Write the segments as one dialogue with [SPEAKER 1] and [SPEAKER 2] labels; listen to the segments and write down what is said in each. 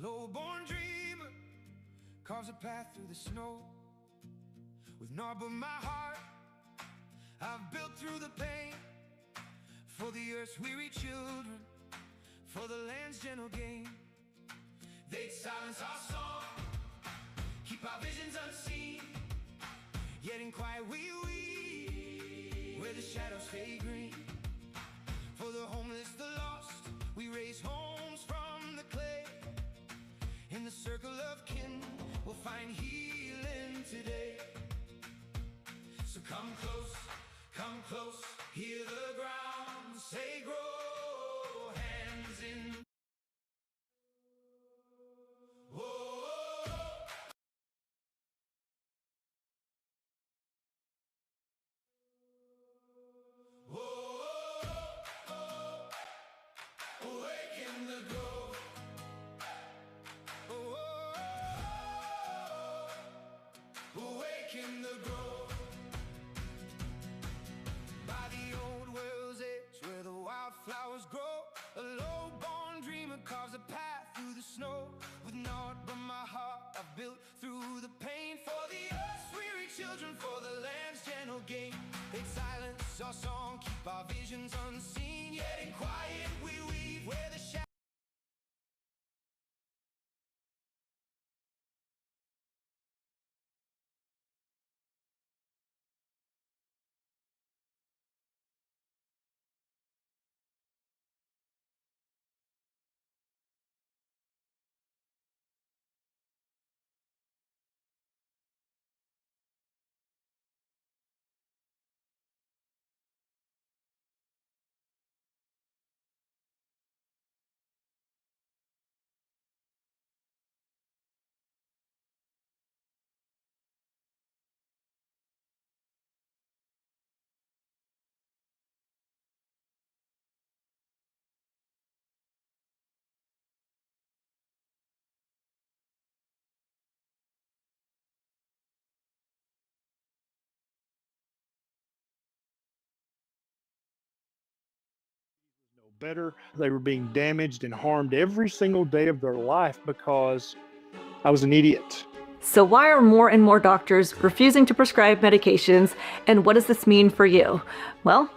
[SPEAKER 1] low-born dreamer carves a path through the snow. With naught but my heart, I've built through the pain. For the earth's weary children, for the land's gentle gain. They silence our song, keep our visions unseen. Yet in quiet we weep, where the shadows fade green. For the homeless, the lost, we raise homes from the clay. In the circle of kin, we'll find healing today. So come close, hear the ground say grow, hands in. Awaken the grove. Awaken the grove. By the old world's edge where the wildflowers grow, a low-born dreamer carves a path through the snow. With naught but my heart, I've built through the pain. For the earth's weary children, for the land's gentle gain. They silence our song, keep our visions unseen. Yet in quiet we weave where the shadows.
[SPEAKER 2] Better. They were being damaged and harmed every single day of their life because I was an idiot.
[SPEAKER 3] So why are more and more doctors refusing to prescribe medications, and what does this mean for you? Well,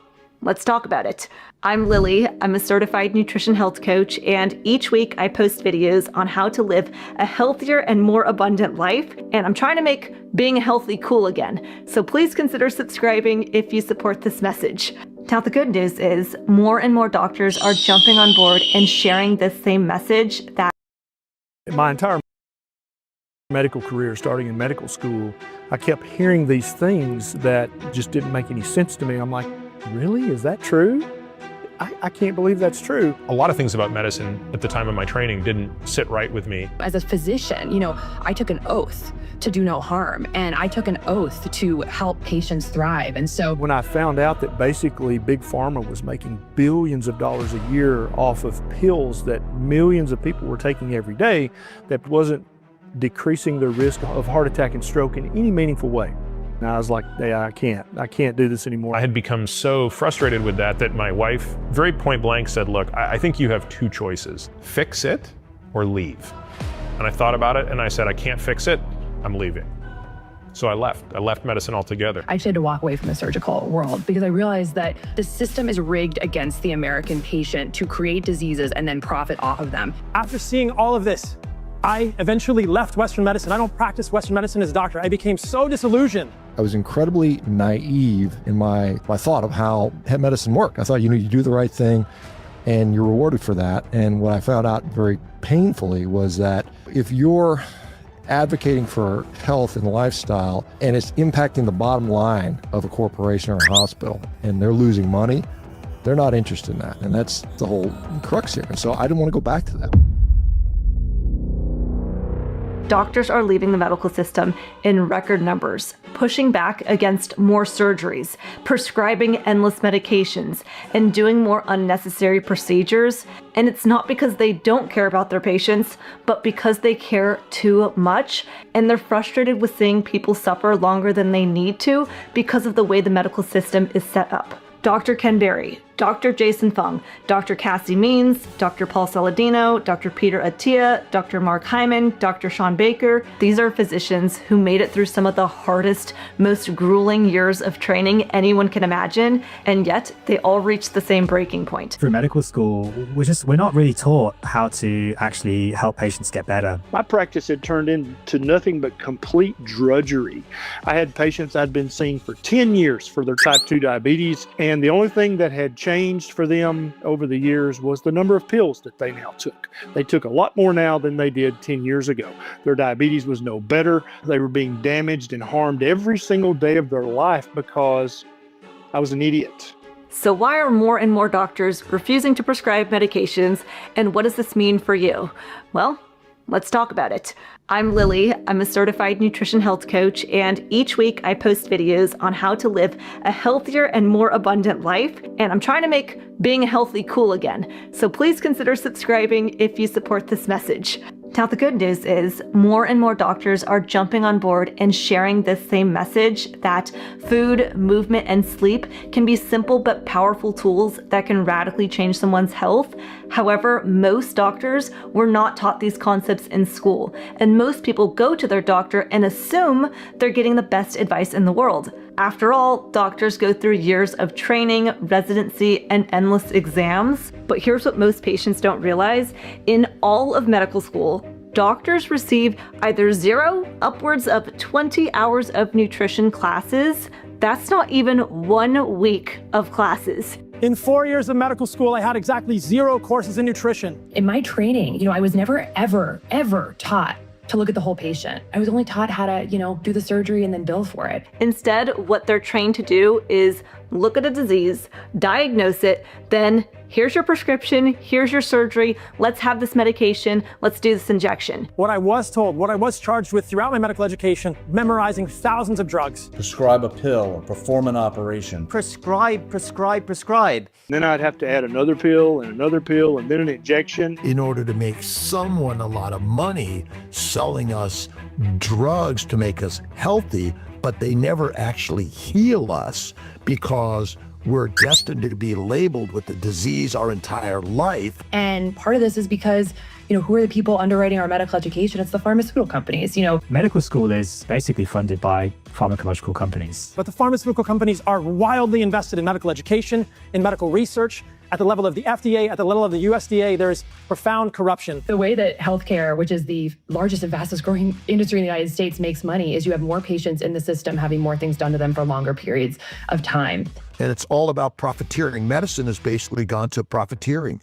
[SPEAKER 3] let's talk about it. I'm Lily. I'm a certified nutrition health coach, and each week I post videos on how to live a healthier and more abundant life, and I'm trying to make being healthy cool again. So please consider subscribing if you support this message. Now, the good news is more and more doctors are jumping on board and sharing this same message that
[SPEAKER 2] My entire medical career, starting in medical school, I kept hearing these things that just didn't make any sense to me. I'm like, really? Is that true? I can't believe that's true.
[SPEAKER 4] A lot of things about medicine at the time of my training didn't sit right with me.
[SPEAKER 5] As a physician, I took an oath to do no harm, and I took an oath to help patients thrive. And so
[SPEAKER 2] when I found out that basically Big Pharma was making billions of dollars a year off of pills that millions of people were taking every day, that wasn't decreasing the risk of heart attack and stroke in any meaningful way. And I was like, yeah, I can't do this anymore.
[SPEAKER 4] I had become so frustrated with that my wife very point blank said, look, I think you have two choices, fix it or leave. And I thought about it and I said, I can't fix it, I'm leaving. So I left medicine altogether.
[SPEAKER 5] I had to walk away from the surgical world because I realized that the system is rigged against the American patient to create diseases and then profit off of them.
[SPEAKER 6] After seeing all of this, I eventually left Western medicine. I don't practice Western medicine as a doctor. I became so disillusioned.
[SPEAKER 7] I was incredibly naive in my thought of how medicine worked. I thought, you do the right thing and you're rewarded for that. And what I found out very painfully was that if you're advocating for health and lifestyle and it's impacting the bottom line of a corporation or a hospital and they're losing money, they're not interested in that. And that's the whole crux here. And so I didn't want to go back to that.
[SPEAKER 3] doctors are leaving the medical system in record numbers, pushing back against more surgeries, prescribing endless medications, and doing more unnecessary procedures. And it's not because they don't care about their patients, but because they care too much, and they're frustrated with seeing people suffer longer than they need to because of the way the medical system is set up. Dr. Ken Berry, Dr. Jason Fung, Dr. Cassie Means, Dr. Paul Saladino, Dr. Peter Attia, Dr. Mark Hyman, Dr. Sean Baker. These are physicians who made it through some of the hardest, most grueling years of training anyone can imagine, and yet they all reached the same breaking point.
[SPEAKER 8] Through medical school, we're not really taught how to actually help patients get better.
[SPEAKER 2] My practice had turned into nothing but complete drudgery. I had patients I'd been seeing for 10 years for their type 2 diabetes, and the only thing that had changed for them over the years was the number of pills that they now took. They took a lot more now than they did 10 years ago. Their diabetes was no better. They were being damaged and harmed every single day of their life because I was an idiot.
[SPEAKER 3] So why are more and more doctors refusing to prescribe medications, and what does this mean for you? Well, let's talk about it. I'm Lily. I'm a certified nutrition health coach, and each week I post videos on how to live a healthier and more abundant life, and I'm trying to make being healthy cool again. So please consider subscribing if you support this message. Now, the good news is more and more doctors are jumping on board and sharing this same message that food, movement, and sleep can be simple but powerful tools that can radically change someone's health. However, most doctors were not taught these concepts in school, and most people go to their doctor and assume they're getting the best advice in the world. After all, doctors go through years of training, residency, and endless exams. But here's what most patients don't realize. In all of medical school, doctors receive either 0, upwards of 20 hours of nutrition classes. That's not even 1 week of classes.
[SPEAKER 6] In 4 years of medical school, I had exactly 0 courses in nutrition.
[SPEAKER 5] In my training, I was never, ever taught to look at the whole patient. I was only taught how to, do the surgery and then bill for it.
[SPEAKER 3] Instead, what they're trained to do is look at a disease, diagnose it, then here's your prescription, here's your surgery, let's have this medication, let's do this injection.
[SPEAKER 6] What I was told, what I was charged with throughout my medical education, memorizing thousands of drugs.
[SPEAKER 9] Prescribe a pill or perform an operation.
[SPEAKER 10] Prescribe.
[SPEAKER 2] Then I'd have to add another pill and then an injection.
[SPEAKER 11] In order to make someone a lot of money selling us drugs to make us healthy, but they never actually heal us because we're destined to be labeled with the disease our entire life.
[SPEAKER 5] And part of this is because, who are the people underwriting our medical education? It's the pharmaceutical companies,
[SPEAKER 8] Medical school is basically funded by pharmacological companies.
[SPEAKER 6] But the pharmaceutical companies are wildly invested in medical education, in medical research. At the level of the FDA, at the level of the USDA, there is profound corruption.
[SPEAKER 5] The way that healthcare, which is the largest and fastest growing industry in the United States, makes money is you have more patients in the system having more things done to them for longer periods of time.
[SPEAKER 11] And it's all about profiteering. Medicine has basically gone to profiteering.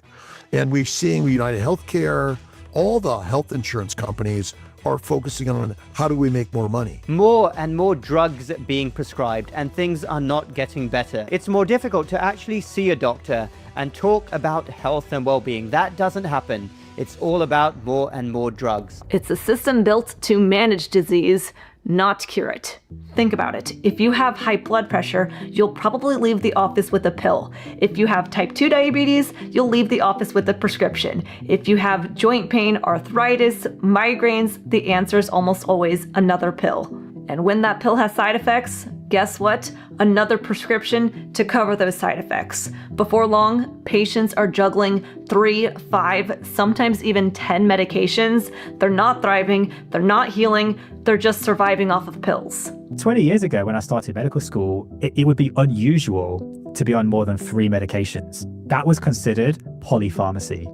[SPEAKER 11] And we're seeing United Healthcare, all the health insurance companies are focusing on how do we make more money.
[SPEAKER 10] More and more drugs being prescribed, and things are not getting better. It's more difficult to actually see a doctor and talk about health and well-being. That doesn't happen. It's all about more and more drugs.
[SPEAKER 3] It's a system built to manage disease, not cure it. Think about it. If you have high blood pressure, you'll probably leave the office with a pill. If you have type 2 diabetes, you'll leave the office with a prescription. If you have joint pain, arthritis, migraines, the answer is almost always another pill. And when that pill has side effects, guess what? Another prescription to cover those side effects. Before long, patients are juggling 3, 5, sometimes even 10 medications. They're not thriving, they're not healing, they're just surviving off of pills.
[SPEAKER 8] 20 years ago, when I started medical school, it would be unusual to be on more than 3 medications. That was considered polypharmacy,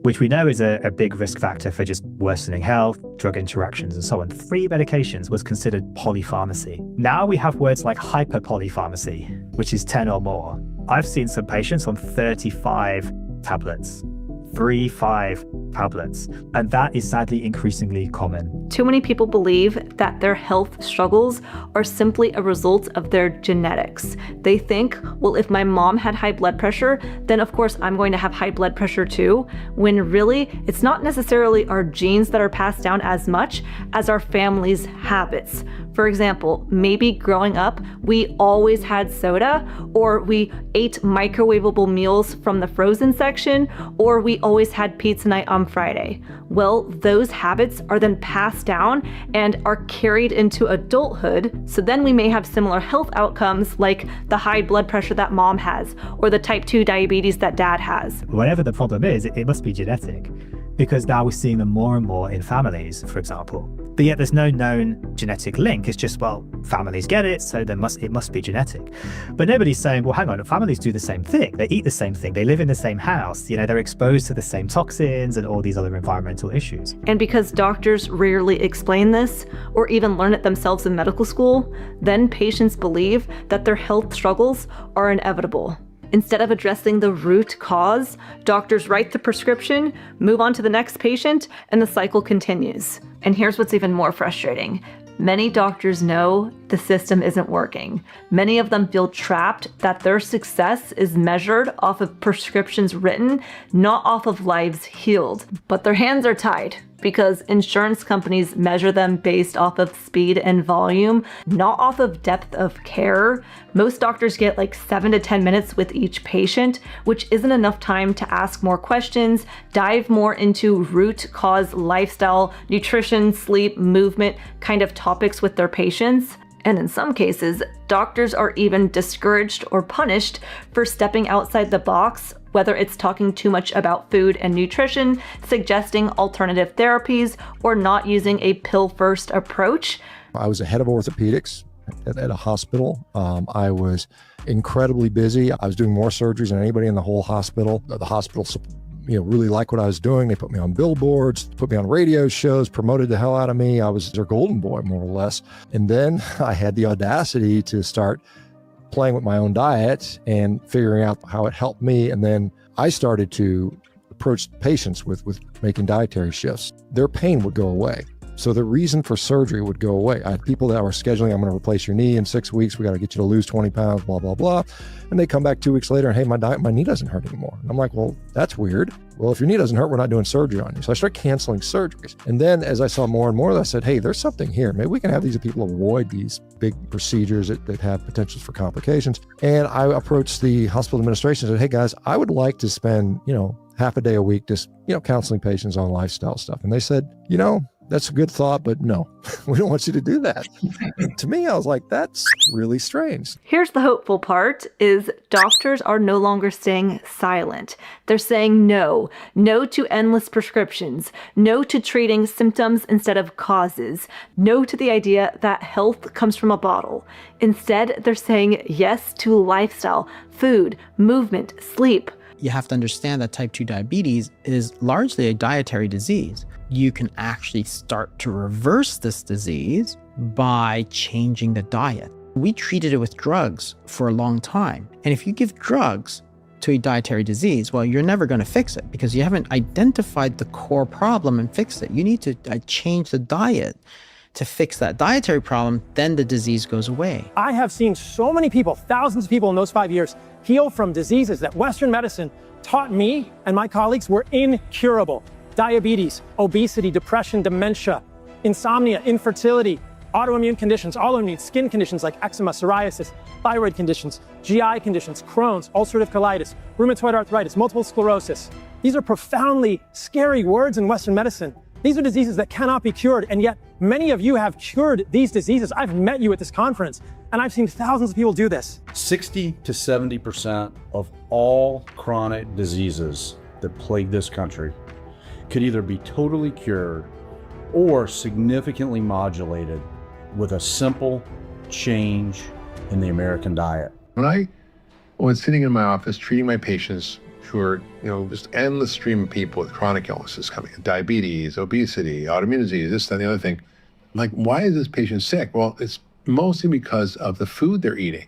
[SPEAKER 8] which we know is a big risk factor for just worsening health, drug interactions, and so on. 3 medications was considered polypharmacy. Now we have words like hyperpolypharmacy, which is 10 or more. I've seen some patients on 35 tablets, 5 tablets, and that is sadly increasingly common.
[SPEAKER 3] Too many people believe that their health struggles are simply a result of their genetics. They think, well, if my mom had high blood pressure, then of course I'm going to have high blood pressure too, when really it's not necessarily our genes that are passed down as much as our family's habits. For example, maybe growing up, we always had soda, or we ate microwavable meals from the frozen section, or we always had pizza night on Friday. Well, those habits are then passed down and are carried into adulthood, so then we may have similar health outcomes like the high blood pressure that mom has, or the type 2 diabetes that dad has.
[SPEAKER 8] Whatever the problem is, it must be genetic, because now we're seeing them more and more in families, for example. But yet there's no known genetic link. It's just, well, families get it, so it must be genetic. But nobody's saying, well, hang on, families do the same thing. They eat the same thing. They live in the same house. They're exposed to the same toxins and all these other environmental issues.
[SPEAKER 3] And because doctors rarely explain this, or even learn it themselves in medical school, then patients believe that their health struggles are inevitable. Instead of addressing the root cause, doctors write the prescription, move on to the next patient, and the cycle continues. And here's what's even more frustrating. Many doctors know the system isn't working. Many of them feel trapped that their success is measured off of prescriptions written, not off of lives healed. But their hands are tied because insurance companies measure them based off of speed and volume, not off of depth of care. Most doctors get like 7 to 10 minutes with each patient, which isn't enough time to ask more questions, dive more into root cause, lifestyle, nutrition, sleep, movement kind of topics with their patients. And in some cases, doctors are even discouraged or punished for stepping outside the box, whether it's talking too much about food and nutrition, suggesting alternative therapies, or not using a pill-first approach.
[SPEAKER 7] I was a head of orthopedics at a hospital. I was incredibly busy. I was doing more surgeries than anybody in the whole hospital. The hospital really liked what I was doing. They put me on billboards, put me on radio shows, promoted the hell out of me. I was their golden boy, more or less. And then I had the audacity to start playing with my own diet and figuring out how it helped me. And then I started to approach patients with making dietary shifts. Their pain would go away. So the reason for surgery would go away. I had people that were scheduling, I'm going to replace your knee in 6 weeks. We got to get you to lose 20 pounds, blah, blah, blah. And they come back 2 weeks later and, hey, my knee doesn't hurt anymore. And I'm like, well, that's weird. Well, if your knee doesn't hurt, we're not doing surgery on you. So I started canceling surgeries. And then as I saw more and more, I said, hey, there's something here. Maybe we can have these people avoid these big procedures that have potentials for complications. And I approached the hospital administration and said, hey guys, I would like to spend, half a day a week just, counseling patients on lifestyle stuff. And they said, that's a good thought, but no, we don't want you to do that. To me, I was like, that's really strange.
[SPEAKER 3] Here's the hopeful part is doctors are no longer staying silent. They're saying no to endless prescriptions, no to treating symptoms instead of causes, no to the idea that health comes from a bottle. Instead, they're saying yes to lifestyle, food, movement, sleep.
[SPEAKER 12] You have to understand that type 2 diabetes is largely a dietary disease. You can actually start to reverse this disease by changing the diet. We treated it with drugs for a long time. And if you give drugs to a dietary disease, well, you're never going to fix it because you haven't identified the core problem and fixed it. You need to change the diet to fix that dietary problem, then the disease goes away.
[SPEAKER 6] I have seen so many people, thousands of people in those 5 years, heal from diseases that Western medicine taught me and my colleagues were incurable. Diabetes, obesity, depression, dementia, insomnia, infertility, autoimmune conditions, autoimmune skin conditions like eczema, psoriasis, thyroid conditions, GI conditions, Crohn's, ulcerative colitis, rheumatoid arthritis, multiple sclerosis. These are profoundly scary words in Western medicine. These are diseases that cannot be cured, and yet many of you have cured these diseases. I've met you at this conference, and I've seen thousands of people do this.
[SPEAKER 9] 60 to 70% of all chronic diseases that plague this country could either be totally cured or significantly modulated with a simple change in the American diet.
[SPEAKER 13] When I was sitting in my office treating my patients who are, just endless stream of people with chronic illnesses coming in, diabetes, obesity, autoimmune disease, this, that, and the other thing. Like, why is this patient sick? Well, it's mostly because of the food they're eating.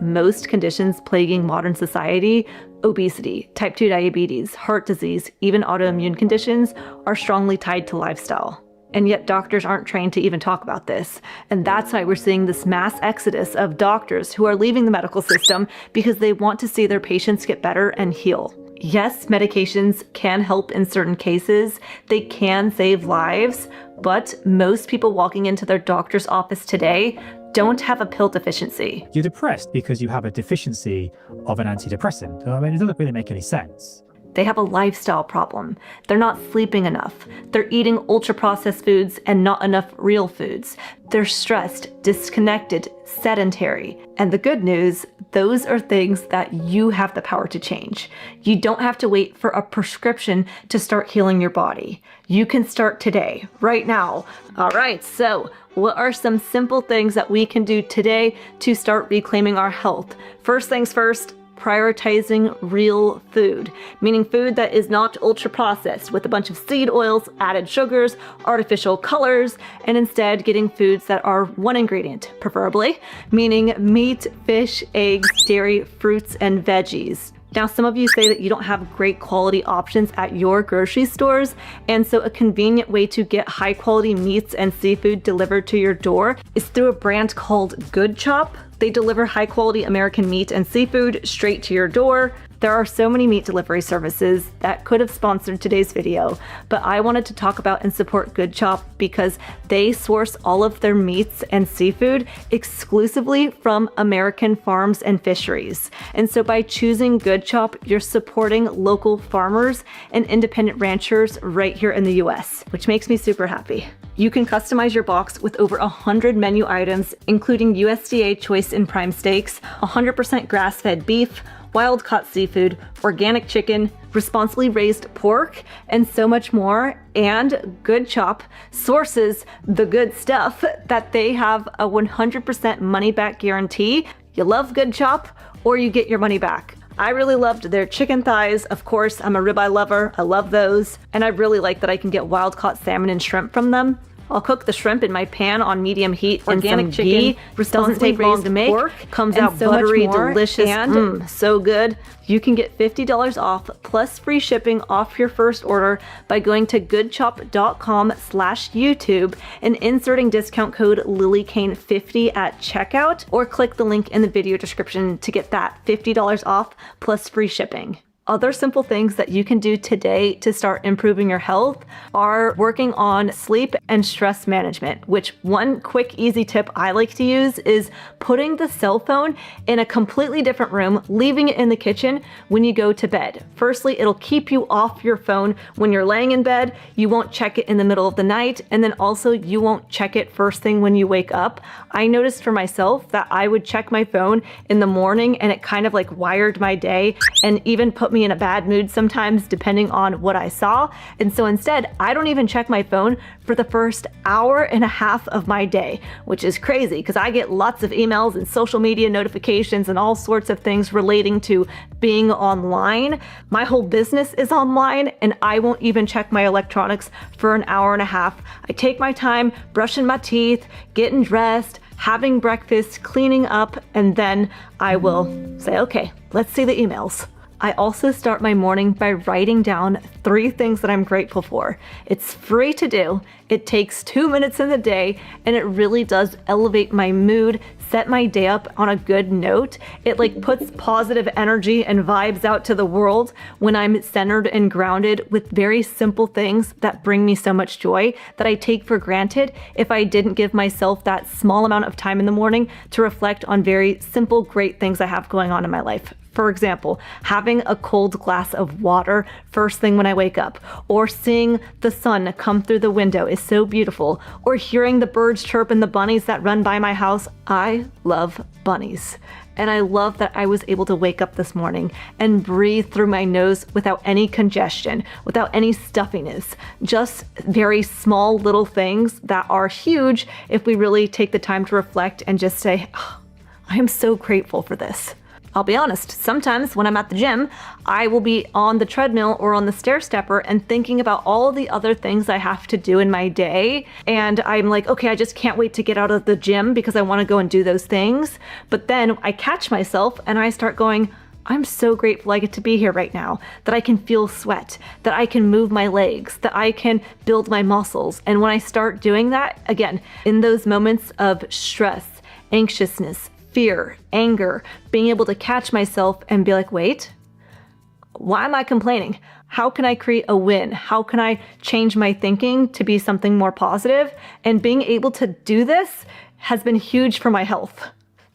[SPEAKER 3] Most conditions plaguing modern society, obesity, type 2 diabetes, heart disease, even autoimmune conditions, are strongly tied to lifestyle. And yet doctors aren't trained to even talk about this. And that's why we're seeing this mass exodus of doctors who are leaving the medical system because they want to see their patients get better and heal. Yes, medications can help in certain cases. They can save lives, but most people walking into their doctor's office today don't have a pill deficiency.
[SPEAKER 8] You're depressed because you have a deficiency of an antidepressant. I mean, it doesn't really make any sense.
[SPEAKER 3] They have a lifestyle problem. They're not sleeping enough. They're eating ultra-processed foods and not enough real foods. They're stressed, disconnected, sedentary. And the good news, those are things that you have the power to change. You don't have to wait for a prescription to start healing your body. You can start today, right now. All right, so what are some simple things that we can do today to start reclaiming our health? First things first, prioritizing real food, meaning food that is not ultra processed with a bunch of seed oils, added sugars, artificial colors, and instead getting foods that are one ingredient, preferably, meaning meat, fish, eggs, dairy, fruits, and veggies. Now, some of you say that you don't have great quality options at your grocery stores, and so a convenient way to get high quality meats and seafood delivered to your door is through a brand called Good Chop. They deliver high quality American meat and seafood straight to your door. There are so many meat delivery services that could have sponsored today's video, but I wanted to talk about and support Good Chop because they source all of their meats and seafood exclusively from American farms and fisheries. And so by choosing Good Chop, you're supporting local farmers and independent ranchers right here in the US, which makes me super happy. You can customize your box with over 100 menu items, including USDA choice and prime steaks, 100% grass-fed beef, wild-caught seafood, organic chicken, responsibly raised pork, and so much more. And Good Chop sources the good stuff that they have a 100% money-back guarantee. You love Good Chop, or you get your money back. I really loved their chicken thighs. Of course, I'm a ribeye lover. I love those. And I really like that I can get wild-caught salmon and shrimp from them. I'll cook the shrimp in my pan on medium heat. Organic chicken doesn't take long to make. Pork comes out so buttery, delicious, and so good. You can get $50 off plus free shipping off your first order by going to goodchop.com/YouTube and inserting discount code LilyKane50 at checkout, or click the link in the video description to get that $50 off plus free shipping. Other simple things that you can do today to start improving your health are working on sleep and stress management, which one quick, easy tip I like to use is putting the cell phone in a completely different room, leaving it in the kitchen when you go to bed. Firstly, it'll keep you off your phone when you're laying in bed. You won't check it in the middle of the night, and then also you won't check it first thing when you wake up. I noticed for myself that I would check my phone in the morning and it kind of like wired my day and even put me in a bad mood sometimes depending on what I saw. And so instead, I don't even check my phone for the first hour and a half of my day, which is crazy because I get lots of emails and social media notifications and all sorts of things relating to being online. My whole business is online and I won't even check my electronics for an hour and a half. I take my time brushing my teeth, getting dressed, having breakfast, cleaning up, and then I will say, okay, let's see the emails. I also start my morning by writing down 3 things that I'm grateful for. It's free to do, it takes 2 minutes in the day, and it really does elevate my mood, set my day up on a good note. It like puts positive energy and vibes out to the world when I'm centered and grounded with very simple things that bring me so much joy that I take for granted if I didn't give myself that small amount of time in the morning to reflect on very simple, great things I have going on in my life. For example, having a cold glass of water first thing when I wake up, or seeing the sun come through the window is so beautiful, or hearing the birds chirp and the bunnies that run by my house. I love bunnies. And I love that I was able to wake up this morning and breathe through my nose without any congestion, without any stuffiness. Just very small little things that are huge if we really take the time to reflect and just say, oh, I am so grateful for this. I'll be honest, sometimes when I'm at the gym, I will be on the treadmill or on the stair stepper and thinking about all the other things I have to do in my day. And I'm like, okay, I just can't wait to get out of the gym because I want to go and do those things. But then I catch myself and I start going, I'm so grateful I get to be here right now, that I can feel sweat, that I can move my legs, that I can build my muscles. And when I start doing that, again, in those moments of stress, anxiousness, fear, anger, being able to catch myself and be like, wait, why am I complaining? How can I create a win? How can I change my thinking to be something more positive? And being able to do this has been huge for my health.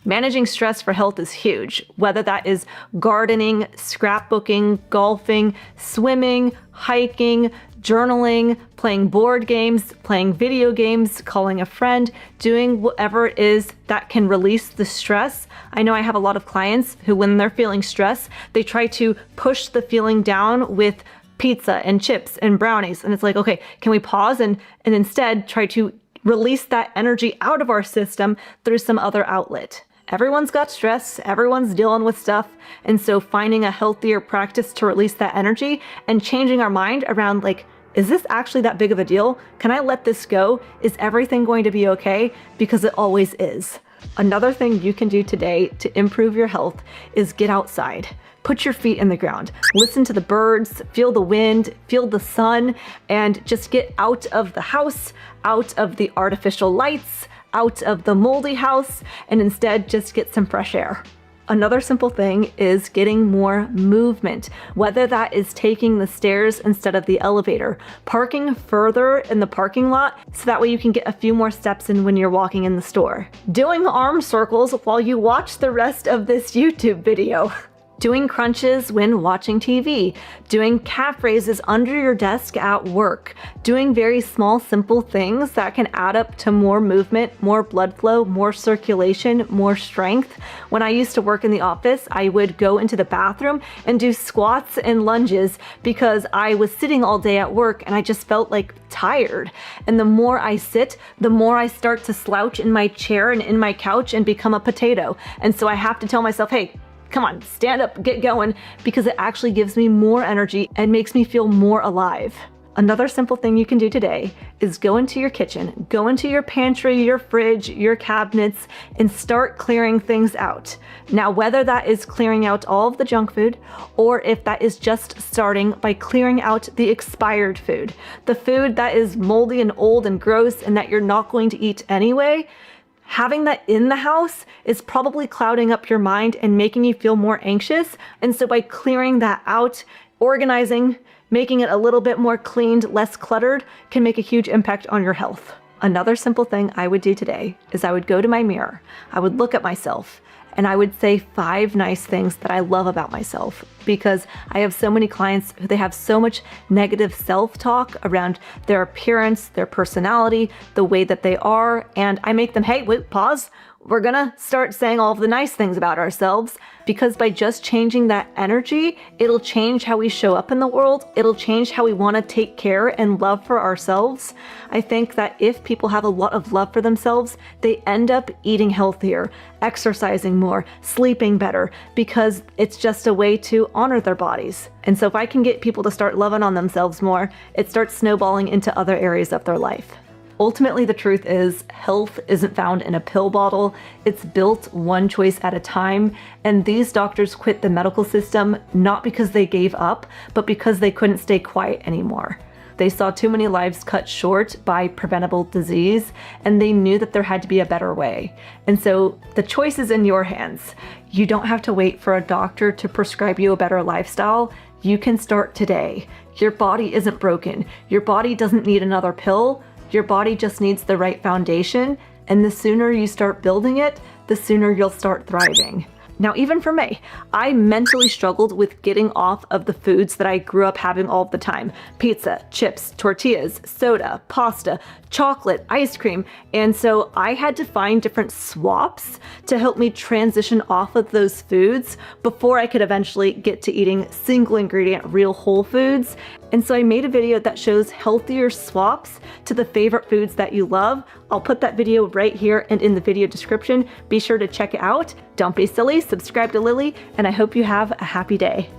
[SPEAKER 3] Managing stress for health is huge, whether that is gardening, scrapbooking, golfing, swimming, hiking, journaling, playing board games, playing video games, calling a friend, doing whatever it is that can release the stress. I know I have a lot of clients who, when they're feeling stress, they try to push the feeling down with pizza and chips and brownies. And it's like, okay, can we pause and instead try to release that energy out of our system through some other outlet? Everyone's got stress, everyone's dealing with stuff, and so finding a healthier practice to release that energy and changing our mind around, like, is this actually that big of a deal? Can I let this go? Is everything going to be okay? Because it always is. Another thing you can do today to improve your health is get outside. Put your feet in the ground, listen to the birds, feel the wind, feel the sun, and just get out of the house, out of the artificial lights, out of the moldy house, and instead just get some fresh air. Another simple thing is getting more movement, whether that is taking the stairs instead of the elevator, parking further in the parking lot so that way you can get a few more steps in when you're walking in the store, doing arm circles while you watch the rest of this YouTube video, doing crunches when watching TV, doing calf raises under your desk at work, doing very small, simple things that can add up to more movement, more blood flow, more circulation, more strength. When I used to work in the office, I would go into the bathroom and do squats and lunges because I was sitting all day at work and I just felt like tired. And the more I sit, the more I start to slouch in my chair and in my couch and become a potato. And so I have to tell myself, hey, come on, stand up, get going, because it actually gives me more energy and makes me feel more alive. Another simple thing you can do today is go into your kitchen, go into your pantry, your fridge, your cabinets, and start clearing things out. Now, whether that is clearing out all of the junk food, or if that is just starting by clearing out the expired food, the food that is moldy and old and gross and that you're not going to eat anyway, having that in the house is probably clouding up your mind and making you feel more anxious. And so by clearing that out, organizing, making it a little bit more cleaned, less cluttered, can make a huge impact on your health. Another simple thing I would do today is I would go to my mirror, I would look at myself, and I would say 5 nice things that I love about myself, because I have so many clients who they have so much negative self-talk around their appearance, their personality, the way that they are, and I make them, hey, wait, pause. We're gonna start saying all of the nice things about ourselves, because by just changing that energy, it'll change how we show up in the world. It'll change how we wanna take care and love for ourselves. I think that if people have a lot of love for themselves, they end up eating healthier, exercising more, sleeping better, because it's just a way to honor their bodies. And so if I can get people to start loving on themselves more, it starts snowballing into other areas of their life. Ultimately, the truth is health isn't found in a pill bottle. It's built one choice at a time. And these doctors quit the medical system not because they gave up, but because they couldn't stay quiet anymore. They saw too many lives cut short by preventable disease, and they knew that there had to be a better way. And so the choice is in your hands. You don't have to wait for a doctor to prescribe you a better lifestyle. You can start today. Your body isn't broken. Your body doesn't need another pill. Your body just needs the right foundation, and the sooner you start building it, the sooner you'll start thriving. Now, even for me, I mentally struggled with getting off of the foods that I grew up having all the time. Pizza, chips, tortillas, soda, pasta, chocolate, ice cream. And so I had to find different swaps to help me transition off of those foods before I could eventually get to eating single ingredient, real whole foods. And so I made a video that shows healthier swaps to the favorite foods that you love. I'll put that video right here and in the video description. Be sure to check it out. Don't be silly, subscribe to Lily, and I hope you have a happy day.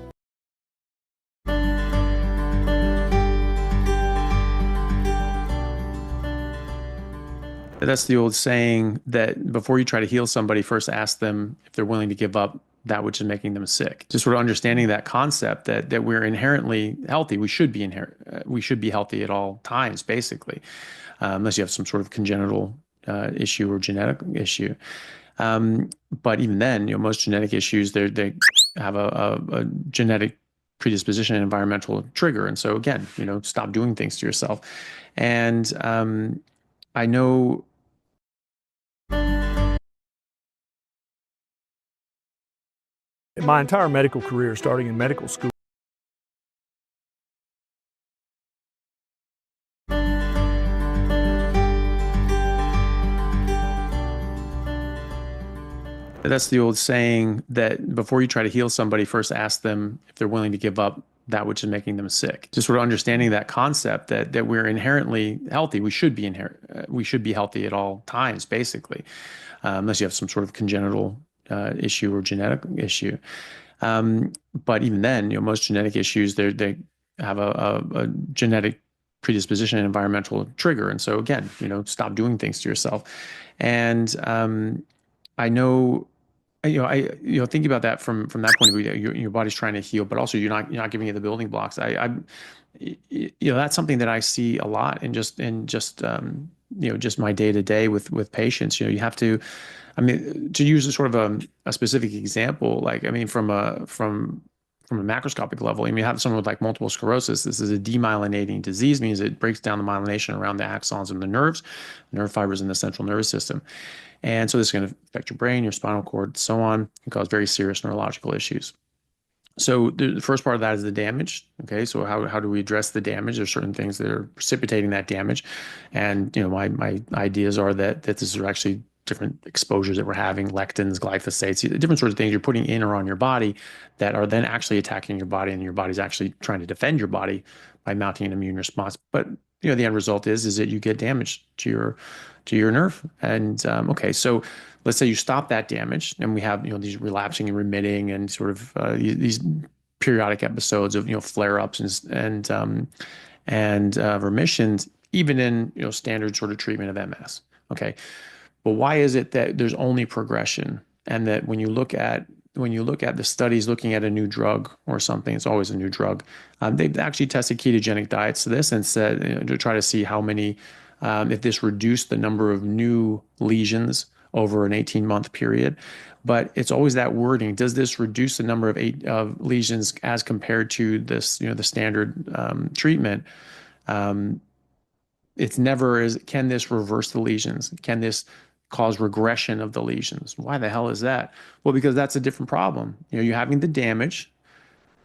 [SPEAKER 14] That's the old saying that before you try to heal somebody, first ask them if they're willing to give up that which is making them sick. Just sort of understanding that concept that we're inherently healthy. We should be healthy at all times, basically, unless you have some sort of congenital issue or genetic issue. But even then, most genetic issues, they have a genetic predisposition and environmental trigger. And so again, stop doing things to yourself. And I know
[SPEAKER 2] my entire medical career, starting in medical school,
[SPEAKER 14] that's the old saying that before you try to heal somebody, first ask them if they're willing to give up that which is making them sick. Just sort of understanding that concept that we're inherently healthy. We should be healthy at all times, basically, unless you have some sort of congenital issue or genetic issue. But even then, most genetic issues, they have a genetic predisposition and environmental trigger. And so again, stop doing things to yourself. And I know, thinking about that from that point of view, your body's trying to heal, but also you're not giving it the building blocks. That's something that I see a lot in just my day to day with patients. You have to, to use a sort of a specific example, from a macroscopic level, you have someone with like multiple sclerosis. This is a demyelinating disease, means it breaks down the myelination around the axons and the nerve fibers in the central nervous system. And so this is going to affect your brain, your spinal cord, so on, and cause very serious neurological issues. So the first part of that is the damage. Okay, so how do we address the damage? There's certain things that are precipitating that damage. And, my ideas are that this are actually different exposures that we're having, lectins, glyphosates, different sorts of things you're putting in or on your body that are then actually attacking your body, and your body's actually trying to defend your body by mounting an immune response. But the end result is that you get damage to your nerve. And okay, so let's say you stop that damage, and we have these relapsing and remitting and sort of these periodic episodes of flare-ups and remissions, even in standard sort of treatment of MS. Okay, but why is it that there's only progression, and that when you look at the studies looking at a new drug or something, it's always a new drug. They've actually tested ketogenic diets to this and said to try to see how many, if this reduced the number of new lesions over an 18-month period. But it's always that wording: does this reduce the number of lesions as compared to this, the standard treatment? It's never is. Can this reverse the lesions? Can this cause regression of the lesions? Why the hell is that? Well, because that's a different problem. You're having the damage,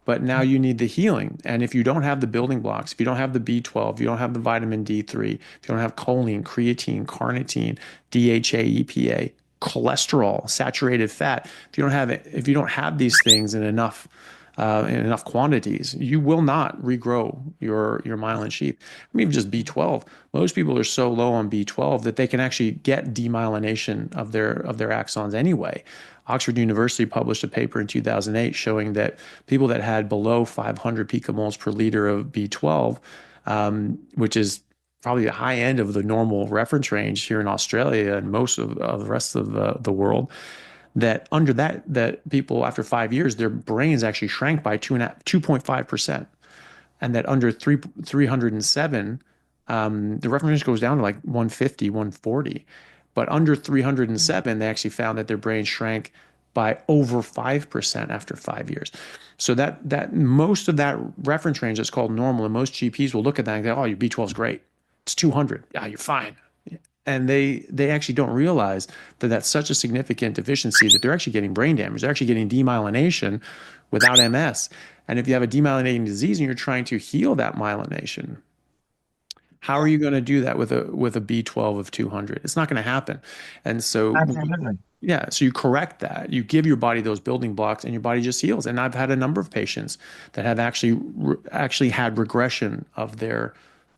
[SPEAKER 14] but now you need the healing. And if you don't have the building blocks, if you don't have the B12, you don't have the vitamin D3, if you don't have choline, creatine, carnitine, DHA, EPA, cholesterol, saturated fat, if you don't have these things in enough quantities, you will not regrow your myelin sheath. Even just B12. Most people are so low on B12 that they can actually get demyelination of their axons anyway. Oxford University published a paper in 2008 showing that people that had below 500 picomoles per liter of B12, which is probably the high end of the normal reference range here in Australia and most of the rest of the world, that under that people after 5 years, their brains actually shrank by 2.5%. And that under 307, the reference range goes down to like 150, 140. But under 307, they actually found that their brain shrank by over 5% after 5 years. So that most of that reference range that's called normal, and most GPs will look at that and go, oh, your B12 is great. It's 200. Yeah, you're fine. And they actually don't realize that that's such a significant deficiency that they're actually getting brain damage. They're actually getting demyelination without MS. And if you have a demyelinating disease and you're trying to heal that myelination, how are you going to do that with a B12 of 200? It's not going to happen. And so, yeah, so you correct that. You give your body those building blocks, and your body just heals. And I've had a number of patients that have actually had regression of their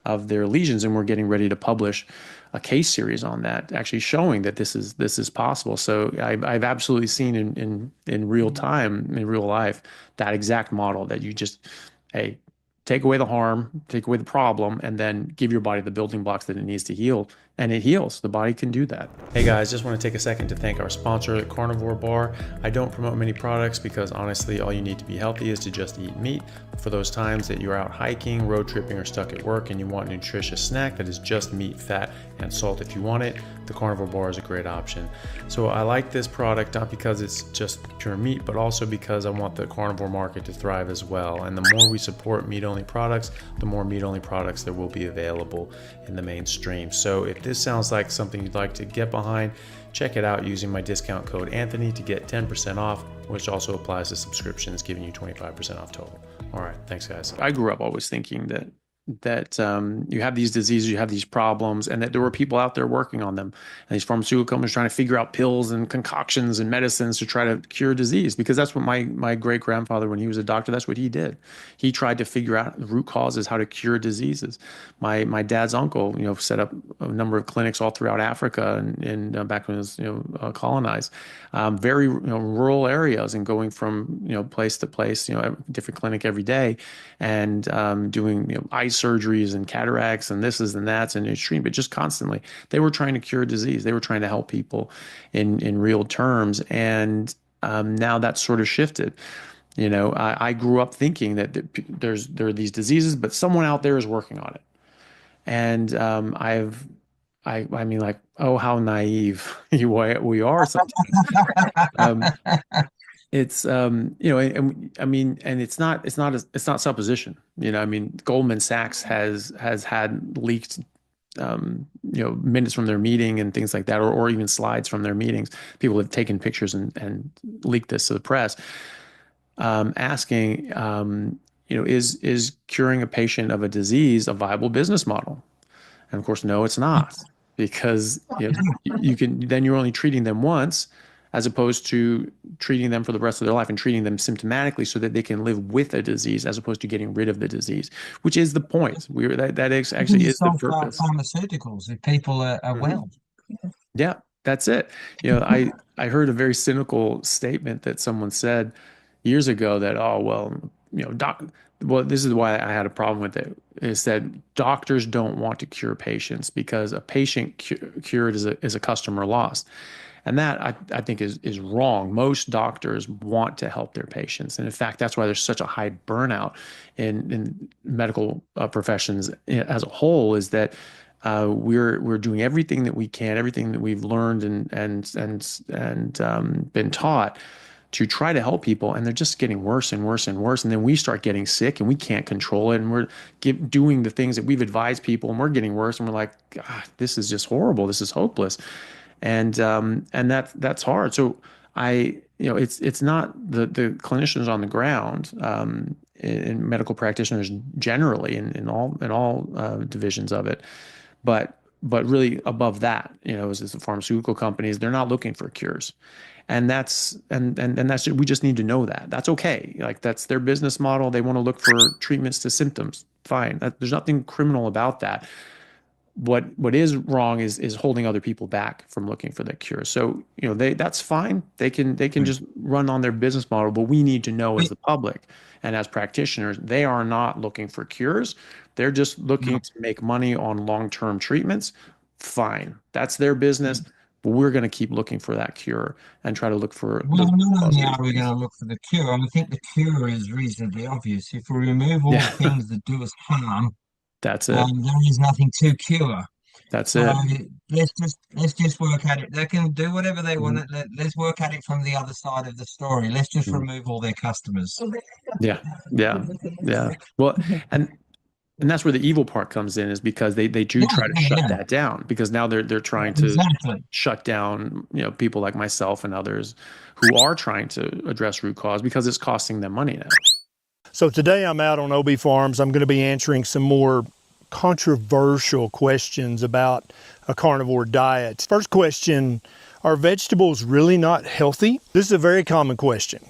[SPEAKER 14] lesions, and we're getting ready to publish a case series on that, actually showing that this is possible. So I've absolutely seen in real time, in real life, that exact model that you just, hey, take away the harm, take away the problem, and then give your body the building blocks that it needs to heal. And it heals. The body can do that. Hey guys, just want to take a second to thank our sponsor, the Carnivore Bar. I don't promote many products because honestly, all you need to be healthy is to just eat meat. For those times that you're out hiking, road tripping, or stuck at work and you want a nutritious snack that is just meat, fat, and salt if you want it, the Carnivore Bar is a great option. So I like this product not because it's just pure meat, but also because I want the carnivore market to thrive as well. And the more we support meat-only products, the more meat-only products there will be available in the mainstream. So if this sounds like something you'd like to get behind, check it out using my discount code Anthony to get 10% off, which also applies to subscriptions, giving you 25% off total. All right, thanks guys. I grew up always thinking that you have these diseases, you have these problems, and that there were people out there working on them. And these pharmaceutical companies trying to figure out pills and concoctions and medicines to try to cure disease, because that's what my great-grandfather, when he was a doctor, that's what he did. He tried to figure out the root causes, how to cure diseases. My dad's uncle, set up a number of clinics all throughout Africa and back when it was, colonized, very rural areas, and going from place to place, a different clinic every day, and doing eye surgeries and cataracts and this and that's and extreme, but just constantly they were trying to cure disease. They were trying to help people in real terms, and now that's sort of shifted. I grew up thinking that there are these diseases, but someone out there is working on it, and I mean, like, oh, how naive we are sometimes. It's and I mean, and it's not supposition. I mean, Goldman Sachs has had leaked minutes from their meeting and things like that, or even slides from their meetings. People have taken pictures and leaked this to the press, asking, is curing a patient of a disease a viable business model? And of course, no, it's not, because you're only treating them once, as opposed to treating them for the rest of their life and treating them symptomatically so that they can live with a disease, as opposed to getting rid of the disease, which is the point. That actually is the purpose.
[SPEAKER 15] Pharmaceuticals, if people are well.
[SPEAKER 14] Yeah, that's it. I heard a very cynical statement that someone said years ago that, this is why I had a problem with it, is that doctors don't want to cure patients because a patient cured is a customer lost. And that I think is wrong. Most doctors want to help their patients. And in fact, that's why there's such a high burnout in medical professions as a whole, is that we're doing everything that we can, everything that we've learned and been taught to try to help people, and they're just getting worse and worse and worse. And then we start getting sick and we can't control it, and we're doing the things that we've advised people, and we're getting worse, and we're like, God, this is just horrible. This is hopeless. And that's hard. So it's not the clinicians on the ground, in medical practitioners generally, in all divisions of it, but really above that, is the pharmaceutical companies. They're not looking for cures, and that's we just need to know that that's okay. Like, that's their business model. They want to look for treatments to symptoms. Fine. There's nothing criminal about that. What is wrong is holding other people back from looking for the cure. So that's fine. They can just run on their business model, but we need to know, as the public and as practitioners, they are not looking for cures. They're just looking to make money on long-term treatments. Fine, that's their business. But we're going to keep looking for that cure and try to look for.
[SPEAKER 15] Well, not only are we going to look for the cure, I think the cure is reasonably obvious. If we remove all the things that do us harm,
[SPEAKER 14] that's it.
[SPEAKER 15] There is nothing to cure.
[SPEAKER 14] That's it.
[SPEAKER 15] Let's just work at it. They can do whatever they want. Let's work at it from the other side of the story. Let's just remove all their customers.
[SPEAKER 14] Yeah. Well, and that's where the evil part comes in, is because they do try to shut that down, because now they're trying to shut down people like myself and others who are trying to address root cause, because it's costing them money now.
[SPEAKER 2] So today I'm out on OB Farms. I'm going to be answering some more controversial questions about a carnivore diet. First question, Are vegetables really not healthy? This is a very common question.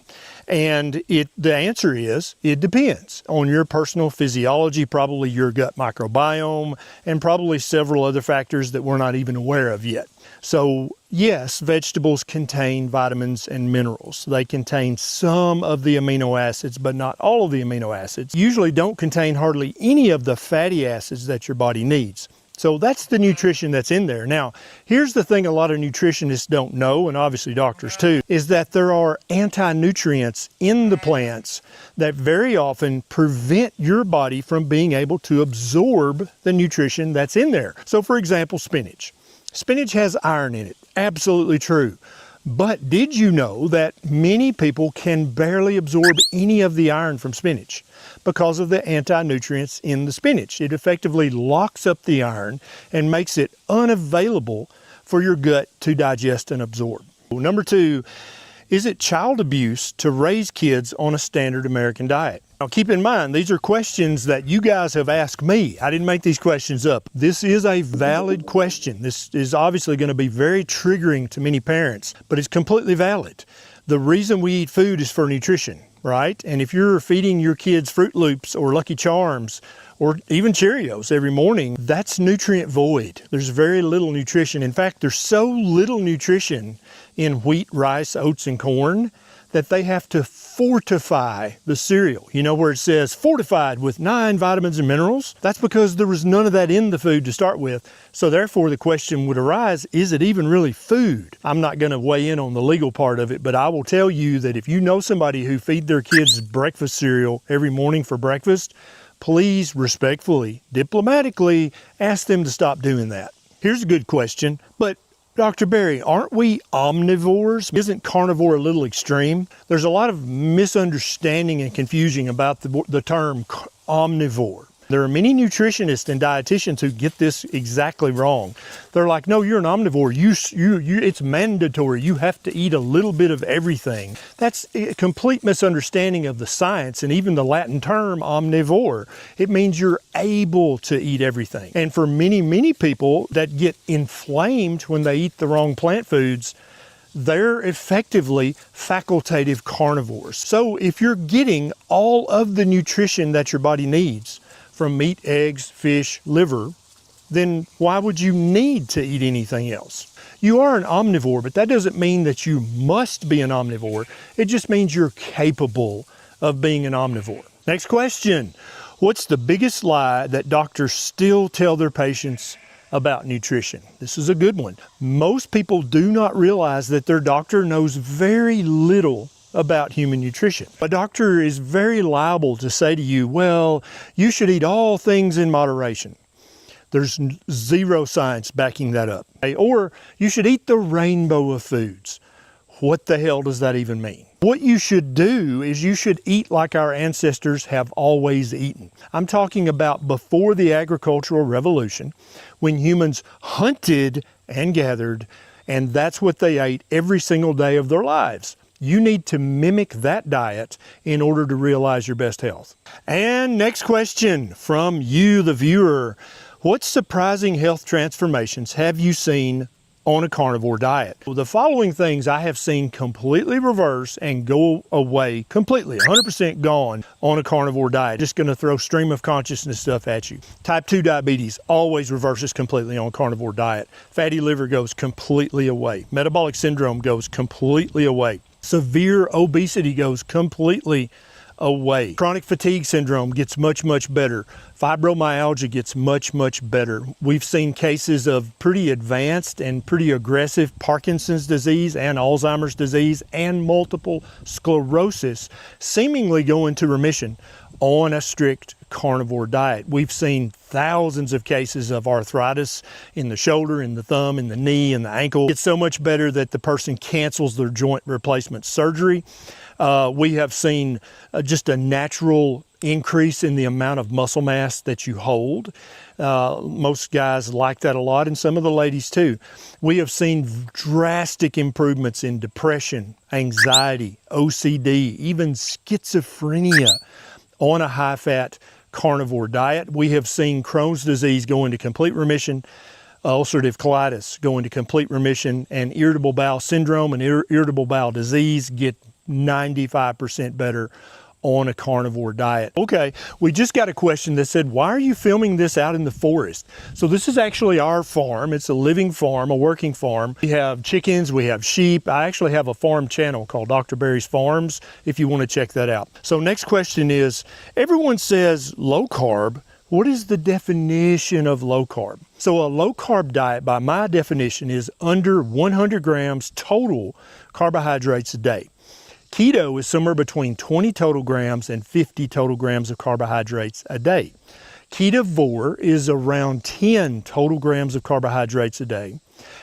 [SPEAKER 2] And the answer is, it depends on your personal physiology, probably your gut microbiome, and probably several other factors that we're not even aware of yet. So yes, vegetables contain vitamins and minerals. They contain some of the amino acids, but not all of the amino acids. Usually don't contain hardly any of the fatty acids that your body needs. So that's the nutrition that's in there. Now, here's the thing a lot of nutritionists don't know, and obviously doctors too, is that there are anti-nutrients in the plants that very often prevent your body from being able to absorb the nutrition that's in there. So for example, spinach. Spinach has iron in it, absolutely true. But did you know that many people can barely absorb any of the iron from spinach because of the anti-nutrients in the spinach? It effectively locks up the iron and makes it unavailable for your gut to digest and absorb. Number 2, is it child abuse to raise kids on a standard American diet? Now keep in mind, these are questions that you guys have asked me. I didn't make these questions up. This is a valid question. This is obviously going to be very triggering to many parents, but it's completely valid. The reason we eat food is for nutrition, right? And if you're feeding your kids Fruit Loops or Lucky Charms or even Cheerios every morning, that's nutrient void. There's very little nutrition. In fact, there's so little nutrition in wheat, rice, oats, and corn that they have to fortify the cereal. You know where it says fortified with 9 vitamins and minerals? That's because there was none of that in the food to start with. So therefore the question would arise, is it even really food? I'm not gonna weigh in on the legal part of it, but I will tell you that if you know somebody who feed their kids breakfast cereal every morning for breakfast, please respectfully, diplomatically ask them to stop doing that. Here's a good question, but Dr. Berry, aren't we omnivores? Isn't carnivore a little extreme? There's a lot of misunderstanding and confusion about the term omnivore. There are many nutritionists and dietitians who get this exactly wrong. They're like, no, you're an omnivore. It's mandatory. You have to eat a little bit of everything. That's a complete misunderstanding of the science and even the Latin term omnivore. It means you're able to eat everything. And for many, many people that get inflamed when they eat the wrong plant foods, they're effectively facultative carnivores. So if you're getting all of the nutrition that your body needs from meat, eggs, fish, liver, then why would you need to eat anything else? You are an omnivore, but that doesn't mean that you must be an omnivore. It just means you're capable of being an omnivore. Next question. What's the biggest lie that doctors still tell their patients about nutrition? This is a good one. Most people do not realize that their doctor knows very little about human nutrition. A doctor is very liable to say to you, well, you should eat all things in moderation. There's zero science backing that up. Or you should eat the rainbow of foods. What the hell does that even mean? What you should do is you should eat like our ancestors have always eaten. I'm talking about before the agricultural revolution, when humans hunted and gathered, and that's what they ate every single day of their lives. You need to mimic that diet in order to realize your best health. And next question from you, the viewer. What surprising health transformations have you seen on a carnivore diet? Well, the following things I have seen completely reverse and go away completely, 100% gone on a carnivore diet. Just gonna throw stream of consciousness stuff at you. Type 2 diabetes always reverses completely on a carnivore diet. Fatty liver goes completely away. Metabolic syndrome goes completely away. Severe obesity goes completely away. Chronic fatigue syndrome gets much, much better. Fibromyalgia gets much, much better. We've seen cases of pretty advanced and pretty aggressive Parkinson's disease and Alzheimer's disease and multiple sclerosis seemingly go into remission on a strict carnivore diet. We've seen thousands of cases of arthritis in the shoulder, in the thumb, in the knee, in the ankle. It's so much better that the person cancels their joint replacement surgery. We have seen just a natural increase in the amount of muscle mass that you hold. Most guys like that a lot, and some of the ladies too. We have seen drastic improvements in depression, anxiety, OCD, even schizophrenia on a high-fat carnivore diet. We have seen Crohn's disease go into complete remission ulcerative colitis go into complete remission, and irritable bowel syndrome and irritable bowel disease get 95% better on a carnivore diet. Okay, we just got a question that said, why are you filming this out in the forest? So this is actually our farm. It's a living farm, a working farm. We have chickens, we have sheep. I actually have a farm channel called Dr. Barry's Farms, if you want to check that out. So next question is, everyone says low carb. What is the definition of low carb? So a low carb diet, by my definition, is under 100 grams total carbohydrates a day. Keto is somewhere between 20 total grams and 50 total grams of carbohydrates a day. Carnivore is around 10 total grams of carbohydrates a day.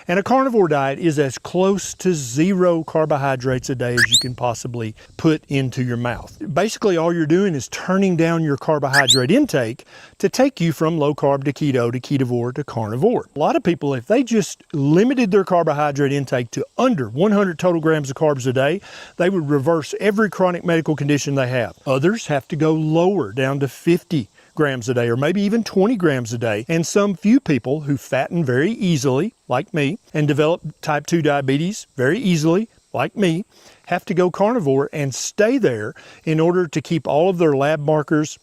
[SPEAKER 2] And a carnivore diet is as close to 0 carbohydrates a day as you can possibly put into your mouth. Basically, all you're doing is turning down your carbohydrate intake to take you from low carb to ketovore to carnivore. A lot of people, if they just limited their carbohydrate intake to under 100 total grams of carbs a day, they would reverse every chronic medical condition they have. Others have to go lower, down to 50 grams a day, or maybe even 20 grams a day. And some few people who fatten very easily, like me, and develop type 2 diabetes very easily, like me, have to go carnivore and stay there in order to keep all of their lab markers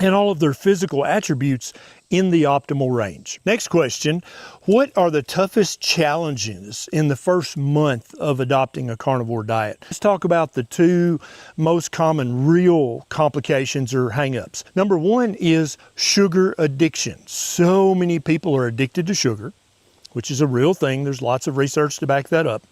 [SPEAKER 2] and all of their physical attributes in the optimal range. Next question, what are the toughest challenges in the first month of adopting a carnivore diet? Let's talk about the two most common real complications or hangups. Number one is sugar addiction. So many people are addicted to sugar, which is a real thing. There's lots of research to back that up.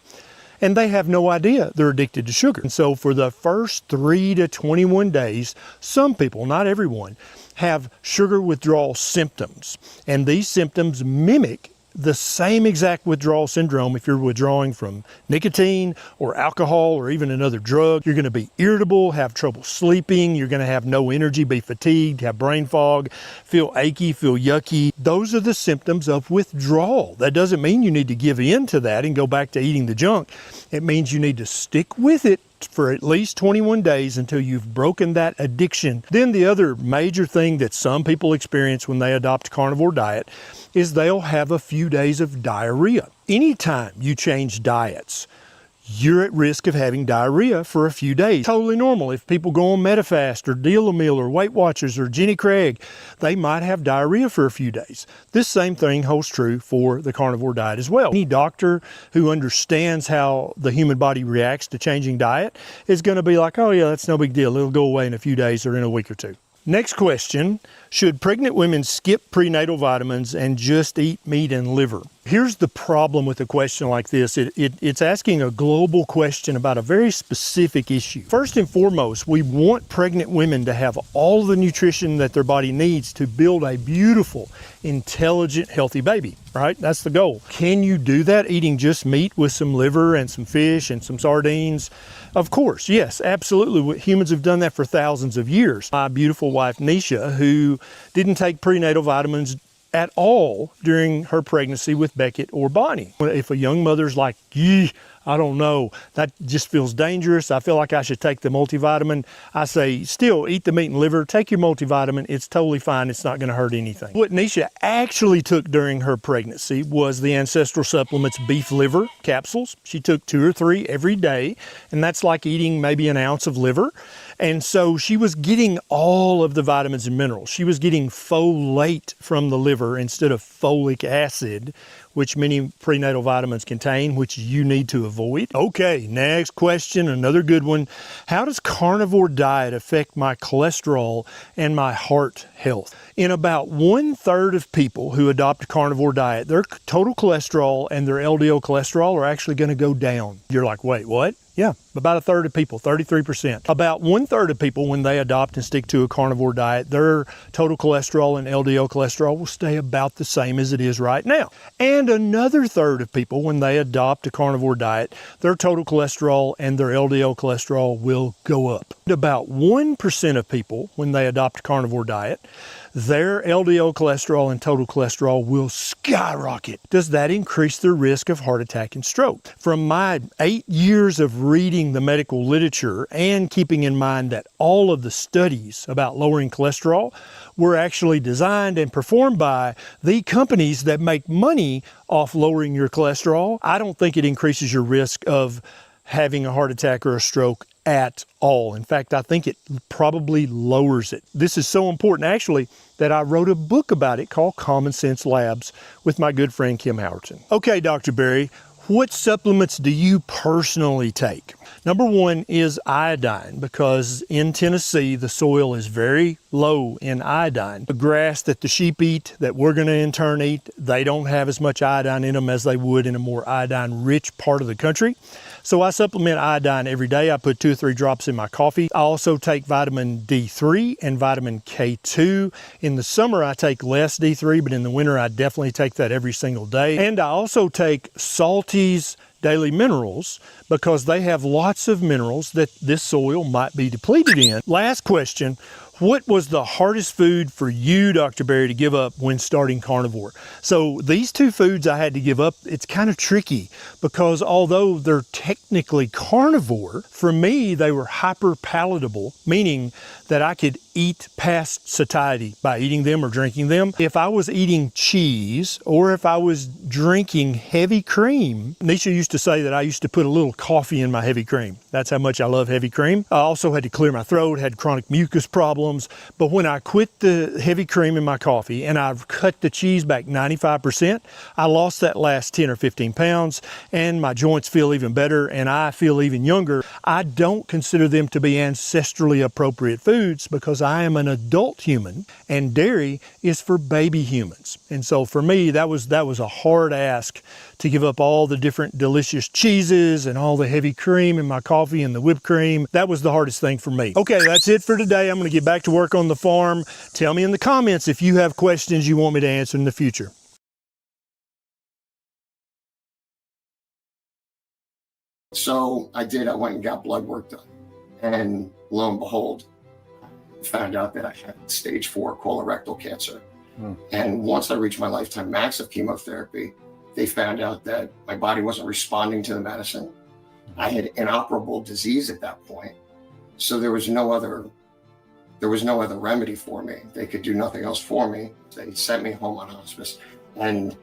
[SPEAKER 2] And they have no idea they're addicted to sugar. And so for the first 3 to 21 days, some people, not everyone, have sugar withdrawal symptoms. And these symptoms mimic the same exact withdrawal syndrome if you're withdrawing from nicotine or alcohol or even another drug. You're going to be irritable, have trouble sleeping, you're going to have no energy, be fatigued, have brain fog, feel achy, feel yucky. Those are the symptoms of withdrawal. That doesn't mean you need to give in to that and go back to eating the junk. It means you need to stick with it for at least 21 days until you've broken that addiction. Then the other major thing that some people experience when they adopt a carnivore diet is they'll have a few days of diarrhea. Anytime you change diets, you're at risk of having diarrhea for a few days. Totally normal. If people go on Medifast or Deal-A-Meal or Weight Watchers or Jenny Craig, they might have diarrhea for a few days. This same thing holds true for the carnivore diet as well. Any doctor who understands how the human body reacts to changing diet is going to be like, oh yeah, that's no big deal. It'll go away in a few days or in a week or two. Next question, should pregnant women skip prenatal vitamins and just eat meat and liver? Here's the problem with a question like this. It's asking a global question about a very specific issue. First and foremost, we want pregnant women to have all the nutrition that their body needs to build a beautiful, intelligent, healthy baby, right? That's the goal. Can you do that eating just meat with some liver and some fish and some sardines? Of course, yes, absolutely. Humans have done that for thousands of years. My beautiful wife, Nisha, who didn't take prenatal vitamins at all during her pregnancy with Beckett or Bonnie. If a young mother's like, I don't know, that just feels dangerous, I feel like I should take the multivitamin, I say, still eat the meat and liver, take your multivitamin, it's totally fine, it's not going to hurt anything. What Nisha actually took during her pregnancy was the Ancestral Supplements beef liver capsules. She took 2 or 3 every day, and that's like eating maybe an ounce of liver. And so she was getting all of the vitamins and minerals. She was getting folate from the liver instead of folic acid, which many prenatal vitamins contain, which you need to avoid. Okay, next question, another good one. How does carnivore diet affect my cholesterol and my heart health? In about 1/3 of people who adopt a carnivore diet, their total cholesterol and their LDL cholesterol are actually going to go down. You're like, wait, what? Yeah, about 1/3 of people, 33%. About 1/3 of people, when they adopt and stick to a carnivore diet, their total cholesterol and LDL cholesterol will stay about the same as it is right now. And another third of people, when they adopt a carnivore diet, their total cholesterol and their LDL cholesterol will go up. About 1% of people, when they adopt a carnivore diet, their LDL cholesterol and total cholesterol will skyrocket. Does that increase their risk of heart attack and stroke? From my 8 years of reading the medical literature and keeping in mind that all of the studies about lowering cholesterol were actually designed and performed by the companies that make money off lowering your cholesterol, I don't think it increases your risk of having a heart attack or a stroke at all. In fact, I think it probably lowers it. This is so important, actually, that I wrote a book about it called Common Sense Labs with my good friend Kim Howerton. Okay, Dr. Berry, what supplements do you personally take? Number one is iodine, because in Tennessee, the soil is very low in iodine. The grass that the sheep eat, that we're going to in turn eat, they don't have as much iodine in them as they would in a more iodine-rich part of the country. So I supplement iodine every day. I put 2 or 3 drops in my coffee. I also take vitamin D3 and vitamin K2. In the summer, I take less D3, but in the winter, I definitely take that every single day. And I also take Salty's Daily Minerals, because they have lots of minerals that this soil might be depleted in. Last question. What was the hardest food for you, Dr. Berry, to give up when starting Carnivore? So these 2 foods I had to give up, it's kind of tricky, because although they're technically carnivore, for me, they were hyper palatable, meaning that I could eat past satiety by eating them or drinking them. If I was eating cheese or if I was drinking heavy cream, Nisha used to say that I used to put a little coffee in my heavy cream. That's how much I love heavy cream. I also had to clear my throat, had chronic mucus problems. But when I quit the heavy cream in my coffee and I've cut the cheese back 95%, I lost that last 10 or 15 pounds, and my joints feel even better and I feel even younger. I don't consider them to be ancestrally appropriate foods, because I am an adult human and dairy is for baby humans. And so for me, that was a hard ask to give up all the different delicious cheeses and all the heavy cream in my coffee and the whipped cream. That was the hardest thing for me. Okay, that's it for today. I'm going to get back to work on the farm. Tell me in the comments if you have questions you want me to answer in the future.
[SPEAKER 16] So I went and got blood work done, and lo and behold, found out that I had stage 4 colorectal cancer. And once I reached my lifetime max of chemotherapy, they found out that my body wasn't responding to the medicine. I had inoperable disease at that point. So there was no other remedy for me. They could do nothing else for me. They sent me home on hospice. And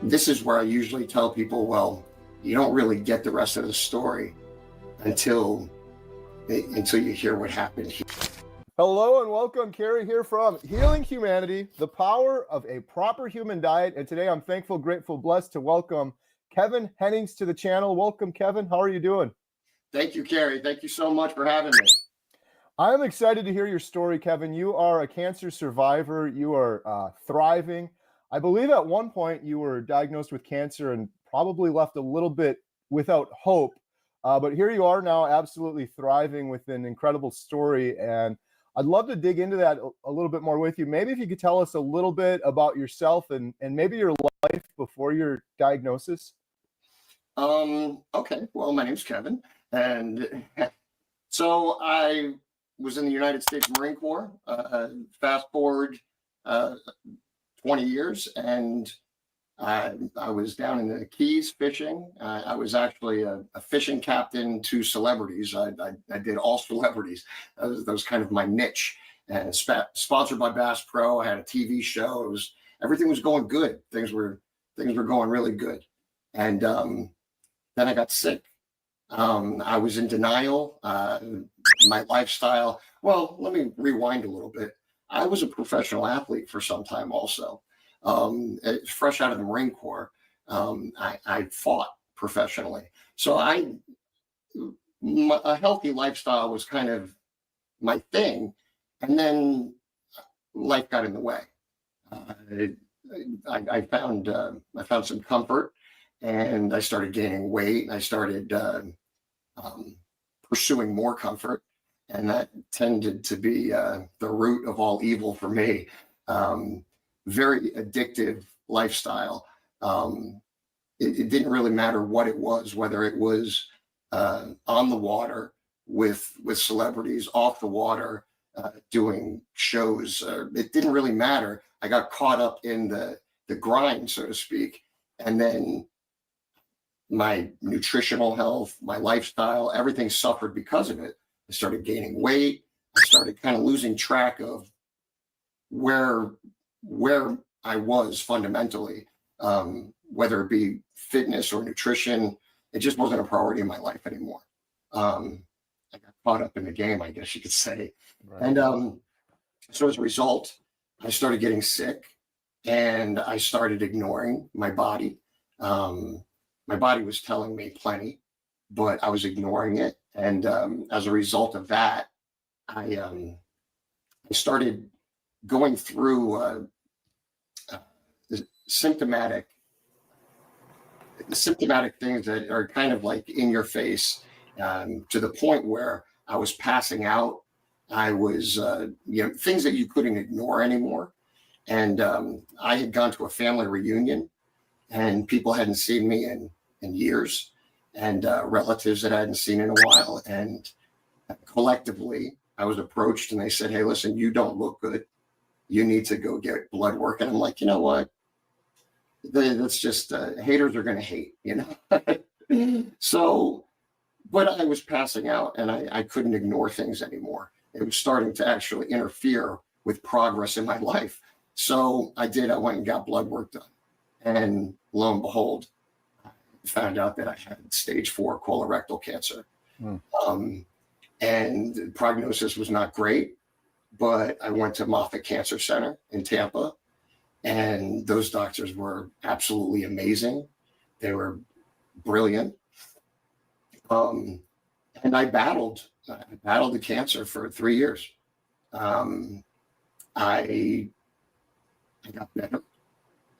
[SPEAKER 16] this is where I usually tell people, well, you don't really get the rest of the story until you hear what happened here.
[SPEAKER 17] Hello and welcome. Carrie here from Healing Humanity, the power of a proper human diet. And today I'm thankful, grateful, blessed to welcome Kevin Hennings to the channel. Welcome, Kevin. How are you doing?
[SPEAKER 16] Thank you, Carrie. Thank you so much for having me.
[SPEAKER 17] I'm excited to hear your story, Kevin. You are a cancer survivor. You are thriving. I believe at one point you were diagnosed with cancer and probably left a little bit without hope. But here you are now, absolutely thriving with an incredible story. And I'd love to dig into that a little bit more with you. Maybe if you could tell us a little bit about yourself and maybe your life before your diagnosis.
[SPEAKER 16] Okay. Well, my name's Kevin. And so I was in the United States Marine Corps, fast forward 20 years, and I was down in the Keys fishing. I was actually a fishing captain to celebrities. I did all celebrities. That was kind of my niche. And sponsored by Bass Pro. I had a TV show. Everything was going good. Things were going really good. And then I got sick. I was in denial. My lifestyle. Well, let me rewind a little bit. I was a professional athlete for some time also. Fresh out of the Marine Corps, I fought professionally. So a healthy lifestyle was kind of my thing. And then life got in the way. I found some comfort, and I started gaining weight, and I started pursuing more comfort. And that tended to be the root of all evil for me. Very addictive lifestyle. It didn't really matter what it was, whether it was on the water with celebrities, off the water, doing shows. It didn't really matter. I got caught up in the grind, so to speak. And then my nutritional health, my lifestyle, everything suffered because of it. I started gaining weight. I started kind of losing track of where I was fundamentally, whether it be fitness or nutrition. It just wasn't a priority in my life anymore. I got caught up in the game, I guess you could say. Right. And so as a result, I started getting sick and I started ignoring my body. My body was telling me plenty, but I was ignoring it. And as a result of that, I started going through the symptomatic things that are kind of like in your face, to the point where I was passing out. I was, things that you couldn't ignore anymore. And I had gone to a family reunion and people hadn't seen me in years, and relatives that I hadn't seen in a while. And collectively, I was approached and they said, "Hey, listen, you don't look good. You need to go get blood work." And I'm like, you know what? That's just, haters are going to hate, So, but I was passing out and I couldn't ignore things anymore. It was starting to actually interfere with progress in my life. So I went and got blood work done. And lo and behold, I found out that I had stage 4 colorectal cancer. And the prognosis was not great, but I went to Moffitt Cancer Center in Tampa, and those doctors were absolutely amazing. They were brilliant. And I battled the cancer for 3 years. I got better,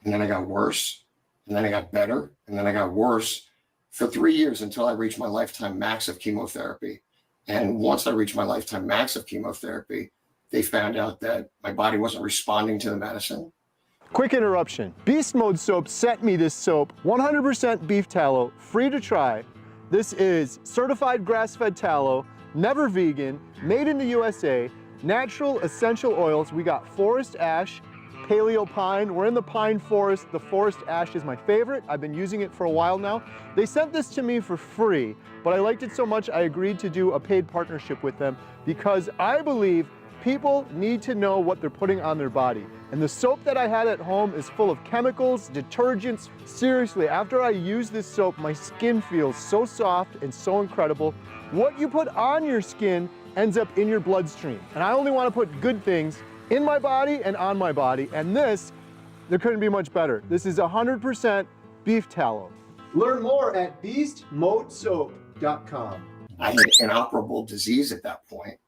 [SPEAKER 16] and then I got worse, and then I got better, and then I got worse for 3 years until I reached my lifetime max of chemotherapy. And once I reached my lifetime max of chemotherapy, they found out that my body wasn't responding to the medicine.
[SPEAKER 17] Quick interruption. Beast Mode Soap sent me this soap, 100% beef tallow, free to try. This is certified grass-fed tallow, never vegan, made in the USA, natural essential oils. We got forest ash, paleo pine. We're in the pine forest. The forest ash is my favorite. I've been using it for a while now. They sent this to me for free, but I liked it so much I agreed to do a paid partnership with them because I believe people need to know what they're putting on their body. And the soap that I had at home is full of chemicals, detergents. Seriously, after I use this soap, my skin feels so soft and so incredible. What you put on your skin ends up in your bloodstream. And I only want to put good things in my body and on my body. And this, there couldn't be much better. This is 100% beef tallow. Learn more at beastmodesoap.com.
[SPEAKER 16] I had inoperable disease at that point.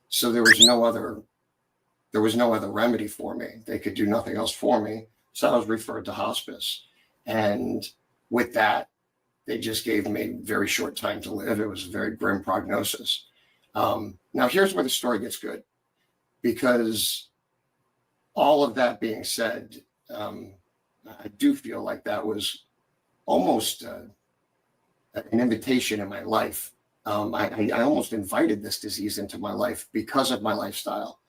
[SPEAKER 16] So there was no other remedy for me. They could do nothing else for me. So I was referred to hospice. And with that, they just gave me a very short time to live. It was a very grim prognosis. Now here's where the story gets good, because all of that being said, I do feel like that was almost an invitation in my life. I almost invited this disease into my life because of my lifestyle,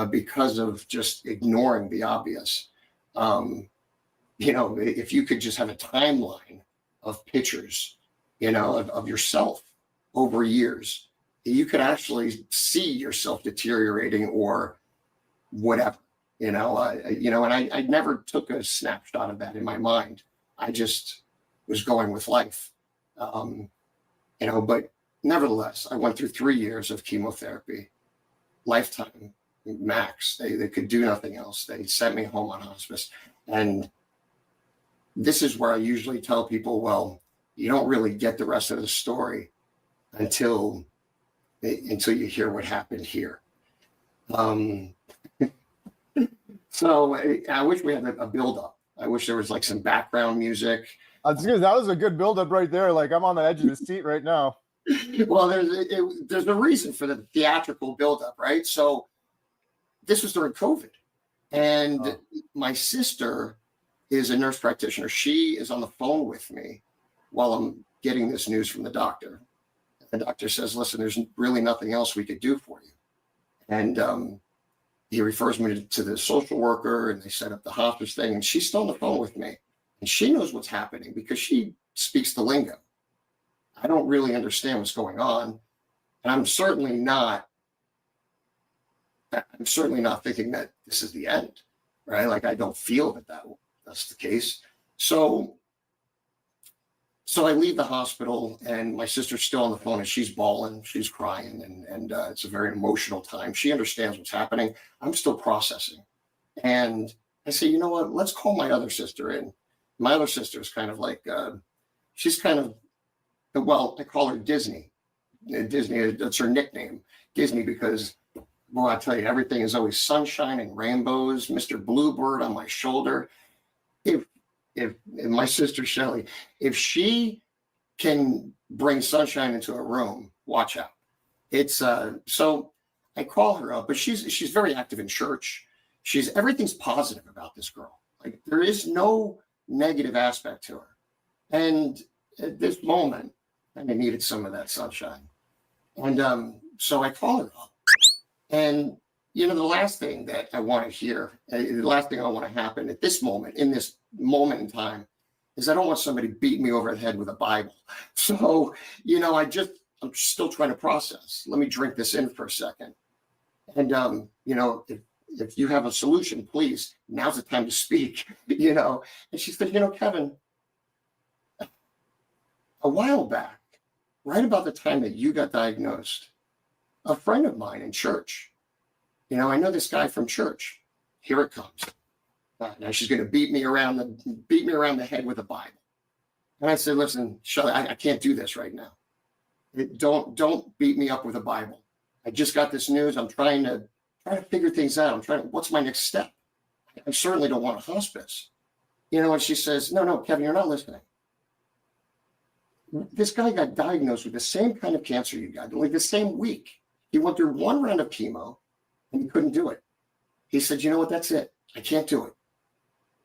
[SPEAKER 16] because of just ignoring the obvious. If you could just have a timeline of pictures, of yourself over years, you could actually see yourself deteriorating or whatever, and I never took a snapshot of that in my mind. I just was going with life, but nevertheless, I went through 3 years of chemotherapy, lifetime max. They could do nothing else. They sent me home on hospice. And this is where I usually tell people, well, you don't really get the rest of the story until you hear what happened here. So I wish we had a build-up. I wish there was like some background music.
[SPEAKER 17] That was a good build-up right there. Like I'm on the edge of the seat right now.
[SPEAKER 16] Well, there's a reason for the theatrical buildup, right? So this was during COVID, and my sister is a nurse practitioner. She is on the phone with me while I'm getting this news from the doctor. The doctor says, "Listen, there's really nothing else we could do for you." And he refers me to the social worker, and they set up the hospice thing. And she's still on the phone with me, and she knows what's happening because she speaks the lingo. I don't really understand what's going on, and I'm certainly not thinking that this is the end, right? Like, I don't feel that's the case. So I leave the hospital, and my sister's still on the phone, and she's bawling, she's crying, and it's a very emotional time. She understands what's happening. I'm still processing. And I say, you know what, let's call my other sister in. My other sister is kind of like, she's kind of, well, I call her Disney. Disney, that's her nickname, Disney, because, boy, I tell you, everything is always sunshine and rainbows, Mr. Bluebird on my shoulder. If my sister Shelly, if she can bring sunshine into a room, watch out. It's so I call her up, but she's very active in church. Everything's positive about this girl. Like, there is no negative aspect to her. And at this moment, I needed some of that sunshine. And so I call her up. And the last thing that I want to hear, the last thing I want to happen at this moment, in this moment in time, is I don't want somebody beating me over the head with a Bible. So, I'm still trying to process. Let me drink this in for a second. And, if you have a solution, please, now's the time to speak, And she said, Kevin, a while back, right about the time that you got diagnosed, a friend of mine in church, I know this guy from church. Here it comes. Now she's going to beat me around the head with a Bible. And I said, listen, Shelley, I can't do this right now. Don't beat me up with a Bible. I just got this news. I'm trying to figure things out. What's my next step? I certainly don't want a hospice. And she says, no, Kevin, you're not listening. This guy got diagnosed with the same kind of cancer you got, like the same week. He went through one round of chemo and he couldn't do it. He said, you know what, that's it. I can't do it.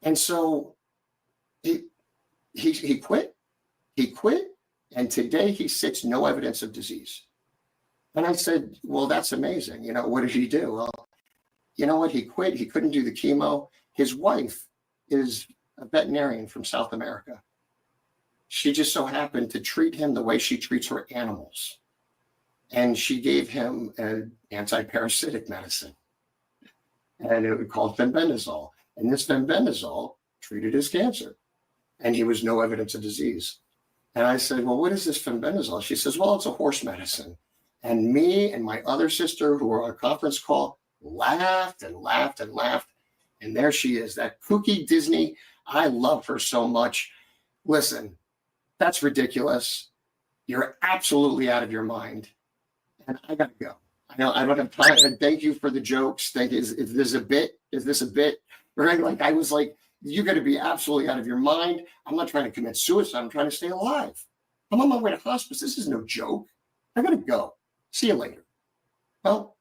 [SPEAKER 16] And so he quit. He quit. And today he sits no evidence of disease. And I said, well, that's amazing. What did he do? Well, you know what? He quit. He couldn't do the chemo. His wife is a veterinarian from South America. She just so happened to treat him the way she treats her animals. And she gave him an anti-parasitic medicine. And it was called fenbendazole. And this fenbendazole treated his cancer. And he was no evidence of disease. And I said, well, what is this fenbendazole? She says, well, it's a horse medicine. And me and my other sister, who were on a conference call, laughed and laughed and laughed. And there she is, that kooky Disney. I love her so much. Listen, that's ridiculous. You're absolutely out of your mind. And I got to go. I know I don't have time. And thank you for the jokes. Is this a bit? Is this a bit? Right? Like, I was like, you got to be absolutely out of your mind. I'm not trying to commit suicide. I'm trying to stay alive. I'm on my way to hospice. This is no joke. I got to go. See you later. Well,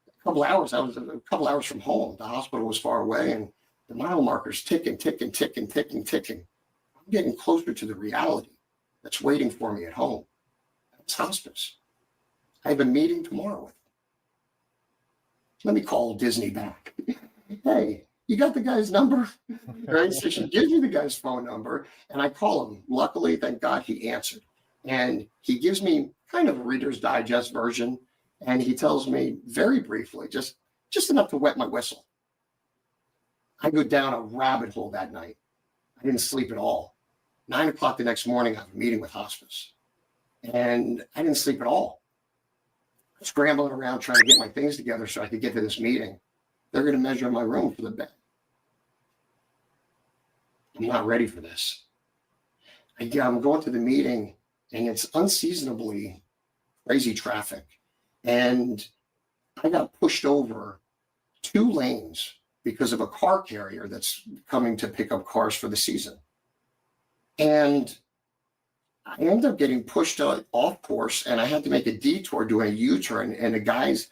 [SPEAKER 16] a couple hours. I was a couple hours from home. The hospital was far away, and the mile marker's ticking. I'm getting closer to the reality that's waiting for me at home. It's hospice. I have a meeting tomorrow with him. Let me call Disney back. Hey, you got the guy's number? Right? So she gives me the guy's phone number, and I call him. Luckily, thank God, he answered. And he gives me kind of a Reader's Digest version, and he tells me very briefly, just enough to wet my whistle. I go down a rabbit hole that night. I didn't sleep at all. 9 o'clock the next morning, I have a meeting with hospice. And I didn't sleep at all. Scrambling around trying to get my things together so I could get to this meeting. They're going to measure my room for the bed. I'm not ready for this. I'm going to the meeting, and it's unseasonably crazy traffic. And I got pushed over 2 lanes because of a car carrier that's coming to pick up cars for the season. And I ended up getting pushed off course, and I had to make a detour doing a U-turn in a guy's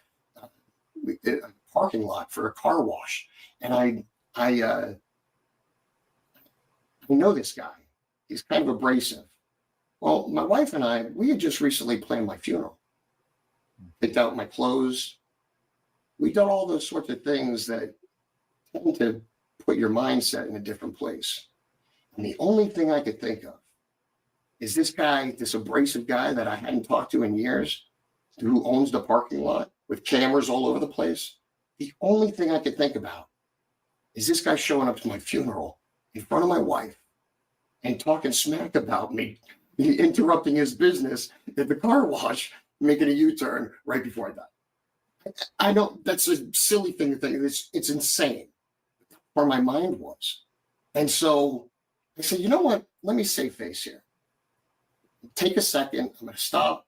[SPEAKER 16] parking lot for a car wash. And I know this guy. He's kind of abrasive. Well, my wife and I, we had just recently planned my funeral. Picked out my clothes, we've done all those sorts of things that tend to put your mindset in a different place. And the only thing I could think of is this guy, this abrasive guy that I hadn't talked to in years, who owns the parking lot with cameras all over the place. The only thing I could think about is this guy showing up to my funeral in front of my wife and talking smack about me, interrupting his business at the car wash, making a U-turn right before I died. I know that's a silly thing to think. It's insane where my mind was. And so I said, you know what? Let me save face here. Take a second. I'm going to stop.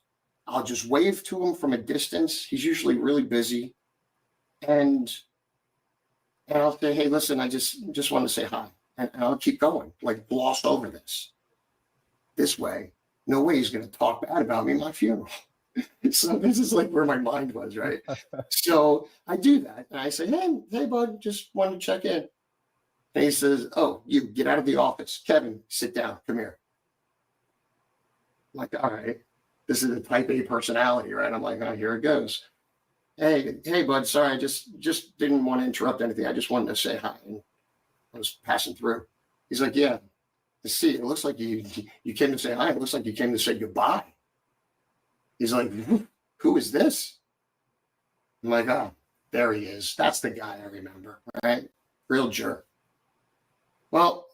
[SPEAKER 16] I'll just wave to him from a distance. He's usually really busy. And I'll say, hey, listen, I just want to say hi. And I'll keep going, like gloss over this. This way, no way he's going to talk bad about me at my funeral. So this is like where my mind was, right? So I do that. And I say, hey, bud, just wanted to check in. And he says, oh, you get out of the office. Kevin, sit down. Come here. I'm like, all right. This is a type A personality, right? I'm like, oh, here it goes. Hey, bud, sorry, I just didn't want to interrupt anything. I just wanted to say hi. And I was passing through. He's like, yeah, I see. It looks like you came to say hi. It looks like you came to say goodbye. He's like, who is this? I'm like, oh, there he is. That's the guy I remember, right? Real jerk. Well,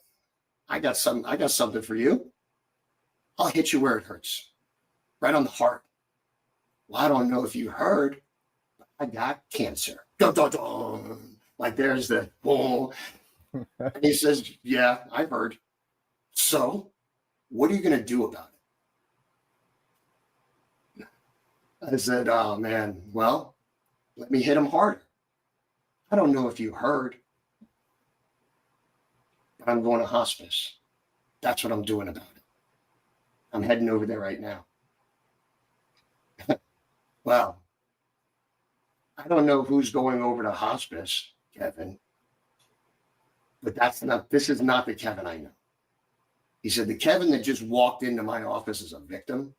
[SPEAKER 16] I got something for you. I'll hit you where it hurts. Right on the heart. Well, I don't know if you heard, but I got cancer. Dun, dun, dun. Like there's the, oh. And he says, yeah, I heard. So what are you going to do about it? I said, oh man, well, let me hit him harder. I don't know if you heard, but I'm going to hospice. That's what I'm doing about it. I'm heading over there right now. Well, I don't know who's going over to hospice, Kevin, but this is not the Kevin I know. He said, the Kevin that just walked into my office as a victim,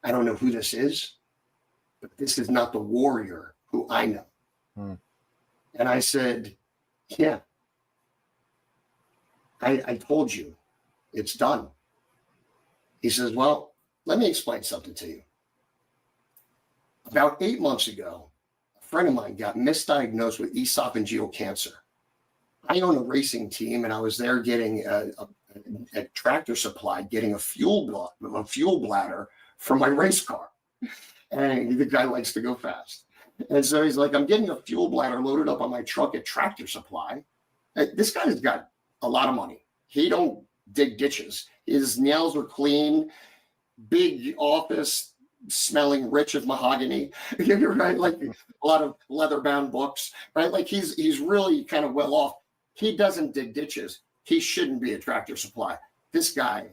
[SPEAKER 16] I don't know who this is, but this is not the warrior who I know. And I said, yeah, I told you it's done. He says, well, let me explain something to you. About 8 months ago, a friend of mine got misdiagnosed with esophageal cancer. I own a racing team, and I was there getting a tractor supply, getting a fuel bladder for my race car. And the guy likes to go fast. And so he's like, I'm getting a fuel bladder loaded up on my truck at Tractor Supply. This guy's got a lot of money. He don't dig ditches. His nails are clean, big office, smelling rich of mahogany, right? Like a lot of leather-bound books, right? Like he's really kind of well off. He doesn't dig ditches. He shouldn't be a Tractor Supply. This guy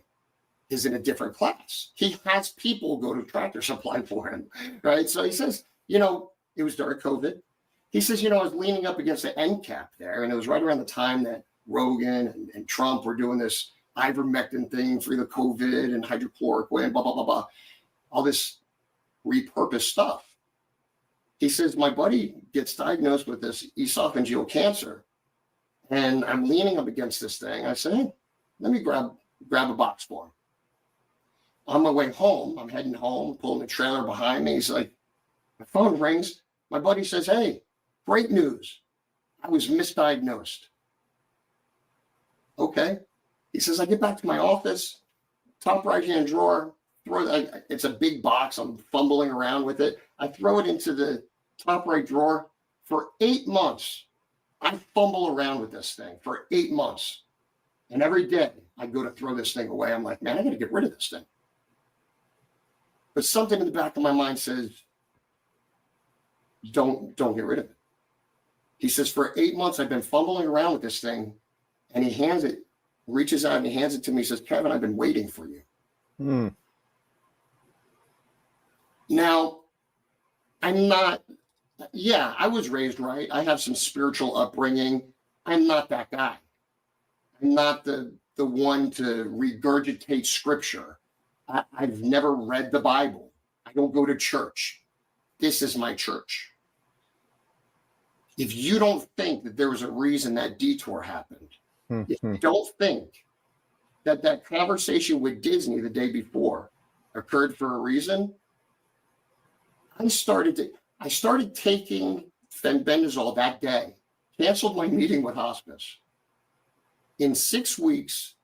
[SPEAKER 16] is in a different class. He has people go to Tractor Supply for him, right? So he says, it was during COVID. He says, I was leaning up against the end cap there, and it was right around the time that Rogan and Trump were doing this ivermectin thing for the COVID and hydrochloroquine, blah, blah, blah, blah, all this repurposed stuff. He says, my buddy gets diagnosed with this esophageal cancer, and I'm leaning up against this thing. I said, hey, let me grab a box for him. On my way home, I'm heading home, pulling the trailer behind me. He's like, my phone rings. My buddy says, hey, great news. I was misdiagnosed. Okay. He says, I get back to my office, top right-hand drawer, it's a big box. I'm fumbling around with it. I throw it into the top right drawer. For 8 months, I fumble around with this thing for 8 months. And every day I go to throw this thing away. I'm like, man, I got to get rid of this thing. But something in the back of my mind says, don't get rid of it. He says, for 8 months, I've been fumbling around with this thing. And he reaches out and he hands it to me. He says, Kevin, I've been waiting for you. Now, I was raised right. I have some spiritual upbringing. I'm not that guy. I'm not the one to regurgitate scripture. I've never read the Bible. I don't go to church. This is my church. if you don't think that there was a reason that detour happened, if you don't think that that conversation with Disney the day before occurred for a reason, I started taking fenbendazole that day, canceled my meeting with hospice. In 6 weeks,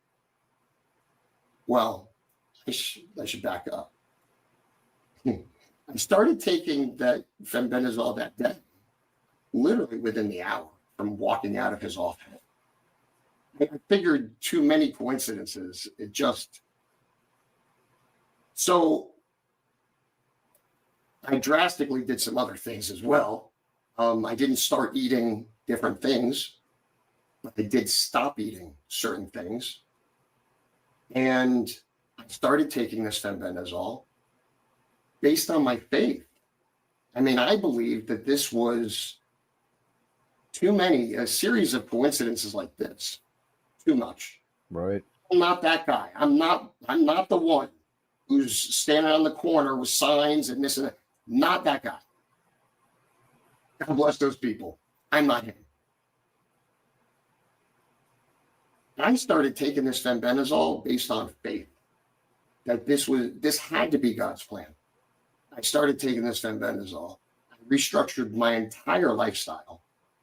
[SPEAKER 16] well, I should back up. I started taking that fenbendazole that day, literally within the hour from walking out of his office. I figured too many coincidences. So I drastically did some other things as well. I didn't start eating different things, but I did stop eating certain things. And I started taking this fenbendazole based on my faith. I mean, I believed that this was too many, a series of coincidences like this, too much.
[SPEAKER 17] Right.
[SPEAKER 16] I'm not that guy. I'm not the one who's standing on the corner with signs and this and that. Not that guy. God bless those people. I'm not him. I started taking this fenbendazole based on faith that this had to be God's plan. I started taking this fenbendazole. I restructured my entire lifestyle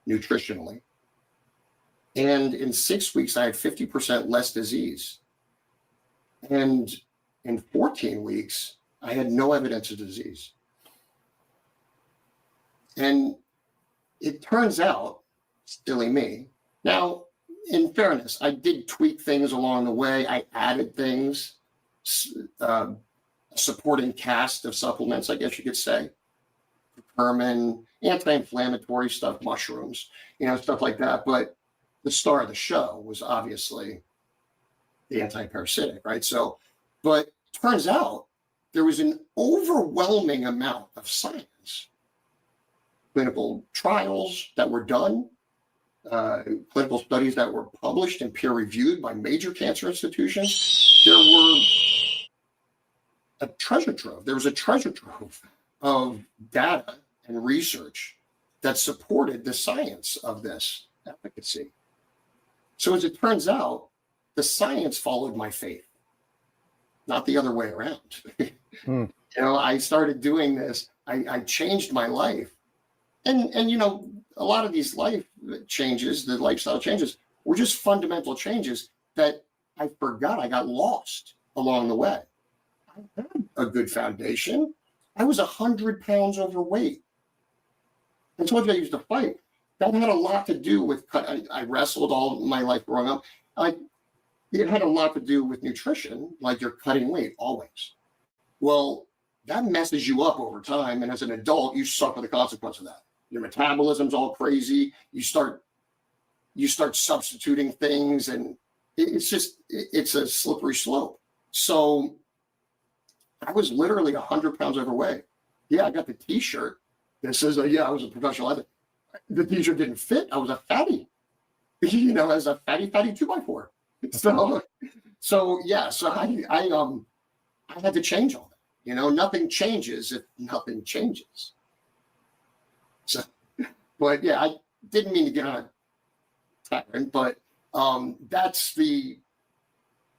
[SPEAKER 16] nutritionally. And in 6 weeks, I had 50% less disease. And in 14 weeks, I had no evidence of disease. And it turns out, silly me. Now, in fairness, I did tweak things along the way. I added things, supporting cast of supplements, I guess you could say. Curcumin, anti-inflammatory stuff, mushrooms, stuff like that. But the star of the show was obviously the anti-parasitic, right? So, but turns out there was an overwhelming amount of science, clinical trials that were done, clinical studies that were published and peer-reviewed by major cancer institutions. There were a treasure trove. There was a treasure trove of data and research that supported the science of this efficacy. So as it turns out, the science followed my faith, not the other way around. I started doing this. I changed my life. And a lot of these life changes, the lifestyle changes, were just fundamental changes that I forgot. I got lost along the way. I had a good foundation. I was 100 pounds overweight. I told you I used to fight. That had a lot to do with, I wrestled all my life growing up. It had a lot to do with nutrition, like you're cutting weight always. Well, that messes you up over time. And as an adult, you suffer the consequence of that. Your metabolism's all crazy. You start substituting things, and it's a slippery slope. So I was literally 100 pounds overweight. Yeah, I got the t-shirt that says, I was a professional athlete. The t-shirt didn't fit. I was a fatty, as a fatty 2x4. So I had to change all that. Nothing changes if nothing changes. So, but yeah, I didn't mean to get on a tangent, but that's the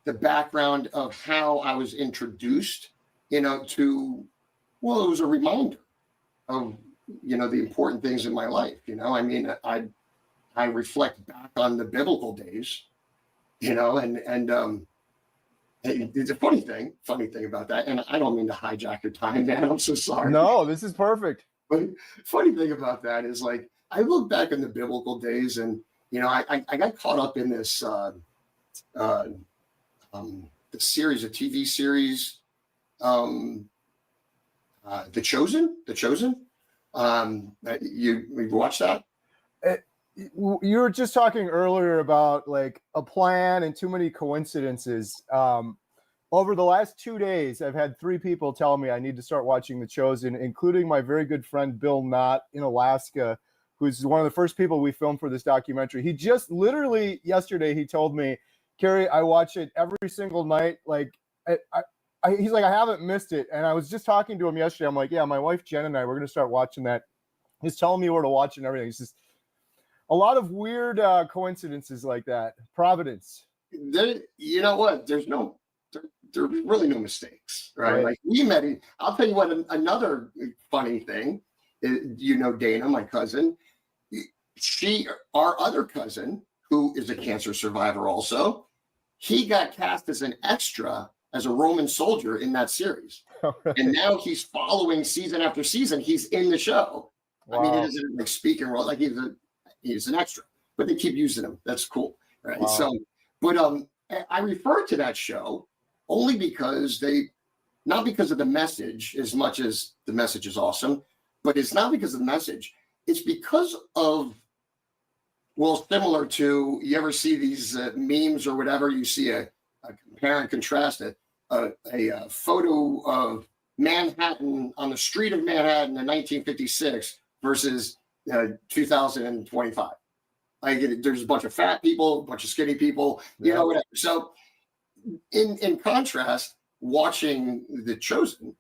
[SPEAKER 16] background of how I was introduced, to, well, it was a reminder of, the important things in my life. I reflect back on the biblical days, and it's a funny thing about that. And I don't mean to hijack your time, man. I'm so sorry.
[SPEAKER 17] No, this is perfect.
[SPEAKER 16] But funny thing about that is, like, I look back in the biblical days, and I got caught up in this the series, a TV series, The Chosen. You watched that?
[SPEAKER 17] You were just talking earlier about like a plan and too many coincidences. Over the last 2 days, I've had 3 people tell me I need to start watching The Chosen, including my very good friend Bill Knott in Alaska, who's one of the first people we filmed for this documentary. He just literally yesterday, he told me, Carrie, I watch it every single night. Like, he's like, I haven't missed it. And I was just talking to him yesterday. I'm like, yeah, my wife Jen and I, we're going to start watching that. He's telling me where to watch and everything. He says, a lot of weird coincidences like that. Providence.
[SPEAKER 16] You know what? There's really no mistakes, right? Like we met. I'll tell you what. Another funny thing, you know, Dana, my cousin. Our other cousin, who is a cancer survivor, also, he got cast as an extra as a Roman soldier in that series, and now he's following season after season. He's in the show. Wow. I mean, it isn't like speaking role, like he's an extra, but they keep using him. That's cool, right? Wow. So, but I refer to that show only because not because of the message as much as the message is awesome, but it's not because of the message. It's because of, well, similar to, you ever see these memes or whatever, you see a compare and contrast a photo of Manhattan on the street of Manhattan in 1956 versus 2025. There's a bunch of fat people, a bunch of skinny people, you know, whatever. So in contrast, watching The Chosen,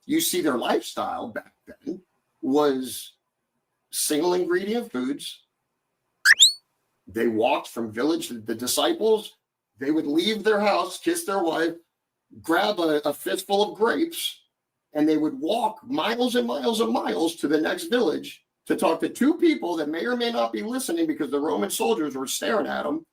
[SPEAKER 16] you see their lifestyle back then was single ingredient foods. They walked from village. The disciples, they would leave their house, kiss their wife, grab a fistful of grapes, and they would walk miles and miles and miles to the next village to talk to two people that may or may not be listening because the Roman soldiers were staring at them,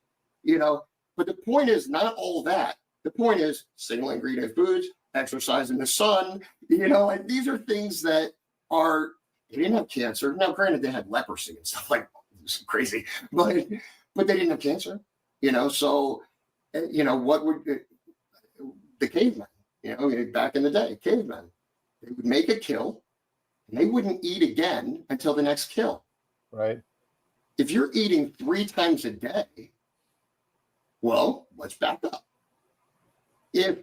[SPEAKER 16] you know. But the point is not all that. The point is single ingredient foods, exercise in the sun, you know, and these are things that are, they didn't have cancer. Now, granted, they had leprosy and stuff like that. It's crazy, but they didn't have cancer, you know. So, you know, what would the cavemen, you know, back in the day, cavemen, they would make a kill and they wouldn't eat again until the next kill.
[SPEAKER 17] Right.
[SPEAKER 16] If you're eating 3 times a day, well, let's back up. If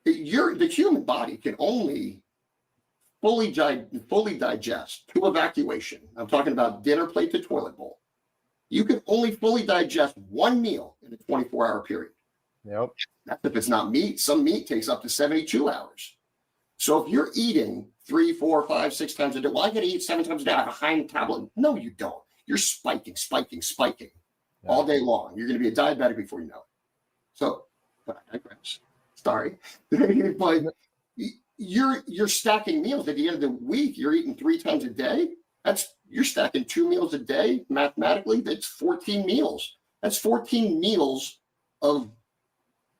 [SPEAKER 16] the human body can only fully digest to evacuation, I'm talking about dinner plate to toilet bowl, you can only fully digest one meal in a 24-hour period.
[SPEAKER 17] Yep.
[SPEAKER 16] That's if it's not meat. Some meat takes up to 72 hours. So if you're eating 3, 4, 5, 6 times a day, well, I got to eat 7 times a day. I have a high tablet. No, you don't. You're spiking all day long. You're going to be a diabetic before you know it. So, but I digress. Sorry. But you're stacking meals at the end of the week. You're eating 3 times a day. You're stacking 2 meals a day. Mathematically, that's 14 meals. That's 14 meals of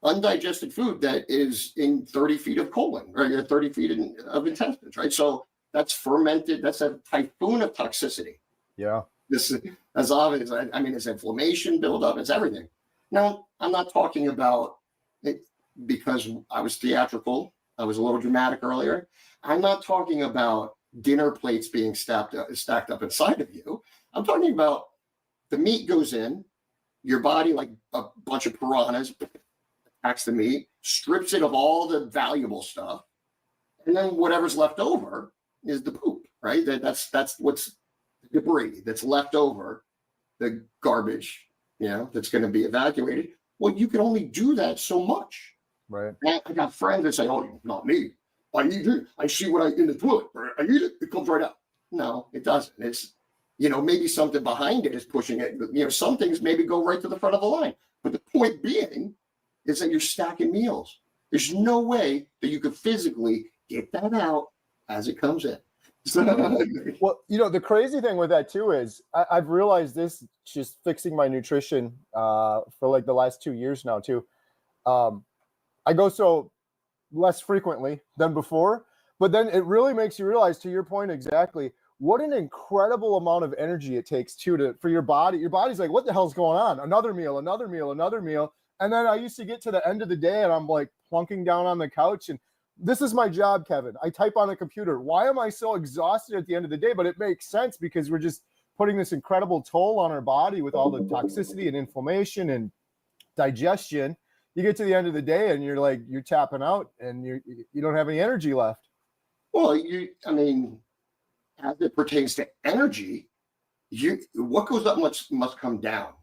[SPEAKER 16] undigested food that is in 30 feet of colon, right? 30 feet of intestines, right? So that's fermented. That's a typhoon of toxicity.
[SPEAKER 17] Yeah.
[SPEAKER 16] This, as obvious, I mean, it's inflammation buildup. It's everything. Now, I'm not talking about it because I was theatrical. I was a little dramatic earlier. I'm not talking about dinner plates being stacked up inside of you. I'm talking about the meat goes in, your body, like a bunch of piranhas, attacks the meat, strips it of all the valuable stuff, and then whatever's left over is the poop, right? That's what's debris that's left over, the garbage, you know, that's going to be evacuated. Well, you can only do that so much.
[SPEAKER 17] Right.
[SPEAKER 16] I got friends that say, "Oh, not me. I eat it. I see what in the toilet. I eat it. It comes right out." No, it doesn't. It's, you know, maybe something behind it is pushing it. You know, some things maybe go right to the front of the line. But the point being is that you're stacking meals. There's no way that you could physically get that out as it comes in.
[SPEAKER 17] Well, you know, the crazy thing with that too is I've realized this just fixing my nutrition for like the last 2 years now too. I go so less frequently than before, but then it really makes you realize, to your point exactly, what an incredible amount of energy it takes for your body. Your body's like, what the hell's going on? Another meal. And then I used to get to the end of the day and I'm like plunking down on the couch, and this is my job, Kevin. I type on a computer. Why am I so exhausted at the end of the day? But it makes sense because we're just putting this incredible toll on our body with all the toxicity and inflammation and digestion. You get to the end of the day and you're tapping out and you don't have any energy left.
[SPEAKER 16] Well, I mean, as it pertains to energy, what goes up must come down.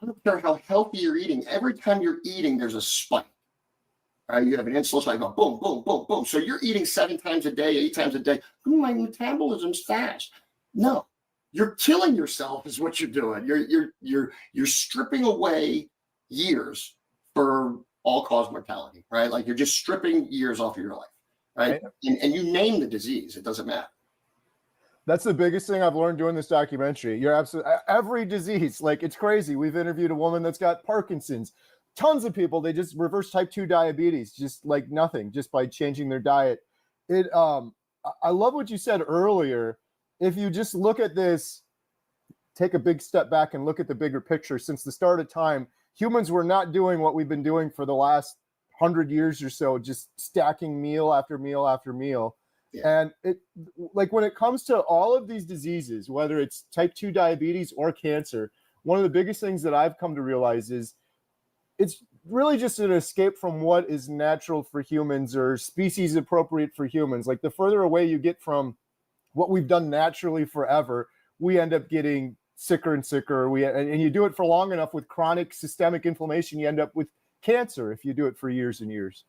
[SPEAKER 16] I don't care how healthy you're eating. Every time you're eating, there's a spike. You have an insulin spike, go boom, boom, boom, boom. So you're eating 7 times a day, 8 times a day. My metabolism's fast. No, You're killing yourself is what you're doing. You're stripping away years for all-cause mortality, right? Like you're just stripping years off of your life, right? And you name the disease, it doesn't matter.
[SPEAKER 17] That's the biggest thing I've learned doing this documentary. You're absolutely, every disease, like it's crazy. We've interviewed a woman that's got Parkinson's. Tons of people, they just reverse type 2 diabetes, just like nothing, just by changing their diet. I love what you said earlier. If you just look at this, take a big step back and look at the bigger picture, since the start of time, humans were not doing what we've been doing for the last 100 years or so, just stacking meal after meal after meal. Yeah. And it, like when it comes to all of these diseases, whether it's type 2 diabetes or cancer, one of the biggest things that I've come to realize is it's really just an escape from what is natural for humans or species appropriate for humans. Like the further away you get from what we've done naturally forever, we end up getting sicker and sicker. And you do it for long enough with chronic systemic inflammation, you end up with cancer if you do it for years and years.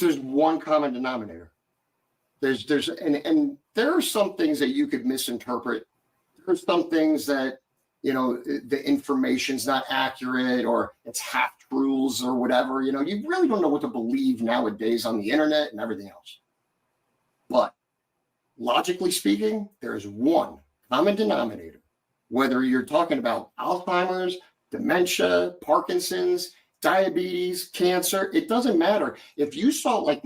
[SPEAKER 16] There's one common denominator. And there are some things that you could misinterpret. There's some things that, you know, the information's not accurate or it's half truths or whatever. You know, you really don't know what to believe nowadays on the internet and everything else. But logically speaking, there's one common denominator. Whether you're talking about Alzheimer's, dementia, Parkinson's, diabetes, cancer, it doesn't matter. If you saw like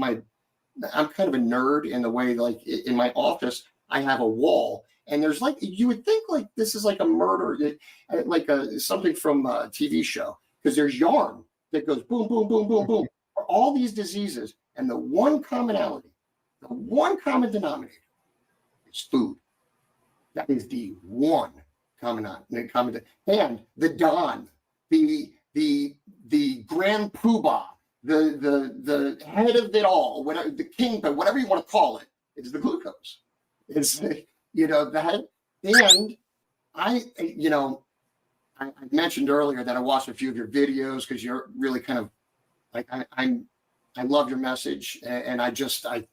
[SPEAKER 16] I'm kind of a nerd in the way, like in my office, I have a wall and there's like, you would think like this is like a murder, like something from a TV show, because there's yarn that goes boom, boom, boom, boom, boom, for all these diseases. And the one commonality, the one common denominator is food. That is the one common, and the Don, the Grand Poobah, the head of it all, whatever, the king, but whatever you want to call it, is the glucose. It's, you know, that. And I mentioned earlier that I watched a few of your videos because you're really kind of like, I love your message. And I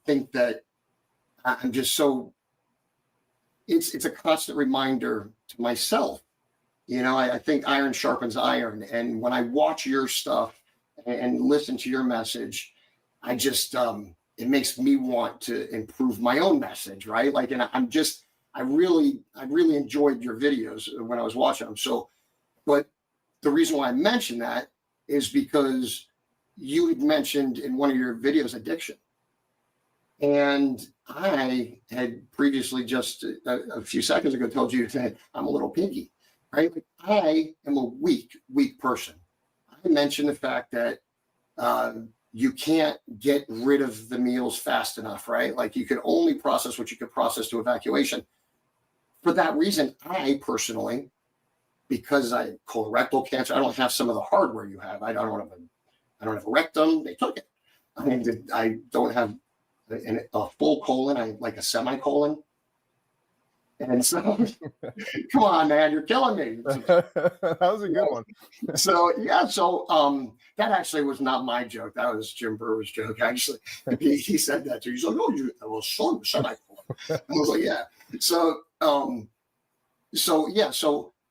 [SPEAKER 16] think that I'm just so, it's a constant reminder to myself. You know, I think iron sharpens iron. And when I watch your stuff and listen to your message, I just, it makes me want to improve my own message, right? Like, and I really enjoyed your videos when I was watching them. So, but the reason why I mentioned that is because you had mentioned in one of your videos addiction. And I had previously just a few seconds ago told you that I'm a little piggy, right? Like, I am a weak person. I mentioned the fact that you can't get rid of the meals fast enough, right? Like you could only process what you could process to evacuation. For that reason, I personally, because I have colorectal cancer, I don't have some of the hardware you have. I don't have a rectum. They took it. I mean, I don't have a full colon. I like a semicolon. And so, come on, man, you're killing me.
[SPEAKER 17] That was a good one.
[SPEAKER 16] So, yeah, that actually was not my joke. That was Jim Brewer's joke, actually. He said that too. He's like, oh, you have a semicolon. I was like, yeah. So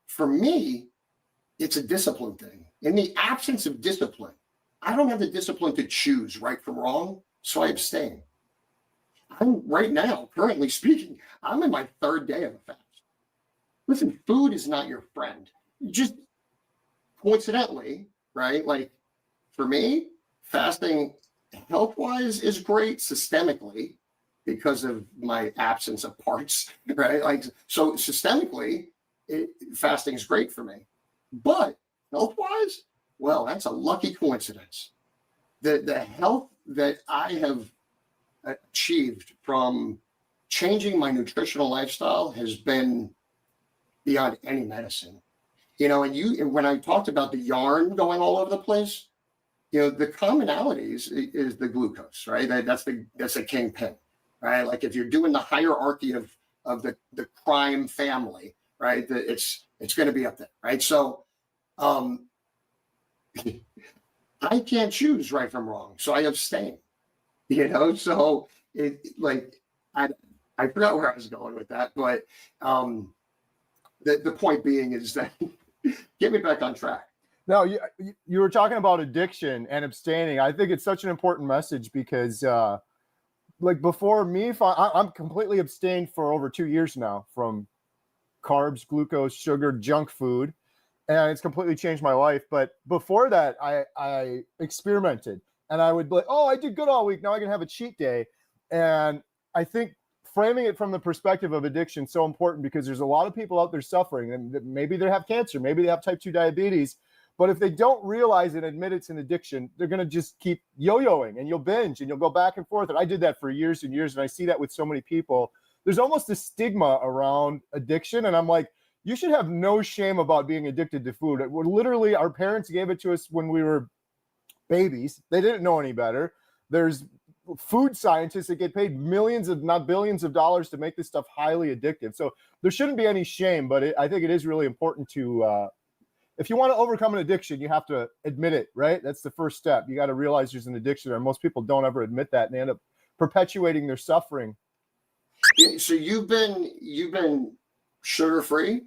[SPEAKER 16] for me, it's a discipline thing. In the absence of discipline, I don't have the discipline to choose right from wrong, so I abstain. I'm right now, currently speaking, I'm in my third day of a fast. Listen, food is not your friend. Just coincidentally, right? Like for me, fasting health-wise is great systemically because of my absence of parts, right? Like, so systemically, fasting is great for me. But health-wise, well, that's a lucky coincidence. The health that I have achieved from changing my nutritional lifestyle has been beyond any medicine. You know, and when I talked about the yarn going all over the place, you know, the commonalities is the glucose, right? That's the kingpin, right? Like if you're doing the hierarchy of the crime family, right? It's going to be up there, right? So I can't choose right from wrong, so I abstain. You know, so I forgot where I was going with that, but the point being is that get me back on track.
[SPEAKER 17] No, you were talking about addiction and abstaining. I think it's such an important message because, like before me, I'm completely abstained for over 2 years now from carbs, glucose, sugar, junk food, and it's completely changed my life. But before that, I experimented, and I would be like, oh, I did good all week. Now I can have a cheat day. And I think framing it from the perspective of addiction is so important because there's a lot of people out there suffering, and maybe they have cancer, maybe they have type 2 diabetes. But if they don't realize and admit it's an addiction, they're going to just keep yo-yoing, and you'll binge and you'll go back and forth. And I did that for years and years. And I see that with so many people. There's almost a stigma around addiction. And I'm like, you should have no shame about being addicted to food. We're literally, our parents gave it to us when we were babies. They didn't know any better. There's food scientists that get paid millions of, not billions of dollars to make this stuff highly addictive. So there shouldn't be any shame, but I think it is really important to, if you want to overcome an addiction, you have to admit it, right? That's the first step. You got to realize there's an addiction, and most people don't ever admit that, and they end up perpetuating their suffering.
[SPEAKER 16] Yeah, so you've been sugar-free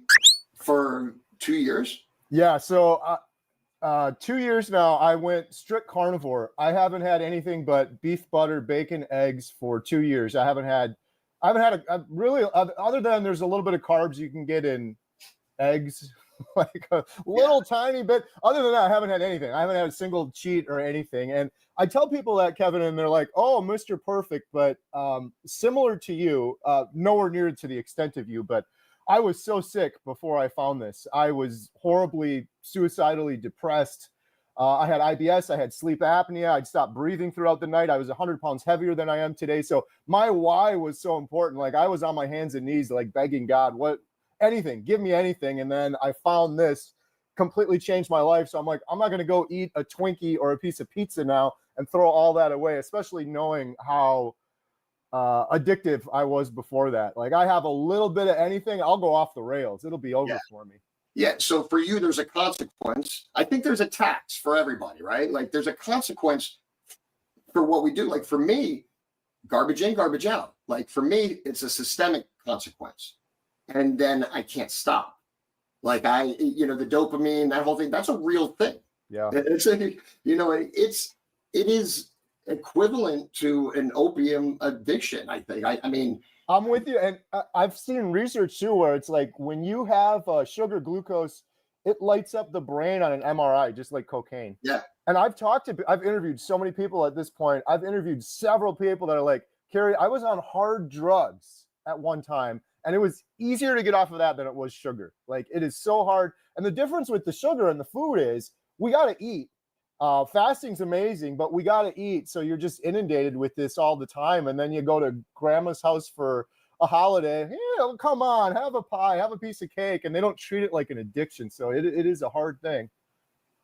[SPEAKER 16] for 2 years?
[SPEAKER 17] Yeah, so 2 years now, I went strict carnivore. I haven't had anything but beef, butter, bacon, eggs for 2 years. I haven't had a really, other than there's a little bit of carbs you can get in eggs, like a little tiny bit. Other than that, I haven't had anything. I haven't had a single cheat or anything. And I tell people that, Kevin, and they're like, oh, Mr. Perfect, but similar to you, nowhere near to the extent of you, but I was so sick before I found this. I was horribly suicidally depressed. I had IBS. I had sleep apnea. I'd stopped breathing throughout the night. I was 100 pounds heavier than I am today. So my why was so important. Like I was on my hands and knees, like begging God, anything, give me anything. And then I found this, completely changed my life. So I'm like, I'm not going to go eat a Twinkie or a piece of pizza now and throw all that away, especially knowing how addictive I was before that. Like I have a little bit of anything, I'll go off the rails. It'll be over for me.
[SPEAKER 16] Yeah. So for you, there's a consequence. I think there's a tax for everybody, right? Like there's a consequence for what we do. Like for me, garbage in, garbage out. Like for me, it's a systemic consequence. And then I can't stop. Like the dopamine, that whole thing, that's a real thing.
[SPEAKER 17] Yeah.
[SPEAKER 16] It is equivalent to an opium addiction, I think. I mean,
[SPEAKER 17] I'm with you. And I've seen research too, where it's like when you have sugar glucose, it lights up the brain on an MRI, just like cocaine.
[SPEAKER 16] Yeah.
[SPEAKER 17] And I've interviewed so many people at this point. I've interviewed several people that are like, Carrie, I was on hard drugs at one time, and it was easier to get off of that than it was sugar. Like it is so hard. And the difference with the sugar and the food is we got to eat. Fasting's amazing, but we got to eat. So you're just inundated with this all the time. And then you go to grandma's house for a holiday. Yeah, come on, have a pie, have a piece of cake. And they don't treat it like an addiction. So it is a hard thing.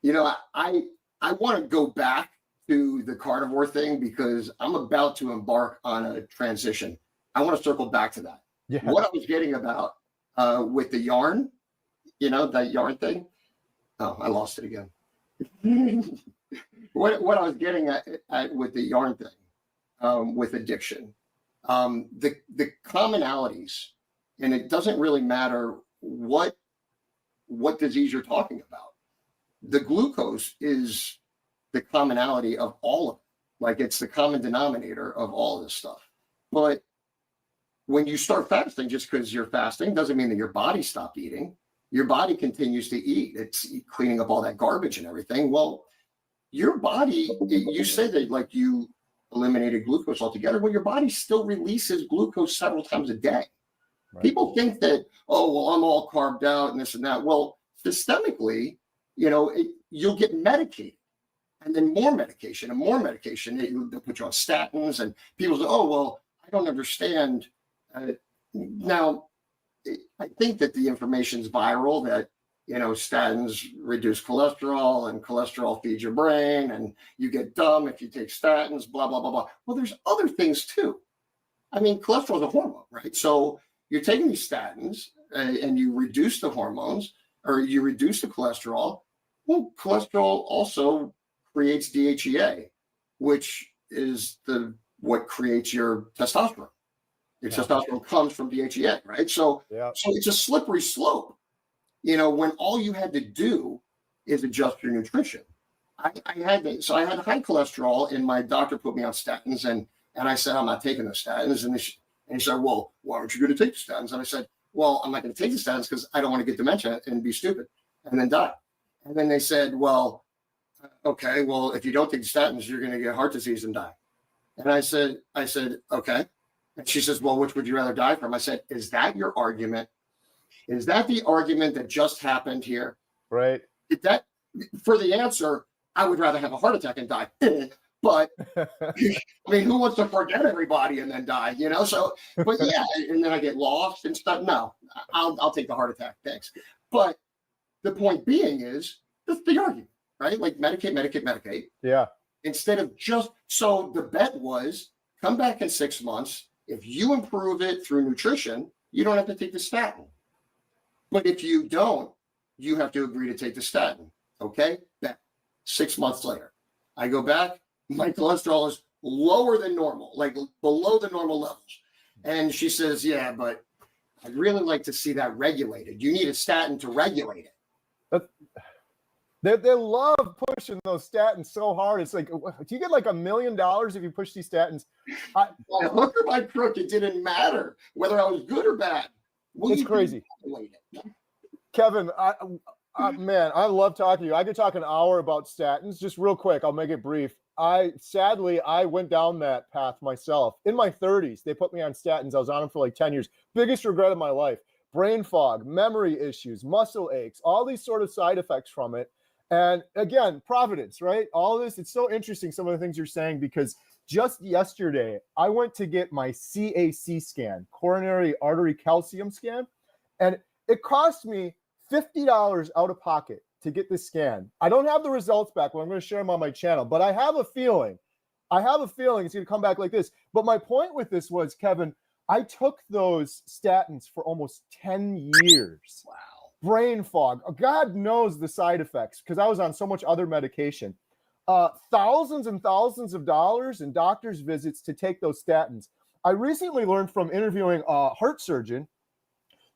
[SPEAKER 16] I want to go back to the carnivore thing because I'm about to embark on a transition. I want to circle back to that.
[SPEAKER 17] Yeah.
[SPEAKER 16] What I was getting about with the yarn, that yarn thing. Oh, I lost it again. What I was getting at with the yarn thing, with addiction, the commonalities, and it doesn't really matter what disease you're talking about. The glucose is the commonality of all of it. Like it's the common denominator of all of this stuff. But when you start fasting, just because you're fasting doesn't mean that your body stopped eating. Your body continues to eat. It's cleaning up all that garbage and everything. Well, your body, you say that like you eliminated glucose altogether. Well, your body still releases glucose several times a day. Right. People think that, oh, well, I'm all carved out and this and that. Well, systemically, you'll get medicated and then more medication and more medication. They'll put you on statins and people say, oh, well, I don't understand. Now, I think that the information's viral that, statins reduce cholesterol and cholesterol feeds your brain and you get dumb if you take statins, blah, blah, blah, blah. Well, there's other things too. I mean, cholesterol is a hormone, right? So you're taking these statins and you reduce the hormones or you reduce the cholesterol. Well, cholesterol also creates DHEA, which is what creates your testosterone. Your testosterone comes from DHEA, right? So it's a slippery slope. when all you had to do is adjust your nutrition. I had high cholesterol, and my doctor put me on statins, and I said, I'm not taking those statins. And he said, well, why aren't you going to take the statins? And I said, well, I'm not going to take the statins because I don't want to get dementia and be stupid and then die. And then they said, well, okay, well, if you don't take the statins, you're going to get heart disease and die. And I said, okay. And she says, well, which would you rather die from? I said, is that your argument? Is that the argument that just happened here?
[SPEAKER 17] Right.
[SPEAKER 16] For the answer, I would rather have a heart attack and die. But I mean, who wants to forget everybody and then die? So, but yeah, and then I get lost and stuff. No, I'll take the heart attack. Thanks. But the point being is that's the argument, right? Like medicate.
[SPEAKER 17] Yeah.
[SPEAKER 16] Instead of so the bet was come back in 6 months. If you improve it through nutrition, you don't have to take the statin. But if you don't, you have to agree to take the statin. Okay. Then 6 months later, I go back. My cholesterol is lower than normal, like below the normal levels. And she says, yeah, but I'd really like to see that regulated. You need a statin to regulate it.
[SPEAKER 17] They love pushing those statins so hard. It's like, do you get like $1 million if you push these statins?
[SPEAKER 16] By hook or by crook, it didn't matter whether I was good or bad.
[SPEAKER 17] It's crazy. Kevin, man, I love talking to you. I could talk an hour about statins. Just real quick, I'll make it brief. Sadly, I went down that path myself. In my 30s, they put me on statins. I was on them for like 10 years. Biggest regret of my life. Brain fog, memory issues, muscle aches, all these sort of side effects from it. And again, Providence, right? All of this, it's so interesting, some of the things you're saying, because just yesterday, I went to get my CAC scan, coronary artery calcium scan, and it cost me $50 out of pocket to get this scan. I don't have the results back, but I'm going to share them on my channel, but I have a feeling it's going to come back like this. But my point with this was, Kevin, I took those statins for almost 10 years.
[SPEAKER 16] Wow.
[SPEAKER 17] Brain fog. God knows the side effects because I was on so much other medication. Thousands and thousands of dollars in doctor's visits to take those statins. I recently learned from interviewing a heart surgeon.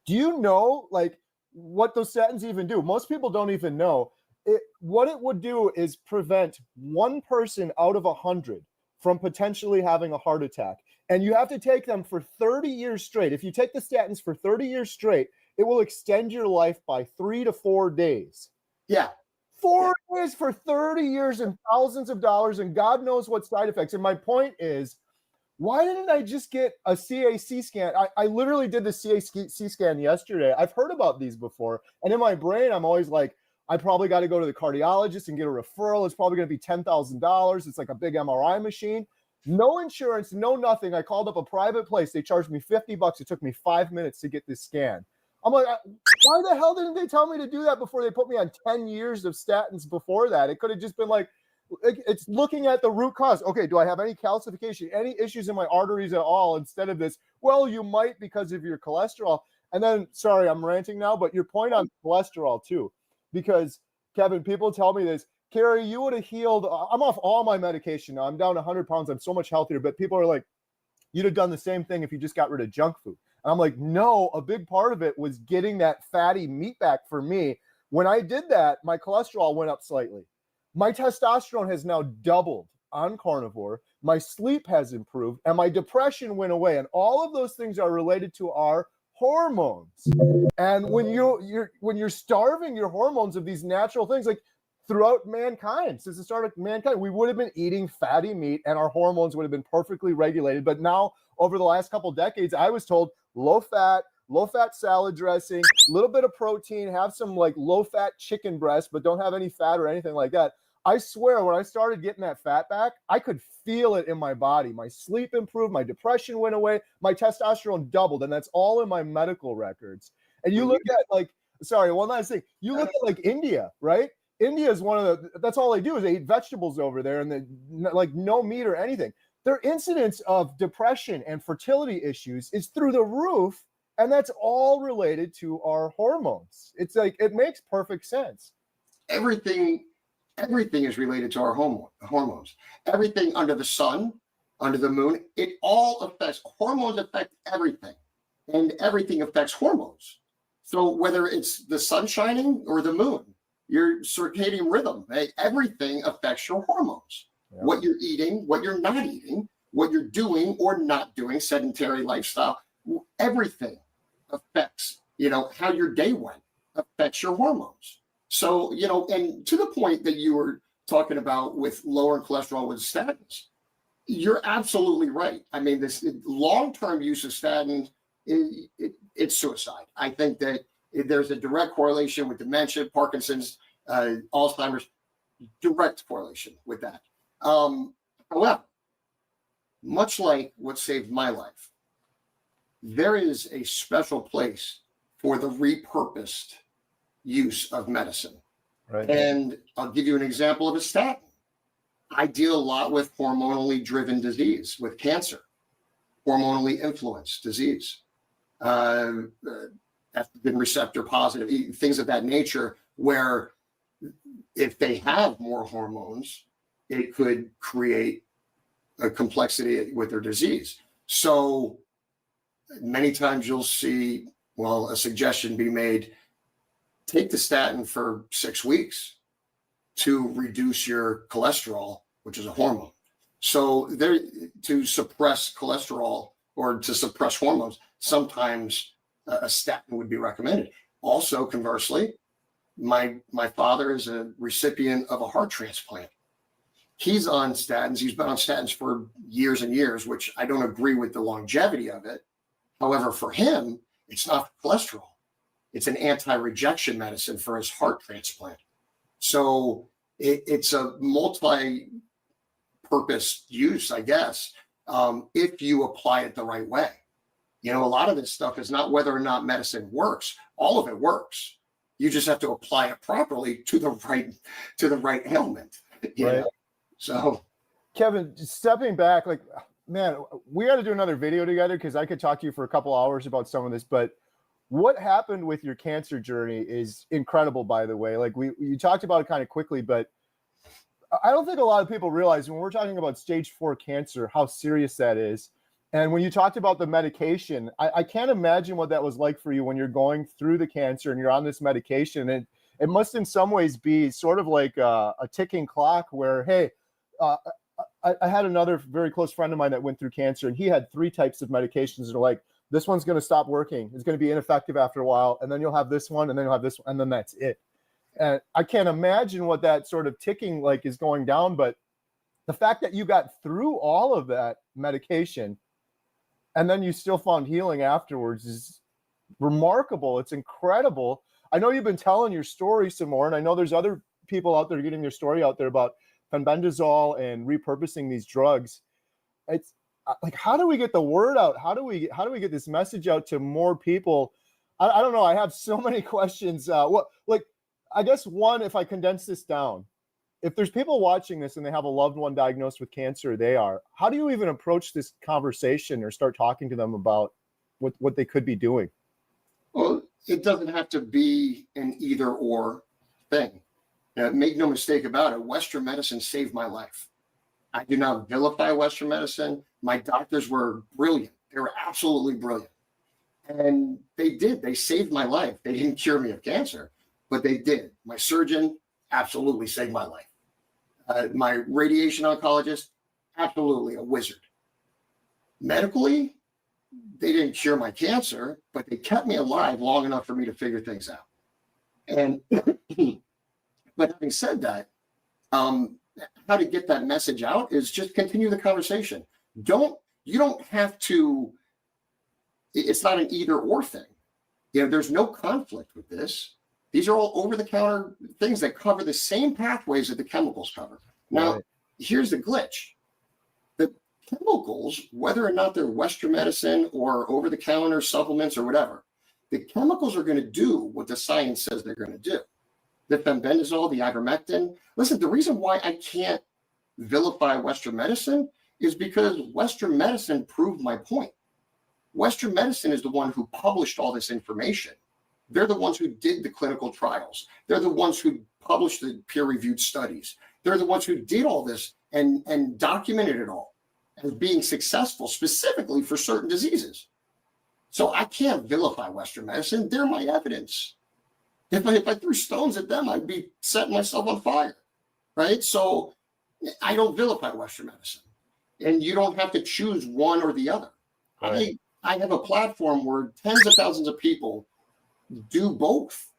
[SPEAKER 17] Do you know, like, what those statins even do? Most people don't even know. What it would do is prevent 1 person out of 100 from potentially having a heart attack. And you have to take them for 30 years straight. If you take the statins for 30 years straight, it will extend your life by 3 to 4 days.
[SPEAKER 16] Yeah.
[SPEAKER 17] 4 days for 30 years and thousands of dollars, and God knows what side effects. And my point is, why didn't I just get a CAC scan? I literally did the CAC scan yesterday. I've heard about these before. And in my brain, I'm always like, I probably got to go to the cardiologist and get a referral. It's probably going to be $10,000. It's like a big MRI machine. No insurance, no nothing. I called up a private place. They charged me $50. It took me 5 minutes to get this scan. I'm like, why the hell didn't they tell me to do that before they put me on 10 years of statins before that? It could have just been like, it's looking at the root cause. Okay, do I have any calcification, any issues in my arteries at all? Instead of this, well, you might because of your cholesterol. And then, sorry, I'm ranting now, but your point on cholesterol too, because Kevin, people tell me this, Carrie, you would have healed. I'm off all my medication now. I'm down 100 pounds. I'm so much healthier. But people are like, you'd have done the same thing if you just got rid of junk food. And I'm like, no, a big part of it was getting that fatty meat back for me. When I did that, my cholesterol went up slightly. My testosterone has now doubled on carnivore. My sleep has improved and my depression went away. And all of those things are related to our hormones. And when you're starving your hormones of these natural things, like throughout mankind, since the start of mankind, we would have been eating fatty meat and our hormones would have been perfectly regulated. But now over the last couple of decades, I was told low fat salad dressing, a little bit of protein, have some like low fat chicken breast, but don't have any fat or anything like that. I swear, when I started getting that fat back, I could feel it in my body. My sleep improved, my depression went away, my testosterone doubled, and that's all in my medical records. And you look at like, sorry, one last thing. You look at like India, right? India is one of the, that's all they do is they eat vegetables over there and they like no meat or anything. Their incidence of depression and fertility issues is through the roof, and that's all related to our hormones. It's like, it makes perfect sense.
[SPEAKER 16] Everything is related to our hormones. Everything under the sun, under the moon, it all affects, hormones affect everything, and everything affects hormones. So whether it's the sun shining or the moon, your circadian rhythm, everything affects your hormones. Yeah. What you're eating, what you're not eating, what you're doing or not doing, sedentary lifestyle, everything affects, how your day went, affects your hormones. So, and to the point that you were talking about with lowering cholesterol with statins, you're absolutely right. I mean, this long-term use of statins, it's suicide. I think that there's a direct correlation with dementia, Parkinson's, Alzheimer's, direct correlation with that. However, much like what saved my life, there is a special place for the repurposed use of medicine. Right. And I'll give you an example of a statin. I deal a lot with hormonally driven disease, with cancer, hormonally influenced disease, estrogen receptor positive, things of that nature, where if they have more hormones, it could create a complexity with their disease. So many times you'll see, a suggestion be made, take the statin for 6 weeks to reduce your cholesterol, which is a hormone. So there, to suppress cholesterol or to suppress hormones, sometimes a statin would be recommended. Also, conversely, my father is a recipient of a heart transplant. He's on statins. He's been on statins for years and years, which I don't agree with the longevity of it. However, for him, it's not cholesterol. It's an anti-rejection medicine for his heart transplant. So it's a multi-purpose use, I guess, if you apply it the right way. A lot of this stuff is not whether or not medicine works. All of it works. You just have to apply it properly to the right ailment. Right. So,
[SPEAKER 17] Kevin, stepping back, man, we got to do another video together because I could talk to you for a couple hours about some of this, but what happened with your cancer journey is incredible, by the way. You talked about it kind of quickly, but I don't think a lot of people realize when we're talking about stage 4 cancer, how serious that is. And when you talked about the medication, I can't imagine what that was like for you when you're going through the cancer and you're on this medication. And it must in some ways be sort of like a ticking clock where, hey, I had another very close friend of mine that went through cancer, and he had 3 types of medications that are like, this one's going to stop working. It's going to be ineffective after a while. And then you'll have this one, and then you'll have this one, and then that's it. And I can't imagine what that sort of ticking is going down. But the fact that you got through all of that medication and then you still found healing afterwards is remarkable. It's incredible. I know you've been telling your story some more, and I know there's other people out there getting their story out there about fenbendazole and repurposing these drugs. It's how do we get the word out? How do we get this message out to more people? I don't know. I have so many questions. I guess one, if I condense this down, if there's people watching this and they have a loved one diagnosed with cancer, how do you even approach this conversation or start talking to them about what they could be doing?
[SPEAKER 16] Well, it doesn't have to be an either or thing. Make no mistake about it. Western medicine saved my life. I do not vilify Western medicine. My doctors were brilliant. They were absolutely brilliant. And they saved my life. They didn't cure me of cancer, but they did. My surgeon absolutely saved my life. My radiation oncologist, absolutely a wizard. Medically, they didn't cure my cancer, but they kept me alive long enough for me to figure things out. And, but having said that, how to get that message out is just continue the conversation. You don't have to, it's not an either or thing. There's no conflict with this. These are all over-the-counter things that cover the same pathways that the chemicals cover. Now, Here's the glitch. The chemicals, whether or not they're Western medicine or over-the-counter supplements or whatever, the chemicals are going to do what the science says they're going to do. The fenbendazole, the ivermectin. Listen, the reason why I can't vilify Western medicine is because Western medicine proved my point. Western medicine is the one who published all this information. They're the ones who did the clinical trials. They're the ones who published the peer-reviewed studies. They're the ones who did all this and documented it all as being successful specifically for certain diseases. So I can't vilify Western medicine. They're my evidence. If I threw stones at them, I'd be setting myself on fire, right? So I don't vilify Western medicine. And you don't have to choose one or the other.
[SPEAKER 17] Right.
[SPEAKER 16] I have a platform where tens of thousands of people do both.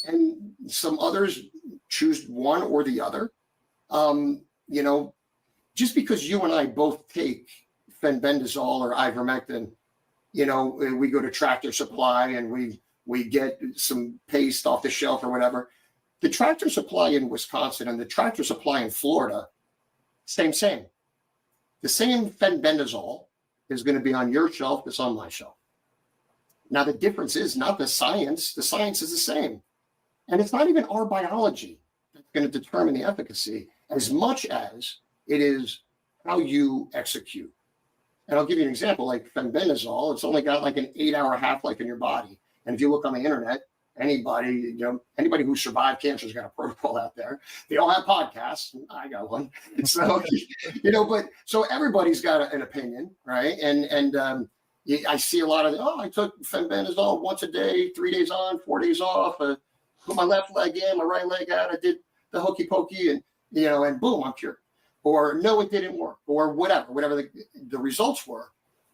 [SPEAKER 16] And some others choose one or the other. You know, just because you and I both take fenbendazole or ivermectin, you know, we go to Tractor Supply and we get some paste off the shelf or whatever. The Tractor Supply in Wisconsin and the Tractor Supply in Florida, same. The same fenbendazole is going to be on your shelf that's on my shelf. Now, the difference is not the science. The science is the same. And it's not even our biology that's going to determine the efficacy as much as it is how you execute. And I'll give you an example, like fenbendazole, it's only got like an 8-hour half-life in your body. And if you look on the internet, anybody who survived cancer has got a protocol out there. They all have podcasts. I got one. So, so everybody's got an opinion, right? And I see a lot of, I took fenbendazole once a day, 3 days on, 4 days off, put my left leg in, my right leg out. I did the hokey pokey and boom, I'm cured. Or no, it didn't work, or whatever the results were.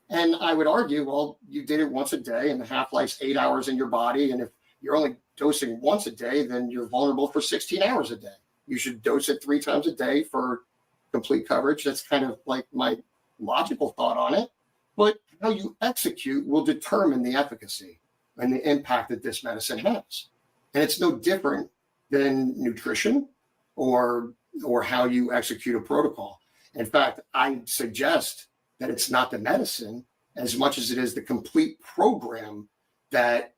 [SPEAKER 16] And I would argue, well, you did it once a day and the half-life's 8 hours in your body. And if you're only dosing once a day, then you're vulnerable for 16 hours a day. You should dose it 3 times a day for complete coverage. That's kind of like my logical thought on it. But how you execute will determine the efficacy and the impact that this medicine has. And it's no different than nutrition or how you execute a protocol. In fact, I suggest that it's not the medicine as much as it is the complete program that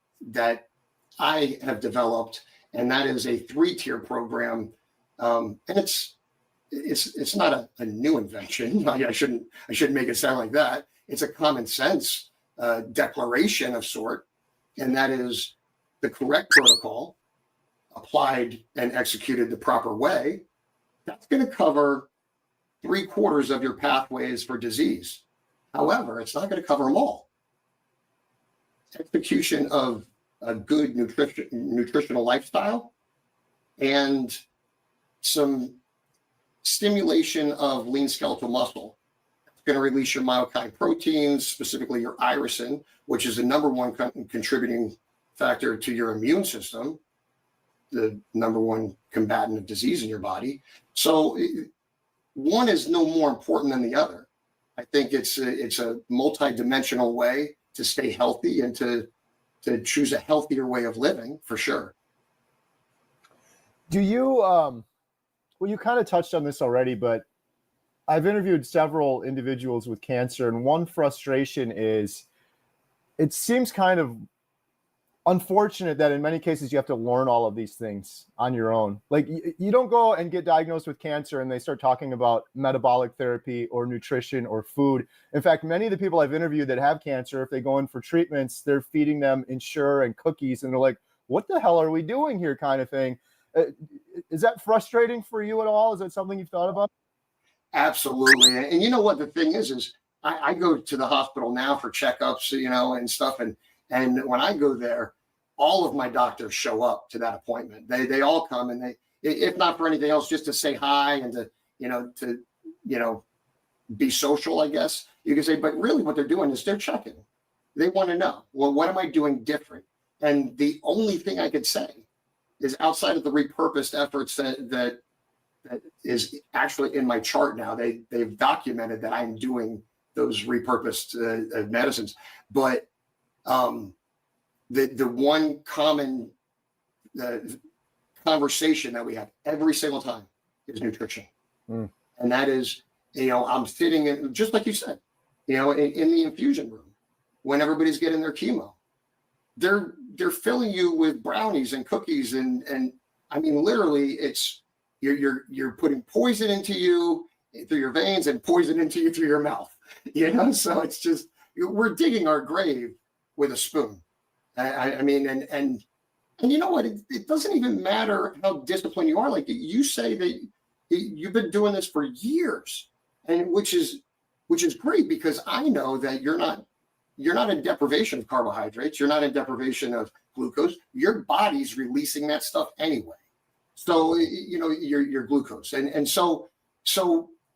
[SPEAKER 16] I have developed, and that is a 3-tier program. And it's not a new invention. I shouldn't make it sound like that. It's a common sense declaration of sort, and that is the correct protocol applied and executed the proper way. That's going to cover 3/4 of your pathways for disease. However, it's not going to cover them all. Execution of a good nutritional lifestyle and some stimulation of lean skeletal muscle. It's going to release your myokine proteins, specifically your irisin, which is the number one contributing factor to your immune system, the number one combatant of disease in your body. So one is no more important than the other. I think it's a multi-dimensional way to stay healthy and to choose a healthier way of living, for sure.
[SPEAKER 17] Do you, well, you kind of touched on this already, but I've interviewed several individuals with cancer, and one frustration is it seems kind of unfortunate that in many cases you have to learn all of these things on your own. Like you don't go and get diagnosed with cancer and they start talking about metabolic therapy or nutrition or food. In fact, many of the people I've interviewed that have cancer, if they go in for treatments, they're feeding them Ensure and cookies, and they're like, what the hell are we doing here, kind of thing. Is that frustrating for you at all? Is that something you've thought about?
[SPEAKER 16] Absolutely. And you know what the thing is I go to the hospital now for checkups, and stuff. And when I go there, all of my doctors show up to that appointment. They all come, and they, if not for anything else, just to say hi and to be social, I guess you can say. But really what they're doing is they're checking. They want to know, well, what am I doing different? And the only thing I could say is, outside of the repurposed efforts that is actually in my chart now, they've documented that I'm doing those repurposed medicines. But the one common conversation that we have every single time is nutrition. And that is, I'm sitting in, just like you said, in the infusion room when everybody's getting their chemo. They're filling you with brownies and cookies, and I mean, literally, it's you're putting poison into you through your veins and poison into you through your mouth. So it's just, we're digging our grave with a spoon. I mean, and you know what? It doesn't even matter how disciplined you are. Like you say that you've been doing this for years, and which is great, because I know that you're not you're not in deprivation of carbohydrates. You're not in deprivation of glucose. Your body's releasing that stuff anyway. So, you know, your glucose. And so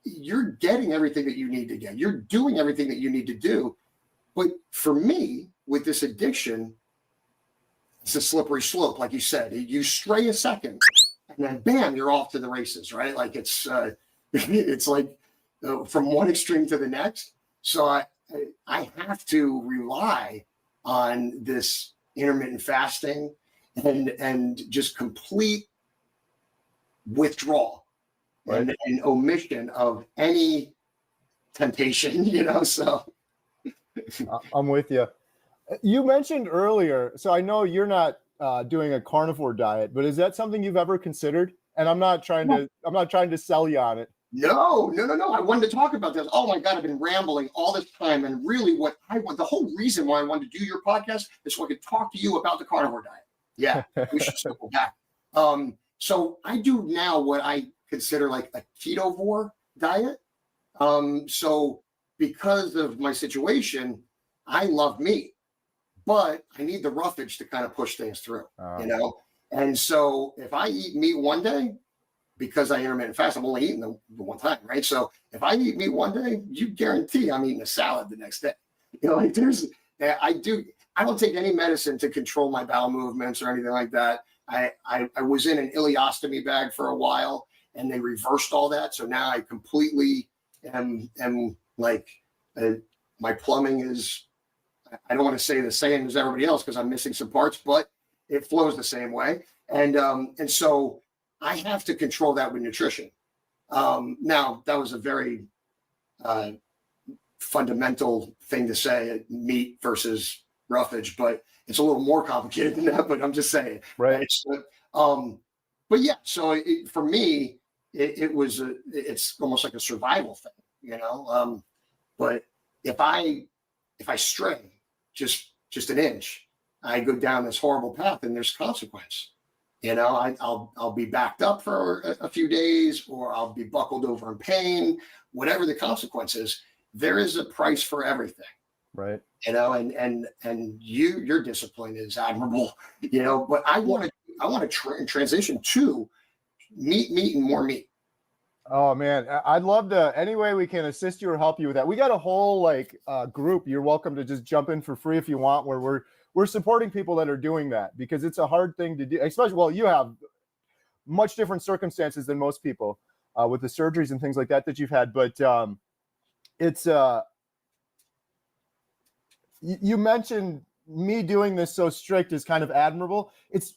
[SPEAKER 16] you're getting everything that you need to get. You're doing everything that you need to do. But for me, with this addiction, it's a slippery slope. Like you said, you stray a second and then bam, you're off to the races, right? Like it's like from one extreme to the next. So I have to rely on this intermittent fasting and just complete withdrawal, right, and omission of any temptation, you know. So
[SPEAKER 17] I'm with you. You mentioned earlier, so I know you're not doing a carnivore diet, but is that something you've ever considered? And I'm not trying to sell you on it.
[SPEAKER 16] No. I wanted to talk about this. Oh my God, I've been rambling all this time. And really the whole reason why I wanted to do your podcast is so I could talk to you about the carnivore diet. Yeah, we should circle back. So I do now what I consider like a ketovore diet. So because of my situation, I love meat, but I need the roughage to kind of push things through, you know? And so if I eat meat one day, because I intermittent fast, I'm only eating the one time, right? So if I eat meat one day, you guarantee I'm eating a salad the next day. You know, like I don't take any medicine to control my bowel movements or anything like that. I was in an ileostomy bag for a while and they reversed all that. So now I completely am like, my plumbing is, I don't want to say the same as everybody else because I'm missing some parts, but it flows the same way. And so I have to control that with nutrition. Now, that was a very fundamental thing to say, meat versus roughage, but it's a little more complicated than that, but I'm just saying.
[SPEAKER 17] Right.
[SPEAKER 16] But yeah, so for me, it's almost like a survival thing, you know? But if I stray just an inch, I go down this horrible path and there's consequence. You know, I'll be backed up for a few days, or I'll be buckled over in pain, whatever the consequence is. There is a price for everything.
[SPEAKER 17] Right.
[SPEAKER 16] You know, and your discipline is admirable, you know, but I want to transition to meat and more meat.
[SPEAKER 17] Oh man, I'd love to, any way we can assist you or help you with that. We got a whole group. You're welcome to just jump in for free if you want, where we're supporting people that are doing that, because it's a hard thing to do, especially, well, you have much different circumstances than most people with the surgeries and things like that you've had. But it's, you mentioned me doing this so strict is kind of admirable. It's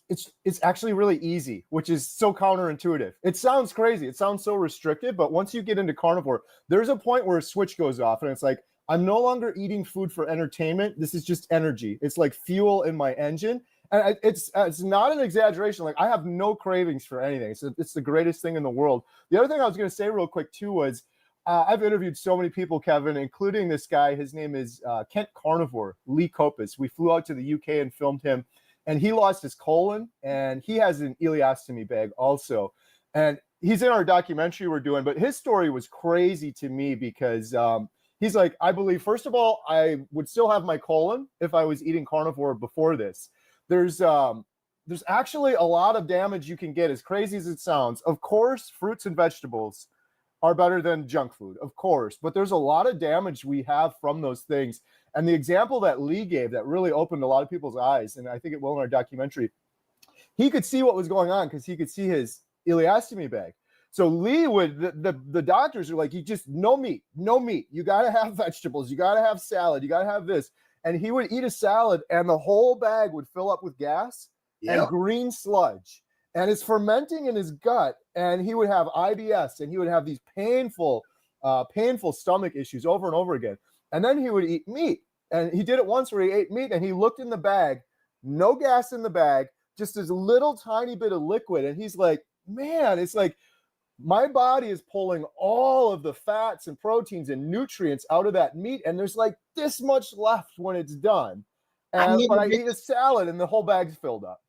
[SPEAKER 17] actually really easy, which is so counterintuitive. It sounds crazy. It sounds so restrictive, but once you get into carnivore, there's a point where a switch goes off and it's like, I'm no longer eating food for entertainment. This is just energy. It's like fuel in my engine. And it's not an exaggeration. Like, I have no cravings for anything. So it's the greatest thing in the world. The other thing I was going to say real quick too was, I've interviewed so many people, Kevin, including this guy. His name is Kent Carnivore, Lee Kopis. We flew out to the UK and filmed him, and he lost his colon, and he has an ileostomy bag also. And he's in our documentary we're doing, but his story was crazy to me because he's like, I believe, first of all, I would still have my colon if I was eating carnivore before this. There's actually a lot of damage you can get, as crazy as it sounds. Of course, fruits and vegetables are better than junk food, of course, but there's a lot of damage we have from those things. And the example that Lee gave that really opened a lot of people's eyes, and I think it will in our documentary, he could see what was going on because he could see his ileostomy bag. So Lee would, the doctors are like, you just, no meat. You got to have vegetables. You got to have salad. You got to have this. And he would eat a salad and the whole bag would fill up with gas and green sludge. And it's fermenting in his gut, and he would have IBS, and he would have these painful stomach issues over and over again. And then he would eat meat, and he did it once where he ate meat, and he looked in the bag, no gas in the bag, just this little tiny bit of liquid. And he's like, man, it's like my body is pulling all of the fats and proteins and nutrients out of that meat, and there's like this much left when it's done. But I eat a salad, and the whole bag's filled up.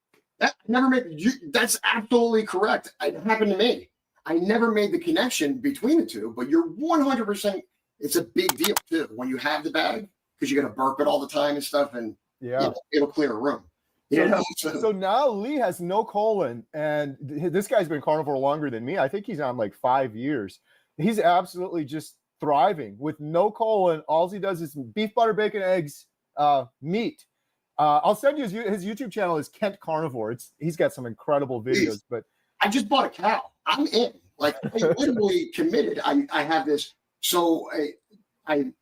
[SPEAKER 16] That's absolutely correct. It happened to me. I never made the connection between the two, but you're 100%. It's a big deal too. When you have the bag, because you got to burp it all the time and stuff, and
[SPEAKER 17] Yeah.
[SPEAKER 16] it'll clear a room.
[SPEAKER 17] So now Lee has no colon, and this guy's been carnivore longer than me. I think he's on like 5 years. He's absolutely just thriving with no colon. All he does is beef, butter, bacon, eggs, meat. I'll send you his YouTube channel is Kent Carnivore. He's got some incredible videos. But
[SPEAKER 16] I just bought a cow. I'm in. Like, I literally committed. I have this. So I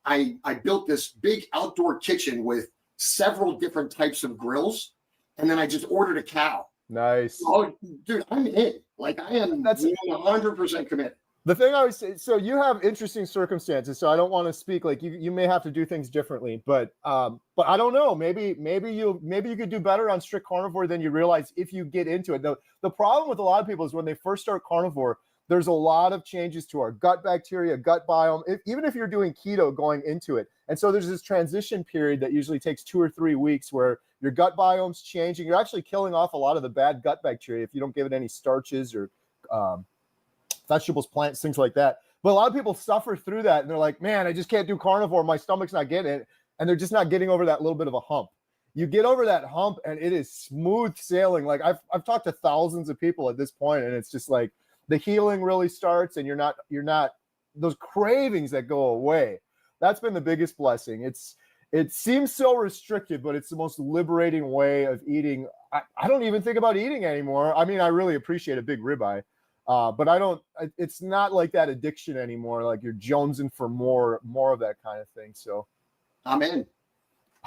[SPEAKER 16] built this big outdoor kitchen with several different types of grills. And then I just ordered a cow.
[SPEAKER 17] Nice.
[SPEAKER 16] Oh, dude, I'm in. Like, I am 100% committed.
[SPEAKER 17] The thing I would say, so you have interesting circumstances. So I don't want to speak like you may have to do things differently, but I don't know. Maybe you could do better on strict carnivore than you realize if you get into it. The problem with a lot of people is when they first start carnivore, there's a lot of changes to our gut bacteria, gut biome, even if you're doing keto going into it. And so there's this transition period that usually takes 2 or 3 weeks where your gut biome's changing. You're actually killing off a lot of the bad gut bacteria if you don't give it any starches or vegetables, plants, things like that. But a lot of people suffer through that, and they're like, man, I just can't do carnivore. My stomach's not getting it. And they're just not getting over that little bit of a hump. You get over that hump, and it is smooth sailing. Like I've talked to thousands of people at this point, and it's just like the healing really starts, and you're not those cravings that go away. That's been the biggest blessing. It seems so restricted, but it's the most liberating way of eating. I don't even think about eating anymore. I mean, I really appreciate a big ribeye. But it's not like that addiction anymore. Like you're jonesing for more of that kind of thing. So
[SPEAKER 16] I'm in.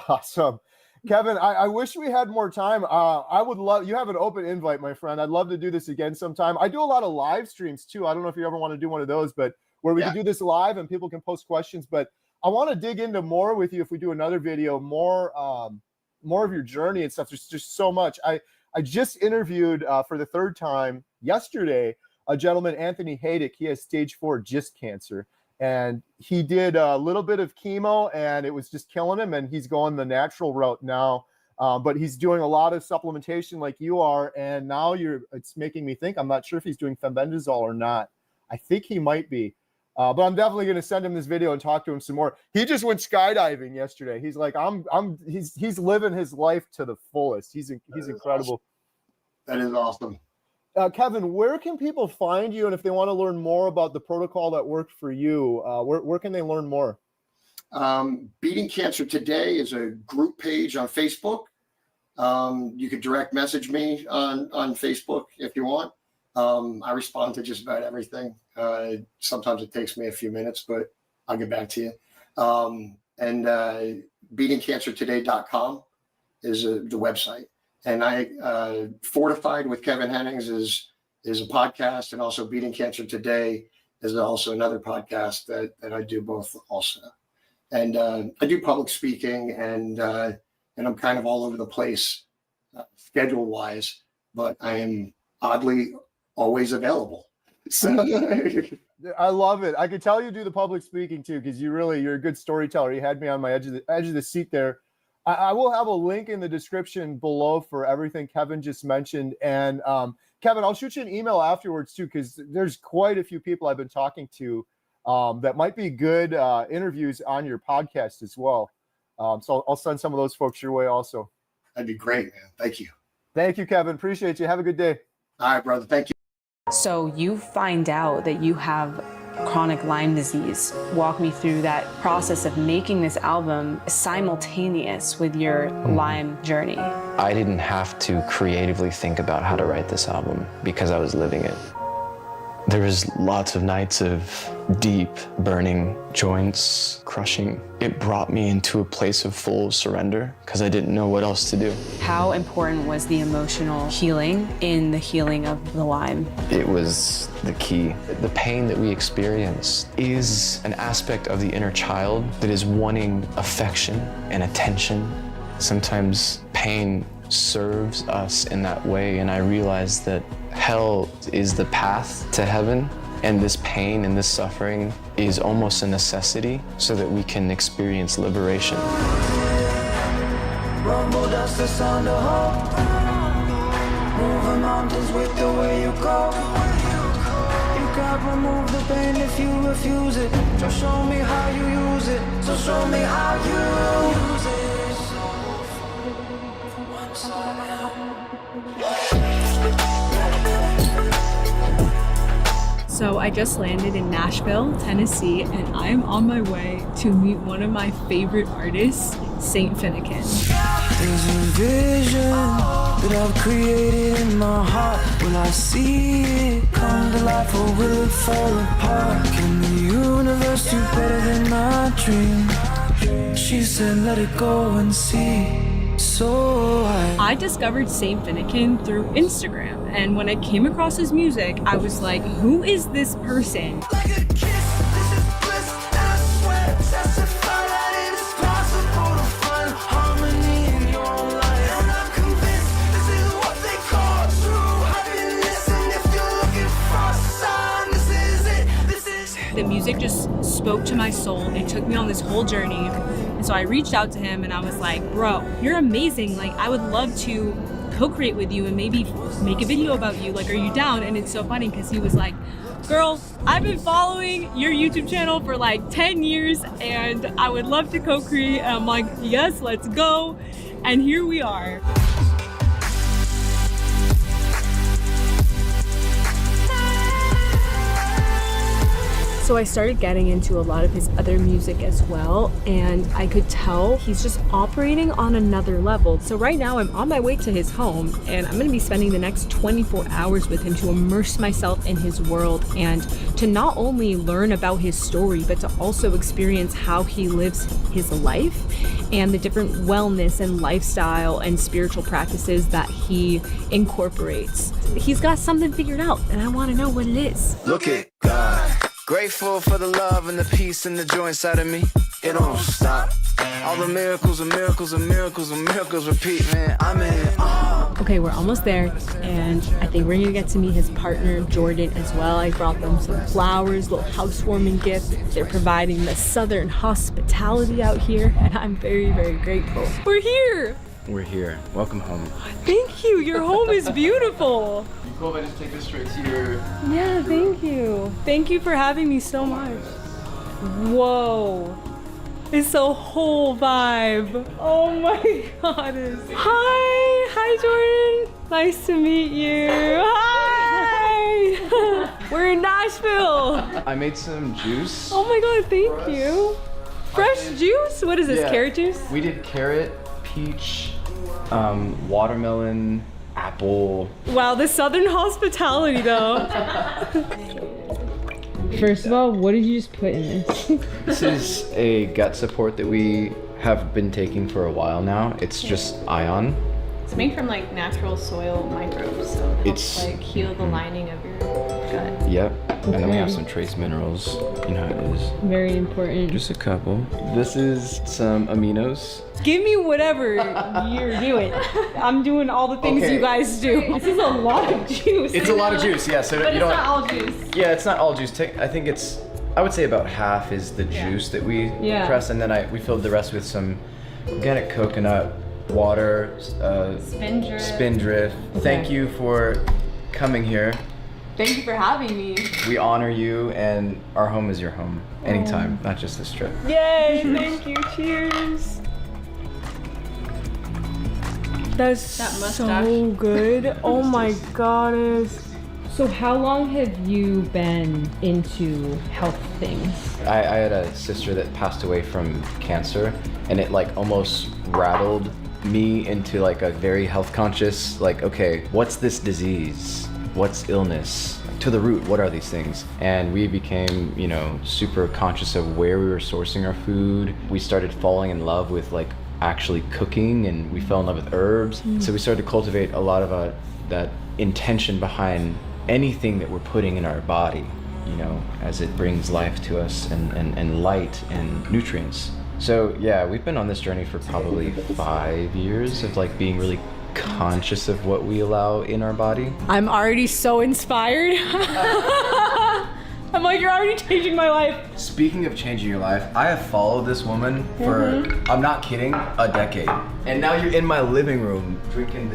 [SPEAKER 17] Awesome. Kevin, I wish we had more time. I would love, you have an open invite, my friend. I'd love to do this again sometime. I do a lot of live streams too. I don't know if you ever want to do one of those, but where we can do this live and people can post questions, but I want to dig into more with you if we do another video, more of your journey and stuff. There's just so much. I just interviewed for the 3rd time yesterday a gentleman, Anthony Haydick. He has stage 4 GIST cancer, and he did a little bit of chemo, and it was just killing him. And he's going the natural route now, but he's doing a lot of supplementation like you are. And now it's making me think. I'm not sure if he's doing fenbendazole or not. I think he might be. But I'm definitely going to send him this video and talk to him some more. He just went skydiving yesterday. He's like, he's living his life to the fullest. He's incredible.
[SPEAKER 16] Awesome. That is awesome.
[SPEAKER 17] Kevin, where can people find you? And if they want to learn more about the protocol that worked for you, where can they learn more?
[SPEAKER 16] Beating Cancer Today is a group page on Facebook. You could direct message me on Facebook if you want. I respond to just about everything. Sometimes it takes me a few minutes, but I'll get back to you. And beatingcancertoday.com is the website. And Fortified with Kevin Hennings is a podcast, and also Beating Cancer Today is also another podcast that I do both also. And I do public speaking, and I'm kind of all over the place schedule wise, but I am oddly always available. So
[SPEAKER 17] I love it. I could tell you do the public speaking too, because you're a good storyteller. You had me on my edge of the seat there. I will have a link in the description below for everything Kevin just mentioned. And Kevin, I'll shoot you an email afterwards too, because there's quite a few people I've been talking to that might be good interviews on your podcast as well. So I'll send some of those folks your way also.
[SPEAKER 16] That'd be great, man. Thank you.
[SPEAKER 17] Thank you, Kevin. Appreciate you. Have a good day.
[SPEAKER 16] All right, brother. Thank you.
[SPEAKER 18] So you find out that you have chronic Lyme disease. Walk me through that process of making this album simultaneous with your Lyme journey.
[SPEAKER 19] I didn't have to creatively think about how to write this album because I was living it. There was lots of nights of deep burning, joints crushing. It brought me into a place of full surrender because I didn't know what else to do.
[SPEAKER 18] How important was the emotional healing in the healing of the Lyme?
[SPEAKER 19] It was the key. The pain that we experience is an aspect of the inner child that is wanting affection and attention. Sometimes pain serves us in that way, and I realized that hell is the path to heaven, and this pain and this suffering is almost a necessity so that we can experience liberation.
[SPEAKER 20] Rumble, that's the sound of hope. Moving mountains with the way you go. You can't remove the pain if you refuse it. Just show me how you use it. So show me how you
[SPEAKER 21] So I just landed in Nashville, Tennessee, and I'm on my way to meet one of my favorite artists, Saint Finnegan.
[SPEAKER 20] There's a vision that I've created in my heart. Will I see it come to life or will it fall apart? Can the universe do better than my dream? She said let it go and see. So
[SPEAKER 21] I discovered Saint Finnegan through Instagram, and when I came across his music, I was like, who is this person? The music just spoke to my soul. It took me on this whole journey. And so I reached out to him and I was like, bro, you're amazing. Like, I would love to co-create with you and maybe make a video about you. Like, are you down? And it's so funny because he was like, girl, I've been following your YouTube channel for like 10 years and I would love to co-create. And I'm like, yes, let's go. And here we are. So I started getting into a lot of his other music as well, and I could tell he's just operating on another level. So right now I'm on my way to his home, and I'm gonna be spending the next 24 hours with him to immerse myself in his world and to not only learn about his story, but to also experience how he lives his life and the different wellness and lifestyle and spiritual practices that he incorporates. He's got something figured out, and I wanna know what it is.
[SPEAKER 20] look at God. Grateful for the love and the peace and the joy inside of me. It don't stop. All the miracles and miracles and miracles and miracles repeat, man. I'm in it.
[SPEAKER 21] Okay, we're almost there, and I think we're gonna get to meet his partner, Jordan, as well. I brought them some flowers, little housewarming gift. They're providing the Southern hospitality out here, and I'm very, very grateful. We're here!
[SPEAKER 22] We're here. Welcome home.
[SPEAKER 21] Thank you, your home is beautiful.
[SPEAKER 22] Cool if I just take this straight to your...
[SPEAKER 21] Yeah, thank you. Thank you for having me so much. Whoa. It's a whole vibe. Oh my goddess. Hi Jordan. Nice to meet you. Hi. We're in Nashville.
[SPEAKER 22] I made some juice.
[SPEAKER 21] Oh my god, thank you. Fresh juice? What is this,
[SPEAKER 22] Yeah.
[SPEAKER 21] carrot juice?
[SPEAKER 22] We did carrot, peach, watermelon, apple.
[SPEAKER 21] Wow, the Southern hospitality though. First of all, what did you just put in this?
[SPEAKER 22] This is a gut support that we have been taking for a while now. It's just ion.
[SPEAKER 23] It's made from like natural soil microbes, so it
[SPEAKER 22] It's-
[SPEAKER 23] helps like heal the lining of your gut.
[SPEAKER 22] Yep. And then we have
[SPEAKER 21] Okay.
[SPEAKER 22] some trace minerals. You know how it is.
[SPEAKER 21] Very important.
[SPEAKER 22] Just a couple. This is some aminos.
[SPEAKER 21] Give me whatever you're doing. I'm doing all the things
[SPEAKER 22] Okay.
[SPEAKER 21] you guys do. This is a lot of juice.
[SPEAKER 22] It's a lot of juice, yeah. So
[SPEAKER 23] But
[SPEAKER 22] you
[SPEAKER 23] it's
[SPEAKER 22] don't.
[SPEAKER 23] not all juice.
[SPEAKER 22] Yeah, it's not all juice. I think it's. I would say about half is the juice that we
[SPEAKER 21] Yeah.
[SPEAKER 22] press, and then we filled the rest with some organic coconut water,
[SPEAKER 23] Spindrift.
[SPEAKER 22] Spindrift. Thank you for coming here.
[SPEAKER 21] Thank you for having me.
[SPEAKER 22] We honor you, and our home is your home anytime, not just this trip.
[SPEAKER 21] Yay,
[SPEAKER 22] Cheers.
[SPEAKER 21] thank you, cheers. That's
[SPEAKER 23] That
[SPEAKER 21] so
[SPEAKER 23] mustache.
[SPEAKER 21] good. Oh my goddess. So how long have you been into health things?
[SPEAKER 22] I had a sister that passed away from cancer, and it like almost rattled me into like a very health conscious, like, okay, what's this disease? What's illness? To the root, what are these things? And we became, you know, super conscious of where we were sourcing our food. We started falling in love with like actually cooking, and we fell in love with herbs. So we started to cultivate a lot of that intention behind anything that we're putting in our body, you know, as it brings life to us and light and nutrients. So yeah, we've been on this journey for probably 5 years of like being really conscious of what we allow in our body.
[SPEAKER 21] I'm already so inspired. I'm like, you're already changing my life.
[SPEAKER 22] Speaking of changing your life, I have followed this woman for, I'm not kidding, a decade. And now you're in my living room drinking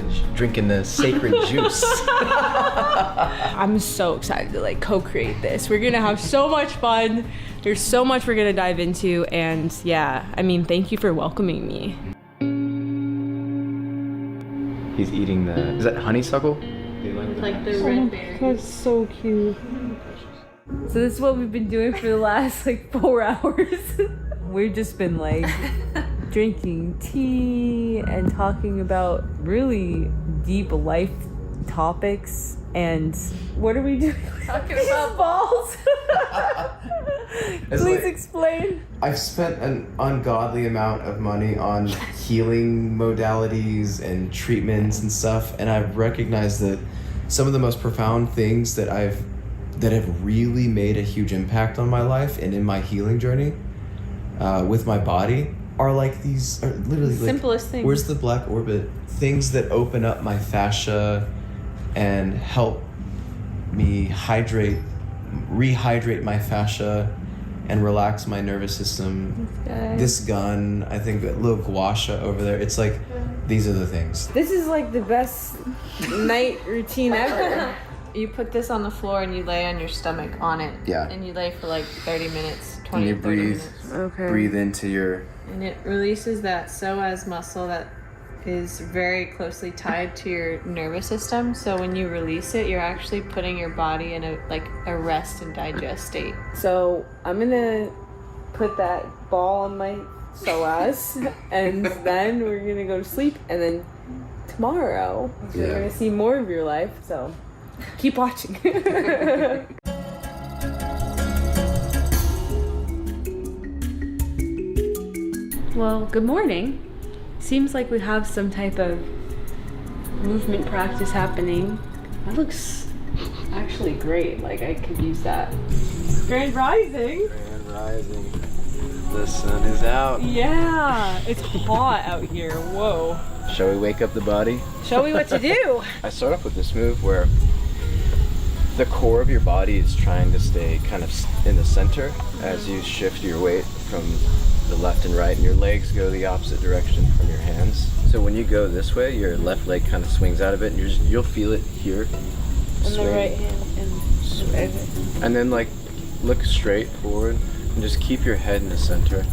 [SPEAKER 22] the sacred juice.
[SPEAKER 21] I'm so excited to like co-create this. We're gonna have so much fun. There's so much we're gonna dive into, and yeah, I mean, thank you for welcoming me.
[SPEAKER 22] He's eating is that honeysuckle?
[SPEAKER 23] Like the red berries.
[SPEAKER 21] That's so cute. So this is what we've been doing for the last like 4 hours. We've just been like drinking tea and talking about really deep life topics. And what are we doing?
[SPEAKER 23] Talking about
[SPEAKER 21] balls. Please
[SPEAKER 22] like,
[SPEAKER 21] explain.
[SPEAKER 22] I've spent an ungodly amount of money on healing modalities and treatments and stuff, and I've recognized that some of the most profound things that have really made a huge impact on my life and in my healing journey with my body are literally
[SPEAKER 23] simplest things.
[SPEAKER 22] Where's the black orbit? Things that open up my fascia and help me rehydrate my fascia and relax my nervous system. This gun, I think that little gua sha over there, it's like, these are the things.
[SPEAKER 21] This is like the best night routine ever.
[SPEAKER 23] You put this on the floor and you lay on your stomach on it.
[SPEAKER 22] Yeah.
[SPEAKER 23] And you lay for like 30 minutes,
[SPEAKER 22] And
[SPEAKER 23] 20
[SPEAKER 22] you
[SPEAKER 23] 30
[SPEAKER 22] breathe,
[SPEAKER 23] minutes.
[SPEAKER 22] breathe into your...
[SPEAKER 23] And it releases that psoas muscle that is very closely tied to your nervous system. So when you release it, you're actually putting your body in a rest and digest state.
[SPEAKER 21] So I'm gonna put that ball on my psoas and then we're gonna go to sleep, and then tomorrow we're gonna see more of your life. So keep watching. Well, good morning. Seems like we have some type of movement practice happening. That looks actually great. Like I could use that. Grand Rising.
[SPEAKER 22] Grand Rising. The sun is out.
[SPEAKER 21] Yeah, it's hot out here. Whoa.
[SPEAKER 22] Shall we wake up the body?
[SPEAKER 21] Show me what to do.
[SPEAKER 22] I start off with this move where the core of your body is trying to stay kind of in the center as you shift your weight from the left and right, and your legs go the opposite direction from your hands. So when you go this way, your left leg kind of swings out of it, and you'll feel it here.
[SPEAKER 21] On the right hand and
[SPEAKER 22] And then like look straight forward and just keep your head in the center.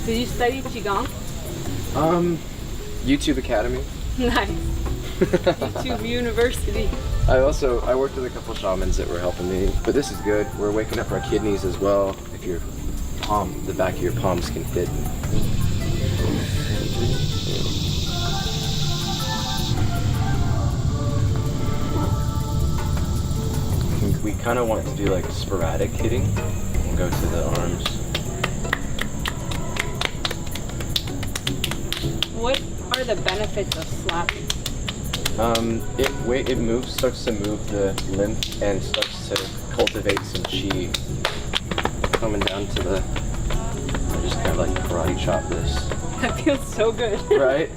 [SPEAKER 21] Did you study Qigong?
[SPEAKER 22] YouTube Academy.
[SPEAKER 21] Nice. YouTube University.
[SPEAKER 22] I worked with a couple shamans that were helping me, but this is good. We're waking up our kidneys as well. If your the back of your palms can fit. We kind of want to do like sporadic hitting. We'll go to the arms.
[SPEAKER 21] What are the benefits of slapping?
[SPEAKER 22] It starts to move the lymph and starts to cultivate some chi. Coming down to the, I just kind of like karate chop this.
[SPEAKER 21] That feels so good.
[SPEAKER 22] Right?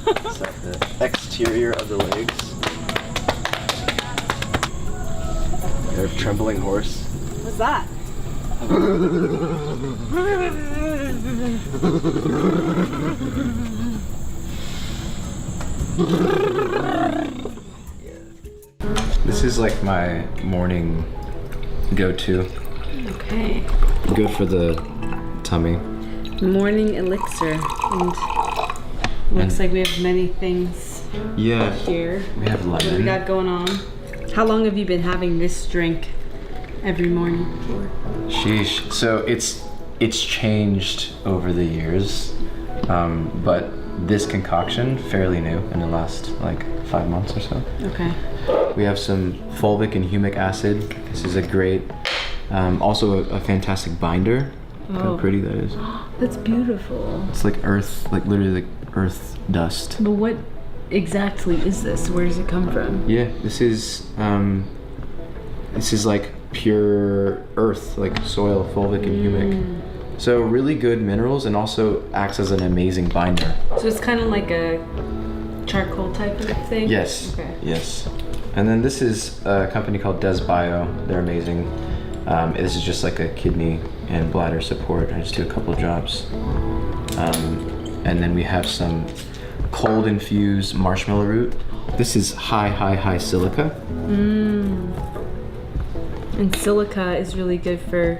[SPEAKER 21] It's
[SPEAKER 22] like the exterior of the legs. They're a trembling horse.
[SPEAKER 21] What's that?
[SPEAKER 22] This is like my morning go-to.
[SPEAKER 21] Okay.
[SPEAKER 22] Good for the tummy.
[SPEAKER 21] Morning elixir. And looks like we have many things here.
[SPEAKER 22] We have lemon.
[SPEAKER 21] What do we got going on? How long have you been having this drink every morning for?
[SPEAKER 22] Sheesh. So it's changed over the years, but this concoction fairly new in the last like 5 months or so.
[SPEAKER 21] Okay.
[SPEAKER 22] We have some fulvic and humic acid. This is a great, also a fantastic binder. Look how pretty that is.
[SPEAKER 21] That's beautiful.
[SPEAKER 22] It's like earth, like literally like earth dust.
[SPEAKER 21] But what exactly is this? Where does it come from?
[SPEAKER 22] Yeah, this is like pure earth, like soil, fulvic and humic. So really good minerals, and also acts as an amazing binder.
[SPEAKER 21] So it's kind of like a charcoal type of thing?
[SPEAKER 22] Yes.
[SPEAKER 21] Okay.
[SPEAKER 22] Yes. And then this is a company called Des Bio. They're amazing. This is just like a kidney and bladder support. I just do a couple of drops. And then we have some cold infused marshmallow root. This is high silica.
[SPEAKER 21] And silica is really good for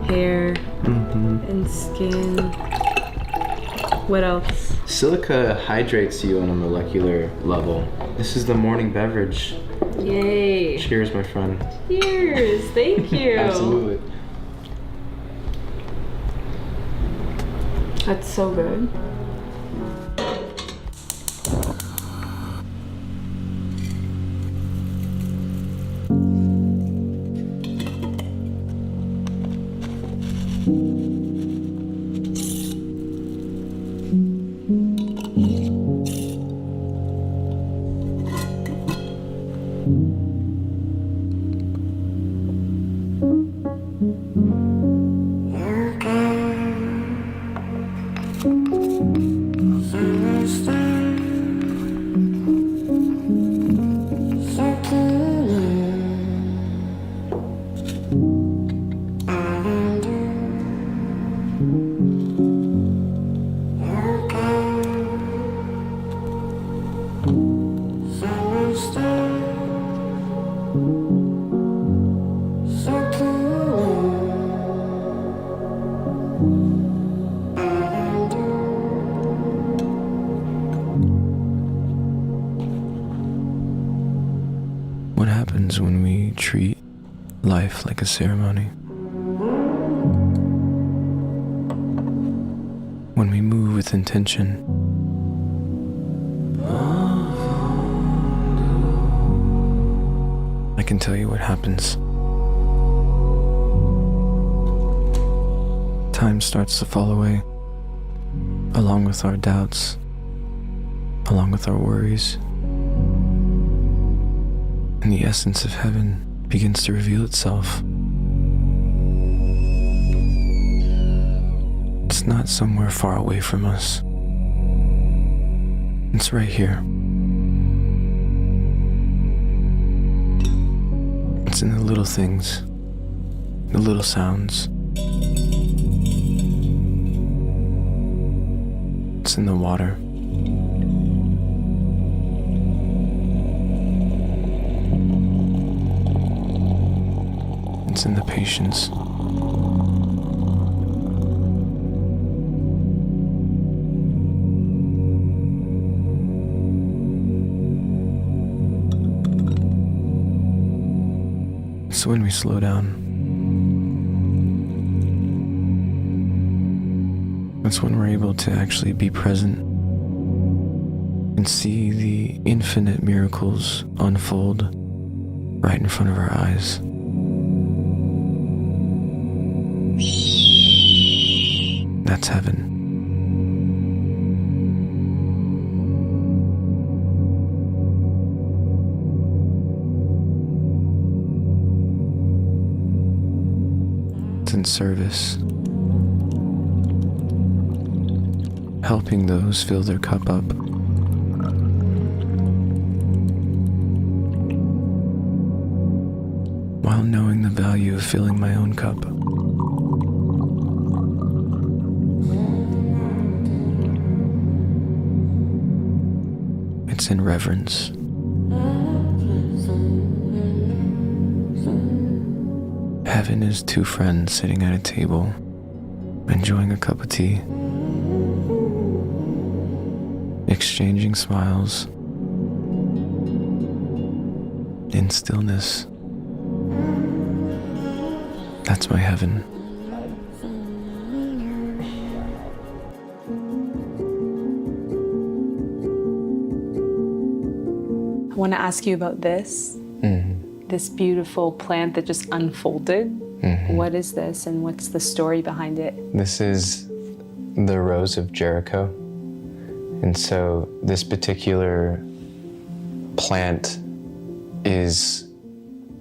[SPEAKER 18] hair, and skin. What else?
[SPEAKER 22] Silica hydrates you on a molecular level. This is the morning beverage.
[SPEAKER 18] Yay.
[SPEAKER 22] Cheers, my friend.
[SPEAKER 18] Cheers. Thank you.
[SPEAKER 22] Absolutely.
[SPEAKER 18] That's so good.
[SPEAKER 19] What happens when we treat life like a ceremony? When we move with intention, I can tell you what happens. Time starts to fall away, along with our doubts, along with our worries. And the essence of heaven begins to reveal itself. It's not somewhere far away from us. It's right here. It's in the little things, the little sounds. It's in the water. It's in the patience. It's when we slow down. That's when we're able to actually be present and see the infinite miracles unfold right in front of our eyes. That's heaven. It's in service, helping those fill their cup up. While knowing the value of filling my own cup. It's in reverence. Heaven is two friends sitting at a table, enjoying a cup of tea, exchanging smiles in stillness. That's my heaven.
[SPEAKER 18] I want to ask you about this. This beautiful plant that just unfolded. What is this and what's the story behind it?
[SPEAKER 22] This is the Rose of Jericho. And so this particular plant is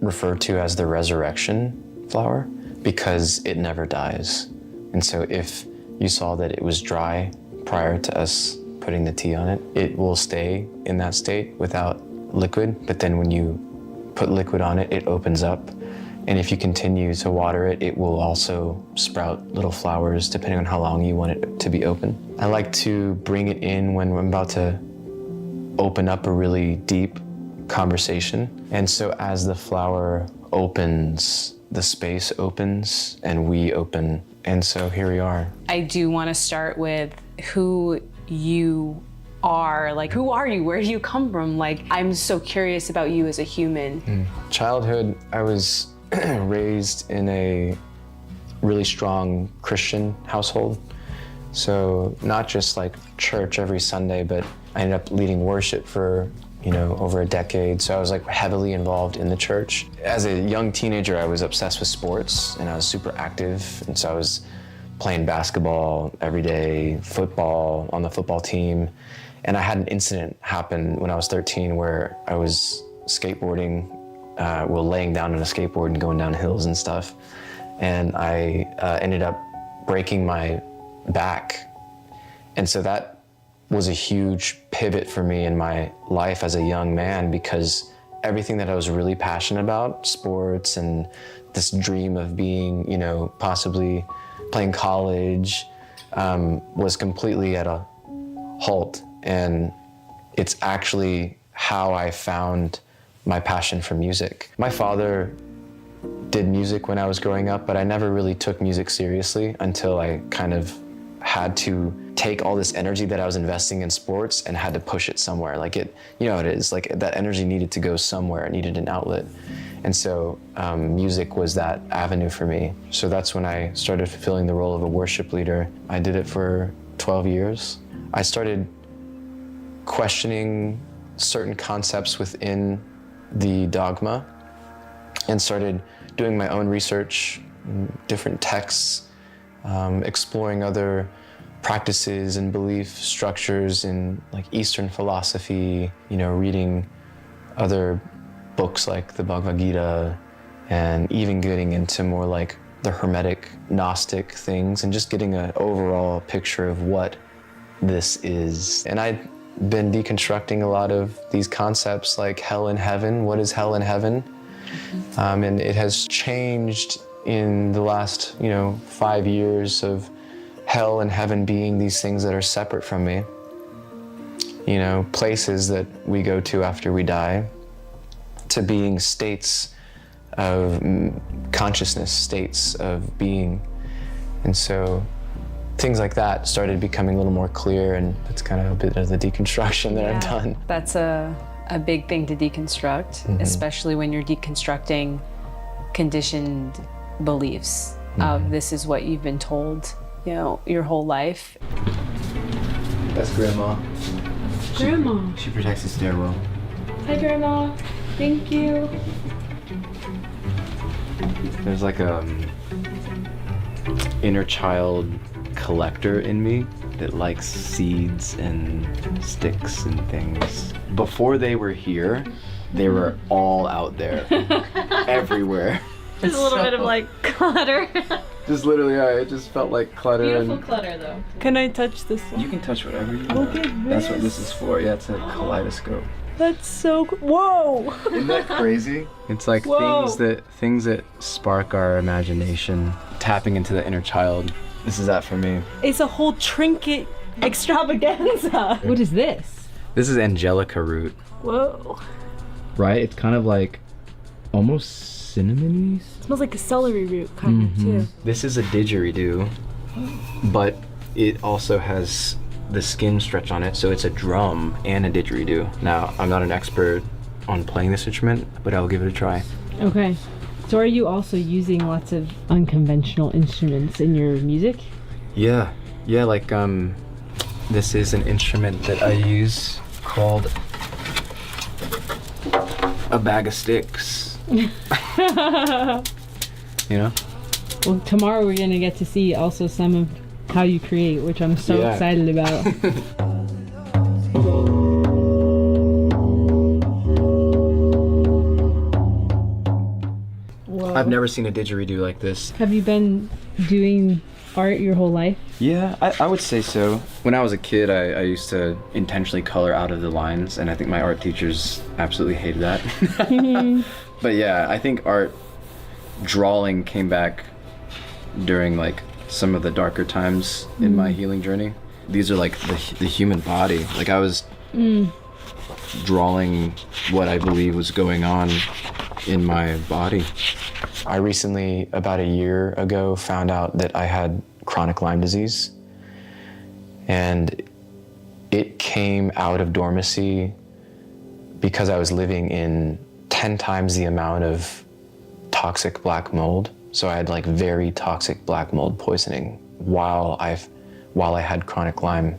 [SPEAKER 22] referred to as the resurrection flower because it never dies. And so if you saw that it was dry prior to us putting the tea on it, it will stay in that state without liquid, but then when you put liquid on it, it opens up. And if you continue to water it, it will also sprout little flowers depending on how long you want it to be open. I like to bring it in when I'm about to open up a really deep
[SPEAKER 19] conversation. And so as the flower opens, the space opens and we open. And so here we are.
[SPEAKER 18] I do want to start with who you are. Like, who are you? Where do you come from? Like, I'm so curious about you as a human.
[SPEAKER 19] Childhood, I was raised in a really strong Christian household. So not just like church every Sunday, but I ended up leading worship for, over a decade. So I was like heavily involved in the church. As a young teenager, I was obsessed with sports and I was super active. And so I was playing basketball every day, football on the football team. And I had an incident happen when I was 13 where I was skateboarding, laying down on a skateboard and going down hills and stuff. And I ended up breaking my back. And so that was a huge pivot for me in my life as a young man, because everything that I was really passionate about, sports and this dream of being, possibly playing college, was completely at a halt. And it's actually how I found my passion for music. My father did music when I was growing up, but I never really took music seriously until I kind of had to take all this energy that I was investing in sports and had to push it somewhere. Like it is like that energy needed to go somewhere. It needed an outlet. And so music was that avenue for me. So that's when I started fulfilling the role of a worship leader. I did it for 12 years. I started questioning certain concepts within the dogma and started doing my own research, different texts, exploring other practices and belief structures in like Eastern philosophy, reading other books like the Bhagavad Gita, and even getting into more like the Hermetic, Gnostic things, and just getting an overall picture of what this is. And I'd been deconstructing a lot of these concepts like hell and heaven. What is hell and heaven? And it has changed in the last, 5 years of hell and heaven being these things that are separate from me. Places that we go to after we die, to being states of consciousness, states of being. And so things like that started becoming a little more clear, and that's kind of a bit of the deconstruction that I've done.
[SPEAKER 18] That's a big thing to deconstruct, especially when you're deconstructing conditioned beliefs of this is what you've been told, your whole life.
[SPEAKER 22] That's Grandma.
[SPEAKER 21] Grandma.
[SPEAKER 22] She protects the stairwell.
[SPEAKER 21] Hi, Grandma. Thank you.
[SPEAKER 22] There's like a inner child collector in me that likes seeds and sticks and things. Before they were here, they were all out there, everywhere.
[SPEAKER 3] Just a little bit of like clutter.
[SPEAKER 22] Just literally, it just felt like clutter.
[SPEAKER 3] Beautiful clutter though. Can I touch this one?
[SPEAKER 22] You can touch whatever you want.
[SPEAKER 3] Okay,
[SPEAKER 22] That's what this is for. Yeah, it's a kaleidoscope.
[SPEAKER 3] That's so cool. Whoa!
[SPEAKER 22] Isn't that crazy? It's like things that spark our imagination, tapping into the inner child. This is that for me.
[SPEAKER 3] It's a whole trinket extravaganza. What is this?
[SPEAKER 22] This is angelica root.
[SPEAKER 3] Whoa.
[SPEAKER 22] Right? It's kind of like almost cinnamony.
[SPEAKER 21] It smells like a celery root kind of too.
[SPEAKER 22] This is a didgeridoo, but it also has the skin stretch on it, so it's a drum and a didgeridoo. Now, I'm not an expert on playing this instrument, but I'll give it a try.
[SPEAKER 21] Okay. So are you also using lots of unconventional instruments in your music?
[SPEAKER 22] Yeah, like this is an instrument that I use called a bag of sticks.
[SPEAKER 21] Well, tomorrow we're gonna get to see also some of how you create, which I'm so excited about.
[SPEAKER 22] Whoa. I've never seen a didgeridoo like this.
[SPEAKER 21] Have you been doing art your whole life?
[SPEAKER 22] Yeah, I would say so. When I was a kid, I used to intentionally color out of the lines, and I think my art teachers absolutely hated that. But yeah, I think art drawing came back during like some of the darker times in my healing journey. These are like the human body. Like I was withdrawing what I believe was going on in my body. I recently, about a year ago, found out that I had chronic Lyme disease. And it came out of dormancy because I was living in 10 times the amount of toxic black mold. So I had like very toxic black mold poisoning while I had chronic Lyme.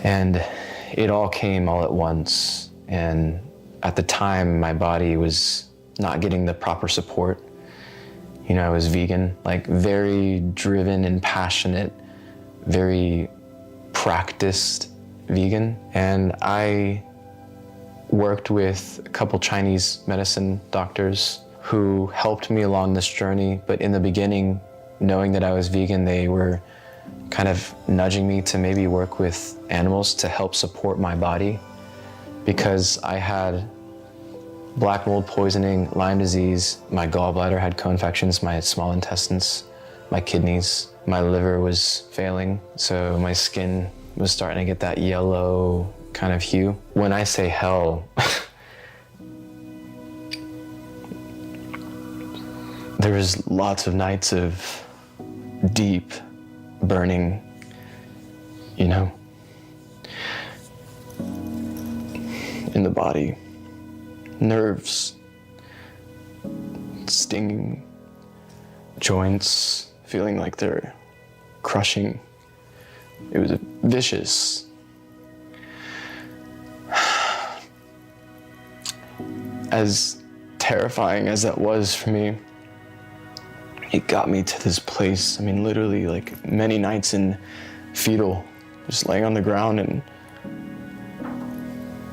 [SPEAKER 22] And it all came all at once. And at the time, my body was not getting the proper support. You know, I was vegan, like very driven and passionate, very practiced vegan. And I worked with a couple Chinese medicine doctors who helped me along this journey. But in the beginning, knowing that I was vegan, they were kind of nudging me to maybe work with animals to help support my body, because I had black mold poisoning, Lyme disease, my gallbladder had co-infections, my small intestines, my kidneys, my liver was failing, so my skin was starting to get that yellow kind of hue. When I say hell, there was lots of nights of deep burning, you know, in the body, nerves, stinging, joints, feeling like they're crushing. It was vicious. As terrifying as that was for me, it got me to this place. I mean, literally, like many nights in fetal, just laying on the ground and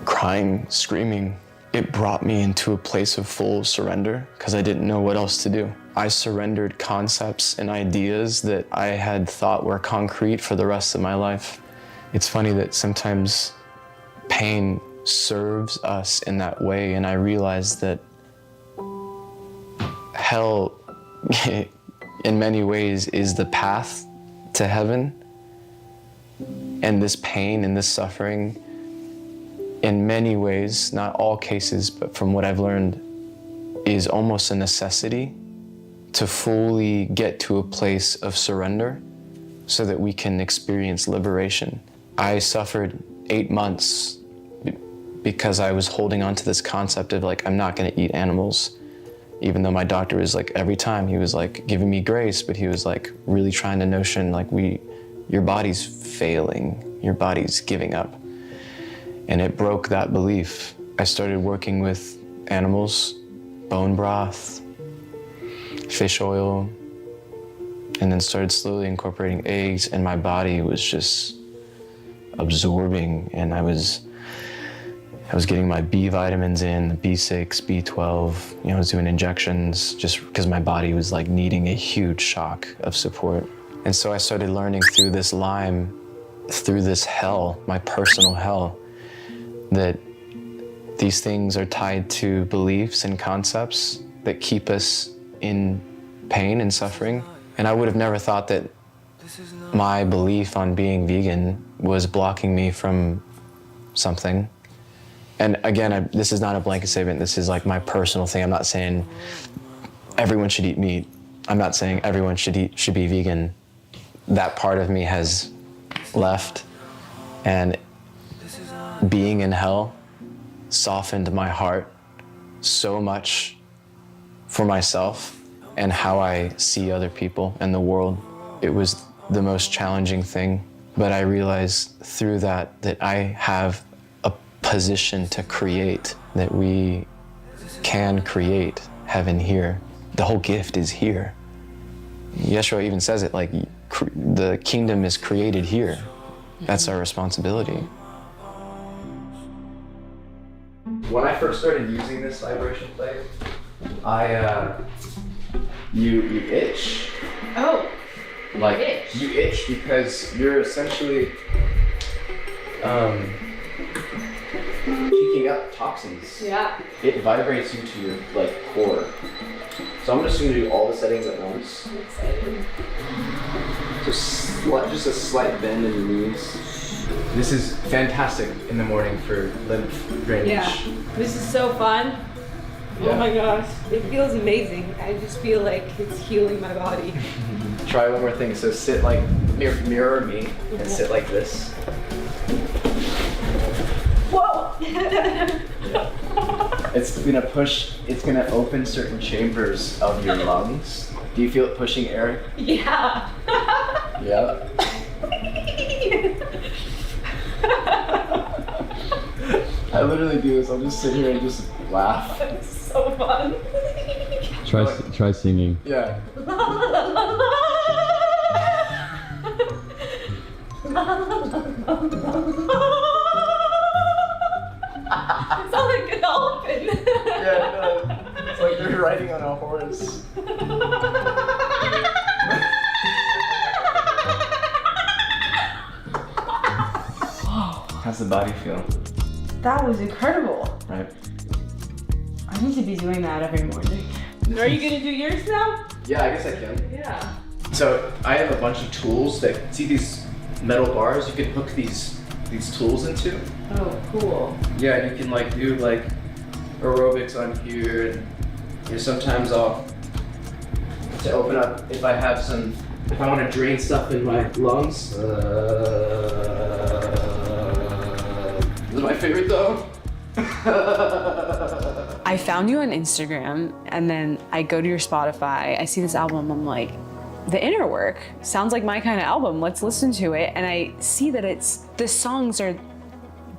[SPEAKER 22] crying, screaming. It brought me into a place of full surrender because I didn't know what else to do. I surrendered concepts and ideas that I had thought were concrete for the rest of my life. It's funny that sometimes pain serves us in that way, and I realized that hell in many ways is the path to heaven, and this pain and this suffering in many ways, not all cases, but from what I've learned, is almost a necessity to fully get to a place of surrender so that we can experience liberation. I suffered 8 months because I was holding on to this concept of like, I'm not gonna eat animals. Even though my doctor was like, every time he was like giving me grace, but he was like really trying to notion like, your body's failing, your body's giving up. And it broke that belief. I started working with animals, bone broth, fish oil, and then started slowly incorporating eggs, and my body was just absorbing, and I was getting my B vitamins in, the B6, B12, you know, I was doing injections just because my body was like needing a huge shock of support. And so I started learning through this Lyme, through this hell, my personal hell, that these things are tied to beliefs and concepts that keep us in pain and suffering. And I would have never thought that my belief on being vegan was blocking me from something. And again, this is not a blanket statement. This is like my personal thing. I'm not saying everyone should eat meat. I'm not saying everyone should be vegan. That part of me has left, and being in hell softened my heart so much for myself and how I see other people and the world. It was the most challenging thing, but I realized through that I have a position to create, that we can create heaven here. The whole gift is here. Yeshua even says it, like, the kingdom is created here. That's our responsibility. When I first started using this vibration plate, you itch.
[SPEAKER 23] Oh.
[SPEAKER 22] Like, you itch because you're essentially kicking up toxins.
[SPEAKER 23] Yeah.
[SPEAKER 22] It vibrates you to your like core. So I'm just gonna do all the settings at once.
[SPEAKER 23] I'm excited.
[SPEAKER 22] Just a slight bend in the knees. This is fantastic in the morning for lymph drainage.
[SPEAKER 18] Yeah, this is so fun.
[SPEAKER 22] Yeah.
[SPEAKER 18] Oh my gosh, it feels amazing. I just feel like it's healing my body.
[SPEAKER 22] Try one more thing. So sit like, mirror me and sit like this.
[SPEAKER 18] Whoa!
[SPEAKER 22] It's gonna open certain chambers of your lungs. Do you feel it pushing air?
[SPEAKER 18] Yeah.
[SPEAKER 22] Yeah. I literally do this. I'll just sit here and just laugh.
[SPEAKER 18] It's so fun.
[SPEAKER 1] Try singing.
[SPEAKER 22] Yeah.
[SPEAKER 18] It sounds like an dolphin.
[SPEAKER 22] Yeah, it's like they're riding on a horse. How's the body feel?
[SPEAKER 18] That was incredible.
[SPEAKER 22] Right.
[SPEAKER 18] I need to be doing that every morning. Are you gonna do yours now?
[SPEAKER 22] Yeah, I guess I can.
[SPEAKER 18] Yeah.
[SPEAKER 22] So I have a bunch of tools that, see these metal bars you can hook these tools into?
[SPEAKER 18] Oh, cool.
[SPEAKER 22] Yeah, and you can like do like aerobics on here, and you know, sometimes I'll, to open up, if I want to drain stuff in my lungs. This is my favorite though.
[SPEAKER 18] I found you on Instagram, and then I go to your Spotify, I see this album, I'm like, The Inner Work sounds like my kind of album, let's listen to it. And I see that the songs are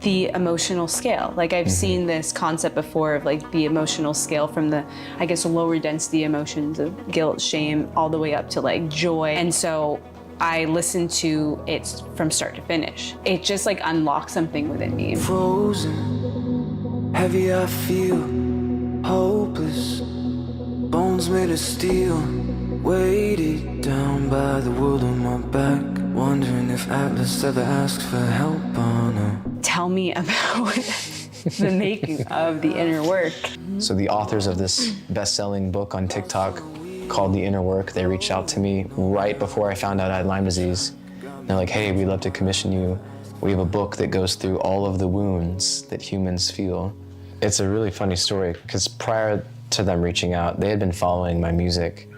[SPEAKER 18] the emotional scale. Like I've seen this concept before of like the emotional scale from the, I guess, lower density emotions of guilt, shame, all the way up to like joy. And so I listened to it from start to finish. It just like unlocked something within me.
[SPEAKER 20] Frozen, heavy I feel, hopeless, bones made of steel, weighted down by the world on my back, wondering if Atlas ever asked for help on her.
[SPEAKER 18] Tell me about the making of The Inner Work.
[SPEAKER 19] So the authors of this best-selling book on TikTok called The Inner Work, they reached out to me right before I found out I had Lyme disease. They're like, hey, we'd love to commission you. We have a book that goes through all of the wounds that humans feel. It's a really funny story because prior to them reaching out, they had been following my music.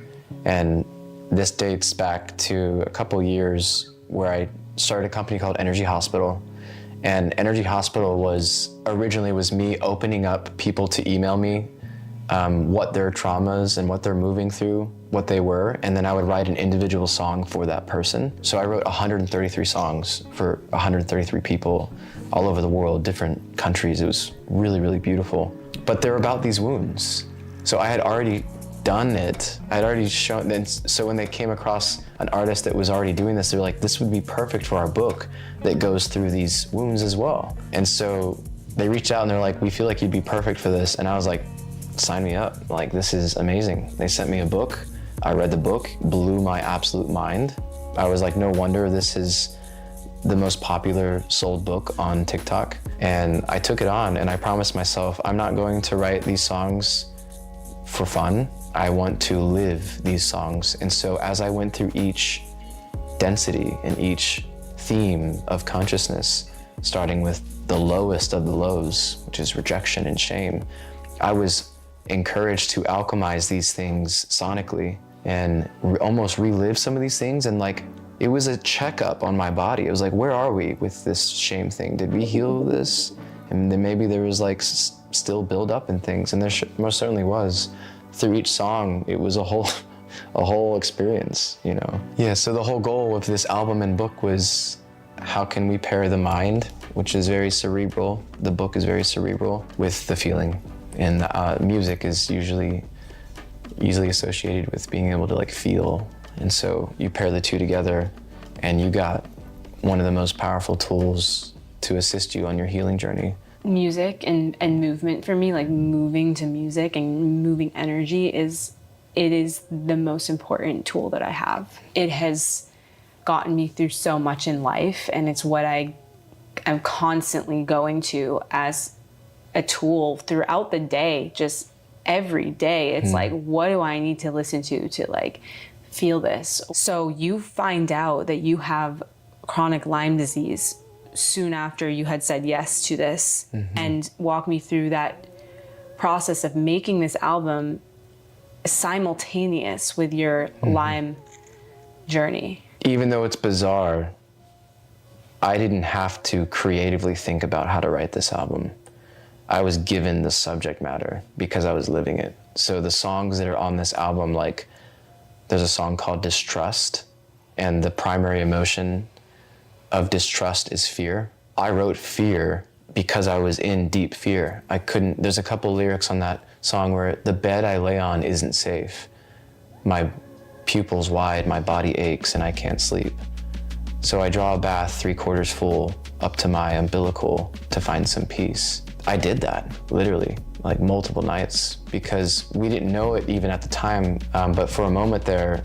[SPEAKER 19] And this dates back to a couple years where I started a company called Energy Hospital. And Energy Hospital was originally me opening up people to email me what their traumas and what they're moving through, what they were, and then I would write an individual song for that person. So I wrote 133 songs for 133 people all over the world, different countries. It was really, really beautiful. But they're about these wounds. So I had already done it. I'd already shown, and so when they came across an artist that was already doing this, they're like, this would be perfect for our book that goes through these wounds as well. And so they reached out and they're like, we feel like you'd be perfect for this. And I was like, sign me up. Like, this is amazing. They sent me a book. I read the book, blew my absolute mind. I was like, no wonder this is the most popular sold book on TikTok. And I took it on and I promised myself, I'm not going to write these songs for fun. I want to live these songs. And so as I went through each density and each theme of consciousness, starting with the lowest of the lows, which is rejection and shame, I was encouraged to alchemize these things sonically and almost relive some of these things. And like, it was a checkup on my body. It was like, where are we with this shame thing? Did we heal this? And then maybe there was like still build up in things, and there most certainly was. Through each song, it was a whole experience, you know? Yeah, so the whole goal of this album and book was, how can we pair the mind, which is very cerebral, the book is very cerebral, with the feeling. And music is usually easily associated with being able to like feel. And so you pair the two together and you got one of the most powerful tools to assist you on your healing journey.
[SPEAKER 18] Music and movement for me, like moving to music and moving energy is the most important tool that I have. It has gotten me through so much in life, and it's what I am constantly going to as a tool throughout the day, just every day. It's like, what do I need to listen to like feel this? So you find out that you have chronic Lyme disease soon after you had said yes to this, and walk me through that process of making this album simultaneous with your Lyme journey.
[SPEAKER 19] Even though it's bizarre, I didn't have to creatively think about how to write this album. I was given the subject matter because I was living it. So the songs that are on this album, like there's a song called Distrust, and the primary emotion of distrust is fear. I wrote fear because I was in deep fear. There's a couple lyrics on that song where the bed I lay on isn't safe. My pupils wide, my body aches, and I can't sleep. So I draw a bath 3/4 full up to my umbilical to find some peace. I did that, literally, like multiple nights, because we didn't know it even at the time, but for a moment there,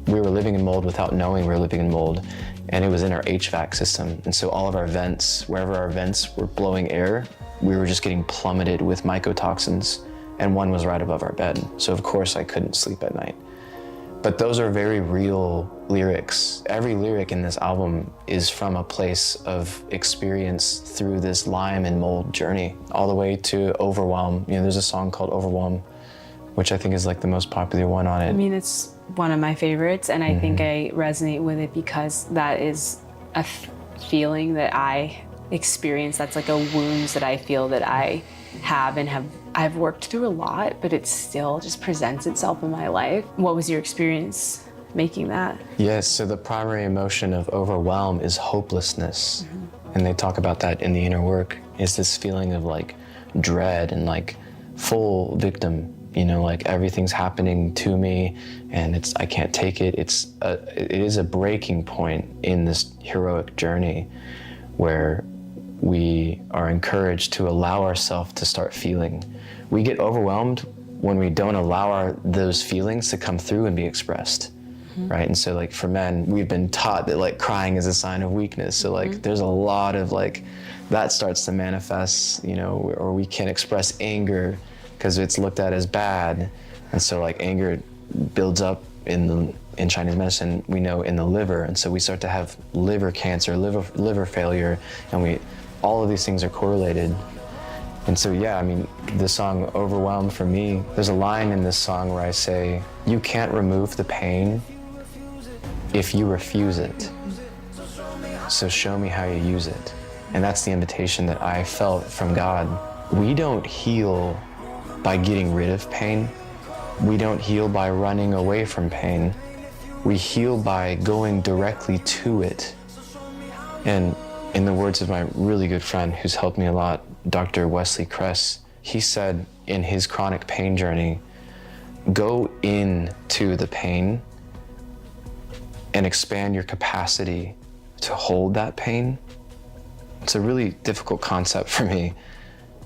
[SPEAKER 19] we were living in mold without knowing we were living in mold, and it was in our HVAC system. And so all of our vents, wherever our vents were blowing air, we were just getting plummeted with mycotoxins, and one was right above our bed. So of course I couldn't sleep at night. But those are very real lyrics. Every lyric in this album is from a place of experience through this Lyme and mold journey, all the way to Overwhelm. You know, there's a song called Overwhelm, which I think is like the most popular one on it.
[SPEAKER 18] I mean, it's one of my favorites, and I think I resonate with it because that is a feeling that I experience. That's like a wound that I feel that I have and I've worked through a lot, but it still just presents itself in my life. What was your experience making that?
[SPEAKER 19] Yes, so the primary emotion of overwhelm is hopelessness. And they talk about that in the inner work, is this feeling of like dread and like full victim, you know, like everything's happening to me and I can't take it. It is a breaking point in this heroic journey where we are encouraged to allow ourselves to start feeling. We get overwhelmed when we don't allow those feelings to come through and be expressed, right? And so like for men, we've been taught that like crying is a sign of weakness. So like there's a lot of like, that starts to manifest, you know, or we can't express anger because it's looked at as bad. And so like anger builds up in Chinese medicine, we know in the liver. And so we start to have liver cancer, liver failure, and all of these things are correlated. And so, yeah, I mean, the song Overwhelmed for me, there's a line in this song where I say, you can't remove the pain if you refuse it. So show me how you use it. And that's the invitation that I felt from God. We don't heal by getting rid of pain. We don't heal by running away from pain. We heal by going directly to it. And in the words of my really good friend who's helped me a lot, Dr. Wesley Kress, he said in his chronic pain journey, go into the pain and expand your capacity to hold that pain. It's a really difficult concept for me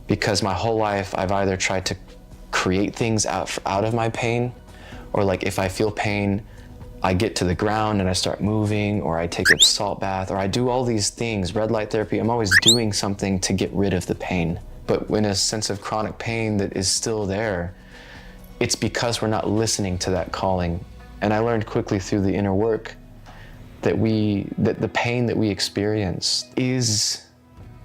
[SPEAKER 19] because my whole life I've either tried to create things out of my pain, or like if I feel pain, I get to the ground and I start moving, or I take a salt bath, or I do all these things, red light therapy. I'm always doing something to get rid of the pain. But when a sense of chronic pain that is still there, it's because we're not listening to that calling. And I learned quickly through the inner work that the pain that we experience is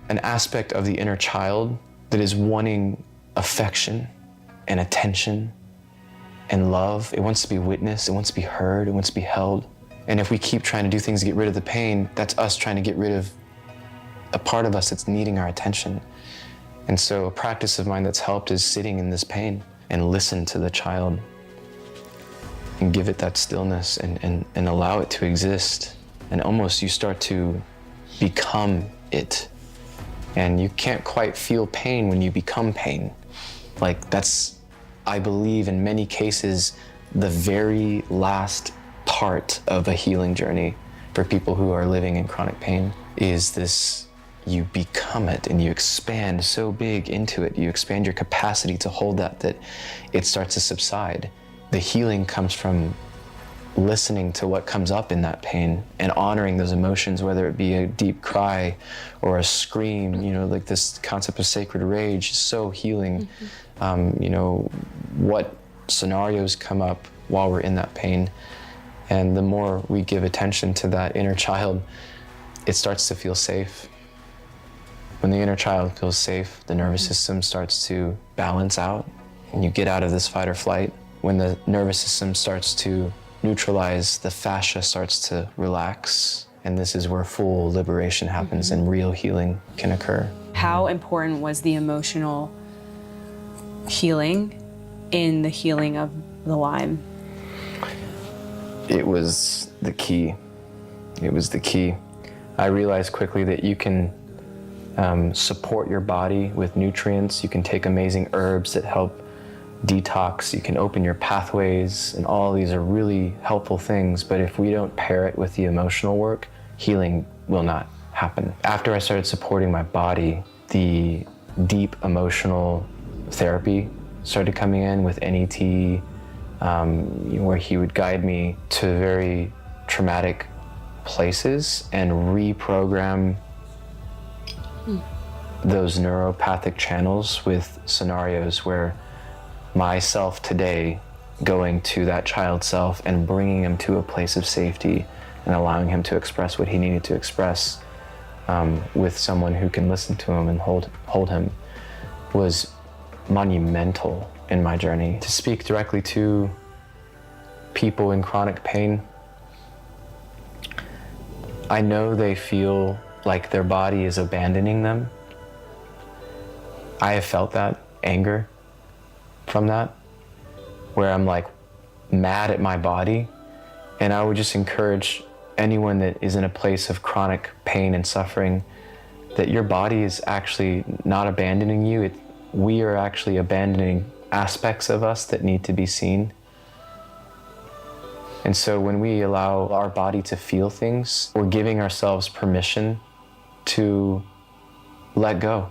[SPEAKER 19] an aspect of the inner child that is wanting affection and attention and love. It wants to be witnessed, it wants to be heard, it wants to be held. And if we keep trying to do things to get rid of the pain, that's us trying to get rid of a part of us that's needing our attention. And so a practice of mine that's helped is sitting in this pain and listen to the child and give it that stillness and allow it to exist. And almost you start to become it. And you can't quite feel pain when you become pain. Like that's, I believe in many cases, the very last part of a healing journey for people who are living in chronic pain is this, you become it and you expand so big into it. You expand your capacity to hold that it starts to subside. The healing comes from listening to what comes up in that pain and honoring those emotions, whether it be a deep cry or a scream, you know, like this concept of sacred rage is so healing. You know, what scenarios come up while we're in that pain. And the more we give attention to that inner child, it starts to feel safe. When the inner child feels safe, the nervous system starts to balance out and you get out of this fight or flight. When the nervous system starts to neutralize, the fascia starts to relax, and this is where full liberation happens and real healing can occur.
[SPEAKER 18] How important was the emotional healing in the healing of the Lyme?
[SPEAKER 19] It was the key. It was the key. I realized quickly that you can support your body with nutrients. You can take amazing herbs that help detox. You can open your pathways, and all these are really helpful things. But if we don't pair it with the emotional work, healing will not happen. After I started supporting my body, the deep emotional therapy started coming in with NET, where he would guide me to very traumatic places and reprogram those neuropathic channels with scenarios where myself today going to that child self and bringing him to a place of safety and allowing him to express what he needed to express with someone who can listen to him and hold him was monumental in my journey. To speak directly to people in chronic pain, I know they feel like their body is abandoning them. I have felt that anger from that, where I'm like mad at my body. And I would just encourage anyone that is in a place of chronic pain and suffering that your body is actually not abandoning you. We are actually abandoning aspects of us that need to be seen. And so when we allow our body to feel things, we're giving ourselves permission to let go.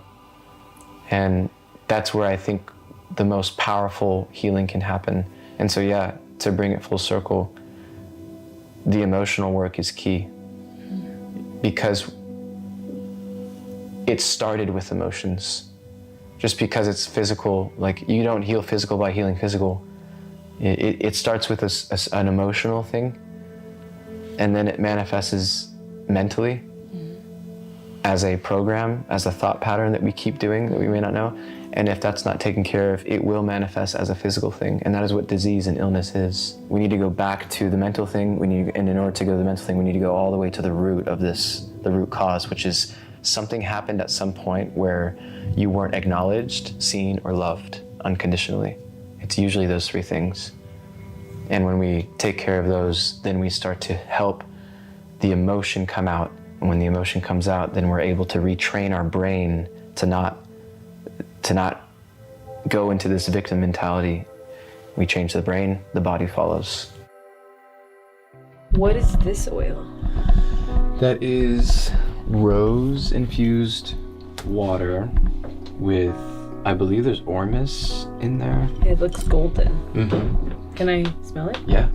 [SPEAKER 19] And that's where I think the most powerful healing can happen. And so yeah, to bring it full circle, the emotional work is key, because it started with emotions. Just because it's physical, like you don't heal physical by healing physical. It starts with an emotional thing, and then it manifests mentally as a program, as a thought pattern that we keep doing that we may not know. And if that's not taken care of, it will manifest as a physical thing. And that is what disease and illness is. We need to go back to the mental thing. And in order to go to the mental thing, we need to go all the way to the root of this, the root cause, which is something happened at some point where you weren't acknowledged, seen, or loved unconditionally. It's usually those three things. And when we take care of those, then we start to help the emotion come out. And when the emotion comes out, then we're able to retrain our brain to not go into this victim mentality. We change the brain, the body follows.
[SPEAKER 21] What is this oil?
[SPEAKER 22] That is rose-infused water with, I believe there's ormus in there.
[SPEAKER 21] It looks golden.
[SPEAKER 22] Mm-hmm.
[SPEAKER 21] Can I smell it?
[SPEAKER 22] Yeah,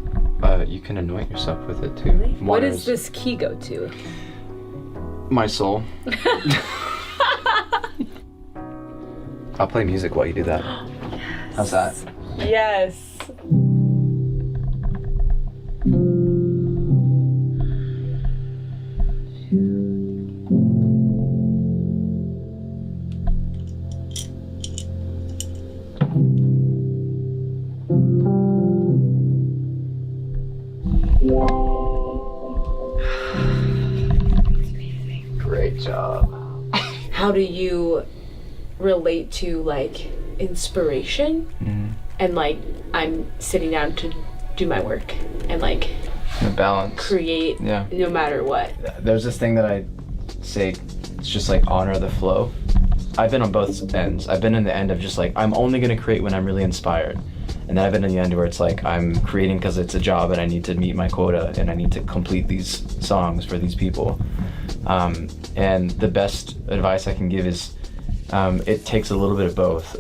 [SPEAKER 22] you can anoint yourself with it too.
[SPEAKER 21] Really? What
[SPEAKER 22] Water
[SPEAKER 21] does this key go to?
[SPEAKER 22] My soul. I'll play music while you do that. Yes. How's that?
[SPEAKER 21] Yes.
[SPEAKER 22] Great job.
[SPEAKER 21] How do you relate to like inspiration and like I'm sitting down to do my work and like
[SPEAKER 22] The balance.
[SPEAKER 21] create no matter what?
[SPEAKER 22] There's this thing that I say, it's just like honor the flow. I've been on both ends. I've been in the end of just like, I'm only gonna create when I'm really inspired. And then I've been in the end where it's like, I'm creating because it's a job and I need to meet my quota and I need to complete these songs for these people. And the best advice I can give is, it takes a little bit of both.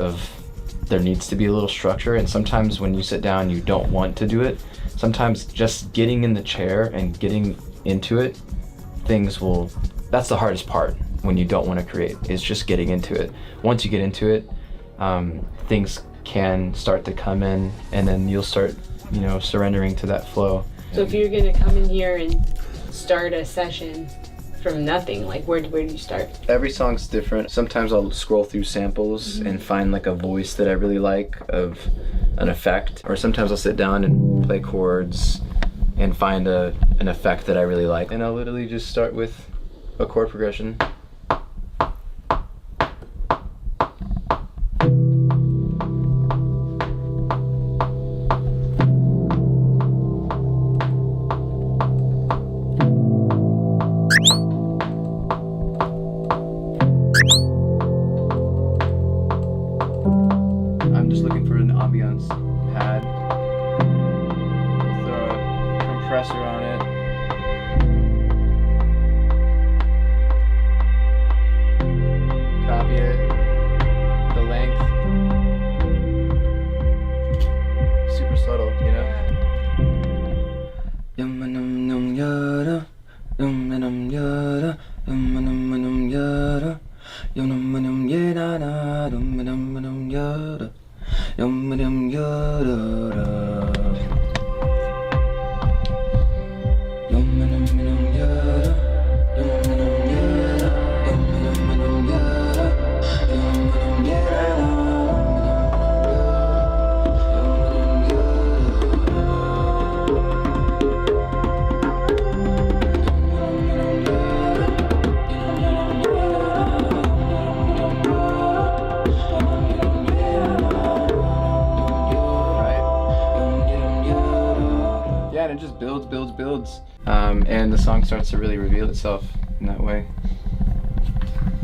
[SPEAKER 22] There needs to be a little structure, and sometimes when you sit down, you don't want to do it. Sometimes just getting in the chair and getting into it, that's the hardest part when you don't want to create, is just getting into it. Once you get into it, things can start to come in, and then you'll start, surrendering to that flow.
[SPEAKER 21] So if you're gonna come in here and start a session
[SPEAKER 18] from nothing? Like where did you start?
[SPEAKER 22] Every song's different. Sometimes I'll scroll through samples and find like a voice that I really like of an effect. Or sometimes I'll sit down and play chords and find an effect that I really like. And I'll literally just start with a chord progression. I'm just looking for an ambiance pad. Throw a compressor on it. Copy it. The length. Super subtle, you know? Yum-a-num-num yada. Yum-a-num yada. Yum-a-num-a-num yada. Yum-a-num yada. Yum-a-num yada. Yum-a-num yada. Yeah, and it just builds. And the song starts to really reveal itself in that way.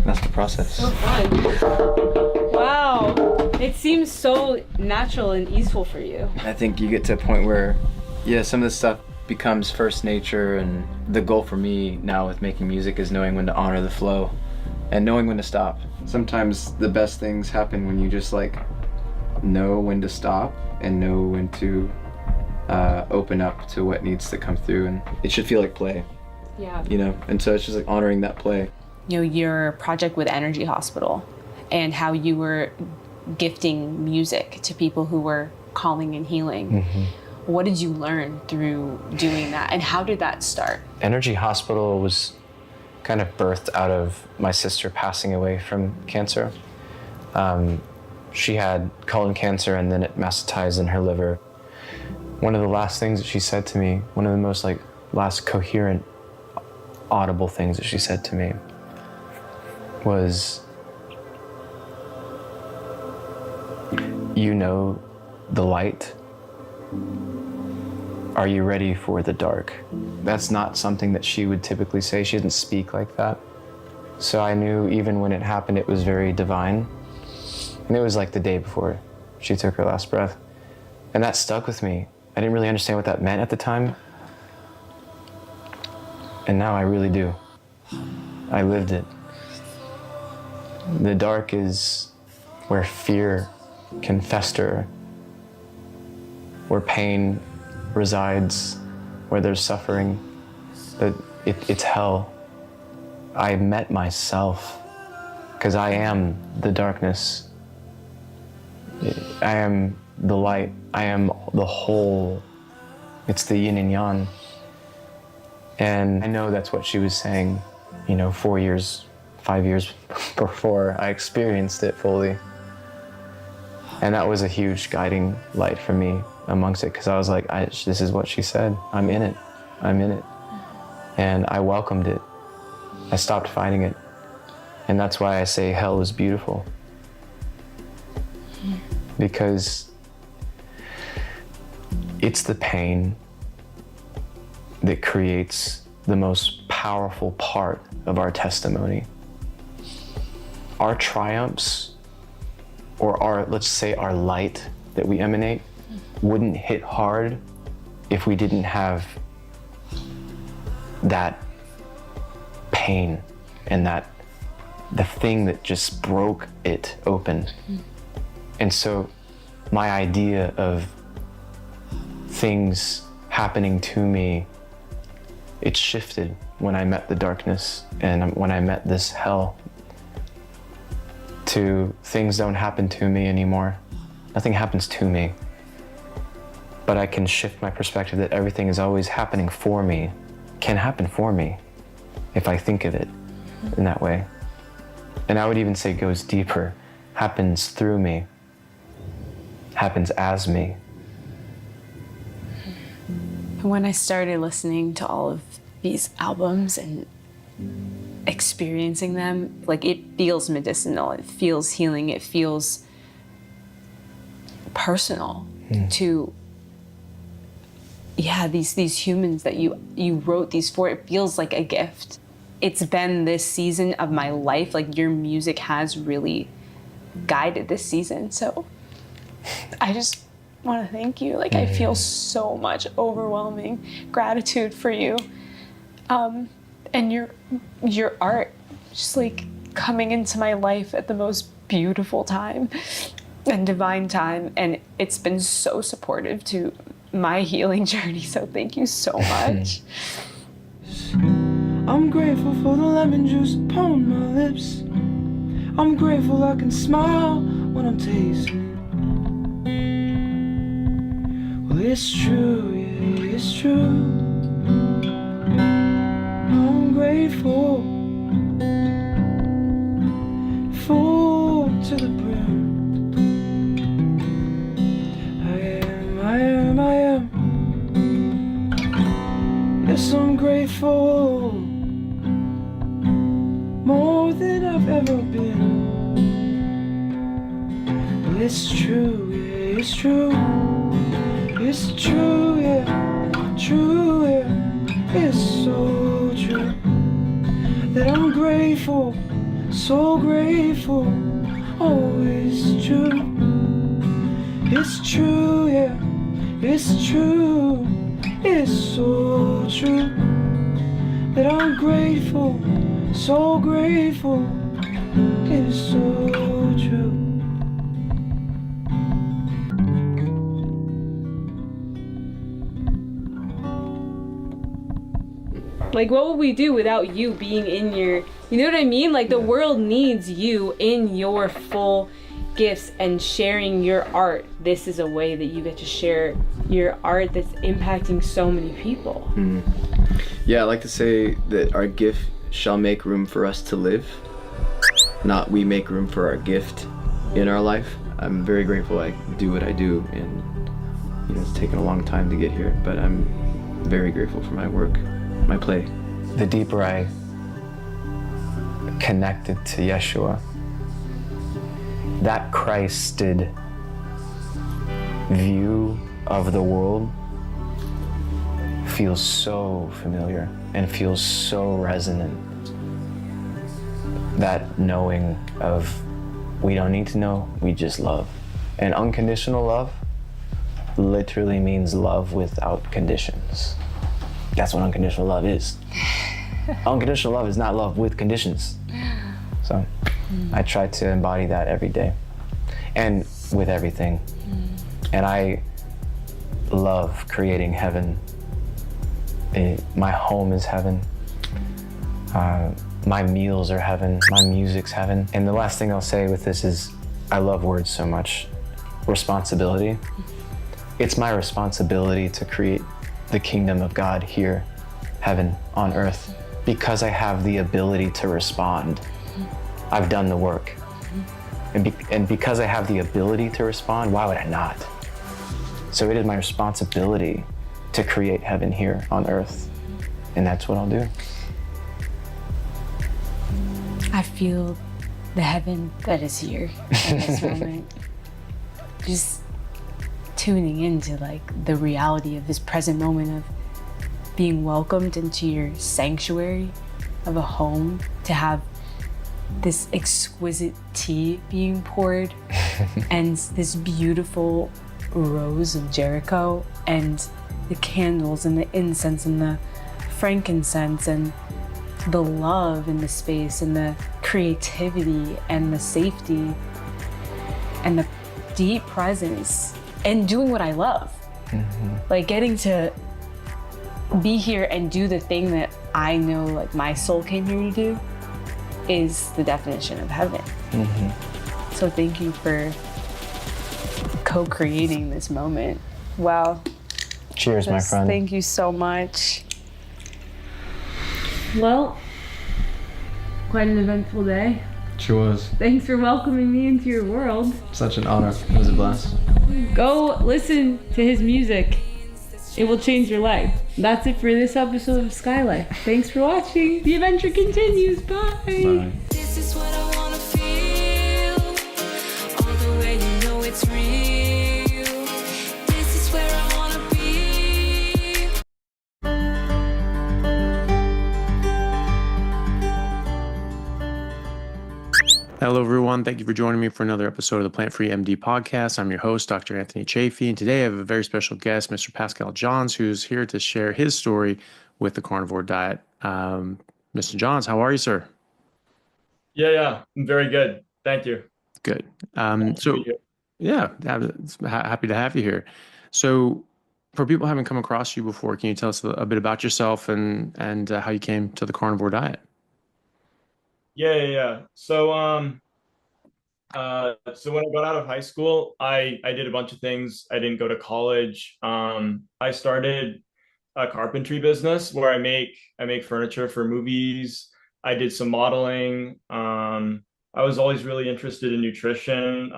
[SPEAKER 22] That's the process.
[SPEAKER 18] So fun. Wow. It seems so natural and easeful for you.
[SPEAKER 22] I think you get to a point where, yeah, some of this stuff becomes first nature, and the goal for me now with making music is knowing when to honor the flow and knowing when to stop. Sometimes the best things happen when you just like know when to stop and know when to open up to what needs to come through, and it should feel like play.
[SPEAKER 18] Yeah.
[SPEAKER 22] You know, and so it's just like honoring that play.
[SPEAKER 18] You know, your project with Energy Hospital and how you were gifting music to people who were calling and healing. What did you learn through doing that, and how did that start?
[SPEAKER 19] Energy Hospital was kind of birthed out of my sister passing away from cancer. She had colon cancer, and then it metastasized in her liver. One of the last things that she said to me, one of the most like last coherent, audible things that she said to me was, "You know the light. Are you ready for the dark?" That's not something that she would typically say. She didn't speak like that. So I knew even when it happened, it was very divine. And it was like the day before she took her last breath. And that stuck with me. I didn't really understand what that meant at the time. And now I really do. I lived it. The dark is where fear can fester, where pain resides, where there's suffering. It's hell. I met myself because I am the darkness. I am the light. I am the whole. It's the yin and yang. And I know that's what she was saying, 4 years, 5 years before I experienced it fully. And that was a huge guiding light for me amongst it, because I was like, this is what she said. I'm in it. I'm in it. And I welcomed it. I stopped fighting it. And that's why I say hell is beautiful. Because it's the pain that creates the most powerful part of our testimony. Our triumphs, or let's say our light that we emanate, wouldn't hit hard if we didn't have that pain and the thing that just broke it open. And so my idea of things happening to me, it shifted when I met the darkness and when I met this hell, to things don't happen to me anymore. Nothing happens to me. But I can shift my perspective that everything is always happening for me, can happen for me. if I think of it in that way. And I would even say goes deeper, happens through me, happens as me.
[SPEAKER 18] When I started listening to all of these albums and experiencing them, like, it feels medicinal, it feels healing, it feels personal to, these humans that you wrote these for. It feels like a gift. It's been this season of my life, like, your music has really guided this season. So I just want to thank you. Like, I feel so much overwhelming gratitude for you. And your art just, like, coming into my life at the most beautiful time and divine time. And it's been so supportive to my healing journey. So thank you so much.
[SPEAKER 20] I'm grateful for the lemon juice upon my lips. I'm grateful I can smile when I'm tasting. Well, it's true, yeah, it's true. I'm grateful, full to the brim. I am. Yes, I'm grateful, more than I've ever been. Well, it's true, yeah, it's true. It's true, yeah, true, yeah. It's so true that I'm grateful, so grateful. Oh, it's true. It's true, yeah, it's true. It's so true that I'm grateful, so grateful. It's so true.
[SPEAKER 21] Like, what would we do without you being in your, you know what I mean? Like, the world needs you in your full gifts and sharing your art. This is a way that you get to share your art that's impacting so many people.
[SPEAKER 22] Yeah, I like to say that our gift shall make room for us to live, not we make room for our gift in our life. I'm very grateful I do what I do, and it's taken a long time to get here, but I'm very grateful for my work, my play. The deeper I connected to Yeshua, that Christed view of the world feels so familiar and feels so resonant. That knowing of we don't need to know, we just love. And unconditional love literally means love without conditions. That's what unconditional love is. Unconditional love is not love with conditions. So I try to embody that every day and with everything. And I love creating heaven. My home is heaven. My meals are heaven. My music's heaven. And the last thing I'll say with this is I love words so much. Responsibility. It's my responsibility to create the kingdom of God here, heaven on earth, because I have the ability to respond. I've done the work. And because I have the ability to respond, why would I not? So it is my responsibility to create heaven here on earth. And that's what I'll do.
[SPEAKER 18] I feel the heaven that is here in this moment. Just tuning into like the reality of this present moment of being welcomed into your sanctuary of a home, to have this exquisite tea being poured and this beautiful rose of Jericho and the candles and the incense and the frankincense and the love in the space and the creativity and the safety and the deep presence and doing what I love. Like getting to be here and do the thing that I know like my soul came here to do is the definition of heaven. So thank you for co-creating this moment. Wow.
[SPEAKER 19] Cheers, my friend.
[SPEAKER 18] Thank you so much.
[SPEAKER 21] Well, Quite an eventful day.
[SPEAKER 1] Sure was.
[SPEAKER 21] Thanks for welcoming me into your world.
[SPEAKER 1] Such an honor. It was a blast.
[SPEAKER 21] Go listen to his music. It will change your life. That's it for this episode of Skylife. Thanks for watching. The adventure continues. Bye.
[SPEAKER 1] Bye.
[SPEAKER 20] This is what I wanna feel. All the way you know it's real. This is where I wanna be.
[SPEAKER 14] Hello, everyone. Thank you for joining me for another episode of the Plant Free MD podcast. I'm your host, Dr. Anthony Chafee, and today I have a very special guest, Mr. Pascal Johns, who's here to share his story with the carnivore diet. Mr. Johns, how are you, sir?
[SPEAKER 4] Yeah, I'm very good. Thank you.
[SPEAKER 14] Good. Yeah, happy to have you here. So, for people who haven't come across you before, can you tell us a bit about yourself and how you came to the carnivore diet?
[SPEAKER 4] Yeah. So when I got out of high school, I did a bunch of things. I didn't go to college. I started a carpentry business where I make furniture for movies. I did some modeling. I was always really interested in nutrition.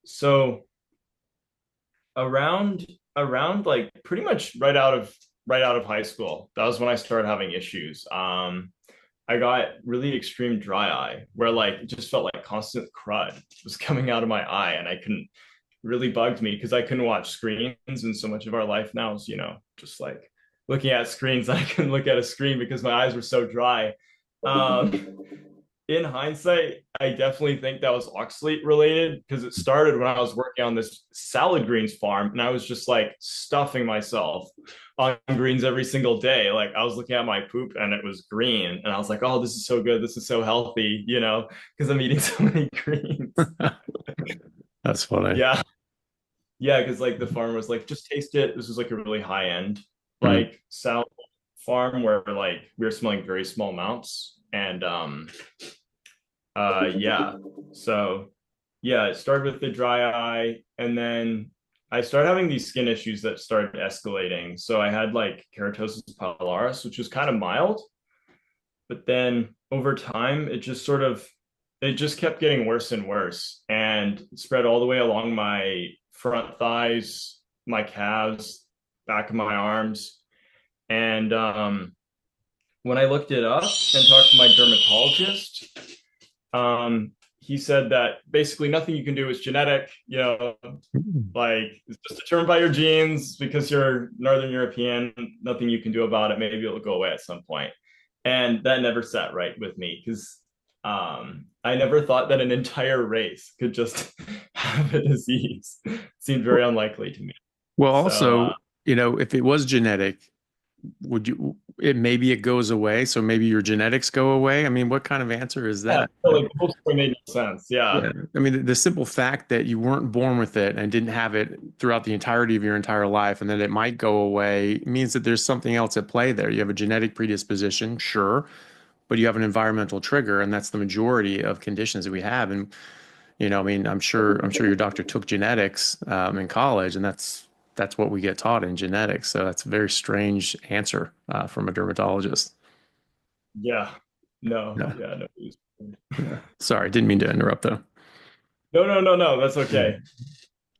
[SPEAKER 4] So around like pretty much right out of high school, that was when I started having issues. I got really extreme dry eye where like it just felt like constant crud was coming out of my eye, and I couldn't, really bugged me because I couldn't watch screens, and so much of our life now is, just like looking at screens. I couldn't look at a screen because my eyes were so dry. In hindsight, I definitely think that was oxalate related because it started when I was working on this salad greens farm, and I was just like stuffing myself on greens every single day. Like I was looking at my poop and it was green, and I was like, oh, this is so good. This is so healthy, because I'm eating so many greens.
[SPEAKER 14] That's funny.
[SPEAKER 4] Yeah, because like the farm was like, just taste it. This was like a really high end like salad farm where like we were smelling very small amounts. And it started with the dry eye, and then I started having these skin issues that started escalating. So I had like keratosis pilaris, which was kind of mild, but then over time it just kept getting worse and worse, and it spread all the way along my front thighs, my calves, back of my arms. And when I looked it up and talked to my dermatologist, he said that basically nothing you can do is genetic, like it's just determined by your genes because you're Northern European, nothing you can do about it. Maybe it'll go away at some point. And that never sat right with me because I never thought that an entire race could just have a disease. It seemed very unlikely to me.
[SPEAKER 14] Well, also, if it was genetic, maybe it goes away, so maybe your genetics go away? I mean, what kind of answer is that?
[SPEAKER 4] Like totally made no sense. Yeah.
[SPEAKER 14] I mean, the simple fact that you weren't born with it and didn't have it throughout the entirety of your entire life, and that it might go away, means that there's something else at play there. You have a genetic predisposition, sure, but you have an environmental trigger, and that's the majority of conditions that we have. And I'm sure your doctor took genetics in college, and that's what we get taught in genetics. So that's a very strange answer from a dermatologist.
[SPEAKER 4] Yeah. No.
[SPEAKER 14] Sorry, didn't mean to interrupt though.
[SPEAKER 4] No. That's okay.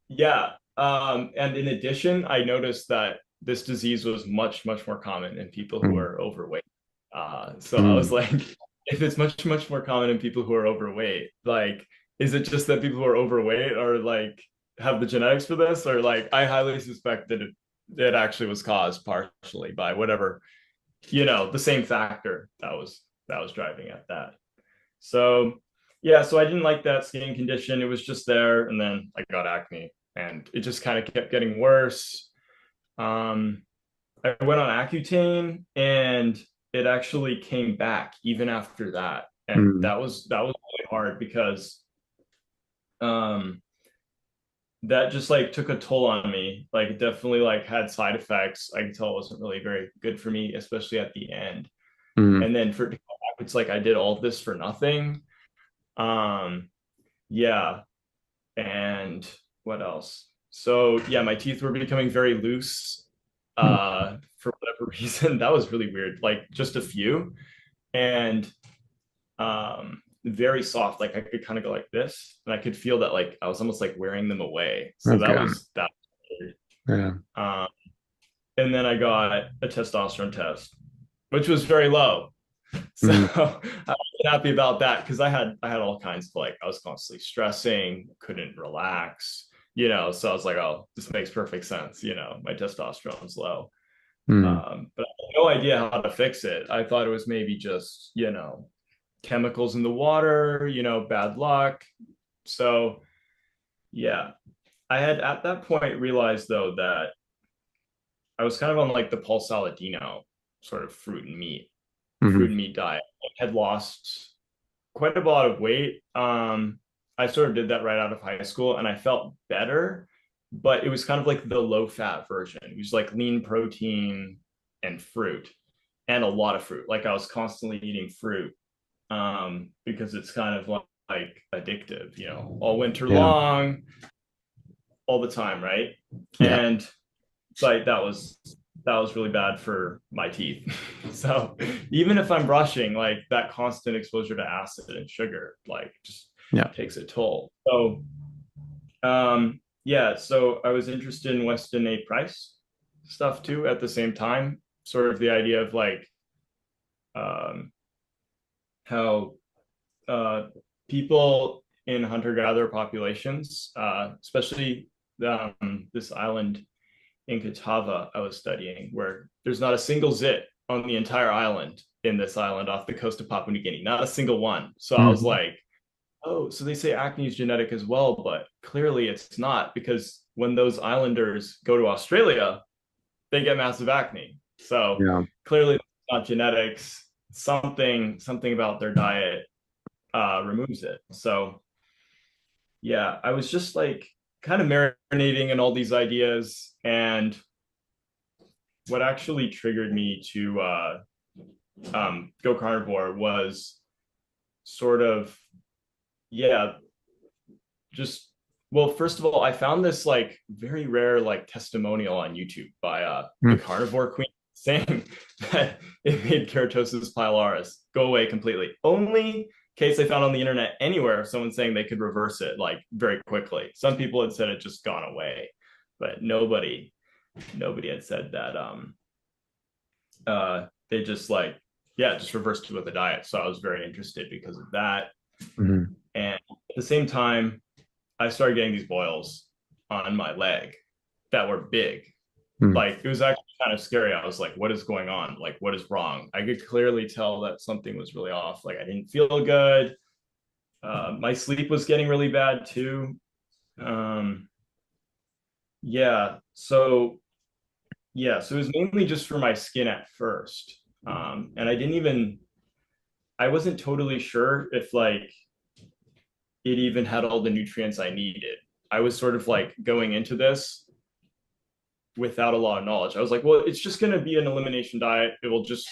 [SPEAKER 4] Yeah. And in addition, I noticed that this disease was much, much more common in people who are overweight. I was like, if it's much, much more common in people who are overweight, like, is it just that people who are overweight are like, have the genetics for this? Or like, I highly suspect that it actually was caused partially by whatever, the same factor that was driving at that. So I didn't like that skin condition. It was just there. And then I got acne, and it just kind of kept getting worse. I went on Accutane, and it actually came back even after that. And that was really hard because that just like took a toll on me. Like it definitely like had side effects. I could tell it wasn't really very good for me, especially at the end. And then for it to come back, it's like I did all this for nothing. And what else? So my teeth were becoming very loose for whatever reason. That was really weird. Like just a few. and very soft. Like I could kind of go like this, and I could feel that like I was almost like wearing them away. So
[SPEAKER 14] Okay.
[SPEAKER 4] that was that.
[SPEAKER 14] Yeah.
[SPEAKER 4] And then I got a testosterone test, which was very low. So I was happy about that because I had all kinds of like I was constantly stressing, couldn't relax, you know. So I was like, oh, this makes perfect sense, you know. My testosterone's low, but I had no idea how to fix it. I thought it was maybe just, you know, chemicals in the water, you know, bad luck. So yeah, I had at that point realized though that I was kind of on like the Paul Saladino sort of fruit and meat diet. I had lost quite a lot of weight. I sort of did that right out of high school and I felt better, but it was kind of like the low fat version. It was like lean protein and fruit and a lot of fruit. Like I was constantly eating fruit because it's kind of like addictive, you know, all winter long, all the time, right? And like that was really bad for my teeth. So even if I'm brushing, like that constant exposure to acid and sugar, like just takes a toll. So so I was interested in Weston A. Price stuff too at the same time, sort of the idea of like how people in hunter-gatherer populations, especially this island in Catawba I was studying, where there's not a single zit on the entire island in this island off the coast of Papua New Guinea, not a single one. So I was like, oh, so they say acne is genetic as well, but clearly it's not, because when those islanders go to Australia, they get massive acne. So clearly it's not genetics. Something about their diet removes it. So yeah, I was just like kind of marinating in all these ideas, and what actually triggered me to go carnivore was sort of just, well, first of all, I found this like very rare like testimonial on YouTube by the carnivore queen saying that it made keratosis pilaris go away completely. Only case I found on the internet anywhere of someone saying they could reverse it like very quickly. Some people had said it just gone away, but nobody had said that they just like just reversed it with the diet. So I was very interested because of that. And at the same time I started getting these boils on my leg that were big. Like it was actually kind of scary. I was like, what is going on? Like, what is wrong? I could clearly tell that something was really off. Like I didn't feel good. My sleep was getting really bad too. So it was mainly just for my skin at first. And I wasn't totally sure if like it even had all the nutrients I needed. I was sort of like going into this without a lot of knowledge. I was like, well, it's just going to be an elimination diet. It will just,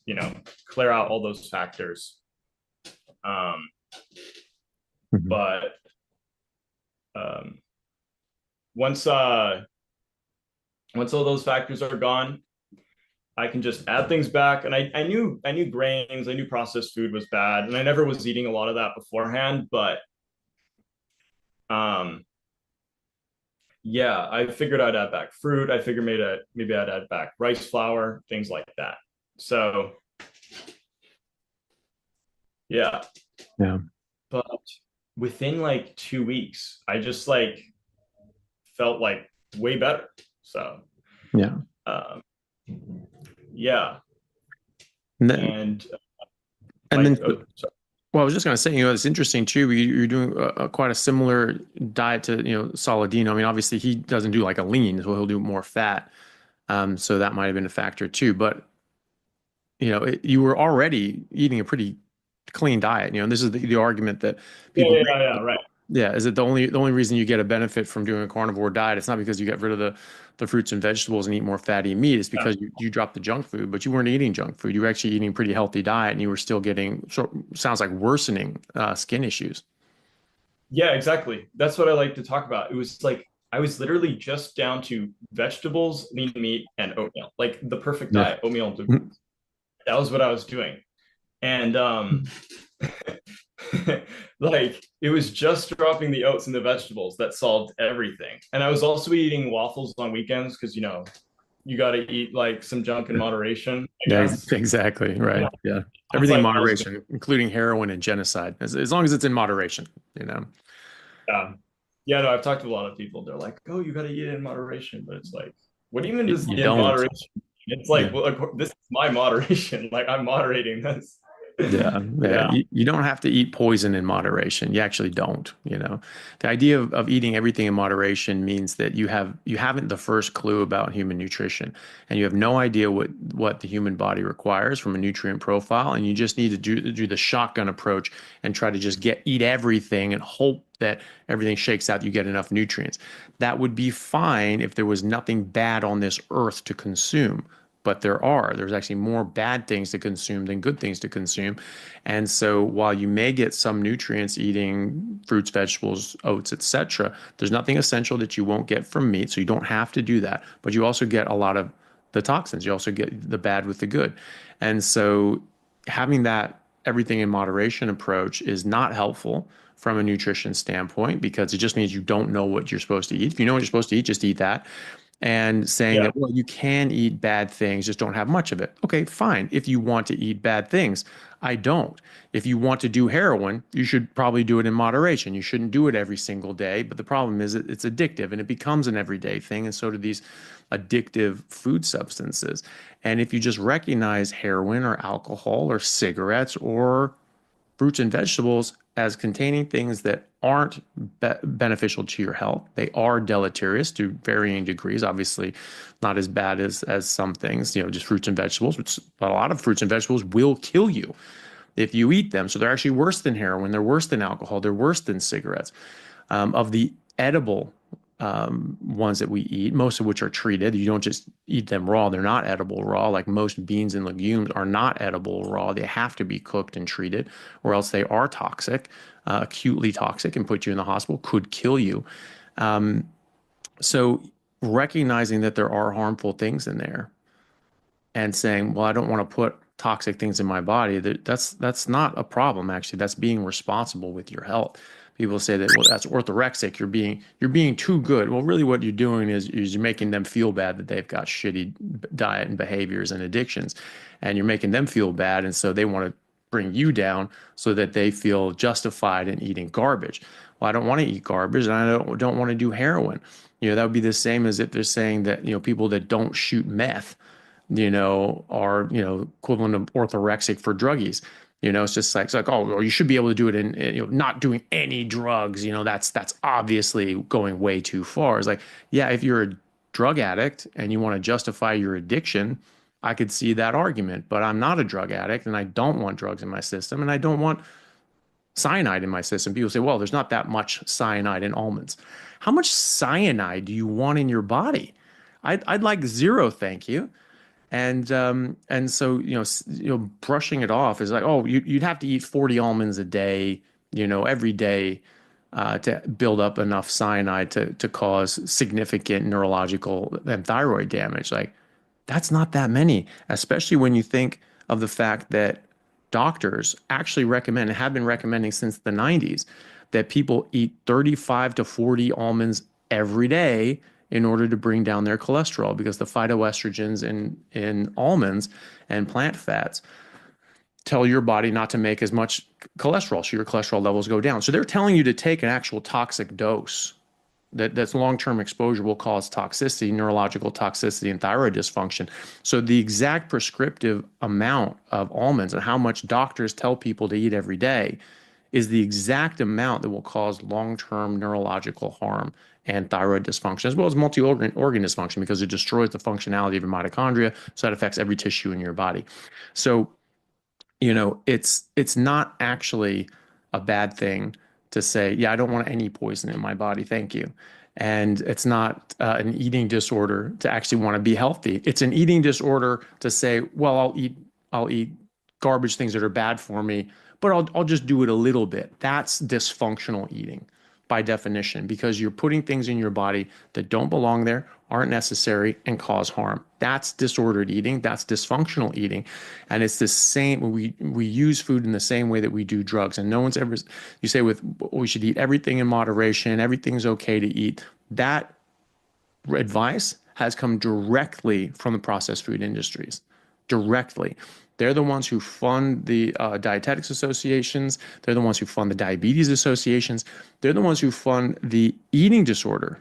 [SPEAKER 4] you know, clear out all those factors. But once all those factors are gone, I can just add things back. And I knew grains, I knew processed food was bad, and I never was eating a lot of that beforehand, but I figured I'd add back fruit. I figured maybe I'd add back rice flour, things like that. So but within like 2 weeks, I just like felt like way better. So
[SPEAKER 14] well, I was just going to say, you know, it's interesting too. You're doing quite a similar diet to, you know, Saladino. I mean, obviously he doesn't do like a lean, so he'll do more fat. So that might have been a factor too. But, you know, you were already eating a pretty clean diet. You know, and this is the argument that people
[SPEAKER 4] right.
[SPEAKER 14] Yeah, is it the only reason you get a benefit from doing a carnivore diet? It's not because you get rid of the fruits and vegetables and eat more fatty meat. It's because you dropped the junk food, but you weren't eating junk food. You were actually eating a pretty healthy diet, and you were still getting sounds like worsening skin issues.
[SPEAKER 4] Yeah, exactly. That's what I like to talk about. It was like I was literally just down to vegetables, lean meat, and oatmeal, like the perfect diet, oatmeal and gluten. That was what I was doing. And like it was just dropping the oats and the vegetables that solved everything. And I was also eating waffles on weekends because you got to eat like some junk in moderation, I
[SPEAKER 14] Yeah,
[SPEAKER 4] guess.
[SPEAKER 14] exactly. Right. Yeah.
[SPEAKER 4] That's
[SPEAKER 14] Everything in
[SPEAKER 4] like
[SPEAKER 14] moderation, including heroin and genocide, as long as it's in moderation,
[SPEAKER 4] Yeah. Yeah, no, I've talked to a lot of people. They're like, "Oh, you got to eat it in moderation," but it's like, what do you mean
[SPEAKER 14] You,
[SPEAKER 4] this
[SPEAKER 14] you
[SPEAKER 4] in
[SPEAKER 14] don't.
[SPEAKER 4] moderation? It's like,
[SPEAKER 14] Yeah.
[SPEAKER 4] well, this is my moderation. Like I'm moderating this.
[SPEAKER 14] Yeah, yeah.
[SPEAKER 4] Yeah.
[SPEAKER 14] You don't have to eat poison in moderation. You actually don't, The idea of eating everything in moderation means that you haven't the first clue about human nutrition, and you have no idea what the human body requires from a nutrient profile, and you just need to do the shotgun approach and try to just eat everything and hope that everything shakes out, you get enough nutrients. That would be fine if there was nothing bad on this earth to consume. But there's actually more bad things to consume than good things to consume. And so while you may get some nutrients eating fruits, vegetables, oats, etc., there's nothing essential that you won't get from meat. So you don't have to do that. But you also get a lot of the toxins. You also get the bad with the good. And so having that everything in moderation approach is not helpful from a nutrition standpoint because it just means you don't know what you're supposed to eat. If you know what you're supposed to eat, just eat that. And saying that, well, you can eat bad things, just don't have much of it. Okay, fine. If you want to eat bad things, I don't. If you want to do heroin, you should probably do it in moderation. You shouldn't do it every single day. But the problem is it's addictive and it becomes an everyday thing. And so do these addictive food substances. And if you just recognize heroin or alcohol or cigarettes or fruits and vegetables as containing things that aren't beneficial to your health. They are deleterious to varying degrees, obviously not as bad as some things, just fruits and vegetables, which a lot of fruits and vegetables will kill you if you eat them. So they're actually worse than heroin. They're worse than alcohol. They're worse than cigarettes. Of the edible ones that we eat, most of which are treated. You don't just eat them raw. They're not edible raw. Like most beans and legumes are not edible raw. They have to be cooked and treated, or else they are toxic, acutely toxic, and put you in the hospital, could kill you. So recognizing that there are harmful things in there and saying, well, I don't want to put toxic things in my body, that's not a problem, actually. That's being responsible with your health. People say that, well, that's orthorexic. You're being too good. Well, really what you're doing is you're making them feel bad that they've got shitty diet and behaviors and addictions, and you're making them feel bad. And so they want to bring you down so that they feel justified in eating garbage. Well, I don't want to eat garbage and I don't want to do heroin. That would be the same as if they're saying that, people that don't shoot meth, are, equivalent of orthorexic for druggies. It's just like, oh, you should be able to do it in not doing any drugs. That's obviously going way too far. It's like, yeah, if you're a drug addict and you want to justify your addiction, I could see that argument. But I'm not a drug addict and I don't want drugs in my system and I don't want cyanide in my system. People say, well, there's not that much cyanide in almonds. How much cyanide do you want in your body? I'd like zero, thank you. And so brushing it off is like, oh, you'd have to eat 40 almonds a day, every day, to build up enough cyanide to cause significant neurological and thyroid damage. Like, that's not that many, especially when you think of the fact that doctors actually recommend and have been recommending since the 90s that people eat 35 to 40 almonds every day in order to bring down their cholesterol, because the phytoestrogens in almonds and plant fats tell your body not to make as much cholesterol, so your cholesterol levels go down. So they're telling you to take an actual toxic dose that's long-term exposure will cause toxicity, neurological toxicity, and thyroid dysfunction. So the exact prescriptive amount of almonds and how much doctors tell people to eat every day is the exact amount that will cause long-term neurological harm and thyroid dysfunction, as well as multi-organ dysfunction, because it destroys the functionality of your mitochondria. So that affects every tissue in your body. So, it's not actually a bad thing to say, yeah, I don't want any poison in my body, thank you. And it's not an eating disorder to actually want to be healthy. It's an eating disorder to say, well, I'll eat garbage things that are bad for me, but I'll just do it a little bit. That's dysfunctional eating by definition, because you're putting things in your body that don't belong there aren't necessary, and cause harm. That's disordered eating. That's dysfunctional eating. And it's the same. We use food in the same way that we do drugs. And no one's ever, you say we should eat everything in moderation, everything's okay to eat. That advice has come directly from the processed food industries, directly. They're the ones who fund the dietetics associations. They're the ones who fund the diabetes associations. They're the ones who fund the eating disorder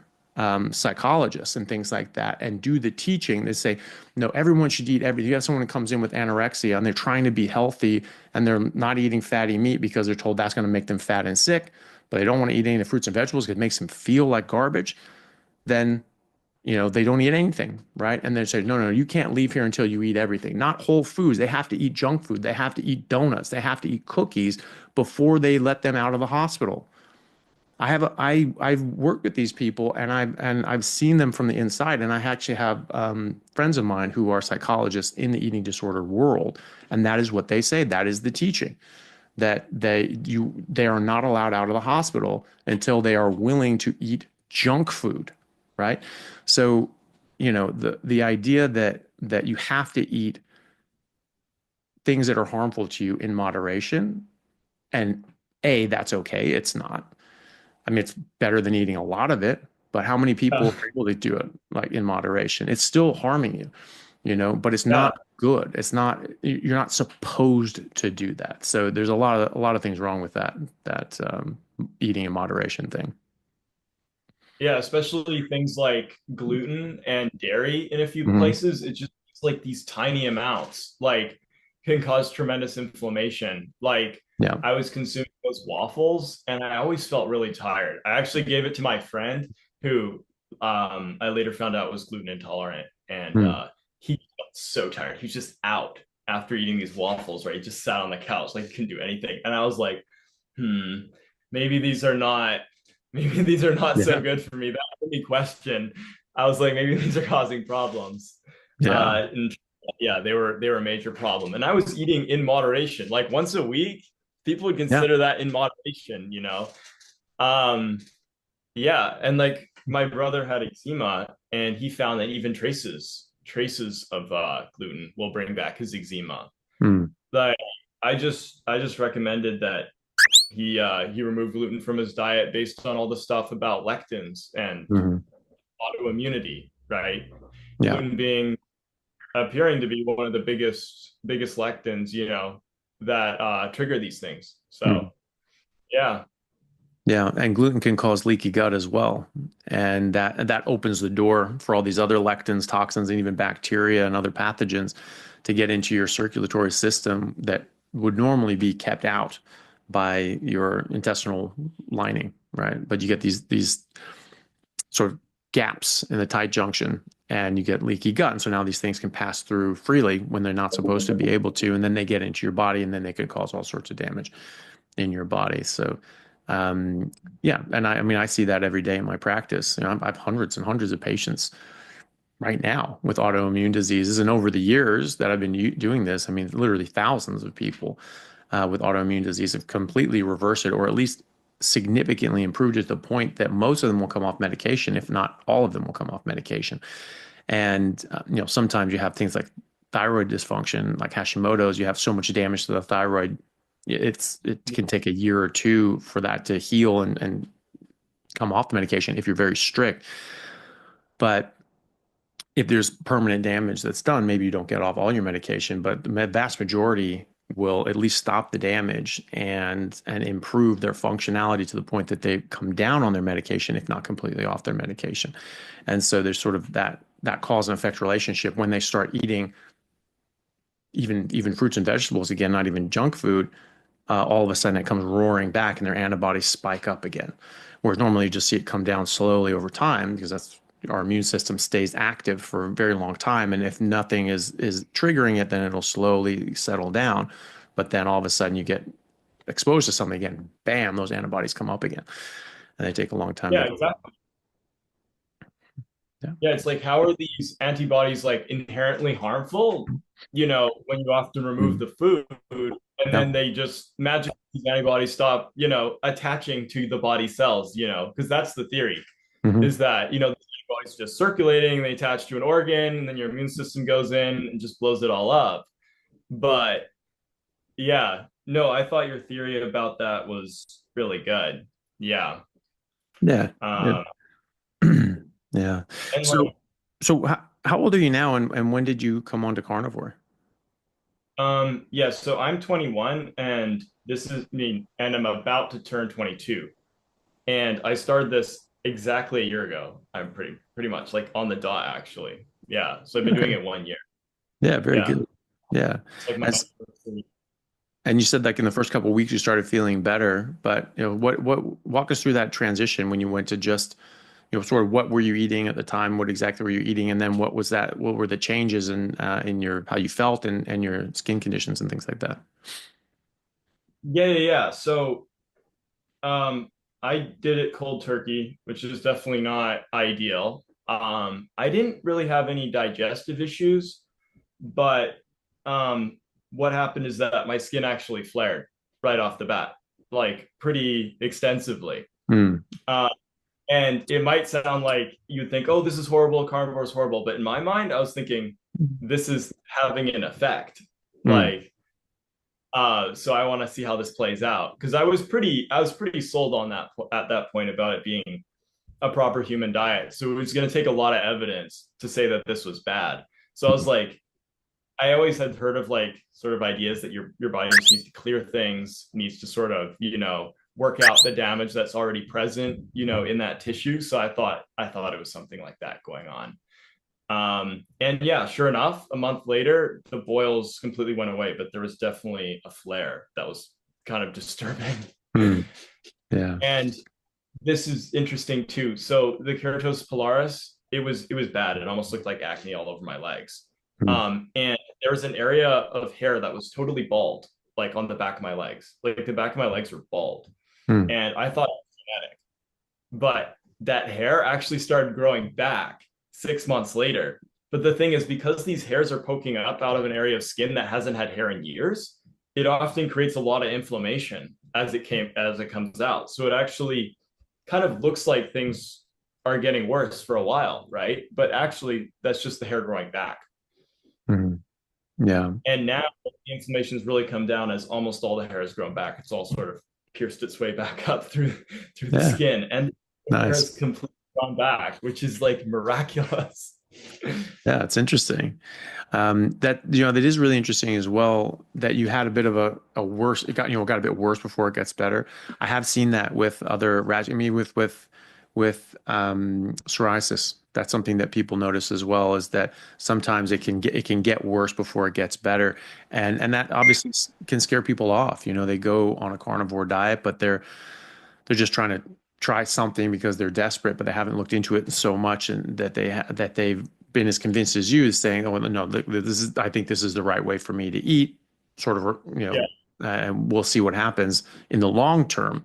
[SPEAKER 14] psychologists and things like that, and do the teaching. They say, no, everyone should eat everything. You have someone who comes in with anorexia and they're trying to be healthy and they're not eating fatty meat because they're told that's going to make them fat and sick, but they don't want to eat any of the fruits and vegetables because it makes them feel like garbage. Then they don't eat anything, right? And they say, no, you can't leave here until you eat everything. Not whole foods. They have to eat junk food. They have to eat donuts. They have to eat cookies before they let them out of the hospital. I've worked with these people and I've seen them from the inside. And I actually have friends of mine who are psychologists in the eating disorder world, and that is what they say. That is the teaching, that they are not allowed out of the hospital until they are willing to eat junk food. Right. So, the idea that you have to eat things that are harmful to you in moderation, and that's okay. It's not. I mean, it's better than eating a lot of it, but how many people are able to do it like in moderation? It's still harming you, but it's not good. It's not, you're not supposed to do that. So there's a lot of things wrong with that eating in moderation thing.
[SPEAKER 4] Yeah, especially things like gluten and dairy in a few places. It's like these tiny amounts, like, can cause tremendous inflammation. Like, I was consuming those waffles and I always felt really tired. I actually gave it to my friend who I later found out was gluten intolerant, and he felt so tired. He was just out after eating these waffles, right? He just sat on the couch, like he couldn't do anything. And I was like, maybe these are not so good for me. That made me question. I was like, maybe these are causing problems. And they were a major problem. And I was eating in moderation, like once a week. People would consider that in moderation, and like my brother had eczema, and he found that even traces of gluten will bring back his eczema. Like, I just recommended that he removed gluten from his diet based on all the stuff about lectins and autoimmunity, right? Gluten appearing to be one of the biggest lectins, that trigger these things. So yeah, and gluten can cause leaky gut as well, and that opens the door for all these other lectins, toxins, and even bacteria and other pathogens to get into your circulatory system that would normally be kept out by your intestinal lining, right? But you get these sort of gaps in the tight junction, and you get leaky gut. And so now these things can pass through freely when they're not supposed to be able to, and then they get into your body, and then they can cause all sorts of damage in your body. So, and I see that every day in my practice. I have hundreds and hundreds of patients right now with autoimmune diseases. And over the years that I've been doing this, literally thousands of people with autoimmune disease have completely reversed it, or at least significantly improved it to the point that most of them will come off medication, if not all of them will come off medication. And sometimes you have things like thyroid dysfunction, like Hashimoto's. You have so much damage to the thyroid, it can take a year or two for that to heal and come off the medication if you're very strict. But if there's permanent damage that's done, maybe you don't get off all your medication, but the vast majority will at least stop the damage and improve their functionality to the point that they come down on their medication, if not completely off their medication. And so there's sort of that cause and effect relationship when they start eating even fruits and vegetables, again, not even junk food. All of a sudden it comes roaring back and their antibodies spike up again. Whereas normally you just see it come down slowly over time, because that's our immune system stays active for a very long time. And if nothing is triggering it, then it'll slowly settle down. But then all of a sudden you get exposed to something again, bam, those antibodies come up again. And they take a long time. Yeah, exactly. Yeah, it's like, how are these antibodies like inherently harmful, when you often remove the food, and then they just magically, these antibodies stop, attaching to the body cells, because that's the theory, is that, the it's just circulating, they attach to an organ, and then your immune system goes in and just blows it all up. But yeah, no, I thought your theory about that was really good. Yeah.
[SPEAKER 14] Yeah.
[SPEAKER 4] Um,
[SPEAKER 14] Yeah.
[SPEAKER 4] and
[SPEAKER 14] So,
[SPEAKER 4] like,
[SPEAKER 14] how old are you now, and when did you come on to carnivore?
[SPEAKER 4] yeah, so I'm 21 and this is me, and I'm about to turn 22. And I started this exactly a year ago. I'm pretty much like on the dot, actually. Yeah. So I've been doing
[SPEAKER 14] Okay.
[SPEAKER 4] it 1 year.
[SPEAKER 14] Yeah, very
[SPEAKER 4] Yeah.
[SPEAKER 14] good. Yeah.
[SPEAKER 4] It's like my
[SPEAKER 14] And you said like in the first couple of weeks you started feeling better, but what walk us through that transition when you went to just sort of what were you eating at the time, what exactly were you eating, and then what were the changes in your how you felt and your skin conditions and things like that.
[SPEAKER 4] yeah. So I did it cold turkey, which is definitely not ideal. I didn't really have any digestive issues, but what happened is that my skin actually flared right off the bat, like pretty extensively. Uh, and it might sound like you'd think, oh, this is horrible, carnivore is horrible. But in my mind, I was thinking, this is having an effect. Like, so I want to see how this plays out. Because I was pretty sold on that at that point about it being a proper human diet. So it was going to take a lot of evidence to say that this was bad. So I was like, I always had heard of like sort of ideas that your body just needs to clear things, needs to sort of, work out the damage that's already present, in that tissue. So I thought it was something like that going on. And yeah, sure enough, a month later, the boils completely went away, but there was definitely a flare that was kind of disturbing.
[SPEAKER 14] Yeah.
[SPEAKER 4] And this is interesting too. So the keratosis pilaris, it was bad. It almost looked like acne all over my legs. And there was an area of hair that was totally bald, like on the back of my legs. Like the back of my legs were bald. And I thought it was genetic. But that hair actually started growing back 6 months later. But the thing is, because these hairs are poking up out of an area of skin that hasn't had hair in years, it often creates a lot of inflammation as it comes out. So it actually kind of looks like things are getting worse for a while, right? But actually, that's just the hair growing back.
[SPEAKER 14] Yeah.
[SPEAKER 4] And now the inflammation has really come down as almost all the hair has grown back. It's all sort of pierced its way back up through the skin, and the hair has completely gone back, which is like miraculous.
[SPEAKER 14] Yeah, it's interesting. That is really interesting as well. That you had a bit of a worse. It got a bit worse before it gets better. I have seen that with other rash. I mean, with psoriasis. That's something that people notice as well, is that sometimes it can get worse before it gets better, and that obviously can scare people off. They go on a carnivore diet, but they're just trying to try something because they're desperate, but they haven't looked into it so much, and that they've been as convinced as you, saying, "Oh no, I think this is the right way for me to eat." Sort of, and we'll see what happens in the long term.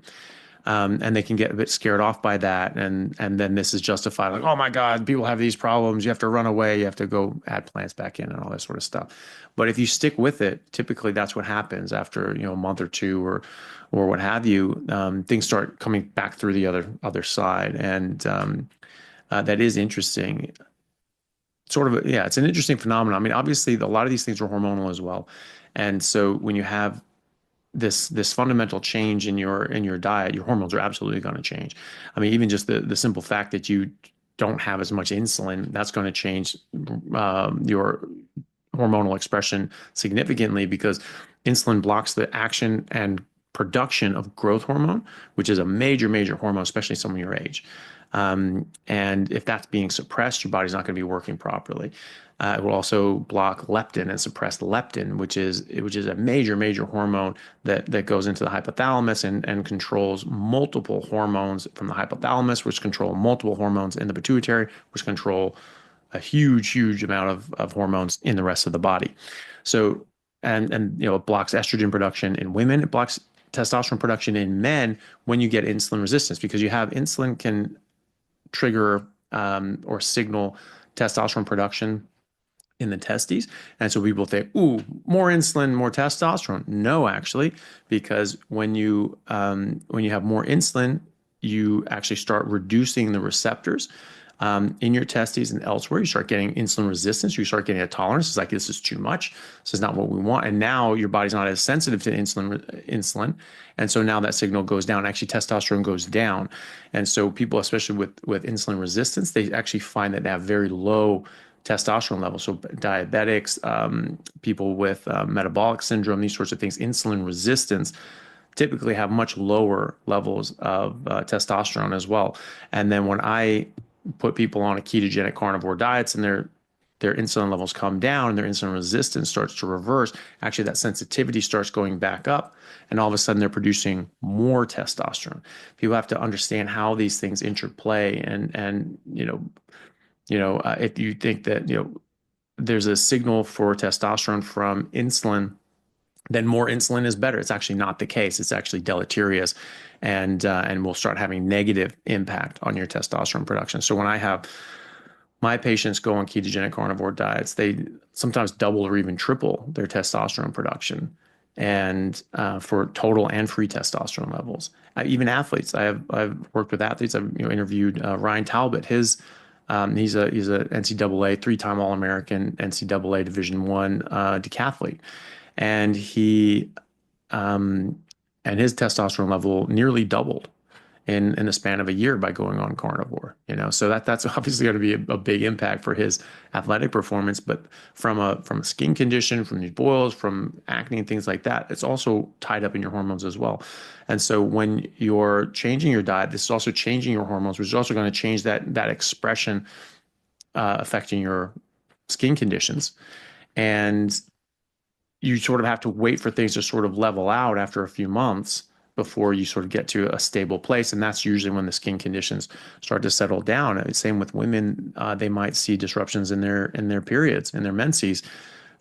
[SPEAKER 14] And they can get a bit scared off by that, and then this is justified, like, oh my God, people have these problems, you have to run away, you have to go add plants back in and all that sort of stuff. But if you stick with it, typically that's what happens after a month or two or what have you. Things start coming back through the other side, and that is interesting. Sort of, yeah, it's an interesting phenomenon. I mean, obviously, a lot of these things are hormonal as well, and so when you have this fundamental change in your diet, your hormones are absolutely going to change. I mean, even just the simple fact that you don't have as much insulin, that's going to change your hormonal expression significantly, because insulin blocks the action and production of growth hormone, which is a major hormone, especially someone your age. And if that's being suppressed, your body's not going to be working properly. It will also block leptin and suppress leptin, which is a major hormone that goes into the hypothalamus and controls multiple hormones from the hypothalamus, which control multiple hormones in the pituitary, which control a huge amount of hormones in the rest of the body. So, and it blocks estrogen production in women. It blocks testosterone production in men when you get insulin resistance, because you have insulin can trigger or signal testosterone production in the testes. And so people think, ooh, more insulin, more testosterone. No, actually, because when you have more insulin, you actually start reducing the receptors in your testes and elsewhere. You start getting insulin resistance. You start getting a tolerance. It's like, this is too much. This is not what we want. And now your body's not as sensitive to insulin. And so now that signal goes down. Actually, testosterone goes down. And so people, especially with insulin resistance, they actually find that they have very low testosterone levels. So diabetics, people with metabolic syndrome, these sorts of things, insulin resistance, typically have much lower levels of testosterone as well. And then when I put people on a ketogenic carnivore diets and their insulin levels come down and their insulin resistance starts to reverse, actually that sensitivity starts going back up, and all of a sudden they're producing more testosterone. People have to understand how these things interplay, and if you think that there's a signal for testosterone from insulin, then more insulin is better. It's actually not the case. It's actually deleterious, and will start having negative impact on your testosterone production. So when I have my patients go on ketogenic carnivore diets, they sometimes double or even triple their testosterone production, and for total and free testosterone levels. Even athletes, I've worked with athletes. I've interviewed Ryan Talbot. He's a NCAA 3-time All-American, NCAA Division I decathlete. And his testosterone level nearly doubled in the span of a year by going on carnivore. So that's obviously going to be a big impact for his athletic performance. But from a skin condition, from these boils, from acne and things like that, it's also tied up in your hormones as well. And so when you're changing your diet, this is also changing your hormones, which is also going to change that expression, affecting your skin conditions. And you sort of have to wait for things to sort of level out after a few months before you sort of get to a stable place. And that's usually when the skin conditions start to settle down. Same with women. They might see disruptions in their periods, in their menses,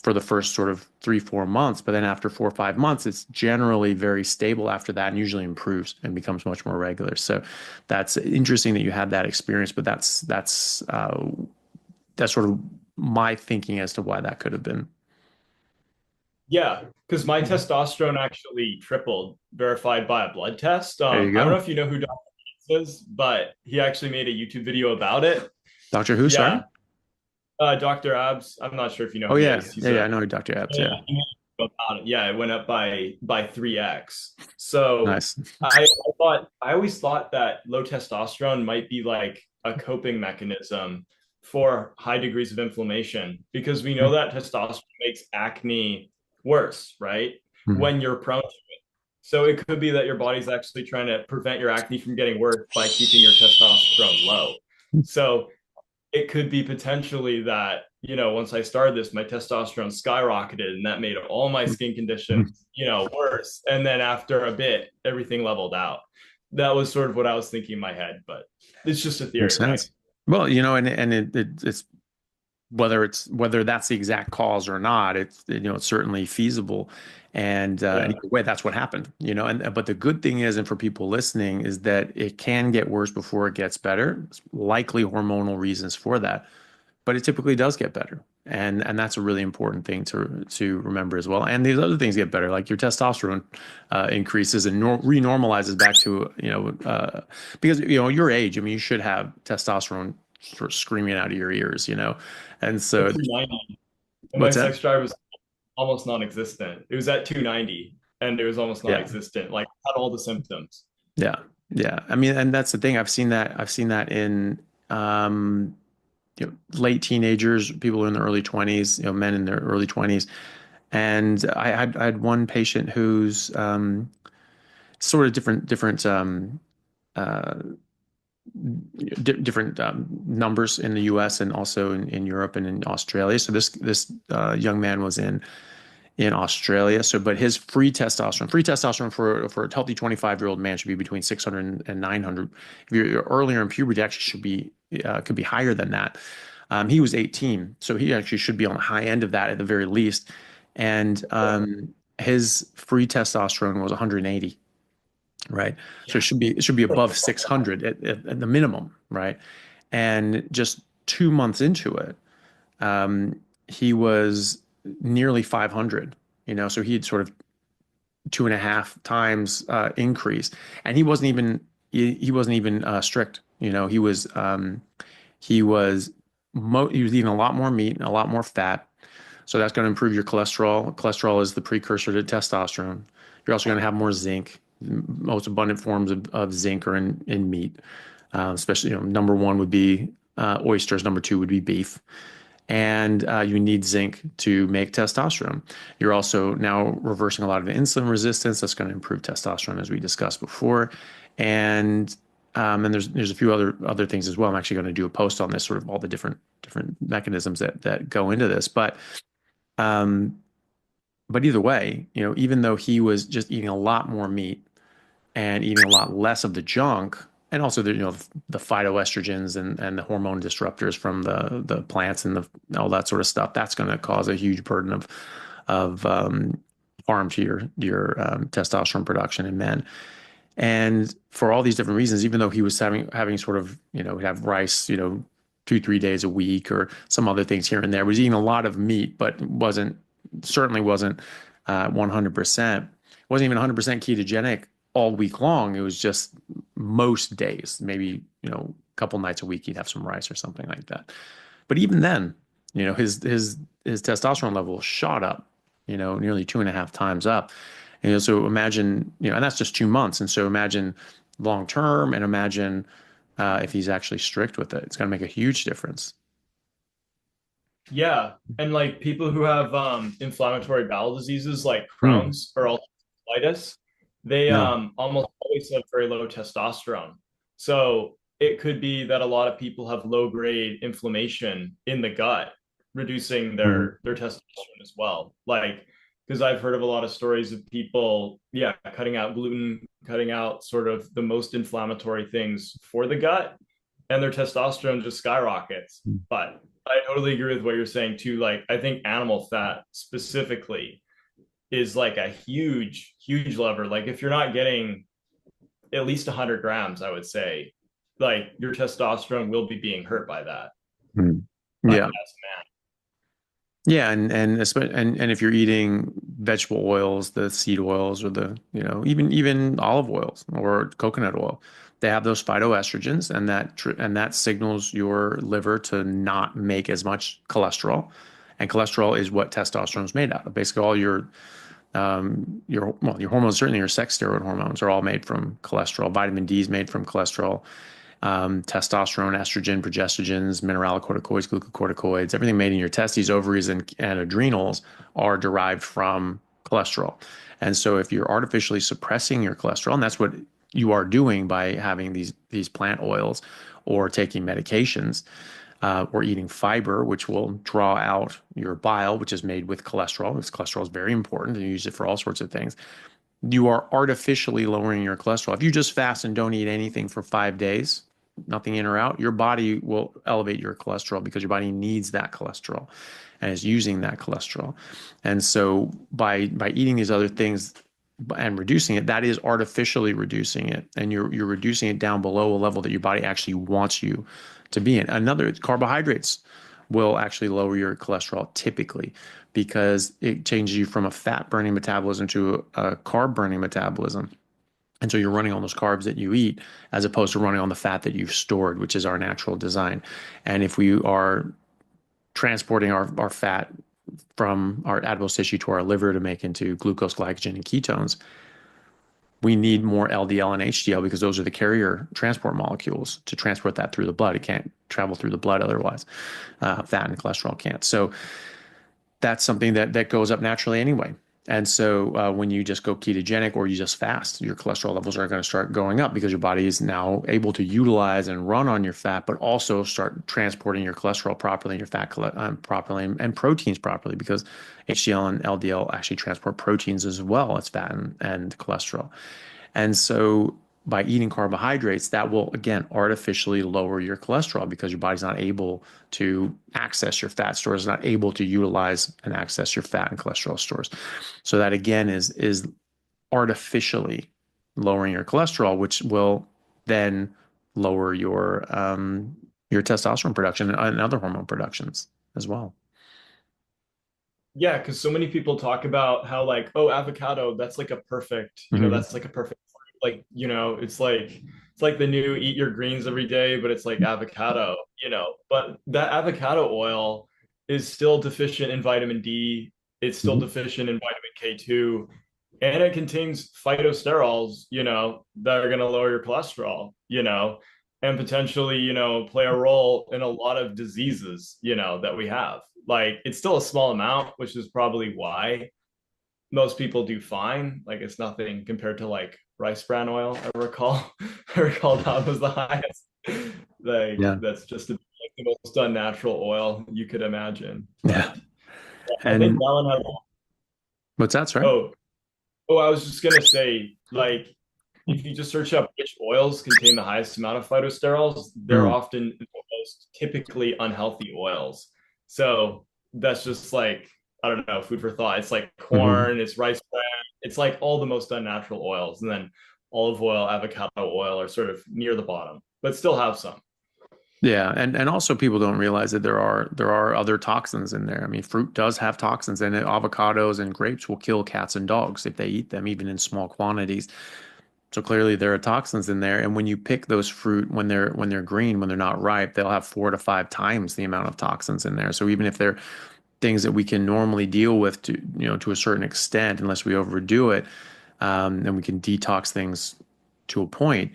[SPEAKER 14] for the first sort of 3-4 months. But then after 4 or 5 months, it's generally very stable after that, and usually improves and becomes much more regular. So that's interesting that you had that experience, but that's sort of my thinking as to why that could have been.
[SPEAKER 4] Yeah, because my testosterone actually tripled, verified by a blood test.
[SPEAKER 14] There you go.
[SPEAKER 4] I don't know if you know who Dr. Yates is, but he actually made a YouTube video about it.
[SPEAKER 14] Dr. Who, sorry?
[SPEAKER 4] Dr. Abs. I'm not sure if you know
[SPEAKER 14] who
[SPEAKER 4] he
[SPEAKER 14] yeah.
[SPEAKER 4] is.
[SPEAKER 14] I know Dr. Abs, yeah.
[SPEAKER 4] Yeah, it went up by 3x. So
[SPEAKER 14] nice.
[SPEAKER 4] I always thought that low testosterone might be like a coping mechanism for high degrees of inflammation, because we know that testosterone makes acne worse, right? When you're prone to it. So it could be that your body's actually trying to prevent your acne from getting worse by keeping your testosterone low. So it could be potentially that, once I started this, my testosterone skyrocketed, and that made all my skin conditions, worse. And then after a bit, everything leveled out. That was sort of what I was thinking in my head, but it's just a theory, right?
[SPEAKER 14] Well, it's whether that's the exact cause or not, it's certainly feasible, and either way, that's what happened. But the good thing is, and for people listening, is that it can get worse before it gets better. It's likely hormonal reasons for that, but it typically does get better, and that's a really important thing to remember as well. And these other things get better, like your testosterone increases and renormalizes back to because your age. I mean, you should have testosterone sort of screaming out of your ears, and so
[SPEAKER 4] 290. And my sex drive was almost non-existent. It was at 290, and it was almost non-existent. Like, had all the symptoms.
[SPEAKER 14] Yeah. I mean, and that's the thing. I've seen that in late teenagers, people in their early 20s, men in their early 20s, and I had one patient who's sort of different numbers in the U.S. and also in Europe and in Australia. So this young man was in Australia. So, but his free testosterone for a healthy 25-year-old man should be between 600 and 900. If you're earlier in puberty, actually could be higher than that. He was 18, so he actually should be on the high end of that at the very least. And his free testosterone was 180. Right. So it should be above 600 at the minimum. Right. And just 2 months into it, he was nearly 500, so he had sort of 2.5 times increase, and he wasn't even strict. he was eating a lot more meat and a lot more fat. So that's going to improve your cholesterol. Cholesterol is the precursor to testosterone. You're also going to have more zinc. Most abundant forms of zinc are in meat, especially, number one would be oysters. Number two would be beef. And you need zinc to make testosterone. You're also now reversing a lot of the insulin resistance. That's going to improve testosterone, as we discussed before. And there's a few other things as well. I'm actually going to do a post on this, sort of all the different mechanisms that go into this. But either way, even though he was just eating a lot more meat and eating a lot less of the junk, and also the phytoestrogens and the hormone disruptors from the plants and all that sort of stuff, that's going to cause a huge burden of harm to your testosterone production in men. And for all these different reasons, even though he was having sort of, he'd have rice, 2-3 days a week or some other things here and there, was eating a lot of meat, but certainly wasn't 100%. Wasn't even 100% ketogenic all week long. It was just most days, maybe, a couple nights a week, he'd have some rice or something like that. But even then, his testosterone level shot up, nearly 2.5 times up. So imagine, and that's just 2 months. And so imagine long term, and imagine if he's actually strict with it. It's going to make a huge difference.
[SPEAKER 4] Yeah. And like people who have inflammatory bowel diseases like Crohn's or ulcerative colitis, they almost always have very low testosterone. So it could be that a lot of people have low grade inflammation in the gut, reducing their testosterone as well. Like, because I've heard of a lot of stories of people, cutting out gluten, cutting out sort of the most inflammatory things for the gut, and their testosterone just skyrockets. But I totally agree with what you're saying too. Like, I think animal fat specifically is like a huge, huge lever. Like, if you're not getting at least 100 grams, I would say, like, your testosterone will be being hurt by that.
[SPEAKER 14] Yeah. Yeah, and if you're eating vegetable oils, the seed oils, or the even olive oils or coconut oil, they have those phytoestrogens, and that signals your liver to not make as much cholesterol, and cholesterol is what testosterone is made out of. Basically, all your hormones, certainly your sex steroid hormones, are all made from cholesterol. Vitamin D is made from cholesterol. Testosterone, estrogen, progestogens, mineralocorticoids, glucocorticoids, everything made in your testes, ovaries, and adrenals are derived from cholesterol. And so if you're artificially suppressing your cholesterol, and that's what you are doing by having these plant oils or taking medications, or eating fiber, which will draw out your bile, which is made with cholesterol. Because cholesterol is very important, and you use it for all sorts of things. You are artificially lowering your cholesterol. If you just fast and don't eat anything for 5 days, nothing in or out, your body will elevate your cholesterol because your body needs that cholesterol and is using that cholesterol. And so by eating these other things and reducing it, that is artificially reducing it. And you're reducing it down below a level that your body actually wants you to be in. Carbohydrates will actually lower your cholesterol typically, because it changes you from a fat burning metabolism to a carb burning metabolism. And so you're running on those carbs that you eat, as opposed to running on the fat that you've stored, which is our natural design. And if we are transporting our fat from our adipose tissue to our liver to make into glucose, glycogen, and ketones, we need more LDL and HDL, because those are the carrier transport molecules to transport that through the blood. It can't travel through the blood otherwise. Fat and cholesterol can't. So that's something that goes up naturally anyway. And so when you just go ketogenic or you just fast, your cholesterol levels are going to start going up, because your body is now able to utilize and run on your fat, but also start transporting your cholesterol properly and your fat properly, and proteins properly, because HDL and LDL actually transport proteins as well as fat and cholesterol. And so by eating carbohydrates, that will, again, artificially lower your cholesterol, because your body's not able to access your fat stores, not able to utilize and access your fat and cholesterol stores. So that, again, is artificially lowering your cholesterol, which will then lower your testosterone production and other hormone productions as well.
[SPEAKER 4] Yeah, because so many people talk about how, like, oh, avocado, that's like a perfect, that's like a perfect, like, it's like it's like the new eat your greens every day, but it's like avocado, but that avocado oil is still deficient in vitamin D. It's still deficient in vitamin K2, and it contains phytosterols, that are going to lower your cholesterol, and potentially, play a role in a lot of diseases, that we have. Like, it's still a small amount, which is probably why most people do fine. Like, it's nothing compared to like rice bran oil. I recall that was the highest. Like, that's just like the most unnatural oil you could imagine.
[SPEAKER 14] Yeah.
[SPEAKER 4] I think that one has.
[SPEAKER 14] What's that, sorry?
[SPEAKER 4] I was just gonna say, like, if you just search up which oils contain the highest amount of phytosterols, they're often the most typically unhealthy oils. So that's just like, I don't know, food for thought. It's like corn, it's rice bran, it's like all the most unnatural oils. And then olive oil, avocado oil are sort of near the bottom, but still have some.
[SPEAKER 14] Yeah, and also people don't realize that there are other toxins in there. I mean, fruit does have toxins in it. Avocados and grapes will kill cats and dogs if they eat them, even in small quantities. So clearly there are toxins in there. And when you pick those fruit when they're green, when they're not ripe, they'll have 4 to 5 times the amount of toxins in there. So even if they're things that we can normally deal with to a certain extent, unless we overdo it, and we can detox things to a point.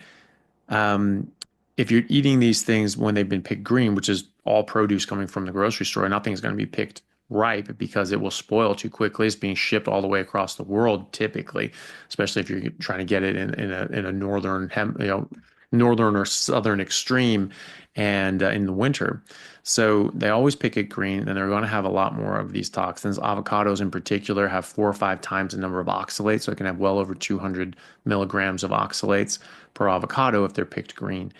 [SPEAKER 14] If you're eating these things when they've been picked green, which is all produce coming from the grocery store, nothing's going to be picked ripe because it will spoil too quickly. It's being shipped all the way across the world, typically, especially if you're trying to get it in a northern or southern extreme, and in the winter. So they always pick it green, and they're going to have a lot more of these toxins. Avocados in particular have 4 or 5 times the number of oxalates, so it can have well over 200 milligrams of oxalates per avocado if they're picked green.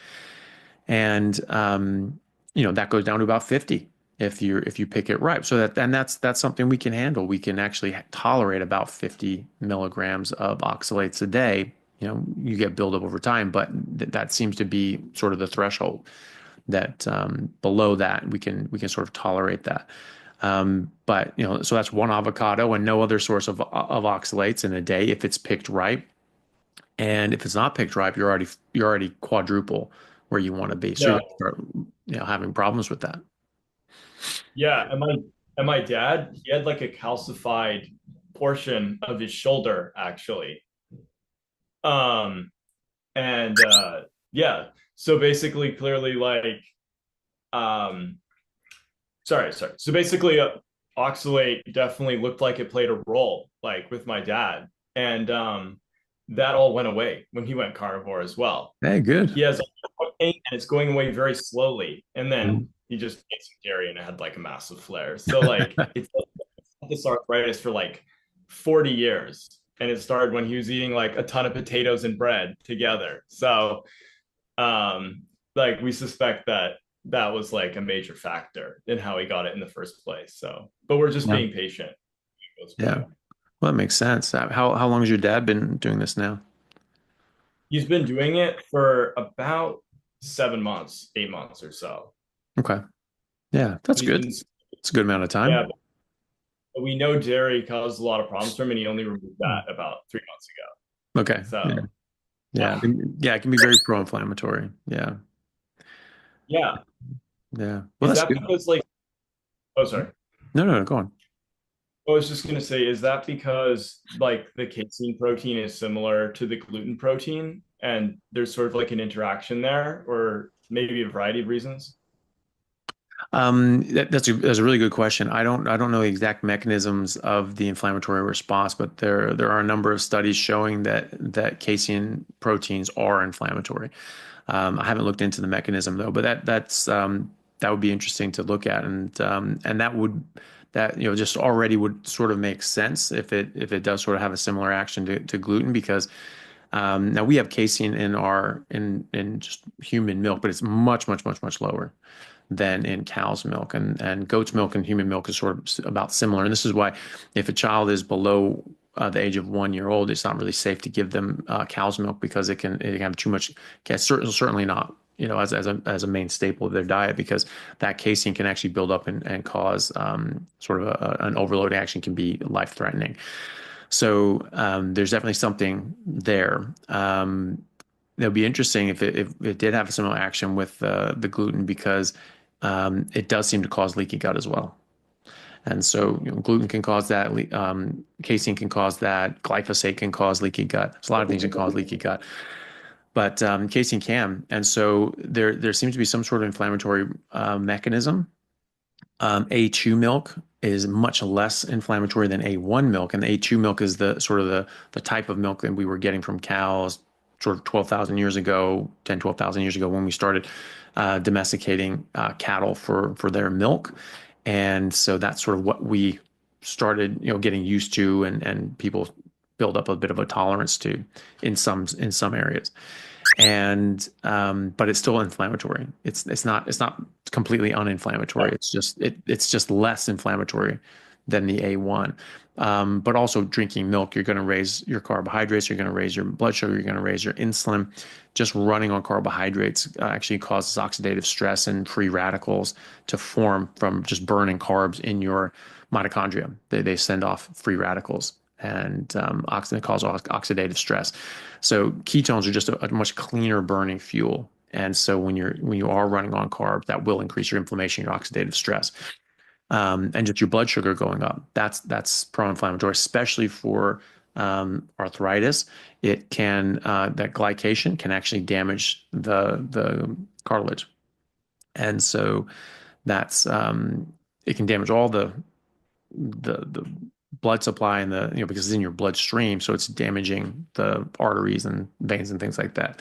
[SPEAKER 14] And that goes down to about 50 if you pick it ripe. So that's something we can handle. We can actually tolerate about 50 milligrams of oxalates a day. You get buildup over time, but that seems to be sort of the threshold. That below that we can sort of tolerate that. But so that's one avocado and no other source of oxalates in a day if it's picked ripe. And if it's not picked ripe, you're already quadruple where you want to be. So you start having problems with that.
[SPEAKER 4] Yeah, and my dad, he had like a calcified portion of his shoulder actually. So basically, clearly, like, So basically, oxalate definitely looked like it played a role, like with my dad, and that all went away when he went carnivore as well.
[SPEAKER 14] Hey, good.
[SPEAKER 4] He has pain, and it's going away very slowly, and then he just ate some dairy and it had like a massive flare. So like it's this arthritis for like 40 years, and it started when he was eating like a ton of potatoes and bread together. So like we suspect that was like a major factor in how he got it in the first place. So, but we're just being patient.
[SPEAKER 14] Yeah. Well, that makes sense. How long has your dad been doing this now?
[SPEAKER 4] He's been doing it for about 7 months, 8 months or so.
[SPEAKER 14] Okay. Yeah, that's good. It's a good amount of time.
[SPEAKER 4] Yeah, but we know dairy caused a lot of problems for him, and he only removed that about 3 months ago.
[SPEAKER 14] Okay.
[SPEAKER 4] So
[SPEAKER 14] yeah, it can be very pro-inflammatory. Yeah.
[SPEAKER 4] Yeah.
[SPEAKER 14] Yeah. Well,
[SPEAKER 4] is
[SPEAKER 14] that's
[SPEAKER 4] that
[SPEAKER 14] good.
[SPEAKER 4] because like, oh, sorry.
[SPEAKER 14] No, go on.
[SPEAKER 4] I was just gonna say, is that because like the casein protein is similar to the gluten protein, and there's sort of like an interaction there, or maybe a variety of reasons?
[SPEAKER 14] That's a really good question. I don't know the exact mechanisms of the inflammatory response, but there are a number of studies showing that casein proteins are inflammatory. I haven't looked into the mechanism though, but that would be interesting to look at, and that just already would sort of make sense if it does sort of have a similar action to gluten, because now we have casein in just human milk, but it's much lower than in cow's milk, and goat's milk and human milk is sort of about similar. And this is why if a child is below the age of 1 year old, it's not really safe to give them cow's milk, because it can have too much. Certainly not, as a main staple of their diet, because that casein can actually build up and cause sort of an overload action, can be life threatening. So there's definitely something there. it'll be interesting if it did have a similar action with the gluten, because it does seem to cause leaky gut as well. And so gluten can cause that, casein can cause that, glyphosate can cause leaky gut. There's a lot of things that cause leaky gut, but casein can. And so there seems to be some sort of inflammatory mechanism. A2 milk is much less inflammatory than A1 milk, and the A2 milk is the sort of the type of milk that we were getting from cows sort of 12,000 years ago, 12,000 years ago, when we started domesticating cattle for their milk. And so that's sort of what we started, getting used to, and people build up a bit of a tolerance to in some areas. And but it's still inflammatory. It's not completely uninflammatory. It's just less inflammatory than the A1. But also drinking milk, you're going to raise your carbohydrates, you're going to raise your blood sugar, you're going to raise your insulin. Just running on carbohydrates actually causes oxidative stress and free radicals to form from just burning carbs in your mitochondria. They send off free radicals, and cause oxidative stress. So ketones are just a much cleaner burning fuel. And so when you are running on carbs, that will increase your inflammation, your oxidative stress. And just your blood sugar going up. That's pro-inflammatory, especially for arthritis. It can that glycation can actually damage the cartilage, and so that's it can damage all the blood supply and because it's in your bloodstream, so it's damaging the arteries and veins and things like that.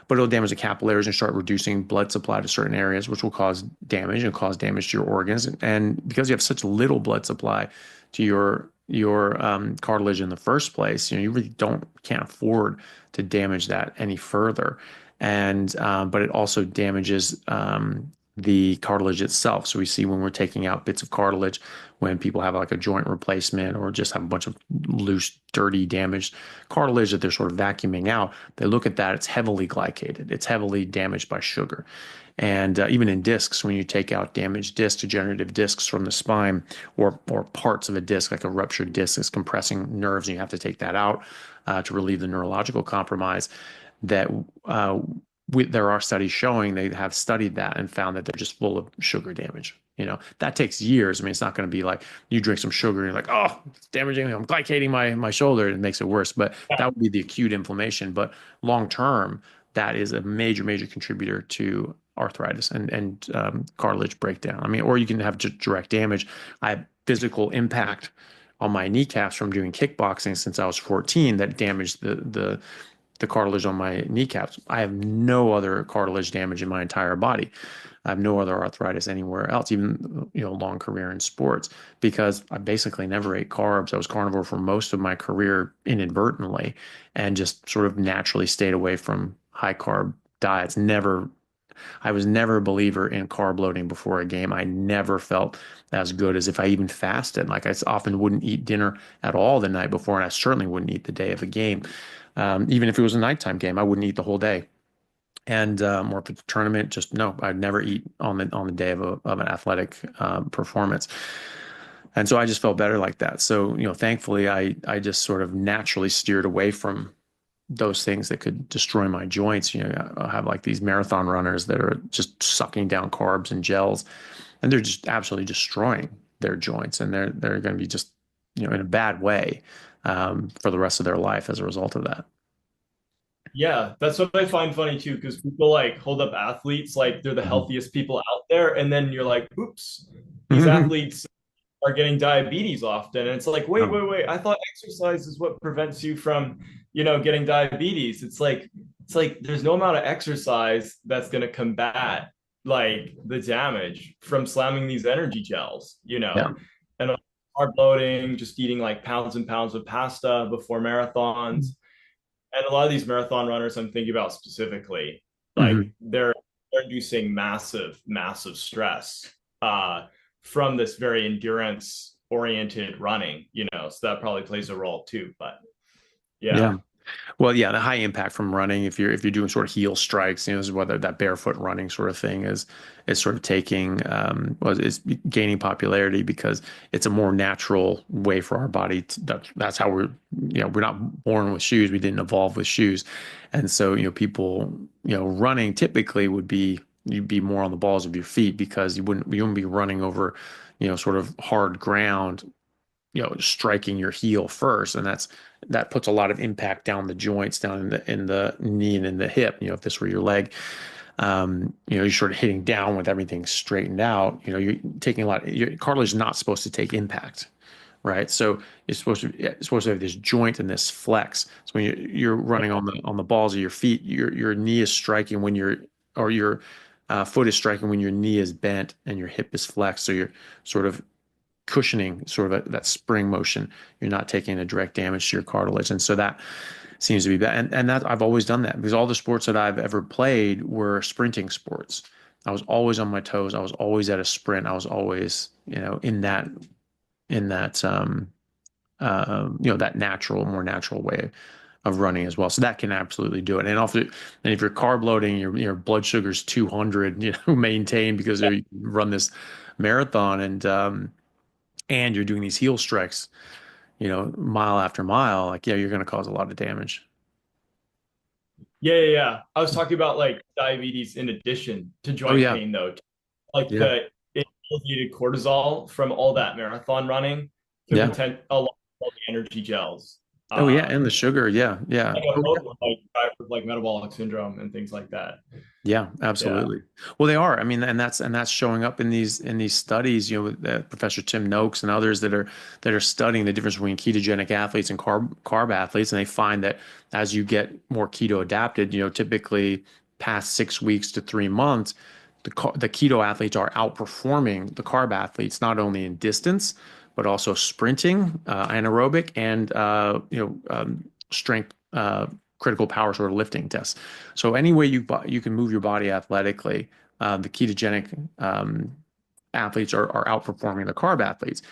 [SPEAKER 14] But it'll damage the capillaries and start reducing blood supply to certain areas, which will cause damage to your organs. And because you have such little blood supply to your cartilage in the first place, you really can't afford to damage that any further. And but it also damages the cartilage itself. So we see when we're taking out bits of cartilage, when people have like a joint replacement or just have a bunch of loose, dirty, damaged cartilage that they're sort of vacuuming out, they look at that, it's heavily glycated. It's heavily damaged by sugar. And even in discs, when you take out damaged discs, degenerative discs from the spine, or parts of a disc, like a ruptured disc is compressing nerves, and you have to take that out to relieve the neurological compromise, that there are studies showing, they have studied that and found that they're just full of sugar damage. That takes years. I mean, it's not going to be like you drink some sugar and you're like, oh, it's damaging me, I'm glycating my shoulder. It makes it worse. But that would be the acute inflammation. But long term, that is a major, major contributor to arthritis and cartilage breakdown. I mean, or you can have direct damage. I have physical impact on my kneecaps from doing kickboxing since I was 14 that damaged the cartilage on my kneecaps. I have no other cartilage damage in my entire body. I have no other arthritis anywhere else, even long career in sports, because I basically never ate carbs. I was carnivore for most of my career inadvertently, and just sort of naturally stayed away from high carb diets. I was never a believer in carb loading before a game. I never felt as good as if I even fasted. Like I often wouldn't eat dinner at all the night before, and I certainly wouldn't eat the day of a game. Even if it was a nighttime game, I wouldn't eat the whole day. And or if it's a tournament, just no, I'd never eat on the day of an athletic performance. And so I just felt better like that. So, thankfully I just sort of naturally steered away from those things that could destroy my joints. I have like these marathon runners that are just sucking down carbs and gels, and they're just absolutely destroying their joints, and they're going to be just, in a bad way for the rest of their life as a result of that.
[SPEAKER 4] Yeah, that's what I find funny too, because people like hold up athletes like they're the healthiest people out there, and then you're like, oops, these athletes are getting diabetes often. And it's like, wait, I thought exercise is what prevents you from, getting diabetes. It's like there's no amount of exercise that's going to combat like the damage from slamming these energy gels, and carb loading, just eating like pounds and pounds of pasta before marathons. And a lot of these marathon runners I'm thinking about specifically, like they're inducing massive, massive stress from this very endurance oriented running, so that probably plays a role too. But yeah.
[SPEAKER 14] Well, yeah, the high impact from running, if you're doing sort of heel strikes, is whether that barefoot running sort of thing is sort of taking is gaining popularity because it's a more natural way for our body that's how we're not born with shoes. We didn't evolve with shoes. And so, people, running typically you'd be more on the balls of your feet because you wouldn't be running over, sort of hard ground, striking your heel first, and that puts a lot of impact down the joints, down in the knee and in the hip. If this were your leg, you're sort of hitting down with everything straightened out. You're taking your cartilage is not supposed to take impact, right? So it's supposed to have this joint and this flex. So when you're running on the balls of your feet, your knee is striking when your foot is striking when your knee is bent and your hip is flexed. So you're sort of cushioning sort of that spring motion. You're not taking a direct damage to your cartilage. And so that seems to be bad. And that I've always done that because all the sports that I've ever played were sprinting sports. I was always on my toes. I was always at a sprint. I was always, in that that more natural way of running as well. So that can absolutely do it. And if you're carb loading, your blood sugar's 200, maintained because you run this marathon and you're doing these heel strikes, mile after mile, you're going to cause a lot of damage.
[SPEAKER 4] Yeah. I was talking about like diabetes in addition to joint pain though. Like the elevated cortisol from all that marathon running can pretend a lot of the energy gels.
[SPEAKER 14] And the sugar,
[SPEAKER 4] like metabolic syndrome and things like that.
[SPEAKER 14] Yeah, absolutely. Well, they are. I mean, and that's showing up in these studies. With Professor Tim Noakes and others that are studying the difference between ketogenic athletes and carb athletes, and they find that as you get more keto adapted, typically past 6 weeks to 3 months, the keto athletes are outperforming the carb athletes not only in distance but also sprinting, anaerobic, and strength, critical power sort of lifting tests. So any way you can move your body athletically, the ketogenic athletes are outperforming the carb athletes.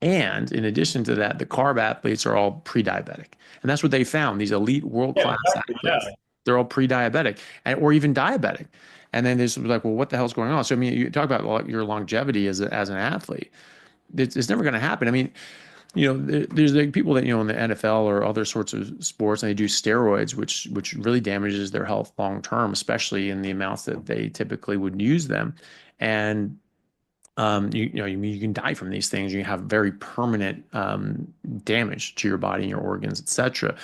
[SPEAKER 14] And in addition to that, the carb athletes are all pre-diabetic. And that's what they found. These elite world-class athletes, they're all pre-diabetic or even diabetic. And then there's like, well, what the hell's going on? So, I mean, you talk about your longevity as an athlete. It's never going to happen. I mean, there's like people that, in the NFL or other sorts of sports, and they do steroids, which really damages their health long term, especially in the amounts that they typically would use them. And you can die from these things. You have very permanent damage to your body and your organs, etc.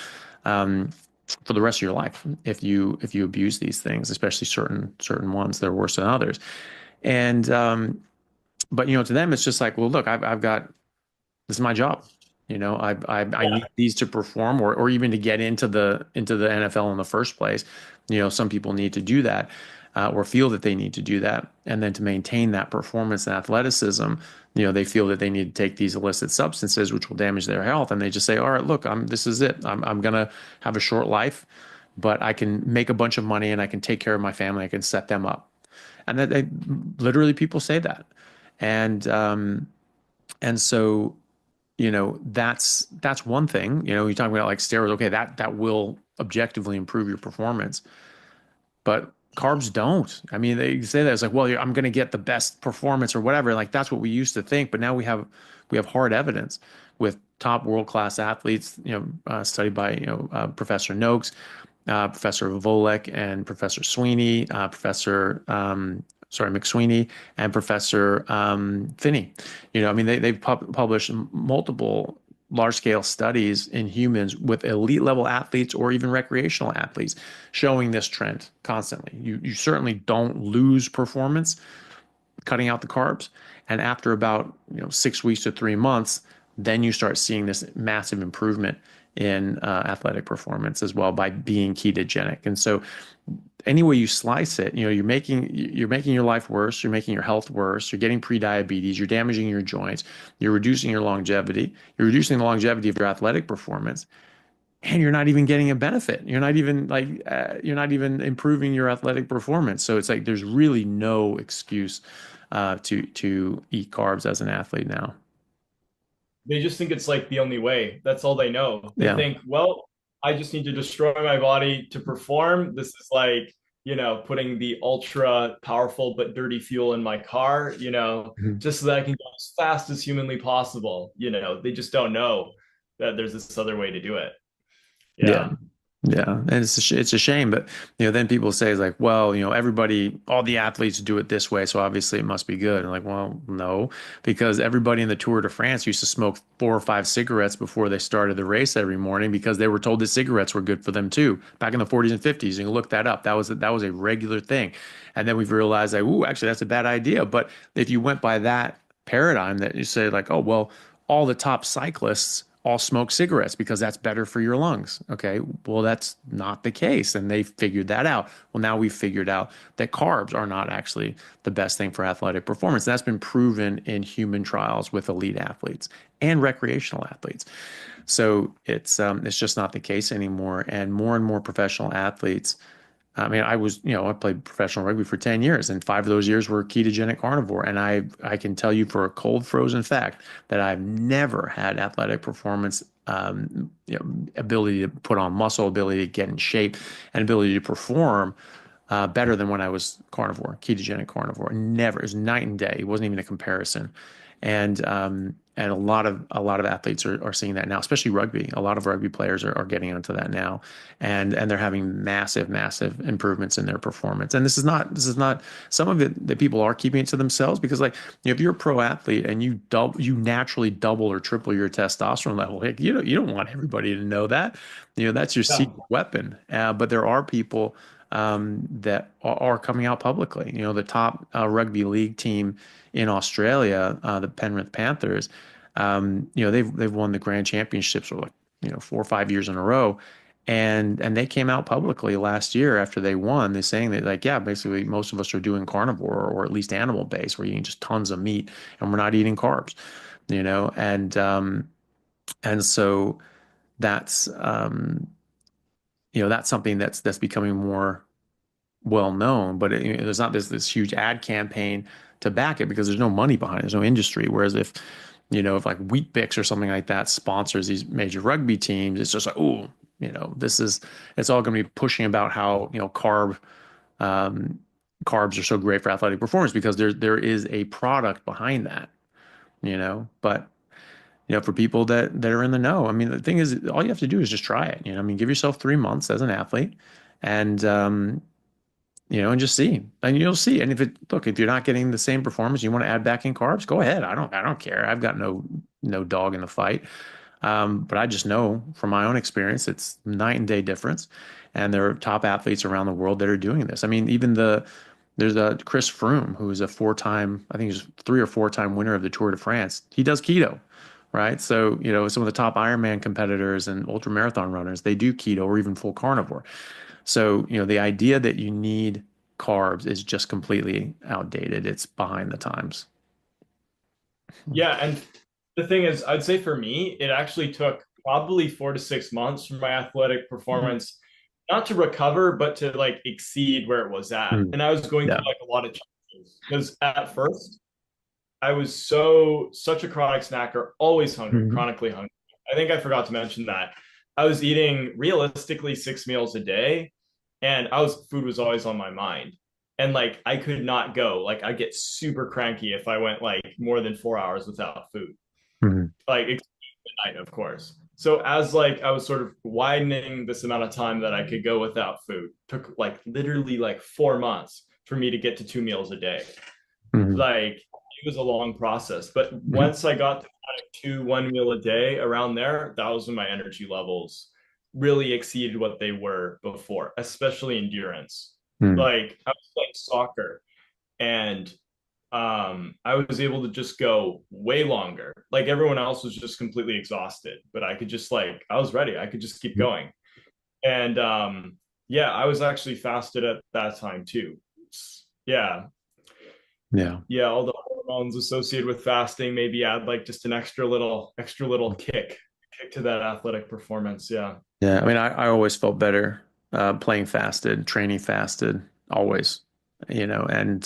[SPEAKER 14] For the rest of your life if you abuse these things, especially certain ones that are worse than others. And but to them it's just like, well, look, I've got, this is my job. I need these to perform or even to get into the NFL in the first place. Some people need to do that or feel that they need to do that. And then to maintain that performance and athleticism, they feel that they need to take these illicit substances, which will damage their health. And they just say, all right, look, this is it. I'm going to have a short life, but I can make a bunch of money and I can take care of my family. I can set them up. And that literally people say that. And so, that's one thing. You're talking about like steroids. Okay, that will objectively improve your performance, but carbs don't. I mean, they say that it's like, well, I'm going to get the best performance or whatever. Like that's what we used to think, but now we have hard evidence with top world-class athletes. Studied by Professor Noakes, Professor Volek, and Professor Sweeney, McSweeney, and Professor Finney. They've published multiple large-scale studies in humans with elite-level athletes or even recreational athletes showing this trend constantly. You certainly don't lose performance cutting out the carbs. And after about 6 weeks to 3 months, then you start seeing this massive improvement in athletic performance as well by being ketogenic. And so any way you slice it, you're making your life worse, you're making your health worse, you're getting pre-diabetes, you're damaging your joints, you're reducing your longevity, you're reducing the longevity of your athletic performance, and you're not even getting a benefit. You're not even improving your athletic performance. So it's like there's really no excuse to eat carbs as an athlete now.
[SPEAKER 4] They just think it's like the only way. That's all they know. They think, well, I just need to destroy my body to perform. This is like, putting the ultra powerful but dirty fuel in my car, just so that I can go as fast as humanly possible. They just don't know that there's this other way to do it.
[SPEAKER 14] Yeah. Yeah. And it's a shame, but then people say like, well, everybody, all the athletes do it this way, so obviously it must be good. And like, well, no, because everybody in the Tour de France used to smoke 4 or 5 cigarettes before they started the race every morning because they were told that cigarettes were good for them too. Back in the 40s and 50s, you can look that up. That was a regular thing. And then we've realized like, ooh, actually that's a bad idea. But if you went by that paradigm that you say like, oh, well, all the top cyclists all smoke cigarettes because that's better for your lungs. Okay, well, that's not the case. And they figured that out. Well, now we've figured out that carbs are not actually the best thing for athletic performance. That's been proven in human trials with elite athletes and recreational athletes. So it's just not the case anymore. And more professional athletes. I mean, I played professional rugby for 10 years, and 5 of those years were ketogenic carnivore. And I can tell you for a cold frozen fact that I've never had athletic performance, ability to put on muscle, ability to get in shape, and ability to perform better than when I was ketogenic carnivore. Never. It was night and day. It wasn't even a comparison. And a lot of athletes are seeing that now, especially rugby. A lot of rugby players are getting onto that now, and they're having massive improvements in their performance. And this is not some of it that people are keeping it to themselves because like if you're a pro athlete and you naturally double or triple your testosterone level, heck, you don't want everybody to know that. That's your secret weapon. But there are people that are coming out publicly. The top rugby league team in Australia, the Penrith Panthers, they've won the grand championships for like 4 or 5 years in a row, and they came out publicly last year after they won. They're saying that like, yeah, basically most of us are doing carnivore or at least animal based. We're eating just tons of meat and we're not eating carbs, and so that's that's something that's becoming more well known, but there's not this huge ad campaign to back it because there's no money behind it. There's no industry. Whereas if like Wheat-Bix or something like that sponsors these major rugby teams, it's just like, oh, it's all going to be pushing about how carbs are so great for athletic performance because there is a product behind that, but for people that are in the know, I mean, the thing is, all you have to do is just try it. I mean, give yourself 3 months as an athlete, and and just see, and you'll see. And if you're not getting the same performance, you want to add back in carbs, go ahead. I don't care. I've got no dog in the fight. But I just know from my own experience, it's night and day difference. And there are top athletes around the world that are doing this. I mean, there's a Chris Froome, who is a 4-time, I think he's 3 or 4-time winner of the Tour de France. He does keto, right? So, some of the top Ironman competitors and ultramarathon runners, they do keto or even full carnivore. So, the idea that you need carbs is just completely outdated. It's behind the times.
[SPEAKER 4] Yeah. And the thing is, I'd say for me, it actually took probably 4 to 6 months for my athletic performance, not to recover, but to like exceed where it was at. And I was going through like a lot of challenges because at first I was such a chronic snacker, always hungry, chronically hungry. I think I forgot to mention that. I was eating realistically 6 meals a day, and food was always on my mind. And like, I could not go, like, I get super cranky if I went like more than 4 hours without food, like midnight, of course. So as like, I was sort of widening this amount of time that I could go without food, took like literally like 4 months for me to get to 2 meals a day. Like, it was a long process, but once I got to kind of 1 meal a day around there, that was when my energy levels really exceeded what they were before, especially endurance. Like, I was playing soccer, and I was able to just go way longer. Like, everyone else was just completely exhausted, but I could just like, I was ready. I could just keep going. And I was actually fasted at that time too. Yeah, all the hormones associated with fasting maybe add like just an extra little kick to that athletic performance. I
[SPEAKER 14] mean, I always felt better playing fasted, training fasted, always, and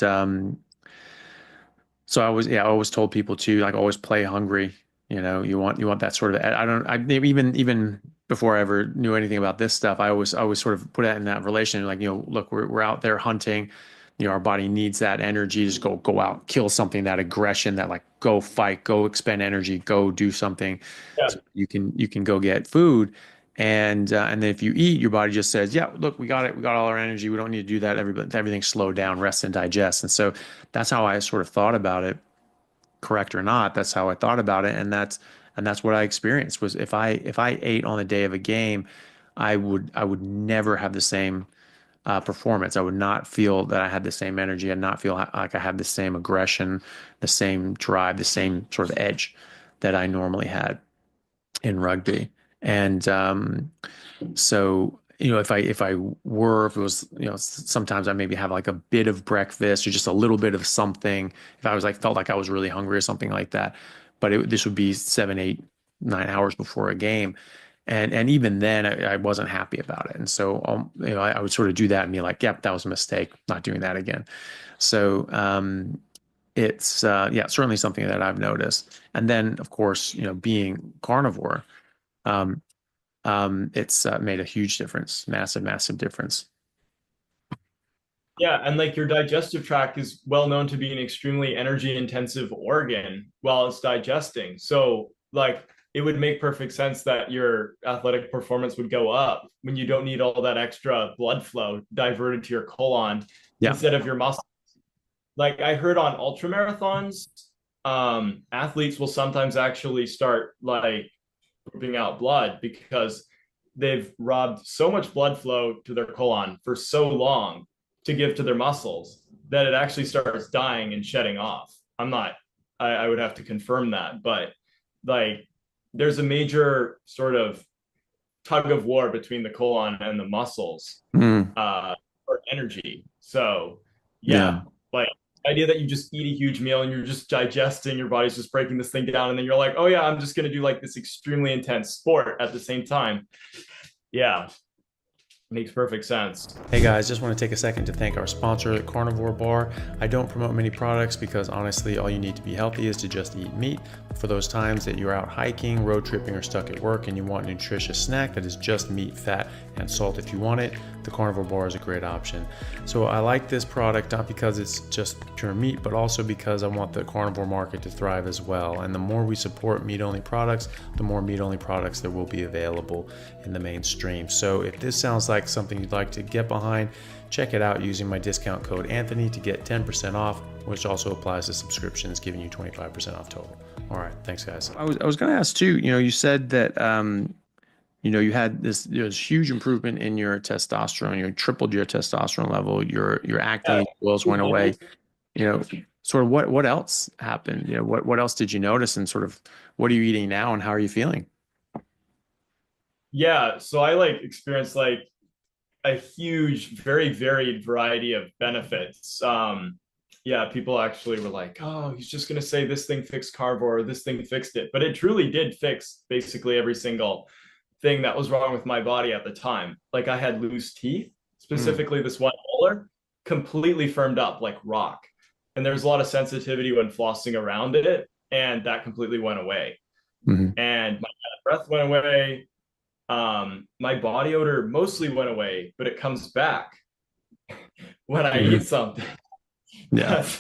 [SPEAKER 14] so I always told people to like always play hungry. You want that sort of, even before I ever knew anything about this stuff, I always sort of put it in that relation, like, look, we're out there hunting, our body needs that energy, just go out, kill something, that aggression, that like go fight, go expend energy, go do something.
[SPEAKER 4] Yeah.
[SPEAKER 14] So you can go get food. And then if you eat, your body just says, yeah, look, we got it. We got all our energy. We don't need to do that. Everything slow down, rest and digest. And so that's how I sort of thought about it, correct or not. That's how I thought about it. And that's what I experienced was if I ate on the day of a game, I would never have the same performance. I would not feel that I had the same energy. I'd not feel like I had the same aggression, the same drive, the same sort of edge that I normally had in rugby. And so, if it was, sometimes I maybe have like a bit of breakfast or just a little bit of something. If I was felt like I was really hungry or something like that, but this would be 7, 8, 9 hours before a game. And even then I wasn't happy about it. And so, I would sort of do that and be like, yep, that was a mistake, not doing that again. So, it's, certainly something that I've noticed. And then of course, being carnivore, it's made a huge difference, massive difference.
[SPEAKER 4] Yeah, and like your digestive tract is well known to be an extremely energy intensive organ while it's digesting. So like it would make perfect sense that your athletic performance would go up when you don't need all that extra blood flow diverted to your colon instead of your muscles. Like I heard on ultra marathons, athletes will sometimes actually start like pooping out blood because they've robbed so much blood flow to their colon for so long to give to their muscles that it actually starts dying and shedding off. I would have to confirm that, but like there's a major sort of tug of war between the colon and the muscles for energy. So like the idea that you just eat a huge meal and you're just digesting, your body's just breaking this thing down, and then you're like, oh yeah, I'm just going to do like this extremely intense sport at the same time. Yeah. Makes perfect sense.
[SPEAKER 14] Hey guys, just want to take a second to thank our sponsor, Carnivore Bar. I don't promote many products because honestly, all you need to be healthy is to just eat meat. For those times that you're out hiking, road tripping, or stuck at work and you want a nutritious snack that is just meat, fat, and salt if you want it, the Carnivore Bar is a great option. So I like this product not because it's just pure meat, but also because I want the carnivore market to thrive as well. And the more we support meat-only products, the more meat-only products there will be available in the mainstream. So if this sounds like something you'd like to get behind, check it out using my discount code Anthony to get 10% off, which also applies to subscriptions, giving you 25% off total. All right, thanks guys. I was going to ask too, you said that you had this huge improvement in your testosterone. You tripled your testosterone level. Your acne boils went away. Sort of what else happened? What else did you notice, and sort of what are you eating now, and how are you feeling?
[SPEAKER 4] Yeah, so I experienced a huge, very varied variety of benefits. People actually were like, oh, he's just going to say this thing fixed carnivore, or this thing fixed it. But it truly did fix basically every single thing that was wrong with my body at the time. Like I had loose teeth, specifically this one molar, completely firmed up like rock. And there's a lot of sensitivity when flossing around it. And that completely went away. And my breath went away. My body odor mostly went away, but it comes back when I eat something that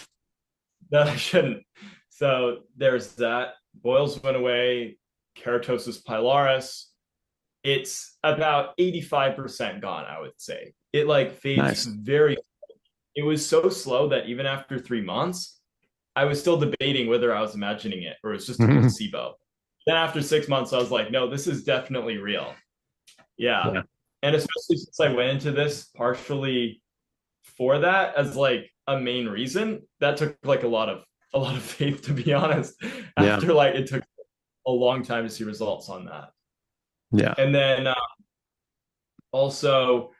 [SPEAKER 4] I shouldn't. So there's that. Boils went away. Keratosis pilaris. It's about 85% gone, I would say. It fades very. It was so slow that even after 3 months, I was still debating whether I was imagining it or it was just a placebo. Then after 6 months, I was like, no, this is definitely real. Yeah. And especially since I went into this partially for that as a main reason, that took a lot of faith, to be honest. After it took a long time to see results on that.
[SPEAKER 14] Yeah.
[SPEAKER 4] And then also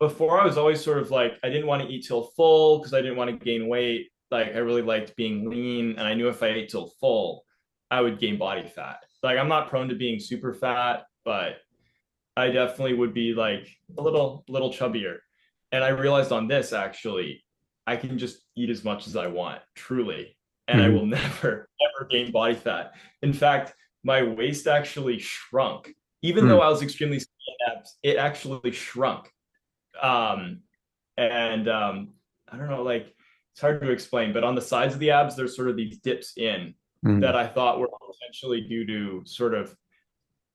[SPEAKER 4] before I was always sort of I didn't want to eat till full because I didn't want to gain weight. I really liked being lean, and I knew if I ate till full, I would gain body fat. I'm not prone to being super fat, but I definitely would be a little chubbier. And I realized on this, actually, I can just eat as much as I want, truly. And I will never, ever gain body fat. In fact, my waist actually shrunk even though I was extremely skinny in abs, it actually shrunk. I don't know, like it's hard to explain, but on the sides of the abs, there's sort of these dips in that I thought were potentially due to sort of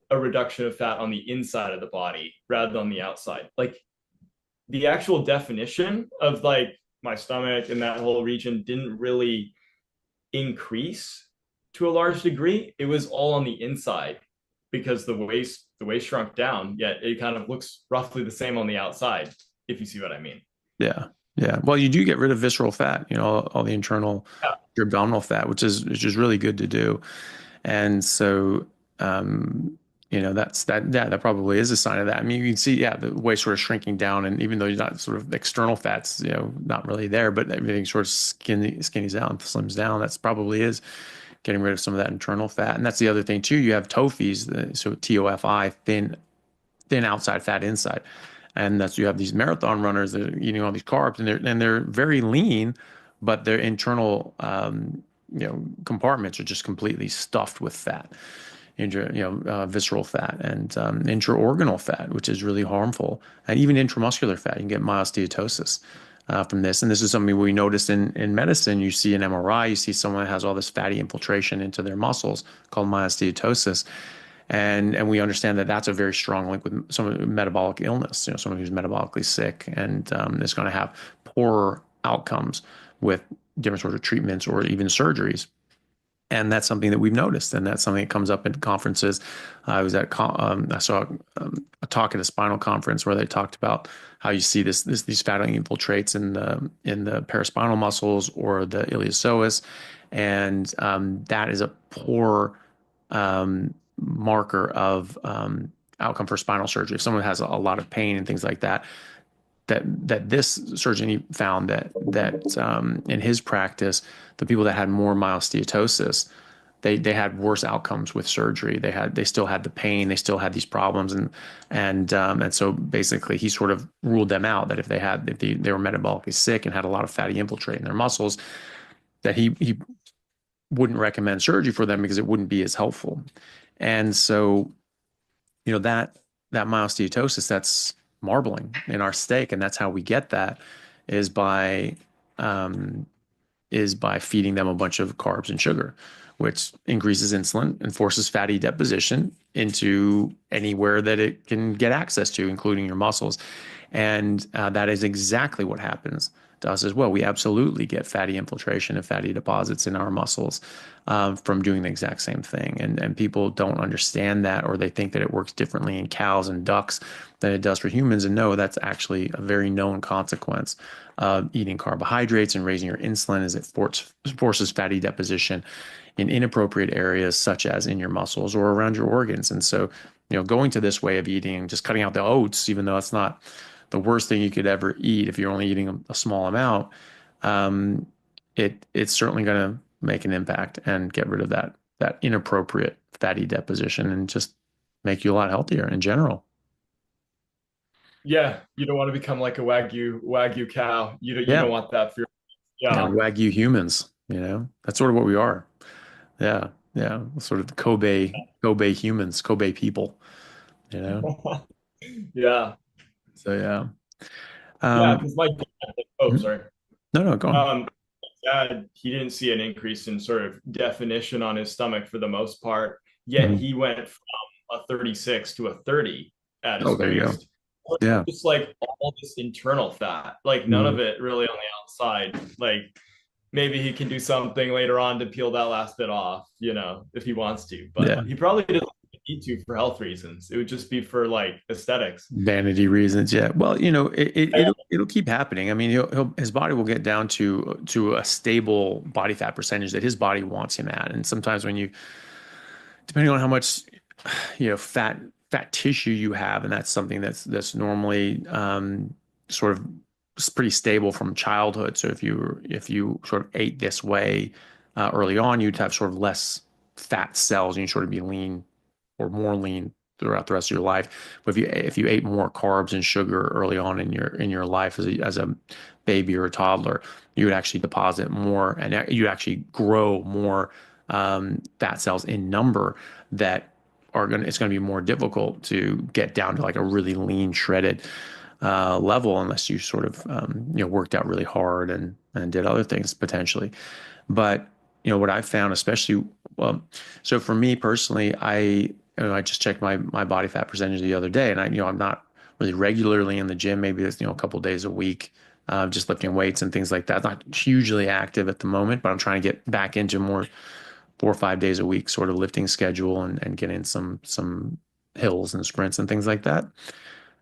[SPEAKER 4] a reduction of fat on the inside of the body rather than on the outside. Like the actual definition of like my stomach and that whole region didn't really increase to a large degree. It was all on the inside because the waist shrunk down, yet it kind of looks roughly the same on the outside, if you see what I mean.
[SPEAKER 14] Yeah. Yeah. Well, you do get rid of visceral fat, all the internal your abdominal fat, which is really good to do. And so, that probably is a sign of that. I mean, you can see, the waist sort of shrinking down, and even though you're not sort of external fats, not really there, but everything sort of skinnies out and slims down. That's probably is getting rid of some of that internal fat. And that's the other thing too. You have TOFIs, so TOFI, thin outside, fat inside. And that's, you have these marathon runners that are eating all these carbs, and they're very lean, but their internal, compartments are just completely stuffed with fat, visceral fat and intraorganal fat, which is really harmful, and even intramuscular fat. You can get myosteatosis from this. And this is something we notice in medicine. You see an MRI, you see someone that has all this fatty infiltration into their muscles called myosteatosis. And we understand that that's a very strong link with some metabolic illness, someone who's metabolically sick and is going to have poorer outcomes with different sorts of treatments or even surgeries. And that's something that we've noticed, and that's something that comes up at conferences. I was at I saw a talk at a spinal conference where they talked about how you see these fatty infiltrates in the paraspinal muscles or the iliopsoas, and that is a poor marker of outcome for spinal surgery. If someone has a lot of pain and things like that, that this surgeon, he found that in his practice, the people that had more myosteatosis, they had worse outcomes with surgery. They still had the pain, they still had these problems, and so basically he sort of ruled them out, that if they were metabolically sick and had a lot of fatty infiltrate in their muscles, that he wouldn't recommend surgery for them because it wouldn't be as helpful. And so, that myosteatosis, that's marbling in our steak, and that's how we get that is by feeding them a bunch of carbs and sugar, which increases insulin and forces fatty deposition into anywhere that it can get access to, including your muscles. And that is exactly what happens to us as well. We absolutely get fatty infiltration and fatty deposits in our muscles from doing the exact same thing. And people don't understand that, or they think that it works differently in cows and ducks than it does for humans. And no, that's actually a very known consequence of eating carbohydrates and raising your insulin, is it forces fatty deposition in inappropriate areas, such as in your muscles or around your organs. And so, going to this way of eating, just cutting out the oats, even though it's not the worst thing you could ever eat if you're only eating a small amount, it's certainly going to make an impact and get rid of that inappropriate fatty deposition and just make you a lot healthier in general.
[SPEAKER 4] Yeah, you don't want to become like a wagyu cow. You don't want that for your
[SPEAKER 14] wagyu humans. That's sort of what we are. Yeah, sort of the Kobe humans, Kobe people.
[SPEAKER 4] Yeah.
[SPEAKER 14] So yeah.
[SPEAKER 4] Because my dad, sorry.
[SPEAKER 14] No, go on.
[SPEAKER 4] Dad, he didn't see an increase in sort of definition on his stomach for the most part. Yet he went from a 36 to a 30 at his
[SPEAKER 14] there you
[SPEAKER 4] waist.
[SPEAKER 14] go. Yeah.
[SPEAKER 4] Just like all this internal fat, like none of it really on the outside. Like maybe he can do something later on to peel that last bit off, if he wants to. But he probably doesn't need to for health reasons. It would just be for like aesthetics,
[SPEAKER 14] vanity reasons. Yeah. Well, it'll keep happening. I mean, his body will get down to a stable body fat percentage that his body wants him at. And sometimes when depending on how much fat tissue you have, and that's something that's normally sort of pretty stable from childhood. So if you sort of ate this way early on, you'd have sort of less fat cells, and you sort of be lean or more lean throughout the rest of your life. But if you ate more carbs and sugar early on in your life as a baby or a toddler, you would actually deposit more, and you actually grow more fat cells in number that it's going to be more difficult to get down to like a really lean, shredded level unless you sort of worked out really hard and did other things potentially. But what I found, especially, so for me personally, I just checked my body fat percentage the other day, and I'm not really regularly in the gym. Maybe it's a couple days a week, just lifting weights and things like that. Not hugely active at the moment, but I'm trying to get back into more 4 or 5 days a week sort of lifting schedule and get in some hills and sprints and things like that.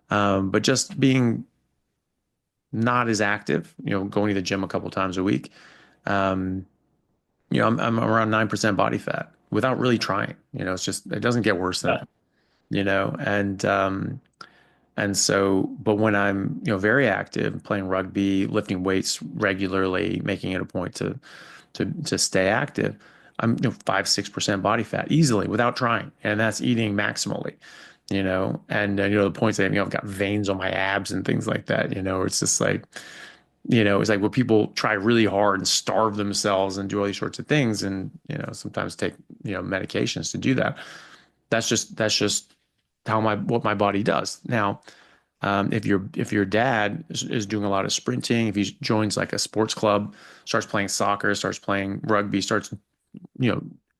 [SPEAKER 14] But just being not as active, going to the gym a couple times a week, I'm around 9% body fat without really trying. It's just, it doesn't get worse than that, and so, but when I'm, very active, playing rugby, lifting weights regularly, making it a point to stay active, I'm 5-6% body fat easily without trying, and that's eating maximally. And the points that I've got veins on my abs and things like that. It's just like, it's like when people try really hard and starve themselves and do all these sorts of things, and sometimes take medications to do that. That's just how what my body does. Now, if your dad is doing a lot of sprinting, if he joins like a sports club, starts playing soccer, starts playing rugby, starts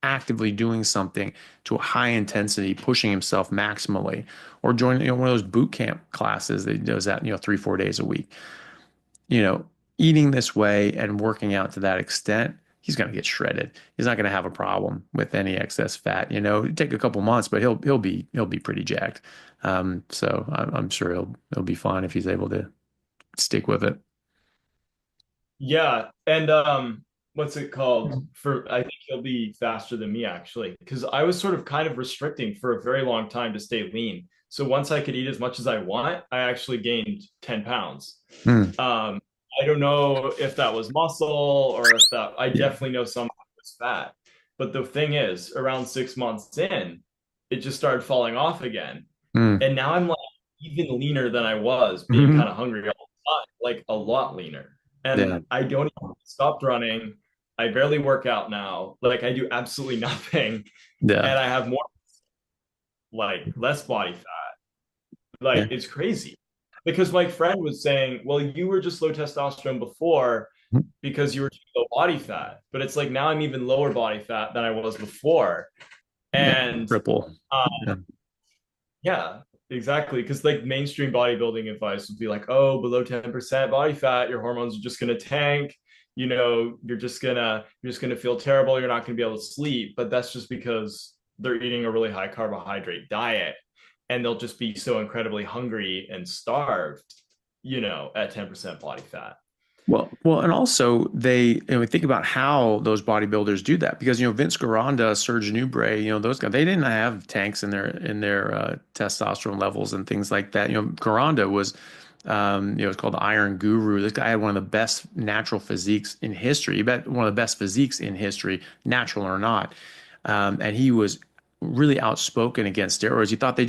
[SPEAKER 14] actively doing something to a high intensity, pushing himself maximally, or join one of those boot camp classes that he does that 3-4 days a week, eating this way and working out to that extent, he's going to get shredded. He's not going to have a problem with any excess fat. It'd take a couple months, but he'll be pretty jacked. So I'm sure he'll be fine if he's able to stick with it.
[SPEAKER 4] Yeah, and what's it called? I think he'll be faster than me actually, because I was sort of kind of restricting for a very long time to stay lean. So once I could eat as much as I want, I actually gained 10 pounds. I don't know if that was muscle or if that, I definitely know some was fat. But the thing is, around 6 months in, it just started falling off again. And now I'm like even leaner than I was, being kind of hungry all the time, like a lot leaner. And I don't even stopped running. I barely work out now. Like I do absolutely nothing. And I have more, like less body fat. Like it's crazy. Because my friend was saying, well, you were just low testosterone before because you were too low body fat. But it's like now I'm even lower body fat than I was before. And
[SPEAKER 14] triple.
[SPEAKER 4] Yeah, exactly. Because like mainstream bodybuilding advice would be like, oh, below 10% body fat, your hormones are just gonna tank. You're just gonna feel terrible. You're not gonna be able to sleep. But that's just because they're eating a really high carbohydrate diet. And they'll just be so incredibly hungry and starved, at 10% body fat.
[SPEAKER 14] Well, and also we think about how those bodybuilders do that, because Vince Gironda, Serge Nubret, those guys, they didn't have tanks in their testosterone levels and things like that. Gironda was, it's called the Iron Guru. This guy had one of the best natural physiques in history. You bet one of the best physiques in history, natural or not, and he was really outspoken against steroids. He thought they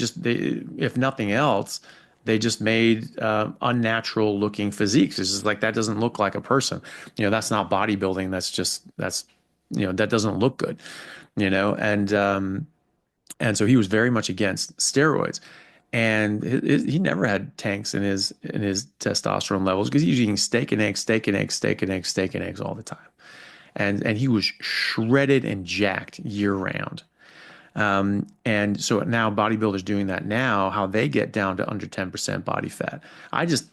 [SPEAKER 14] if nothing else, they just made unnatural looking physiques. It's just like, that doesn't look like a person. That's not bodybuilding. That doesn't look good. And so he was very much against steroids. And he never had tanks in his testosterone levels because he was eating steak and eggs all the time. And he was shredded and jacked year round. And so now bodybuilders doing that now, how they get down to under 10% body fat. I just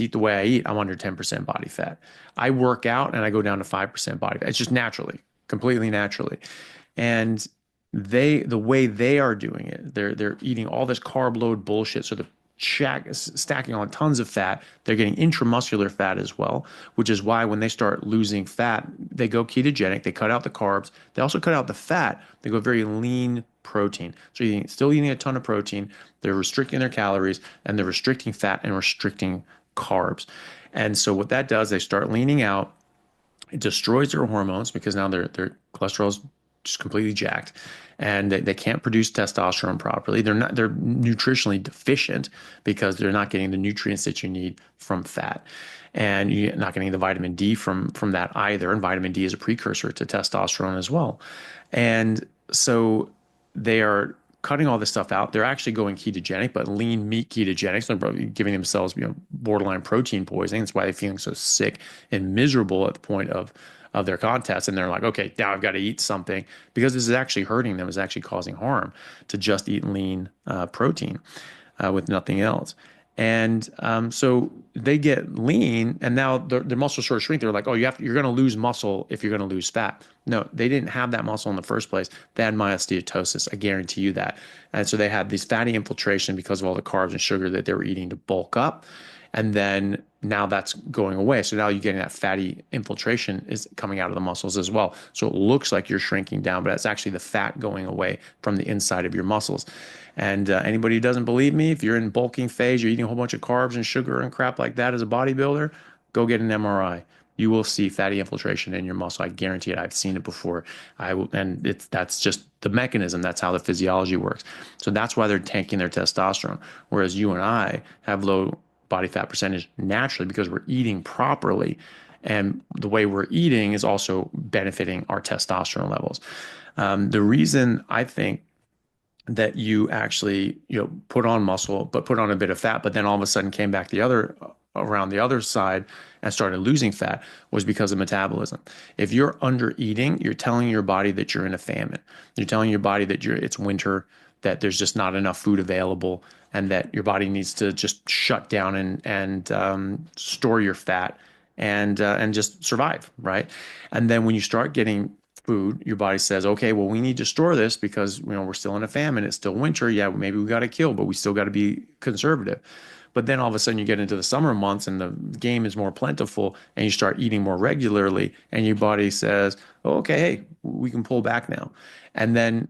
[SPEAKER 14] eat the way I eat. I'm under 10% body fat. I work out and I go down to 5% body fat. It's just naturally, completely naturally. And the way they are doing it, they're eating all this carb load bullshit. So they're stacking on tons of fat. They're getting intramuscular fat as well, which is why when they start losing fat, they go ketogenic. They cut out the carbs. They also cut out the fat. They go very lean protein. So still eating a ton of protein. They're restricting their calories, and they're restricting fat and restricting carbs. And so what that does, they start leaning out. It destroys their hormones because now their cholesterol's just completely jacked, and they can't produce testosterone properly. They're nutritionally deficient because they're not getting the nutrients that you need from fat, and you're not getting the vitamin D from that either. And vitamin D is a precursor to testosterone as well. And so they are cutting all this stuff out. They're actually going ketogenic, but lean meat ketogenic. So they're probably giving themselves, borderline protein poisoning. That's why they're feeling so sick and miserable at the point of their contest. And they're like, okay, now I've got to eat something, because this is actually hurting them. It's actually causing harm to just eat lean protein with nothing else. And so they get lean, and now their muscles sort of shrink. They're like, oh, you're going to lose muscle if you're going to lose fat. No, they didn't have that muscle in the first place. They had myosteatosis. I guarantee you that. And so they had these fatty infiltration because of all the carbs and sugar that they were eating to bulk up. And then now that's going away. So now you're getting that fatty infiltration is coming out of the muscles as well. So it looks like you're shrinking down, but it's actually the fat going away from the inside of your muscles. And anybody who doesn't believe me, if you're in bulking phase, you're eating a whole bunch of carbs and sugar and crap like that as a bodybuilder, go get an MRI. You will see fatty infiltration in your muscle. I guarantee it. I've seen it before. That's just the mechanism. That's how the physiology works. So that's why they're tanking their testosterone. Whereas you and I have low body fat percentage naturally because we're eating properly. And the way we're eating is also benefiting our testosterone levels. The reason I think that you actually, put on muscle, but put on a bit of fat, but then all of a sudden came back around the other side and started losing fat was because of metabolism. If you're under eating, you're telling your body that you're in a famine. You're telling your body that it's winter, that there's just not enough food available, and that your body needs to just shut down and store your fat and just survive, right? And then when you start getting food, your body says, okay, well, we need to store this because we're still in a famine. It's still winter. Yeah, maybe we got to kill, but we still got to be conservative. But then all of a sudden you get into the summer months and the game is more plentiful and you start eating more regularly and your body says, oh, okay, hey, we can pull back now. And then,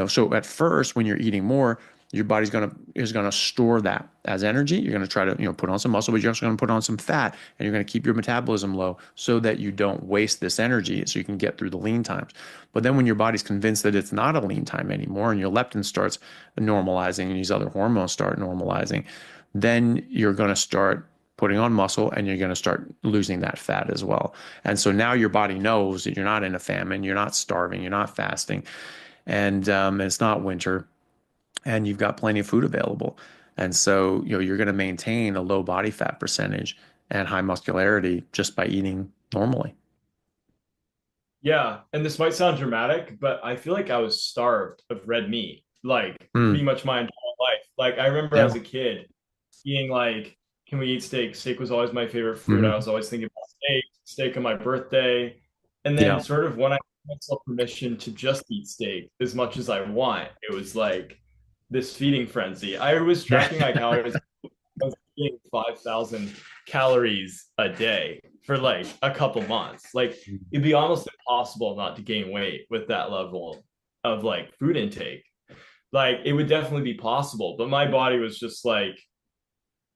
[SPEAKER 14] so at first when you're eating more, your body's is gonna store that as energy. You're gonna try to put on some muscle, but you're also gonna put on some fat, and you're gonna keep your metabolism low so that you don't waste this energy, so you can get through the lean times. But then when your body's convinced that it's not a lean time anymore, and your leptin starts normalizing, and these other hormones start normalizing, then you're gonna start putting on muscle, and you're gonna start losing that fat as well. And so now your body knows that you're not in a famine, you're not starving, you're not fasting, and it's not winter. And you've got plenty of food available. And so, you're going to maintain a low body fat percentage and high muscularity just by eating normally.
[SPEAKER 4] Yeah. And this might sound dramatic, but I feel like I was starved of red meat, pretty much my entire life. Like, I remember as a kid being like, can we eat steak? Steak was always my favorite food. I was always thinking about steak on my birthday. And then sort of when I gave myself permission to just eat steak as much as I want, it was like this feeding frenzy. I was tracking my calories. I was eating 5,000 calories a day for like a couple months. Like, it'd be almost impossible not to gain weight with that level of like food intake. Like, it would definitely be possible, but my body was just like,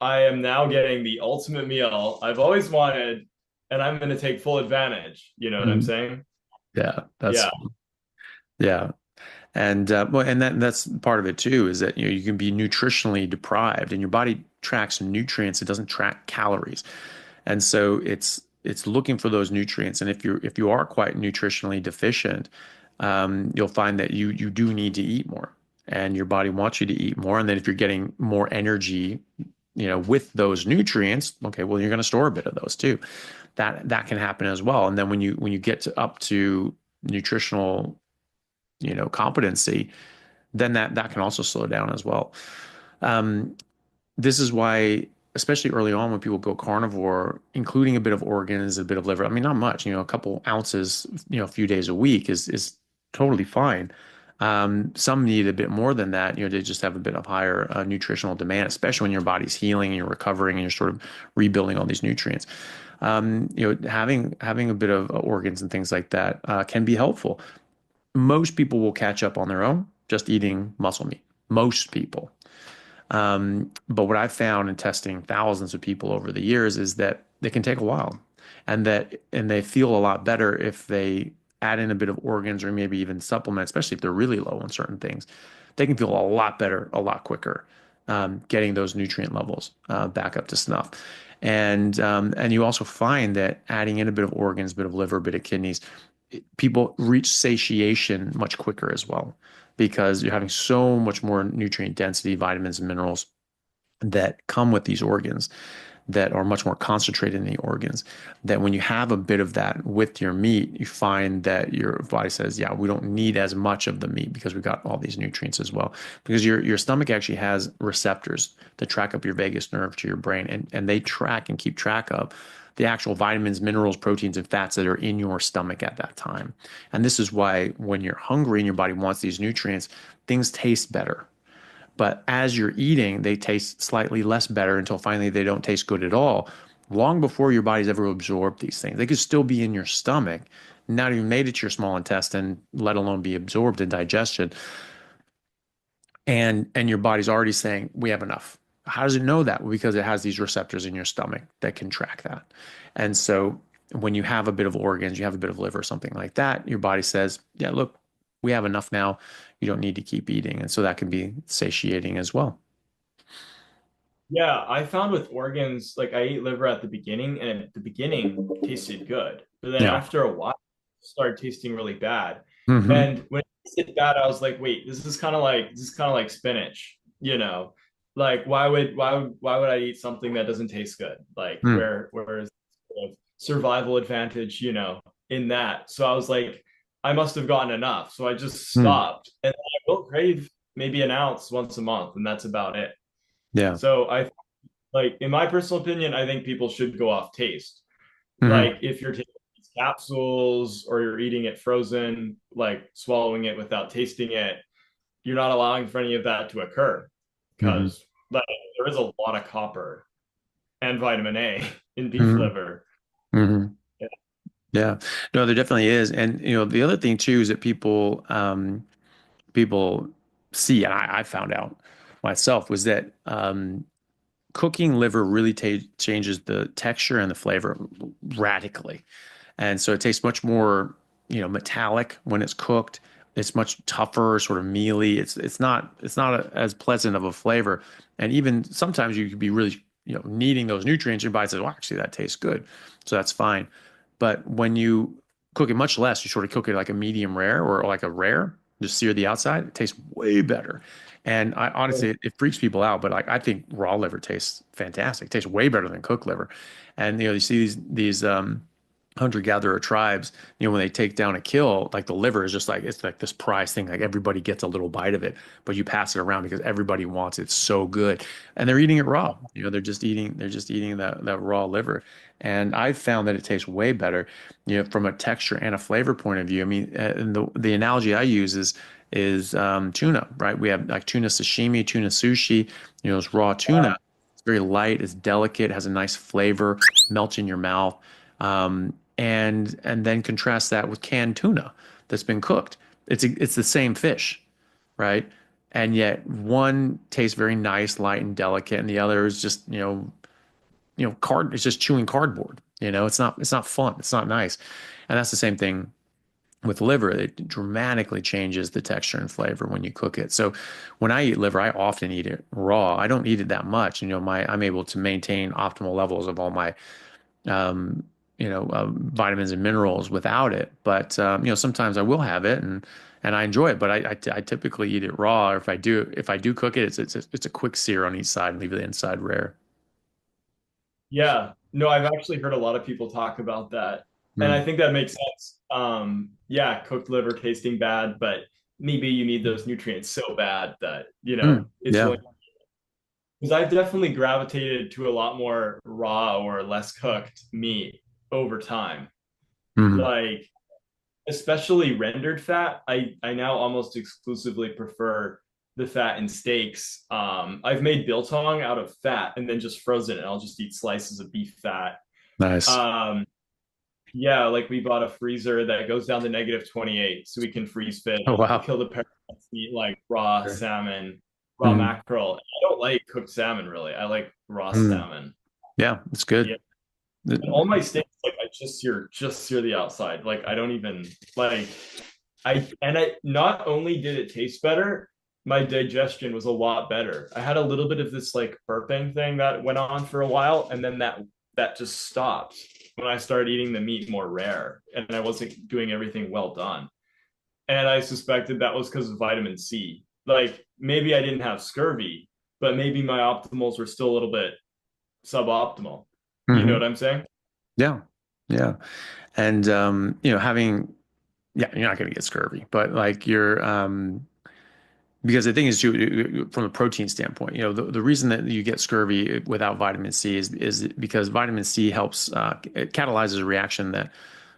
[SPEAKER 4] I am now getting the ultimate meal I've always wanted, and I'm going to take full advantage. You know what I'm saying?
[SPEAKER 14] Yeah. Yeah. And that's part of it too, is that you can be nutritionally deprived, and your body tracks nutrients. It doesn't track calories. And so it's looking for those nutrients. And if you are quite nutritionally deficient, you'll find that you do need to eat more, and your body wants you to eat more. And then if you're getting more energy, with those nutrients, okay, well, you're going to store a bit of those too. That can happen as well. And then when you get up to nutritional competency, then that can also slow down as well. This is why, especially early on when people go carnivore, including a bit of organs, a bit of liver, I mean, not much, a couple ounces, a few days a week is totally fine. Some need a bit more than that. They just have a bit of higher nutritional demand, especially when your body's healing and you're recovering and you're sort of rebuilding all these nutrients. Having a bit of organs and things like that can be helpful. Most people will catch up on their own, just eating muscle meat. Most people. But what I've found in testing thousands of people over the years is that they can take a while, and they feel a lot better if they add in a bit of organs or maybe even supplements, especially if they're really low on certain things. They can feel a lot better, a lot quicker, getting those nutrient levels back up to snuff. And you also find that adding in a bit of organs, a bit of liver, a bit of kidneys, people reach satiation much quicker as well, because you're having so much more nutrient density, vitamins and minerals that come with these organs that are much more concentrated in the organs, that when you have a bit of that with your meat, you find that your body says, yeah, we don't need as much of the meat because we've got all these nutrients as well. Because your stomach actually has receptors that track up your vagus nerve to your brain, and they track and keep track of the actual vitamins, minerals, proteins, and fats that are in your stomach at that time. And this is why when you're hungry and your body wants these nutrients, things taste better. But as you're eating, they taste slightly less better until finally they don't taste good at all. Long before your body's ever absorbed these things, they could still be in your stomach, not even made it to your small intestine, let alone be absorbed in digestion. And your body's already saying, we have enough. How does it know that? Well, because it has these receptors in your stomach that can track that. And so when you have a bit of organs, you have a bit of liver, something like that, your body says, yeah, look, we have enough now. You don't need to keep eating. And so that can be satiating as well.
[SPEAKER 4] Yeah, I found with organs, like I ate liver at the beginning, and at the beginning it tasted good. But then after a while, it started tasting really bad.
[SPEAKER 14] Mm-hmm.
[SPEAKER 4] And when it tasted bad, I was like, wait, this is kind of like spinach, you know? Like why would I eat something that doesn't taste good? Like where is the survival advantage, you know, in that? So I was like, I must have gotten enough. So I just stopped. And I will crave maybe an ounce once a month, and that's about it.
[SPEAKER 14] Yeah.
[SPEAKER 4] So I like, in my personal opinion, I think people should go off taste. Like if you're taking these capsules or you're eating it frozen, like swallowing it without tasting it, you're not allowing for any of that to occur, because like, there is a lot of copper and vitamin A in beef liver.
[SPEAKER 14] Yeah, no, there definitely is. And, you know, the other thing too is that people see, and I found out myself, was that cooking liver really changes the texture and the flavor radically. And so it tastes much more, you know, metallic when it's cooked. It's much tougher, sort of mealy. It's not as pleasant of a flavor. And even sometimes you could be really, you know, needing those nutrients. Your body says, well, actually that tastes good. So that's fine. But when you cook it much less, you sort of cook it like a medium rare or like a rare, just sear the outside, it tastes way better. And I honestly, it freaks people out, but like I think raw liver tastes fantastic. It tastes way better than cooked liver. And you know, you see these hunter-gatherer tribes, you know, when they take down a kill, like the liver is just like, it's like this prize thing, like everybody gets a little bite of it, but you pass it around because everybody wants it so good. And they're eating it raw. You know, they're just eating that raw liver. And I've found that it tastes way better, you know, from a texture and a flavor point of view. I mean, and the analogy I use is tuna, right? We have like tuna sashimi, tuna sushi, you know, it's raw tuna. It's very light, it's delicate, has a nice flavor, melts in your mouth. And then contrast that with canned tuna that's been cooked. It's the same fish, right? And yet one tastes very nice, light and delicate, and the other is just, it's just chewing cardboard. You know, it's not fun. It's not nice. And that's the same thing with liver. It dramatically changes the texture and flavor when you cook it. So when I eat liver, I often eat it raw. I don't eat it that much. You know, I'm able to maintain optimal levels of all my vitamins and minerals without it. But sometimes I will have it and I enjoy it. But I typically eat it raw. Or if I do cook it, it's a quick sear on each side and leave the inside rare.
[SPEAKER 4] Yeah, no, I've actually heard a lot of people talk about that, and I think that makes sense. Yeah, cooked liver tasting bad, but maybe you need those nutrients so bad that it's really. Because I've definitely gravitated to a lot more raw or less cooked meat over time. Like, especially rendered fat, I now almost exclusively prefer the fat in steaks. I've made biltong out of fat and then just frozen it. I'll just eat slices of beef fat.
[SPEAKER 14] Nice.
[SPEAKER 4] Yeah, like we bought a freezer that goes down to -28, so we can freeze fit.
[SPEAKER 14] Oh, wow.
[SPEAKER 4] Kill the parasites, eat like raw salmon, raw mackerel. I don't like cooked salmon really. I like raw salmon.
[SPEAKER 14] Yeah, it's good.
[SPEAKER 4] Yeah. And all my steaks, like I just sear the outside. Like I don't even like. I not only did it taste better, my digestion was a lot better. I had a little bit of this like burping thing that went on for a while, and then that just stopped when I started eating the meat more rare and I wasn't doing everything well done. And I suspected that was because of vitamin C. Like maybe I didn't have scurvy, but maybe my optimals were still a little bit suboptimal. You know what I'm saying?
[SPEAKER 14] Yeah. Yeah. And, having, yeah, you're not going to get scurvy, but like because the thing is too, from a protein standpoint, the reason that you get scurvy without vitamin C is because vitamin C helps, it catalyzes a reaction that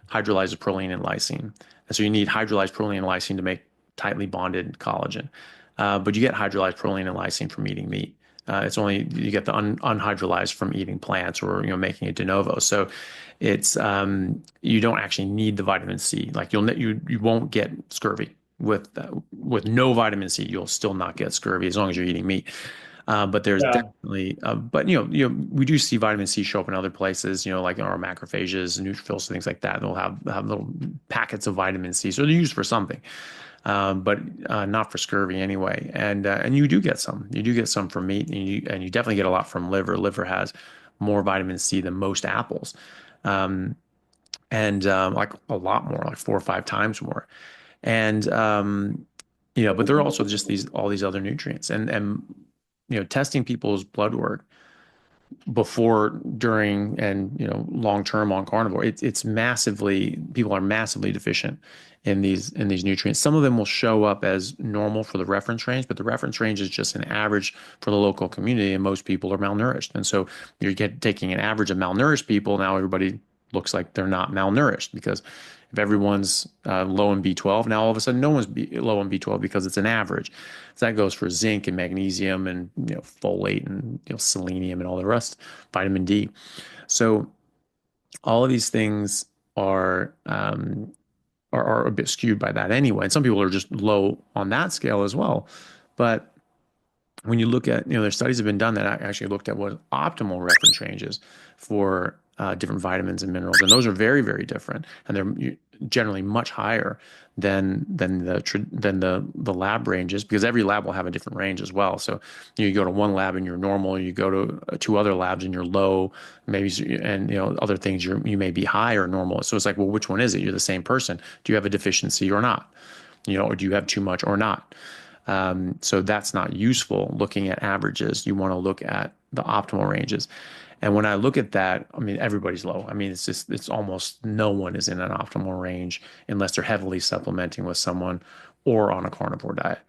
[SPEAKER 14] hydrolyzes proline and lysine. And so you need hydrolyzed proline and lysine to make tightly bonded collagen. But you get hydrolyzed proline and lysine from eating meat. It's only you get the unhydrolyzed from eating plants or making it de novo. So it's you don't actually need the vitamin C. Like you won't get scurvy with no vitamin C. You'll still not get scurvy as long as you're eating meat. But there's definitely, but we do see vitamin C show up in other places, like in our macrophages, neutrophils, things like that. They'll have little packets of vitamin C, so they're used for something, but not for scurvy anyway. And you do get some. You do get some from meat, and you definitely get a lot from liver. Liver has more vitamin C than most apples, and like a lot more, like 4 or 5 times more. And but there are also just all these other nutrients, and testing people's blood work before, during, and long term on carnivore, it's massively, people are massively deficient in these nutrients. Some of them will show up as normal for the reference range, but the reference range is just an average for the local community, and most people are malnourished. And so you're taking an average of malnourished people. Now everybody looks like they're not malnourished, because if everyone's low in B12, now all of a sudden no one's low in B12 because it's an average. So that goes for zinc and magnesium and folate and selenium and all the rest, vitamin D. So all of these things are a bit skewed by that anyway. And some people are just low on that scale as well. But when you look at, there's studies have been done that actually looked at what optimal reference ranges for different vitamins and minerals, and those are very, very different, and they're generally much higher than the lab ranges, because every lab will have a different range as well. So you go to one lab and you're normal, you go to 2 other labs and you're low, maybe, and other things you may be high or normal. So it's like, well, which one is it? You're the same person. Do you have a deficiency or not? Or do you have too much or not? So that's not useful looking at averages. You want to look at the optimal ranges. And when I look at that, I mean, everybody's low. I mean, it's almost no one is in an optimal range unless they're heavily supplementing with someone or on a carnivore diet.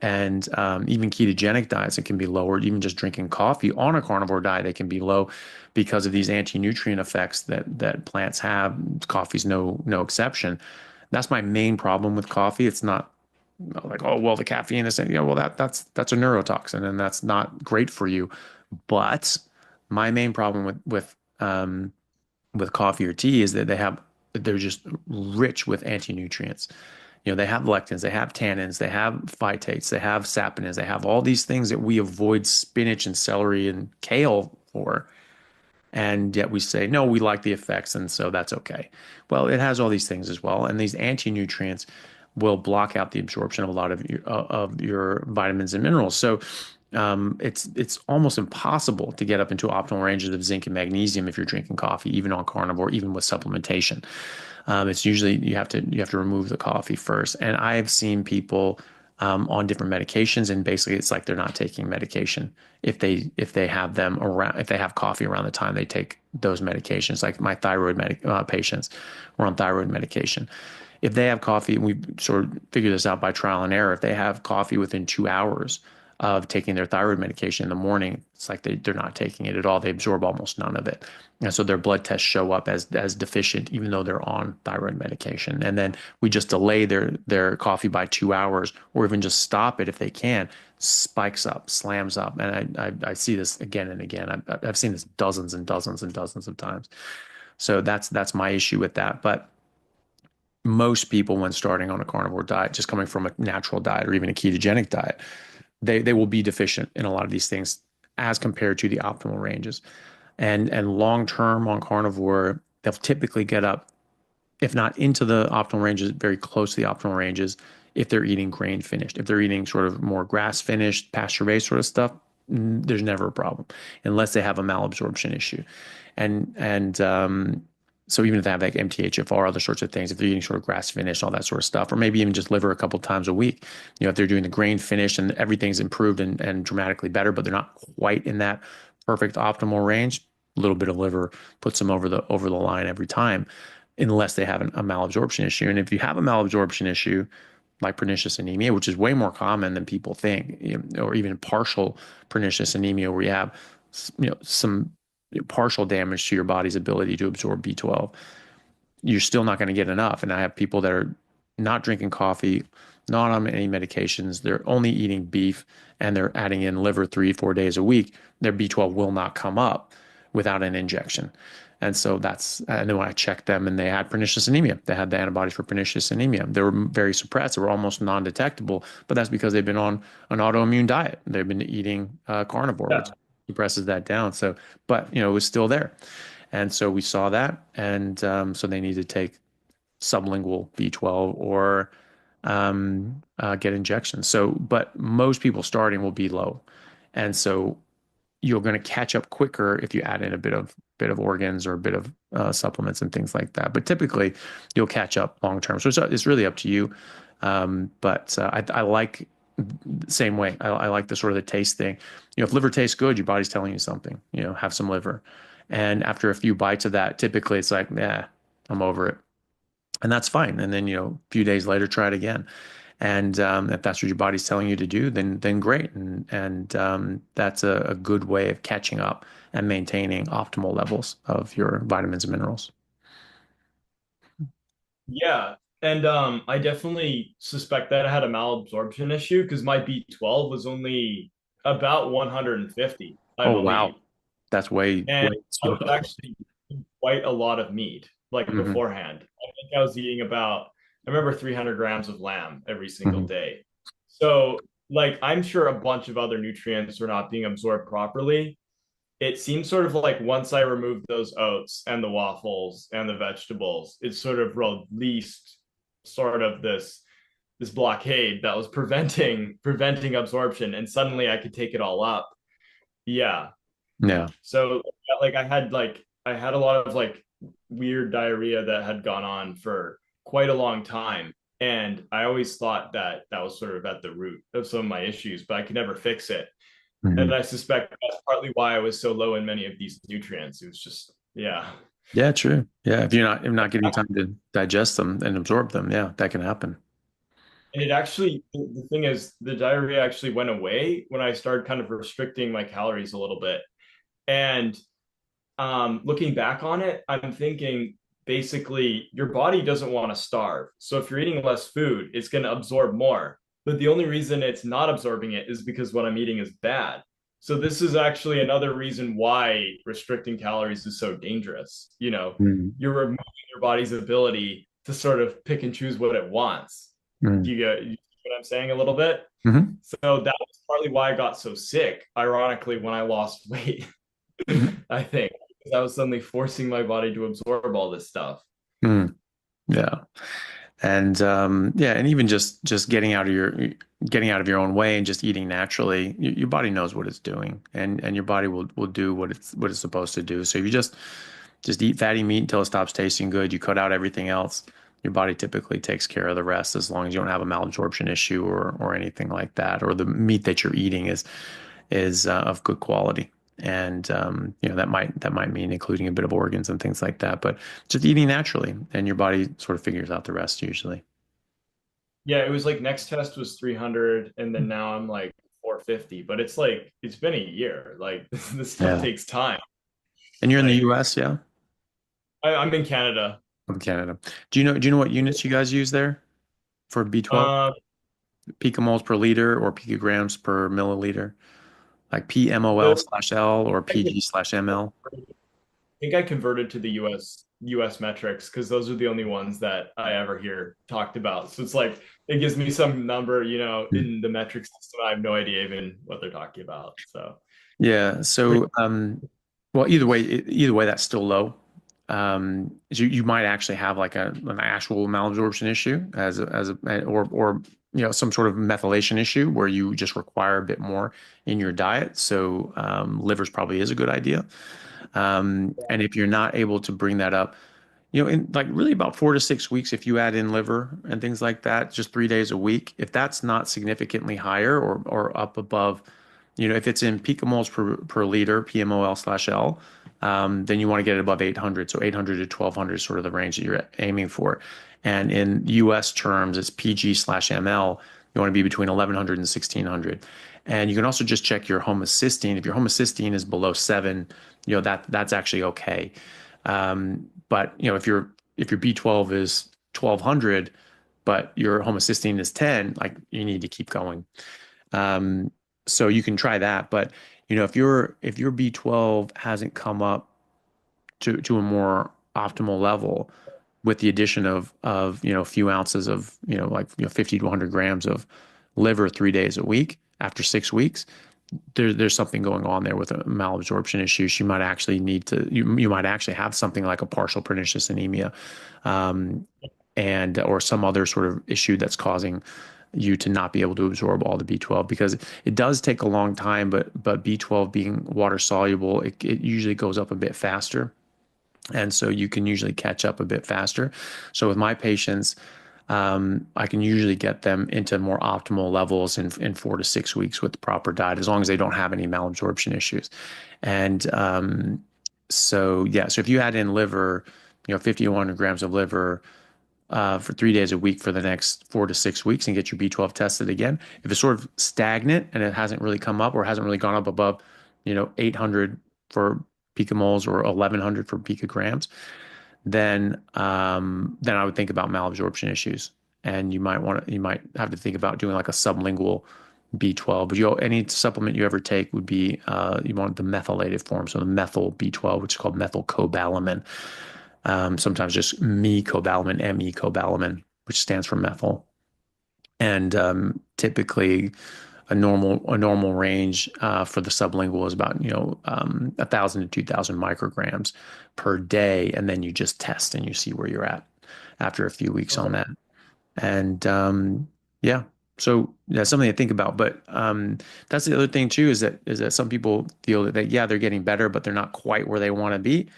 [SPEAKER 14] And even ketogenic diets, it can be lowered. Even just drinking coffee on a carnivore diet, it can be low because of these anti-nutrient effects that plants have. Coffee's no exception. That's my main problem with coffee. It's not like, oh, well, the caffeine is, well, that's a neurotoxin and that's not great for you. But my main problem with coffee or tea is that they're just rich with anti-nutrients. They have lectins, they have tannins, they have phytates, they have saponins, they have all these things that we avoid spinach and celery and kale for. And yet we say, no, we like the effects, and so that's okay. Well, it has all these things as well. And these anti-nutrients will block out the absorption of a lot of your vitamins and minerals. So it's almost impossible to get up into optimal ranges of zinc and magnesium if you're drinking coffee, even on carnivore, even with supplementation. It's usually you have to remove the coffee first. And I've seen people on different medications, and basically it's like they're not taking medication if they have them around, if they have coffee around the time they take those medications. Like my thyroid patients were on thyroid medication. If they have coffee, and we sort of figure this out by trial and error, if they have coffee within 2 hours of taking their thyroid medication in the morning, it's like they're not taking it at all. They absorb almost none of it. And so their blood tests show up as deficient, even though they're on thyroid medication. And then we just delay their coffee by 2 hours, or even just stop it if they can, spikes up, slams up. And I see this again and again. I've seen this dozens and dozens and dozens of times. So that's my issue with that. But most people, when starting on a carnivore diet, just coming from a natural diet or even a ketogenic diet, they will be deficient in a lot of these things as compared to the optimal ranges. And long term on carnivore, they'll typically get up, if not into the optimal ranges, very close to the optimal ranges if they're eating grain finished. If they're eating sort of more grass finished, pasture based sort of stuff, there's never a problem unless they have a malabsorption issue. And So even if they have like MTHFR, other sorts of things, if they're eating sort of grass finish, all that sort of stuff, or maybe even just liver a couple times a week, if they're doing the grain finish and everything's improved and dramatically better, but they're not quite in that perfect optimal range, a little bit of liver puts them over the line every time, unless they have a malabsorption issue. And if you have a malabsorption issue, like pernicious anemia, which is way more common than people think, or even partial pernicious anemia, where you have, some partial damage to your body's ability to absorb B12, you're still not going to get enough. And I have people that are not drinking coffee, not on any medications, they're only eating beef, and they're adding in liver 3-4 days a week. Their B12 will not come up without an injection. And so and then when I checked them and they had pernicious anemia, they had the antibodies for pernicious anemia. They were very suppressed. They were almost non-detectable, but that's because they've been on an autoimmune diet. They've been eating carnivore, which suppresses that down. So, but, it was still there. And so we saw that. And so they need to take sublingual B12 or get injections. So, but most people starting will be low. And so you're going to catch up quicker if you add in a bit of organs or a bit of supplements and things like that. But typically you'll catch up long term. So it's really up to you. But I like the same way. I like the sort of the taste thing. If liver tastes good, your body's telling you something, have some liver. And after a few bites of that, typically it's like, I'm over it. And that's fine. And then, a few days later, try it again. And if that's what your body's telling you to do, then great. And that's a good way of catching up and maintaining optimal levels of your vitamins and minerals.
[SPEAKER 4] Yeah. And I definitely suspect that I had a malabsorption issue because my B12 was only about 150, I believe.
[SPEAKER 14] Wow. That's way
[SPEAKER 4] I was actually eating quite a lot of meat, beforehand. I think I was eating I remember 300 grams of lamb every single day. So I'm sure a bunch of other nutrients were not being absorbed properly. It seems sort of like once I removed those oats and the waffles and the vegetables, it sort of released sort of this blockade that was preventing absorption, and suddenly I could take it all up. Yeah. So I had a lot of weird diarrhea that had gone on for quite a long time, and I always thought that was sort of at the root of some of my issues, but I could never fix it. And I suspect that's partly why I was so low in many of these nutrients. It was just
[SPEAKER 14] true. If you're not getting time to digest them and absorb them, that can happen.
[SPEAKER 4] And it actually, the thing is, the diarrhea actually went away when I started kind of restricting my calories a little bit. And looking back on it, I'm thinking basically your body doesn't want to starve. So if you're eating less food, it's going to absorb more. But the only reason it's not absorbing it is because what I'm eating is bad. So this is actually another reason why restricting calories is so dangerous. You're removing your body's ability to sort of pick and choose what it wants. Do you get what I'm saying a little bit? So that was partly why I got so sick, ironically, when I lost weight. I think because I was suddenly forcing my body to absorb all this stuff.
[SPEAKER 14] And and even just getting out of your own way and just eating naturally, your body knows what it's doing, and your body will do what it's supposed to do. So if you just eat fatty meat until it stops tasting good, you cut out everything else, your body typically takes care of the rest, as long as you don't have a malabsorption issue or anything like that, or the meat that you're eating is of good quality. And that might mean including a bit of organs and things like that, but just eating naturally, and your body sort of figures out the rest usually.
[SPEAKER 4] Yeah, it was next test was 300, and then now I'm 450. But it's been a year. This stuff takes time.
[SPEAKER 14] And you're in the U.S., yeah?
[SPEAKER 4] I'm in Canada.
[SPEAKER 14] Canada. Do you know what units you guys use there for B12? Picomoles per liter or picograms per milliliter? Like PMOL/L or PG/mL?
[SPEAKER 4] I think I converted to the US metrics because those are the only ones that I ever hear talked about. So it's it gives me some number, in the metric system. I have no idea even what they're talking about. So
[SPEAKER 14] well, either way, that's still low. You might actually have an actual malabsorption issue or some sort of methylation issue where you just require a bit more in your diet. So livers probably is a good idea. And if you're not able to bring that up, in like really about 4 to 6 weeks, if you add in liver and things like that, just 3 days a week, if that's not significantly higher or up above, if it's in picomoles per liter, PMOL/L, then you want to get it above 800. So 800 to 1200 is sort of the range that you're aiming for. And in US terms, it's PG/mL. You want to be between 1100 and 1600. And you can also just check your homocysteine. If your homocysteine is below 7, that's actually okay. But if your B12 is 1200, but your homocysteine is 10, like you need to keep going. So you can try that. But if your B12 hasn't come up to a more optimal level with the addition of a few ounces of 50 to 100 grams of liver 3 days a week after 6 weeks, there's something going on there with a malabsorption issue. She might actually need to, you might actually have something like a partial pernicious anemia, or some other sort of issue that's causing you to not be able to absorb all the B12, because it does take a long time, but B12 being water soluble, it usually goes up a bit faster. And so you can usually catch up a bit faster. So with my patients, I can usually get them into more optimal levels in 4 to 6 weeks with the proper diet, as long as they don't have any malabsorption issues. And so if you add in liver, 50 to 100 grams of liver for 3 days a week for the next 4 to 6 weeks, and get your B12 tested again, if it's sort of stagnant and it hasn't really come up or hasn't really gone up above 800 for picomoles or 1100 for picograms, then I would think about malabsorption issues, and you might have to think about doing like a sublingual B12. But any supplement you ever take would be you want the methylated form, so the methyl B12, which is called methylcobalamin. Sometimes just mecobalamin, which stands for methyl, and typically a normal range for the sublingual is about 1,000 to 2,000 micrograms per day, and then you just test and you see where you're at after a few weeks on that. And so that's something to think about. But that's the other thing too, is that some people feel that they're getting better, but they're not quite where they want to be.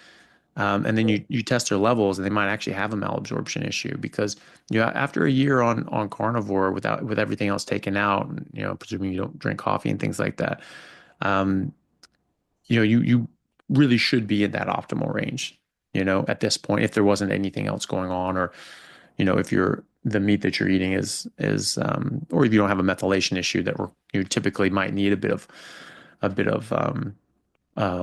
[SPEAKER 14] And then you test their levels, and they might actually have a malabsorption issue, because after a year on carnivore with everything else taken out, presuming you don't drink coffee and things like that, you really should be in that optimal range, at this point, if there wasn't anything else going on, or if the meat that you're eating is or if you don't have a methylation issue that you typically might need a bit of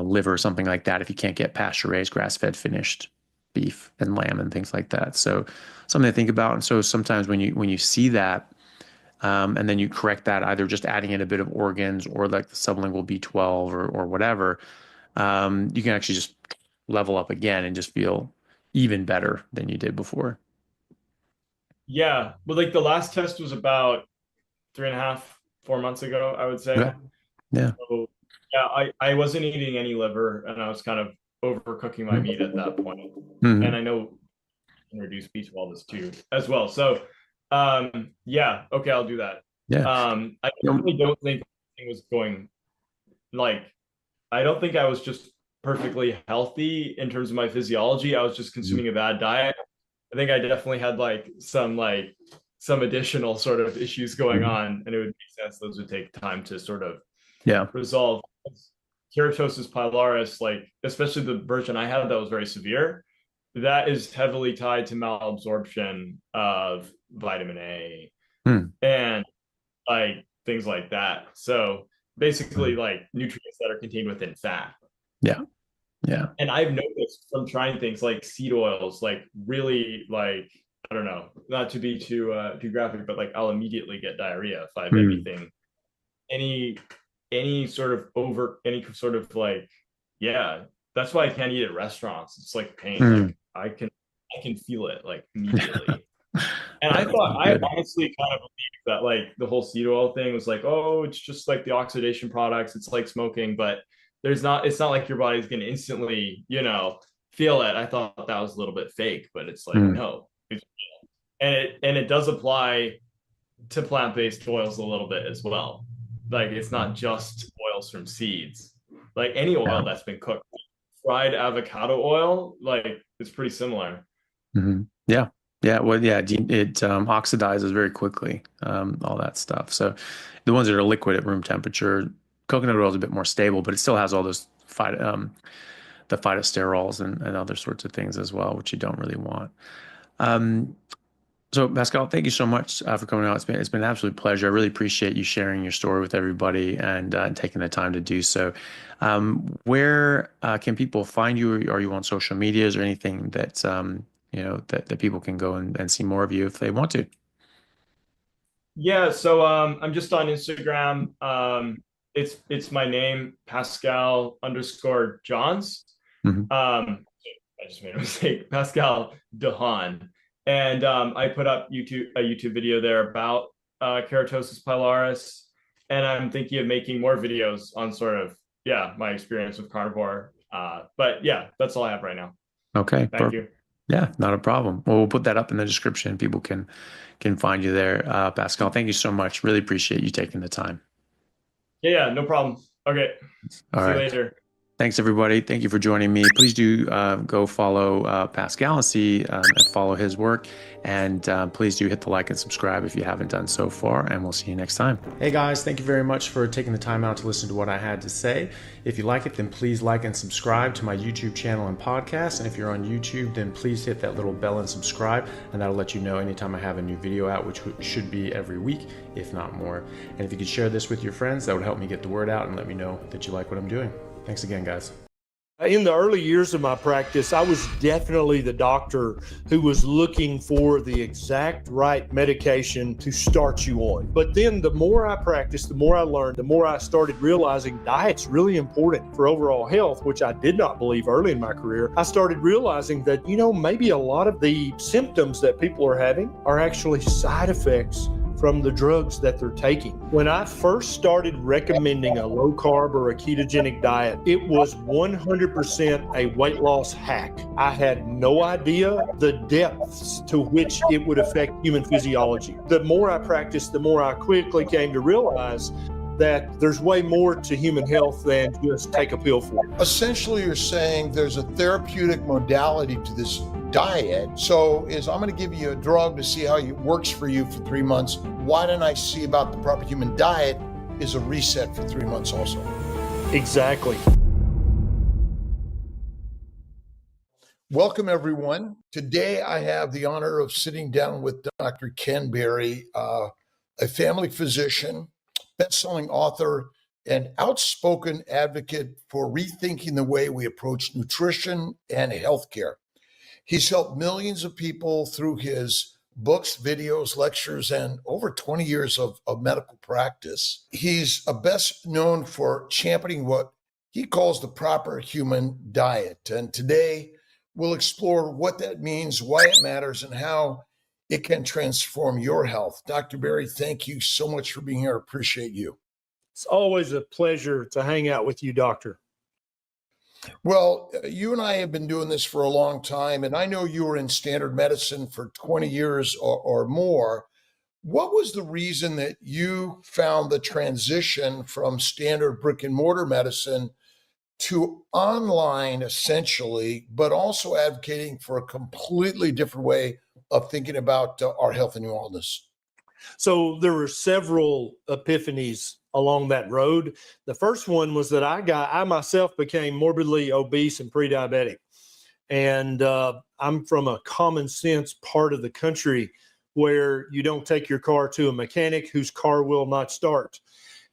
[SPEAKER 14] liver or something like that, if you can't get pasture-raised, grass-fed, finished beef and lamb and things like that. So something to think about. And so sometimes when you see that, and then you correct that, either just adding in a bit of organs or like the sublingual B12 or whatever, you can actually just level up again and just feel even better than you did before.
[SPEAKER 4] Yeah, but like the last test was about 3.5, 4 months ago, I would say.
[SPEAKER 14] Okay. Yeah.
[SPEAKER 4] So, yeah, I wasn't eating any liver, and I was kind of overcooking my meat at that point.
[SPEAKER 14] Mm-hmm.
[SPEAKER 4] And I know introduce B12 too as well. So okay, I'll do that.
[SPEAKER 14] Yeah.
[SPEAKER 4] I definitely don't think it was going, like, I don't think I was just perfectly healthy in terms of my physiology. I was just consuming a bad diet. I think I definitely had some additional sort of issues going on, and it would make sense those would take time to sort of resolve. Keratosis pilaris, like especially the version I had that was very severe, that is heavily tied to malabsorption of vitamin A and like things like that. So basically like nutrients that are contained within fat.
[SPEAKER 14] Yeah. Yeah.
[SPEAKER 4] And I've noticed from trying things like seed oils, like really, like, I don't know, not to be too graphic, but like I'll immediately get diarrhea if I have anything, any sort of like, that's why I can't eat at restaurants. It's like pain. Like I can feel it like immediately. And I honestly kind of believed that like the whole seed oil thing was like, oh, it's just like the oxidation products. It's like smoking, but it's not like your body's going to instantly, feel it. I thought that was a little bit fake, but it's like, no. And it does apply to plant-based oils a little bit as well. Like it's not just oils from seeds, like any oil that's been cooked. Fried avocado oil, like it's pretty similar.
[SPEAKER 14] Yeah. Yeah. Well, yeah, it oxidizes very quickly, all that stuff. So the ones that are liquid at room temperature, coconut oil is a bit more stable, but it still has all those the phytosterols and other sorts of things as well, which you don't really want. So Pascal, thank you so much for coming out. It's been an absolute pleasure. I really appreciate you sharing your story with everybody and taking the time to do so. Where can people find you? Are you on social media? Is there anything that that people can go and see more of you if they want to?
[SPEAKER 4] Yeah, so I'm just on Instagram. It's my name, Pascal_Johns. I just made a mistake, Pascal Dehan. And I put up a YouTube video there about keratosis pilaris. And I'm thinking of making more videos on sort of, my experience with carnivore. But yeah, that's all I have right now.
[SPEAKER 14] Okay.
[SPEAKER 4] Thank you.
[SPEAKER 14] Yeah, not a problem. Well, we'll put that up in the description. People can find you there. Pascal, thank you so much. Really appreciate you taking the time.
[SPEAKER 4] Yeah, no problem. Okay.
[SPEAKER 14] All
[SPEAKER 4] See
[SPEAKER 14] right.
[SPEAKER 4] you later.
[SPEAKER 14] Thanks, everybody. Thank you for joining me. Please do go follow Pascal and see and follow his work. And please do hit the like and subscribe if you haven't done so far. And we'll see you next time. Hey, guys. Thank you very much for taking the time out to listen to what I had to say. If you like it, then please like and subscribe to my YouTube channel and podcast. And if you're on YouTube, then please hit that little bell and subscribe. And that'll let you know anytime I have a new video out, which should be every week, if not more. And if you could share this with your friends, that would help me get the word out and let me know that you like what I'm doing. Thanks again, guys.
[SPEAKER 2] In the early years of my practice, I was definitely the doctor who was looking for the exact right medication to start you on. But then the more I practiced, the more I learned, the more I started realizing diet's really important for overall health, which I did not believe early in my career. I started realizing that, maybe a lot of the symptoms that people are having are actually side effects from the drugs that they're taking. When I first started recommending a low carb or a ketogenic diet, it was 100% a weight loss hack. I had no idea the depths to which it would affect human physiology. The more I practiced, the more I quickly came to realize that there's way more to human health than just take a pill for it.
[SPEAKER 5] Essentially, you're saying there's a therapeutic modality to this diet. So I'm going to give you a drug to see how it works for you for 3 months. Why don't I see about the proper human diet is a reset for 3 months also.
[SPEAKER 2] Exactly.
[SPEAKER 5] Welcome, everyone. Today, I have the honor of sitting down with Dr. Ken Berry, a family physician, best-selling author, and outspoken advocate for rethinking the way we approach nutrition and healthcare. He's helped millions of people through his books, videos, lectures, and over 20 years of medical practice. He's best known for championing what he calls the proper human diet. And today, we'll explore what that means, why it matters, and how it can transform your health. Dr. Berry, thank you so much for being here. I appreciate you.
[SPEAKER 2] It's always a pleasure to hang out with you, Doctor.
[SPEAKER 5] Well, you and I have been doing this for a long time, and I know you were in standard medicine for 20 years or more. What was the reason that you found the transition from standard brick and mortar medicine to online, essentially, but also advocating for a completely different way of thinking about our health and wellness?
[SPEAKER 2] So there were several epiphanies along that road. The first one was that I myself became morbidly obese and pre-diabetic. And I'm from a common sense part of the country where you don't take your car to a mechanic whose car will not start.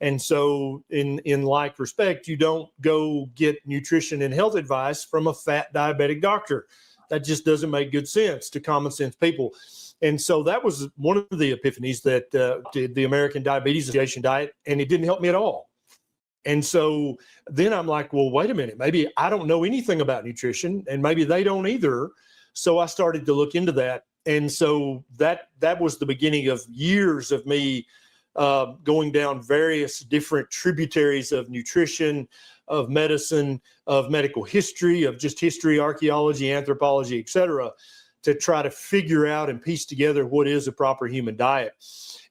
[SPEAKER 2] And so in like respect, you don't go get nutrition and health advice from a fat diabetic doctor. That just doesn't make good sense to common sense people. And so that was one of the epiphanies that did the American Diabetes Association diet, and it didn't help me at all. And so then I'm like, well, wait a minute, maybe I don't know anything about nutrition, and maybe they don't either. So I started to look into that. And so that was the beginning of years of me going down various different tributaries of nutrition, of medicine, of medical history, of just history, archaeology, anthropology, et cetera, to try to figure out and piece together what is a proper human diet.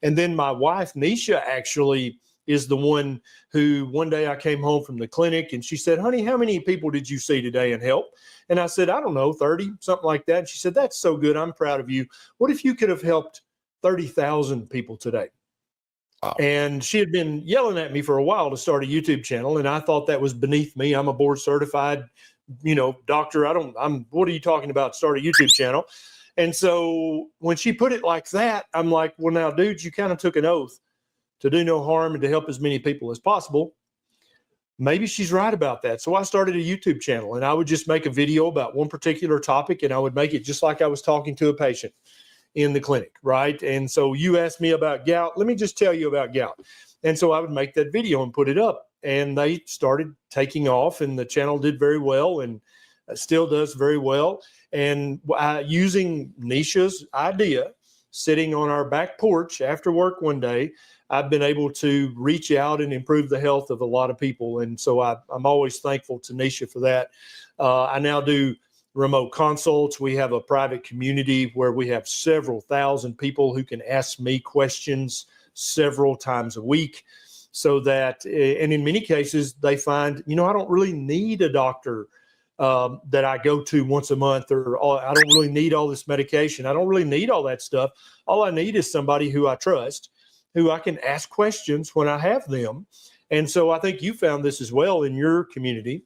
[SPEAKER 2] And then my wife, Nisha, actually is the one who one day I came home from the clinic and she said, honey, how many people did you see today and help? And I said, I don't know, 30, something like that. And she said, that's so good. I'm proud of you. What if you could have helped 30,000 people today? And she had been yelling at me for a while to start a YouTube channel. And I thought that was beneath me. I'm a board certified, doctor. What are you talking about? Start a YouTube channel. And so when she put it like that, I'm like, well, now, dude, you kind of took an oath to do no harm and to help as many people as possible. Maybe she's right about that. So I started a YouTube channel and I would just make a video about one particular topic and I would make it just like I was talking to a patient in the clinic, right? And so you asked me about gout. Let me just tell you about gout. And so I would make that video and put it up and they started taking off and the channel did very well and still does very well. And using Nisha's idea, sitting on our back porch after work one day, I've been able to reach out and improve the health of a lot of people. And so I'm always thankful to Nisha for that. I now do remote consults. We have a private community where we have several thousand people who can ask me questions several times a week so that, and in many cases, they find, I don't really need a doctor that I go to once a month, or I don't really need all this medication. I don't really need all that stuff. All I need is somebody who I trust, who I can ask questions when I have them. And so I think you found this as well in your community,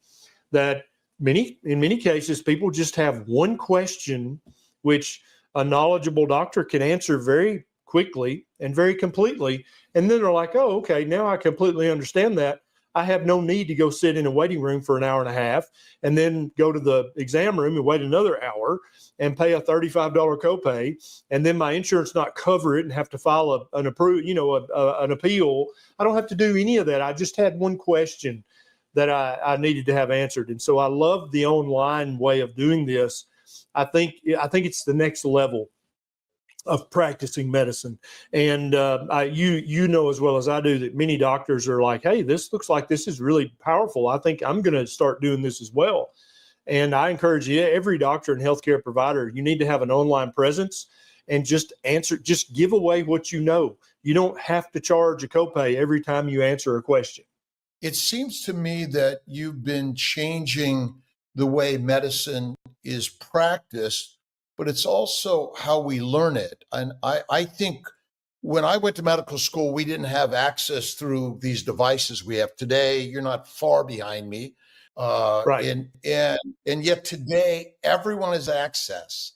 [SPEAKER 2] that in many cases, people just have one question, which a knowledgeable doctor can answer very quickly and very completely. And then they're like, oh, okay, now I completely understand that. I have no need to go sit in a waiting room for an hour and a half and then go to the exam room and wait another hour and pay a $35 copay. And then my insurance not cover it and have to file an appeal. I don't have to do any of that. I just had one question that I needed to have answered. And so I love the online way of doing this. I think it's the next level of practicing medicine. And you know as well as I do that many doctors are like, hey, this looks like this is really powerful. I think I'm going to start doing this as well. And I encourage you, every doctor and healthcare provider, you need to have an online presence and just give away what you know. You don't have to charge a copay every time you answer a question.
[SPEAKER 5] It seems to me that you've been changing the way medicine is practiced, but it's also how we learn it. And I think when I went to medical school, we didn't have access through these devices we have today. You're not far behind me.
[SPEAKER 2] Right.
[SPEAKER 5] And yet today, everyone has access.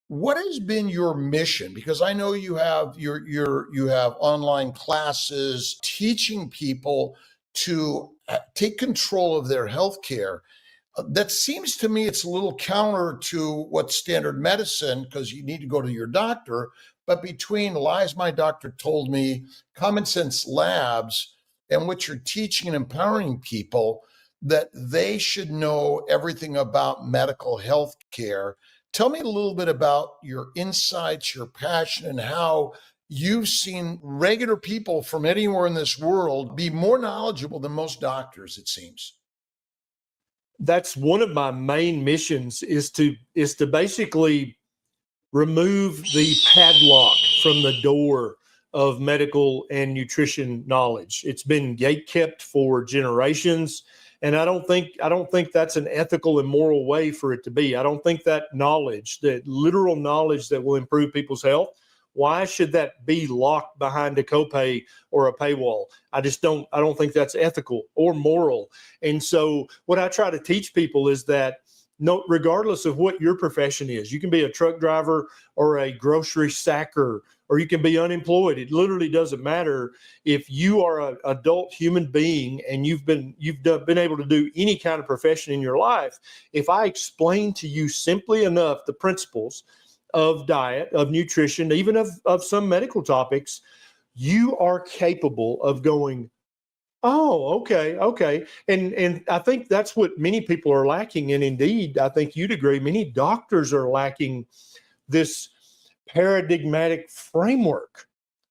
[SPEAKER 5] What has been your mission? Because I know you have you have online classes teaching people to take control of their healthcare. That seems to me it's a little counter to what standard medicine, because you need to go to your doctor. But between lies my doctor told me, Common Sense Labs, and what you're teaching and empowering people, that they should know everything about medical health care. Tell me a little bit about your insights, your passion, and how you've seen regular people from anywhere in this world be more knowledgeable than most doctors, it seems.
[SPEAKER 2] That's one of my main missions, is to basically remove the padlock from the door of medical and nutrition knowledge. It's been gatekept for generations. And I don't think that's an ethical and moral way for it to be. I don't think that knowledge, that literal knowledge that will improve people's health, why should that be locked behind a copay or a paywall? I don't think that's ethical or moral. And so what I try to teach people is that regardless of what your profession is, you can be a truck driver or a grocery sacker, or you can be unemployed. It literally doesn't matter. If you are an adult human being and you've been able to do any kind of profession in your life, if I explain to you simply enough the principles of diet, of nutrition, even of some medical topics, you are capable of going, oh, okay. And I think that's what many people are lacking. And indeed, I think you'd agree, many doctors are lacking this paradigmatic framework,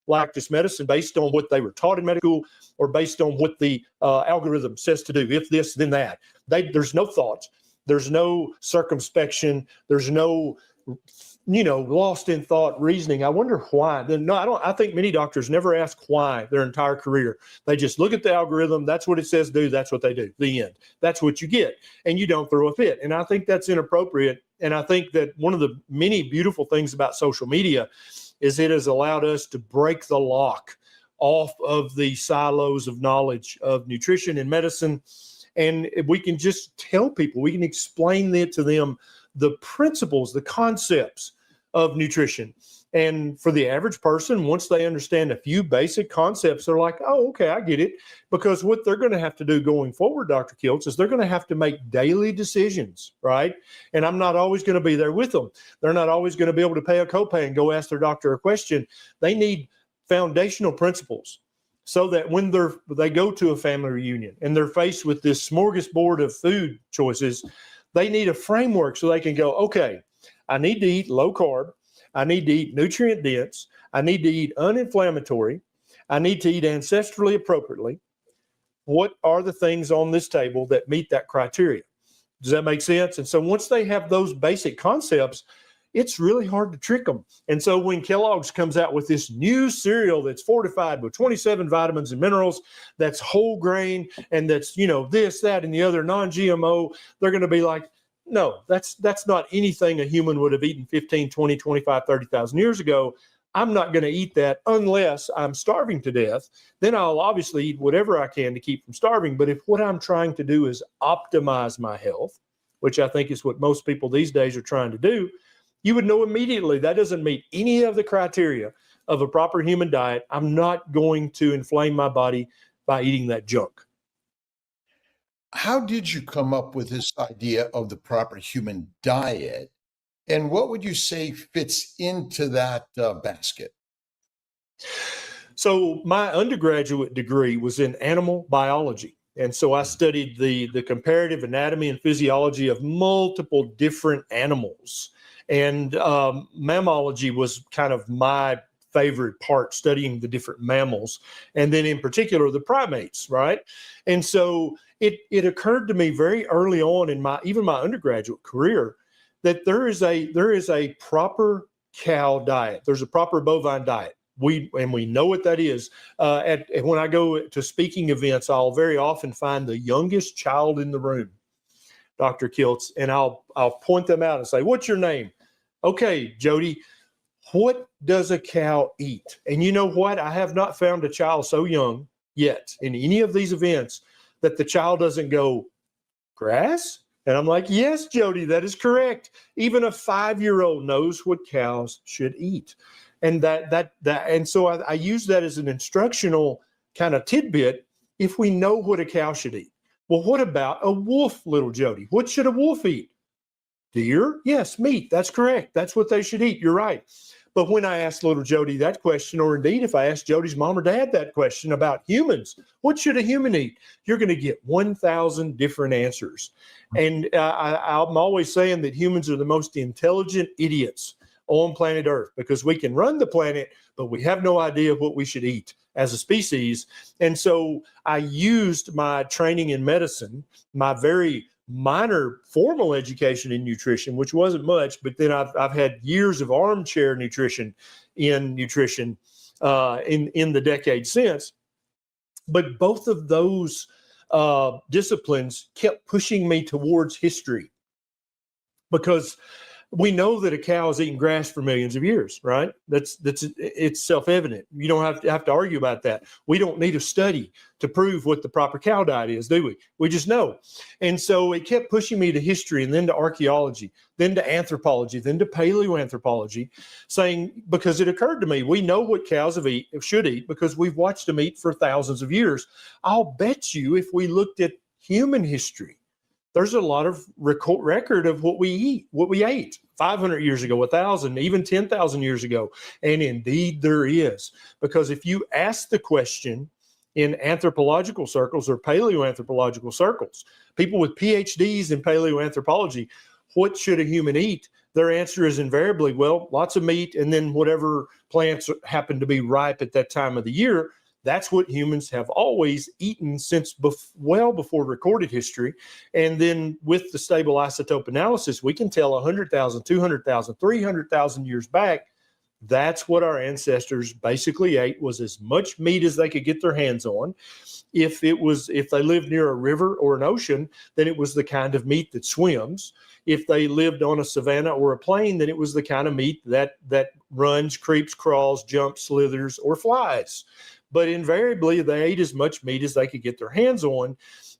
[SPEAKER 2] like this medicine, based on what they were taught in medical school or based on what the algorithm says to do. If this, then that. There's no thoughts. There's no circumspection. There's no lost in thought reasoning. I wonder why. No, I think many doctors never ask why their entire career. They just look at the algorithm. That's what it says do. That's what they do. The end. That's what you get. And you don't throw a fit. And I think that's inappropriate. And I think that one of the many beautiful things about social media is it has allowed us to break the lock off of the silos of knowledge of nutrition and medicine. And we can just tell people, we can explain it to them, the principles, the concepts of nutrition. And for the average person, once they understand a few basic concepts, they're like, oh, okay, I get it. Because what they're going to have to do going forward, Dr. Kiltz, is they're going to have to make daily decisions, right? And I'm not always going to be there with them. They're not always going to be able to pay a copay and go ask their doctor a question. They need foundational principles so that when they go to a family reunion and they're faced with this smorgasbord of food choices, they need a framework so they can go, okay, I need to eat low carb. I need to eat nutrient dense. I need to eat uninflammatory. I need to eat ancestrally appropriately. What are the things on this table that meet that criteria? Does that make sense? And so once they have those basic concepts, it's really hard to trick them. And so when Kellogg's comes out with this new cereal that's fortified with 27 vitamins and minerals, that's whole grain, and that's, this, that, and the other non-GMO, they're going to be like, no, that's not anything a human would have eaten 15, 20, 25, 30,000 years ago. I'm not going to eat that unless I'm starving to death. Then I'll obviously eat whatever I can to keep from starving. But if what I'm trying to do is optimize my health, which I think is what most people these days are trying to do, you would know immediately that doesn't meet any of the criteria of a proper human diet. I'm not going to inflame my body by eating that junk.
[SPEAKER 5] How did you come up with this idea of the proper human diet? And what would you say fits into that basket?
[SPEAKER 2] So my undergraduate degree was in animal biology. And so I studied the comparative anatomy and physiology of multiple different animals. And mammalogy was kind of my favorite part, studying the different mammals, and then in particular the primates, right? And so it occurred to me very early on in my undergraduate career that there is a proper cow diet. There's a proper bovine diet. We know what that is. When I go to speaking events, I'll very often find the youngest child in the room, Dr. Kiltz, and I'll point them out and say, "What's your name?" "Okay, Jody, what does a cow eat?" And you know what? I have not found a child so young yet in any of these events that the child doesn't go, "Grass?" And I'm like, "Yes, Jody, that is correct." Even a 5-year-old knows what cows should eat. And and so I use that as an instructional kind of tidbit. If we know what a cow should eat, well, what about a wolf, little Jody? What should a wolf eat? Deer? Yes, meat. That's correct. That's what they should eat. You're right. But when I asked little Jody that question, or indeed if I asked Jody's mom or dad that question about humans, what should a human eat? You're going to get 1,000 different answers. And I'm always saying that humans are the most intelligent idiots on planet Earth, because we can run the planet, but we have no idea what we should eat as a species. And so I used my training in medicine, my very minor formal education in nutrition, which wasn't much, but then I've had years of armchair nutrition in nutrition in the decade since. But both of those disciplines kept pushing me towards history, because we know that a cow has eaten grass for millions of years, right? It's self-evident. You don't have to argue about that. We don't need a study to prove what the proper cow diet is, do we? We just know. And so it kept pushing me to history, and then to archaeology, then to anthropology, then to paleoanthropology, saying, because it occurred to me, we know what cows should eat because we've watched them eat for thousands of years. I'll bet you if we looked at human history, there's a lot of record of what we ate 500 years ago, 1,000, even 10,000 years ago. And indeed there is, because if you ask the question in anthropological circles or paleoanthropological circles, people with PhDs in paleoanthropology, what should a human eat? Their answer is invariably, well, lots of meat, and then whatever plants happen to be ripe at that time of the year. That's what humans have always eaten since well before recorded history. And then with the stable isotope analysis, we can tell 100,000, 200,000, 300,000 years back, that's what our ancestors basically ate, was as much meat as they could get their hands on. If they lived near a river or an ocean, then it was the kind of meat that swims. If they lived on a savanna or a plain, then it was the kind of meat that runs, creeps, crawls, jumps, slithers, or flies. But invariably, they ate as much meat as they could get their hands on.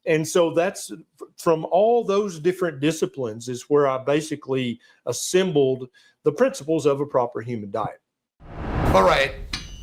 [SPEAKER 2] And so that's from all those different disciplines is where I basically assembled the principles of a proper human diet.
[SPEAKER 5] All right.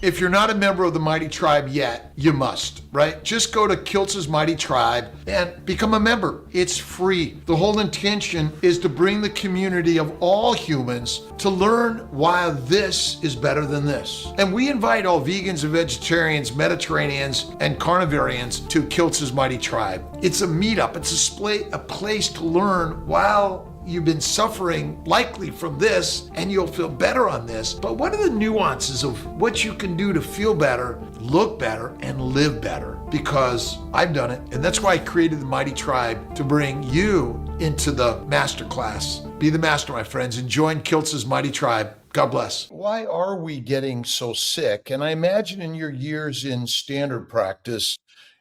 [SPEAKER 5] If you're not a member of the Mighty Tribe yet, you must, right? Just go to Kiltz's Mighty Tribe and become a member. It's free. The whole intention is to bring the community of all humans to learn why this is better than this. And we invite all vegans and vegetarians, Mediterraneans, and carnivorians to Kiltz's Mighty Tribe. It's a meetup. It's a place to learn while you've been suffering likely from this, and you'll feel better on this. But what are the nuances of what you can do to feel better, look better, and live better? Because I've done it, and that's why I created the Mighty Tribe, to bring you into the masterclass. Be the master, my friends, and join Kiltz's Mighty Tribe. God bless. Why are we getting so sick? And I imagine in your years in standard practice,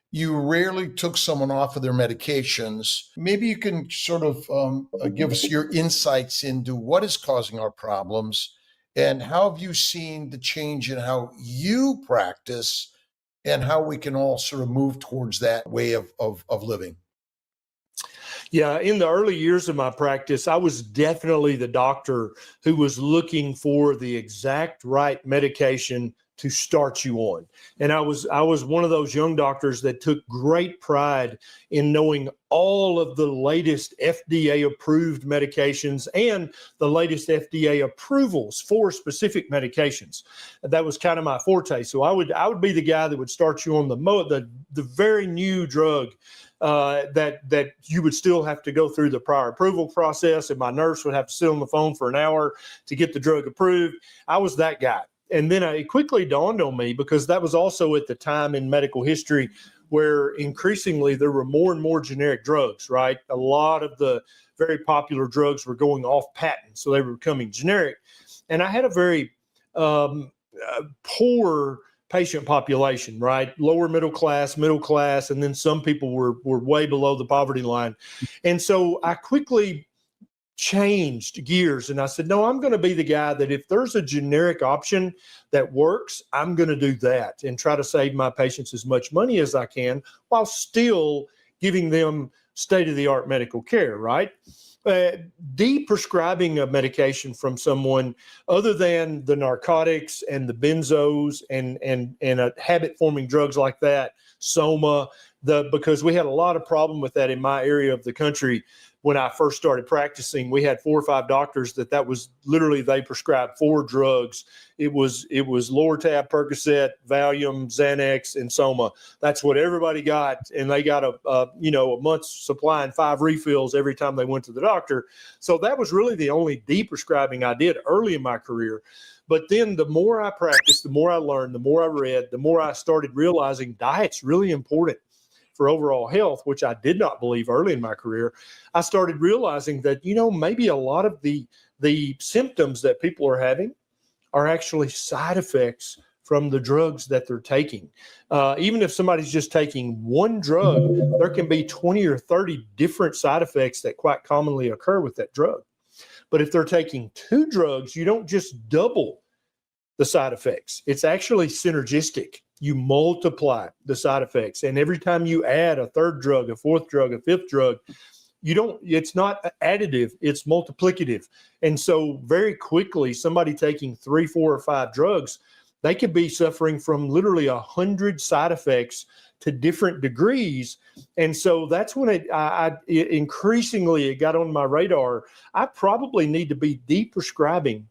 [SPEAKER 5] you rarely took someone off of their medications. Maybe you can sort of give us your insights into what is causing our problems, and how have you seen the change in how you practice, and how we can all sort of move towards that way of living.
[SPEAKER 2] Yeah, in the early years of my practice, I was definitely the doctor who was looking for the exact right medication to start you on. And I was one of those young doctors that took great pride in knowing all of the latest FDA approved medications and the latest FDA approvals for specific medications. That was kind of my forte. So I would be the guy that would start you on the very new drug that you would still have to go through the prior approval process, and my nurse would have to sit on the phone for an hour to get the drug approved. I was that guy. And then it quickly dawned on me, because that was also at the time in medical history where increasingly there were more and more generic drugs, right? A lot of the very popular drugs were going off patent, so they were becoming generic. And I had a very poor patient population, right? Lower middle class, and then some people were way below the poverty line. And so I quickly changed gears, and I said, no, I'm going to be the guy that if there's a generic option that works, I'm going to do that and try to save my patients as much money as I can while still giving them state-of-the-art medical care, right? De-prescribing a medication from someone other than the narcotics and the benzos and habit-forming drugs like that, Soma, because we had a lot of problem with that in my area of the country. When I first started practicing, we had 4 or 5 doctors that was literally, they prescribed 4 drugs. It was Lortab, Percocet, Valium, Xanax, and Soma. That's what everybody got, and they got a month's supply and 5 refills every time they went to the doctor. So that was really the only de-prescribing I did early in my career. But then the more I practiced, the more I learned, the more I read, the more I started realizing diet's really important for overall health, which I did not believe early in my career. I started realizing that, maybe a lot of the symptoms that people are having are actually side effects from the drugs that they're taking. Even if somebody's just taking one drug, there can be 20 or 30 different side effects that quite commonly occur with that drug. But if they're taking 2 drugs, you don't just double the side effects. It's actually synergistic. You multiply the side effects. And every time you add a 3rd drug, a 4th drug, a 5th drug, it's not additive, it's multiplicative. And so very quickly, somebody taking 3, 4, or 5 drugs, they could be suffering from literally 100 side effects to different degrees. And so that's when it increasingly got on my radar. I probably need to be de-prescribing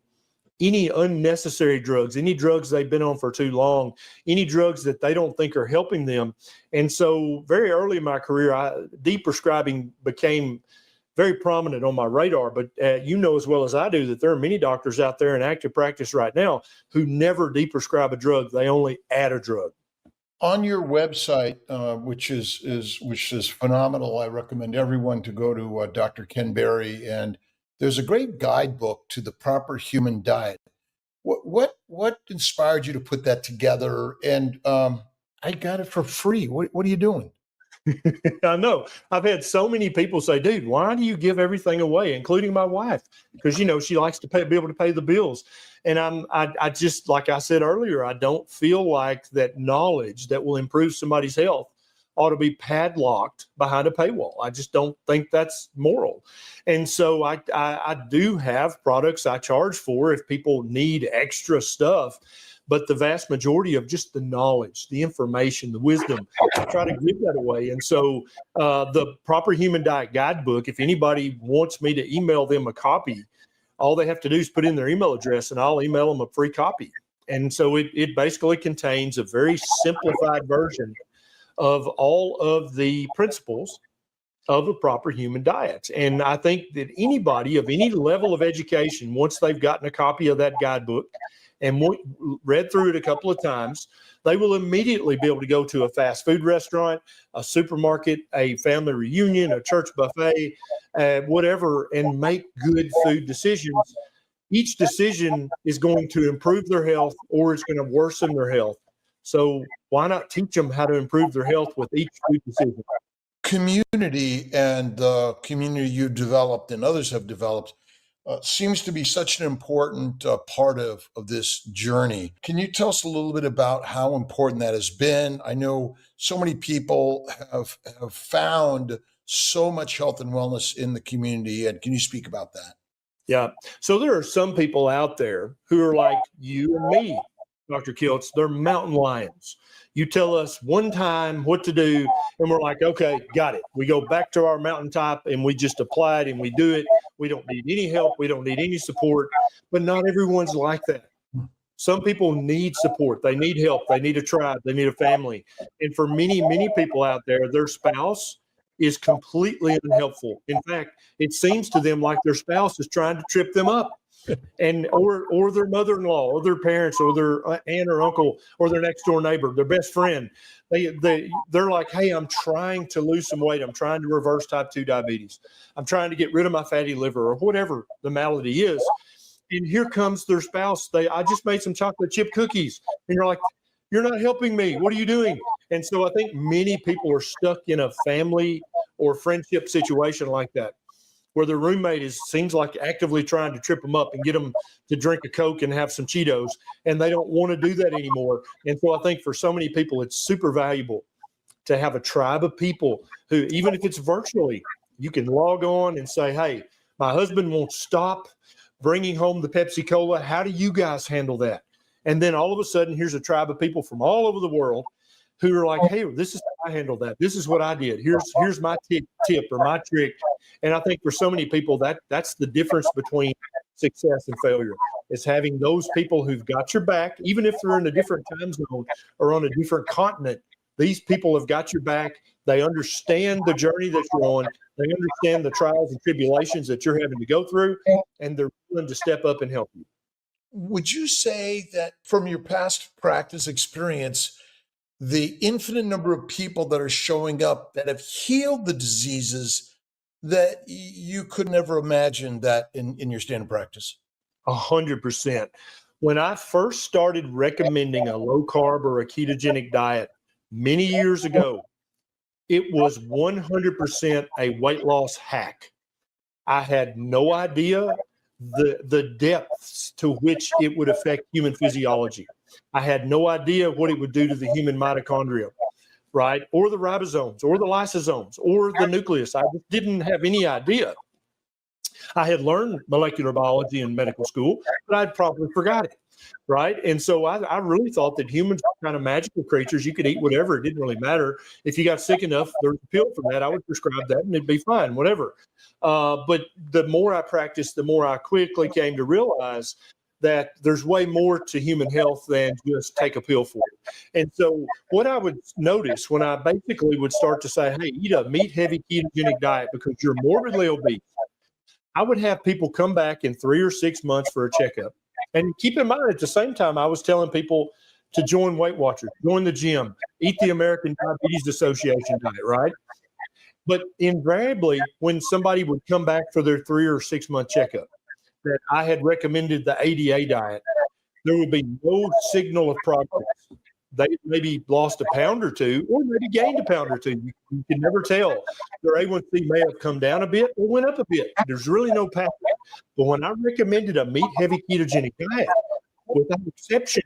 [SPEAKER 2] any unnecessary drugs, any drugs they've been on for too long, any drugs that they don't think are helping them. And so very early in my career, de-prescribing became very prominent on my radar. But you know as well as I do that there are many doctors out there in active practice right now who never de-prescribe a drug. They only add a drug.
[SPEAKER 5] On your website, which is phenomenal, I recommend everyone to go to Dr. Ken Berry, and there's a great guidebook to the proper human diet. What inspired you to put that together? And I got it for free. What are you doing?
[SPEAKER 2] I know. I've had so many people say, dude, why do you give everything away, including my wife? Because, she likes to be able to pay the bills. And I just, like I said earlier, I don't feel like that knowledge that will improve somebody's health ought to be padlocked behind a paywall. I just don't think that's moral. And so I do have products I charge for if people need extra stuff. But the vast majority of just the knowledge, the information, the wisdom, I try to give that away. And so the Proper Human Diet Guidebook, if anybody wants me to email them a copy, all they have to do is put in their email address and I'll email them a free copy. And so it basically contains a very simplified version of all of the principles of a proper human diet. And I think that anybody of any level of education, once they've gotten a copy of that guidebook and read through it a couple of times, they will immediately be able to go to a fast food restaurant, a supermarket, a family reunion, a church buffet, whatever, and make good food decisions. Each decision is going to improve their health or it's going to worsen their health. So why not teach them how to improve their health with each food decision?
[SPEAKER 5] Community and the community you developed and others have developed seems to be such an important part of this journey. Can you tell us a little bit about how important that has been? I know so many people have found so much health and wellness in the community. And can you speak about that?
[SPEAKER 2] Yeah. So there are some people out there who are like you and me, Dr. Kiltz. They're mountain lions. You tell us one time what to do, and we're like, okay, got it. We go back to our mountaintop and we just apply it and we do it. We don't need any help. We don't need any support. But not everyone's like that. Some people need support. They need help. They need a tribe. They need a family. And for many, many people out there, their spouse is completely unhelpful. In fact, it seems to them like their spouse is trying to trip them up. And or their mother-in-law or their parents or their aunt or uncle or their next door neighbor, their best friend. They're like, hey, I'm trying to lose some weight. I'm trying to reverse type 2 diabetes. I'm trying to get rid of my fatty liver or whatever the malady is. And here comes their spouse. I just made some chocolate chip cookies. And you're like, you're not helping me. What are you doing? And so I think many people are stuck in a family or friendship situation like that, where their roommate seems like actively trying to trip them up and get them to drink a Coke and have some Cheetos, and they don't want to do that anymore. And so I think for so many people, it's super valuable to have a tribe of people who, even if it's virtually, you can log on and say, hey, my husband won't stop bringing home the Pepsi Cola. How do you guys handle that? And then all of a sudden, here's a tribe of people from all over the world who are like, hey, this is how I handled that. This is what I did. Here's my tip or my trick. And I think for so many people, that's the difference between success and failure, is having those people who've got your back, even if they're in a different time zone or on a different continent. These people have got your back. They understand the journey that you're on. They understand the trials and tribulations that you're having to go through, and they're willing to step up and help you.
[SPEAKER 5] Would you say that from your past practice experience, the infinite number of people that are showing up that have healed the diseases that you could never imagine that in your standard practice?
[SPEAKER 2] 100%. When I first started recommending a low carb or a ketogenic diet many years ago, it was 100% a weight loss hack. I had no idea the depths to which it would affect human physiology. I had no idea what it would do to the human mitochondria, right? Or the ribosomes, or the lysosomes, or the nucleus. I just didn't have any idea. I had learned molecular biology in medical school, but I'd probably forgot it, right? And so I really thought that humans were kind of magical creatures. You could eat whatever. It didn't really matter. If you got sick enough, there was a pill for that. I would prescribe that and it'd be fine, whatever. But the more I practiced, the more I quickly came to realize that there's way more to human health than just take a pill for it. And so what I would notice when I basically would start to say, hey, eat a meat-heavy ketogenic diet because you're morbidly obese, I would have people come back in 3 or 6 months for a checkup. And keep in mind, at the same time, I was telling people to join Weight Watchers, join the gym, eat the American Diabetes Association diet, right? But invariably, when somebody would come back for their 3 or 6 month checkup, that I had recommended the ADA diet, there would be no signal of progress. They maybe lost a pound or two, or maybe gained a pound or two. You can never tell. Their A1C may have come down a bit or went up a bit. There's really no pattern. But when I recommended a meat-heavy ketogenic diet, without exception,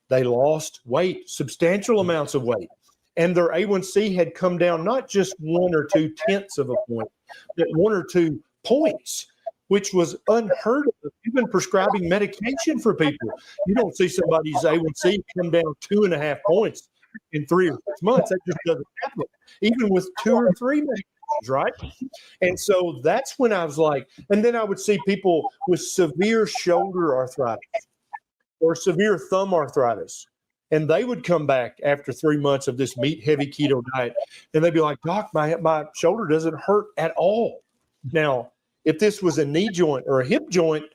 [SPEAKER 2] they lost weight, substantial amounts of weight. And their A1C had come down not just 1 or 2 tenths of a point, but 1 or 2 points, which was unheard of, even prescribing medication for people. You don't see somebody's A1C come down 2.5 points in 3 or 6 months. That just doesn't happen, even with 2 or 3 medications, right? And so that's when I was like, and then I would see people with severe shoulder arthritis or severe thumb arthritis. And they would come back after 3 months of this meat-heavy keto diet, and they'd be like, Doc, my shoulder doesn't hurt at all. Now, if this was a knee joint or a hip joint,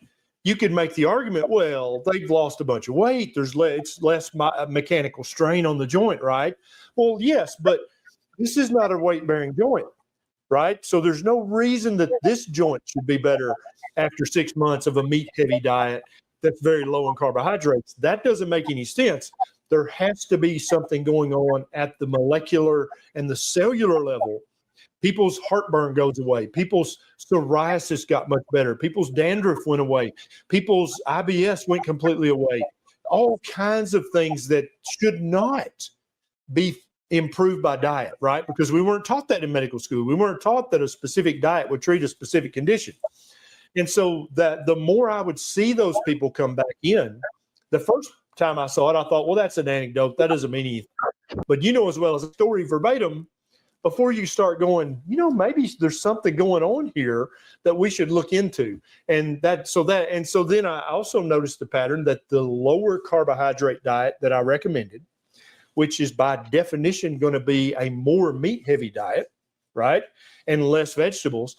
[SPEAKER 2] you could make the argument, well, they've lost a bunch of weight. It's less mechanical strain on the joint, right? Well, yes, but this is not a weight-bearing joint, right? So there's no reason that this joint should be better after 6 months of a meat-heavy diet that's very low in carbohydrates. That doesn't make any sense. There has to be something going on at the molecular and the cellular level. People's heartburn goes away. People's psoriasis got much better. People's dandruff went away. People's IBS went completely away. All kinds of things that should not be improved by diet, right? Because we weren't taught that in medical school. We weren't taught that a specific diet would treat a specific condition. And so that the more I would see those people come back in, the first time I saw it, I thought, well, that's an anecdote. That doesn't mean anything. But you know as well as a story verbatim, before you start going, maybe there's something going on here that we should look into. And so then I also noticed the pattern that the lower carbohydrate diet that I recommended, which is by definition going to be a more meat-heavy diet, right, and less vegetables,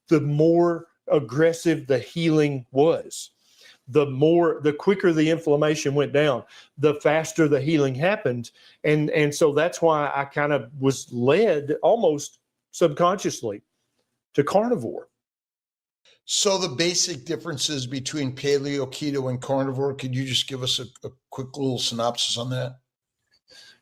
[SPEAKER 2] the more aggressive the healing was. The quicker the inflammation went down, the faster the healing happened. And so that's why I kind of was led almost subconsciously to carnivore.
[SPEAKER 5] So the basic differences between paleo, keto, and carnivore, could you just give us a quick little synopsis on that?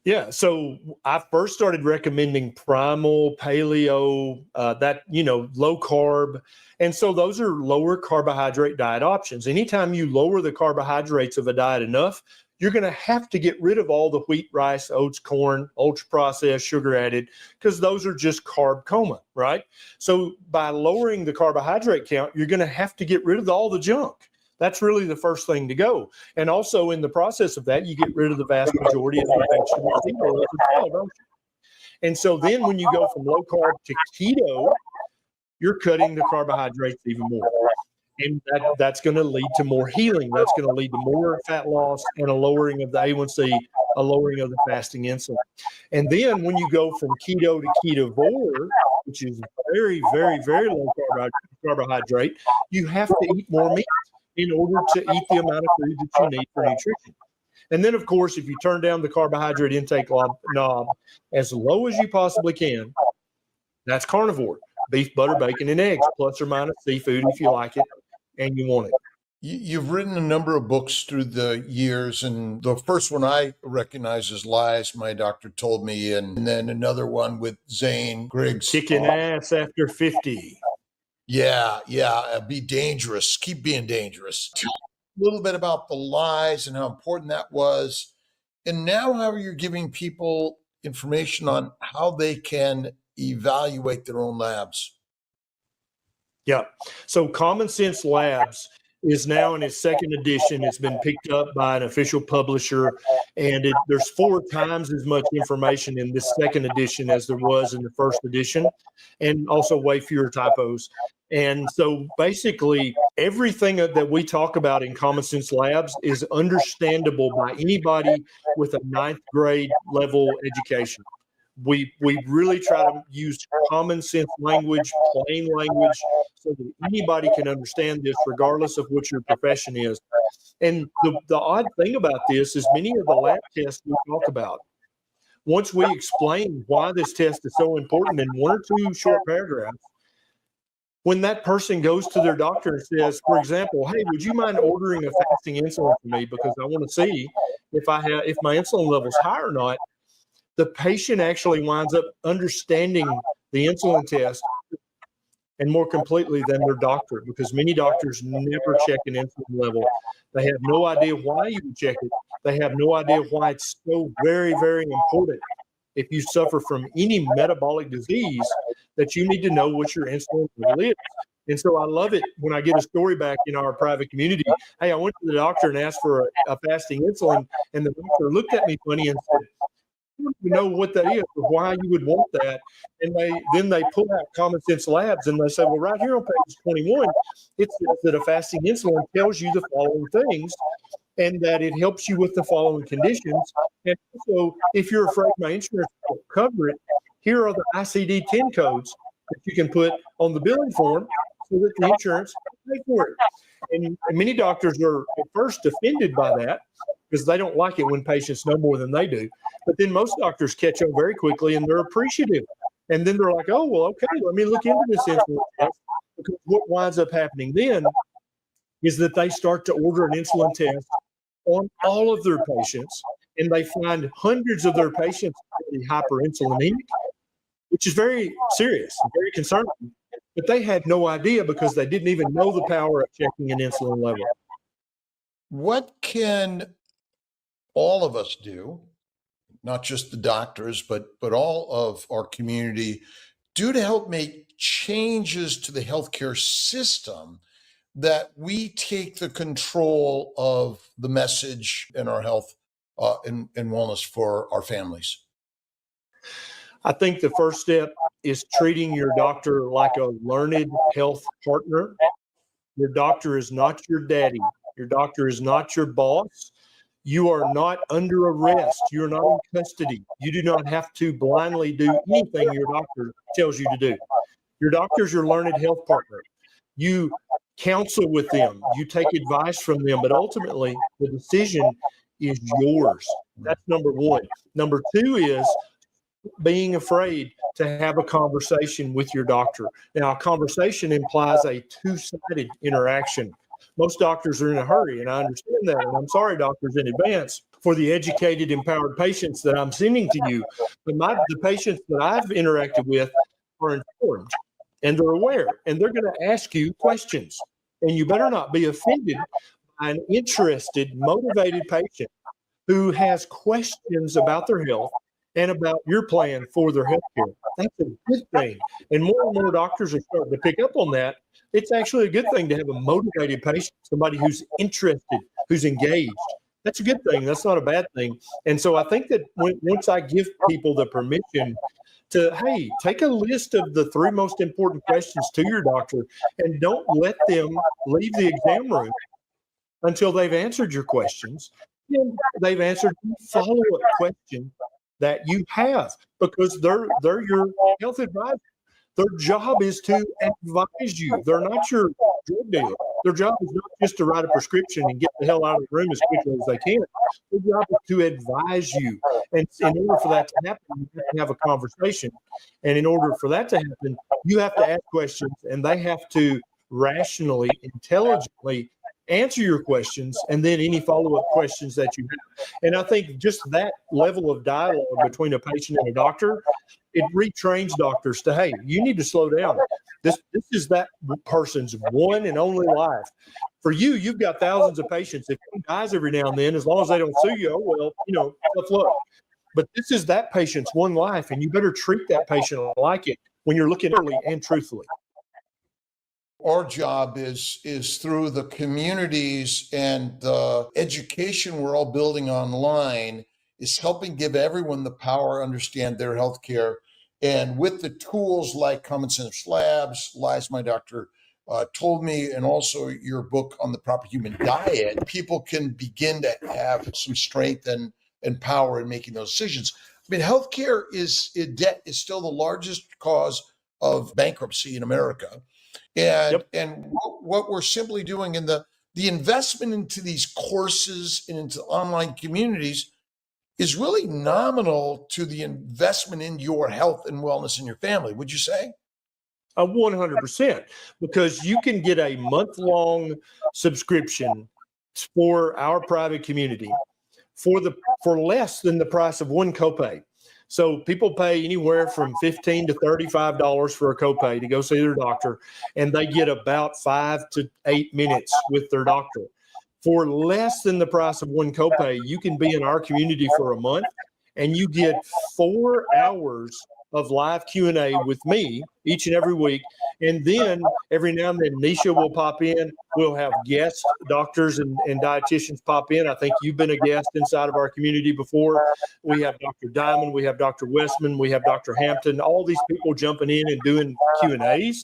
[SPEAKER 2] Yeah, so I first started recommending primal, paleo, low carb. And so those are lower carbohydrate diet options. Anytime you lower the carbohydrates of a diet enough, you're going to have to get rid of all the wheat, rice, oats, corn, ultra processed, sugar added, because those are just carb coma, right? So by lowering the carbohydrate count, you're going to have to get rid of all the junk. That's really the first thing to go. And also in the process of that, you get rid of the vast majority of the vegetables. And so then when you go from low carb to keto, you're cutting the carbohydrates even more. And that's going to lead to more healing. That's going to lead to more fat loss and a lowering of the A1C, a lowering of the fasting insulin. And then when you go from keto to ketovore, which is very, very, very low carbohydrate, you have to eat more meat in order to eat the amount of food that you need for nutrition. And then, of course, if you turn down the carbohydrate intake knob as low as you possibly can, that's carnivore. Beef, butter, bacon, and eggs, plus or minus seafood if you like it and you want it.
[SPEAKER 5] You've written a number of books through the years, and the first one I recognize is Lies, My Doctor Told Me, and then another one with Zane Griggs.
[SPEAKER 2] Kicking ass after 50.
[SPEAKER 5] Yeah. Be dangerous. Keep being dangerous. Tell a little bit about the lies and how important that was. And now how you're giving people information on how they can evaluate their own labs.
[SPEAKER 2] Yeah. So Common Sense Labs is now in its second edition. It's been picked up by an official publisher, and there's 4 times as much information in this second edition as there was in the first edition, and also way fewer typos. And so basically everything that we talk about in Common Sense Labs is understandable by anybody with a 9th grade level education. We really try to use common sense language, plain language, so that anybody can understand this regardless of what your profession is. And the odd thing about this is many of the lab tests we talk about, once we explain why this test is so important in one or two short paragraphs, when that person goes to their doctor and says, for example, hey, would you mind ordering a fasting insulin for me because I want to see if my insulin level's high or not, the patient actually winds up understanding the insulin test and more completely than their doctor, because many doctors never check an insulin level. They have no idea why you would check it. They have no idea why it's so very, very important if you suffer from any metabolic disease that you need to know what your insulin level is. And so I love it when I get a story back in our private community. Hey, I went to the doctor and asked for a fasting insulin, and the doctor looked at me funny and said, I don't even know what that is or why you would want that. And then they pull out Common Sense Labs and they say, well, right here on page 21, it says that a fasting insulin tells you the following things and that it helps you with the following conditions. And so if you're afraid my insurance won't cover it, here are the ICD-10 codes that you can put on the billing form so that the insurance can pay for it. And many doctors are at first offended by that because they don't like it when patients know more than they do. But then most doctors catch on very quickly and they're appreciative. And then they're like, oh, well, okay, let me look into this insulin test. Because what winds up happening then is that they start to order an insulin test on all of their patients, and they find hundreds of their patients hyperinsulinemic, which is very serious and very concerning. But they had no idea because they didn't even know the power of checking an insulin level.
[SPEAKER 5] What can all of us do, not just the doctors, but all of our community, do to help make changes to the healthcare system that we take the control of the message in our health and wellness for our families?
[SPEAKER 2] I think the first step is treating your doctor like a learned health partner. Your doctor is not your daddy. Your doctor is not your boss. You are not under arrest. You're not in custody. You do not have to blindly do anything your doctor tells you to do. Your doctor is your learned health partner. You counsel with them. You take advice from them, but ultimately the decision is yours. That's number one. Number two is being afraid to have a conversation with your doctor. Now, a conversation implies a two-sided interaction. Most doctors are in a hurry, and I understand that. And I'm sorry, doctors, in advance for the educated, empowered patients that I'm sending to you. But the patients that I've interacted with are informed, and they're aware, and they're going to ask you questions. And you better not be offended by an interested, motivated patient who has questions about their health and about your plan for their health care. That's a good thing. And more doctors are starting to pick up on that. It's actually a good thing to have a motivated patient, somebody who's interested, who's engaged. That's a good thing. That's not a bad thing. And so I think that once I give people the permission to, hey, take a list of the 3 most important questions to your doctor and don't let them leave the exam room until they've answered your questions. And they've answered the follow-up question that you have, because they're your health advisor. Their job is to advise you. They're not your drug dealer. Their job is not just to write a prescription and get the hell out of the room as quickly as they can. Their job is to advise you. And in order for that to happen, you have to have a conversation. And in order for that to happen, you have to ask questions, and they have to rationally, intelligently answer your questions, and then any follow-up questions that you have. And I think just that level of dialogue between a patient and a doctor, it retrains doctors to, hey, you need to slow down. This is that person's one and only life. For you, you've got thousands of patients. If one dies every now and then, as long as they don't sue you, oh, well, tough luck. But this is that patient's one life, and you better treat that patient like it when you're looking early and truthfully.
[SPEAKER 5] Our job is through the communities and the education we're all building online is helping give everyone the power to understand their healthcare. And with the tools like Common Sense Labs, Lies My Doctor Told Me, and also your book on the proper human diet, people can begin to have some strength and power in making those decisions. I mean, healthcare debt is still the largest cause of bankruptcy in America. And what we're simply doing in the the investment into these courses and into online communities is really nominal to the investment in your health and wellness in your family, would you say?
[SPEAKER 2] 100%, because you can get a month-long subscription for our private community for less than the price of one copay. So people pay anywhere from $15 to $35 for a copay to go see their doctor, and they get about 5 to 8 minutes with their doctor. For less than the price of one copay, you can be in our community for a month, and you get 4 hours of live Q&A with me each and every week. And then every now and then Nisha will pop in. We'll have guest doctors and dietitians pop in. I think you've been a guest inside of our community before. We have Dr. Diamond, we have Dr. Westman, we have Dr. Hampton, all these people jumping in and doing Q&As.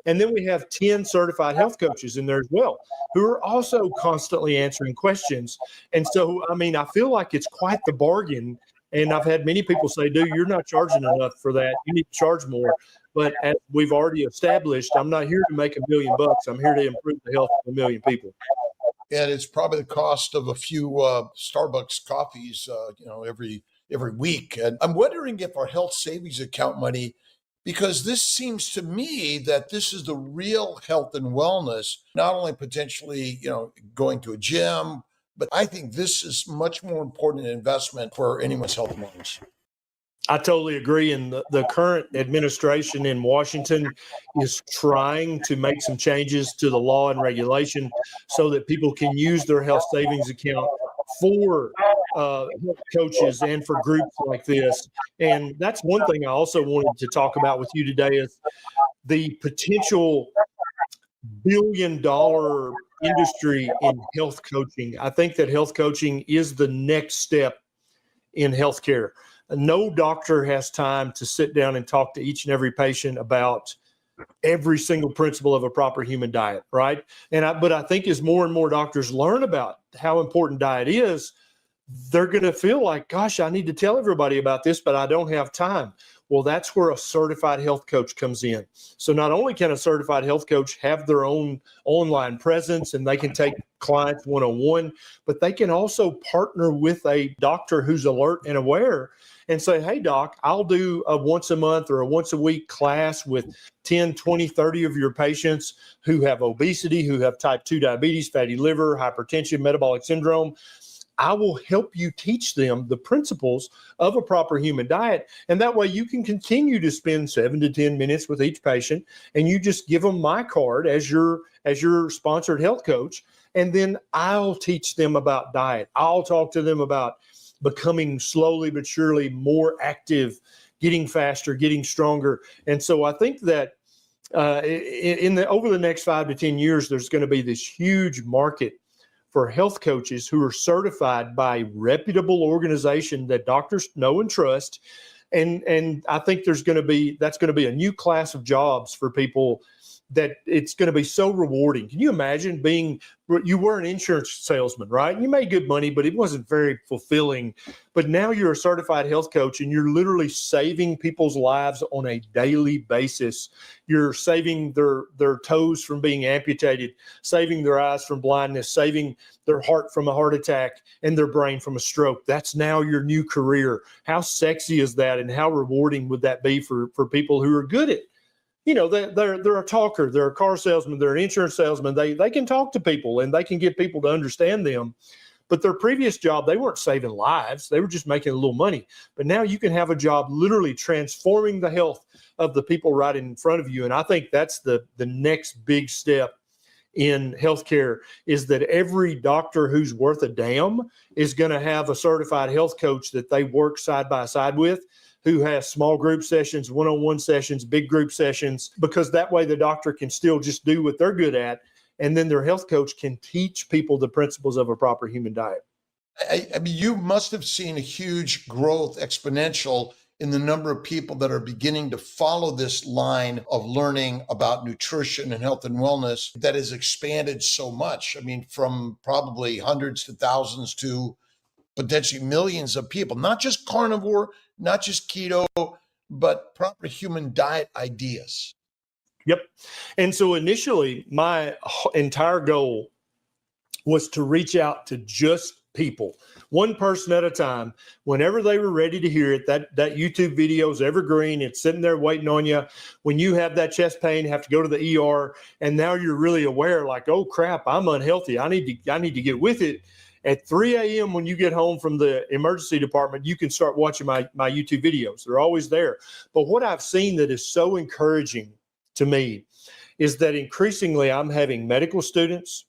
[SPEAKER 2] And then we have 10 certified health coaches in there as well, who are also constantly answering questions. And so, I mean, I feel like it's quite the bargain. And I've had many people say, dude, you're not charging enough for that. You need to charge more. But as we've already established, I'm not here to make $1 million. I'm here to improve the health of 1 million people.
[SPEAKER 5] And it's probably the cost of a few Starbucks coffees, every week. And I'm wondering if our health savings account money, because this seems to me that this is the real health and wellness, not only potentially, going to a gym, but I think this is much more important investment for anyone's health and wellness.
[SPEAKER 2] I totally agree. And the current administration in Washington is trying to make some changes to the law and regulation so that people can use their health savings account for health coaches and for groups like this. And that's one thing I also wanted to talk about with you today is the potential billion-dollar industry in health coaching. I think that health coaching is the next step in healthcare. No doctor has time to sit down and talk to each and every patient about every single principle of a proper human diet, right? But I think as more and more doctors learn about how important diet is, they're going to feel like, gosh, I need to tell everybody about this, but I don't have time. Well, that's where a certified health coach comes in. So not only can a certified health coach have their own online presence and they can take clients one-on-one, but they can also partner with a doctor who's alert and aware and say, hey, doc, I'll do a once a month or a once a week class with 10, 20, 30 of your patients who have obesity, who have type 2 diabetes, fatty liver, hypertension, metabolic syndrome. I will help you teach them the principles of a proper human diet. And that way you can continue to spend 7 to 10 minutes with each patient, and you just give them my card as your sponsored health coach. And then I'll teach them about diet. I'll talk to them about becoming slowly but surely more active, getting faster, getting stronger. And so I think that over the next 5 to 10 years, there's going to be this huge market for health coaches who are certified by reputable organization that doctors know and trust. And I think that's going to be a new class of jobs for people that it's going to be so rewarding. Can you imagine you were an insurance salesman, right? You made good money, but it wasn't very fulfilling. But now you're a certified health coach and you're literally saving people's lives on a daily basis. You're saving their toes from being amputated, saving their eyes from blindness, saving their heart from a heart attack and their brain from a stroke. That's now your new career. How sexy is that? And how rewarding would that be for people who are good at they're a talker, they're a car salesman, they're an insurance salesman. They can talk to people and they can get people to understand them. But their previous job, they weren't saving lives. They were just making a little money. But now you can have a job literally transforming the health of the people right in front of you. And I think that's the next big step in healthcare, is that every doctor who's worth a damn is going to have a certified health coach that they work side by side with, who has small group sessions, one-on-one sessions, big group sessions, because that way the doctor can still just do what they're good at. And then their health coach can teach people the principles of a proper human diet.
[SPEAKER 5] I mean, you must have seen a huge growth exponential in the number of people that are beginning to follow this line of learning about nutrition and health and wellness that has expanded so much. I mean, from probably hundreds to thousands to potentially millions of people, not just carnivore, not just keto, but proper human diet ideas.
[SPEAKER 2] Yep. And so initially, my entire goal was to reach out to just people, one person at a time, whenever they were ready to hear it. That YouTube video is evergreen. It's sitting there waiting on you. When you have that chest pain, have to go to the ER, and now you're really aware, like, oh crap, I'm unhealthy. I need to get with it. At 3 a.m. when you get home from the emergency department, you can start watching my YouTube videos. They're always there. But what I've seen that is so encouraging to me is that increasingly I'm having medical students,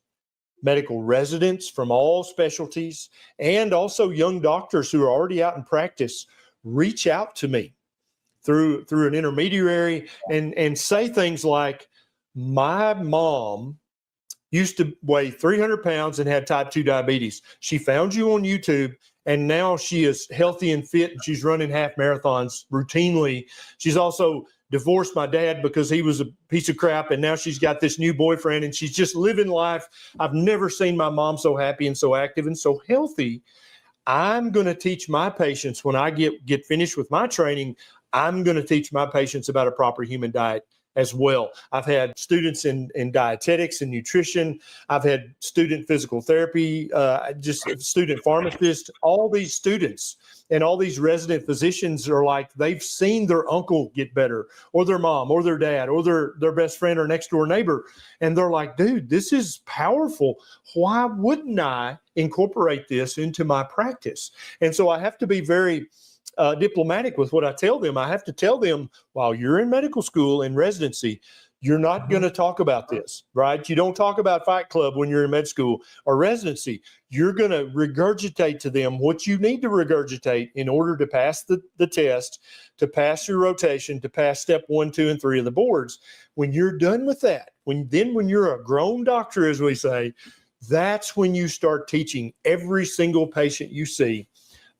[SPEAKER 2] medical residents from all specialties, and also young doctors who are already out in practice reach out to me through an intermediary and say things like, my mom used to weigh 300 pounds and had type 2 diabetes. She found you on YouTube, and now she is healthy and fit, and she's running half marathons routinely. She's also divorced my dad because he was a piece of crap, and now she's got this new boyfriend, and she's just living life. I've never seen my mom so happy and so active and so healthy. I'm going to teach my patients when I get finished with my training. I'm going to teach my patients about a proper human diet as well. I've had students in dietetics and nutrition. I've had student physical therapy, just student pharmacists. All these students and all these resident physicians are like, they've seen their uncle get better, or their mom, or their dad, or their best friend or next door neighbor. And they're like, dude, this is powerful. Why wouldn't I incorporate this into my practice? And so I have to be very diplomatic with what I tell them. I have to tell them, while you're in medical school and residency, you're not going to talk about this, right? You don't talk about Fight Club when you're in med school or residency. You're going to regurgitate to them what you need to regurgitate in order to pass the test, to pass your rotation, to pass step 1, 2, and 3 of the boards. When you're done with that, when you're a grown doctor, as we say, that's when you start teaching every single patient you see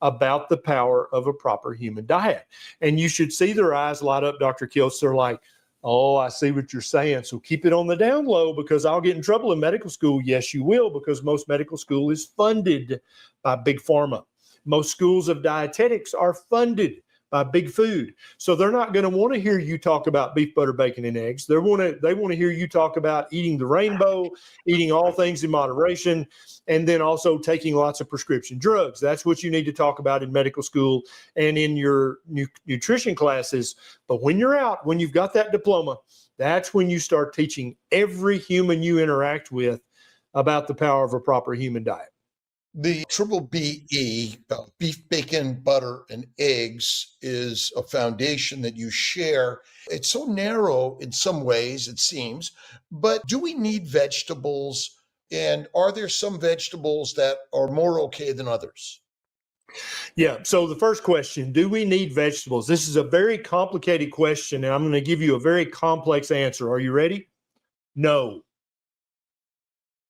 [SPEAKER 2] about the power of a proper human diet. And you should see their eyes light up, Dr. Kiltz. They're like, oh, I see what you're saying. So keep it on the down low, because I'll get in trouble in medical school. Yes, you will, because most medical school is funded by big pharma. Most schools of dietetics are funded by big food. So they're not going to want to hear you talk about beef, butter, bacon, and eggs. They want to hear you talk about eating the rainbow, eating all things in moderation, and then also taking lots of prescription drugs. That's what you need to talk about in medical school and in your nutrition classes. But when you're out, when you've got that diploma, that's when you start teaching every human you interact with about the power of a proper human diet.
[SPEAKER 5] The triple BE, beef, bacon, butter, and eggs, is a foundation that you share. It's so narrow in some ways, it seems, but do we need vegetables? And are there some vegetables that are more okay than others?
[SPEAKER 2] Yeah. So the first question, do we need vegetables? This is a very complicated question, and I'm going to give you a very complex answer. Are you ready? No.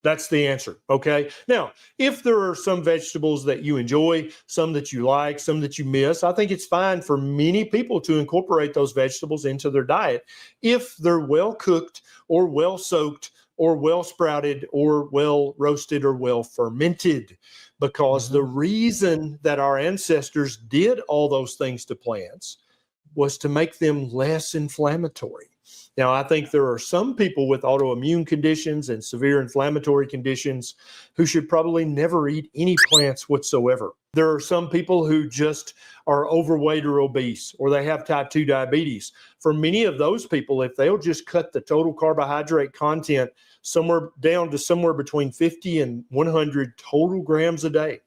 [SPEAKER 2] That's the answer. Okay. Now, if there are some vegetables that you enjoy, some that you like, some that you miss, I think it's fine for many people to incorporate those vegetables into their diet if they're well cooked or well soaked or well sprouted or well roasted or well fermented. Because the reason that our ancestors did all those things to plants was to make them less inflammatory. Now, I think there are some people with autoimmune conditions and severe inflammatory conditions who should probably never eat any plants whatsoever. There are some people who just are overweight or obese, or they have type 2 diabetes. For many of those people, if they'll just cut the total carbohydrate content somewhere down to somewhere between 50 and 100 total grams a day,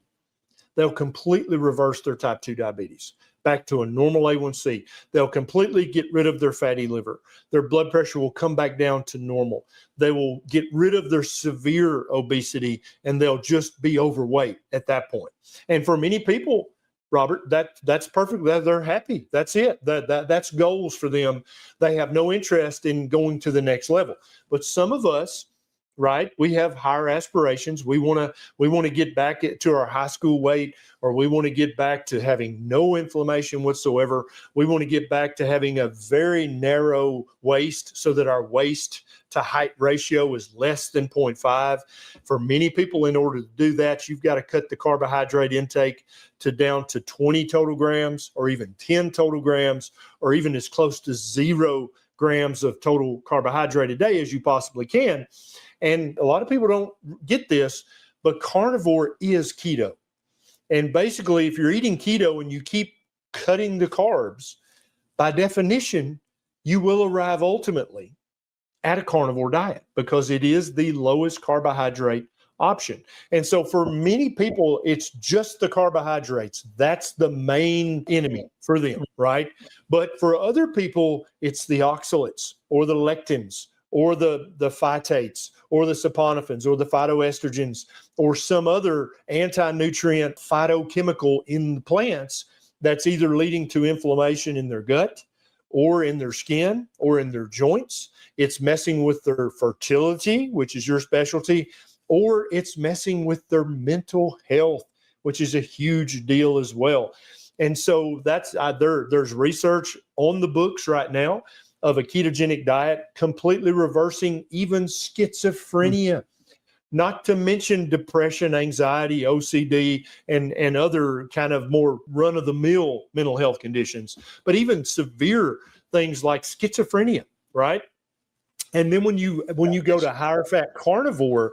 [SPEAKER 2] they'll completely reverse their type 2 diabetes back to a normal A1C. They'll completely get rid of their fatty liver. Their blood pressure will come back down to normal. They will get rid of their severe obesity, and they'll just be overweight at that point. And for many people, Robert, that's perfect. They're happy. That's it. That's goals for them. They have no interest in going to the next level. But some of us, right, we have higher aspirations. We want to get back to our high school weight, or we want to get back to having no inflammation whatsoever. We want to get back to having a very narrow waist so that our waist to height ratio is less than 0.5. For many people, in order to do that, you've got to cut the carbohydrate intake down to 20 total grams, or even 10 total grams, or even as close to 0 grams of total carbohydrate a day as you possibly can. And a lot of people don't get this, but carnivore is keto. And basically, if you're eating keto and you keep cutting the carbs, by definition, you will arrive ultimately at a carnivore diet because it is the lowest carbohydrate option. And so for many people, it's just the carbohydrates. That's the main enemy for them, right? But for other people, it's the oxalates or the lectins or the phytates or the saponifins or the phytoestrogens or some other anti-nutrient phytochemical in the plants that's either leading to inflammation in their gut or in their skin or in their joints. It's messing with their fertility, which is your specialty, or it's messing with their mental health, which is a huge deal as well. And so that's there's research on the books right now of a ketogenic diet completely reversing even schizophrenia, not to mention depression, anxiety, OCD, and other kind of more run-of-the-mill mental health conditions, but even severe things like schizophrenia, right? And then when you go to higher fat carnivore,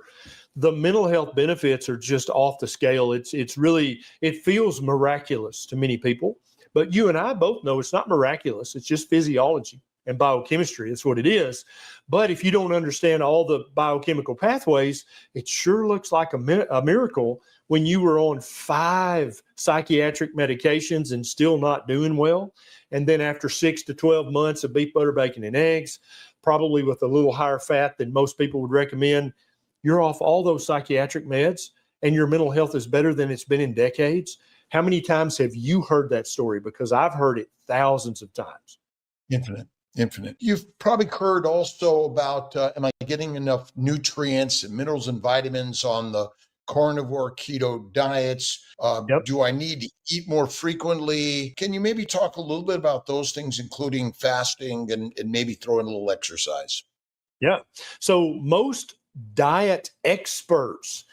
[SPEAKER 2] the mental health benefits are just off the scale. It's really, it feels miraculous to many people, but you and I both know it's not miraculous. It's just physiology and biochemistry. That's what it is. But if you don't understand all the biochemical pathways, it sure looks like a miracle when you were on 5 psychiatric medications and still not doing well. And then after 6 to 12 months of beef, butter, bacon, and eggs, probably with a little higher fat than most people would recommend, you're off all those psychiatric meds and your mental health is better than it's been in decades. How many times have you heard that story? Because I've heard it thousands of times.
[SPEAKER 5] Infinite. You've probably heard also about, am I getting enough nutrients and minerals and vitamins on the carnivore keto diets? Do I need to eat more frequently? Can you maybe talk a little bit about those things, including fasting and maybe throw in a little exercise?
[SPEAKER 2] Yeah. So most diet experts,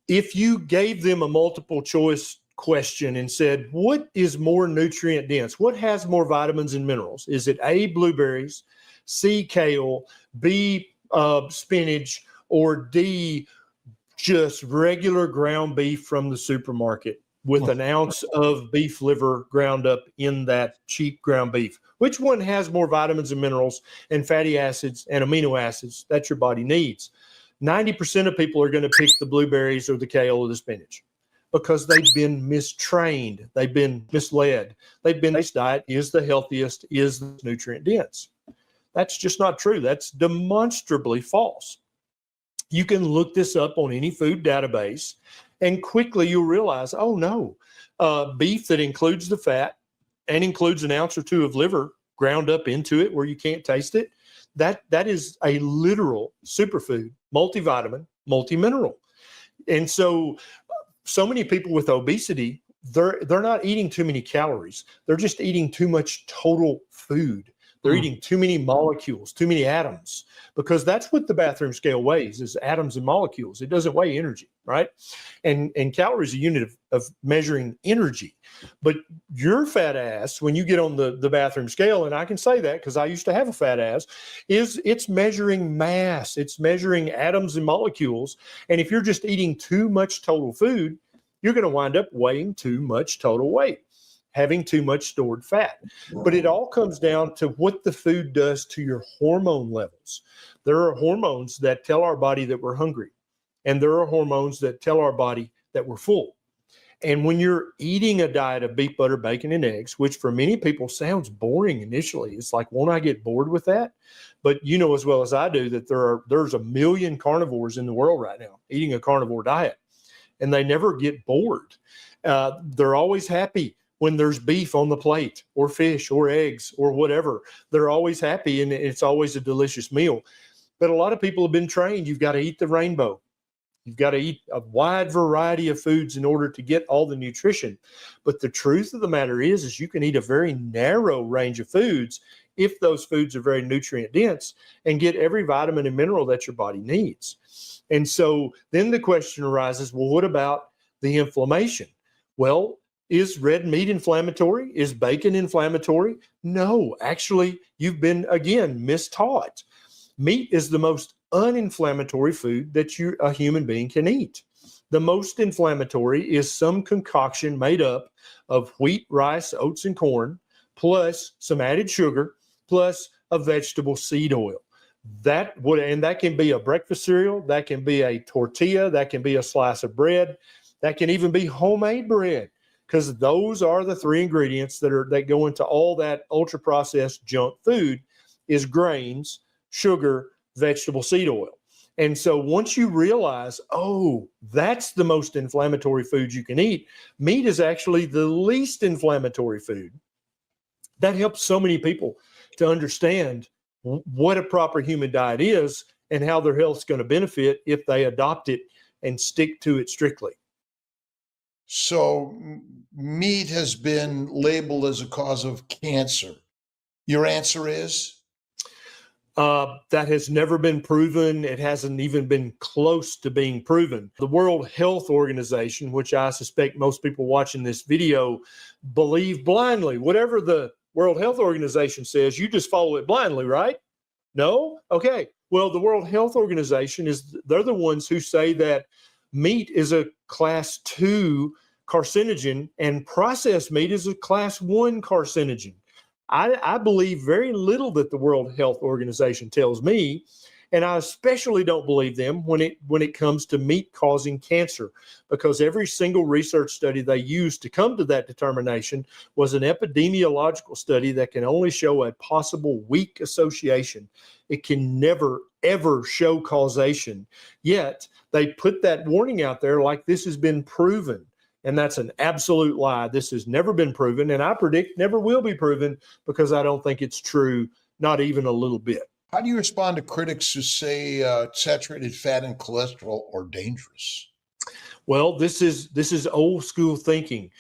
[SPEAKER 2] if you gave them a multiple choice question and said, what is more nutrient dense? What has more vitamins and minerals? Is it A, blueberries, C, kale, B, spinach, or D, just regular ground beef from the supermarket with an ounce of beef liver ground up in that cheap ground beef? Which one has more vitamins and minerals and fatty acids and amino acids that your body needs? 90% of people are going to pick the blueberries or the kale or the spinach because they've been mistrained. They've been misled. This diet is the healthiest, is the nutrient dense. That's just not true. That's demonstrably false. You can look this up on any food database and quickly you'll realize, oh no, beef that includes the fat and includes an ounce or 2 of liver ground up into it where you can't taste it, that is a literal superfood, multivitamin, multimineral. And so many people with obesity, they're not eating too many calories. They're just eating too much total food. They're eating too many molecules, too many atoms, because that's what the bathroom scale weighs, is atoms and molecules. It doesn't weigh energy, right? And calories are a unit of measuring energy. But your fat ass, when you get on the bathroom scale, and I can say that because I used to have a fat ass, it's measuring mass. It's measuring atoms and molecules. And if you're just eating too much total food, you're going to wind up weighing too much total weight, having too much stored fat. But it all comes down to what the food does to your hormone levels. There are hormones that tell our body that we're hungry, and there are hormones that tell our body that we're full. And when you're eating a diet of beef, butter, bacon, and eggs, which for many people sounds boring initially, it's like, won't I get bored with that? But you know as well as I do that there's 1 million carnivores in the world right now eating a carnivore diet, and they never get bored. They're always happy when there's beef on the plate or fish or eggs or whatever. They're always happy and it's always a delicious meal. But a lot of people have been trained, you've got to eat the rainbow. You've got to eat a wide variety of foods in order to get all the nutrition. But the truth of the matter is you can eat a very narrow range of foods if those foods are very nutrient dense and get every vitamin and mineral that your body needs. And so then the question arises, well, what about the inflammation? Well, is red meat inflammatory? Is bacon inflammatory? No, actually, you've been, again, mistaught. Meat is the most uninflammatory food that a human being can eat. The most inflammatory is some concoction made up of wheat, rice, oats, and corn, plus some added sugar, plus a vegetable seed oil. And that can be a breakfast cereal, that can be a tortilla, that can be a slice of bread, that can even be homemade bread, because those are the three ingredients that go into all that ultra processed junk food is grains, sugar, vegetable seed oil. And so once you realize, oh, that's the most inflammatory food you can eat, meat is actually the least inflammatory food. That helps so many people to understand what a proper human diet is and how their health's going to benefit if they adopt it and stick to it strictly.
[SPEAKER 5] So meat has been labeled as a cause of cancer. Your answer is?
[SPEAKER 2] That has never been proven. It hasn't even been close to being proven. The World Health Organization, which I suspect most people watching this video believe blindly. Whatever the World Health Organization says, you just follow it blindly, right? No? Okay. Well, the World Health Organization they're the ones who say that meat is a class 2 carcinogen and processed meat is a class 1 carcinogen. I believe very little that the World Health Organization tells me, and I especially don't believe them when it comes to meat causing cancer, because every single research study they used to come to that determination was an epidemiological study that can only show a possible weak association. It can never, ever show causation. Yet they put that warning out there like this has been proven. And that's an absolute lie. This has never been proven, and I predict never will be proven because I don't think it's true, not even a little bit.
[SPEAKER 5] How do you respond to critics who say saturated fat and cholesterol are dangerous?
[SPEAKER 2] Well, this is old school thinking.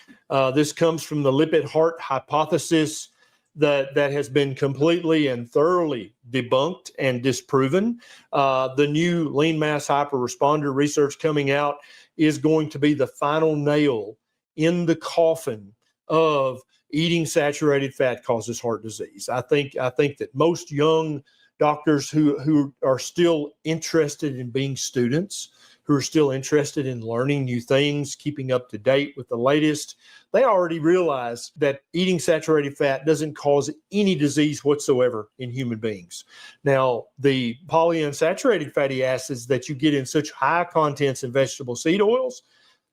[SPEAKER 2] This comes from the lipid heart hypothesis that has been completely and thoroughly debunked and disproven. The new lean mass hyperresponder research coming out is going to be the final nail in the coffin of eating saturated fat causes heart disease. I think that most young doctors who are still interested in being students, who are still interested in learning new things, keeping up to date with the latest, they already realize that eating saturated fat doesn't cause any disease whatsoever in human beings. Now, the polyunsaturated fatty acids that you get in such high contents in vegetable seed oils,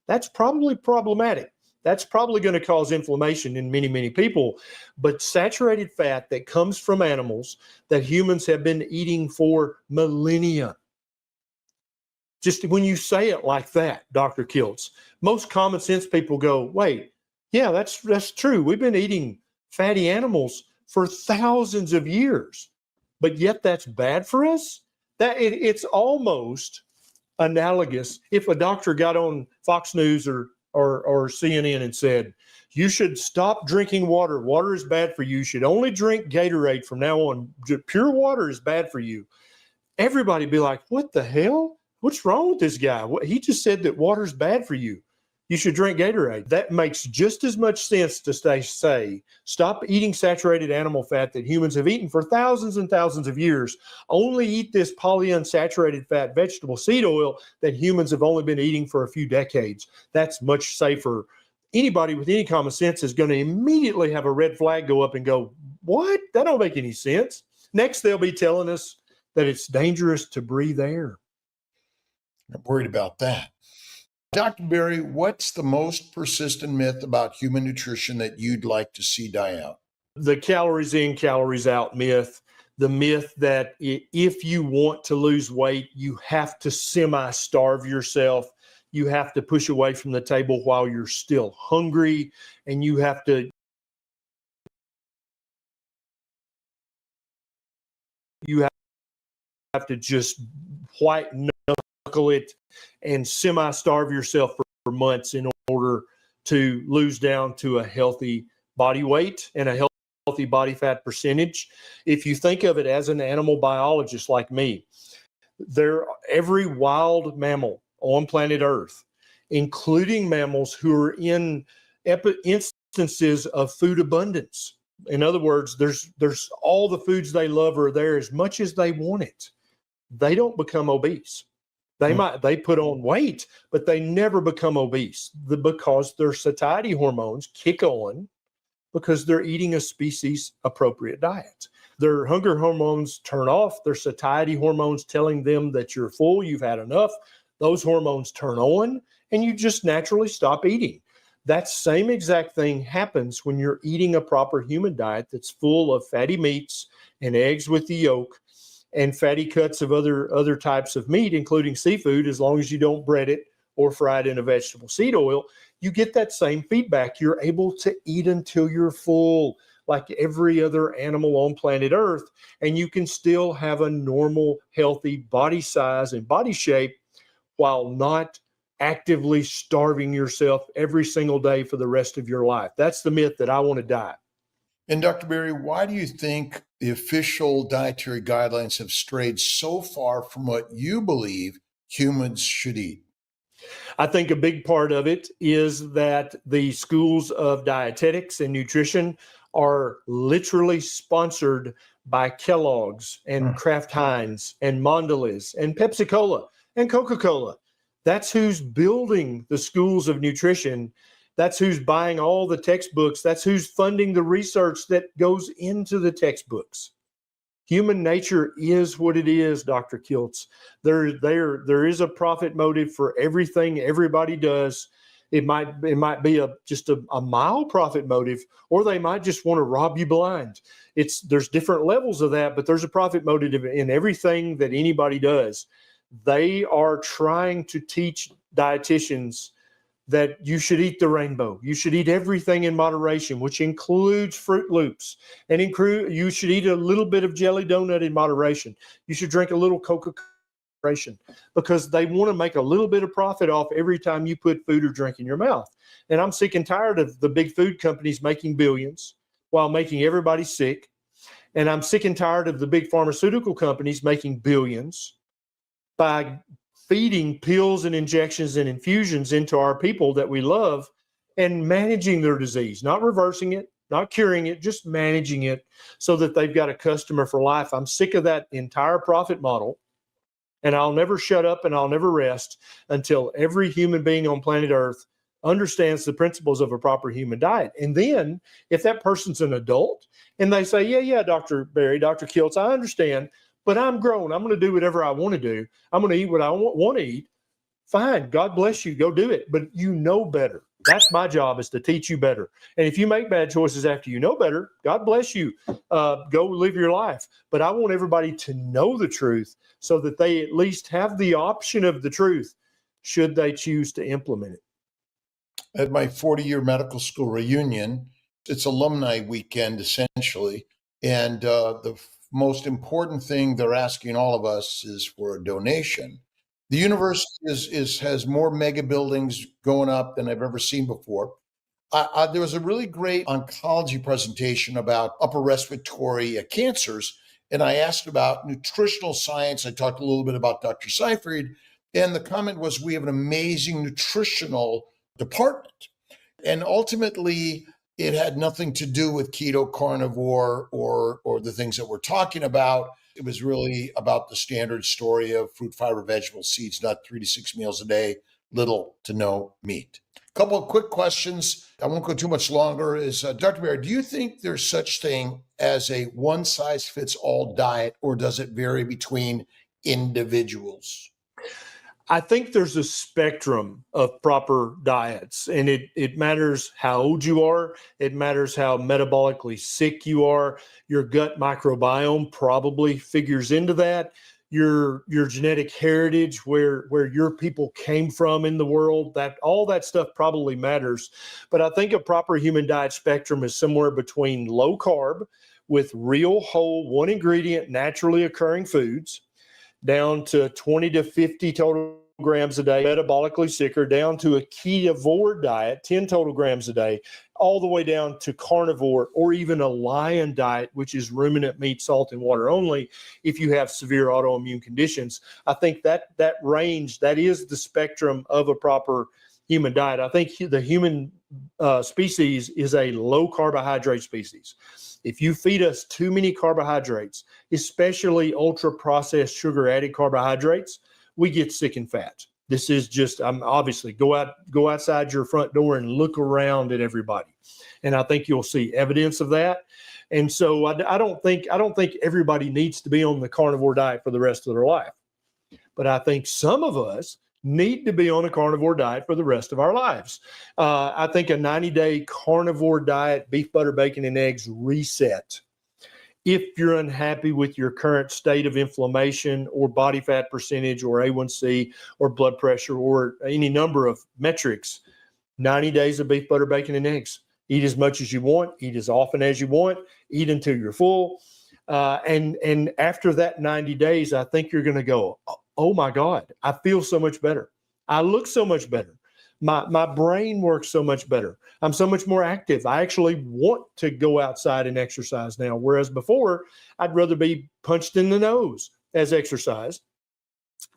[SPEAKER 2] that's probably problematic. That's probably going to cause inflammation in many, many people. But saturated fat that comes from animals that humans have been eating for millennia. Just when you say it like that, Dr. Kiltz, most common sense people go, wait, yeah, that's true. We've been eating fatty animals for thousands of years, but yet that's bad for us? It's almost analogous if a doctor got on Fox News or CNN and said, you should stop drinking water. Water is bad for you. You should only drink Gatorade from now on. Pure water is bad for you. Everybody be like, what the hell? What's wrong with this guy? He just said that water's bad for you. You should drink Gatorade. That makes just as much sense to say, stop eating saturated animal fat that humans have eaten for thousands and thousands of years. Only eat this polyunsaturated fat vegetable seed oil that humans have only been eating for a few decades. That's much safer. Anybody with any common sense is going to immediately have a red flag go up and go, what? That don't make any sense. Next, they'll be telling us that it's dangerous to breathe air.
[SPEAKER 5] I'm worried about that. Dr. Berry, what's the most persistent myth about human nutrition that you'd like to see die out?
[SPEAKER 2] The calories in, calories out myth. The myth that if you want to lose weight, you have to semi-starve yourself. You have to push away from the table while you're still hungry, and you have to just white knuckle it and semi-starve yourself for months in order to lose down to a healthy body weight and a healthy body fat percentage. If you think of it as an animal biologist like me, every wild mammal on planet Earth, including mammals who are in instances of food abundance. In other words, there's all the foods they love are there as much as they want it. They don't become obese. They put on weight, but they never become obese because their satiety hormones kick on because they're eating a species appropriate diet. Their hunger hormones turn off, their satiety hormones telling them that you're full, you've had enough. Those hormones turn on and you just naturally stop eating. That same exact thing happens when you're eating a proper human diet that's full of fatty meats and eggs with the yolk and fatty cuts of other types of meat, including seafood, as long as you don't bread it or fry it in a vegetable seed oil. You get that same feedback. You're able to eat until you're full, like every other animal on planet Earth, and you can still have a normal, healthy body size and body shape while not actively starving yourself every single day for the rest of your life. That's the myth that I want to die.
[SPEAKER 5] And Dr. Berry, why do you think the official dietary guidelines have strayed so far from what you believe humans should eat?
[SPEAKER 2] I think a big part of it is that the schools of dietetics and nutrition are literally sponsored by Kellogg's and Kraft Heinz and Mondelez and Pepsi-Cola and Coca-Cola. That's who's building the schools of nutrition. That's who's buying all the textbooks. That's who's funding the research that goes into the textbooks. Human nature is what it is, Dr. Kiltz. There is a profit motive for everything everybody does. It might be just a mild profit motive, or they might just want to rob you blind. There's different levels of that, but there's a profit motive in everything that anybody does. They are trying to teach dietitians that you should eat the rainbow. You should eat everything in moderation, which includes Fruit Loops. And you should eat a little bit of jelly donut in moderation. You should drink a little Coca-Cola, because they want to make a little bit of profit off every time you put food or drink in your mouth. And I'm sick and tired of the big food companies making billions while making everybody sick. And I'm sick and tired of the big pharmaceutical companies making billions by feeding pills and injections and infusions into our people that we love and managing their disease, not reversing it, not curing it, just managing it so that they've got a customer for life. I'm sick of that entire profit model, and I'll never shut up and I'll never rest until every human being on planet Earth understands the principles of a proper human diet. And then if that person's an adult and they say, yeah, Dr. Berry, Dr. Kiltz, I understand, but I'm grown. I'm going to do whatever I want to do. I'm going to eat what I want to eat. Fine. God bless you. Go do it. But you know better. That's my job, is to teach you better. And if you make bad choices after you know better, God bless you. Go live your life. But I want everybody to know the truth so that they at least have the option of the truth should they choose to implement it.
[SPEAKER 5] At my 40-year medical school reunion, it's alumni weekend, essentially. And the most important thing they're asking all of us is for a donation. The university has more mega buildings going up than I've ever seen before. There was a really great oncology presentation about upper respiratory cancers, and I asked about nutritional science. I talked a little bit about Dr. Seyfried, and the comment was, we have an amazing nutritional department. And ultimately, it had nothing to do with keto, carnivore, or the things that we're talking about. It was really about the standard story of fruit, fiber, vegetable, seeds, nut, 3 to 6 meals a day, little to no meat. A couple of quick questions. I won't go too much longer. Dr. Berry, do you think there's such thing as a one-size-fits-all diet, or does it vary between individuals?
[SPEAKER 2] I think there's a spectrum of proper diets, and it matters how old you are. It matters how metabolically sick you are. Your gut microbiome probably figures into that. Your genetic heritage, where your people came from in the world, that all that stuff probably matters. But I think a proper human diet spectrum is somewhere between low carb with real whole, one ingredient, naturally occurring foods, down to 20 to 50 total grams a day, metabolically sicker, down to a ketovore diet, 10 total grams a day, all the way down to carnivore, or even a lion diet, which is ruminant meat, salt, and water only, if you have severe autoimmune conditions. I think that range, that is the spectrum of a proper human diet. I think the human species is a low carbohydrate species. If you feed us too many carbohydrates, especially ultra processed sugar added carbohydrates, we get sick and fat. This is just, obviously go outside your front door and look around at everybody. And I think you'll see evidence of that. And so I don't think everybody needs to be on the carnivore diet for the rest of their life. But I think some of us need to be on a carnivore diet for the rest of our lives. I think a 90-day carnivore diet, beef, butter, bacon, and eggs reset. If you're unhappy with your current state of inflammation or body fat percentage or A1C or blood pressure or any number of metrics, 90 days of beef, butter, bacon, and eggs. Eat as much as you want, eat as often as you want, eat until you're full. And after that 90 days, I think you're going to go, oh my God, I feel so much better. I look so much better. My brain works so much better. I'm so much more active. I actually want to go outside and exercise now, whereas before I'd rather be punched in the nose as exercise.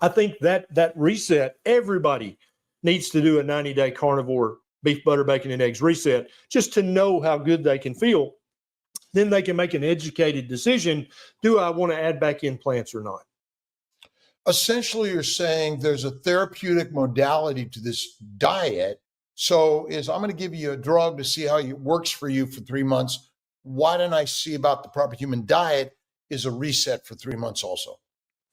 [SPEAKER 2] I think that reset, everybody needs to do a 90-day carnivore beef, butter, bacon, and eggs reset just to know how good they can feel. Then they can make an educated decision. Do I want to add back in plants or not?
[SPEAKER 5] Essentially, you're saying there's a therapeutic modality to this diet. So I'm going to give you a drug to see how it works for you for 3 months. Why don't I see about the proper human diet is a reset for 3 months also?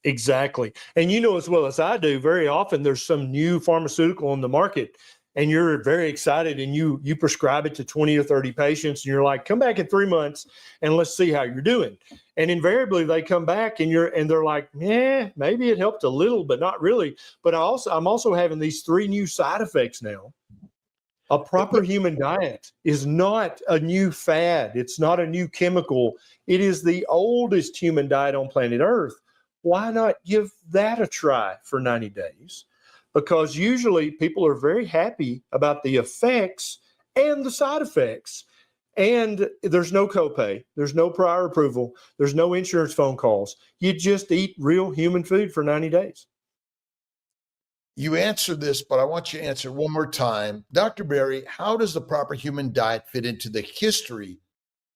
[SPEAKER 2] Exactly. And you know as well as I do, very often there's some new pharmaceutical on the market and you're very excited and you prescribe it to 20 or 30 patients and you're like, come back in 3 months and let's see how you're doing. And invariably they come back and they're like, yeah, maybe it helped a little, but not really. But I'm also having these 3 new side effects now. A proper human diet is not a new fad. It's not a new chemical. It is the oldest human diet on planet Earth. Why not give that a try for 90 days? Because usually people are very happy about the effects and the side effects. And there's no copay. There's no prior approval. There's no insurance phone calls. You just eat real human food for 90 days.
[SPEAKER 5] You answered this, but I want you to answer one more time. Dr. Berry, how does the proper human diet fit into the history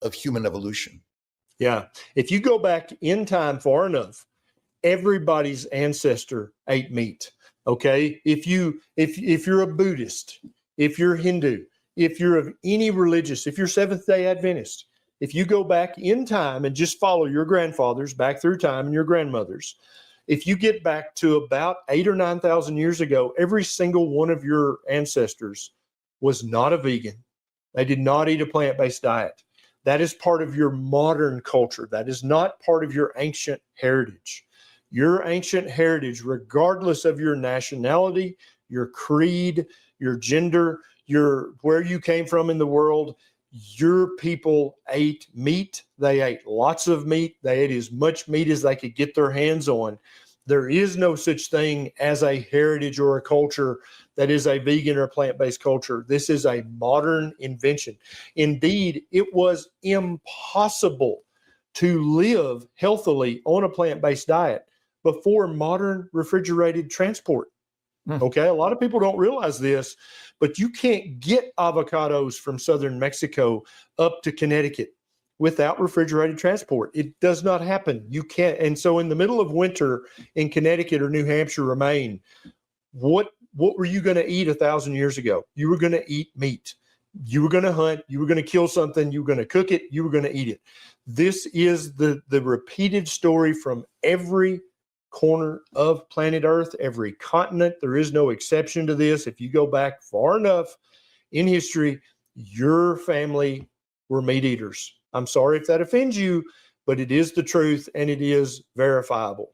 [SPEAKER 5] of human evolution?
[SPEAKER 2] Yeah. If you go back in time far enough, everybody's ancestor ate meat. Okay. If you're a Buddhist, if you're Hindu, if you're of any religious, if you're Seventh-day Adventist, if you go back in time and just follow your grandfathers back through time and your grandmothers, if you get back to about 8,000 or 9,000 years ago, every single one of your ancestors was not a vegan. They did not eat a plant-based diet. That is part of your modern culture. That is not part of your ancient heritage. Your ancient heritage, regardless of your nationality, your creed, your gender, where you came from in the world, your people ate meat. They ate lots of meat. They ate as much meat as they could get their hands on. There is no such thing as a heritage or a culture that is a vegan or plant-based culture. This is a modern invention. Indeed, it was impossible to live healthily on a plant-based diet before modern refrigerated transport. Okay, a lot of people don't realize this, but you can't get avocados from southern Mexico up to Connecticut without refrigerated transport. It does not happen. You can't. And so in the middle of winter in Connecticut or New Hampshire or Maine, what were you going to eat 1,000 years ago? You were going to eat meat. You were going to hunt. You were going to kill something. You were going to cook it. You were going to eat it. This is the repeated story from every corner of planet Earth, every continent. There is no exception to this. If you go back far enough in history, your family were meat eaters. I'm sorry if that offends you, but it is the truth and it is verifiable.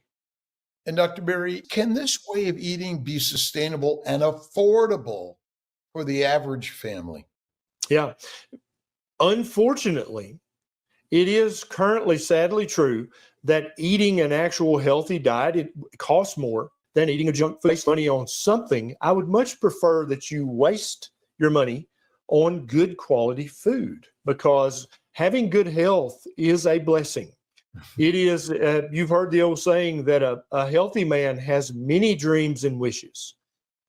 [SPEAKER 5] And Dr. Berry, can this way of eating be sustainable and affordable for the average family?
[SPEAKER 2] Yeah. Unfortunately, it is currently sadly true that eating an actual healthy diet, it costs more than eating a junk food. Waste money on something. I would much prefer that you waste your money on good quality food, because having good health is a blessing. It is, you've heard the old saying that a healthy man has many dreams and wishes,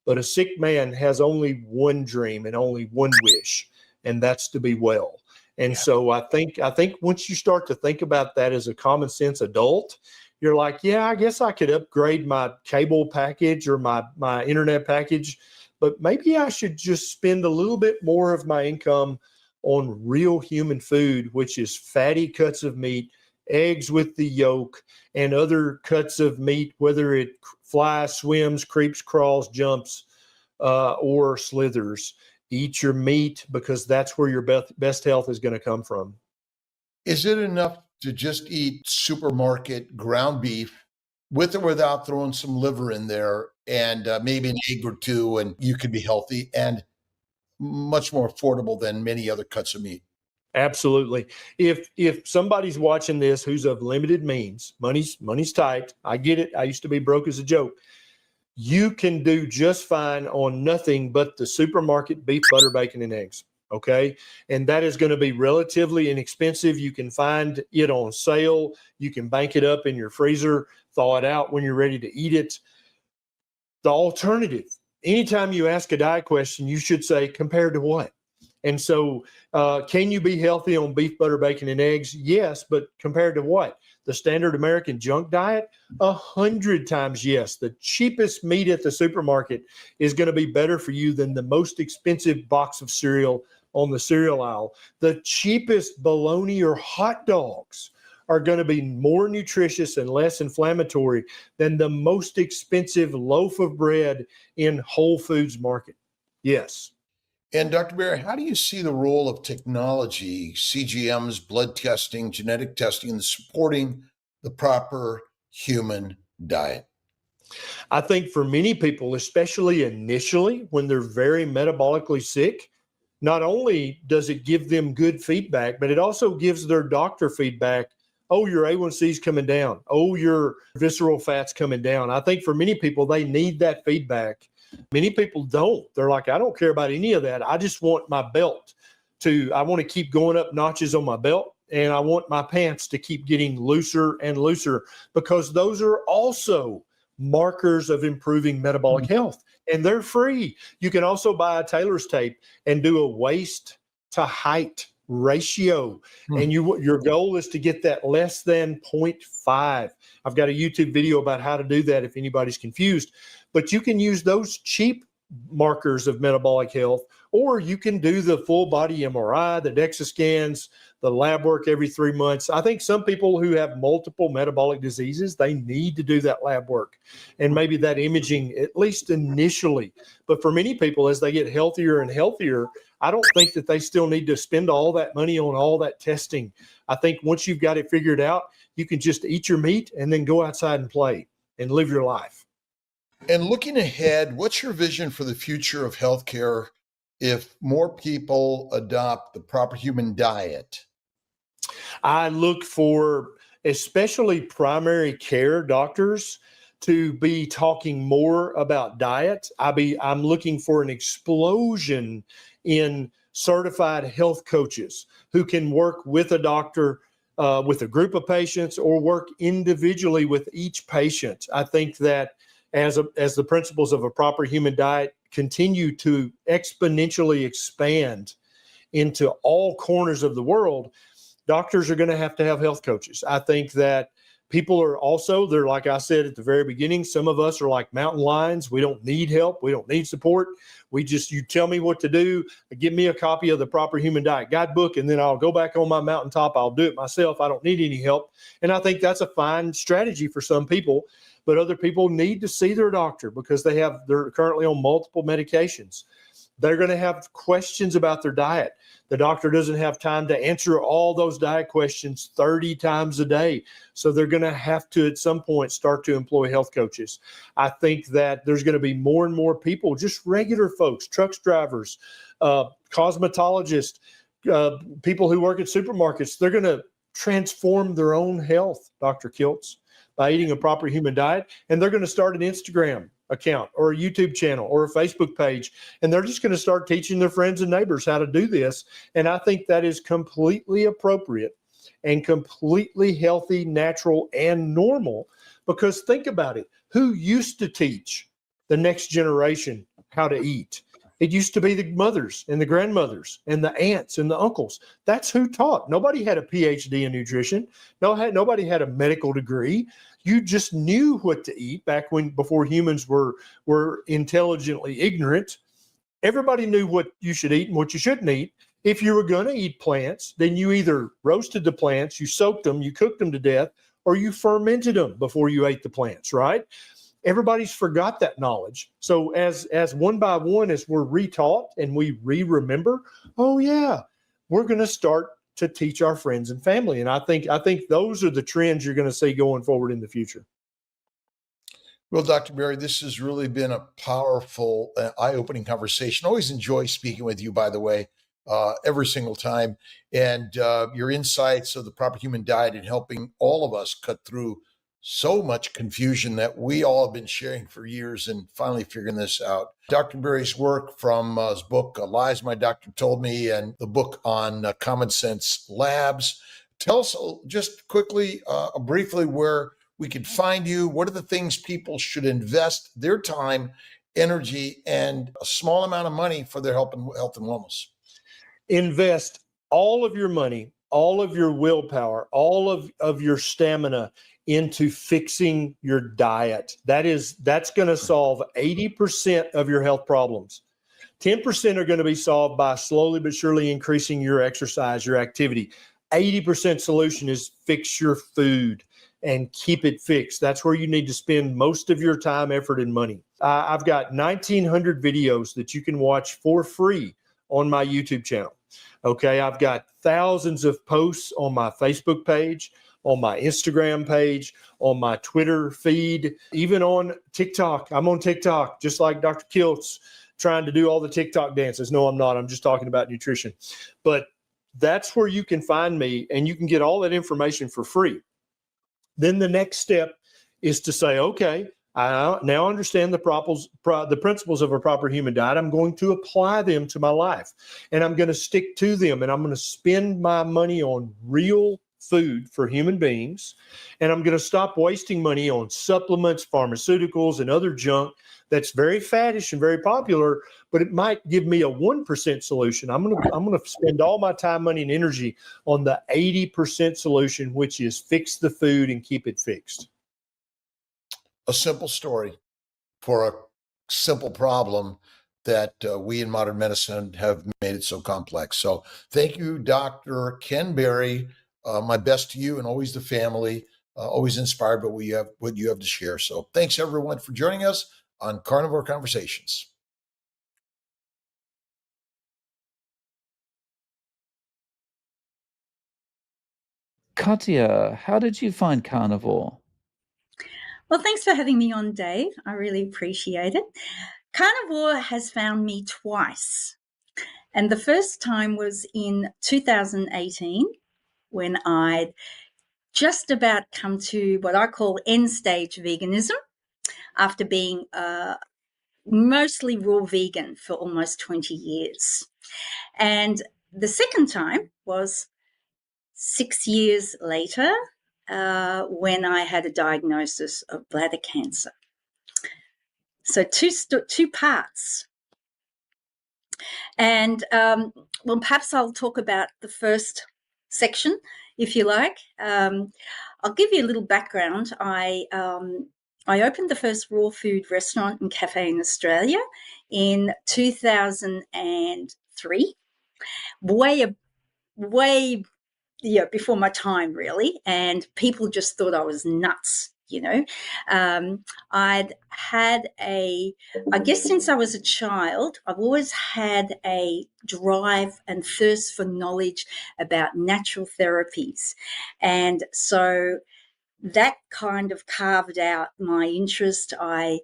[SPEAKER 2] but a sick man has only one dream and only one wish, and that's to be well. And so I think once you start to think about that as a common sense adult, you're like, yeah, I guess I could upgrade my cable package or my internet package, but maybe I should just spend a little bit more of my income on real human food, which is fatty cuts of meat, eggs with the yolk, and other cuts of meat, whether it flies, swims, creeps, crawls, jumps, or slithers. Eat your meat, because that's where your best health is going to come from.
[SPEAKER 5] Is it enough to just eat supermarket ground beef with or without throwing some liver in there and maybe an egg or two, and you could be healthy and much more affordable than many other cuts of meat?
[SPEAKER 2] Absolutely. If somebody's watching this who's of limited means, money's tight. I get it. I used to be broke as a joke. You can do just fine on nothing but the supermarket beef, butter, bacon, and eggs. Okay. And that is going to be relatively inexpensive. You can find it on sale. You can bank it up in your freezer, thaw it out when you're ready to eat it. The alternative, anytime you ask a diet question, you should say, compared to what? And so can you be healthy on beef, butter, bacon, and eggs? Yes, but compared to what? The standard American junk diet? 100 times yes. The cheapest meat at the supermarket is going to be better for you than the most expensive box of cereal on the cereal aisle. The cheapest bologna or hot dogs are going to be more nutritious and less inflammatory than the most expensive loaf of bread in Whole Foods market. Yes.
[SPEAKER 5] And Dr. Berry, how do you see the role of technology, CGMs, blood testing, genetic testing, in supporting the proper human diet?
[SPEAKER 2] I think for many people, especially initially when they're very metabolically sick, not only does it give them good feedback, but it also gives their doctor feedback. Oh, your A1C's coming down. Oh, your visceral fat's coming down. I think for many people, they need that feedback. Many people don't. They're like, I don't care about any of that. I just want my belt I want to keep going up notches on my belt, and I want my pants to keep getting looser and looser, because those are also markers of improving metabolic health, and they're free. You can also buy a tailor's tape and do a waist to height ratio. And your goal is to get that less than 0.5. I've got a YouTube video about how to do that if anybody's confused. But you can use those cheap markers of metabolic health, or you can do the full body MRI, the DEXA scans, the lab work every 3 months. I think some people who have multiple metabolic diseases, they need to do that lab work and maybe that imaging, at least initially. But for many people, as they get healthier and healthier, I don't think that they still need to spend all that money on all that testing. I think once you've got it figured out, you can just eat your meat and then go outside and play and live your life.
[SPEAKER 5] And looking ahead, what's your vision for the future of healthcare if more people adopt the proper human diet?
[SPEAKER 2] I look for especially primary care doctors to be talking more about diet. I'm looking for an explosion in certified health coaches who can work with a doctor, with a group of patients, or work individually with each patient. I think that as the principles of a proper human diet continue to exponentially expand into all corners of the world, doctors are going to have health coaches. I think that people are also, they're, like I said at the very beginning, some of us are like mountain lions. We don't need help. We don't need support. You tell me what to do, give me a copy of the Proper Human Diet Guidebook, and then I'll go back on my mountaintop. I'll do it myself. I don't need any help. And I think that's a fine strategy for some people, but other people need to see their doctor because they're currently on multiple medications. They're going to have questions about their diet. The doctor doesn't have time to answer all those diet questions 30 times a day. So they're going to have to, at some point, start to employ health coaches. I think that there's going to be more and more people, just regular folks, trucks drivers, cosmetologists, people who work at supermarkets. They're going to transform their own health, Dr. Kiltz, by eating a proper human diet. And they're going to start an Instagram account or a YouTube channel or a Facebook page. And they're just going to start teaching their friends and neighbors how to do this. And I think that is completely appropriate and completely healthy, natural, and normal. Because think about it. Who used to teach the next generation how to eat? It used to be the mothers and the grandmothers and the aunts and the uncles. That's who taught. Nobody had a PhD in nutrition. Nobody had a medical degree. you just knew what to eat back before humans were intelligently ignorant. Everybody knew what you should eat and what you shouldn't eat. If you were going to eat plants, then you either roasted the plants, you soaked them, you cooked them to death, or you fermented them before you ate the plants, right? Everybody's forgot that knowledge. So as one by one, as we're retaught and we remember, oh yeah, we're going to start to teach our friends and family. And I think those are the trends you're going to see going forward in the future.
[SPEAKER 5] Well, Dr. Berry, this has really been a powerful, eye-opening conversation. Always enjoy speaking with you, by the way, every single time. And your insights of the proper human diet and helping all of us cut through so much confusion that we all have been sharing for years and finally figuring this out. Dr. Berry's work, from his book, Lies My Doctor Told Me, and the book on Common Sense Labs. Tell us just quickly, briefly, where we could find you. What are the things people should invest their time, energy, and a small amount of money for their health and wellness?
[SPEAKER 2] Invest all of your money, all of your willpower, all of your stamina into fixing your diet. That's going to solve 80% of your health problems. 10% are going to be solved by slowly but surely increasing your exercise, your activity. 80% solution is fix your food and keep it fixed. That's where you need to spend most of your time, effort, and money. I've got 1,900 videos that you can watch for free on my YouTube channel. Okay, I've got thousands of posts on my Facebook page, on my Instagram page, on my Twitter feed, even on TikTok. I'm on TikTok, just like Dr. Kiltz, trying to do all the TikTok dances. No, I'm not. I'm just talking about nutrition. But that's where you can find me, and you can get all that information for free. Then the next step is to say, okay, I now understand the principles of a proper human diet. I'm going to apply them to my life, and I'm going to stick to them, and I'm going to spend my money on real food for human beings, and I'm going to stop wasting money on supplements, pharmaceuticals, and other junk that's very faddish and very popular, but it might give me a 1% solution. I'm going to spend all my time, money, and energy on the 80% solution, which is fix the food and keep it fixed.
[SPEAKER 5] A simple story for a simple problem that we in modern medicine have made it so complex. So thank you, Dr. Ken Berry. My best to you and always the family. Always inspired by what you have to share. So thanks everyone for joining us on Carnivore Conversations.
[SPEAKER 7] Katya, how did you find Carnivore?
[SPEAKER 10] Well, thanks for having me on, Dave. I really appreciate it. Carnivore has found me twice. And the first time was in 2018 when I'd just about come to what I call end-stage veganism after being mostly raw vegan for almost 20 years. And the second time was 6 years later when I had a diagnosis of bladder cancer. So two parts. And well, perhaps I'll talk about the first section, if you like. I'll give you a little background. I opened the first raw food restaurant and cafe in Australia in 2003, way before my time, really. And people just thought I was nuts, you know. I'd had I guess since I was a child, I've always had a drive and thirst for knowledge about natural therapies. And so that kind of carved out my interest. I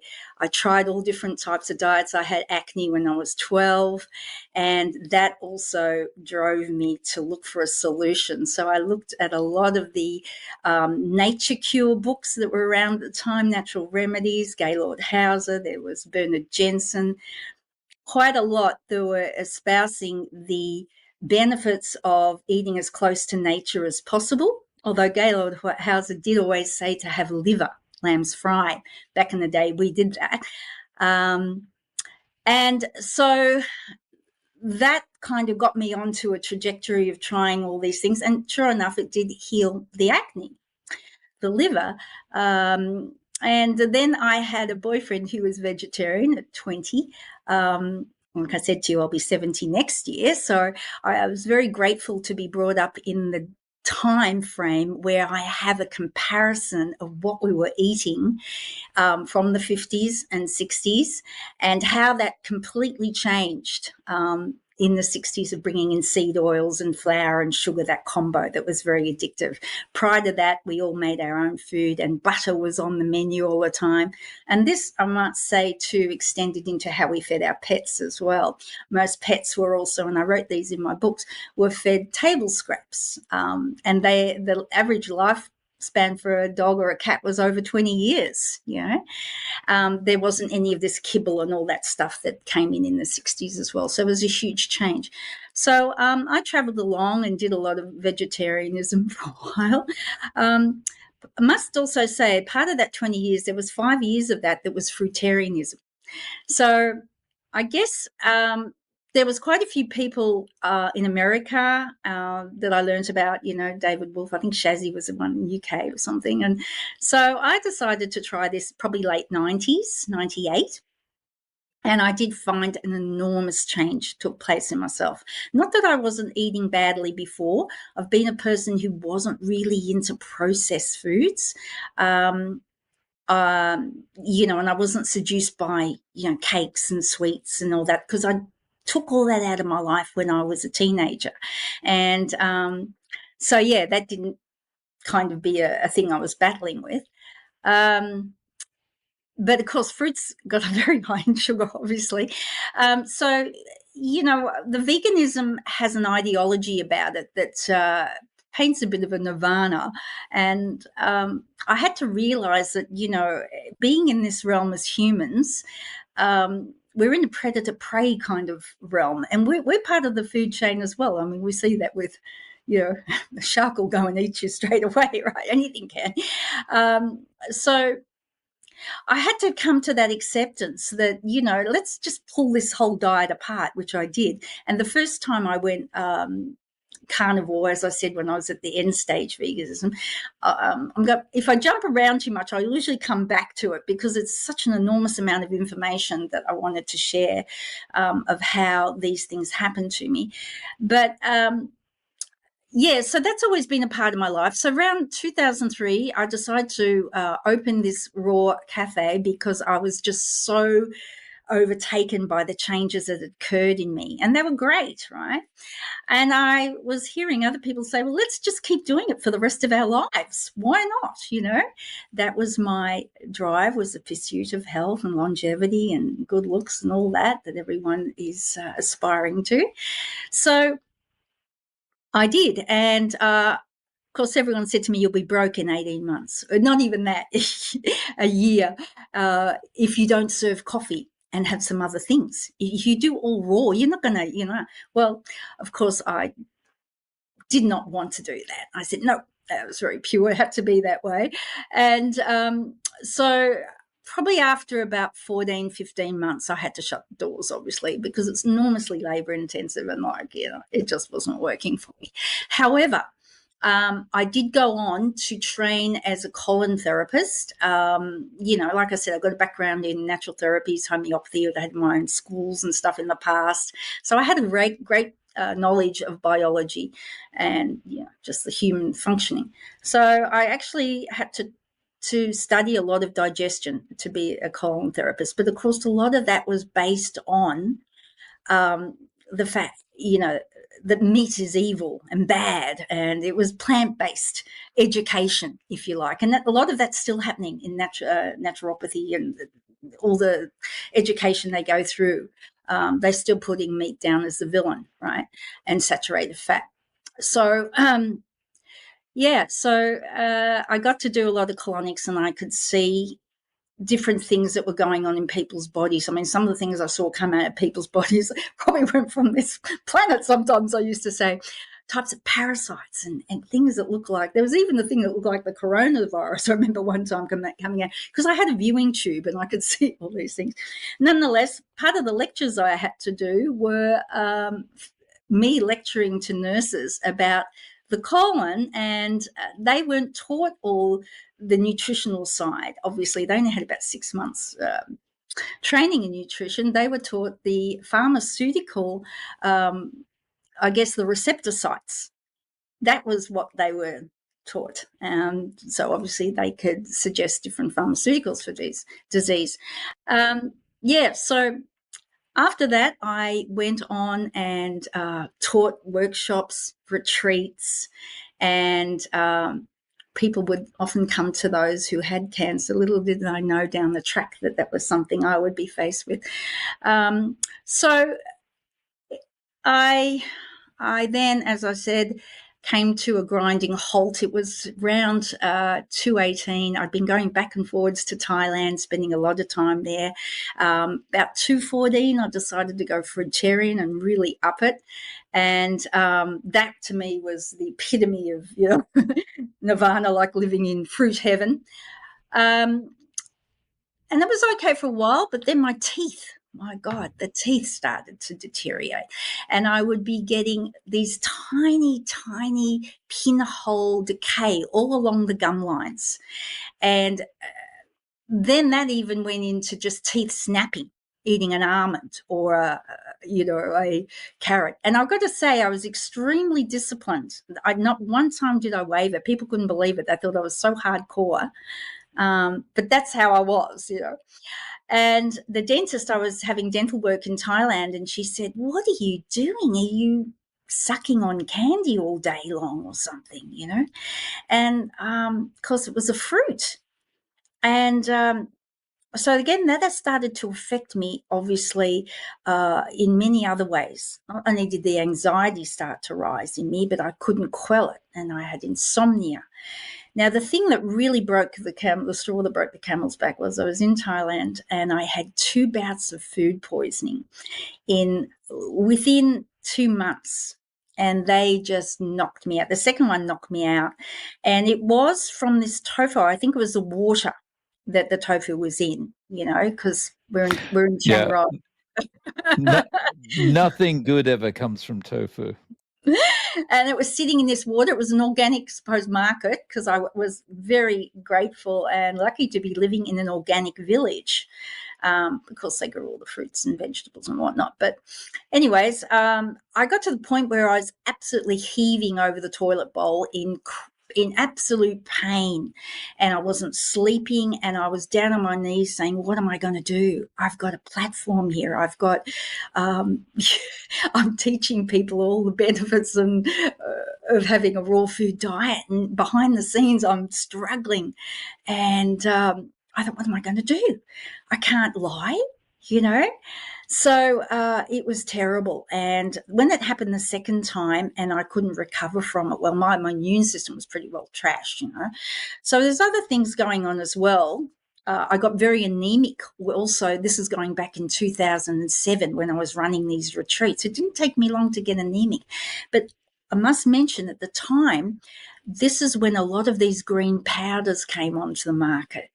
[SPEAKER 10] tried all different types of diets. I had acne when I was 12, and that also drove me to look for a solution. So I looked at a lot of the nature cure books that were around at the time, Natural Remedies, Gaylord Hauser, there was Bernard Jensen, quite a lot that were espousing the benefits of eating as close to nature as possible. Although Gaylord Hauser did always say to have liver, lamb's fry. Back in the day, we did that. And so that kind of got me onto a trajectory of trying all these things. And sure enough, it did heal the acne. the liver. And then I had a boyfriend who was vegetarian at 20. Like I said to you, I'll be 70 next year. So I was very grateful to be brought up in the time frame where I have a comparison of what we were eating from the 50s and 60s and how that completely changed in the 60s of bringing in seed oils and flour and sugar, that combo that was very addictive. Prior to that, we all made our own food and butter was on the menu all the time. And this, I might say, too, extended into how we fed our pets as well. Most pets were also, and I wrote these in my books, were fed table scraps. And the average lifespan for a dog or a cat was over 20 years, There wasn't any of this kibble and all that stuff that came in the 60s as well. So it was a huge change. So I traveled along and did a lot of vegetarianism for a while. I must also say, part of that 20 years, there was 5 years of that was fruitarianism. So I guess there was quite a few people in America that I learned about, David Wolf. I think Shazzy was the one in the UK or something. And so I decided to try this probably late 90s, 98. And I did find an enormous change took place in myself. Not that I wasn't eating badly before. I've been a person who wasn't really into processed foods. And I wasn't seduced by, cakes and sweets and all that because I took all that out of my life when I was a teenager. And that didn't kind of be a thing I was battling with. But, of course, fruits got very high in sugar, obviously. The veganism has an ideology about it that paints a bit of a nirvana. And I had to realize that, being in this realm as humans, we're in a predator-prey kind of realm. And we're part of the food chain as well. I mean, we see that with, the shark will go and eat you straight away, right? Anything can. So I had to come to that acceptance that, let's just pull this whole diet apart, which I did. And the first time I went carnivore, as I said, when I was at the end stage veganism, if I jump around too much, I usually come back to it because it's such an enormous amount of information that I wanted to share of how these things happen to me. But so that's always been a part of my life. So around 2003, I decided to open this raw cafe because I was just so overtaken by the changes that occurred in me. And they were great, right? And I was hearing other people say, well, let's just keep doing it for the rest of our lives. Why not? That was my drive, was the pursuit of health and longevity and good looks and all that everyone is aspiring to. So I did. And of course, everyone said to me, you'll be broke in 18 months. Not even that, a year, if you don't serve coffee and have some other things. If you do all raw, you're not going to, Well, of course, I did not want to do that. I said, no, that was very pure. It had to be that way. And so probably after about 14, 15 months, I had to shut the doors, obviously, because it's enormously labor intensive and it just wasn't working for me. However, I did go on to train as a colon therapist. Like I said, I've got a background in natural therapies, homeopathy. I had my own schools and stuff in the past. So I had a great knowledge of biology and, just the human functioning. So I actually had to study a lot of digestion to be a colon therapist. But, of course, a lot of that was based on the fact, that meat is evil and bad, and it was plant-based education, if you like. And a lot of that's still happening in naturopathy and all the education they go through. They're still putting meat down as the villain, right, and saturated fat. So, I got to do a lot of colonics, and I could see different things that were going on in people's bodies. I mean, some of the things I saw come out of people's bodies probably weren't from this planet. Sometimes I used to say types of parasites and things that look like, there was even the thing that looked like the coronavirus. I remember one time coming out because I had a viewing tube and I could see all these things. Nonetheless, part of the lectures I had to do were me lecturing to nurses about the colon, and they weren't taught all the nutritional side. Obviously, they only had about 6 months training in nutrition. They were taught the pharmaceutical, I guess, the receptor sites. That was what they were taught. So obviously they could suggest different pharmaceuticals for this disease. So after that, I went on and taught workshops, retreats, and people would often come to those who had cancer. Little did I know down the track that that was something I would be faced with. So I then, as I said, came to a grinding halt. It was around 218. I'd been going back and forwards to Thailand, spending a lot of time there. About 214, I decided to go fruitarian and really up it. And that to me was the epitome of, nirvana, like living in fruit heaven. And that was okay for a while, but then my teeth, my God, the teeth started to deteriorate. And I would be getting these tiny, tiny pinhole decay all along the gum lines. And then that even went into just teeth snapping, eating an almond or a carrot. And I've got to say, I was extremely disciplined. Not one time did I waver. People couldn't believe it. They thought I was so hardcore. But that's how I was, And the dentist, I was having dental work in Thailand, and she said, "What are you doing? Are you sucking on candy all day long or something, And because it was a fruit. And so again, that has started to affect me, obviously, in many other ways. Not only did the anxiety start to rise in me, but I couldn't quell it, and I had insomnia. Now, the thing that really broke the straw that broke the camel's back was I was in Thailand and I had 2 bouts of food poisoning within 2 months, and they just knocked me out. The second one knocked me out, and it was from this tofu. I think it was the water that the tofu was in, because we're in Chiang Rai.
[SPEAKER 7] Nothing good ever comes from tofu.
[SPEAKER 10] And it was sitting in this water. It was an organic, suppose, market, because I was very grateful and lucky to be living in an organic village, because they grow all the fruits and vegetables and whatnot. But anyways, I got to the point where I was absolutely heaving over the toilet bowl in absolute pain, and I wasn't sleeping, and I was down on my knees saying, what am I going to do? I've got a platform here. I've got I'm teaching people all the benefits of having a raw food diet, and behind the scenes I'm struggling. And I thought, what am I going to do? I can't lie, So it was terrible. And when that happened the second time and I couldn't recover from it, well, my immune system was pretty well trashed, So there's other things going on as well. I got very anemic also. This is going back in 2007 when I was running these retreats. It didn't take me long to get anemic. But I must mention at the time, this is when a lot of these green powders came onto the market.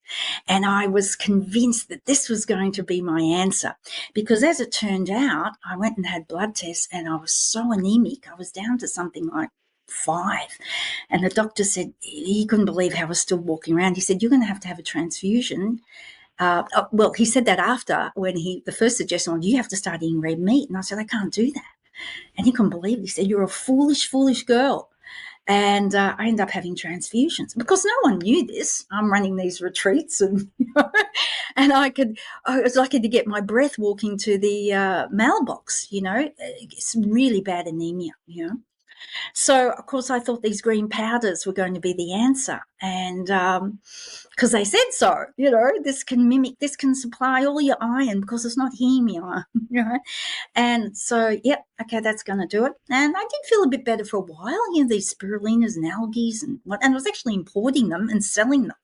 [SPEAKER 10] And I was convinced that this was going to be my answer, because as it turned out, I went and had blood tests and I was so anemic. I was down to something like 5. And the doctor said he couldn't believe how I was still walking around. He said, you're going to have a transfusion. Well, he said that after, when the first suggestion was, you have to start eating red meat. And I said, I can't do that. And he couldn't believe it. He said, you're a foolish, foolish girl. And I ended up having transfusions because no one knew this. I'm running these retreats, and and I was lucky to get my breath walking to the mailbox. It's really bad anemia. So of course I thought these green powders were going to be the answer, and because they said so. This can supply all your iron because it's not heme iron. And so, yep, okay, that's going to do it. And I did feel a bit better for a while. These spirulinas and algae and I was actually importing them and selling them.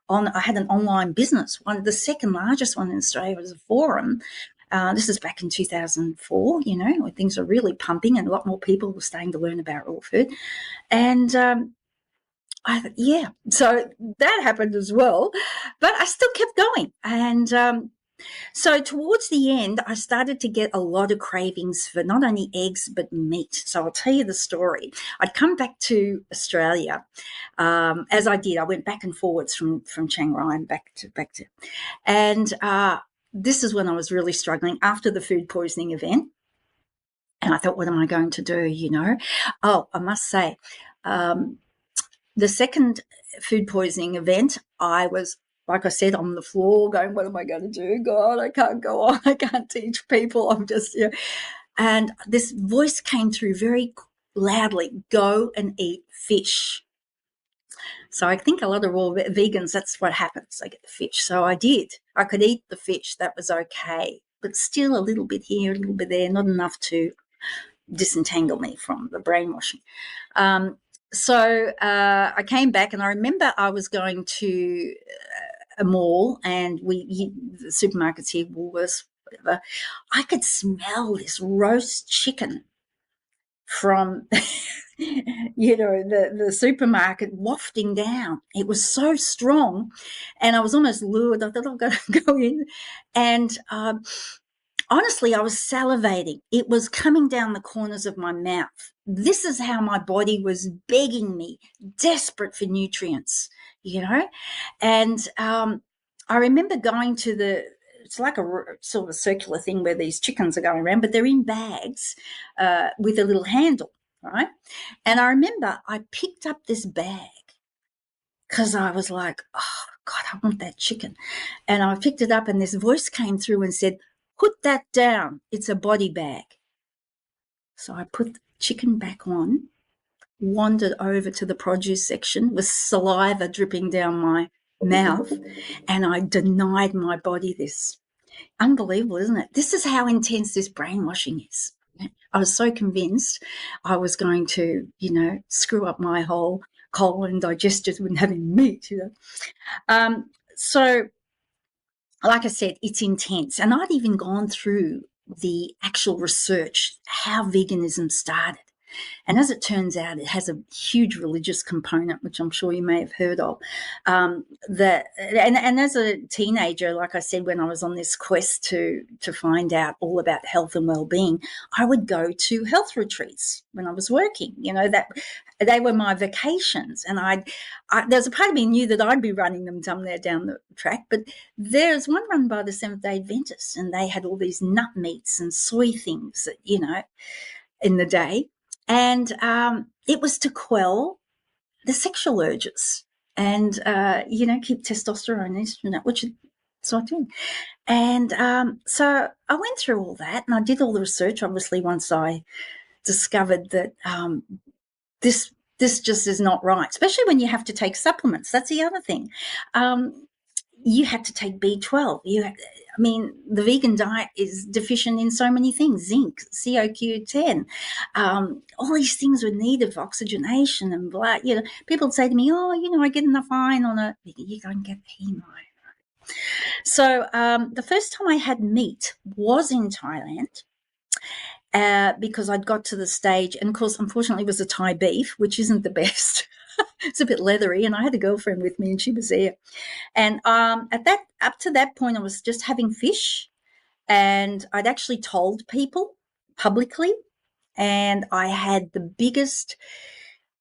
[SPEAKER 10] I had an online business. The second largest one in Australia was a forum. This is back in 2004, when things were really pumping and a lot more people were starting to learn about raw food. And I thought, so that happened as well. But I still kept going. And So towards the end, I started to get a lot of cravings for not only eggs, but meat. So I'll tell you the story. I'd come back to Australia, as I did. I went back and forwards from Chiang Rai and back to, and this is when I was really struggling after the food poisoning event. And I thought, what am I going to do, you know? Oh, I must say, the second food poisoning event, I was, like I said, on the floor going, what am I going to do? God, I can't go on. I can't teach people. I'm just, you know. And this voice came through very loudly, go and eat fish. So I think a lot of raw vegans, that's what happens. They get the fish. So I did. I could eat the fish. That was okay. But still a little bit here, a little bit there, not enough to disentangle me from the brainwashing. So I came back, and I remember I was going to a mall, and the supermarkets here, Woolworths, whatever. I could smell this roast chicken from, the supermarket wafting down. It was so strong, and I was almost lured. I thought I've got to go in, and honestly, I was salivating. It was coming down the corners of my mouth. This is how my body was begging me, desperate for nutrients, And I remember going to it's like a sort of a circular thing where these chickens are going around, but they're in bags with a little handle, right? And I remember I picked up this bag because I was like, oh, God, I want that chicken. And I picked it up, and this voice came through and said, put that down. It's a body bag. So I put the chicken back on, wandered over to the produce section with saliva dripping down my mouth, and I denied my body this. Unbelievable, isn't it? This is how intense this brainwashing is. I was so convinced I was going to, screw up my whole colon, digestion with having meat, So, like I said, it's intense. And I'd even gone through the actual research, how veganism started. And as it turns out, it has a huge religious component, which I'm sure you may have heard of. And as a teenager, like I said, when I was on this quest to find out all about health and well-being, I would go to health retreats when I was working. That they were my vacations, and there's a part of me knew that I'd be running them somewhere down the track. But there's one run by the Seventh-day Adventists, and they had all these nut meats and soy things that in the day. And it was to quell the sexual urges and, keep testosterone, estrogen, which is so I did. And so I went through all that, and I did all the research, obviously, once I discovered that this just is not right, especially when you have to take supplements. That's the other thing. You had to take B12. The vegan diet is deficient in so many things, zinc, CoQ10, all these things were needed for oxygenation and blah. People would say to me, I get enough iron on it. You don't get heme iron. So the first time I had meat was in Thailand because I'd got to the stage, and of course, unfortunately, it was a Thai beef, which isn't the best. It's a bit leathery, and I had a girlfriend with me, and she was there. And up to that point, I was just having fish, and I'd actually told people publicly, and I had the biggest,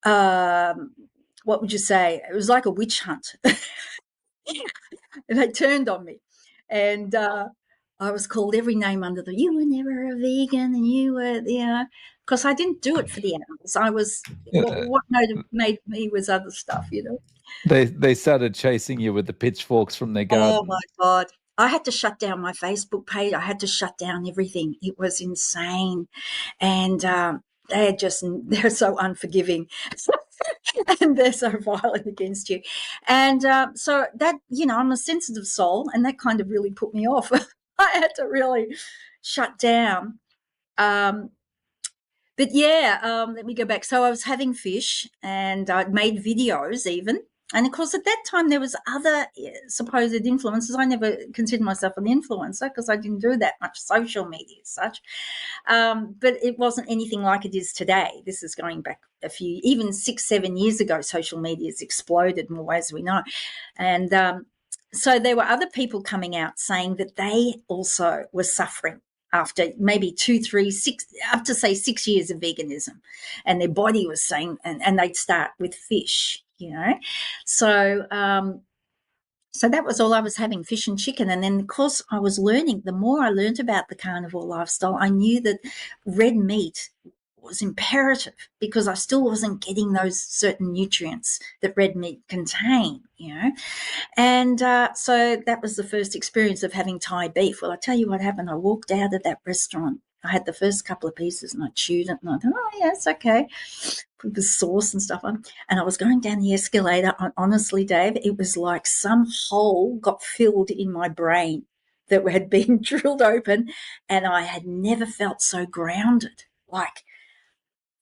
[SPEAKER 10] what would you say? It was like a witch hunt. And they turned on me, and I was called every name under you were never a vegan, and you were, because I didn't do it for the animals. I was, what made me was other stuff,
[SPEAKER 7] They started chasing you with the pitchforks from their garden.
[SPEAKER 10] Oh, my God. I had to shut down my Facebook page. I had to shut down everything. It was insane. And they're so unforgiving. And they're so violent against you. And so that, I'm a sensitive soul, and that kind of really put me off. I had to really shut down. But yeah, let me go back. So I was having fish, and I'd made videos even. And of course, at that time, there was other supposed influencers. I never considered myself an influencer because I didn't do that much social media as such. But it wasn't anything like it is today. This is going back even 6-7 years ago. Social media has exploded in more ways we know. And So there were other people coming out saying that they also were suffering after maybe 2, 3, 6, up to say 6 years of veganism, and their body was saying, and they'd start with fish, So, so that was all I was having, fish and chicken. And then, of course, I was learning. The more I learned about the carnivore lifestyle, I knew that red meat was imperative because I still wasn't getting those certain nutrients that red meat contain, And so that was the first experience of having Thai beef. Well, I tell you what happened. I walked out of that restaurant. I had the first couple of pieces and I chewed it and I thought, oh, yeah, it's okay. Put the sauce and stuff on. And I was going down the escalator. And honestly, Dave, it was like some hole got filled in my brain that had been drilled open, and I had never felt so grounded. Like,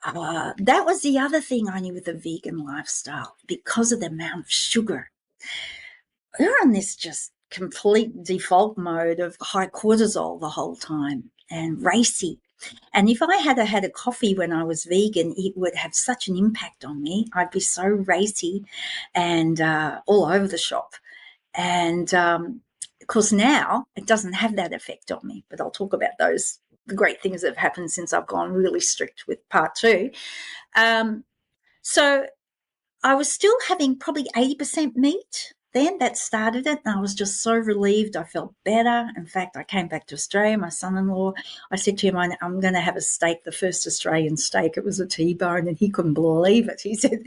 [SPEAKER 10] that was the other thing I knew with the vegan lifestyle, because of the amount of sugar. You're on this just complete default mode of high cortisol the whole time and racy. And if I had had a coffee when I was vegan, it would have such an impact on me. I'd be so racy and all over the shop. And of course, now it doesn't have that effect on me. But I'll talk about the great things that have happened since I've gone really strict with part 2. So I was still having probably 80% meat. Then that started it, and I was just so relieved. I felt better. In fact, I came back to Australia. My son-in-law, I said to him, I'm going to have a steak, the first Australian steak. It was a T-bone, and he couldn't believe it. He said,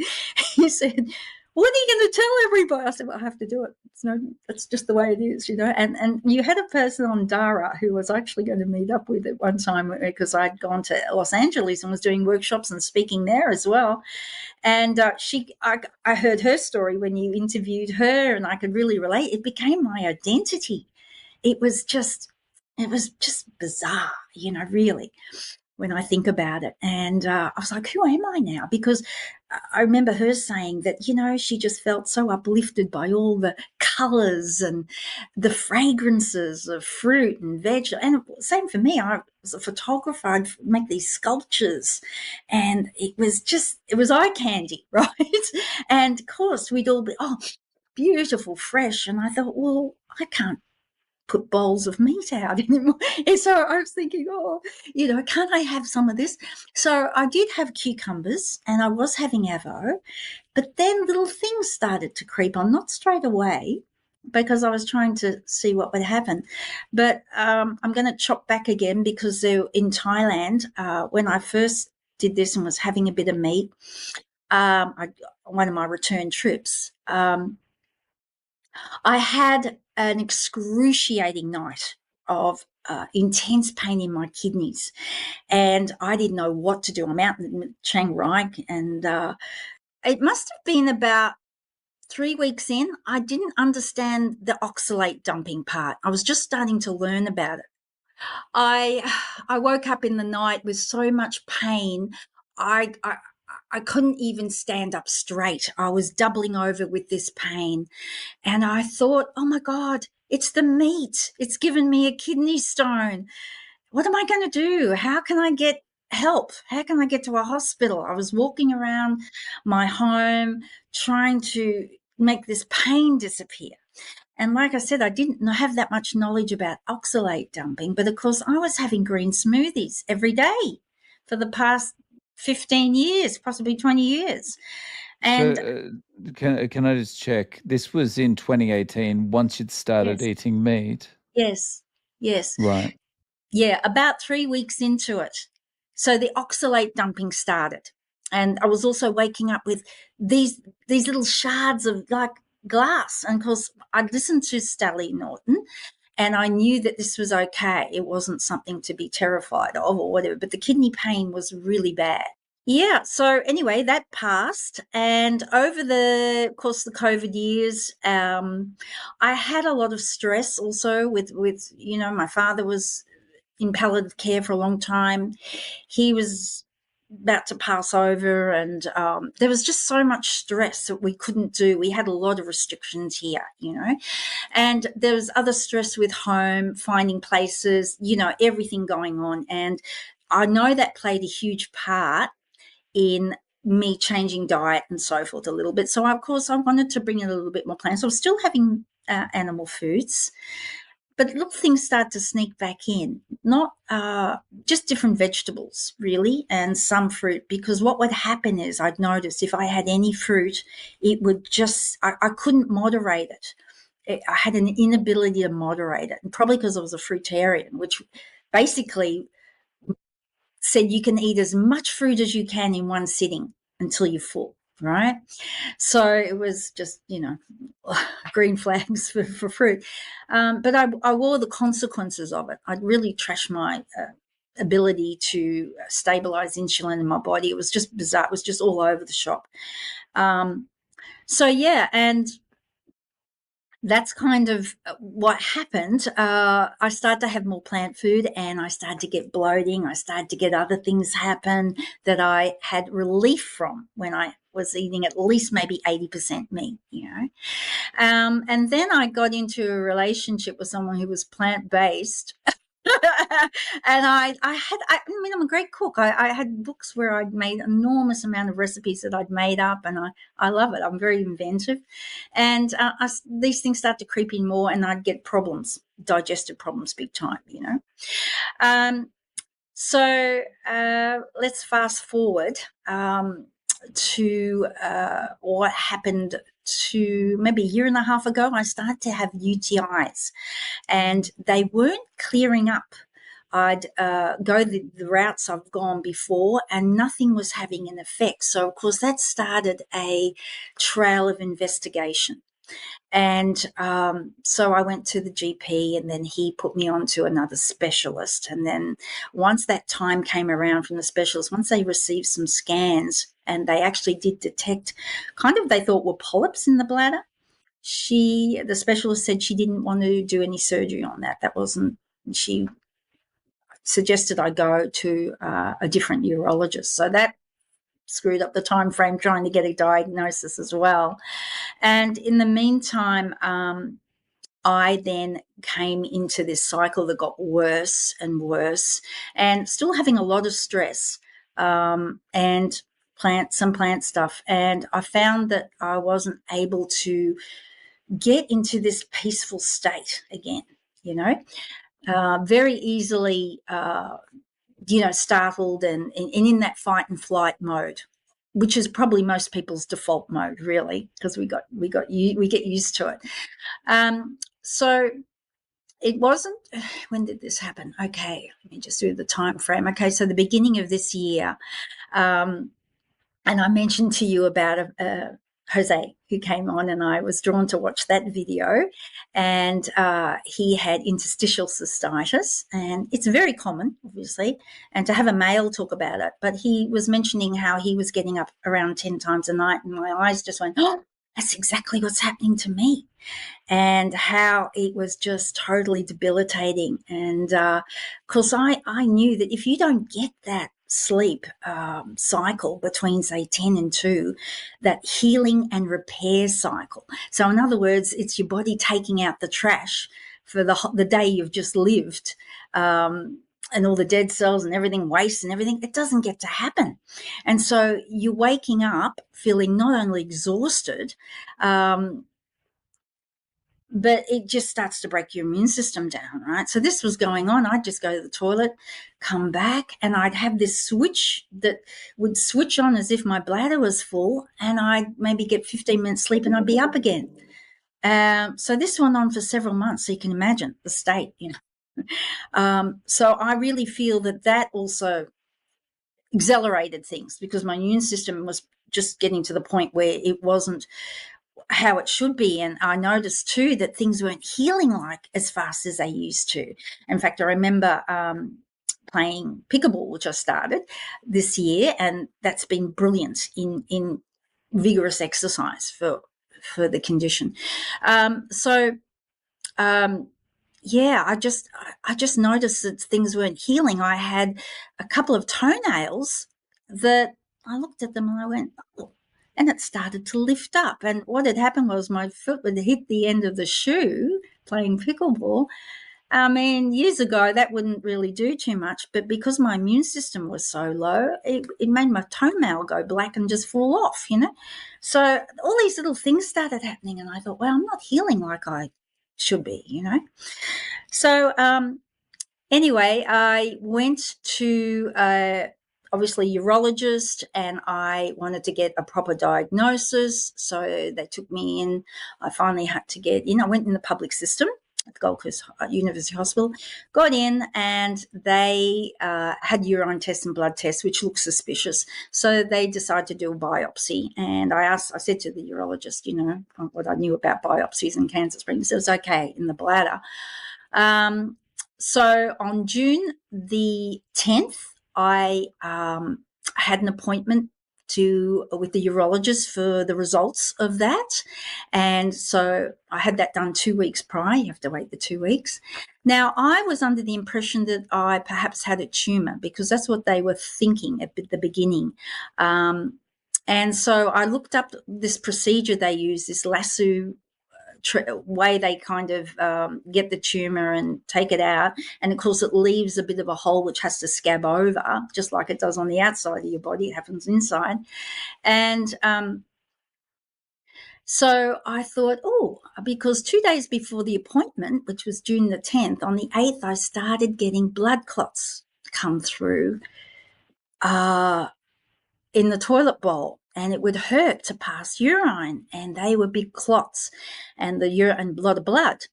[SPEAKER 10] what are you going to tell everybody? I said, well, I have to do it. It's just the way it is, And you had a person on Dara who was actually going to meet up with at one time, because I'd gone to Los Angeles and was doing workshops and speaking there as well. And I heard her story when you interviewed her, and I could really relate. It became my identity. It was just bizarre, really, when I think about it. And I was like, who am I now? Because I remember her saying that, she just felt so uplifted by all the colours and the fragrances of fruit and veg. And same for me. I was a photographer. I'd make these sculptures, and it was eye candy, right? And of course, we'd all be, beautiful, fresh. And I thought, well, I can't put bowls of meat out anymore. And so I was thinking, can't I have some of this? So I did have cucumbers and I was having avo, but then little things started to creep on, not straight away, because I was trying to see what would happen. But I'm going to chop back again, because in Thailand, when I first did this and was having a bit of meat, one of my return trips, I had an excruciating night of intense pain in my kidneys, and I didn't know what to do. I'm out in Chiang Rai, and it must have been about 3 weeks in. I didn't understand the oxalate dumping part. I was just starting to learn about it. I woke up in the night with so much pain. I couldn't even stand up straight. I was doubling over with this pain. And I thought, oh my God, it's the meat. It's given me a kidney stone. What am I going to do? How can I get help? How can I get to a hospital? I was walking around my home trying to make this pain disappear. And like I said, I didn't have that much knowledge about oxalate dumping, but of course I was having green smoothies every day for the past 15 years, possibly 20 years. And
[SPEAKER 7] so, can I just check? This was in 2018, once you'd started eating meat?
[SPEAKER 10] Yes.
[SPEAKER 7] Right.
[SPEAKER 10] Yeah, about 3 weeks into it. So the oxalate dumping started. And I was also waking up with these little shards of like glass. And of course, I'd listened to Stanley Norton, and I knew that this was okay. It wasn't something to be terrified of or whatever, but the kidney pain was really bad. Yeah. So anyway, that passed. And over the course of the COVID years, I had a lot of stress also with, my father was in palliative care for a long time. He was about to pass over, and there was just so much stress that we couldn't do. We had a lot of restrictions here, and there was other stress with home, finding places, everything going on. And I know that played a huge part in me changing diet and so forth a little bit. So, of course, I wanted to bring in a little bit more plan. So I was still having animal foods. But little things start to sneak back in, not just different vegetables, really, and some fruit, because what would happen is I'd notice if I had any fruit, it would just, I couldn't moderate it. I had an inability to moderate it, and probably because I was a fruitarian, which basically said you can eat as much fruit as you can in one sitting until you're full, right? So it was just, green flags for fruit. But I wore the consequences of it. I'd really trashed my ability to stabilize insulin in my body. It was just bizarre. It was just all over the shop. And that's kind of what happened. I started to have more plant food, and I started to get bloating. I started to get other things happen that I had relief from when I was eating at least maybe 80% meat, And then I got into a relationship with someone who was plant-based. And I'm a great cook. I had books where I'd made an enormous amount of recipes that I'd made up, and I love it. I'm very inventive. And these things start to creep in more, and I'd get problems, digestive problems big time, So let's fast forward to what happened to maybe a year and a half ago. I started to have UTIs, and they weren't clearing up. I'd go the routes I've gone before, and nothing was having an effect. So, of course, that started a trail of investigation. And so I went to the GP, and then he put me on to another specialist. And then once that time came around from the specialist, once they received some scans, and they actually did detect they thought were polyps in the bladder, the specialist said she didn't want to do any surgery on that. She suggested I go to a different urologist. So that screwed up the time frame trying to get a diagnosis as well. And in the meantime, I then came into this cycle that got worse and worse, and still having a lot of stress and some plant stuff. And I found that I wasn't able to get into this peaceful state again, very easily, startled and in that fight and flight mode, which is probably most people's default mode, really, because we get used to it. So it wasn't. When did this happen? Okay, let me just do the time frame. Okay, so the beginning of this year, and I mentioned to you about Jose, who came on, and I was drawn to watch that video. And he had interstitial cystitis, and it's very common, obviously, and to have a male talk about it. But he was mentioning how he was getting up around 10 times a night, and my eyes just went, oh, that's exactly what's happening to me. And how it was just totally debilitating. And of course, I knew that if you don't get that sleep cycle between, say, 10 and 2, that healing and repair cycle. So in other words, it's your body taking out the trash for the day you've just lived, and all the dead cells and everything, waste and everything. It doesn't get to happen. And so you're waking up feeling not only exhausted, but it just starts to break your immune system down, right? So this was going on. I'd just go to the toilet, come back, and I'd have this switch that would switch on as if my bladder was full, and I'd maybe get 15 minutes sleep and I'd be up again. So this went on for several months, so you can imagine the state, So I really feel that also accelerated things, because my immune system was just getting to the point where it wasn't how it should be. And I noticed too that things weren't healing like as fast as they used to. In fact, I remember playing pickleball, which I started this year, and that's been brilliant in vigorous exercise for the condition. I just noticed that things weren't healing. I had a couple of toenails that I looked at them and I went, oh, and it started to lift up. And what had happened was my foot would hit the end of the shoe playing pickleball. I mean, years ago, that wouldn't really do too much. But because my immune system was so low, it made my toenail go black and just fall off, So all these little things started happening. And I thought, well, I'm not healing like I should be, you know. So anyway, I went to obviously urologist, and I wanted to get a proper diagnosis. So they took me in. I finally had to get in. I went in the public system at the Gold Coast University Hospital, got in, and they had urine tests and blood tests, which looked suspicious. So they decided to do a biopsy. And I said to the urologist, you know, what I knew about biopsies and cancer screenings. It was okay in the bladder. So on June the 10th, I had an appointment with the urologist for the results of that. And so I had that done 2 weeks prior. You have to wait the 2 weeks. Now, I was under the impression that I perhaps had a tumor, because that's what they were thinking at the beginning. And so I looked up this procedure they use, this lasso way they kind of get the tumor and take it out. And of course, it leaves a bit of a hole which has to scab over, just like it does on the outside of your body. It happens inside. And so I thought, because 2 days before the appointment, which was June the 10th, on the 8th, I started getting blood clots come through in the toilet bowl. And it would hurt to pass urine, and they were big clots, and the urine and a lot of blood.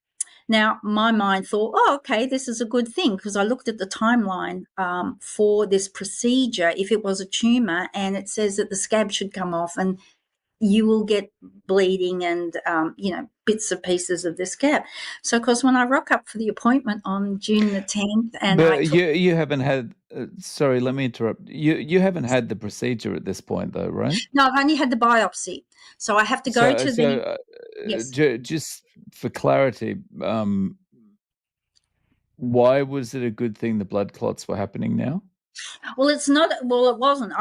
[SPEAKER 10] Now, my mind thought, okay, this is a good thing, because I looked at the timeline for this procedure, if it was a tumor, and it says that the scab should come off and you will get bleeding and, bits and pieces of the scab. So, of course, when I rock up for the appointment on June the 10th, and
[SPEAKER 7] you haven't had, sorry, let me interrupt. You haven't had the procedure at this point, though, right?
[SPEAKER 10] No, I've only had the biopsy. So I have to go to the... Yes.
[SPEAKER 7] Just for clarity, why was it a good thing the blood clots were happening now?
[SPEAKER 10] Well, it's not. Well, it wasn't.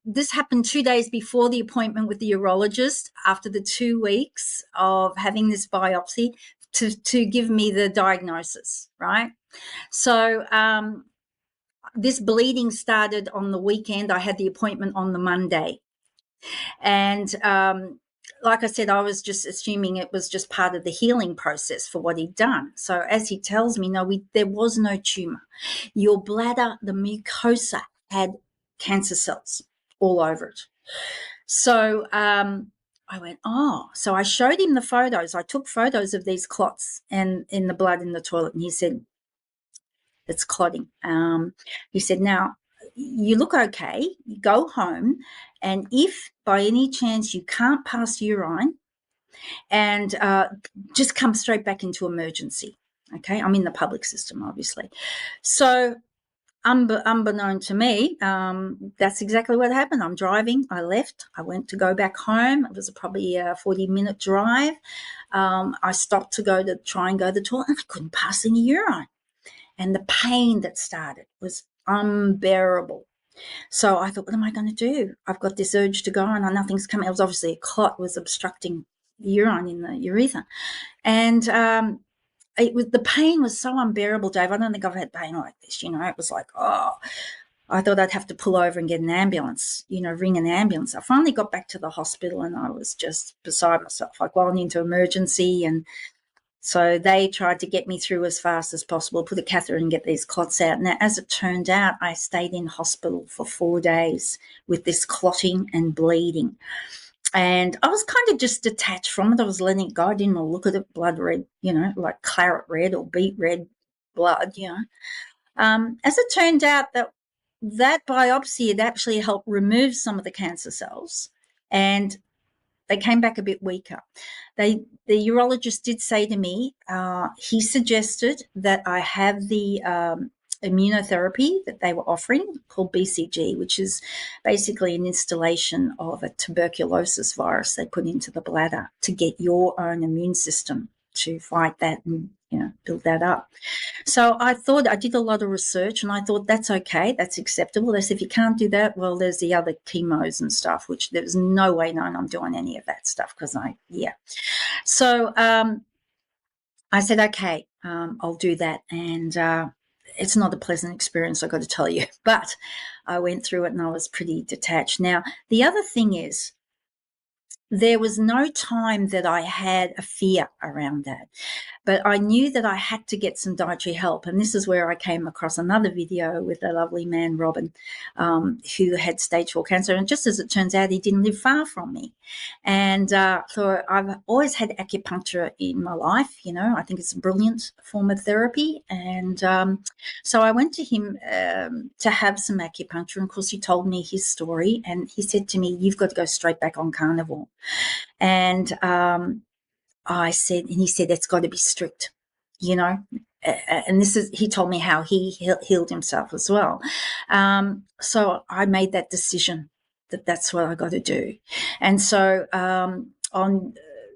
[SPEAKER 10] This happened 2 days before the appointment with the urologist, after the 2 weeks of having this biopsy, to give me the diagnosis, right? So this bleeding started on the weekend. I had the appointment on the Monday. And like I said, I was just assuming it was just part of the healing process for what he'd done. So as he tells me, no, there was no tumor. Your bladder, the mucosa, had cancer cells all over it. So I went, so I showed him the photos. I took photos of these clots and in the blood in the toilet, and he said, it's clotting. He said, now, you look okay, you go home, and if by any chance you can't pass urine, and just come straight back into emergency. Okay, I'm in the public system, obviously. So unbeknown to me, that's exactly what happened. I'm driving. I left. I went to go back home. It was probably a 40-minute drive. I stopped to try and go to the toilet, and I couldn't pass any urine. And the pain that started was unbearable. So I thought, what am I going to do? I've got this urge to go, and nothing's coming. It was obviously a clot was obstructing urine in the urethra. And the pain was so unbearable, Dave. I don't think I've had pain like this. It was like, I thought I'd have to pull over and get an ambulance, ring an ambulance. I finally got back to the hospital, and I was just beside myself. I'd gone into emergency, and so they tried to get me through as fast as possible, put a catheter and get these clots out. Now, as it turned out, I stayed in hospital for 4 days with this clotting and bleeding. And I was kind of just detached from it. I was letting it go. I didn't want to look at it, blood red, like claret red or beet red blood, As it turned out, that biopsy had actually helped remove some of the cancer cells, and they came back a bit weaker. The urologist did say to me, he suggested that I have the immunotherapy that they were offering called BCG, which is basically an installation of a tuberculosis virus they put into the bladder to get your own immune system to fight that and build that up. So I did a lot of research, and I thought that's okay, that's acceptable. They said, if you can't do that, well, there's the other chemos and stuff, which there's no way known I'm doing any of that stuff So I said, okay, I'll do that. And it's not a pleasant experience, I've got to tell you, but I went through it and I was pretty detached. Now, the other thing is, there was no time that I had a fear around that. But I knew that I had to get some dietary help. And this is where I came across another video with a lovely man, Robin, who had stage 4 cancer. And just as it turns out, he didn't live far from me. And so I've always had acupuncture in my life. You know, I think it's a brilliant form of therapy. And so I went to him to have some acupuncture. And of course, he told me his story. And he said to me, "You've got to go straight back on carnivore." And I said, and he said, "It's got to be strict, you know." And this is, he told me how he healed himself as well. So I made that decision that that's what I got to do. And so on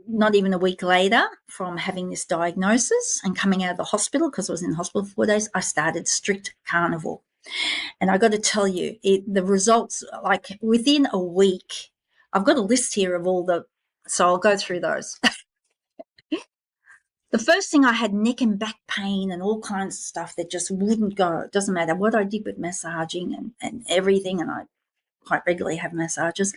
[SPEAKER 10] not even a week later from having this diagnosis and coming out of the hospital, because I was in the hospital for 4 days, I started strict carnivore. And I got to tell you, the results, like within a week, I've got a list here of all the, so I'll go through those. The first thing, I had neck and back pain and all kinds of stuff that just wouldn't go. It doesn't matter what I did with massaging and everything, and I quite regularly have massages.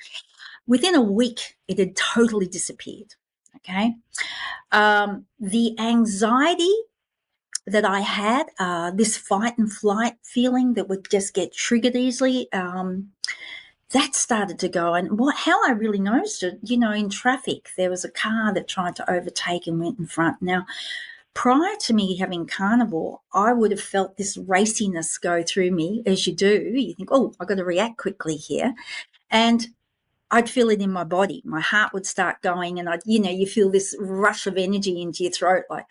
[SPEAKER 10] Within a week, it had totally disappeared, okay? The anxiety that I had, this fight and flight feeling that would just get triggered easily, that started to go. And how I really noticed it, you know, in traffic, there was a car that tried to overtake and went in front. Now, prior to me having carnivore, I would have felt this raciness go through me, as you do. You think, oh, I've got to react quickly here. And I'd feel it in my body. My heart would start going, and you feel this rush of energy into your throat. Like,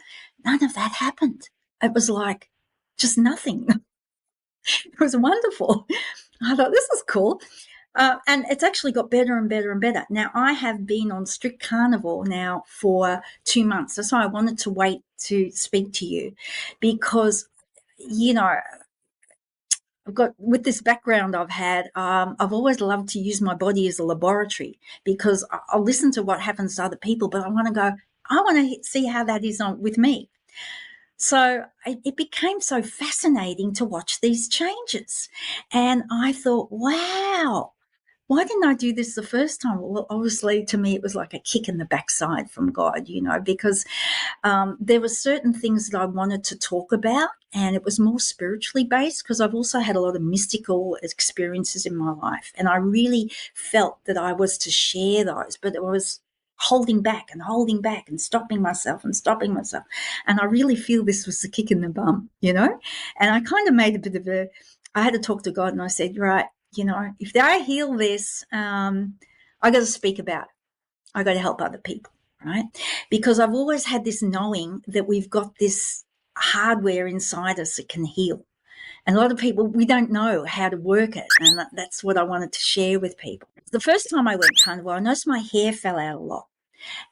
[SPEAKER 10] none of that happened. It was like just nothing. It was wonderful. I thought, this is cool. And it's actually got better and better and better. Now, I have been on strict carnivore now for 2 months. That's why I wanted to wait to speak to you, because, you know, with this background I've had, I've always loved to use my body as a laboratory, because I'll listen to what happens to other people, but I want to see how that is with me. So it became so fascinating to watch these changes. And I thought, wow, why didn't I do this the first time? Well, obviously, to me, it was like a kick in the backside from God, you know, because there were certain things that I wanted to talk about, and it was more spiritually based, because I've also had a lot of mystical experiences in my life, and I really felt that I was to share those, but it was holding back and stopping myself. And I really feel this was the kick in the bum, you know, and I kind of made a bit of I had to talk to God, and I said, right, you know, if I heal this, I got to speak about it. I got to help other people, right? Because I've always had this knowing that we've got this hardware inside us that can heal. And a lot of people, we don't know how to work it. And that's what I wanted to share with people. The first time I went carnivore, I noticed my hair fell out a lot.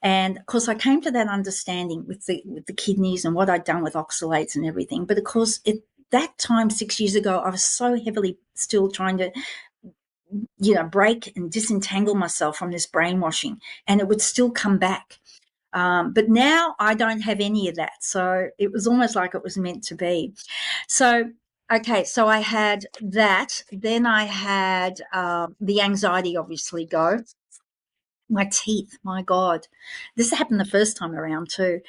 [SPEAKER 10] And of course, I came to that understanding with the kidneys and what I'd done with oxalates and everything. But of course, that time 6 years ago, I was so heavily still trying to, you know, break and disentangle myself from this brainwashing, and it would still come back. But now I don't have any of that. So it was almost like it was meant to be. So, okay, so I had that. Then I had the anxiety obviously go. My teeth, my God. This happened the first time around too.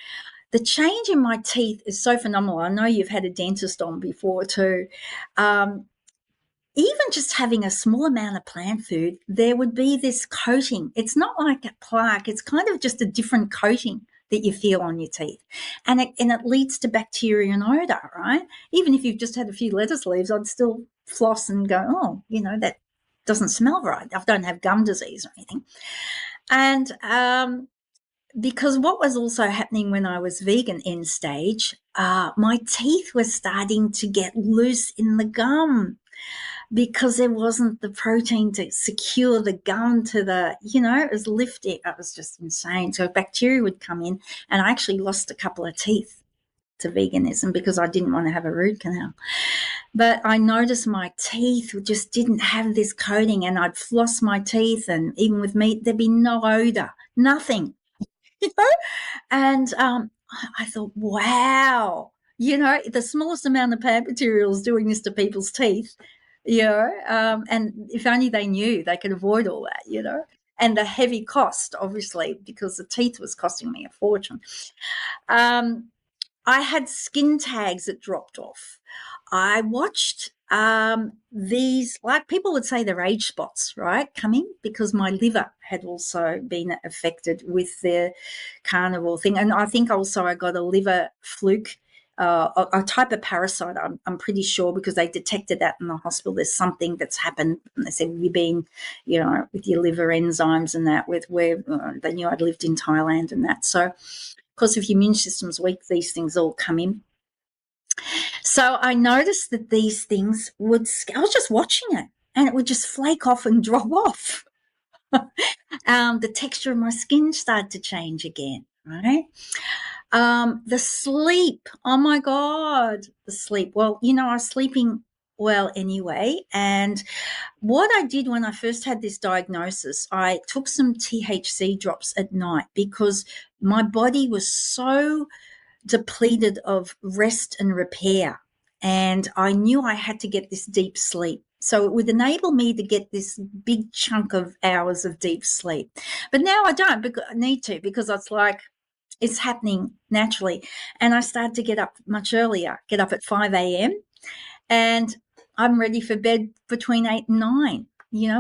[SPEAKER 10] The change in my teeth is so phenomenal. I know you've had a dentist on before too. Even just having a small amount of plant food, there would be this coating. It's not like a plaque. It's kind of just a different coating that you feel on your teeth. And it leads to bacteria and odor, right? Even if you've just had a few lettuce leaves, I'd still floss and go, oh, you know, that doesn't smell right. I don't have gum disease or anything. And because what was also happening when I was vegan end stage, my teeth were starting to get loose in the gum, because there wasn't the protein to secure the gum to the, you know, it was lifting. It was just insane. So bacteria would come in, and I actually lost a couple of teeth to veganism because I didn't want to have a root canal. But I noticed my teeth just didn't have this coating, and I'd floss my teeth, and even with meat, there'd be no odor, nothing, you know? And I thought, wow, you know, the smallest amount of plant material is doing this to people's teeth, you know, and if only they knew, they could avoid all that, you know. and the heavy cost, obviously, because the teeth was costing me a fortune. I had skin tags that dropped off. I watched these, like people would say, they're age spots, right, coming because my liver had also been affected with the carnivore thing. And I think also I got a liver fluke, a type of parasite, I'm pretty sure, because they detected that in the hospital. There's something that's happened. And they said, you've been, with your liver enzymes and that, with where they knew I'd lived in Thailand and that. So, of course, if your immune system's weak, these things all come in. So I noticed that these things I was just watching it, and it would just flake off and drop off. The texture of my skin started to change again, right? The sleep, oh my God, the sleep. Well, I was sleeping well anyway. And what I did when I first had this diagnosis, I took some THC drops at night because my body was so depleted of rest and repair. And I knew I had to get this deep sleep. So it would enable me to get this big chunk of hours of deep sleep. But now I don't need to, because it's like it's happening naturally. And I started to get up much earlier, get up at 5 a.m. and I'm ready for bed between 8 and 9,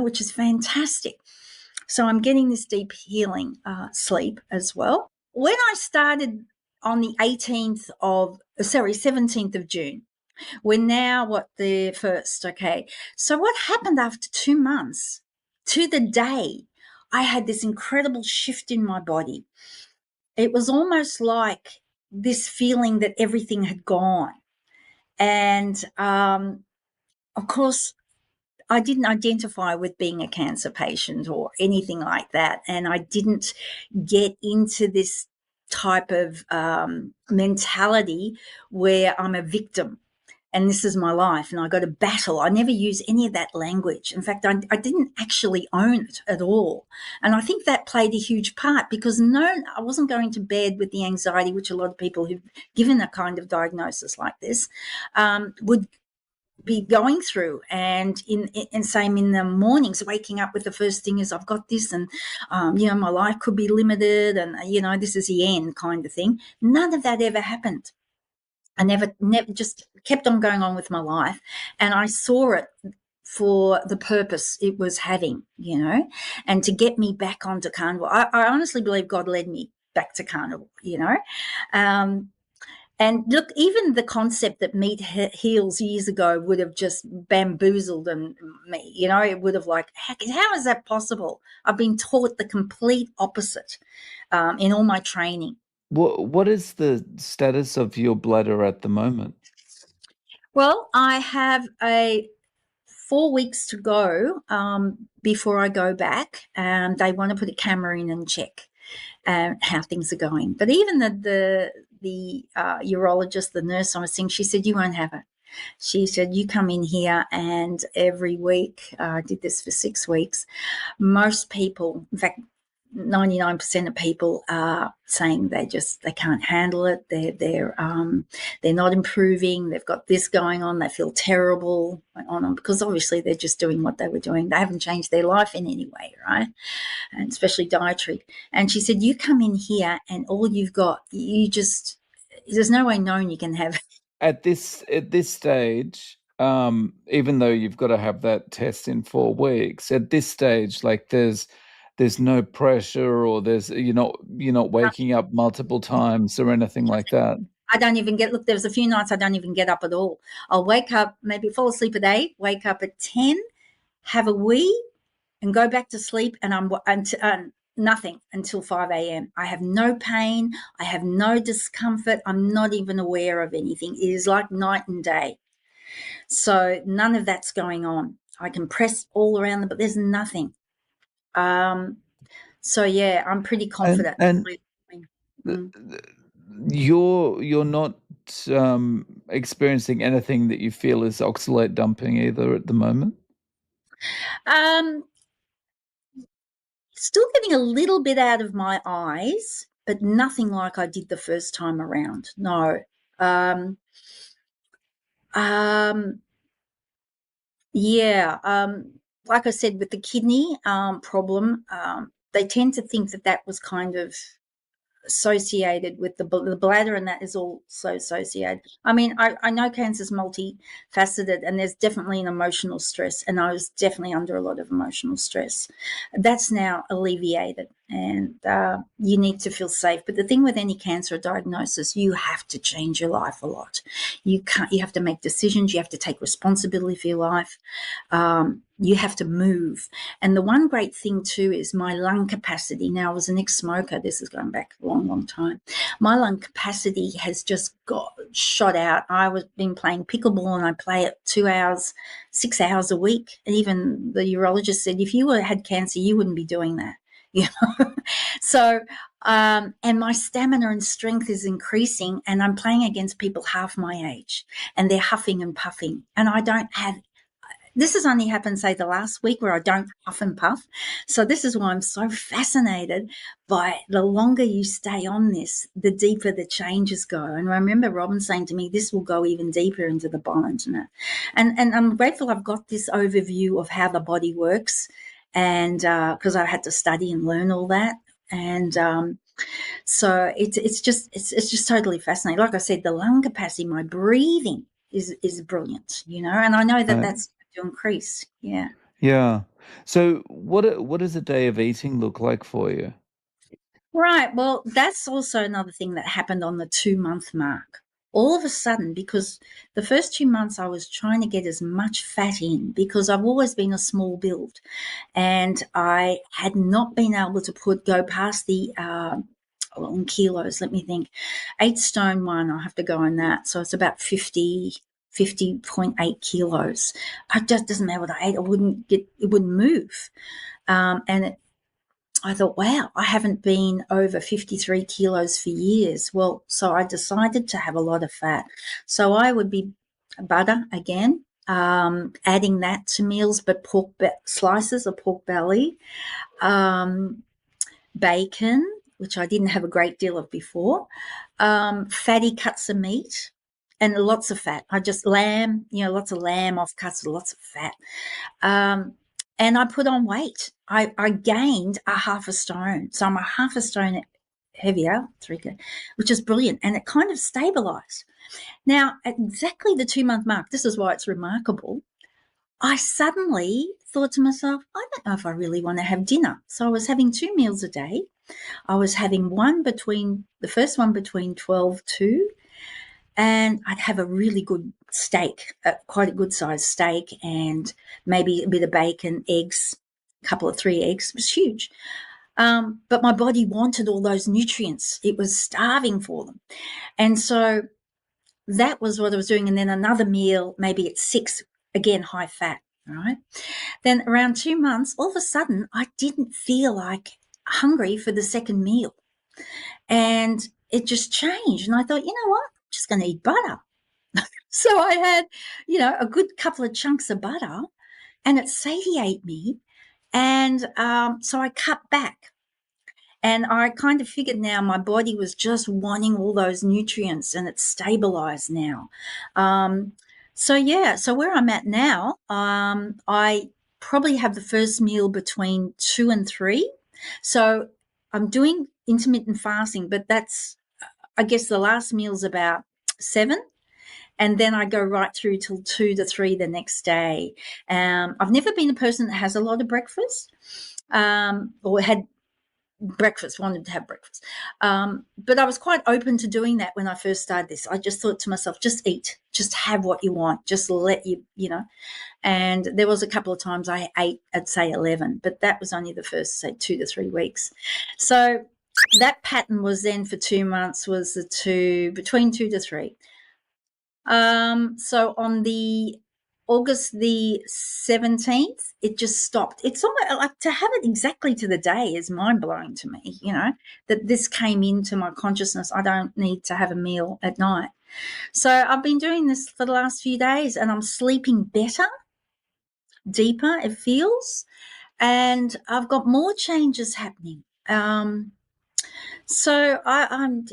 [SPEAKER 10] which is fantastic. So I'm getting this deep healing sleep as well. When I started on the 17th of June, we're now the 1st, okay? So what happened after 2 months, to the day, I had this incredible shift in my body. It was almost like this feeling that everything had gone. And, of course, I didn't identify with being a cancer patient or anything like that. And I didn't get into this type of mentality where I'm a victim and this is my life and I got to battle. I never use any of that language. In fact, I didn't actually own it at all. And I think that played a huge part because I wasn't going to bed with the anxiety, which a lot of people who've given a kind of diagnosis like this would be going through. And same in the mornings, waking up with the first thing is I've got this and, my life could be limited and, this is the end kind of thing. None of that ever happened. I never just kept on going on with my life, and I saw it for the purpose it was having, and to get me back onto Carnivore. I honestly believe God led me back to Carnivore, and look, even the concept that meat heals years ago would have just bamboozled me, it would have like, how is that possible? I've been taught the complete opposite in all my training.
[SPEAKER 7] What is the status of your bladder at the moment?
[SPEAKER 10] Well, I have 4 weeks to go before I go back. They want to put a camera in and check how things are going. But even the urologist, the nurse I was seeing, she said, you won't have it. She said, you come in here and every week, I did this for 6 weeks, most people, in fact, 99% of people are saying they can't handle it. They're not improving. They've got this going on. They feel terrible on because obviously they're just doing what they were doing. They haven't changed their life in any way, right? And especially dietary. And she said, you come in here and all you've got, there's no way known you can have.
[SPEAKER 7] At this stage, even though you've got to have that test in 4 weeks, at this stage, like there's no pressure or you're not waking up multiple times or anything like that.
[SPEAKER 10] I don't even there was a few nights I don't even get up at all. I'll wake up, maybe fall asleep at 8, wake up at 10, have a wee and go back to sleep, and I'm nothing until 5 a.m. I have no pain. I have no discomfort. I'm not even aware of anything. It is like night and day. So none of that's going on. I can press all around them, but there's nothing. So yeah, I'm pretty confident.
[SPEAKER 7] And you're not experiencing anything that you feel is oxalate dumping either at the moment?
[SPEAKER 10] Still getting a little bit out of my eyes, but nothing like I did the first time around. No. Yeah. like I said, with the kidney problem, they tend to think that that was kind of associated with the bladder, and that is also associated. I mean, I know cancer is multifaceted, and there's definitely an emotional stress, and I was definitely under a lot of emotional stress. That's now alleviated, and you need to feel safe. But the thing with any cancer diagnosis, you have to change your life a lot. You have to make decisions. You have to take responsibility for your life. You have to move. And the one great thing too is my lung capacity. Now, I was an ex-smoker. This is going back a long, long time. My lung capacity has just got shot out. I was been playing pickleball, and I play it 2 hours, 6 hours a week. And even the urologist said, if you had cancer, you wouldn't be doing that. You know? So, and my stamina and strength is increasing, and I'm playing against people half my age, and they're huffing and puffing. And I don't have, this has only happened, say, the last week, where I don't huff and puff. So this is why I'm so fascinated by the longer you stay on this, the deeper the changes go. And I remember Robin saying to me, this will go even deeper into the bones. And I'm grateful I've got this overview of how the body works, and because I had to study and learn all that. And so it's just totally fascinating. Like I said, the lung capacity, my breathing is brilliant, you know, and I know that that's to increase. Yeah.
[SPEAKER 7] Yeah. So what does a day of eating look like for you?
[SPEAKER 10] Right. Well, that's also another thing that happened on the 2-month mark. All of a sudden, because the first 2 months I was trying to get as much fat in, because I've always been a small build, and I had not been able to go past the in kilos, let me think, 8 stone 1, I'll have to go on that. So it's about 50.8 kilos. I just doesn't matter what I ate, it wouldn't move. I thought, wow, I haven't been over 53 kilos for years. Well, so I decided to have a lot of fat. So I would be butter again, adding that to meals, but slices of pork belly, bacon, which I didn't have a great deal of before, fatty cuts of meat, and lots of fat. Lamb, lots of lamb offcuts, lots of fat. And I put on weight. I gained a half a stone. So I'm a half a stone heavier, which is brilliant. And it kind of stabilized. Now, at exactly the 2-month mark, this is why it's remarkable, I suddenly thought to myself, I don't know if I really want to have dinner. So I was having 2 meals a day. I was having the first one between 12 and I'd have a really good steak, quite a good sized steak, and maybe a bit of bacon, eggs, a couple of 3 eggs. It was huge. But my body wanted all those nutrients. It was starving for them. And so that was what I was doing. And then another meal, maybe at 6, again, high fat, right? Then around 2 months, all of a sudden, I didn't feel like hungry for the second meal. And it just changed. And I thought, you know what? I'm just going to eat butter. So I had, a good couple of chunks of butter, and it satiated me. And so I cut back. And I kind of figured now my body was just wanting all those nutrients, and it's stabilized now. So where I'm at now, I probably have the first meal between 2 and 3. So I'm doing intermittent fasting, but that's, I guess the last meal's about 7. And then I go right through till 2 to 3 the next day. I've never been a person that has a lot of breakfast, or had wanted to have breakfast. But I was quite open to doing that when I first started this. I just thought to myself, just eat, just have what you want, just let and there was a couple of times I ate at, say, 11, but that was only the first, say, 2 to 3 weeks. So that pattern was then for 2 months was between 2 to 3. So on the August the 17th, it just stopped. It's almost like, to have it exactly to the day is mind-blowing to me, that this came into my consciousness. I don't need to have a meal at night. So I've been doing this for the last few days, and I'm sleeping better, deeper, it feels, and I've got more changes happening. So I'm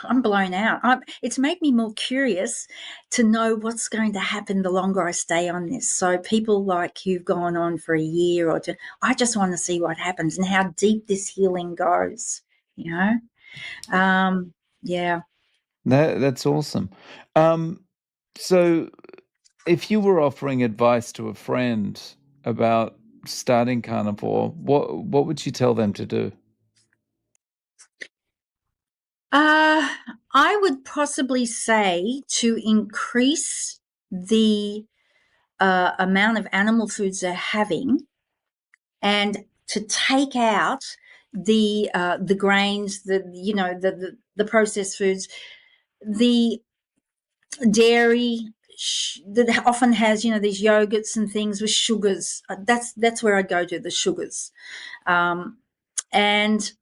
[SPEAKER 10] I'm blown out. It's made me more curious to know what's going to happen the longer I stay on this. So people like you've gone on for a year or two, I just want to see what happens and how deep this healing goes, you know? Yeah.
[SPEAKER 7] That's awesome. So if you were offering advice to a friend about starting Carnivore, what would you tell them to do?
[SPEAKER 10] I would possibly say to increase the amount of animal foods they're having, and to take out the grains, the processed foods, the dairy that often has these yogurts and things with sugars. That's where I'd go to, the sugars, and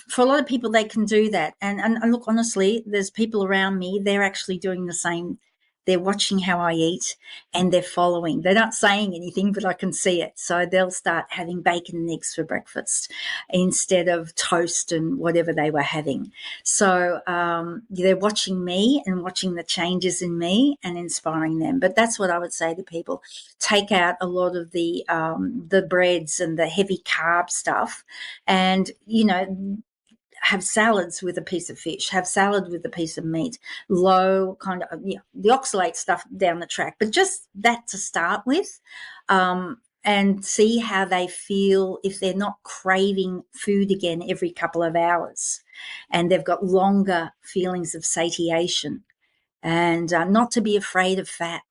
[SPEAKER 10] for a lot of people, they can do that. And look, honestly, there's people around me, they're actually doing the same. They're watching how I eat and they're following. They're not saying anything, but I can see it. So they'll start having bacon and eggs for breakfast instead of toast and whatever they were having. So they're watching me and watching the changes in me and inspiring them. But that's what I would say to people. Take out a lot of the breads and the heavy carb stuff, and, have salads with a piece of fish, have salad with a piece of meat, low kind of, the oxalate stuff down the track, but just that to start with, and see how they feel if they're not craving food again every couple of hours and they've got longer feelings of satiation, and not to be afraid of fat,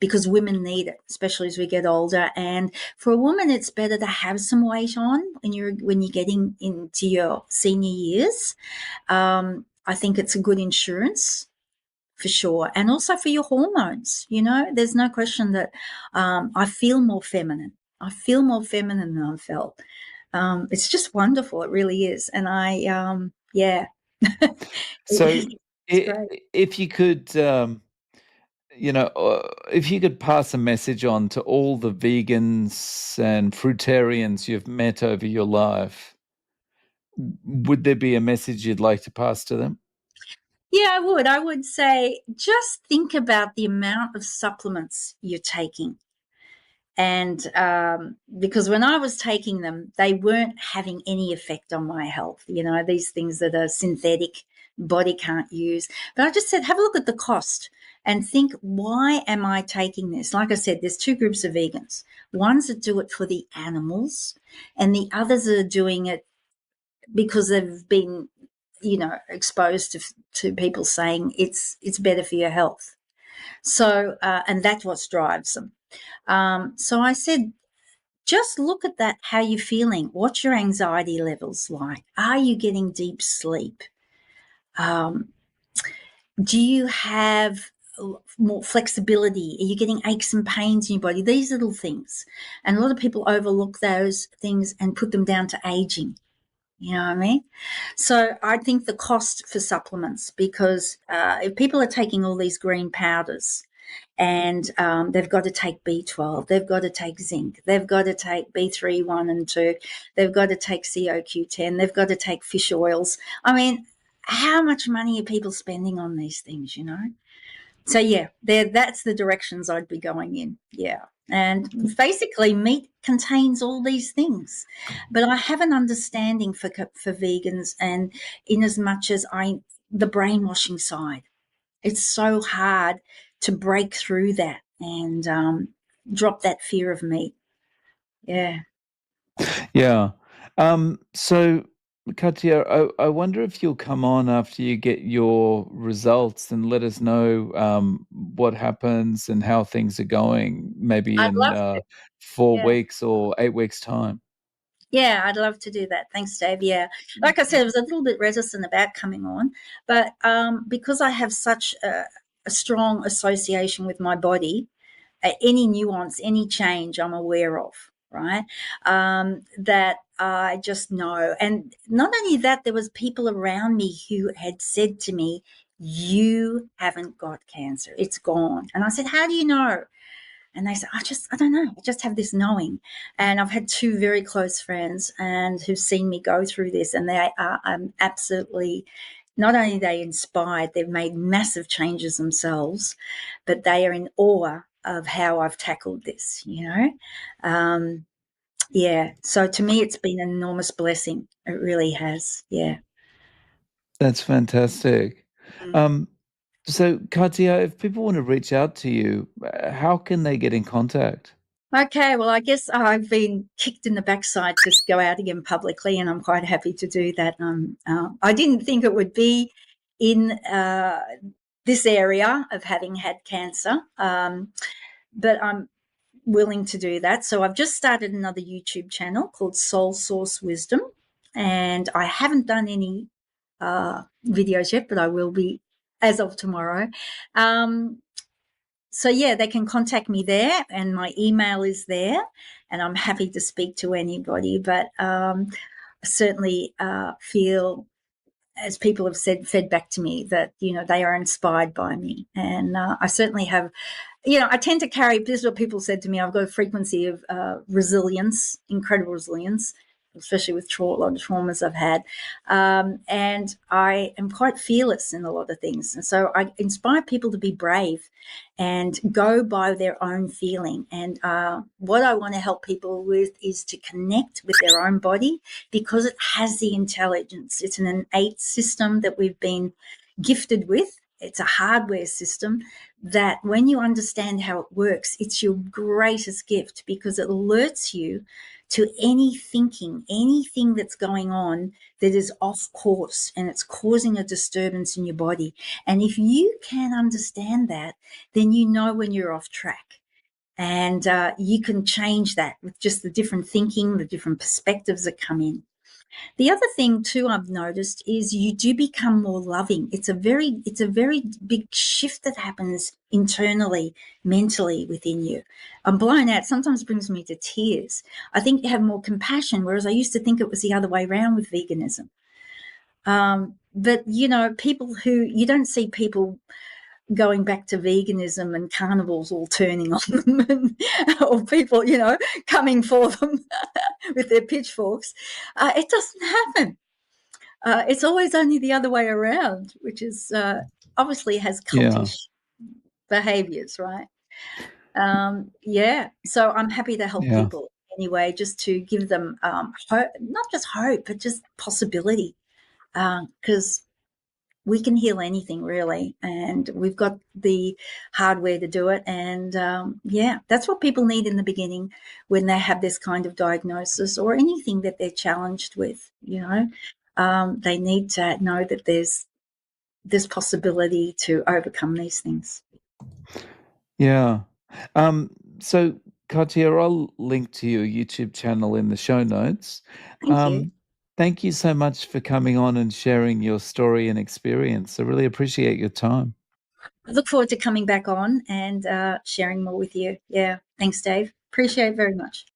[SPEAKER 10] because women need it, especially as we get older. And for a woman, it's better to have some weight on when you're getting into your senior years. I think it's a good insurance for sure, and also for your hormones. There's no question that I feel more feminine. I feel more feminine than I've felt. It's just wonderful. It really is. And yeah.
[SPEAKER 7] So
[SPEAKER 10] It's great.
[SPEAKER 7] if you could, if you could pass a message on to all the vegans and fruitarians you've met over your life, would there be a message you'd like to pass to them?
[SPEAKER 10] Yeah, I would. I would say just think about the amount of supplements you're taking. And because when I was taking them, they weren't having any effect on my health. These things that are synthetic, body can't use. But I just said, have a look at the cost and think, why am I taking this? Like I said, there's two groups of vegans. Ones that do it for the animals, and the others that are doing it because they've been, exposed to people saying it's better for your health. So, and that's what drives them. So I said, just look at that, how you're feeling. What's your anxiety levels like? Are you getting deep sleep? Do you have more flexibility? Are you getting aches and pains in your body? These little things. And a lot of people overlook those things and put them down to aging. You know what I mean? So I think the cost for supplements, because if people are taking all these green powders, and they've got to take B12, they've got to take zinc, they've got to take B3, 1 and 2, they've got to take CoQ10, they've got to take fish oils. I mean, how much money are people spending on these things, So yeah, that's the directions I'd be going in. Yeah. And basically meat contains all these things. But I have an understanding for vegans, and in as much as the brainwashing side, it's so hard to break through that and drop that fear of meat. Yeah.
[SPEAKER 7] Yeah. So, Katya, I wonder if you'll come on after you get your results and let us know what happens and how things are going, maybe
[SPEAKER 10] I'd
[SPEAKER 7] in
[SPEAKER 10] love to.
[SPEAKER 7] 4
[SPEAKER 10] Yeah.
[SPEAKER 7] weeks or 8 weeks' time.
[SPEAKER 10] Yeah, I'd love to do that. Thanks, Dave. Yeah. Like I said, I was a little bit reticent about coming on, but because I have such a strong association with my body, any nuance, any change I'm aware of, right? That I just know. And not only that, there was people around me who had said to me, you haven't got cancer. It's gone. And I said, how do you know? And they said, I don't know. I just have this knowing. And I've had 2 very close friends and who've seen me go through this, and they are absolutely not only are they inspired, they've made massive changes themselves, but they are in awe of how I've tackled this, Yeah. So to me, it's been an enormous blessing. It really has. Yeah.
[SPEAKER 7] That's fantastic.
[SPEAKER 10] Mm.
[SPEAKER 7] So, Katia, if people want to reach out to you, how can they get in contact?
[SPEAKER 10] Okay, well, I guess I've been kicked in the backside to go out again publicly, and I'm quite happy to do that. I didn't think it would be in this area of having had cancer, but I'm willing to do that. So I've just started another YouTube channel called Soul Source Wisdom, and I haven't done any videos yet, but I will be as of tomorrow. So yeah, they can contact me there, and my email is there, and I'm happy to speak to anybody. But I certainly feel, as people have said, fed back to me, that they are inspired by me, and I certainly have. I tend to carry. This is what people said to me. I've got a frequency of resilience, incredible resilience, especially with a lot of traumas I've had, and I am quite fearless in a lot of things. And so I inspire people to be brave and go by their own feeling. And what I want to help people with is to connect with their own body, because it has the intelligence. It's an innate system that we've been gifted with. It's a hardware system that, when you understand how it works, it's your greatest gift, because it alerts you to anything that's going on that is off course, and it's causing a disturbance in your body. And if you can understand that, then you know when you're off track. And you can change that with just the different thinking, the different perspectives that come in. The other thing too I've noticed is you do become more loving. It's a very big shift that happens internally, mentally within you. I'm blown out. Sometimes it brings me to tears. I think you have more compassion, whereas I used to think it was the other way around with veganism. But people who, you don't see people going back to veganism and carnivores all turning on them, or people, coming for them with their pitchforks. It doesn't happen. It's always only the other way around, which is obviously has cultish behaviors, right? So I'm happy to help people anyway, just to give them hope, not just hope, but just possibility, because we can heal anything, really, and we've got the hardware to do it. And that's what people need in the beginning when they have this kind of diagnosis or anything that they're challenged with. They need to know that there's this possibility to overcome these things.
[SPEAKER 7] Yeah. So, Katia, I'll link to your YouTube channel in the show notes.
[SPEAKER 10] Thank you.
[SPEAKER 7] Thank you so much for coming on and sharing your story and experience. I really appreciate your time.
[SPEAKER 10] I look forward to coming back on and sharing more with you. Yeah. Thanks, Dave. Appreciate it very much.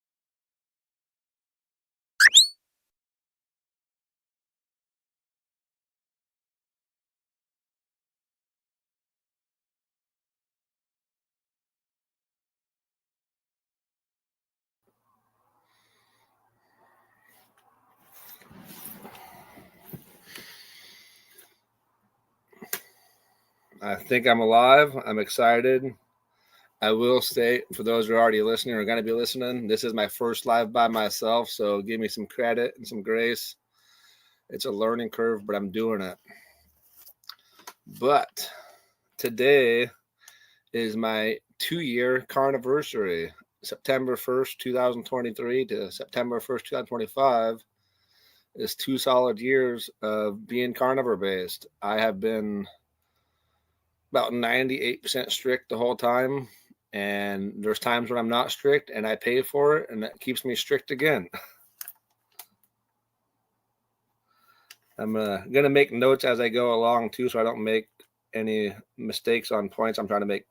[SPEAKER 6] I think I'm alive. I'm excited. I will state, for those who are already listening or going to be listening, this is my first live by myself, so give me some credit and some grace. It's a learning curve, but I'm doing it. But today is my 2-year carniversary. September 1st, 2023 to September 1st, 2025 is 2 solid years of being carnivore based. I have been about 98% strict the whole time, and there's times when I'm not strict and I pay for it, and that keeps me strict again. I'm gonna make notes as I go along too, so I don't make any mistakes on points I'm trying to make.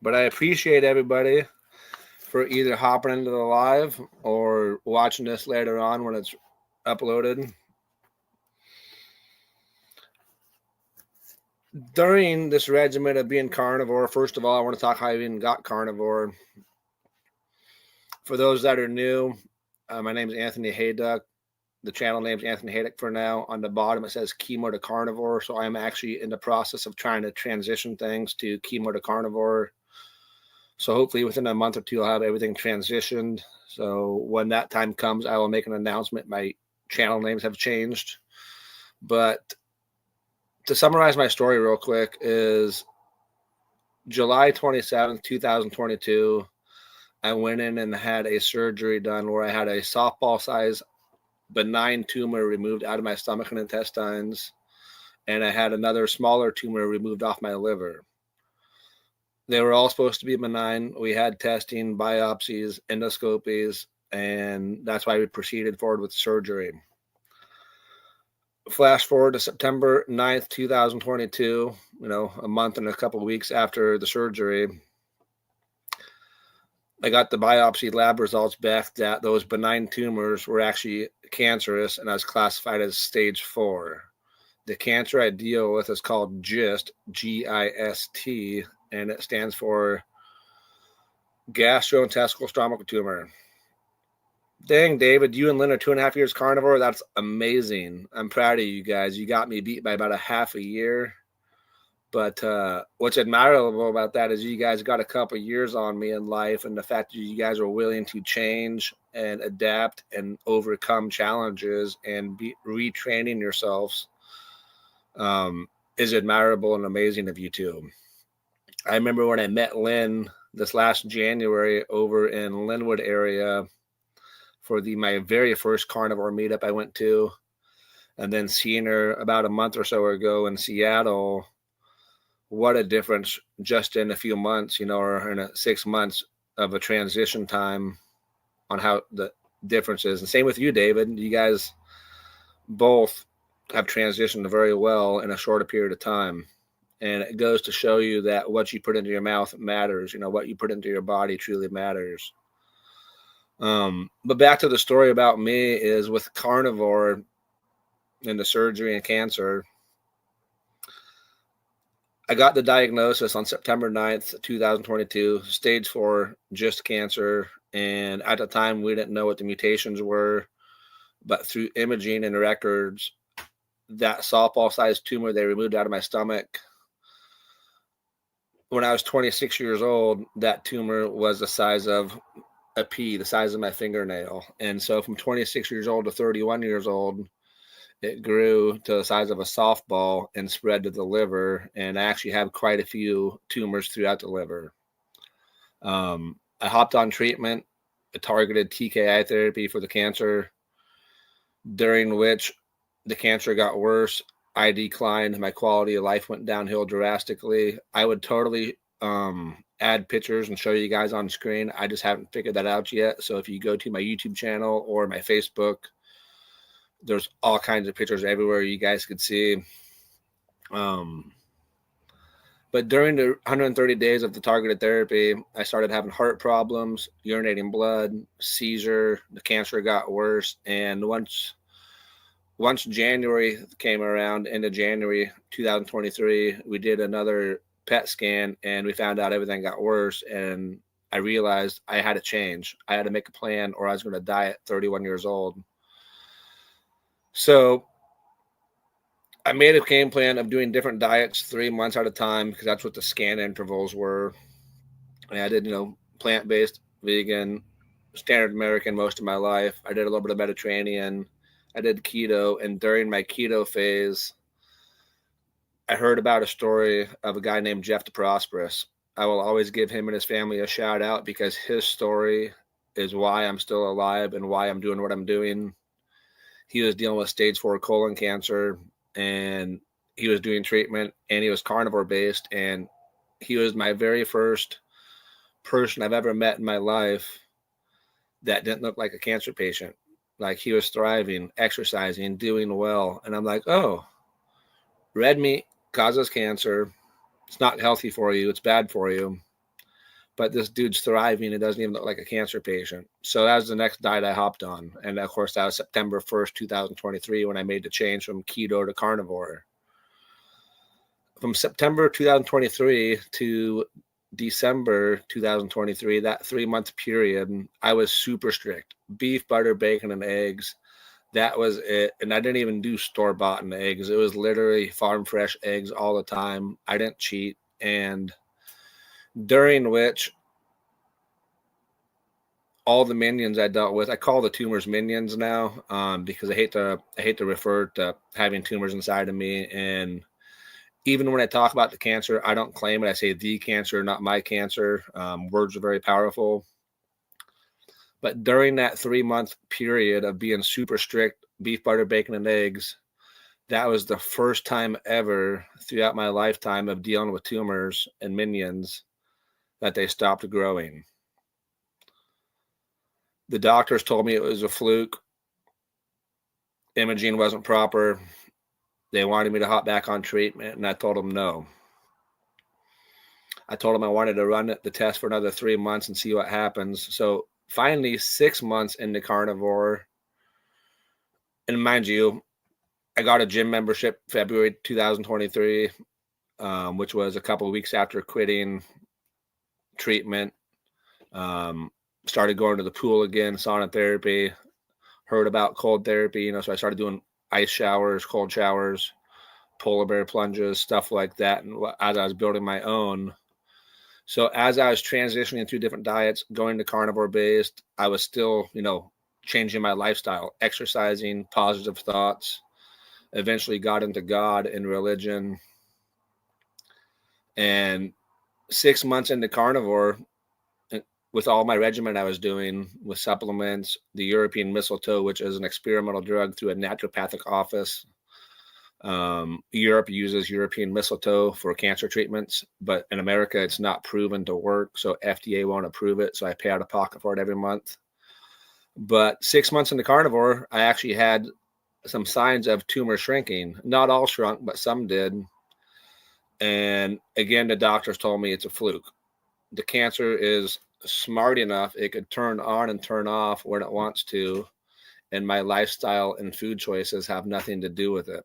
[SPEAKER 6] But I appreciate everybody for either hopping into the live or watching this later on when it's uploaded. During this regimen of being carnivore, first of all, I want to talk how I even got carnivore. For those that are new, my name is Anthony Hayduck. The channel name is Anthony Hayduck for now. On the bottom, it says chemo to carnivore. So I'm actually in the process of trying to transition things to chemo to carnivore. So hopefully within a month or two, I'll have everything transitioned. So when that time comes, I will make an announcement. My channel names have changed. But to summarize my story real quick is July 27th, 2022, I went in and had a surgery done where I had a softball size benign tumor removed out of my stomach and intestines, and I had another smaller tumor removed off my liver. They were all supposed to be benign. We had testing, biopsies, endoscopies, and that's why we proceeded forward with surgery. Flash forward to September 9th, 2022, a month and a couple of weeks after the surgery, I got the biopsy lab results back that those benign tumors were actually cancerous, and I was classified as stage 4. The cancer I deal with is called GIST, G-I-S-T, and it stands for gastrointestinal stromal tumor. Dang, David, you and Lynn are 2.5 years carnivore. That's amazing. I'm proud of you guys. You got me beat by about a half a year. But what's admirable about that is you guys got a couple years on me in life, and the fact that you guys are willing to change and adapt and overcome challenges and be retraining yourselves is admirable and amazing of you too. I remember when I met Lynn this last January over in Linwood area for my very first carnivore meetup I went to, and then seeing her about a month or so ago in Seattle. What a difference just in a few months, or in 6 months of a transition time on how the difference is. And same with you, David. You guys both have transitioned very well in a shorter period of time. And it goes to show you that what you put into your mouth matters. What you put into your body truly matters. But back to the story about me is with carnivore and the surgery and cancer. I got the diagnosis on September 9th, 2022, stage 4 GIST cancer. And at the time, we didn't know what the mutations were. But through imaging and records, that softball-sized tumor they removed out of my stomach, when I was 26 years old, that tumor was the size of a pea, the size of my fingernail. And so from 26 years old to 31 years old, it grew to the size of a softball and spread to the liver. And I actually have quite a few tumors throughout the liver. I hopped on treatment, a targeted TKI therapy for the cancer, during which the cancer got worse. I declined. My quality of life went downhill drastically. I would totally add pictures and show you guys on screen. I just haven't figured that out yet. So if you go to my YouTube channel or my Facebook, there's all kinds of pictures everywhere you guys could see. But during the 130 days of the targeted therapy, I started having heart problems, urinating blood, seizure. The cancer got worse. And once January came around, end of January 2023, we did another PET scan and we found out everything got worse. And I realized I had to change. I had to make a plan or I was going to die at 31 years old. So I made a game plan of doing different diets 3 months at a time because that's what the scan intervals were. And I did, plant-based, vegan, standard American most of my life. I did a little bit of Mediterranean. I did keto. And during my keto phase, I heard about a story of a guy named Jeff the Prosperous. I will always give him and his family a shout out because his story is why I'm still alive and why I'm doing what I'm doing. He was dealing with stage 4 colon cancer and he was doing treatment and he was carnivore based. And he was my very first person I've ever met in my life that didn't look like a cancer patient. Like he was thriving, exercising, doing well. And I'm like, oh, red meat causes cancer. It's not healthy for you. It's bad for you. But this dude's thriving. It doesn't even look like a cancer patient. So that was the next diet I hopped on. And of course, that was September 1st, 2023, when I made the change from keto to carnivore. from September 2023 to December 2023, that 3-month period, I was super strict. Beef, butter, bacon, and eggs. That was it. And I didn't even do store-bought eggs. It was literally farm fresh eggs all the time. I didn't cheat. And during which all the minions I dealt with, I call the tumors minions now, because I hate to refer to having tumors inside of me. And even when I talk about the cancer, I don't claim it. I say the cancer, not my cancer. Words are very powerful. But during that 3-month period of being super strict, beef, butter, bacon, and eggs, that was the first time ever throughout my lifetime of dealing with tumors and minions that they stopped growing. The doctors told me it was a fluke. Imaging wasn't proper. They wanted me to hop back on treatment, and I told them no. I told them I wanted to run the test for another 3 months and see what happens. So finally, 6 months into Carnivore, and mind you, I got a gym membership February 2023, which was a couple of weeks after quitting treatment. Started going to the pool again, sauna therapy, heard about cold therapy, so I started doing ice showers, cold showers, polar bear plunges, stuff like that. And as I was building my own. So as I was transitioning through different diets, going to carnivore based, I was still, changing my lifestyle, exercising, positive thoughts, eventually got into God and religion. And 6 months into Carnivore, with all my regimen I was doing with supplements, the European mistletoe, which is an experimental drug through a naturopathic office. Europe uses European mistletoe for cancer treatments, but in America, it's not proven to work. So FDA won't approve it. So I pay out of pocket for it every month. But 6 months into Carnivore, I actually had some signs of tumor shrinking. Not all shrunk, but some did. And again, the doctors told me it's a fluke. The cancer is smart enough, it could turn on and turn off when it wants to. And my lifestyle and food choices have nothing to do with it.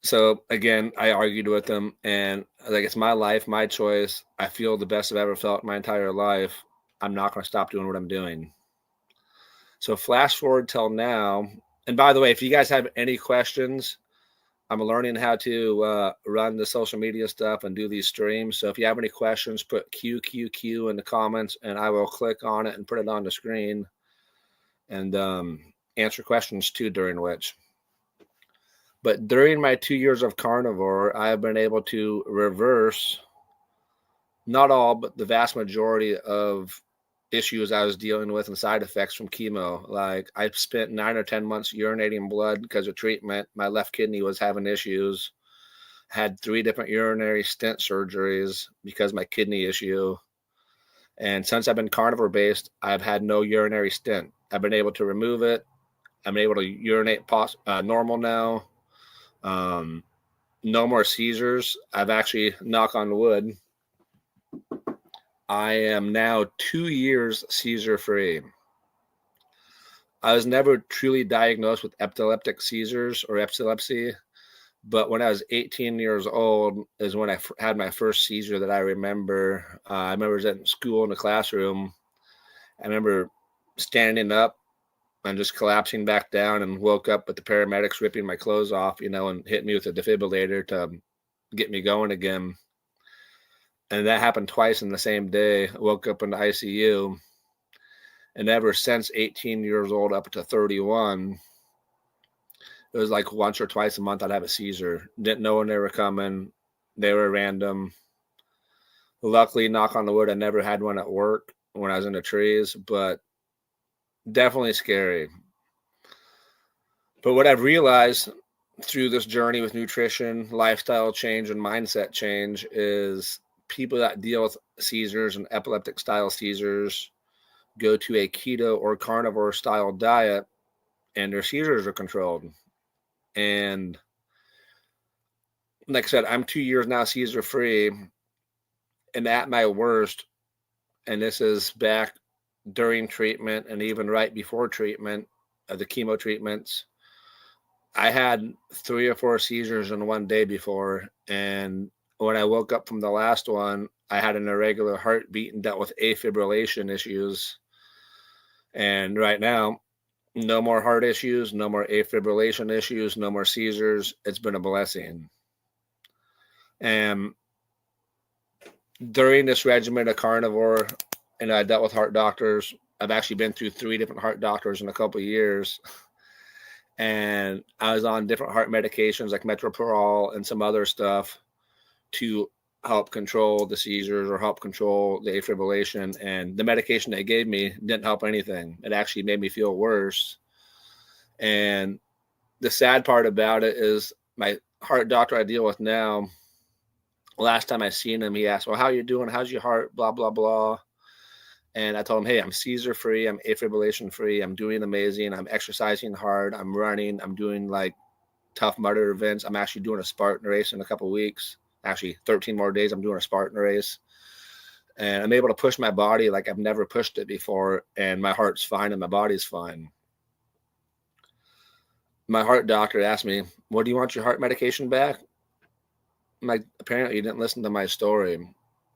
[SPEAKER 6] So again, I argued with them, and it's my life, my choice. I feel the best I've ever felt in my entire life. I'm not going to stop doing what I'm doing. So flash forward till now. And by the way, if you guys have any questions, I'm learning how to run the social media stuff and do these streams. So if you have any questions, put QQQ in the comments, and I will click on it and put it on the screen and answer questions too, during which. But during my 2 years of Carnivore, I have been able to reverse not all, but the vast majority of issues I was dealing with and side effects from chemo. Like I spent 9 or 10 months urinating blood because of treatment. My left kidney was having issues. Had 3 different urinary stent surgeries because of my kidney issue. And since I've been carnivore based, I've had no urinary stent. I've been able to remove it. I'm able to urinate normal now. No more seizures. I've actually, knock on wood, I am now 2 years seizure free. I was never truly diagnosed with epileptic seizures or epilepsy, but when I was 18 years old is when I had my first seizure that I remember. I remember I was at school in the classroom. I remember standing up and just collapsing back down, and woke up with the paramedics ripping my clothes off, and hit me with a defibrillator to get me going again. And that happened twice in the same day. I woke up in the ICU. And ever since 18 years old up to 31, it was like once or twice a month I'd have a seizure. Didn't know when they were coming. They were random. Luckily, knock on the wood, I never had one at work when I was in the trees, but definitely scary. But what I've realized through this journey with nutrition, lifestyle change, and mindset change is people that deal with seizures and epileptic style seizures go to a keto or carnivore style diet, and their seizures are controlled. And like I said, I'm 2 years now seizure free, and at my worst, and this is back during treatment and even right before treatment of the chemo treatments, I had 3 or 4 seizures in one day before. And when I woke up from the last one, I had an irregular heartbeat and dealt with afibrillation issues. And right now, no more heart issues, no more afibrillation issues, no more seizures. It's been a blessing. And during this regimen of carnivore, and I dealt with heart doctors. I've actually been through 3 different heart doctors in a couple of years. And I was on different heart medications like metoprolol and some other stuff to help control the seizures or help control the afibrillation. And the medication they gave me didn't help anything. It actually made me feel worse. And the sad part about it is my heart doctor I deal with now, last time I seen him, he asked, well, how you doing? How's your heart? Blah, blah, blah. And I told him, hey, I'm seizure free. I'm afibrillation free. I'm doing amazing. I'm exercising hard. I'm running. I'm doing like Tough Mudder events. I'm actually doing a Spartan race in a couple of weeks. Actually, 13 more days. I'm doing a Spartan race. And I'm able to push my body like I've never pushed it before. And my heart's fine and my body's fine. My heart doctor asked me, well, do you want your heart medication back? I'm like, apparently you didn't listen to my story.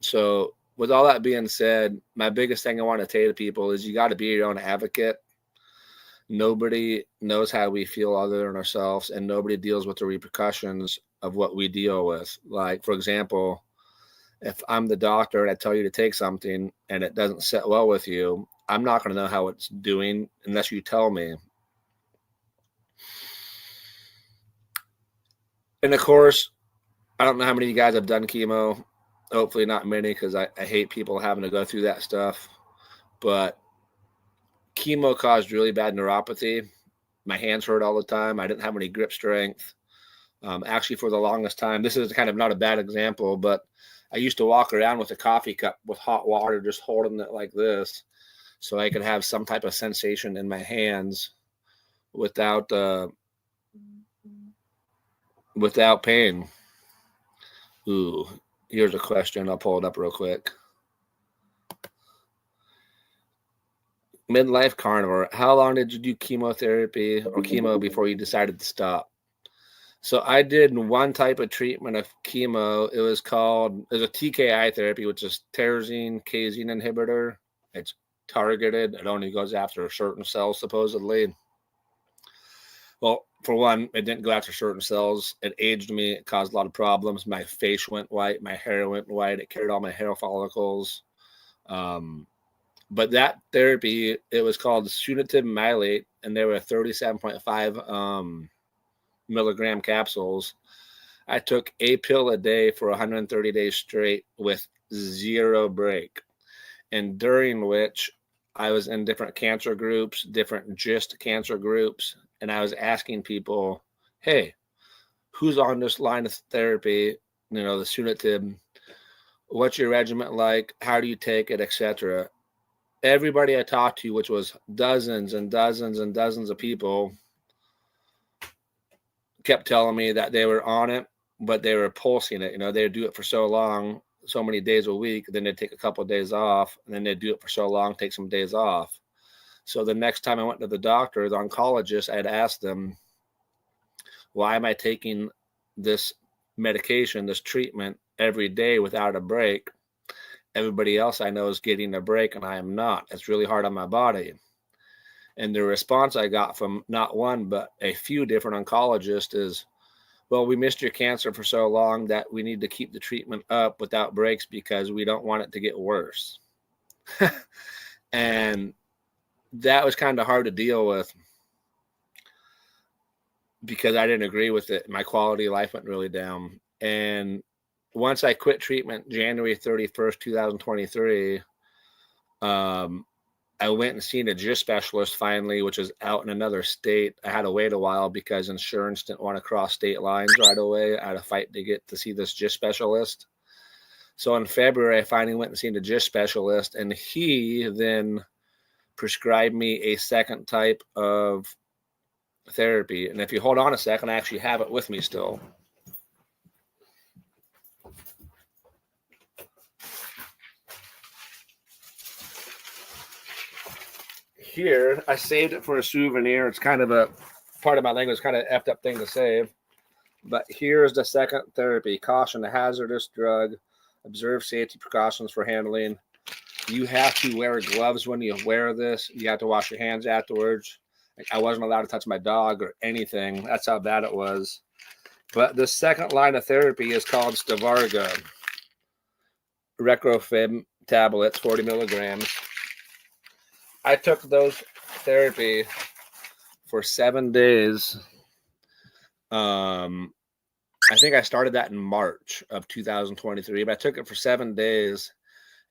[SPEAKER 6] So with all that being said, my biggest thing I want to tell to people is you got to be your own advocate. Nobody knows how we feel other than ourselves, and nobody deals with the repercussions of what we deal with. Like, for example, if I'm the doctor and I tell you to take something and it doesn't sit well with you, I'm not going to know how it's doing unless you tell me. And of course, I don't know how many of you guys have done chemo. Hopefully not many, because I hate people having to go through that stuff. But chemo caused really bad neuropathy. My hands hurt all the time. I didn't have any grip strength. Actually, for the longest time, this is kind of not a bad example, but I used to walk around with a coffee cup with hot water, just holding it like this, so I could have some type of sensation in my hands without pain. Ooh, here's a question. I'll pull it up real quick. Midlife carnivore. How long did you do chemotherapy or chemo before you decided to stop? So I did one type of treatment of chemo. It was a TKI therapy, which is tyrosine casein inhibitor. It's targeted. It only goes after certain cells, supposedly. Well, for one, it didn't go after certain cells. It aged me. It caused a lot of problems. My face went white. My hair went white. It carried all my hair follicles. But that therapy, it was called sunitinib myeloid, and they were 37.5 milligram capsules. I took a pill a day for 130 days straight with 0 break. And during which I was in different cancer groups, different GIST cancer groups, and I was asking people, hey, who's on this line of therapy, the sunitinib? What's your regimen like? How do you take it, etc.? Everybody I talked to, which was dozens and dozens and dozens of people, kept telling me that they were on it, but they were pulsing it. They'd do it for so long, so many days a week, then they'd take a couple of days off, and then they'd do it for so long, take some days off. So the next time I went to the doctor, the oncologist, I had asked them, why am I taking this medication, this treatment every day without a break? Everybody else I know is getting a break and I am not. It's really hard on my body. And the response I got from not one, but a few different oncologists is, well, we missed your cancer for so long that we need to keep the treatment up without breaks because we don't want it to get worse. And that was kind of hard to deal with because I didn't agree with it. My quality of life went really down. And once I quit treatment, January 31st, 2023, I went and seen a GIST specialist finally, which is out in another state. I had to wait a while because insurance didn't want to cross state lines right away. I had to fight to get to see this GIST specialist. So in February, I finally went and seen a GIST specialist, and he then prescribed me a second type of therapy. And if you hold on a second, I actually have it with me still. Here, I saved it for a souvenir. It's kind of a part of my language, kind of effed up thing to say. But here's the second therapy. Caution, a hazardous drug. Observe safety precautions for handling. You have to wear gloves when you wear this. You have to wash your hands afterwards. Like, I wasn't allowed to touch my dog or anything. That's how bad it was. But the second line of therapy is called Stavarga. Recrofib tablets, 40 milligrams. I took those therapy for 7 days. I think I started that in March of 2023, but I took it for 7 days.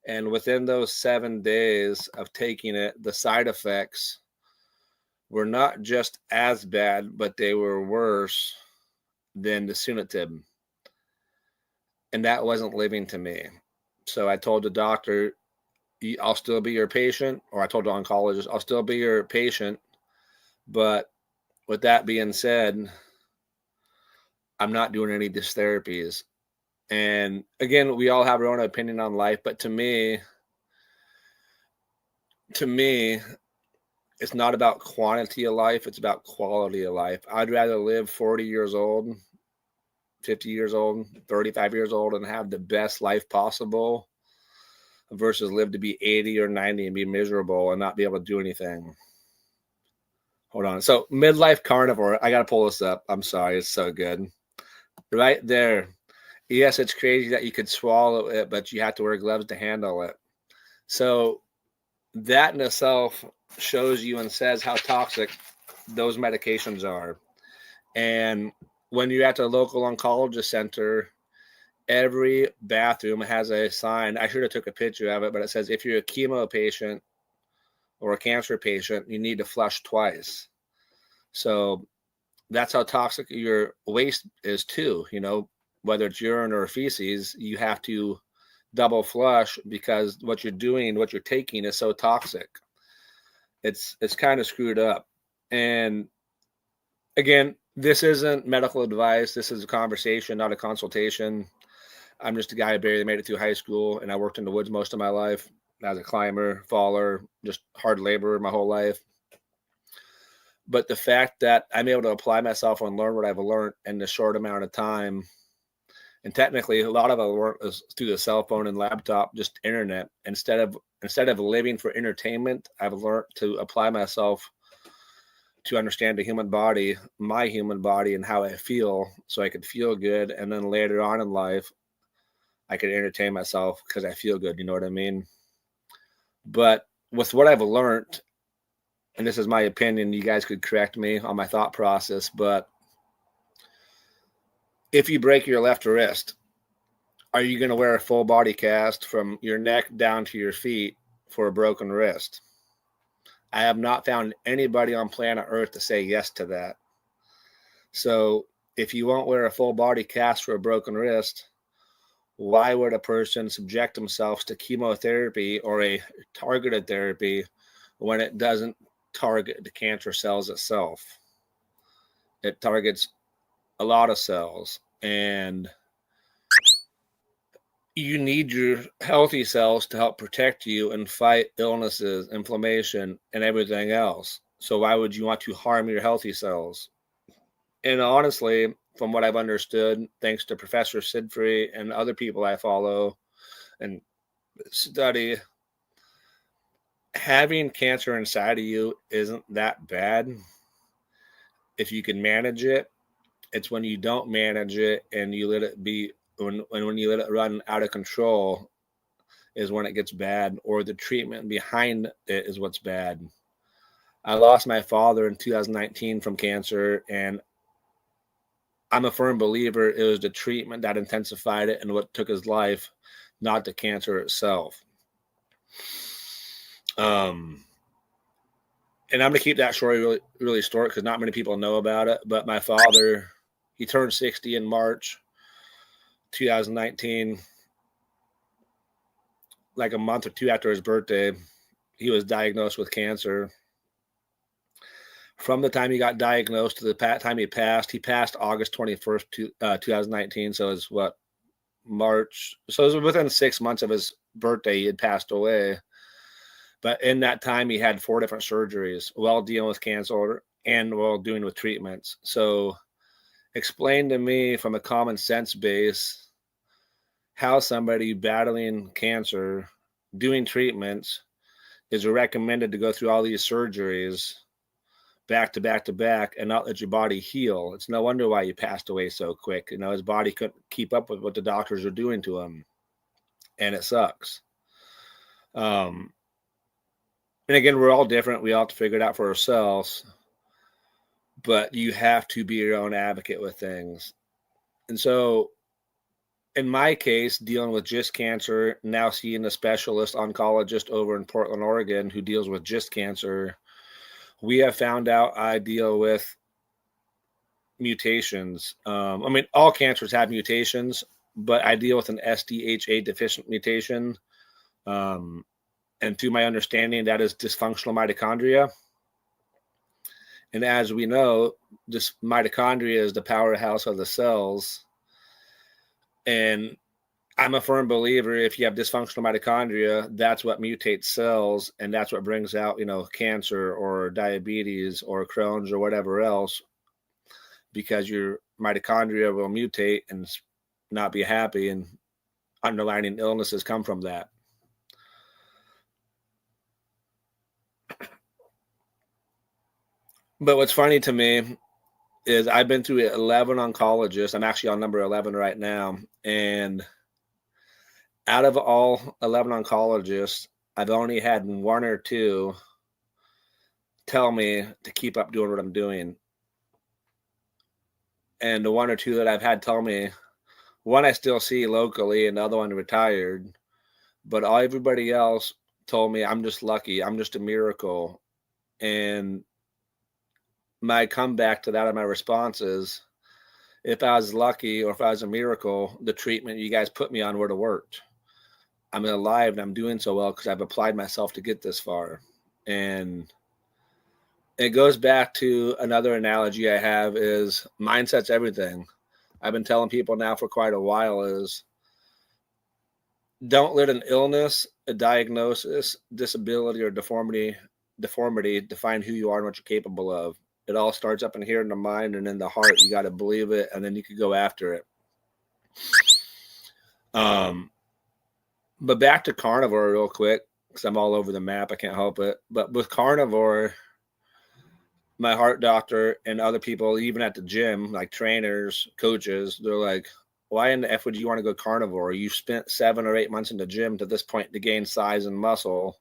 [SPEAKER 6] And within those 7 days of taking it, the side effects were not just as bad, but they were worse than the Sunitab. And that wasn't living to me. So I told the doctor, I'll still be your patient, or I told the oncologist, I'll still be your patient. But with that being said, I'm not doing any of these therapies. And again, we all have our own opinion on life, but to me, it's not about quantity of life, it's about quality of life. I'd rather live 40 years old, 50 years old, 35 years old, and have the best life possible versus live to be 80 or 90 and be miserable and not be able to do anything. Hold on. So midlife carnivore, I got to pull this up. I'm sorry. It's so good. Right there. Yes, it's crazy that you could swallow it, but you have to wear gloves to handle it. So that in itself shows you and says how toxic those medications are. And when you're at the local oncologist center, every bathroom has a sign. I should have took a picture of it, but it says, if you're a chemo patient or a cancer patient, you need to flush twice. So that's how toxic your waste is too. You know, whether it's urine or feces, you have to double flush because what you're doing, what you're taking is so toxic. It's kind of screwed up. And again, this isn't medical advice. This is a conversation, not a consultation. I'm just a guy who barely made it through high school, and I worked in the woods most of my life as a climber, faller, just hard laborer my whole life. But the fact that I'm able to apply myself and learn what I've learned in a short amount of time, and technically a lot of it learned is through the cell phone and laptop, just internet. Instead of living for entertainment, I've learned to apply myself to understand the human body, my human body, and how I feel, so I could feel good. And then later on in life, I could entertain myself because I feel good. You know what I mean? But with what I've learned, and this is my opinion, you guys could correct me on my thought process, but if you break your left wrist, are you going to wear a full body cast from your neck down to your feet for a broken wrist? I have not found anybody on planet Earth to say yes to that. So if you won't wear a full body cast for a broken wrist, why would a person subject themselves to chemotherapy or a targeted therapy when it doesn't target the cancer cells itself? It targets a lot of cells, and you need your healthy cells to help protect you and fight illnesses, inflammation, and everything else. So why would you want to harm your healthy cells? And honestly, from what I've understood, thanks to Professor Sidfree and other people I follow and study, having cancer inside of you isn't that bad if you can manage it. It's when you don't manage it and you let it be, when you let it run out of control is when it gets bad, or the treatment behind it is what's bad. I lost my father in 2019 from cancer, and I'm a firm believer it was the treatment that intensified it and what took his life, not the cancer itself. And I'm going to keep that story really, really short because not many people know about it. But my father, he turned 60 in March 2019. Like a month or two after his birthday, he was diagnosed with cancer. From the time he got diagnosed to the time he passed August 21st, 2019. So it's what, March. So it was within 6 months of his birthday, he had passed away. But in that time, he had 4 different surgeries while dealing with cancer. and while doing with treatments. So explain to me from a common sense base how somebody battling cancer, doing treatments, is recommended to go through all these surgeries back to back to back and not let your body heal. It's no wonder why he passed away so quick. You know, his body couldn't keep up with what the doctors were doing to him. And it sucks. And again, we're all different. We all have to figure it out for ourselves. But you have to be your own advocate with things. And so in my case, dealing with just cancer, now seeing a specialist oncologist over in Portland, Oregon, who deals with just cancer, we have found out I deal with mutations. I mean, all cancers have mutations, but I deal with an SDHA deficient mutation. And to my understanding, that is dysfunctional mitochondria. And as we know, this mitochondria is the powerhouse of the cells. And I'm a firm believer, if you have dysfunctional mitochondria, that's what mutates cells, and that's what brings out, you know, cancer or diabetes or Crohn's or whatever else, because your mitochondria will mutate and not be happy, and underlying illnesses come from that. But what's funny to me is I've been through 11 oncologists. I'm actually on number 11 right now. And out of all 11 oncologists, I've only had one or two tell me to keep up doing what I'm doing. And the one or two that I've had tell me, one I still see locally and the other one retired. But everybody else told me I'm just lucky. I'm just a miracle. And my comeback to that of my response is, if I was lucky or if I was a miracle, the treatment you guys put me on would have worked. I'm alive and I'm doing so well because I've applied myself to get this far. And it goes back to another analogy I have is mindset's everything. I've been telling people now for quite a while is, don't let an illness, a diagnosis, disability, or deformity define who you are and what you're capable of. It all starts up in here in the mind and in the heart. You got to believe it, and then you can go after it. But back to carnivore real quick, because I'm all over the map. I can't help it. But with carnivore, my heart doctor and other people, even at the gym, like trainers, coaches, they're like, why in the F would you want to go carnivore? You spent 7 or 8 months in the gym to this point to gain size and muscle.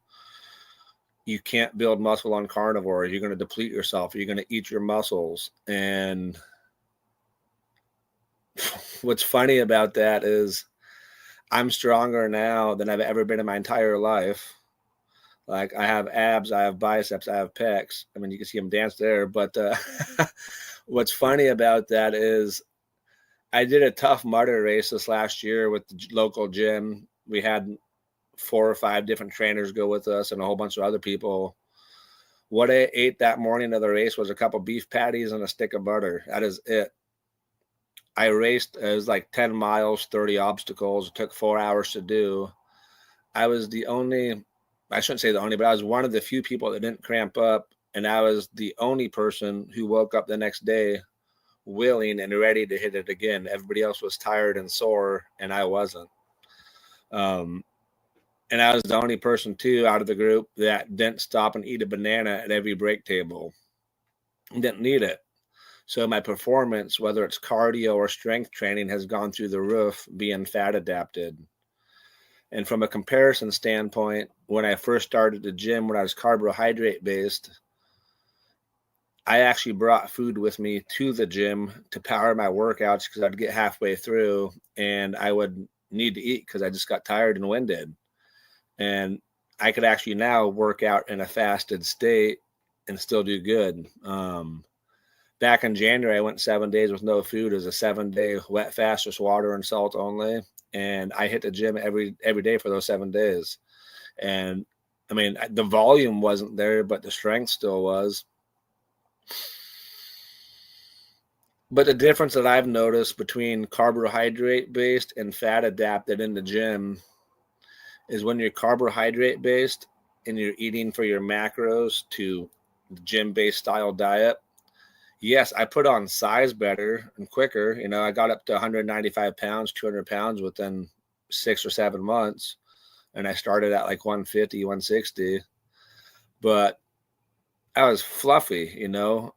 [SPEAKER 6] You can't build muscle on carnivore. You're going to deplete yourself. You're going to eat your muscles. And what's funny about that is I'm stronger now than I've ever been in my entire life. Like, I have abs, I have biceps, I have pecs. I mean, you can see them dance there. But what's funny about that is I did a Tough Mudder race this last year with the local gym. We had 4 or 5 different trainers go with us and a whole bunch of other people. What I ate that morning of the race was a couple beef patties and a stick of butter. That is it. I raced, it was like 10 miles, 30 obstacles. It took 4 hours to do. I was the only, I shouldn't say the only, but I was one of the few people that didn't cramp up. And I was the only person who woke up the next day willing and ready to hit it again. Everybody else was tired and sore, and I wasn't. And I was the only person, too, out of the group that didn't stop and eat a banana at every break table. Didn't need it. So my performance, whether it's cardio or strength training, has gone through the roof, being fat adapted. And from a comparison standpoint, when I first started the gym, when I was carbohydrate based, I actually brought food with me to the gym to power my workouts, because I'd get halfway through and I would need to eat because I just got tired and winded. And I could actually now work out in a fasted state and still do good. Back in January, I went 7 days with no food. It was a 7-day wet fast, just water and salt only. And I hit the gym every day for those 7 days. And I mean, the volume wasn't there, but the strength still was. But the difference that I've noticed between carbohydrate based and fat adapted in the gym is when you're carbohydrate based and you're eating for your macros to the gym based style diet, yes, I put on size better and quicker. I got up to 195 pounds, 200 pounds within 6 or 7 months. And I started at like 150, 160. But I was fluffy, The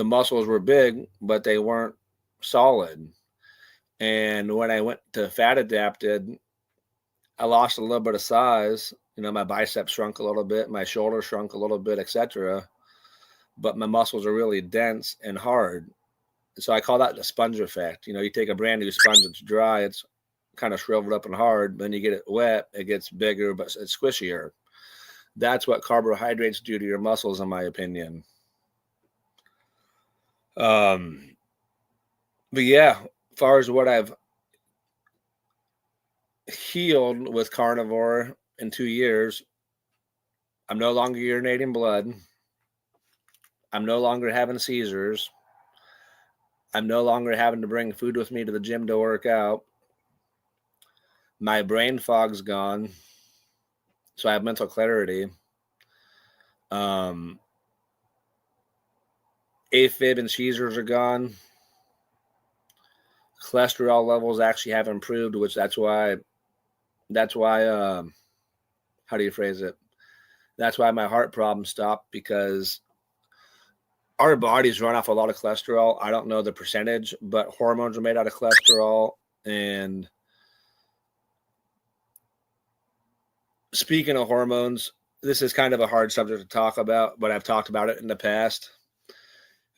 [SPEAKER 6] muscles were big, but they weren't solid. And when I went to fat adapted, I lost a little bit of size. My biceps shrunk a little bit, my shoulder shrunk a little bit, etc. But my muscles are really dense and hard. So I call that the sponge effect. You take a brand new sponge, it's dry, it's kind of shriveled up and hard. Then you get it wet, it gets bigger, but it's squishier. That's what carbohydrates do to your muscles, in my opinion. But yeah, as far as what I've healed with carnivore in 2 years, I'm no longer urinating blood. I'm no longer having seizures. I'm no longer having to bring food with me to the gym to work out. My brain fog's gone. So I have mental clarity. AFib and seizures are gone. Cholesterol levels actually have improved, which that's why how do you phrase it? That's why my heart problem stopped, because our bodies run off a lot of cholesterol. I don't know the percentage, but hormones are made out of cholesterol. And speaking of hormones, this is kind of a hard subject to talk about, but I've talked about it in the past.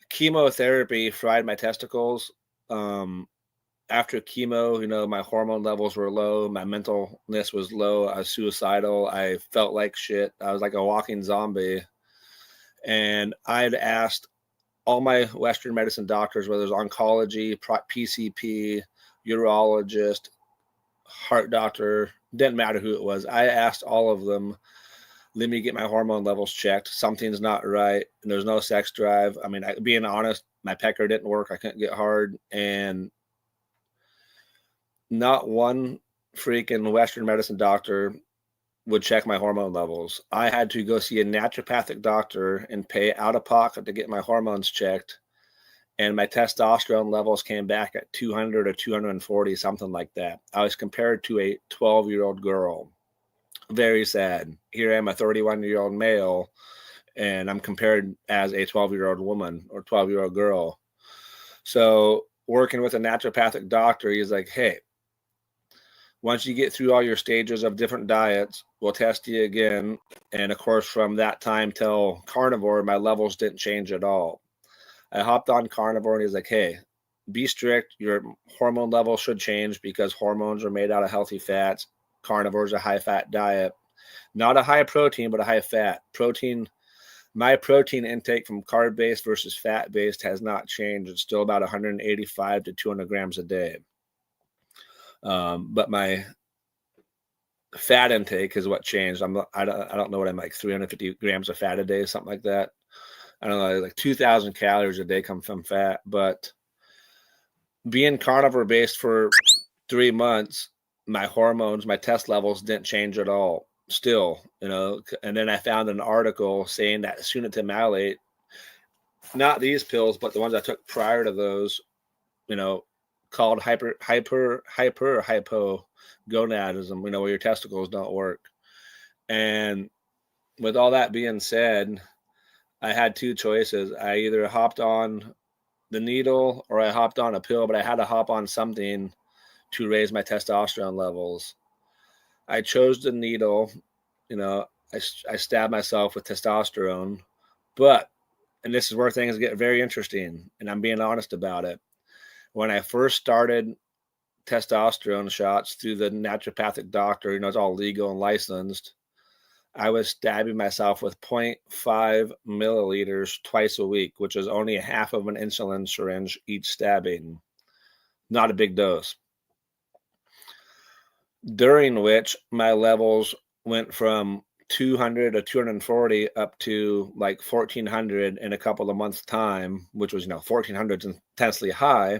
[SPEAKER 6] Chemotherapy fried my testicles. After chemo, my hormone levels were low. My mentalness was low. I was suicidal. I felt like shit. I was like a walking zombie. And I'd asked all my Western medicine doctors, whether it was oncology, PCP, urologist, heart doctor, didn't matter who it was. I asked all of them, let me get my hormone levels checked. Something's not right. And there's no sex drive. I mean, being honest, my pecker didn't work. I couldn't get hard. And not one freaking Western medicine doctor would check my hormone levels. I had to go see a naturopathic doctor and pay out of pocket to get my hormones checked. And my testosterone levels came back at 200 or 240, something like that. I was compared to a 12-year-old girl. Very sad. Here I am, a 31-year-old male, and I'm compared as a 12-year-old woman or 12-year-old girl. So working with a naturopathic doctor, he's like, hey, once you get through all your stages of different diets, we'll test you again. And of course, from that time till carnivore, my levels didn't change at all. I hopped on carnivore and he's like, hey, be strict. Your hormone levels should change because hormones are made out of healthy fats. Carnivore is a high fat diet, not a high protein, but a high fat protein. My protein intake from carb based versus fat based has not changed. It's still about 185 to 200 grams a day. But my fat intake is what changed. I don't know what I'm like 350 grams of fat a day, something like that. I don't know, like 2,000 calories a day come from fat. But being carnivore based for 3 months, my hormones, my test levels didn't change at all. Still, and then I found an article saying that sunated malate, not these pills, but the ones I took prior to those, called hypogonadism, where your testicles don't work. And with all that being said, I had 2 choices. I either hopped on the needle or I hopped on a pill, but I had to hop on something to raise my testosterone levels. I chose the needle. I stabbed myself with testosterone, and this is where things get very interesting, and I'm being honest about it. When I first started testosterone shots through the naturopathic doctor, it's all legal and licensed, I was stabbing myself with 0.5 milliliters twice a week, which is only a half of an insulin syringe each stabbing. Not a big dose. During which my levels went from 200 to 240 up to like 1,400 in a couple of months' time, which was, 1,400 is intensely high.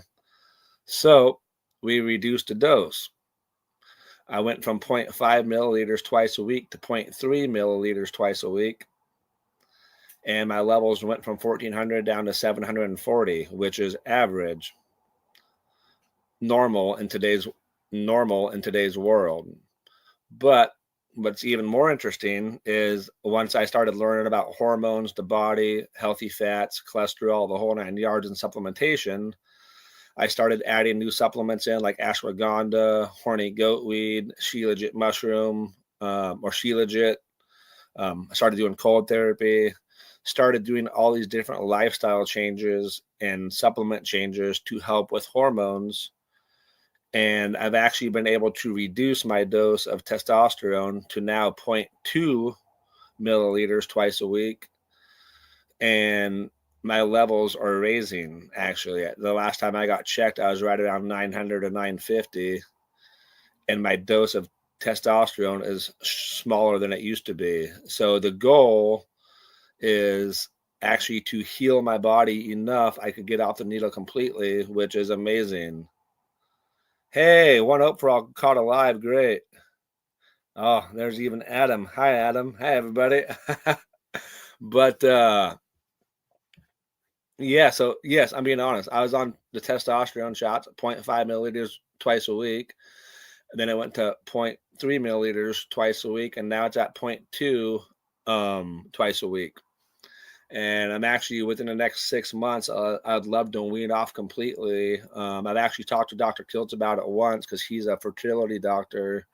[SPEAKER 6] So we reduced the dose. I went from 0.5 milliliters twice a week to 0.3 milliliters twice a week. and my levels went from 1400 down to 740, which is average, normal in today's world. But what's even more interesting is once I started learning about hormones, the body, healthy fats, cholesterol, the whole 9 yards, and supplementation, I started adding new supplements in like ashwagandha, horny goatweed, shilajit mushroom, or shilajit. I started doing cold therapy, started doing all these different lifestyle changes and supplement changes to help with hormones. And I've actually been able to reduce my dose of testosterone to now 0.2 milliliters twice a week. And my levels are raising. Actually, the last time I got checked, I was right around 900 to 950. And my dose of testosterone is smaller than it used to be. So the goal is actually to heal my body enough I could get off the needle completely, which is amazing. Hey, one hope for all caught alive. Great. Oh, there's even Adam. Hi, Adam. Hi, everybody. But yeah, so yes, I'm being honest. I was on the testosterone shots, 0.5 milliliters twice a week. And then I went to 0.3 milliliters twice a week. And now it's at 0.2 twice a week. And I'm actually within the next 6 months, I'd love to wean off completely. I've actually talked to Dr. Kiltz about it once because he's a fertility doctor.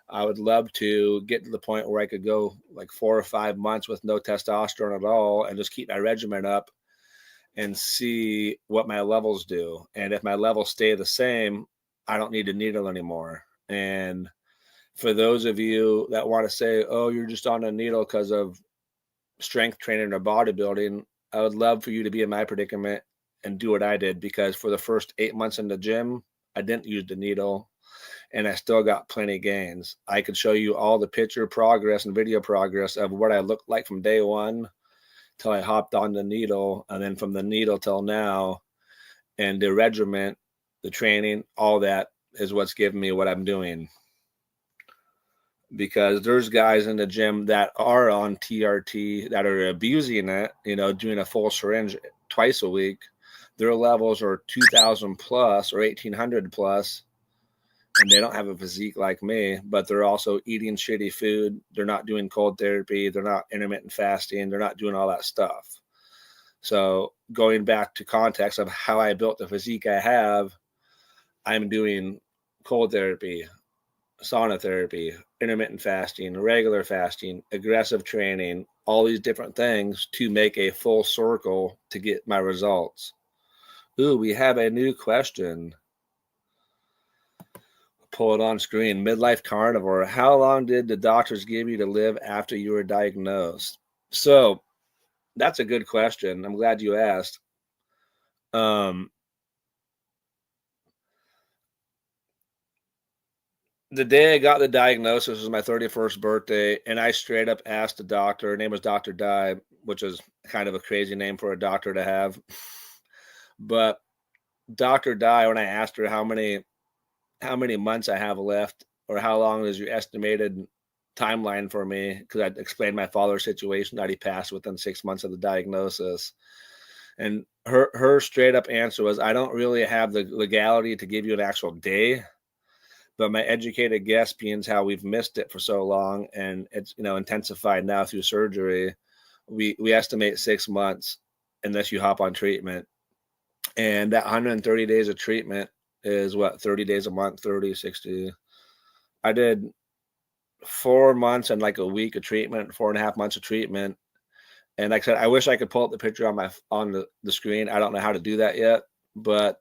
[SPEAKER 6] I would love to get to the point where I could go like 4 or 5 months with no testosterone at all and just keep my regimen up and see what my levels do. And if my levels stay the same, I don't need a needle anymore. And for those of you that want to say, oh, you're just on a needle because of strength training or bodybuilding, I would love for you to be in my predicament and do what I did, because for the first 8 months in the gym, I didn't use the needle and I still got plenty gains. I could show you all the picture progress and video progress of what I looked like from day one till I hopped on the needle, and then from the needle till now. And the regiment, the training, all that is what's giving me what I'm doing. Because there's guys in the gym that are on TRT that are abusing it, doing a full syringe twice a week. Their levels are 2,000 plus or 1,800 plus, and they don't have a physique like me, but they're also eating shitty food. They're not doing cold therapy. They're not intermittent fasting. They're not doing all that stuff. So going back to context of how I built the physique I have, I'm doing cold therapy, sauna therapy, intermittent fasting, regular fasting, aggressive training, all these different things to make a full circle to get my results. Ooh, we have a new question. Pull it on screen. Midlife carnivore. How long did the doctors give you to live after you were diagnosed? So that's a good question. I'm glad you asked. The day I got the diagnosis was my 31st birthday, and I straight up asked the doctor. Her name was Dr. Dye, which is kind of a crazy name for a doctor to have. But Dr. Dye, when I asked her how many months I have left, or how long is your estimated timeline for me, because I'd explained my father's situation, that he passed within 6 months of the diagnosis. And her straight up answer was, I don't really have the legality to give you an actual day, but my educated guess, being how we've missed it for so long and it's intensified now through surgery, we estimate 6 months unless you hop on treatment. And that 130 days of treatment is what, 30 days a month, 30, 60. I did 4 months and like a week of treatment, 4.5 months of treatment. And like I said, I wish I could pull up the picture on the screen. I don't know how to do that yet, but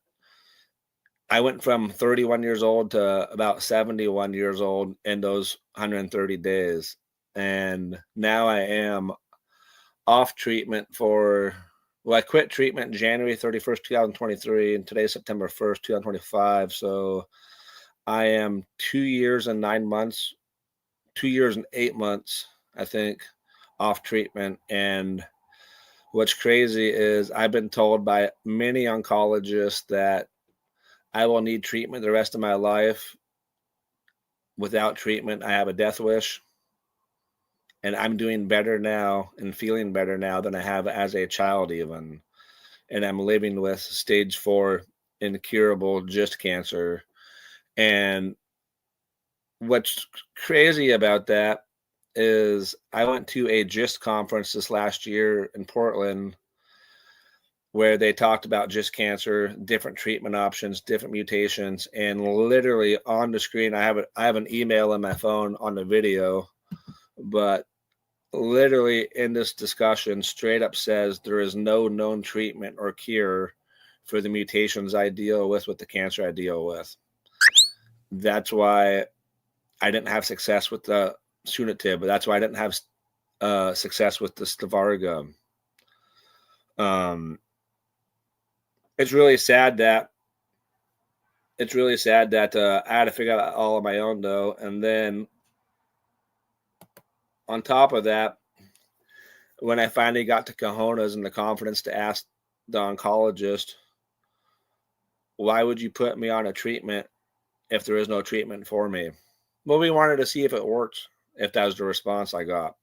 [SPEAKER 6] I went from 31 years old to about 71 years old in those 130 days. And now I am off treatment I quit treatment January 31st, 2023, and today's September 1st, 2025. So I am 2 years and 9 months, 2 years and 8 months, I think, off treatment. And what's crazy is I've been told by many oncologists that I will need treatment the rest of my life. Without treatment, I have a death wish. And I'm doing better now and feeling better now than I have as a child even. And I'm living with stage 4 incurable GIST cancer. And what's crazy about that is I went to a GIST conference this last year in Portland where they talked about GIST cancer, different treatment options, different mutations, and literally on the screen, I have an email on my phone on the video, but literally in this discussion, straight up says there is no known treatment or cure for the mutations I deal with the cancer I deal with. That's why I didn't have success with the Sunitinib, but that's why I didn't have success with the Stivarga. It's really sad that I had to figure out all on my own though. And then on top of that, when I finally got to cojones and the confidence to ask the oncologist, why would you put me on a treatment if there is no treatment for me? Well, we wanted to see if it works, if that was the response I got.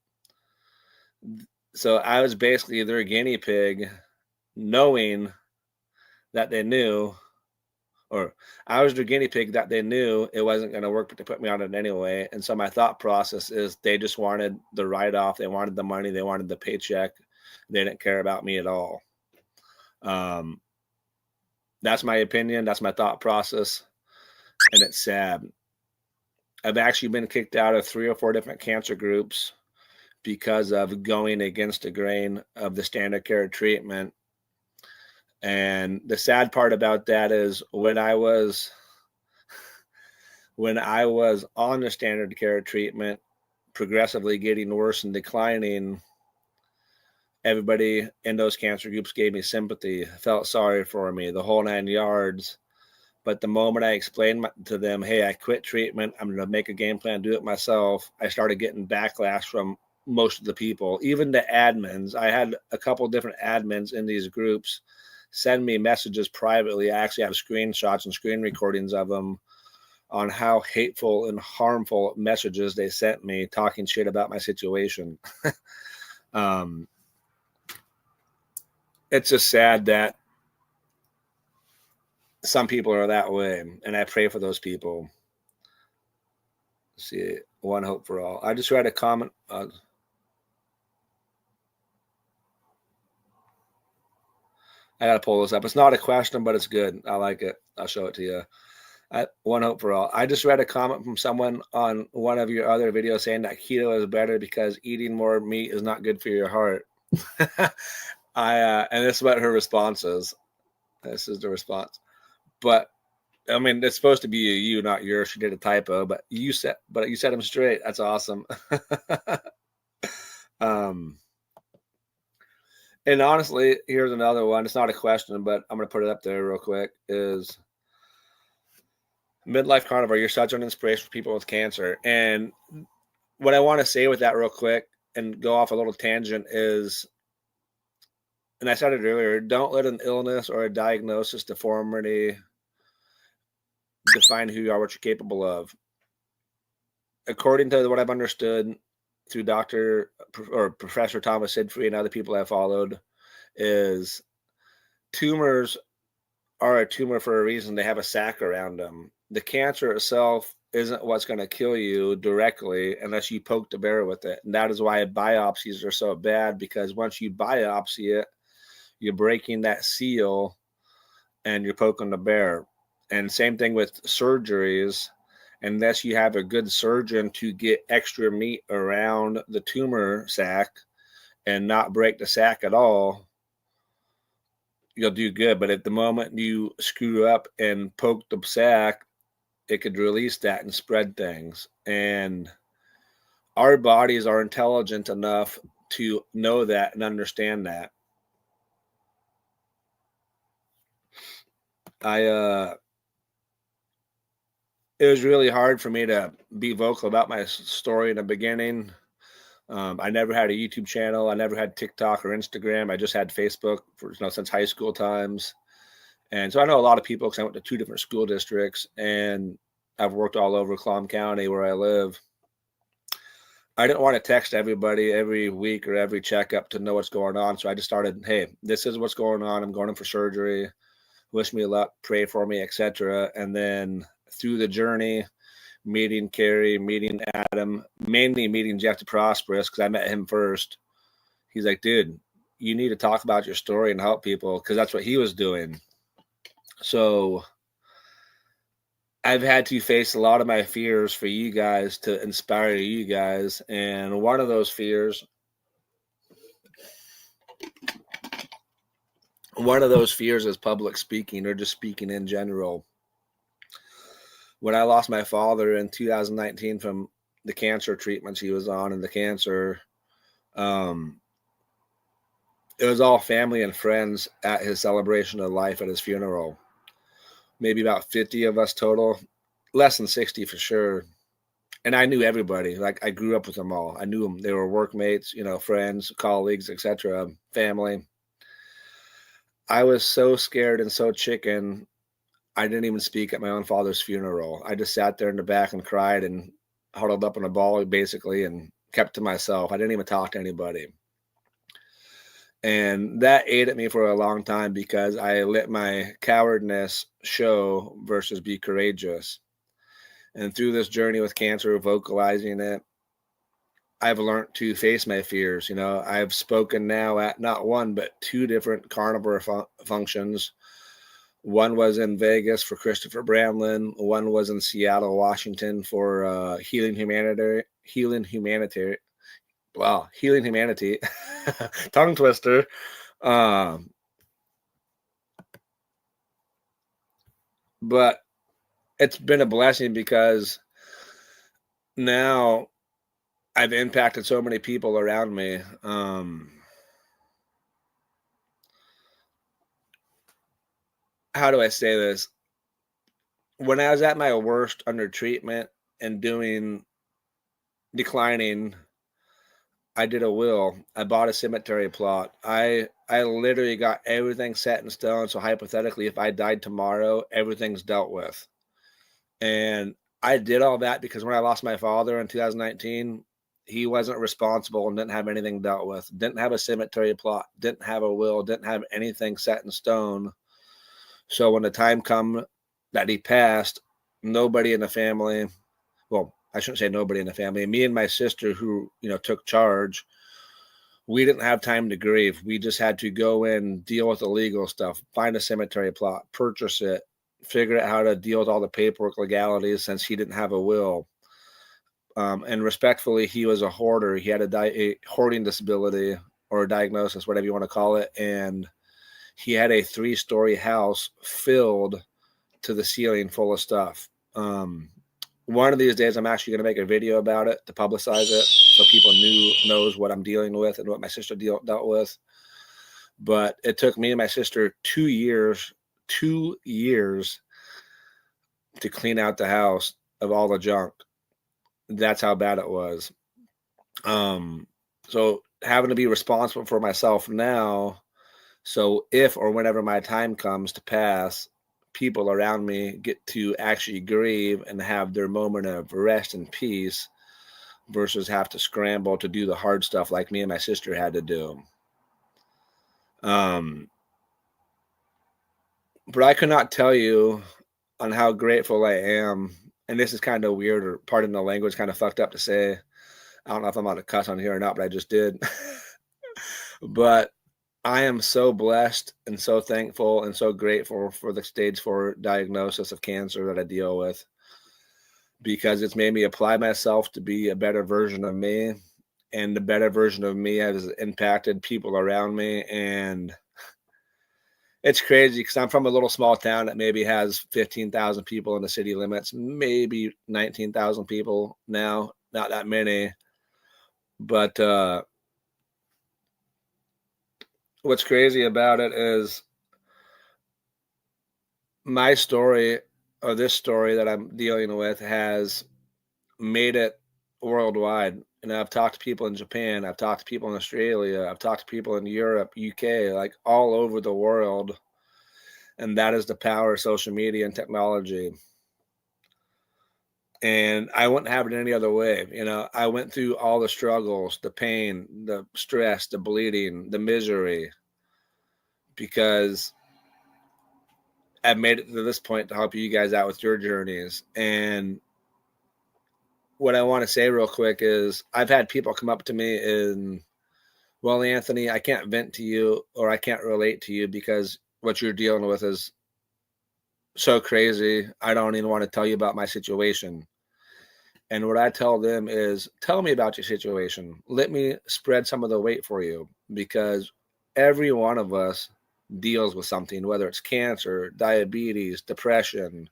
[SPEAKER 6] So I was basically their guinea pig, knowing that they knew, or I was their guinea pig that they knew it wasn't going to work, but they put me on it anyway. And so my thought process is they just wanted the write-off. They wanted the money. They wanted the paycheck. They didn't care about me at all. That's my opinion. That's my thought process. And it's sad. I've actually been kicked out of 3 or 4 different cancer groups because of going against the grain of the standard care treatment. And the sad part about that is when I was on the standard care treatment, progressively getting worse and declining, everybody in those cancer groups gave me sympathy, felt sorry for me, the whole 9 yards. But the moment I explained to them, hey, I quit treatment, I'm going to make a game plan, do it myself, I started getting backlash from most of the people, even the admins. I had a couple of different admins in these groups send me messages privately. I actually have screenshots and screen recordings of them on how hateful and harmful messages they sent me talking shit about my situation. It's just sad that some people are that way, and I pray for those people. Let's see, one hope for all. I just read a comment. I gotta pull this up. It's not a question, but it's good. I like it. I'll show it to you. One hope for all. I just read a comment from someone on one of your other videos saying that keto is better because eating more meat is not good for your heart. And this is what her response is. This is the response. But I mean, it's supposed to be a you, not yours. She did a typo, but you said them straight. That's awesome. And honestly, here's another one. It's not a question, but I'm going to put it up there real quick. Is Midlife Carnivore, you're such an inspiration for people with cancer. And what I want to say with that real quick and go off a little tangent is, and I said it earlier, don't let an illness or a diagnosis, deformity define who you are, what you're capable of. According to what I've understood through Professor Thomas Sidfree and other people I've followed, is tumors are a tumor for a reason. They have a sac around them. The cancer itself isn't what's going to kill you directly unless you poke the bear with it. And that is why biopsies are so bad, because once you biopsy it, you're breaking that seal and you're poking the bear. And same thing with surgeries. Unless you have a good surgeon to get extra meat around the tumor sac and not break the sac at all, you'll do good. But at the moment you screw up and poke the sac, it could release that and spread things. And our bodies are intelligent enough to know that and understand that. It was really hard for me to be vocal about my story in the beginning. I never had a YouTube channel. I never had TikTok or Instagram. I just had Facebook since high school times. And so I know a lot of people because I went to 2 different school districts and I've worked all over Clallam County where I live. I didn't want to text everybody every week or every checkup to know what's going on. So I just started, hey, this is what's going on. I'm going in for surgery. Wish me luck, pray for me, etc. And then through the journey, meeting Carrie, meeting Adam, mainly meeting Jeff the Prosperous, because I met him first. He's like, dude, you need to talk about your story and help people, because that's what he was doing. So I've had to face a lot of my fears for you guys to inspire you guys. And one of those fears is public speaking, or just speaking in general. When I lost my father in 2019 from the cancer treatments he was on and the cancer, it was all family and friends at his celebration of life at his funeral. Maybe about 50 of us total, less than 60 for sure. And I knew everybody. Like, I grew up with them all. I knew them. They were workmates, friends, colleagues, etc., family. I was so scared and so chicken, I didn't even speak at my own father's funeral. I just sat there in the back and cried and huddled up in a ball, basically, and kept to myself. I didn't even talk to anybody. And that ate at me for a long time, because I let my cowardness show versus be courageous. And through this journey with cancer, vocalizing it, I've learned to face my fears. I've spoken now at not one, but 2 different carnivore functions. One was in Vegas for Christopher Bramlin. One was in Seattle, Washington for Healing Humanity. Wow, Healing Humanity. Tongue twister. But it's been a blessing, because now I've impacted so many people around me. How do I say this? When I was at my worst under treatment and declining, I did a will. I bought a cemetery plot. I literally got everything set in stone. So hypothetically, if I died tomorrow, everything's dealt with. And I did all that because when I lost my father in 2019, he wasn't responsible and didn't have anything dealt with. Didn't have a cemetery plot. Didn't have a will. Didn't have anything set in stone. So when the time come that he passed, nobody in the family, well, I shouldn't say nobody in the family, me and my sister who, took charge, we didn't have time to grieve. We just had to go in, deal with the legal stuff, find a cemetery plot, purchase it, figure out how to deal with all the paperwork legalities since he didn't have a will. And respectfully, he was a hoarder. He had a hoarding disability or a diagnosis, whatever you want to call it. And he had a 3-story house filled to the ceiling full of stuff. One of these days, I'm actually going to make a video about it to publicize it so people knows what I'm dealing with and what my sister dealt with. But it took me and my sister 2 years to clean out the house of all the junk. That's how bad it was. So having to be responsible for myself now. So if or whenever my time comes to pass, people around me get to actually grieve and have their moment of rest and peace versus have to scramble to do the hard stuff like me and my sister had to do. But I could not tell you on how grateful I am. And this is kind of weird, or pardon the language, kind of fucked up to say. I don't know if I'm on a cuss on here or not, but I just did. But I am so blessed and so thankful and so grateful for the stage 4 diagnosis of cancer that I deal with, because it's made me apply myself to be a better version of me, and the better version of me has impacted people around me. And it's crazy because I'm from a little small town that maybe has 15,000 people in the city limits, maybe 19,000 people now, not that many. But what's crazy about it is my story, or this story that I'm dealing with, has made it worldwide. And I've talked to people in Japan, I've talked to people in Australia, I've talked to people in Europe, UK, like all over the world. And that is the power of social media and technology. And I wouldn't have it any other way. You know, I went through all the struggles, the pain, the stress, the bleeding, the misery, because I've made it to this point to help you guys out with your journeys. And what I want to say real quick is I've had people come up to me and, well, Anthony, I can't vent to you or I can't relate to you because what you're dealing with is so crazy. I don't even want to tell you about my situation. And what I tell them is, tell me about your situation. Let me spread some of the weight for you, because every one of us deals with something, whether it's cancer, diabetes, depression,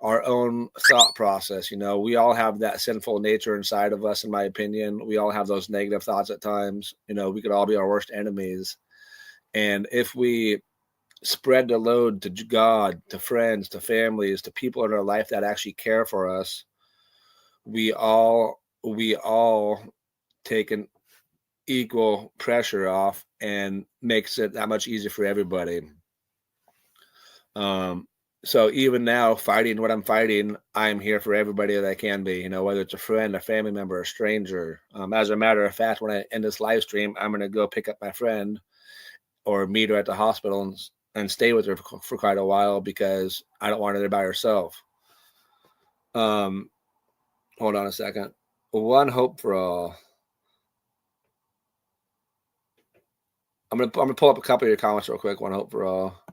[SPEAKER 6] our own thought process. You know, we all have that sinful nature inside of us, in my opinion. We all have those negative thoughts at times. You know, we could all be our worst enemies. And if we spread the load to God, to friends, to families, to people in our life that actually care for us, we all take an equal pressure off, and makes it that much easier for everybody. So even now, fighting what I'm fighting, I'm here for everybody that I can be, you know, whether it's a friend, a family member, a stranger. As a matter of fact, when I end this live stream, I'm going to go pick up my friend or meet her at the hospital and stay with her for quite a while, because I don't want her there by herself. Hold on a second. One hope for all. I'm gonna pull up a couple of your comments real quick. One hope for all.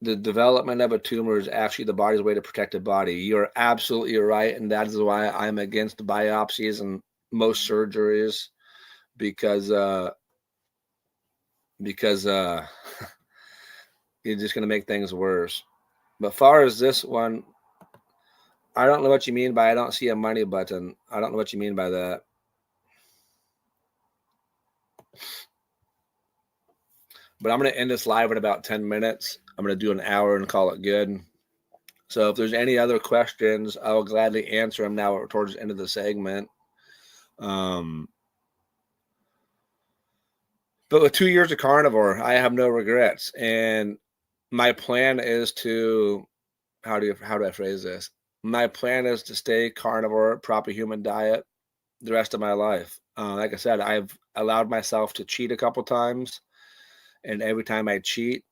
[SPEAKER 6] The development of a tumor is actually the body's way to protect the body. You're absolutely right, and that is why I'm against biopsies and most surgeries, because you're just gonna make things worse. But far as this one, I don't know what you mean by I don't see a money button. I don't know what you mean by that. But I'm going to end this live in about 10 minutes. I'm going to do an hour and call it good. So if there's any other questions, I will gladly answer them now towards the end of the segment. But with 2 years of carnivore, I have no regrets. And my plan is to, how do I phrase this? My plan is to stay carnivore, proper human diet the rest of my life. Like I said, I've allowed myself to cheat a couple times. And every time I cheat,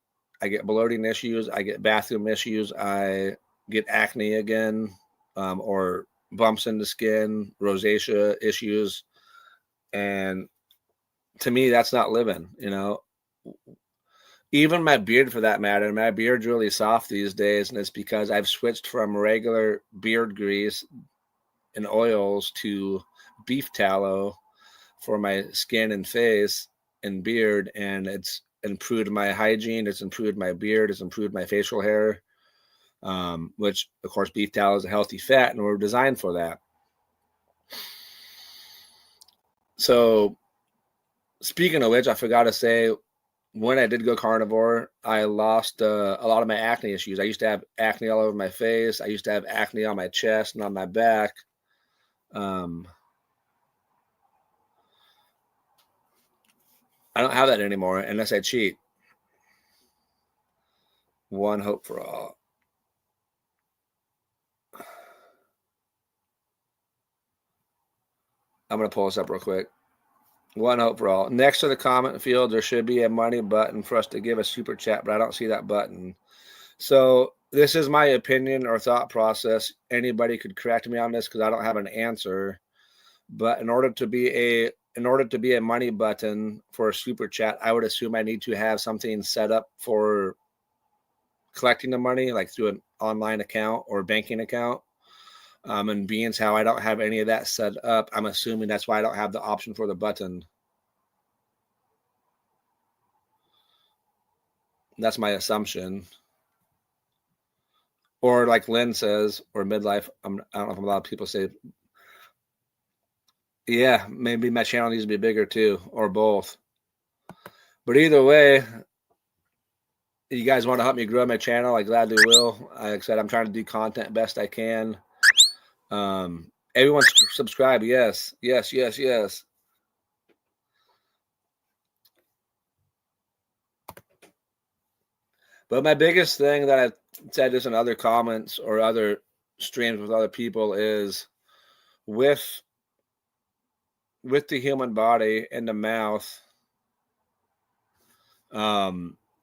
[SPEAKER 6] I get bloating issues, I get bathroom issues, I get acne again, or bumps in the skin, rosacea issues. And to me, that's not living, you know. Even my beard, for that matter, my beard's really soft these days, and it's because I've switched from regular beard grease and oils to beef tallow for my skin and face and beard, and it's improved my hygiene, it's improved my beard, it's improved my facial hair, which of course beef tallow is a healthy fat, and we're designed for that. So speaking of which, I forgot to say, when I did go carnivore, I lost a lot of my acne issues. I used to have acne all over my face. I used to have acne on my chest and on my back. I don't have that anymore unless I cheat. One hope for all. I'm going to pull this up real quick. One hope for all. Next to the comment field, there should be a money button for us to give a super chat, but I don't see that button. So this is my opinion or thought process. Anybody could correct me on this because I don't have an answer. But in order to be a money button for a super chat, I would assume I need to have something set up for collecting the money, like through an online account or banking account. And being how I don't have any of that set up, I'm assuming that's why I don't have the option for the button. That's my assumption. Or like Lynn says, or midlife, I don't know if a lot of people say, yeah, maybe my channel needs to be bigger too, or both. But either way, you guys want to help me grow my channel, I gladly will. Like I said, I'm trying to do content best I can. Everyone subscribe. Yes. But my biggest thing that I've said this in other comments or other streams with other people is with the human body in the mouth.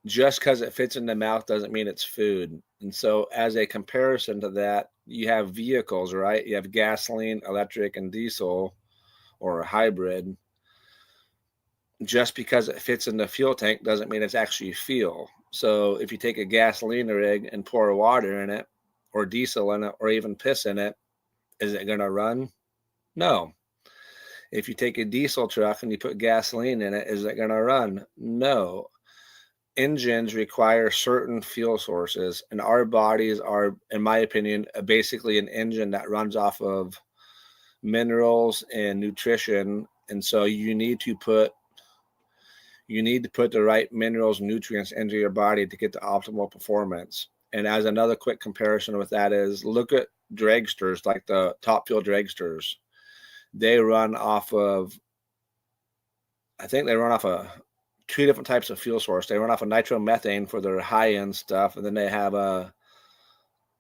[SPEAKER 6] Just because it fits in the mouth doesn't mean it's food. And so as a comparison to that, you have vehicles, right? You have gasoline, electric, and diesel, or a hybrid. Just because it fits in the fuel tank doesn't mean it's actually fuel. So if you take a gasoline rig and pour water in it, or diesel in it, or even piss in it, is it going to run? No. If you take a diesel truck and you put gasoline in it, is it going to run? No. Engines require certain fuel sources, and our bodies are, in my opinion, basically an engine that runs off of minerals and nutrition. And so you need to put the right minerals and nutrients into your body to get the optimal performance. And as another quick comparison with that is, look at dragsters, like the Top Fuel dragsters. They run off of, I think they run off of two different types of fuel source. They run off of nitromethane for their high-end stuff, and then they have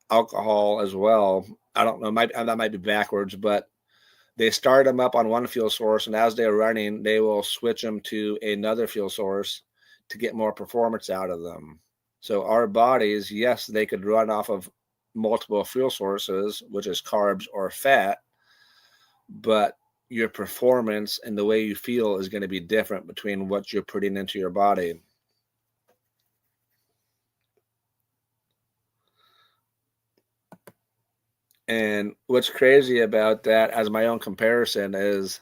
[SPEAKER 6] alcohol as well. I don't know, that might be backwards, but they start them up on one fuel source, and as they're running, they will switch them to another fuel source to get more performance out of them. So our bodies, yes, they could run off of multiple fuel sources, which is carbs or fat, but your performance and the way you feel is going to be different between what you're putting into your body. And what's crazy about that, as my own comparison, is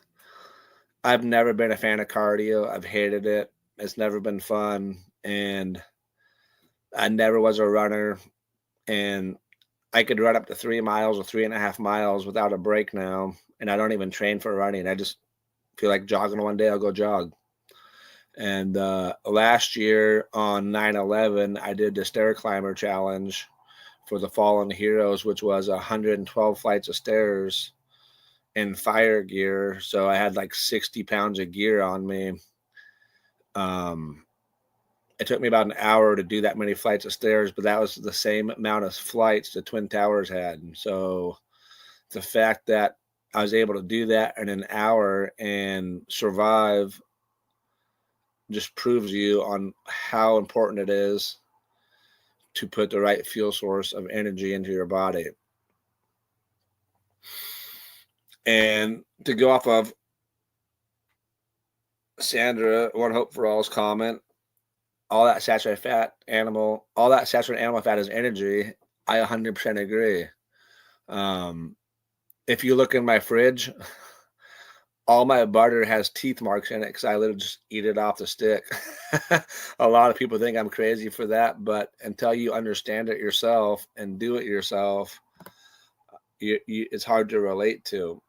[SPEAKER 6] I've never been a fan of cardio. I've hated it. It's never been fun. And I never was a runner. And I could run up to 3 miles or 3.5 miles without a break now. And I don't even train for running. I just feel like jogging one day, I'll go jog. And last year on 9/11, I did the stair climber challenge for the Fallen Heroes, which was 112 flights of stairs in fire gear. So I had like 60 pounds of gear on me. It took me about an hour to do that many flights of stairs, but that was the same amount of flights the Twin Towers had. So the fact that I was able to do that in an hour and survive just proves you on how important it is to put the right fuel source of energy into your body. And to go off of Sandra, One Hope for All's comment, all that saturated animal fat is energy. I 100% agree. If you look in my fridge, all my butter has teeth marks in it because I literally just eat it off the stick. A lot of people think I'm crazy for that, but until you understand it yourself and do it yourself, it's hard to relate to.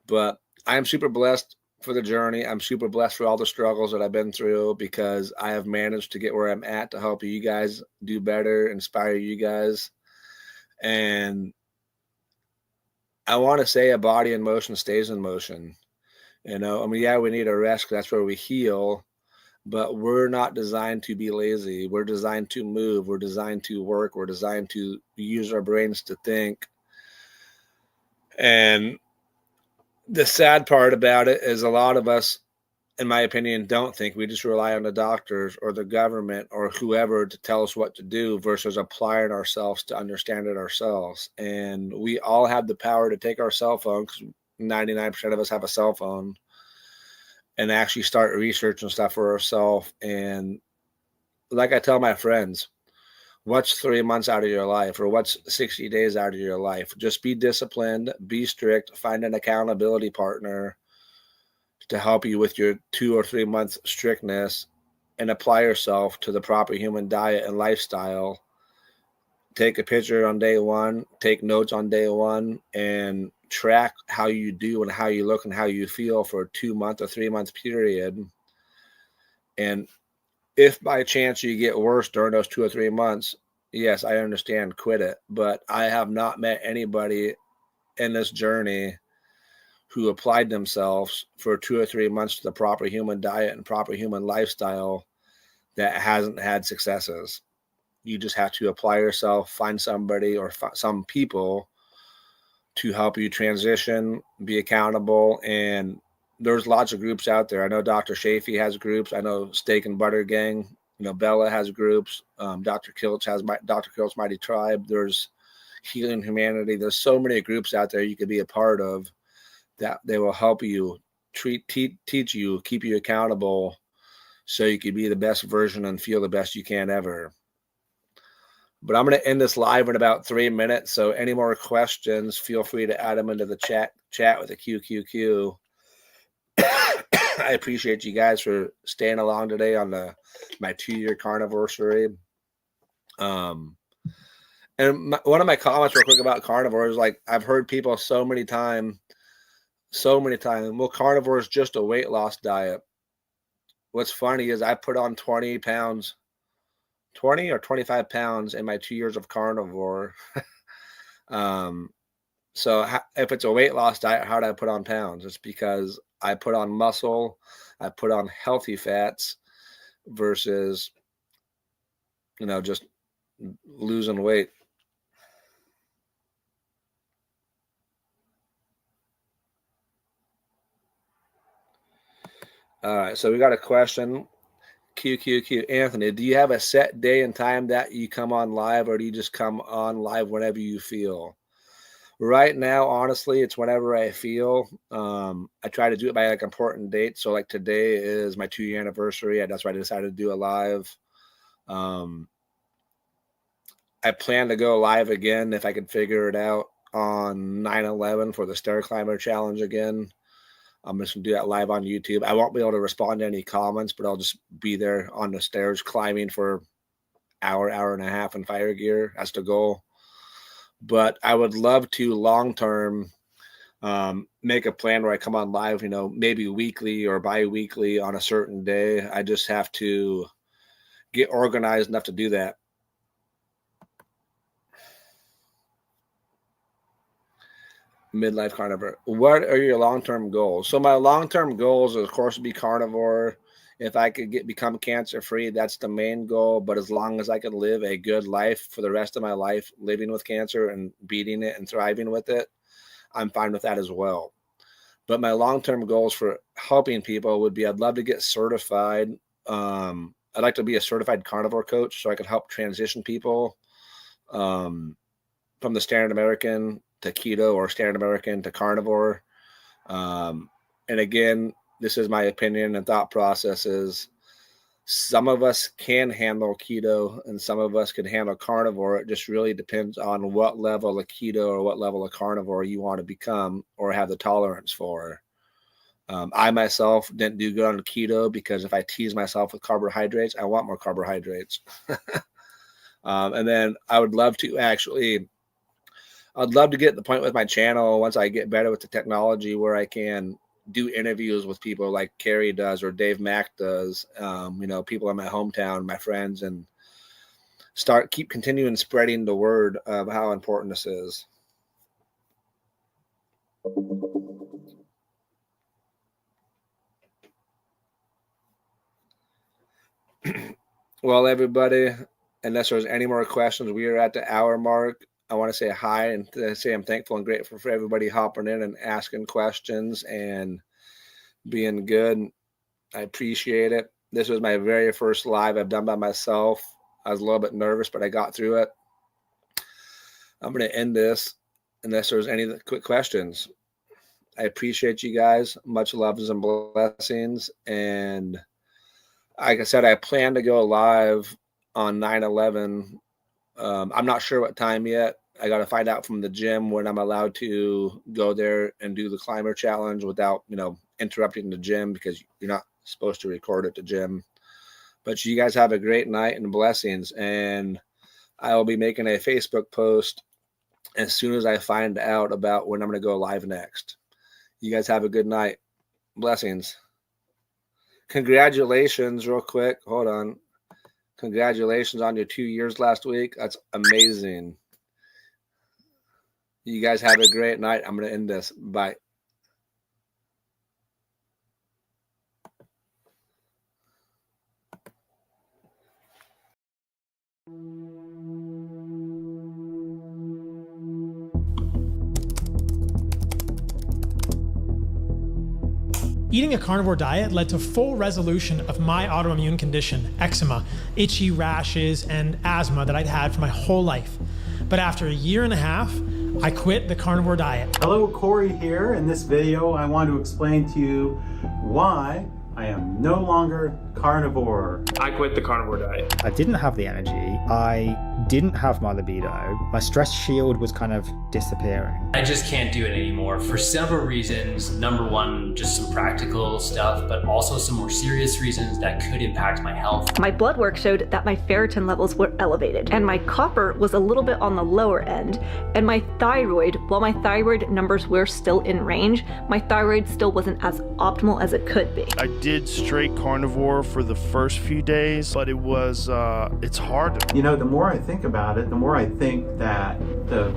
[SPEAKER 6] But I'm super blessed for the journey. I'm super blessed for all the struggles that I've been through, because I have managed to get where I'm at to help you guys do better, inspire you guys. And I want to say a body in motion stays in motion. You know, I mean, yeah, we need a rest because that's where we heal, but we're not designed to be lazy. We're designed to move. We're designed to work. We're designed to use our brains to think. And the sad part about it is a lot of us, in my opinion, don't think. We just rely on the doctors or the government or whoever to tell us what to do versus applying ourselves to understand it ourselves. And we all have the power to take our cell phone, because 99% of us have a cell phone, and actually start researching stuff for ourselves. And like I tell my friends, what's 3 months out of your life, or what's 60 days out of your life? Just be disciplined, be strict, find an accountability partner to help you with your 2 or 3 month strictness, and apply yourself to the proper human diet and lifestyle. Take a picture on day one, take notes on day one, and track how you do and how you look and how you feel for a 2 month or 3 month period. And if by chance you get worse during those 2 or 3 months, yes, I understand, quit it. But I have not met anybody in this journey who applied themselves for 2 or 3 months to the proper human diet and proper human lifestyle that hasn't had successes. You just have to apply yourself, find somebody or some people to help you transition, be accountable. And there's lots of groups out there. I know Dr. Shafee has groups. I know Steak and Butter Gang, Bella has groups. Dr. Kilt's has Dr. Kilt's Mighty Tribe. There's Healing Humanity. There's so many groups out there you could be a part of that they will help you teach you, keep you accountable so you can be the best version and feel the best you can ever. But I'm going to end this live in about 3 minutes. So any more questions, feel free to add them into the chat with a QQQ. I appreciate you guys for staying along today on my 2-year carnivorsary. And one of my comments real quick about carnivore is like, I've heard people so many times, well, carnivore is just a weight loss diet. What's funny is I put on 20 or 25 pounds in my 2 years of carnivore. So if it's a weight loss diet, how do I put on pounds? It's because I put on muscle, I put on healthy fats versus, just losing weight. All right, so we got a question. QQQ. Anthony, do you have a set day and time that you come on live, or do you just come on live whenever you feel? Right now, honestly, it's whenever I feel. I try to do it by like important dates. So like today is my 2-year anniversary. That's why I decided to do a live. I plan to go live again if I could figure it out on 9/11 for the Stair Climber Challenge again. I'm just going to do that live on YouTube. I won't be able to respond to any comments, but I'll just be there on the stairs climbing for hour and a half in fire gear. That's the goal. But I would love to long-term make a plan where I come on live, maybe weekly or bi-weekly on a certain day. I just have to get organized enough to do that. Midlife carnivore. What are your long-term goals? So my long-term goals, of course, would be carnivore. If I could become cancer-free, that's the main goal. But as long as I can live a good life for the rest of my life, living with cancer and beating it and thriving with it, I'm fine with that as well. But my long-term goals for helping people would be I'd love to get certified. I'd like to be a certified carnivore coach so I could help transition people from the standard American to keto or standard American to carnivore. And again, this is my opinion and thought processes. Some of us can handle keto and some of us can handle carnivore. It just really depends on what level of keto or what level of carnivore you want to become or have the tolerance for. I myself didn't do good on keto because if I tease myself with carbohydrates, I want more carbohydrates. And then I would love to I'd love to get to the point with my channel once I get better with the technology where I can do interviews with people like Carrie does or Dave Mack does, people in my hometown, my friends, and keep continuing spreading the word of how important this is. Well, everybody, unless there's any more questions, we are at the hour mark. I want to say hi and say I'm thankful and grateful for everybody hopping in and asking questions and being good. I appreciate it. This was my very first live I've done by myself. I was a little bit nervous, but I got through it. I'm going to end this unless there's any quick questions. I appreciate you guys. Much loves and blessings. And like I said, I plan to go live on 9/11. I'm not sure what time yet. I got to find out from the gym when I'm allowed to go there and do the climber challenge without, interrupting the gym because you're not supposed to record at the gym. But you guys have a great night and blessings. And I will be making a Facebook post as soon as I find out about when I'm going to go live next. You guys have a good night. Blessings. Congratulations, real quick. Hold on. Congratulations on your 2 years last week. That's amazing. You guys have a great night. I'm going to end this. Bye.
[SPEAKER 9] Eating a carnivore diet led to full resolution of my autoimmune condition, eczema, itchy rashes, and asthma that I'd had for my whole life. But after a year and a half, I quit the carnivore diet.
[SPEAKER 11] Hello, Corey here. In this video, I want to explain to you why I am no longer carnivore.
[SPEAKER 12] I quit the carnivore diet.
[SPEAKER 24] I didn't have the energy. I didn't have my libido. My stress shield was kind of disappearing.
[SPEAKER 25] I just can't do it anymore for several reasons. Number one, just some practical stuff, but also some more serious reasons that could impact my health.
[SPEAKER 3] My blood work showed that my ferritin levels were elevated, and my copper was a little bit on the lower end, and my thyroid, while my thyroid numbers were still in range, my thyroid still wasn't as optimal as it could be.
[SPEAKER 26] I did straight carnivore for the first few days, but it was, it's hard.
[SPEAKER 11] You know, the more I think about it, the more I think that the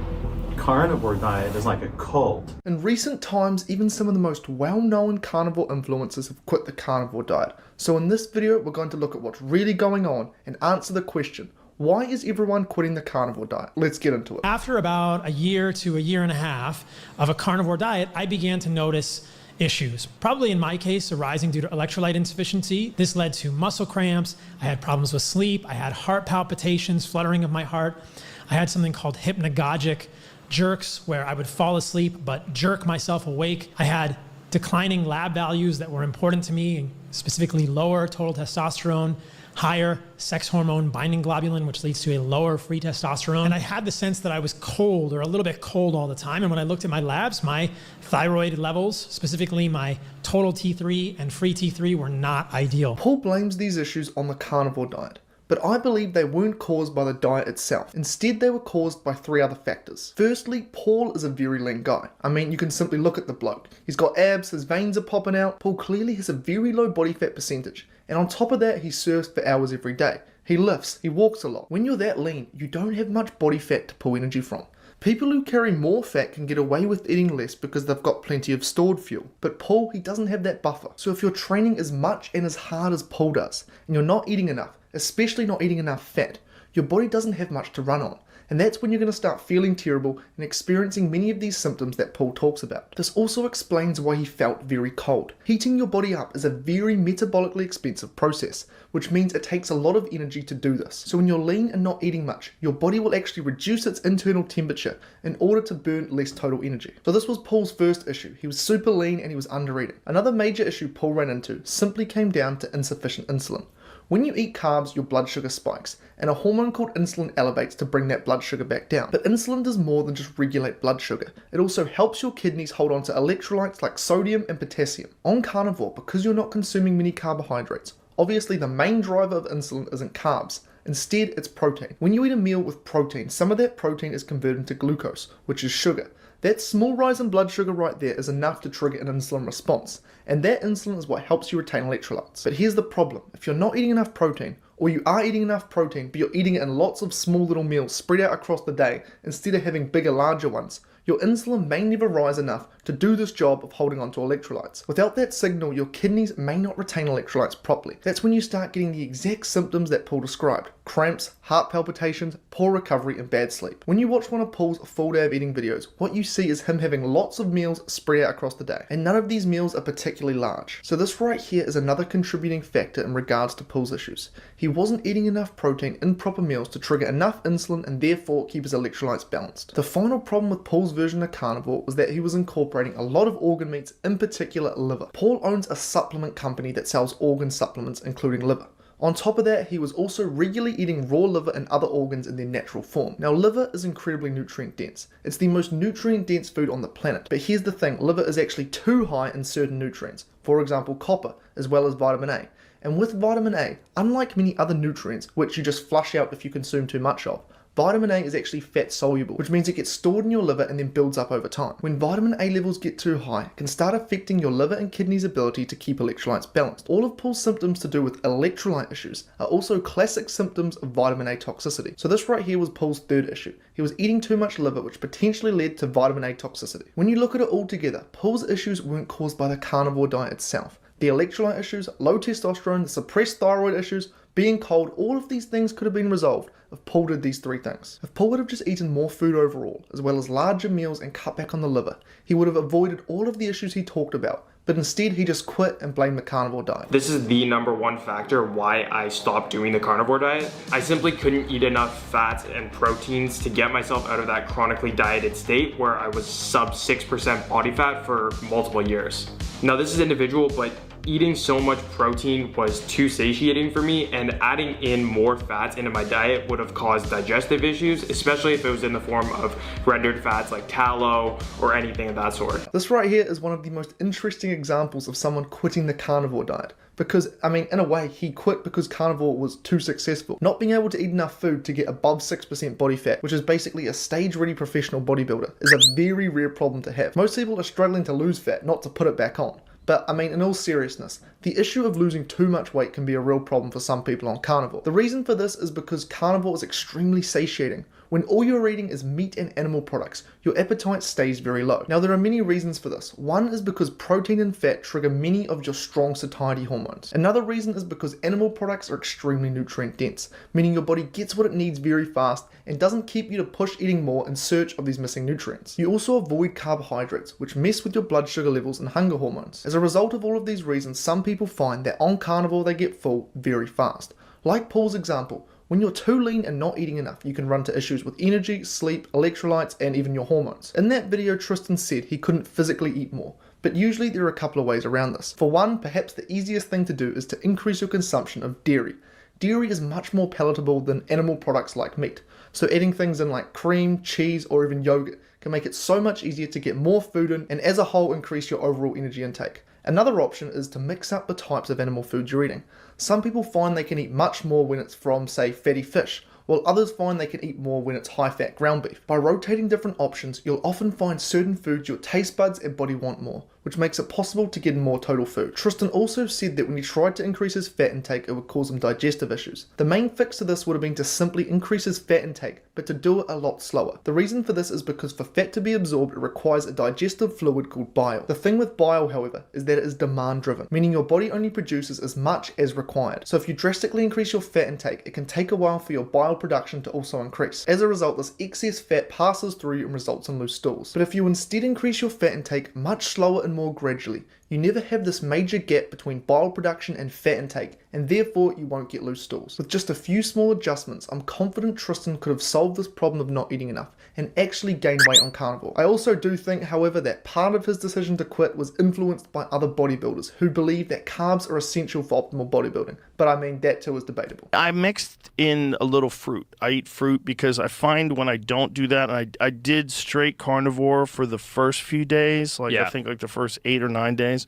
[SPEAKER 11] carnivore diet is like a cult.
[SPEAKER 27] In recent times, even some of the most well-known carnivore influencers have quit the carnivore diet. So in this video, we're going to look at what's really going on and answer the question, why is everyone quitting the carnivore diet? Let's get into it.
[SPEAKER 9] After about a year to a year and a half of a carnivore diet, I began to notice issues, probably in my case arising due to electrolyte insufficiency. This led to muscle cramps. I had problems with sleep. I had heart palpitations, fluttering of my heart. I had something called hypnagogic jerks where I would fall asleep but jerk myself awake. I had declining lab values that were important to me, specifically lower total testosterone, higher sex hormone binding globulin, which leads to a lower free testosterone. And I had the sense that I was cold or a little bit cold all the time. And when I looked at my labs, my thyroid levels, specifically my total T3 and free T3, were not ideal.
[SPEAKER 27] Paul blames these issues on the carnivore diet, but I believe they weren't caused by the diet itself. Instead, they were caused by three other factors. Firstly, Paul is a very lean guy. I mean, you can simply look at the bloke. He's got abs, his veins are popping out. Paul clearly has a very low body fat percentage. And on top of that, he surfs for hours every day. He lifts, he walks a lot. When you're that lean, you don't have much body fat to pull energy from. People who carry more fat can get away with eating less because they've got plenty of stored fuel. But Paul, he doesn't have that buffer. So if you're training as much and as hard as Paul does, and you're not eating enough, especially not eating enough fat, your body doesn't have much to run on. And that's when you're going to start feeling terrible and experiencing many of these symptoms that Paul talks about. This also explains why he felt very cold. Heating your body up is a very metabolically expensive process, which means it takes a lot of energy to do this. So when you're lean and not eating much, your body will actually reduce its internal temperature in order to burn less total energy. So this was Paul's first issue. He was super lean and he was under eating. Another major issue Paul ran into simply came down to insufficient insulin. When you eat carbs, your blood sugar spikes, and a hormone called insulin elevates to bring that blood sugar back down. But insulin does more than just regulate blood sugar. It also helps your kidneys hold on to electrolytes like sodium and potassium. On carnivore, because you're not consuming many carbohydrates, obviously the main driver of insulin isn't carbs. Instead, it's protein. When you eat a meal with protein, some of that protein is converted into glucose, which is sugar. That small rise in blood sugar right there is enough to trigger an insulin response, and that insulin is what helps you retain electrolytes. But here's the problem. If you're not eating enough protein, or you are eating enough protein but you're eating it in lots of small little meals spread out across the day instead of having bigger, larger ones, your insulin may never rise enough to do this job of holding on to electrolytes. Without that signal, your kidneys may not retain electrolytes properly. That's when you start getting the exact symptoms that Paul described: cramps, heart palpitations, poor recovery, and bad sleep. When you watch one of Paul's full day of eating videos, what you see is him having lots of meals spread out across the day, and none of these meals are particularly large. So this right here is another contributing factor in regards to Paul's issues. He wasn't eating enough protein in proper meals to trigger enough insulin and therefore keep his electrolytes balanced. The final problem with Paul's version of carnivore was that he was incorporating a lot of organ meats, in particular liver. Paul owns a supplement company that sells organ supplements including liver. On top of that, he was also regularly eating raw liver and other organs in their natural form. Now, liver is incredibly nutrient dense. It's the most nutrient dense food on the planet. But here's the thing, liver is actually too high in certain nutrients. For example, copper, as well as vitamin A. And with vitamin A, unlike many other nutrients, which you just flush out if you consume too much of, vitamin A is actually fat soluble, which means it gets stored in your liver and then builds up over time. When vitamin A levels get too high, it can start affecting your liver and kidneys' ability to keep electrolytes balanced. All of Paul's symptoms to do with electrolyte issues are also classic symptoms of vitamin A toxicity. So this right here was Paul's third issue. He was eating too much liver, which potentially led to vitamin A toxicity. When you look at it all together, Paul's issues weren't caused by the carnivore diet itself. The electrolyte issues, low testosterone, the suppressed thyroid issues, being cold, all of these things could have been resolved if Paul did these three things. If Paul would have just eaten more food overall, as well as larger meals and cut back on the liver, he would have avoided all of the issues he talked about. but instead he just quit and blamed the carnivore diet.
[SPEAKER 8] This is the number one factor why I stopped doing the carnivore diet. I simply couldn't eat enough fats and proteins to get myself out of that chronically dieted state where I was sub 6% body fat for multiple years. Now this is individual, but eating so much protein was too satiating for me, and adding in more fats into my diet would have caused digestive issues, especially if it was in the form of rendered fats like tallow or anything of that sort.
[SPEAKER 27] This right here is one of the most interesting examples of someone quitting the carnivore diet. Because, I mean, in a way, he quit because carnivore was too successful. Not being able to eat enough food to get above 6% body fat, which is basically a stage-ready professional bodybuilder, is a very rare problem to have. Most people are struggling to lose fat, not to put it back on. But, I mean, in all seriousness, the issue of losing too much weight can be a real problem for some people on carnivore. The reason for this is because carnivore is extremely satiating. When all you're eating is meat and animal products, your appetite stays very low. Now there are many reasons for this. One is because protein and fat trigger many of your strong satiety hormones. Another reason is because animal products are extremely nutrient dense, meaning your body gets what it needs very fast and doesn't keep you to push eating more in search of these missing nutrients. You also avoid carbohydrates, which mess with your blood sugar levels and hunger hormones. As a result of all of these reasons, some people find that on carnivore they get full very fast. Like Paul's example, when you're too lean and not eating enough, you can run into issues with energy, sleep, electrolytes, and even your hormones. In that video, Tristan said he couldn't physically eat more, but usually there are a couple of ways around this. For one, perhaps the easiest thing to do is to increase your consumption of dairy. Dairy is much more palatable than animal products like meat, so adding things in like cream, cheese, or even yogurt can make it so much easier to get more food in and as a whole increase your overall energy intake. Another option is to mix up the types of animal food you're eating. Some people find they can eat much more when it's from, say, fatty fish, while others find they can eat more when it's high-fat ground beef. By rotating different options, you'll often find certain foods your taste buds and body want more, which makes it possible to get more total food. Tristan also said that when he tried to increase his fat intake, it would cause him digestive issues. The main fix to this would have been to simply increase his fat intake, but to do it a lot slower. The reason for this is because for fat to be absorbed, it requires a digestive fluid called bile. The thing with bile, however, is that it is demand driven, meaning your body only produces as much as required. So if you drastically increase your fat intake, it can take a while for your bile production to also increase. As a result, this excess fat passes through and results in loose stools. But if you instead increase your fat intake much slower and more gradually, you never have this major gap between bile production and fat intake, and therefore you won't get loose stools. With just a few small adjustments, I'm confident Tristan could have solved this problem of not eating enough and actually gained weight on carnivore. I also do think, however, that part of his decision to quit was influenced by other bodybuilders who believe that carbs are essential for optimal bodybuilding, but I mean that too is debatable.
[SPEAKER 26] I mixed in a little fruit. I eat fruit because I find when I don't do that, I did straight carnivore for the first few days, I think like the first 8 or 9 days.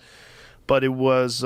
[SPEAKER 26] But it was,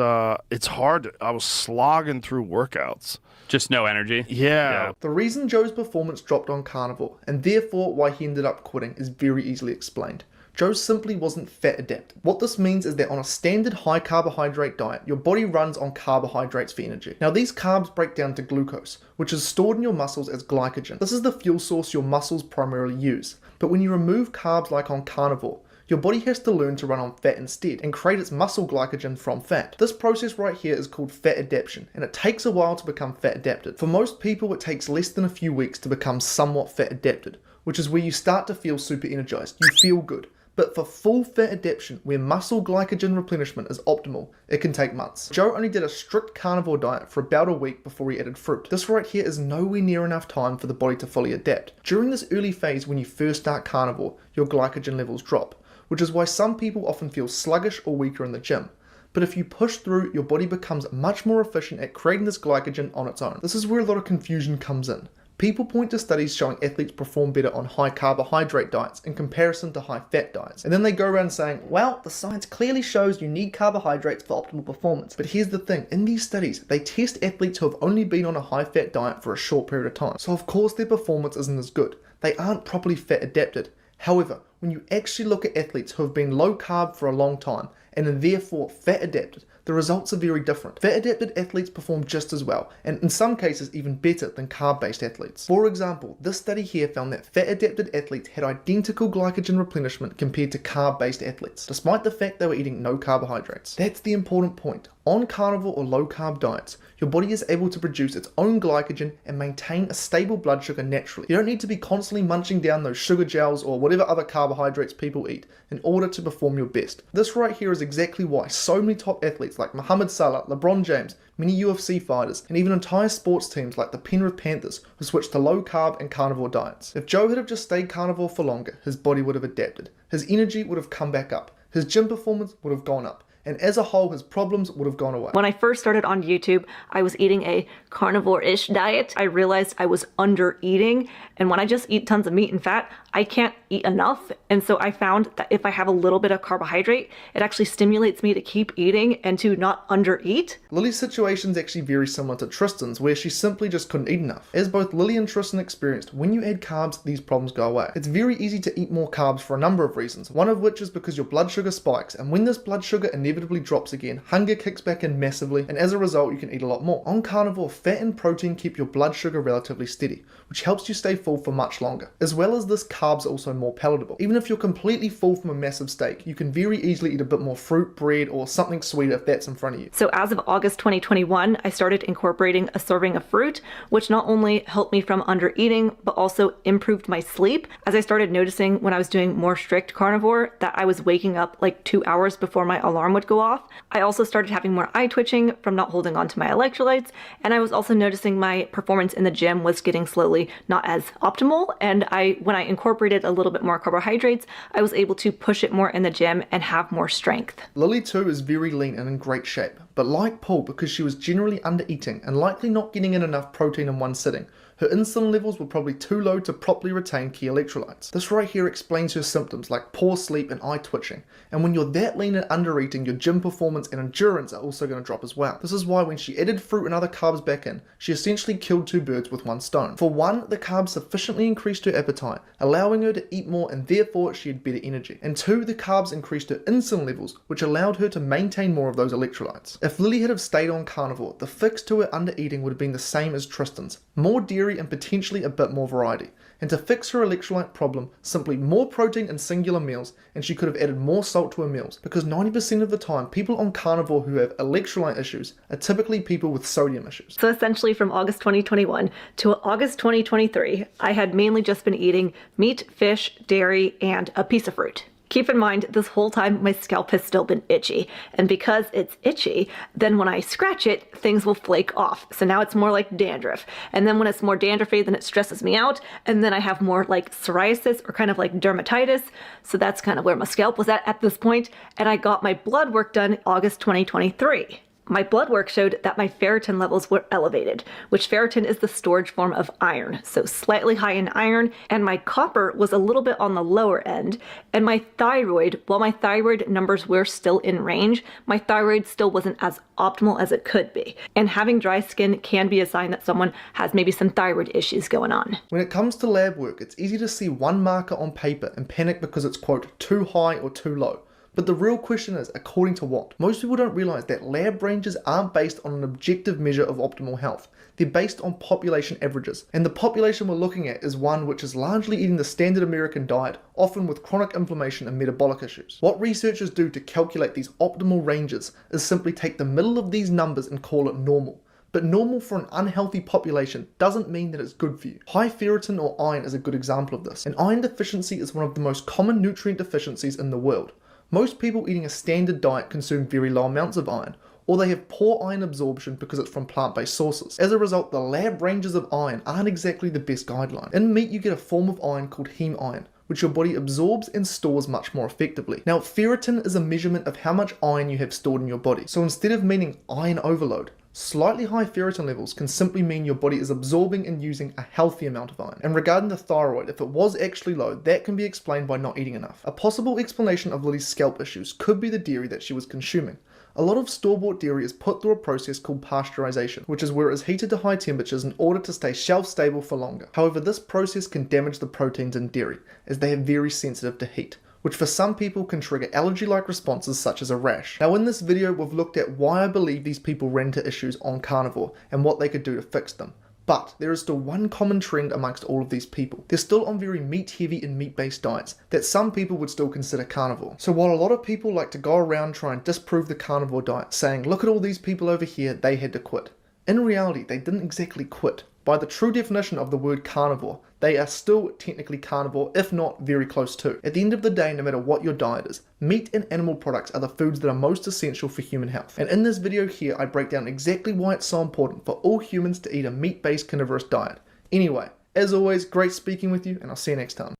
[SPEAKER 26] it's hard. I was slogging through workouts.
[SPEAKER 12] Just no energy?
[SPEAKER 26] Yeah.
[SPEAKER 27] The reason Joe's performance dropped on carnivore, and therefore why he ended up quitting, is very easily explained. Joe simply wasn't fat adapted. What this means is that on a standard high carbohydrate diet, your body runs on carbohydrates for energy. Now these carbs break down to glucose, which is stored in your muscles as glycogen. This is the fuel source your muscles primarily use. But when you remove carbs like on carnivore, your body has to learn to run on fat instead and create its muscle glycogen from fat. This process right here is called fat adaptation, and it takes a while to become fat adapted. For most people, it takes less than a few weeks to become somewhat fat adapted, which is where you start to feel super energized. You feel good. But for full fat adaptation, where muscle glycogen replenishment is optimal, it can take months. Joe only did a strict carnivore diet for about a week before he added fruit. This right here is nowhere near enough time for the body to fully adapt. During this early phase when you first start carnivore, your glycogen levels drop, which is why some people often feel sluggish or weaker in the gym. But if you push through, your body becomes much more efficient at creating this glycogen on its own. This is where a lot of confusion comes in. People point to studies showing athletes perform better on high carbohydrate diets in comparison to high fat diets. And then they go around saying, well, the science clearly shows you need carbohydrates for optimal performance. But here's the thing, in these studies, they test athletes who have only been on a high fat diet for a short period of time. So of course their performance isn't as good. They aren't properly fat adapted. However, when you actually look at athletes who have been low carb for a long time and are therefore fat adapted, the results are very different. Fat-adapted athletes perform just as well, and in some cases even better than carb-based athletes. For example, this study here found that fat-adapted athletes had identical glycogen replenishment compared to carb-based athletes, despite the fact they were eating no carbohydrates. That's the important point. On carnivore or low-carb diets, your body is able to produce its own glycogen and maintain a stable blood sugar naturally. You don't need to be constantly munching down those sugar gels or whatever other carbohydrates people eat in order to perform your best. This right here is exactly why so many top athletes like Muhammad Salah, LeBron James, many UFC fighters, and even entire sports teams like the Penrith Panthers who switched to low-carb and carnivore diets. If Joe had have just stayed carnivore for longer, his body would have adapted. His energy would have come back up. His gym performance would have gone up. And as a whole, his problems would have gone away.
[SPEAKER 3] When I first started on YouTube, I was eating a carnivore-ish diet. I realized I was under-eating, and when I just eat tons of meat and fat, I can't eat enough. And so I found that if I have a little bit of carbohydrate, it actually stimulates me to keep eating and to not under-eat.
[SPEAKER 27] Lily's situation is actually very similar to Tristan's, where she simply just couldn't eat enough. As both Lily and Tristan experienced, when you add carbs, these problems go away. It's very easy to eat more carbs for a number of reasons, one of which is because your blood sugar spikes, and when this blood sugar inevitably drops again, hunger kicks back in massively, and as a result, you can eat a lot more. On carnivore, fat and protein keep your blood sugar relatively steady, which helps you stay full for much longer. As well as this, carbs are also more palatable. Even if you're completely full from a massive steak, you can very easily eat a bit more fruit, bread, or something sweet if that's in front of you.
[SPEAKER 3] So as of August 2021, I started incorporating a serving of fruit, which not only helped me from under eating, but also improved my sleep, as I started noticing when I was doing more strict carnivore that I was waking up like 2 hours before my alarm would go off. I also started having more eye twitching from not holding on to my electrolytes, and I was also noticing my performance in the gym was getting slowly not as optimal, and when I incorporated a little bit more carbohydrates, I was able to push it more in the gym and have more strength.
[SPEAKER 27] Lily too is very lean and in great shape, but like Paul, because she was generally under eating and likely not getting in enough protein in one sitting, her insulin levels were probably too low to properly retain key electrolytes. This right here explains her symptoms like poor sleep and eye twitching, and when you're that lean and under eating, your gym performance and endurance are also going to drop as well. This is why when she added fruit and other carbs back in, she essentially killed two birds with one stone. For one, the carbs sufficiently increased her appetite, allowing her to eat more, and therefore she had better energy. And two, the carbs increased her insulin levels, which allowed her to maintain more of those electrolytes. If Lily had have stayed on carnivore, the fix to her under eating would have been the same as Tristan's: more dairy and potentially a bit more variety. And to fix her electrolyte problem, simply more protein in singular meals, and she could have added more salt to her meals, because 90% of the time, people on carnivore who have electrolyte issues are typically people with sodium issues.
[SPEAKER 3] So essentially from August 2021 to August 2023, I had mainly just been eating meat, fish, dairy, and a piece of fruit. Keep in mind, this whole time my scalp has still been itchy, and because it's itchy, then when I scratch it, things will flake off. So now it's more like dandruff, and then when it's more dandruffy, then it stresses me out, and then I have more like psoriasis or kind of like dermatitis. So that's kind of where my scalp was at this point, and I got my blood work done August 2023. My blood work showed that my ferritin levels were elevated, which ferritin is the storage form of iron, so slightly high in iron, and my copper was a little bit on the lower end, and my thyroid, while my thyroid numbers were still in range, my thyroid still wasn't as optimal as it could be. And having dry skin can be a sign that someone has maybe some thyroid issues going on.
[SPEAKER 27] When it comes to lab work, it's easy to see one marker on paper and panic because it's, quote, too high or too low. But the real question is, according to what? Most people don't realize that lab ranges aren't based on an objective measure of optimal health. They're based on population averages. And the population we're looking at is one which is largely eating the standard American diet, often with chronic inflammation and metabolic issues. What researchers do to calculate these optimal ranges is simply take the middle of these numbers and call it normal. But normal for an unhealthy population doesn't mean that it's good for you. High ferritin or iron is a good example of this. And iron deficiency is one of the most common nutrient deficiencies in the world. Most people eating a standard diet consume very low amounts of iron, or they have poor iron absorption because it's from plant-based sources. As a result, the lab ranges of iron aren't exactly the best guideline. In meat, you get a form of iron called heme iron, which your body absorbs and stores much more effectively. Now, ferritin is a measurement of how much iron you have stored in your body. So instead of meaning iron overload, slightly high ferritin levels can simply mean your body is absorbing and using a healthy amount of iron. And regarding the thyroid, if it was actually low, that can be explained by not eating enough. A possible explanation of Lily's scalp issues could be the dairy that she was consuming. A lot of store-bought dairy is put through a process called pasteurization, which is where it is heated to high temperatures in order to stay shelf-stable for longer. However, this process can damage the proteins in dairy, as they are very sensitive to heat, which for some people can trigger allergy-like responses such as a rash. Now in this video we've looked at why I believe these people ran into issues on carnivore and what they could do to fix them. But there is still one common trend amongst all of these people. They're still on very meat-heavy and meat-based diets that some people would still consider carnivore. So while a lot of people like to go around trying and disprove the carnivore diet, saying, look at all these people over here, they had to quit. In reality, they didn't exactly quit. By the true definition of the word carnivore, they are still technically carnivore, if not very close to. At the end of the day, no matter what your diet is, meat and animal products are the foods that are most essential for human health. And in this video here, I break down exactly why it's so important for all humans to eat a meat-based carnivorous diet. Anyway, as always, great speaking with you, and I'll see you next time.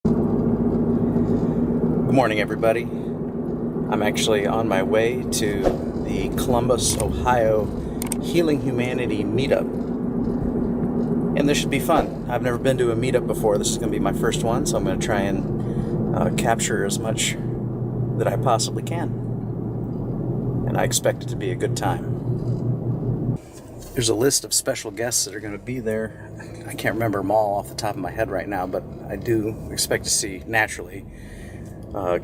[SPEAKER 12] Good morning, everybody. I'm actually on my way to the Columbus, Ohio Healing Humanity meetup. And this should be fun. I've never been to a meetup before. This is going to be my first one, so I'm going to try and capture as much that I possibly can. And I expect it to be a good time. There's a list of special guests that are going to be there. I can't remember them all off the top of my head right now, but I do expect to see, naturally,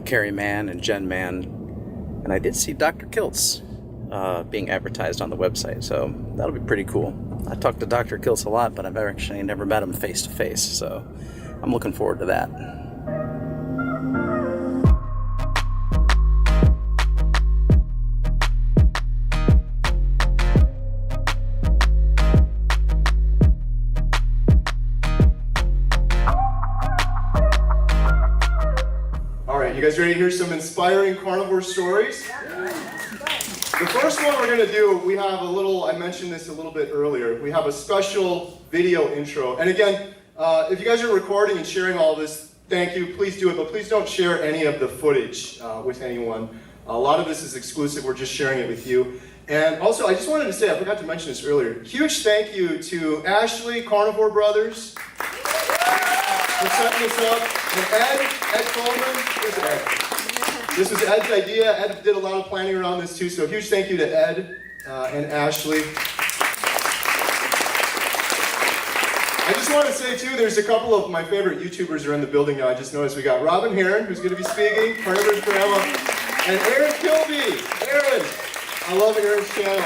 [SPEAKER 12] Carrie Mann and Jen Mann. And I did see Dr. Kiltz being advertised on the website, so that'll be pretty cool. I talked to Dr. Kiltz a lot, but I've actually never met him face to face, so I'm looking forward to that.
[SPEAKER 13] All right, you guys ready to hear some inspiring carnivore stories? The first one we're going to do, we have a little, I mentioned this a little bit earlier, we have a special video intro. And again, if you guys are recording and sharing all this, thank you, please do it, but please don't share any of the footage with anyone. A lot of this is exclusive, we're just sharing it with you. And also, I just wanted to say, I forgot to mention this earlier, huge thank you to Ashley, Carnivore Brothers, for setting this up, and Ed Coleman, where's Ed? This was Ed's idea. Ed did a lot of planning around this too, so huge thank you to Ed and Ashley. I just want to say too, there's a couple of my favorite YouTubers are in the building now. I just noticed we got Robin Heron, who's going to be speaking, Carnivore's Grandma, and Aaron Kilby. Aaron, I love Aaron's channel.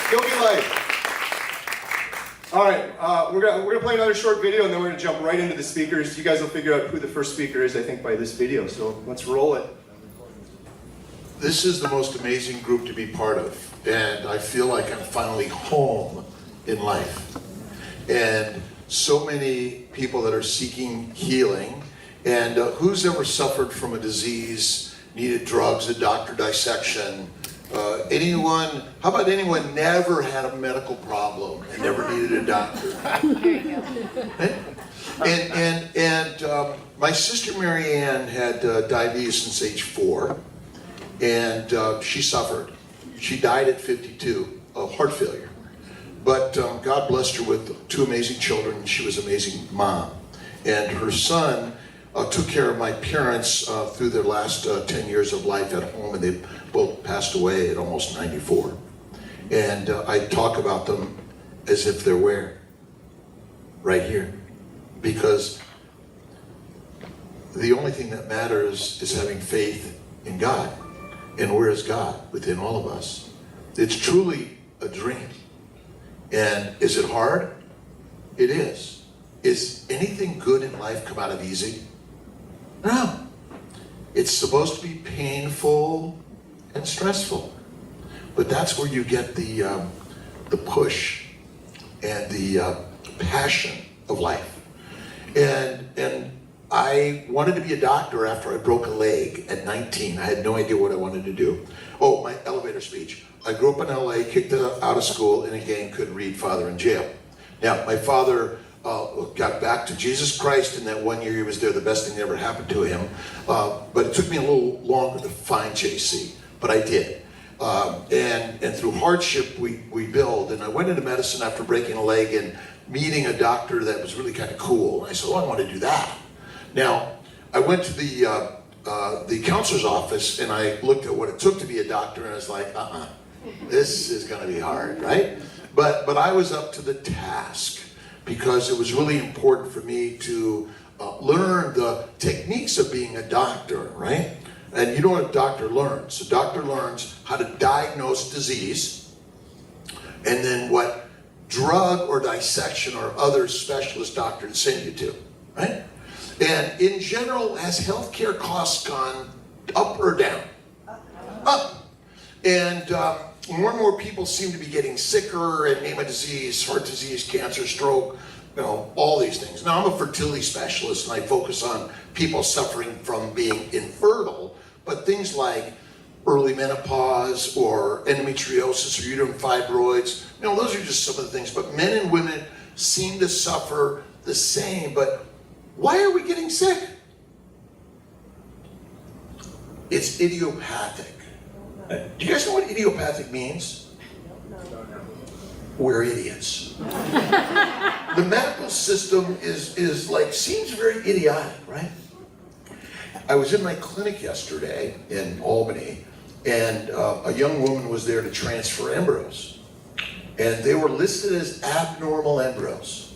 [SPEAKER 13] Kilby Life. All right, we're gonna play another short video, and then we're gonna jump right into the speakers. You guys will figure out who the first speaker is, I think, by this video. So let's roll it.
[SPEAKER 5] This is the most amazing group to be part of, and I feel like I'm finally home in life. And so many people that are seeking healing, and who's ever suffered from a disease, needed drugs, a doctor dissection, anyone, how about anyone never had a medical problem and never needed a doctor? And my sister Mary Ann had diabetes since age 4. And she suffered. She died at 52 of heart failure. But God blessed her with 2 amazing children, and she was an amazing mom. And her son took care of my parents through their last 10 years of life at home, and they both passed away at almost 94. And I talk about them as if they're where? Right here. Because the only thing that matters is having faith in God. And where is God? Within all of us. It's truly a dream. And is it hard? It is. Is anything good in life come out of easy? No. It's supposed to be painful and stressful. But that's where you get the push and the passion of life. And I wanted to be a doctor after I broke a leg at 19. I had no idea what I wanted to do. Oh, my elevator speech. I grew up in LA, kicked out of school, and again couldn't read, father in jail. Now, my father got back to Jesus Christ in that 1 year he was there, the best thing that ever happened to him. But it took me a little longer to find JC, but I did. And through hardship, we build. And I went into medicine after breaking a leg and meeting a doctor that was really kind of cool. And I said, oh, I want to do that. Now, I went to the counselor's office and I looked at what it took to be a doctor, and I was like, this is going to be hard, right? But I was up to the task because it was really important for me to learn the techniques of being a doctor, right? And you know what a doctor learns? A doctor learns how to diagnose disease, and then what drug or dissection or other specialist doctor to send you to, right? And in general, has healthcare costs gone up or down? Up. And more and more people seem to be getting sicker, and name a disease, heart disease, cancer, stroke, you know, all these things. Now, I'm a fertility specialist, and I focus on people suffering from being infertile, but things like early menopause or endometriosis or uterine fibroids, you know, those are just some of the things. But men and women seem to suffer the same. But why are we getting sick? It's idiopathic. Do you guys know what idiopathic means? We're idiots. The medical system is like, seems very idiotic, right? I was in my clinic yesterday in Albany, and a young woman was there to transfer embryos. And they were listed as abnormal embryos.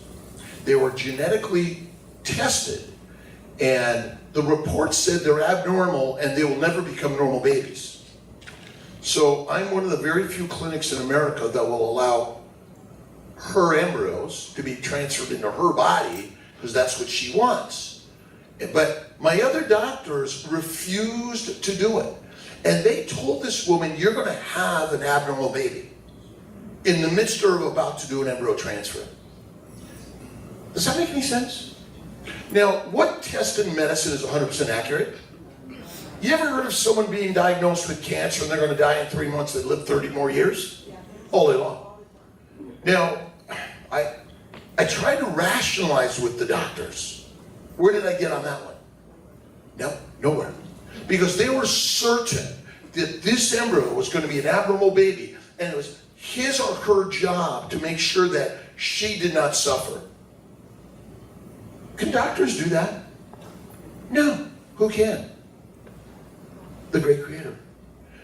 [SPEAKER 5] They were genetically tested, and the report said they're abnormal and they will never become normal babies. So I'm one of the very few clinics in America that will allow her embryos to be transferred into her body because that's what she wants. But my other doctors refused to do it. And they told this woman, you're going to have an abnormal baby in the midst of about to do an embryo transfer. Does that make any sense? Now, what test in medicine is 100% accurate? You ever heard of someone being diagnosed with cancer and they're going to die in 3 months, they live 30 more years? Yeah. All day long. Now, I tried to rationalize with the doctors. Where did I get on that one? No, nowhere. Because they were certain that this embryo was going to be an abnormal baby, and it was his or her job to make sure that she did not suffer. Can doctors do that? No. Who can? The great creator.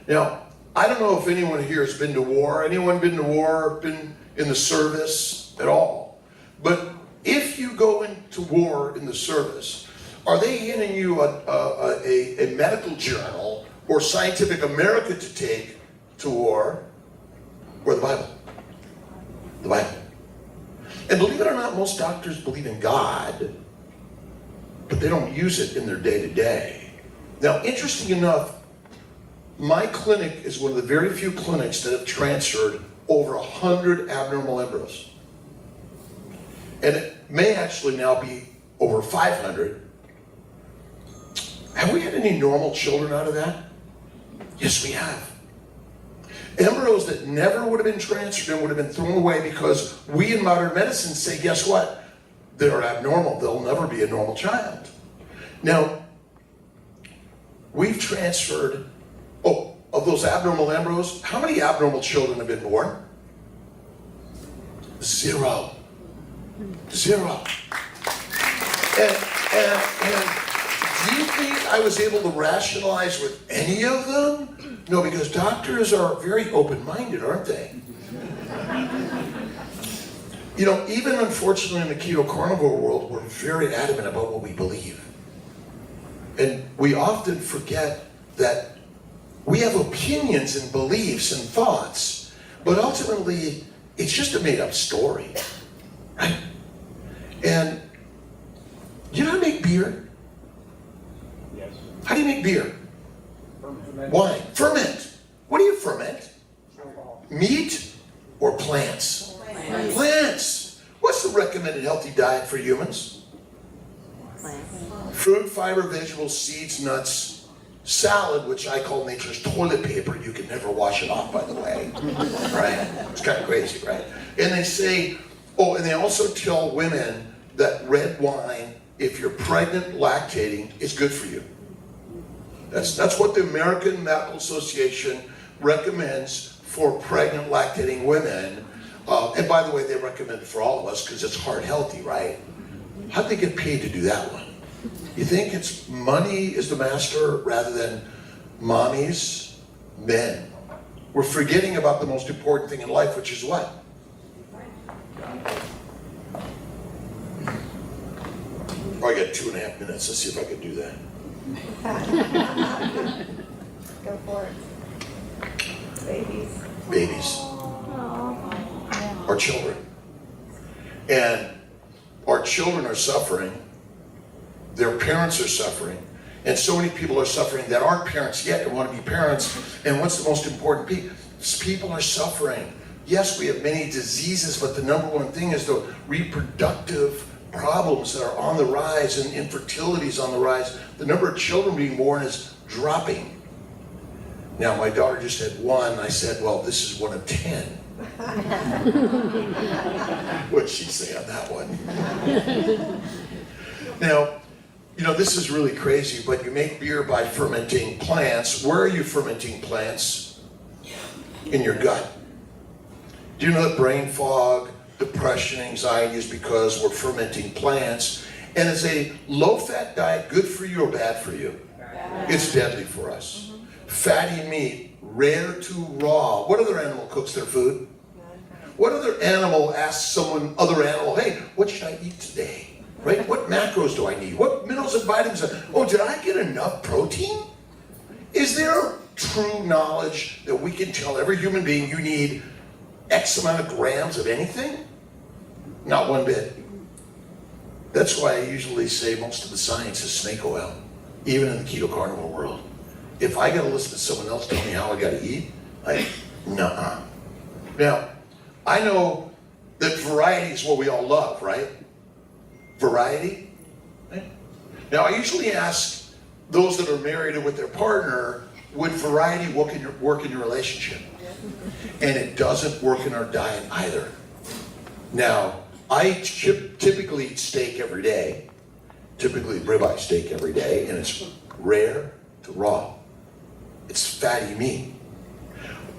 [SPEAKER 5] Now, I don't know if anyone here has been to war. Anyone been to war, been in the service at all? But if you go into war in the service, are they handing you a medical journal or Scientific American to take to war, or the Bible? The Bible. And believe it or not, most doctors believe in God, but they don't use it in their day-to-day. Now, interesting enough, my clinic is one of the very few clinics that have transferred over 100 abnormal embryos. And it may actually now be over 500. Have we had any normal children out of that? Yes, we have. Embryos that never would have been transferred and would have been thrown away because we in modern medicine say, guess what? They're abnormal. They'll never be a normal child. Now, we've transferred, of those abnormal embryos, how many abnormal children have been born? 0. 0. And do you think I was able to rationalize with any of them? No, because doctors are very open-minded, aren't they? You know, even unfortunately in the keto carnivore world, we're very adamant about what we believe. And we often forget that we have opinions and beliefs and thoughts, but ultimately, it's just a made-up story, right? And you know how to make beer? Yes. How do you make beer? Ferment. Wine. Ferment. What do you ferment? Meat or plants? Plants. What's the recommended healthy diet for humans? Plants. Fruit, fiber, vegetables, seeds, nuts, salad, which I call nature's toilet paper. You can never wash it off, by the way. Right? It's kind of crazy, right? And they say, and they also tell women that red wine, if you're pregnant, lactating, is good for you. That's what the American Medical Association recommends for pregnant, lactating women. And by the way, they recommend it for all of us because it's heart healthy, right? How'd they get paid to do that one? You think it's money is the master rather than mommies, men? We're forgetting about the most important thing in life, which is what? probably got 2.5 minutes. Let's see if I can do that.
[SPEAKER 15] Go for it. Babies.
[SPEAKER 5] Babies. Our children. And our children are suffering. Their parents are suffering. And so many people are suffering that aren't parents yet and want to be parents. And what's the most important piece? People are suffering. Yes, we have many diseases, but the number one thing is the reproductive problems that are on the rise, and infertility is on the rise. The number of children being born is dropping. Now, my daughter just had one. I said, well, this is 1 of 10. What'd she say on that one? Now, you know, this is really crazy, but you make beer by fermenting plants. Where are you fermenting plants? In your gut. Do you know that brain fog, depression, anxiety is because we're fermenting plants? And is a low-fat diet good for you or bad for you? It's deadly for us. Fatty meat, rare to raw. What other animal cooks their food? What other animal asks other animal, hey, what should I eat today? Right? What macros do I need? What minerals and vitamins? Oh, did I get enough protein? Is there true knowledge that we can tell every human being you need X amount of grams of anything? Not one bit. That's why I usually say most of the science is snake oil, even in the keto carnivore world. If I gotta listen to someone else tell me how I gotta eat, nuh-uh. Now, I know that variety is what we all love, right? Variety. Now, I usually ask those that are married with their partner, would variety work in your relationship? And it doesn't work in our diet either. Now, I typically eat steak every day, typically ribeye steak every day, and it's rare to raw. It's fatty meat.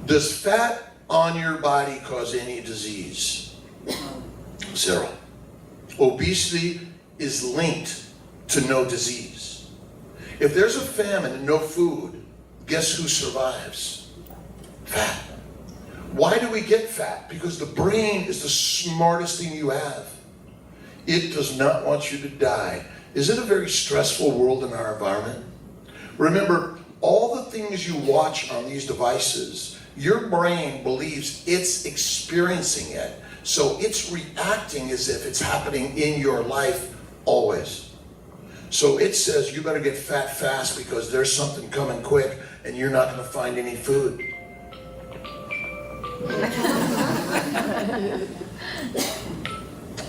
[SPEAKER 5] Does fat on your body cause any disease? Zero. Obesity is linked to no disease. If there's a famine and no food, guess who survives? Fat. Why do we get fat? Because the brain is the smartest thing you have. It does not want you to die. Is it a very stressful world in our environment? Remember, all the things you watch on these devices, your brain believes it's experiencing it. So it's reacting as if it's happening in your life always. So it says you better get fat fast because there's something coming quick and you're not going to find any food.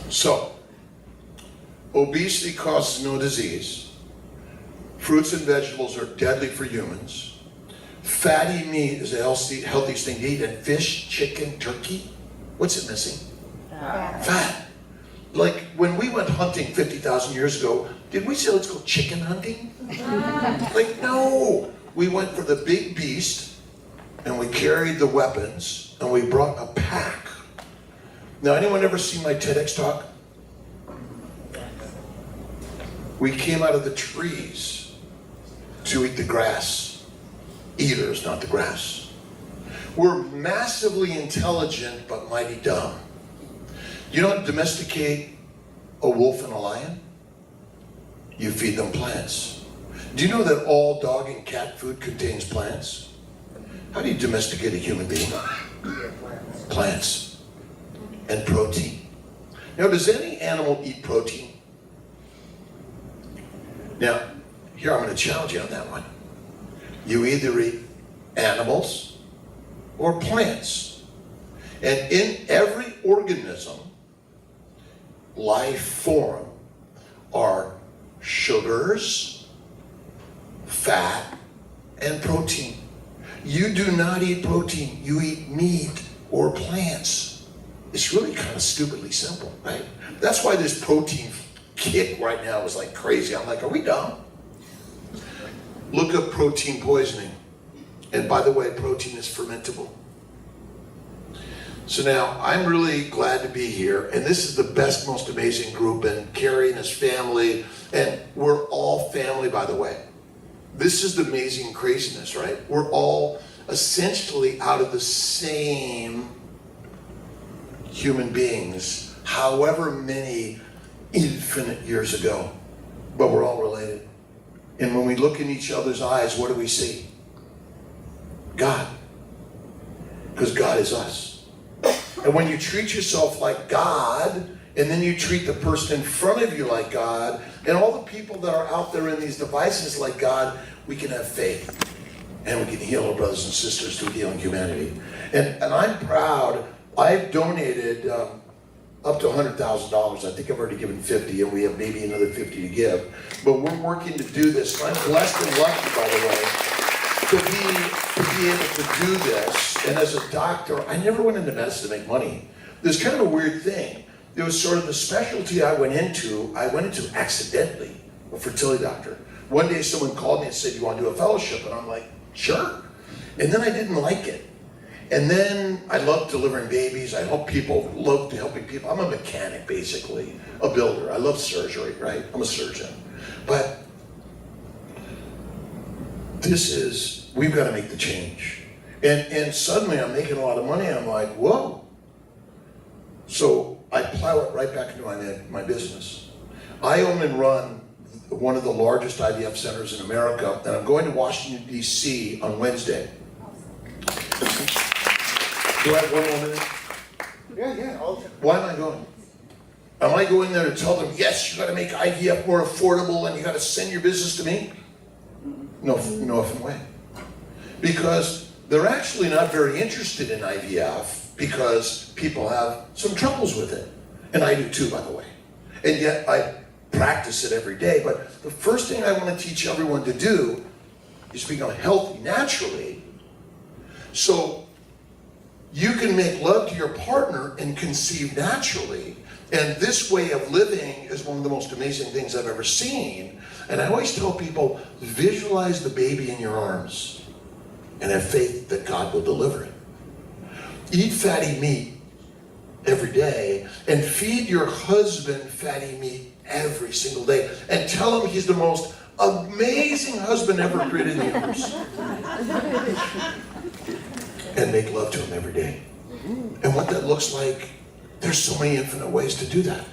[SPEAKER 5] So, obesity causes no disease. Fruits and vegetables are deadly for humans. Fatty meat is the healthiest thing to eat. And fish, chicken, turkey, what's it missing? Fat. Like when we went hunting 50,000 years ago, did we say let's go chicken hunting? Like, no. We went for the big beast and we carried the weapons and we brought a pack. Now, anyone ever seen my TEDx talk? We came out of the trees to eat the grass. Eaters, not the grass. We're massively intelligent but mighty dumb. You don't domesticate a wolf and a lion? You feed them plants. Do you know that all dog and cat food contains plants? How do you domesticate a human being? Plants. And protein. Now, does any animal eat protein? Now, here I'm going to challenge you on that one. You either eat animals or plants. And in every organism, life form, are sugars, fat, and protein. You do not eat protein. You eat meat or plants. It's really kind of stupidly simple, right? That's why this protein kick right now is like crazy. I'm like, are we dumb? Look up protein poisoning. And by the way, protein is fermentable. So now, I'm really glad to be here, and this is the best, most amazing group, and Carrie and his family, and we're all family, by the way. This is the amazing craziness, right? We're all essentially out of the same human beings, however many infinite years ago. but we're all related. And when we look in each other's eyes, what do we see? God. Because God is us. And when you treat yourself like God, and then you treat the person in front of you like God, and all the people that are out there in these devices like God, we can have faith. And we can heal our brothers and sisters through healing humanity. And I'm proud. I've donated up to $100,000. I think I've already given 50, and we have maybe another 50 to give. But we're working to do this. And I'm blessed and lucky, by the way, to be able to do this. And as a doctor, I never went into medicine to make money. There's kind of a weird thing. It was sort of the specialty I went into accidentally, a fertility doctor. One day someone called me and said, "You want to do a fellowship?" And I'm like, "Sure." And then I didn't like it. And then I love delivering babies. I help people, love helping people. I'm a mechanic, basically, a builder. I love surgery, right? I'm a surgeon. But we've got to make the change. And suddenly I'm making a lot of money. I'm like, whoa. So I plow it right back into my business. I own and run one of the largest IVF centers in America, and I'm going to Washington, D.C. on Wednesday. Do I have 1 more minute? Yeah. Why am I going? Am I going there to tell them, yes, you got to make IVF more affordable and you got to send your business to me? No effing way. Because they're actually not very interested in IVF because people have some troubles with it. And I do too, by the way. And yet I practice it every day. But the first thing I want to teach everyone to do is become healthy naturally, so you can make love to your partner and conceive naturally. And this way of living is one of the most amazing things I've ever seen. And I always tell people, visualize the baby in your arms and have faith that God will deliver it. Eat fatty meat every day and feed your husband fatty meat every single day and tell him he's the most amazing husband ever created in the universe. And make love to him every day. And what that looks like, there's so many infinite ways to do that.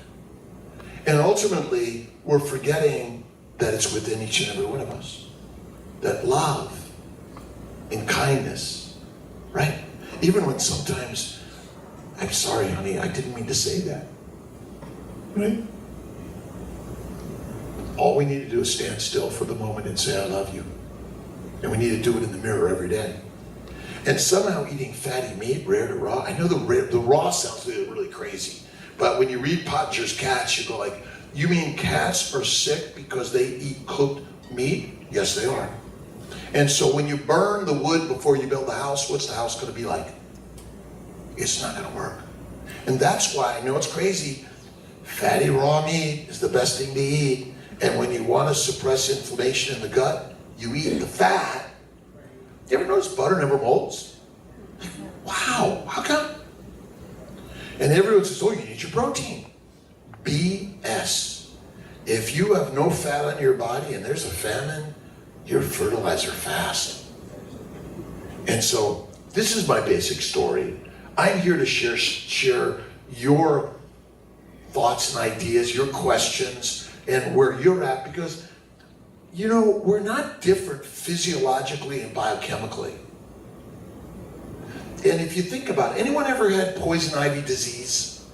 [SPEAKER 5] And ultimately, we're forgetting that it's within each and every one of us. That love and kindness, right? Even when sometimes, I'm sorry, honey, I didn't mean to say that. Right? All we need to do is stand still for the moment and say, I love you. And we need to do it in the mirror every day. And somehow eating fatty meat, rare to raw, I know the raw sounds really crazy, but when you read Potter's Cats, you go like, you mean cats are sick because they eat cooked meat? Yes, they are. And so when you burn the wood before you build the house, what's the house going to be like? It's not going to work. And that's why, I know it's crazy, fatty raw meat is the best thing to eat. And when you want to suppress inflammation in the gut, you eat the fat. You ever notice butter never molds? Wow, how come? And everyone says, oh, you need your protein. BS. If you have no fat on your body and there's a famine, you're fertilizer fast. And so this is my basic story. I'm here to share your thoughts and ideas, your questions, and where you're at, because you know, we're not different physiologically and biochemically. And if you think about it, anyone ever had poison ivy disease?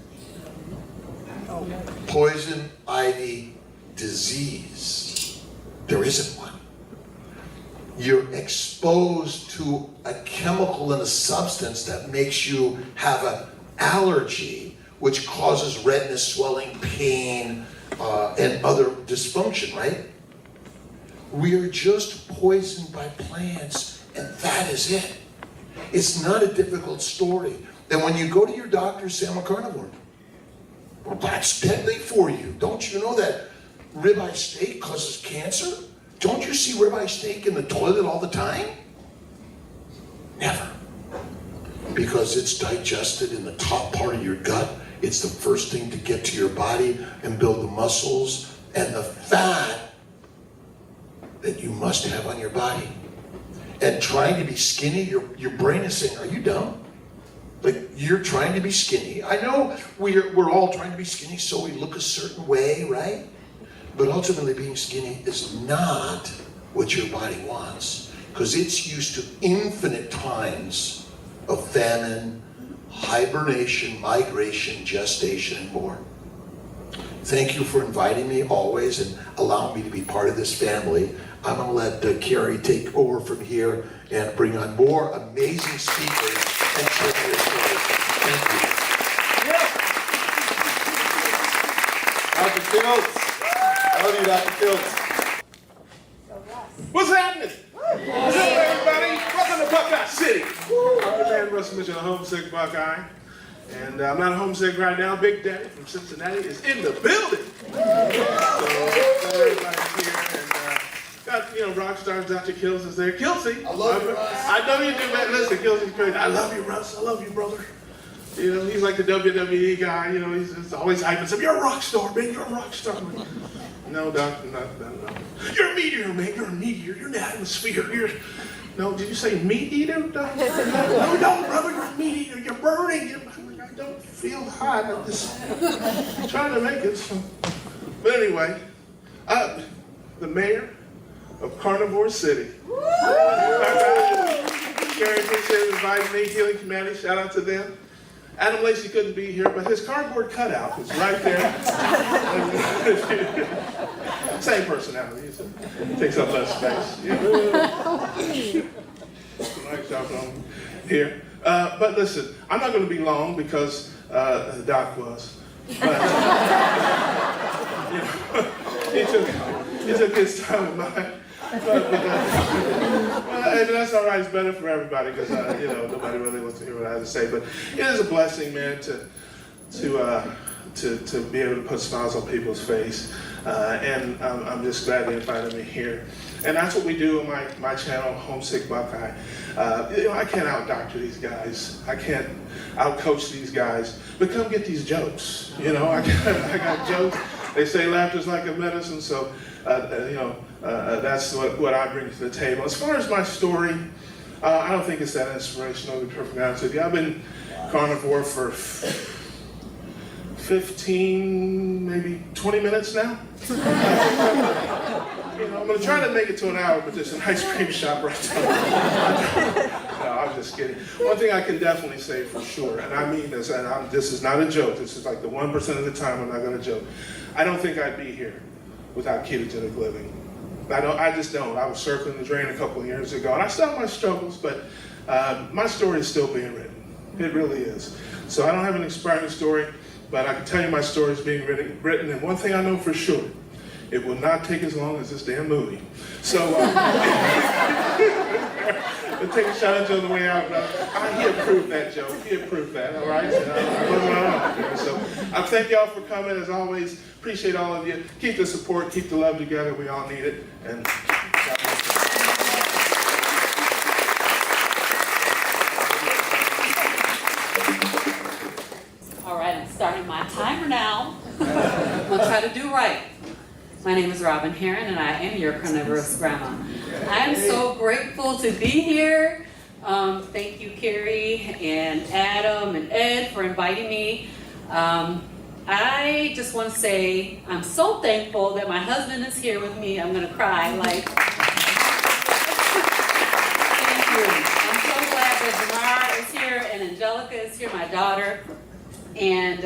[SPEAKER 5] Poison ivy disease. There isn't one. You're exposed to a chemical and a substance that makes you have an allergy, which causes redness, swelling, pain, and other dysfunction, right? We are just poisoned by plants, and that is it. It's not a difficult story. And when you go to your doctor, say, I'm a carnivore. Well, that's deadly for you. Don't you know that ribeye steak causes cancer? Don't you see ribeye steak in the toilet all the time? Never. Because it's digested in the top part of your gut. It's the first thing to get to your body and build the muscles and the fat that you must have on your body. And trying to be skinny, your brain is saying, are you dumb? Like, you're trying to be skinny. I know we're all trying to be skinny so we look a certain way, right? But ultimately being skinny is not what your body wants, because it's used to infinite times of famine, hibernation, migration, gestation, and more. Thank you for inviting me always and allowing me to be part of this family. I'm going to let Carrie take over from here and bring on more amazing speakers and share their stories. Thank you.
[SPEAKER 13] Dr. Fields. I love you, Dr. Fields.
[SPEAKER 16] What's happening? What's up, everybody? Welcome to Buckeye City. I'm the man Russell Mitchell, a homesick Buckeye. And I'm not homesick right now. Big Daddy from Cincinnati is in the building. So everybody's here. And got, rock stars, Dr. Kills is there. Kelsey. I love you, Russ. I know you do, man. Listen, Kelsey's great. I love you, Russ. I love you, brother. He's like the WWE guy. He's always hyping stuff. You're a rock star, man. You're a rock star. No, Doc, no. You're a meteor, man. You're a meteor. You're in the atmosphere. No, did you say meat eater, Doc? No, brother. You're a meat eater. You're burning. I don't feel hot. I'm just trying to make it. So. But anyway, the mayor of Carnivore City. Gary, appreciate inviting me. Healing Humanity. Shout out to them. Adam Lacey couldn't be here, but his cardboard cutout is right there. Same personality. It takes up less space. Nice job on here. But listen, I'm not going to be long because the doc was. But he took his time with mine. But that's all right. It's better for everybody because nobody really wants to hear what I have to say. But it is a blessing, man, to be able to put smiles on people's face. And I'm just glad they invited me here. And that's what we do on my channel, Homesick Buckeye. I can't out-doctor these guys. I can't out-coach these guys. But come get these jokes. I got jokes. They say laughter's like a medicine, so that's what I bring to the table. As far as my story, I don't think it's that inspirational, to be perfectly honest with you. I've been carnivore for 15, maybe 20 minutes now. I'm going to try to make it to an hour, but there's an ice cream shop right there. No, I'm just kidding. One thing I can definitely say for sure, and I mean this, and this is not a joke, this is like the 1% of the time I'm not going to joke. I don't think I'd be here without ketogenic living. I just don't. I was circling the drain a couple of years ago, and I still have my struggles, but my story is still being written. It really is. So I don't have an inspiring story, but I can tell you my story is being written, and one thing I know for sure, it will not take as long as this damn movie. So, but take a shot at Joe on the way out. He approved that, Joe. He approved that, all right? So I thank y'all for coming, as always. Appreciate all of you. Keep the support, keep the love together. We all need it. And
[SPEAKER 17] all right, I'm starting my timer now. We'll try to do right. My name is Robin Heron, and I am your carnivorous grandma. I am so grateful to be here. Thank you, Carrie and Adam and Ed, for inviting me. I just want to say I'm so thankful that my husband is here with me. I'm going to cry. Thank you. I'm so glad that Jamar is here and Angelica is here, my daughter. And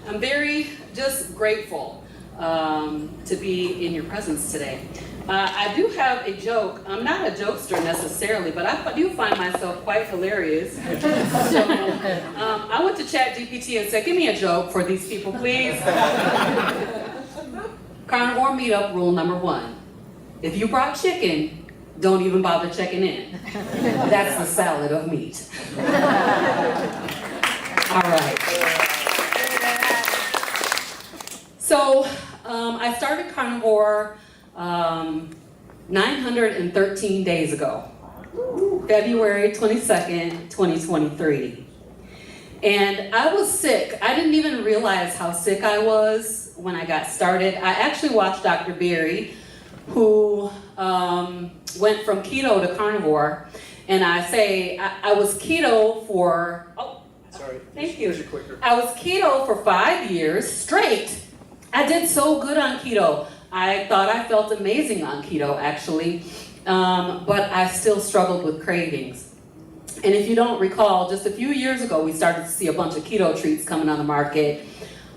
[SPEAKER 17] I'm very just grateful to be in your presence today. I do have a joke. I'm not a jokester necessarily, but I do find myself quite hilarious. So I went to ChatGPT and said, give me a joke for these people, please. Carnivore meetup rule number 1. If you brought chicken, don't even bother checking in. That's the salad of meat. All right. So I started Carnivore 913 days ago, February 22nd, 2023. And I was sick. I didn't even realize how sick I was when I got started. I actually watched Dr. Berry, who went from keto to carnivore. And I was keto for, thank you. I was keto for 5 years straight. I did so good on keto. I thought I felt amazing on keto, actually, but I still struggled with cravings. And if you don't recall, just a few years ago, we started to see a bunch of keto treats coming on the market,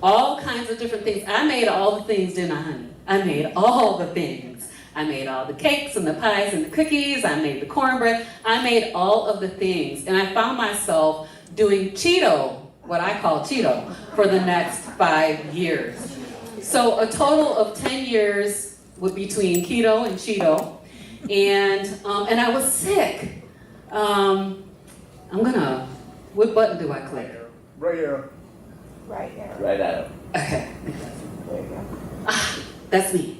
[SPEAKER 17] all kinds of different things. I made all the things, didn't I, honey? I made all the things. I made all the cakes and the pies and the cookies. I made the cornbread. I made all of the things. And I found myself doing Cheeto, what I call Cheeto, for the next 5 years. So a total of 10 years between keto and Cheeto. And I was sick. What button do I click?
[SPEAKER 13] Right here.
[SPEAKER 15] Right here.
[SPEAKER 12] Right at it.
[SPEAKER 17] Okay.
[SPEAKER 15] There you go.
[SPEAKER 17] That's me.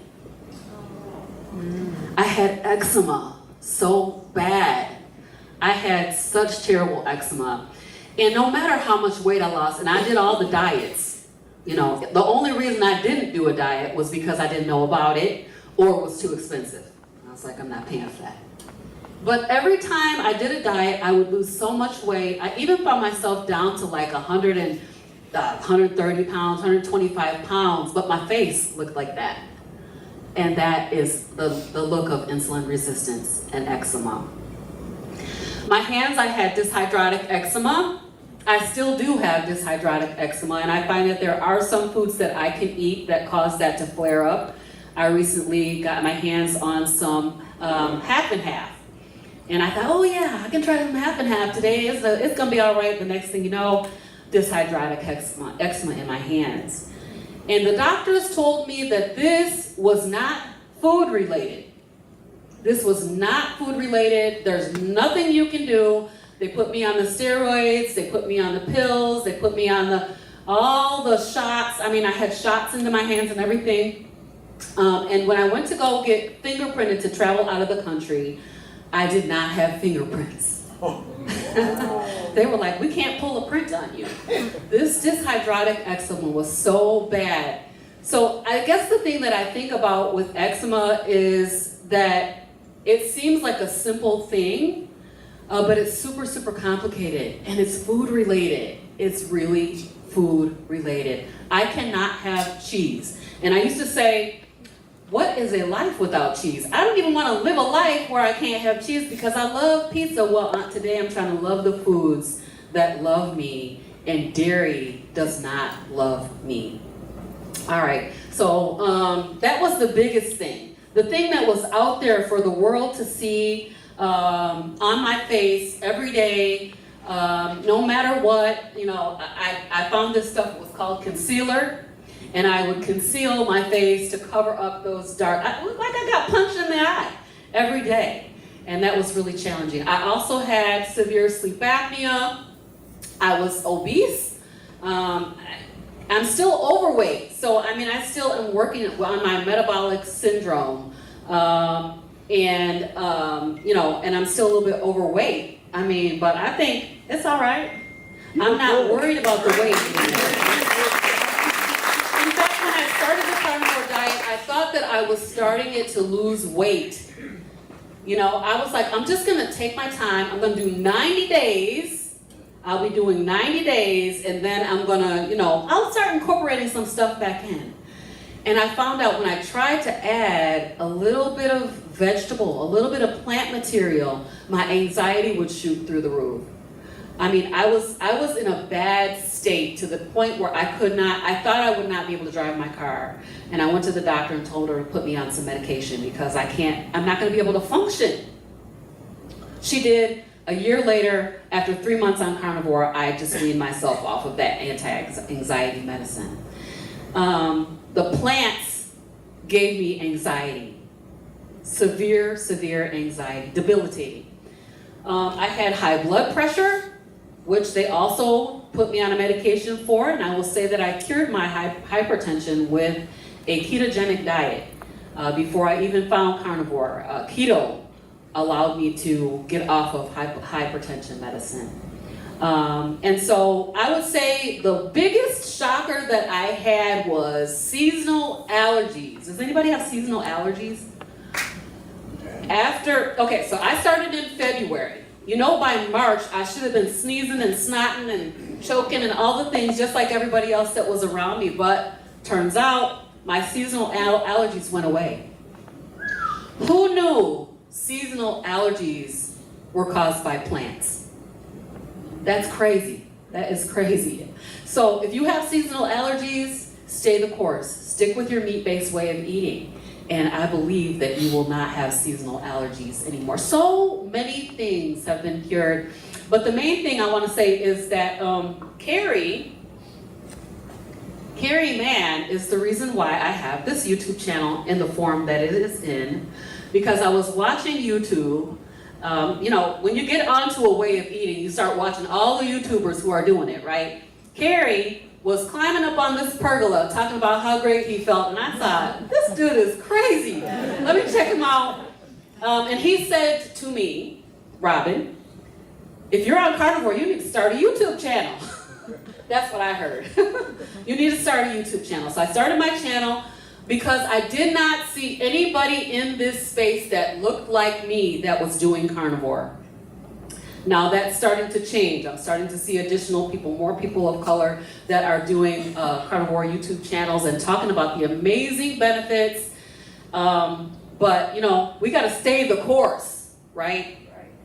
[SPEAKER 17] I had eczema so bad. I had such terrible eczema. And no matter how much weight I lost, and I did all the diets, you know, the only reason I didn't do a diet was because I didn't know about it or it was too expensive. I was like, I'm not paying for that. But every time I did a diet, I would lose so much weight. I even found myself down to like 130 pounds, 125 pounds, but my face looked like that. And that is the look of insulin resistance and eczema. My hands, I had dyshydrotic eczema. I still do have dyshydrotic eczema, and I find that there are some foods that I can eat that cause that to flare up. I recently got my hands on some half and half. And I thought, oh yeah, I can try some half and half today. It's gonna be all right. The next thing you know, dyshydrotic eczema in my hands. And the doctors told me that this was not food related. This was not food related. There's nothing you can do. They put me on the steroids, they put me on the pills, they put me on all the shots. I mean, I had shots into my hands and everything. And when I went to go get fingerprinted to travel out of the country, I did not have fingerprints. They were like, we can't pull a print on you. This dyshydrotic eczema was so bad. So I guess the thing that I think about with eczema is that it seems like a simple thing, but it's super, super complicated, and it's food related. It's really food related. I cannot have cheese. And I used to say, what is a life without cheese? I don't even want to live a life where I can't have cheese because I love pizza. Well, today I'm trying to love the foods that love me, and dairy does not love me. All right, so that was the biggest thing. The thing that was out there for the world to see on my face every day, no matter what, you know, I found this stuff, it was called concealer. And I would conceal my face to cover up those dark, like I got punched in the eye every day. And that was really challenging. I also had severe sleep apnea. I was obese. I'm still overweight. So, I mean, I still am working on my metabolic syndrome. You know, and I'm still a little bit overweight. I mean, but I think it's all right. I'm not worried about the weight anymore. In fact, when I started the carnivore diet, I thought that I was starting it to lose weight. You know, I was like, I'm just gonna take my time. I'm gonna do 90 days. I'll be doing 90 days, and then I'm gonna, you know, I'll start incorporating some stuff back in. And I found out when I tried to add a little bit of vegetable, a little bit of plant material, my anxiety would shoot through the roof. I mean, I was in a bad state to the point where I thought I would not be able to drive my car. And I went to the doctor and told her to put me on some medication because I'm not gonna be able to function. She did. A year later, after 3 months on carnivore, I just weaned myself off of that anti-anxiety medicine. The plants gave me anxiety, severe anxiety, debilitating. I had high blood pressure, which they also put me on a medication for, and I will say that I cured my hypertension with a ketogenic diet. Before I even found carnivore, keto allowed me to get off of hypertension medicine. And so I would say the biggest shocker that I had was seasonal allergies. Does anybody have seasonal allergies? Okay, so I started in February. You know, by March, I should have been sneezing and snotting and choking and all the things just like everybody else that was around me. But turns out, my seasonal allergies went away. Who knew seasonal allergies were caused by plants? That's crazy. That is crazy. So if you have seasonal allergies, stay the course. Stick with your meat-based way of eating. And I believe that you will not have seasonal allergies anymore. So many things have been cured. But the main thing I want to say is that Carrie Mann is the reason why I have this YouTube channel in the form that it is in. Because I was watching YouTube. You know, when you get onto a way of eating, you start watching all the YouTubers who are doing it, right? Carrie was climbing up on this pergola talking about how great he felt, and I thought, this dude is crazy. Let me check him out. And he said to me, Robin, if you're on carnivore, you need to start a YouTube channel. That's what I heard. You need to start a YouTube channel. So I started my channel because I did not see anybody in this space that looked like me that was doing carnivore. Now that's starting to change. I'm starting to see additional people, more people of color that are doing carnivore YouTube channels and talking about the amazing benefits. But you know, we gotta stay the course, right?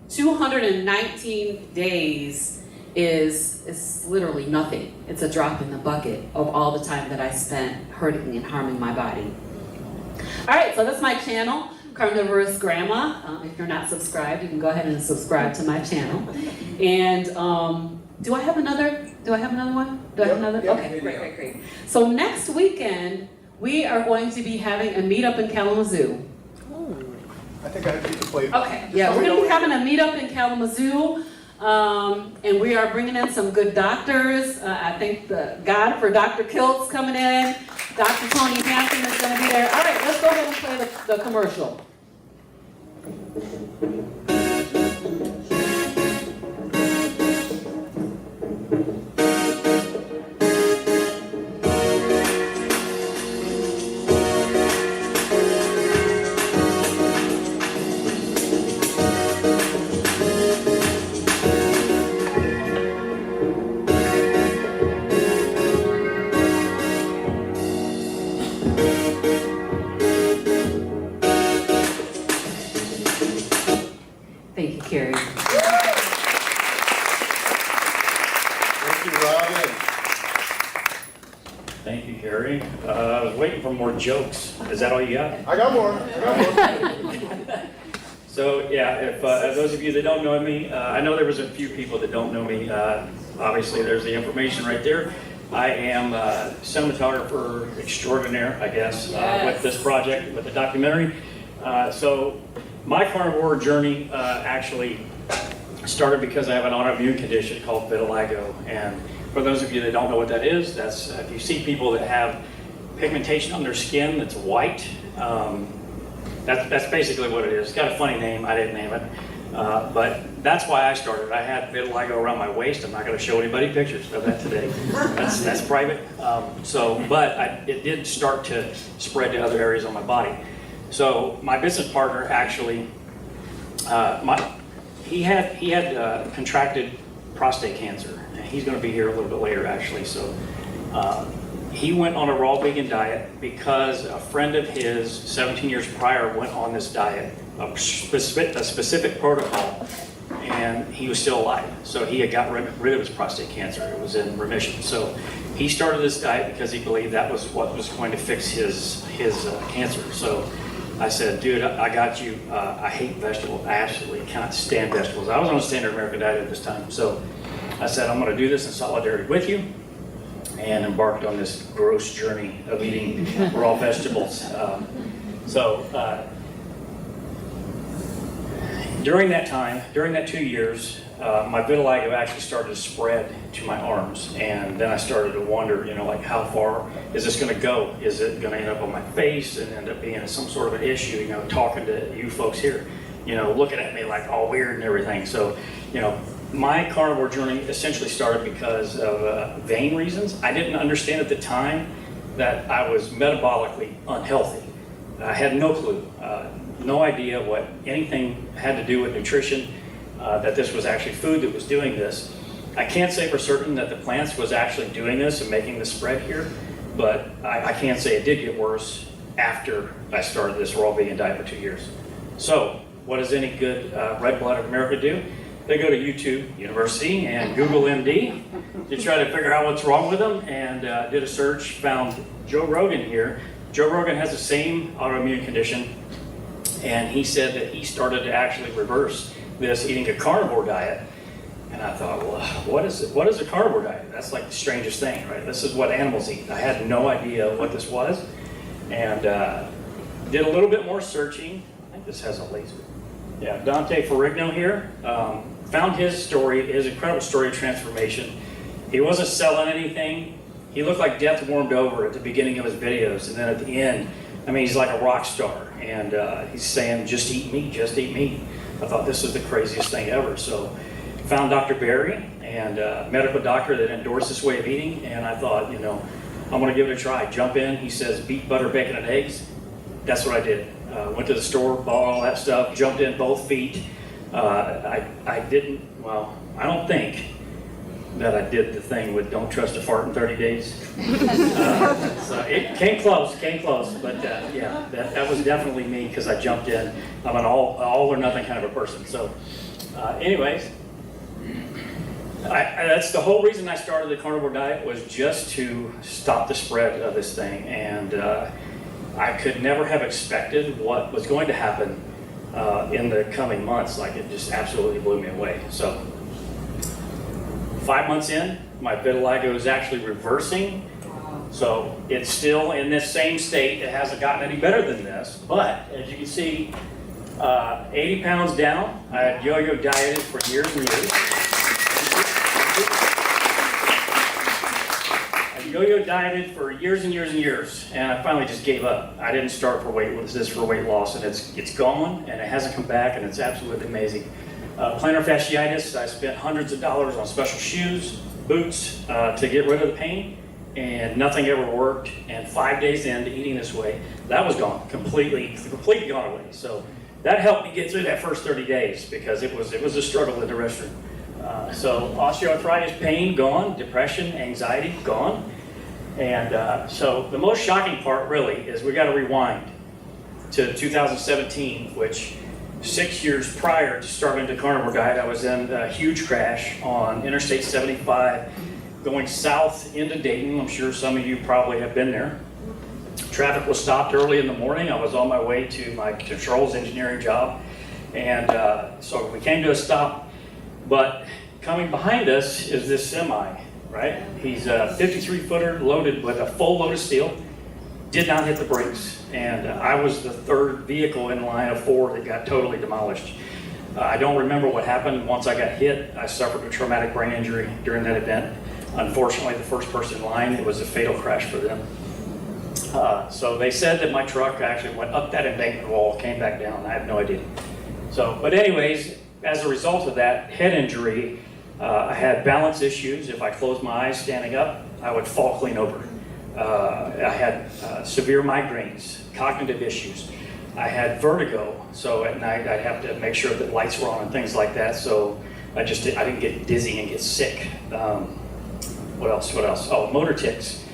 [SPEAKER 17] 219 days is literally nothing. It's a drop in the bucket of all the time that I spent hurting and harming my body. All right, so that's my channel. Carnivorous Grandma. If you're not subscribed, you can go ahead and subscribe to my channel. And do I have another one? Do I have another? Yep, okay, great. So next weekend, we are going to be having a meetup in Kalamazoo.
[SPEAKER 13] I think I have to play.
[SPEAKER 17] Okay, yeah, we're going to be having a meetup in Kalamazoo. And we are bringing in some good doctors. I think God for Dr. Kilt's coming in. Dr. Tony Hampton is going to be there. All right, let's go ahead and play the commercial. Thank you, Carrie.
[SPEAKER 13] Thank you, Robin.
[SPEAKER 1] Thank you, Carrie. I was waiting for more jokes. Is that all you got?
[SPEAKER 13] I got more.
[SPEAKER 1] So yeah, if those of you that don't know me, I know there was a few people that don't know me. Obviously, there's the information right there. I am a cinematographer extraordinaire, I guess, with this project, with the documentary. So my carnivore journey actually started because I have an autoimmune condition called vitiligo. And for those of you that don't know what that is, that's if you see people that have pigmentation on their skin that's white, that's basically what it is. It's got a funny name, I didn't name it. But that's why I started. I had vitiligo around my waist. I'm not going to show anybody pictures of that today. That's private. But it did start to spread to other areas on my body. So my business partner actually, he had contracted prostate cancer. He's going to be here a little bit later, actually. So he went on a raw vegan diet because a friend of his, 17 years prior, went on this diet, a specific protocol, and he was still alive. So he had got rid of his prostate cancer. It was in remission. So he started this diet because he believed that was what was going to fix his cancer. So I said, dude, I got you. I hate vegetables. I absolutely cannot stand vegetables. I was on a standard American diet at this time. So I said, I'm going to do this in solidarity with you, and embarked on this gross journey of eating raw vegetables. During that time, during that 2 years, my vitiligo actually started to spread to my arms, and then I started to wonder, like, how far is this going to go? Is it going to end up on my face and end up being some sort of an issue? Talking to you folks here, looking at me like all weird and everything. So, my carnivore journey essentially started because of vain reasons. I didn't understand at the time that I was metabolically unhealthy. I had no clue, no idea what anything had to do with nutrition, that this was actually food that was doing this. I can't say for certain that the plants was actually doing this and making the spread here, but I can't say it did get worse after I started this raw vegan diet for 2 years. So what does any good red blood American do? They go to YouTube University and Google MD to try to figure out what's wrong with them, and did a search, found Joe Rogan here. Joe Rogan has the same autoimmune condition, and he said that he started to actually reverse this eating a carnivore diet. And I thought, well, what is it? What is a carnivore diet? That's like the strangest thing, right? This is what animals eat. I had no idea what this was, and did a little bit more searching. I think this has a laser. Yeah, Dante Ferrigno here. Found his story, his incredible story of transformation. He wasn't selling anything. He looked like death warmed over at the beginning of his videos, and then at the end, I mean, he's like a rock star, and he's saying, just eat meat, just eat meat. I thought this was the craziest thing ever. So found Dr. Berry, and a medical doctor that endorsed this way of eating, and I thought, you know, I'm gonna give it a try. Jump in, he says, beef, butter, bacon, and eggs. That's what I did. Went to the store, bought all that stuff, jumped in both feet. I didn't, well, I don't think that I did the thing with don't trust a fart in 30 days. So it came close, but yeah, that was definitely me, because I jumped in. I'm an all or nothing kind of a person. So anyways, that's the whole reason I started the carnivore diet, was just to stop the spread of this thing. And I could never have expected what was going to happen in the coming months. Like, it just absolutely blew me away. So 5 months in, my vitiligo is actually reversing. So it's still in this same state. It hasn't gotten any better than this. But as you can see, 80 pounds down. I had yo-yo dieted for years and years. Yo-yo dieted for years and years and years, and I finally just gave up. I didn't start for weight loss, and it's gone, and it hasn't come back, and it's absolutely amazing. Plantar fasciitis, I spent hundreds of dollars on special shoes, boots, to get rid of the pain, and nothing ever worked. And 5 days into eating this way, that was gone, completely gone away. So that helped me get through that first 30 days, because it was a struggle in the restroom. So osteoarthritis, pain, gone. Depression, anxiety, gone. And so the most shocking part really is we got to rewind to 2017, which 6 years prior to starting the carnivore diet, I was in a huge crash on Interstate 75 going south into Dayton. I'm sure some of you probably have been there. Traffic was stopped early in the morning. I was on my way to my controls engineering job. And so we came to a stop, but coming behind us is this semi, right? He's a 53-footer loaded with a full load of steel, did not hit the brakes, and I was the third vehicle in line of 4 that got totally demolished. I don't remember what happened once I got hit. I suffered a traumatic brain injury during that event. Unfortunately, the first person in line, it was a fatal crash for them. So they said that my truck actually went up that embankment wall, came back down. I have no idea. So, but anyways, as a result of that head injury, I had balance issues. If I closed my eyes standing up, I would fall clean over. I had severe migraines, cognitive issues. I had vertigo, so at night I'd have to make sure that lights were on and things like that, so I didn't get dizzy and get sick. What else? Oh, motor tics.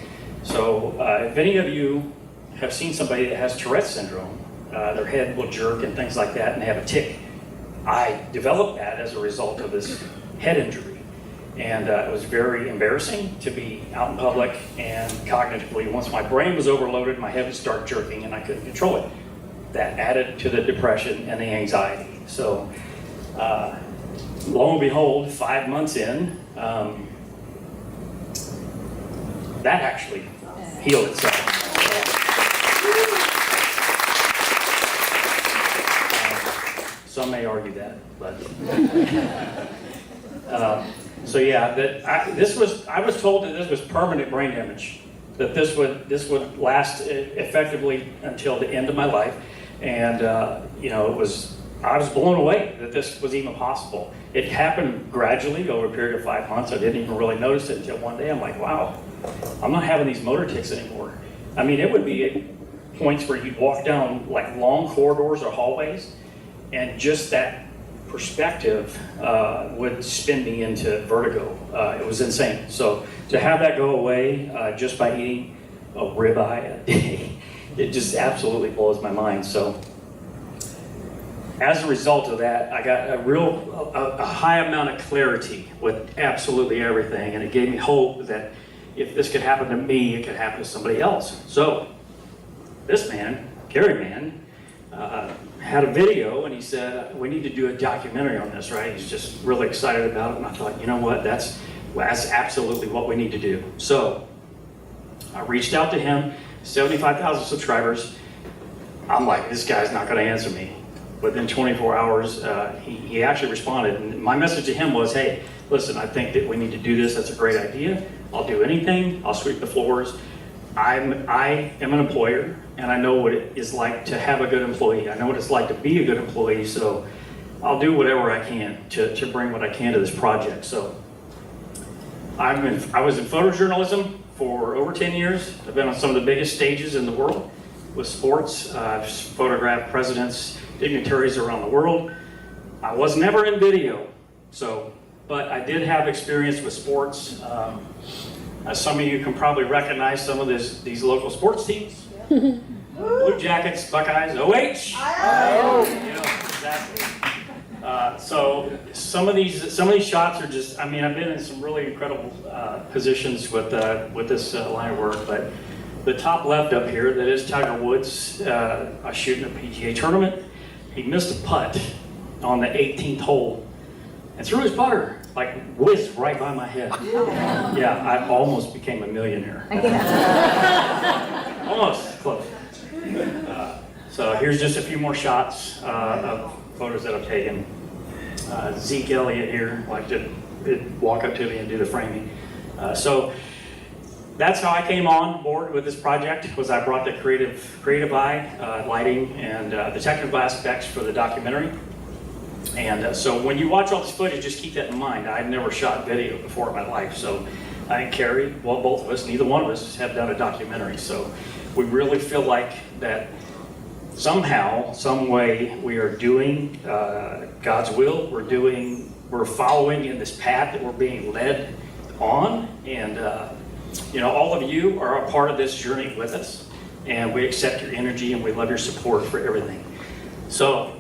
[SPEAKER 1] So if any of you have seen somebody that has Tourette's syndrome, their head will jerk and things like that, and they have a tic. I developed that as a result of this head injury, and it was very embarrassing to be out in public, and cognitively, once my brain was overloaded, my head would start jerking and I couldn't control it. That added to the depression and the anxiety. So lo and behold, 5 months in, that actually healed itself. Some may argue that, but so yeah, I was told that this was permanent brain damage, that this would last effectively until the end of my life, and you know, I was blown away that this was even possible. It happened gradually over a period of 5 months. I didn't even really notice it until one day. I'm like, wow, I'm not having these motor tics anymore. I mean, it would be at points where you'd walk down like long corridors or hallways, and just that perspective would spin me into vertigo. It was insane. So to have that go away just by eating ribeye a day. It just absolutely blows my mind. So as a result of that, I got a high amount of clarity with absolutely everything, and it gave me hope that if this could happen to me, it could happen to somebody else. So this man, Gary Man, had a video, and he said, we need to do a documentary on this, right? He's just really excited about it, and I thought, you know what, that's absolutely what we need to do. So I reached out to him, 75,000 subscribers. I'm like, this guy's not gonna answer me. Within 24 hours, he actually responded, and my message to him was, hey, listen, I think that we need to do this, that's a great idea. I'll do anything, I'll sweep the floors. I am an employer, and I know what it is like to have a good employee. I know what it's like to be a good employee, so I'll do whatever I can to bring what I can to this project. So I was in photojournalism for over 10 years. I've been on some of the biggest stages in the world with sports. I've photographed presidents, dignitaries around the world. I was never in video, but I did have experience with sports. Some of you can probably recognize some of these local sports teams. Blue Jackets, Buckeyes, OH. Exactly. So some of these shots are just, I mean, I've been in some really incredible positions with this line of work, but the top left up here, that is Tiger Woods shooting a PGA tournament. He missed a putt on the 18th hole and threw his putter, like whizzed right by my head. Yeah, I almost became a millionaire. Almost close. So here's just a few more shots of photos that I've taken. Zeke Elliott here, like to walk up to me and do the framing. So that's how I came on board with this project. Was I brought the creative eye, lighting, and the technical aspects for the documentary. And so when you watch all this footage, just keep that in mind. I've never shot video before in my life, so I and Carrie, well, both of us, neither one of us have done a documentary. So we really feel like that somehow, some way, we are doing God's will. We're following in this path that we're being led on, and you know, all of you are a part of this journey with us, and we accept your energy and we love your support for everything. So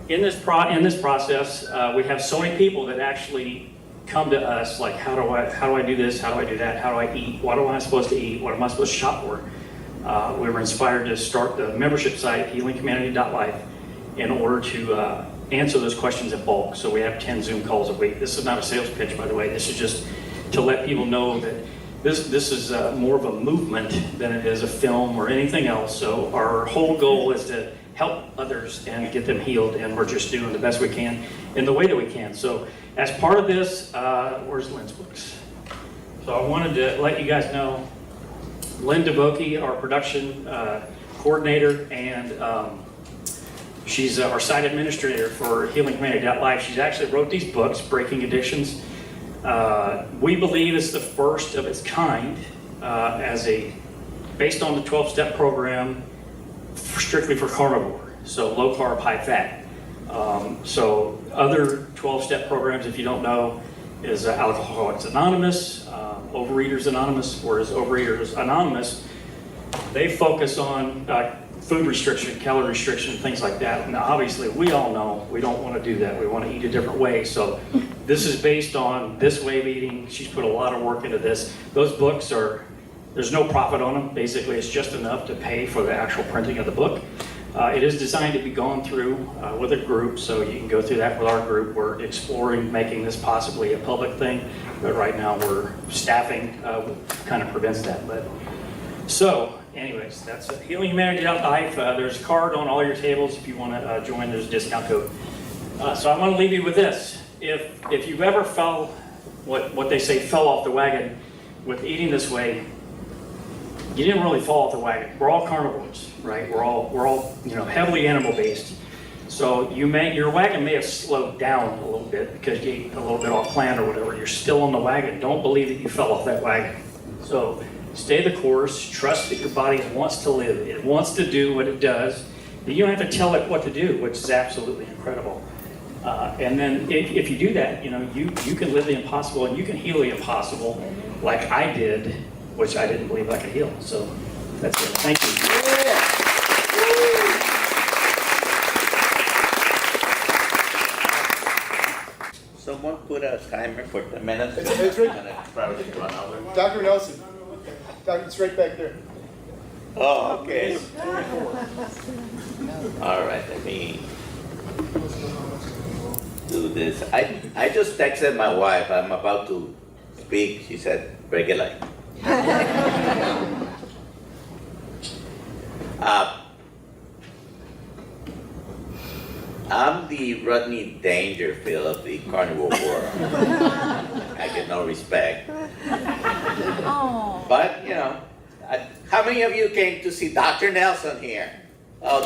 [SPEAKER 1] in this process, we have so many people that actually come to us like, how do I do this? How do I do that? How do I eat? What am I supposed to eat? What am I supposed to shop for? We were inspired to start the membership site, healinghumanity.life, in order to answer those questions in bulk. So we have 10 Zoom calls a week. This is not a sales pitch, by the way. This is just to let people know that this is more of a movement than it is a film or anything else. So our whole goal is to help others and get them healed, and we're just doing the best we can in the way that we can. So as part of this, where's Lynn's books? So I wanted to let you guys know, Lynn DeVokie, our production coordinator, and she's our site administrator for healinghumanity.life. She's actually wrote these books, Breaking Addictions. We believe it's the first of its kind based on the 12-step program strictly for carnivore, so low carb, high fat. So other 12-step programs, if you don't know, is Alcoholics Anonymous, Overeaters Anonymous, whereas Overeaters Anonymous, they focus on food restriction, calorie restriction, things like that. Now, obviously, we all know we don't want to do that. We want to eat a different way. So this is based on this way of eating. She's put a lot of work into this. Those books there's no profit on them. Basically, it's just enough to pay for the actual printing of the book. It is designed to be gone through with a group, so you can go through that with our group. We're exploring making this possibly a public thing, but right now we're staffing kind of prevents that. But so, anyways, that's healinghumanity.life. There's a card on all your tables if you want to join. There's a discount code. So I want to leave you with this: if you've ever fell, what they say, fell off the wagon with eating this way, you didn't really fall off the wagon. We're all carnivores, right? We're all heavily animal based. So your wagon may have slowed down a little bit because you ate a little bit off plan or whatever. You're still on the wagon. Don't believe that you fell off that wagon. So stay the course. Trust that your body wants to live. It wants to do what it does. You don't have to tell it what to do, which is absolutely incredible. And then if you do that, you can live the impossible and you can heal the impossible, like I did which I didn't believe I could heal. So that's it. Thank you.
[SPEAKER 4] Someone put a timer for 10 minutes.
[SPEAKER 13] It's right.
[SPEAKER 4] And it's probably run over.
[SPEAKER 13] Dr. Nelson, it's right back there.
[SPEAKER 4] Oh, okay. All right, let me do this. I just texted my wife. I'm about to speak. She said, break it like. I'm the Rodney Dangerfield of the carnivore world. I get no respect. But, you know, how many of you came to see Dr. Nelson here? Oh,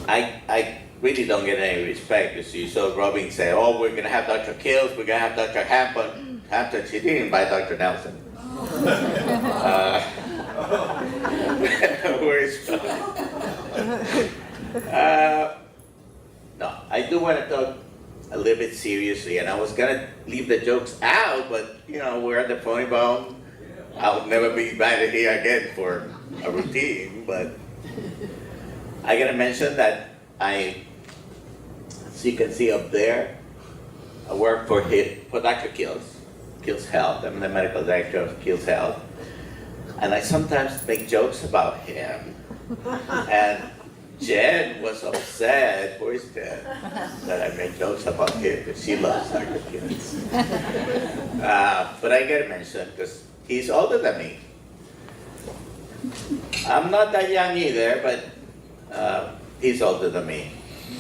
[SPEAKER 4] I really don't get any respect. You saw Robin say, oh, we're going to have Dr. Kills, we're going to have Dr. Hampton. Hampton, she didn't invite Dr. Nelson. Where is no, I do want to talk a little bit seriously, and I was going to leave the jokes out, but, you know, we're at the funny bone. I'll never be invited here again for a routine, but I got to mention that as you can see up there, I work for Dr. Kills Health. I'm the medical director of Kills Health. And I sometimes make jokes about him. And Jen was upset, where's Jen? That I make jokes about him because she loves Dr. Kills. But I gotta mention, because he's older than me. I'm not that young either, but he's older than me.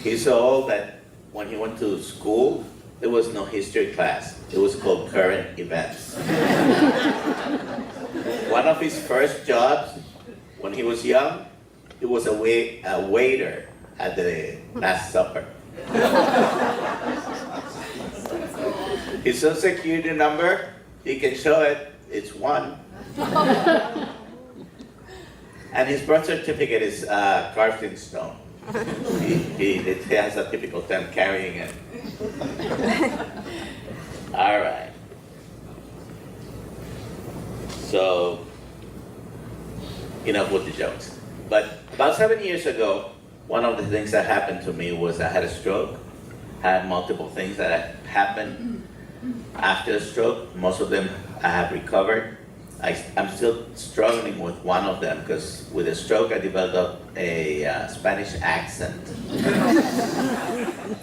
[SPEAKER 4] He's so old that when he went to school, there was no history class. It was called current events. One of his first jobs when he was young, he was a waiter at the Last Supper. His social security number, he can show it, it's 1. And his birth certificate is carved in stone. It has a typical term, carrying it. All right. So, enough with the jokes. But about 7 years ago, one of the things that happened to me was I had a stroke. I had multiple things that happened after the stroke. Most of them I have recovered. I'm still struggling with one of them because with a stroke I developed a Spanish accent.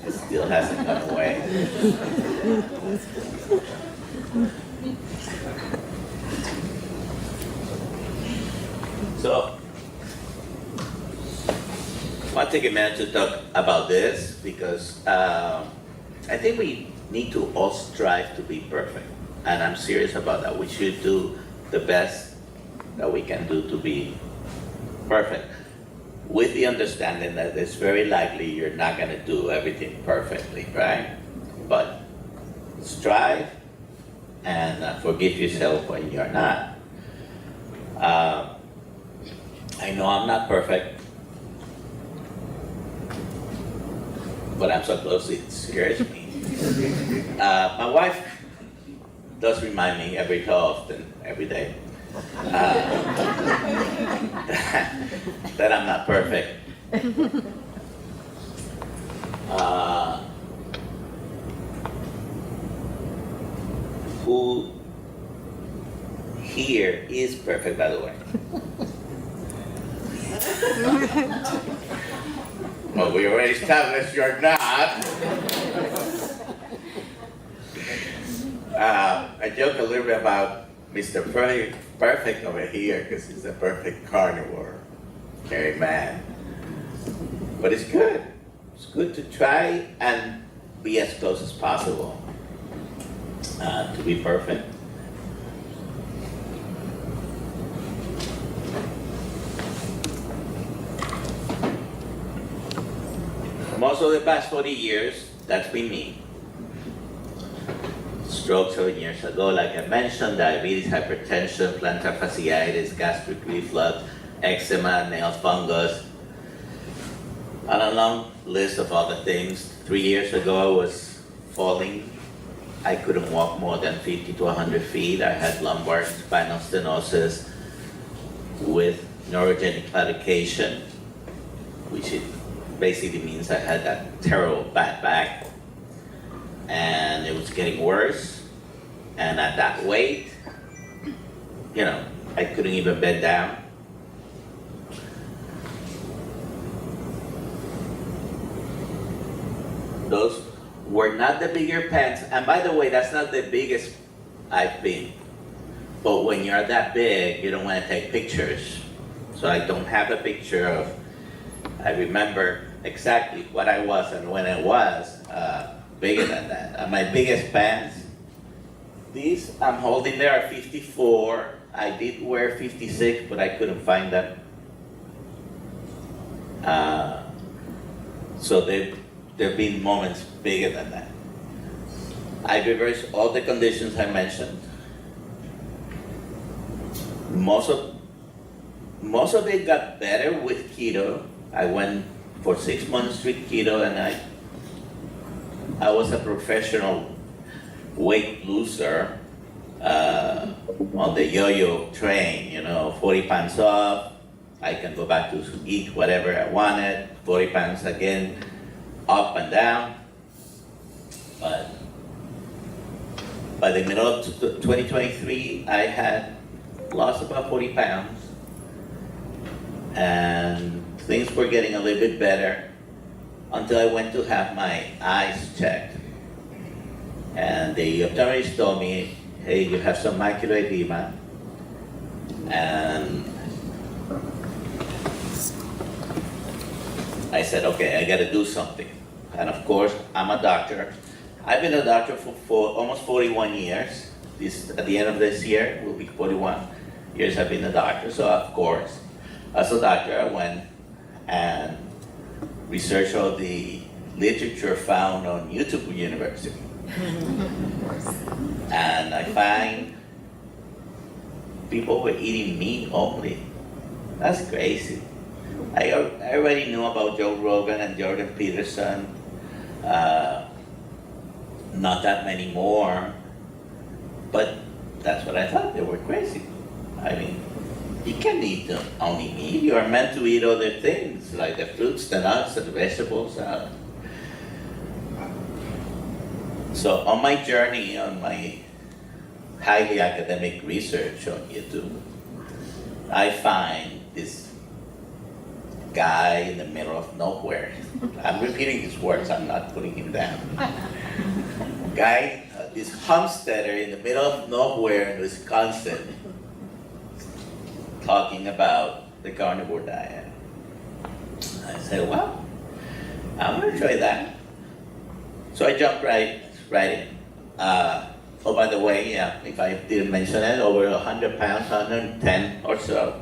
[SPEAKER 4] It still hasn't gone away. So, I want to take a minute to talk about this because I think we need to all strive to be perfect. And I'm serious about that. We should do the best that we can do to be perfect, with the understanding that it's very likely you're not going to do everything perfectly, right? But strive and forgive yourself when you're not. I know I'm not perfect, but I'm so close it scares me. My wife does remind me every so often, every day, that I'm not perfect. Who here is perfect, by the way? Well, we already established you're not. I joke a little bit about Mr. Perfect over here because he's a perfect carnivore, hairy man. But it's good. It's good to try and be as close as possible to be perfect. Most of the past 40 years, that's been me. Stroke 7 years ago, like I mentioned, diabetes, hypertension, plantar fasciitis, gastric reflux, eczema, nail fungus, and a long list of other things. 3 years ago, I was falling. I couldn't walk more than 50 to 100 feet. I had lumbar spinal stenosis with neurogenic claudication, which it basically means I had that terrible bad back. And it was getting worse. And at that weight, you know, I couldn't even bend down. Those were not the bigger pants. And by the way, that's not the biggest I've been. But when you're that big, you don't want to take pictures. So I don't have a picture of, I remember exactly what I was and when I was bigger than that. And my biggest pants, these I'm holding there are 54. I did wear 56, but I couldn't find them. So there've been moments bigger than that. I reversed all the conditions I mentioned. Most of it got better with keto. I went for 6 months strict keto, and I was a professional weight loser on the yo-yo train, you know, 40 pounds off, I can go back to eat whatever I wanted, 40 pounds again, up and down. But by the middle of 2023, I had lost about 40 pounds, and things were getting a little bit better until I went to have my eyes checked. And the optometrist told me, hey, you have some macular edema. And I said, okay, I gotta do something. And of course, I'm a doctor. I've been a doctor for almost 41 years. At the end of this year, will be 41 years I've been a doctor. So of course, as a doctor, I went and researched all the literature found on YouTube University. And I find people were eating meat only. That's crazy. I already knew about Joe Rogan and Jordan Peterson. Not that many more, but that's what I thought. They were crazy. I mean, you can't eat only meat. You are meant to eat other things, like the fruits, the nuts, and the vegetables. So on my journey, on my highly academic research on YouTube, I find this guy in the middle of nowhere. I'm repeating his words, I'm not putting him down. Guy, this homesteader in the middle of nowhere in Wisconsin, talking about the carnivore diet. I said, well, I'm gonna try that. So I jumped right in. Oh, by the way, yeah, if I didn't mention it, over 100 pounds, 110 or so.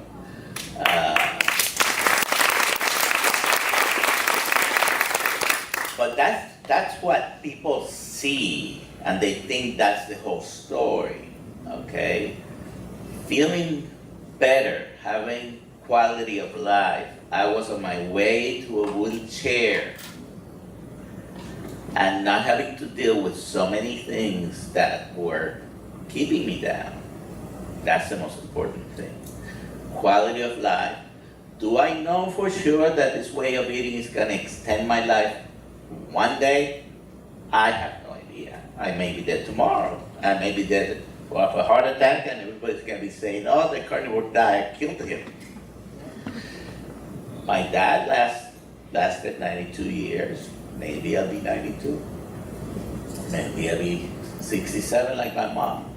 [SPEAKER 4] But that's what people see, and they think that's the whole story, okay? Feeling better, having quality of life. I was on my way to a wheelchair and not having to deal with so many things that were keeping me down. That's the most important thing. Quality of life. Do I know for sure that this way of eating is gonna extend my life one day? I have no idea. I may be dead tomorrow. I may be dead of a heart attack, and everybody's gonna be saying, oh, the carnivore diet killed him. My dad lasted 92 years. Maybe I'll be 92. Maybe I'll be 67 like my mom.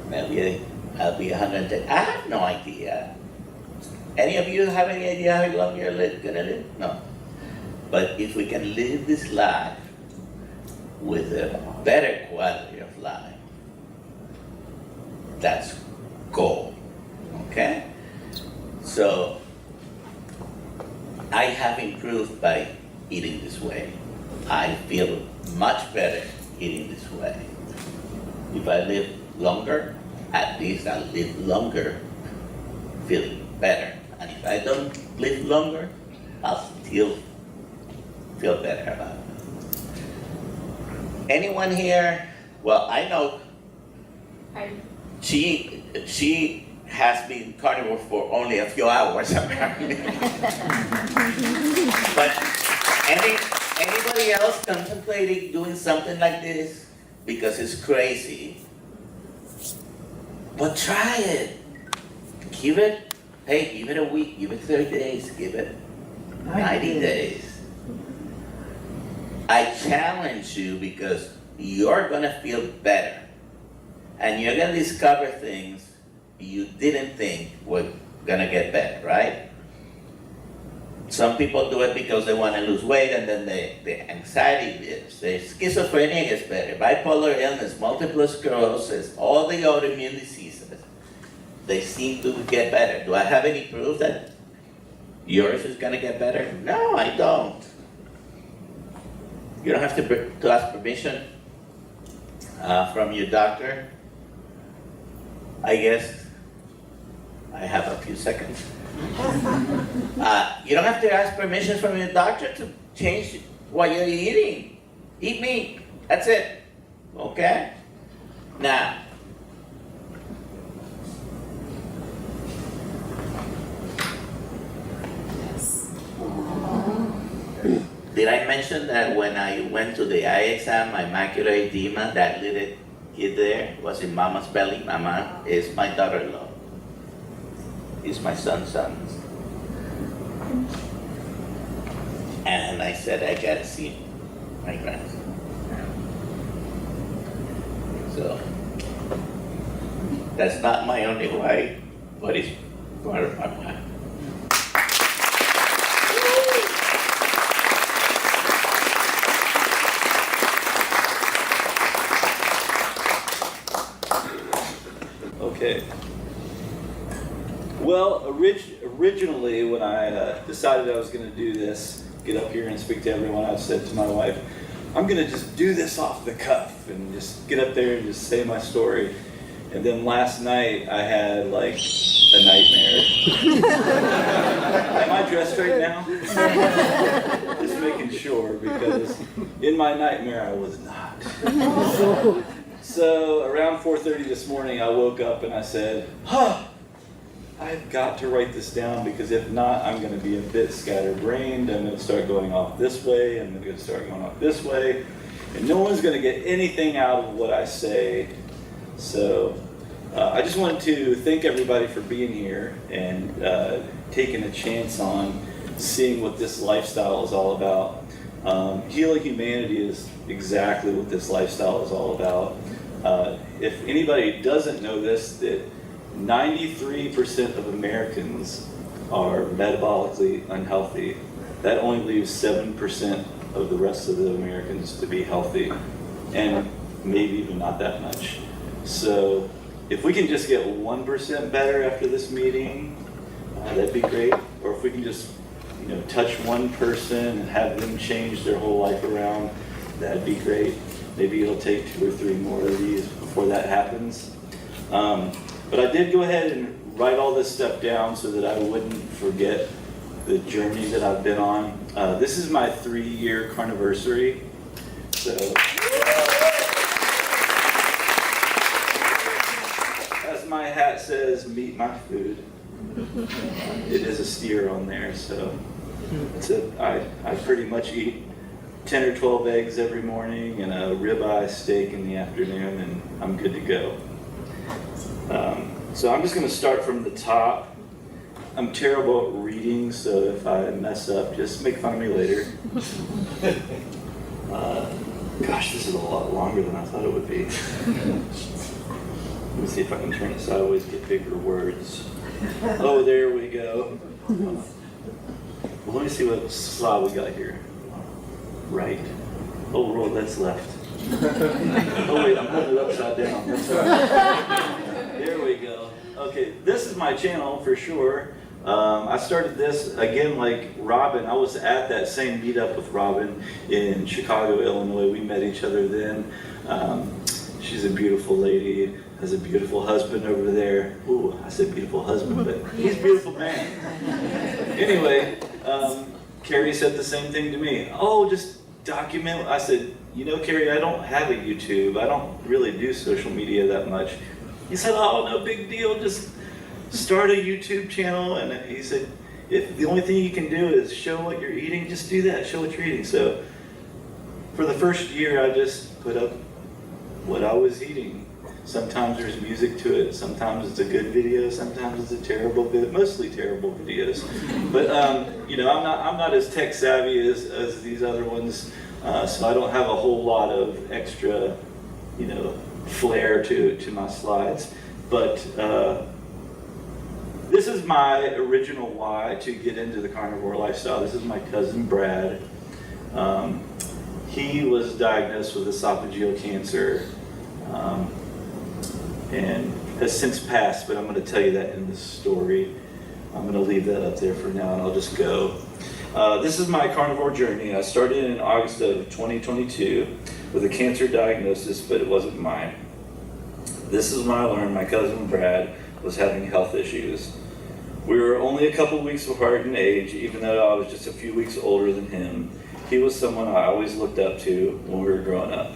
[SPEAKER 4] Maybe I'll be 110. I have no idea. Any of you have any idea how long you're gonna live? No. But if we can live this life with a better quality of life, that's goal, okay? So I have improved by eating this way. I feel much better eating this way. If I live longer, at least I'll live longer feeling better. I don't live longer, I'll still feel better about it. Anyone here? Well, I know she has been carnivore for only a few hours apparently. But anybody else contemplating doing something like this? Because it's crazy. But try it. Give it a week, give it 30 days, give it 90 days. I challenge you because you're gonna feel better. And you're gonna discover things you didn't think were gonna get better, right? Some people do it because they wanna lose weight and then the anxiety lives. The schizophrenia gets better. Bipolar illness, multiple sclerosis, all the autoimmune diseases, they seem to get better. Do I have any proof that yours is gonna get better? No, I don't. You don't have to ask permission from your doctor. I guess I have a few seconds. You don't have to ask permission from your doctor to change what you're eating. Eat meat, that's it, okay? Now, did I mention that when I went to the eye exam, my macular edema, that little kid there was in mama's belly? Mama is my daughter-in-law. He's my son's son. And I said, I gotta see my grandson. So, that's not my only why, but it's part of my why.
[SPEAKER 14] Okay. Well, originally when I decided I was going to do this, get up here and speak to everyone, I said to my wife, I'm going to just do this off the cuff and just get up there and just say my story. And then last night I had like a nightmare. Am I dressed right now? Just making sure, because in my nightmare I was not. So around 4:30 this morning, I woke up and I said, I've got to write this down, because if not, I'm going to be a bit scatterbrained. I'm going to start going off this way, and I'm going to start going off this way, and no one's going to get anything out of what I say. So I just wanted to thank everybody for being here and taking a chance on seeing what this lifestyle is all about. Healing Humanity is exactly what this lifestyle is all about. If anybody doesn't know this, that 93% of Americans are metabolically unhealthy. That only leaves 7% of the rest of the Americans to be healthy, and maybe even not that much. So if we can just get 1% better after this meeting, that'd be great. Or if we can just touch one person and have them change their whole life around, that'd be great. Maybe it'll take 2 or 3 more of these before that happens. But I did go ahead and write all this stuff down so that I wouldn't forget the journey that I've been on. This is my 3-year carniversary. So, as my hat says, meet my food. It is a steer on there, so I pretty much eat 10 or 12 eggs every morning and a ribeye steak in the afternoon, and I'm good to go. So I'm just going to start from the top. I'm terrible at reading, so if I mess up, just make fun of me later. Gosh, this is a lot longer than I thought it would be. Let me see if I can turn it sideways, get bigger words. Oh, there we go. Well, let me see what slide we got here. Right. Oh, roll, that's left. Oh wait, I'm holding it upside down. That's right. There we go. Okay, this is my channel for sure. I started this, again, like Robin. I was at that same meetup with Robin in Chicago, Illinois. We met each other then. She's a beautiful lady, has a beautiful husband over there. Ooh, I said beautiful husband, but he's a beautiful man. Anyway, Carrie said the same thing to me. Oh, just document. I said, you know, Carrie, I don't have a YouTube. I don't really do social media that much. He said, oh, no big deal. Just start a YouTube channel. And he said, if the only thing you can do is show what you're eating, just do that. Show what you're eating. So for the first year, I just put up what I was eating. Sometimes there's music to it. Sometimes it's a good video. Sometimes it's a terrible video. Mostly terrible videos. But you know, I'm not as tech savvy as these other ones, so I don't have a whole lot of extra, you know, flair to my slides. But this is my original why to get into the carnivore lifestyle. This is my cousin Brad. He was diagnosed with esophageal cancer. And has since passed, but I'm going to tell you that in this story. I'm going to leave that up there for now, and I'll just go. This is my carnivore journey. I started in August of 2022 with a cancer diagnosis, but it wasn't mine. This is when I learned my cousin Brad was having health issues. We were only a couple weeks apart in age, even though I was just a few weeks older than him. He was someone I always looked up to when we were growing up.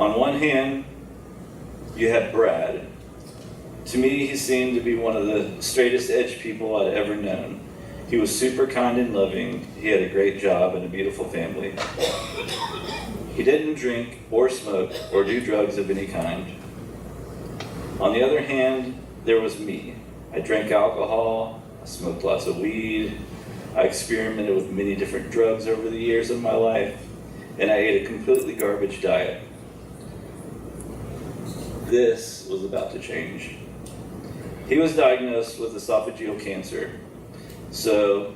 [SPEAKER 14] On one hand, you had Brad. To me, he seemed to be one of the straightest edge people I'd ever known. He was super kind and loving. He had a great job and a beautiful family. He didn't drink or smoke or do drugs of any kind. On the other hand, there was me. I drank alcohol, I smoked lots of weed, I experimented with many different drugs over the years of my life, and I ate a completely garbage diet. This was about to change. He was diagnosed with esophageal cancer, so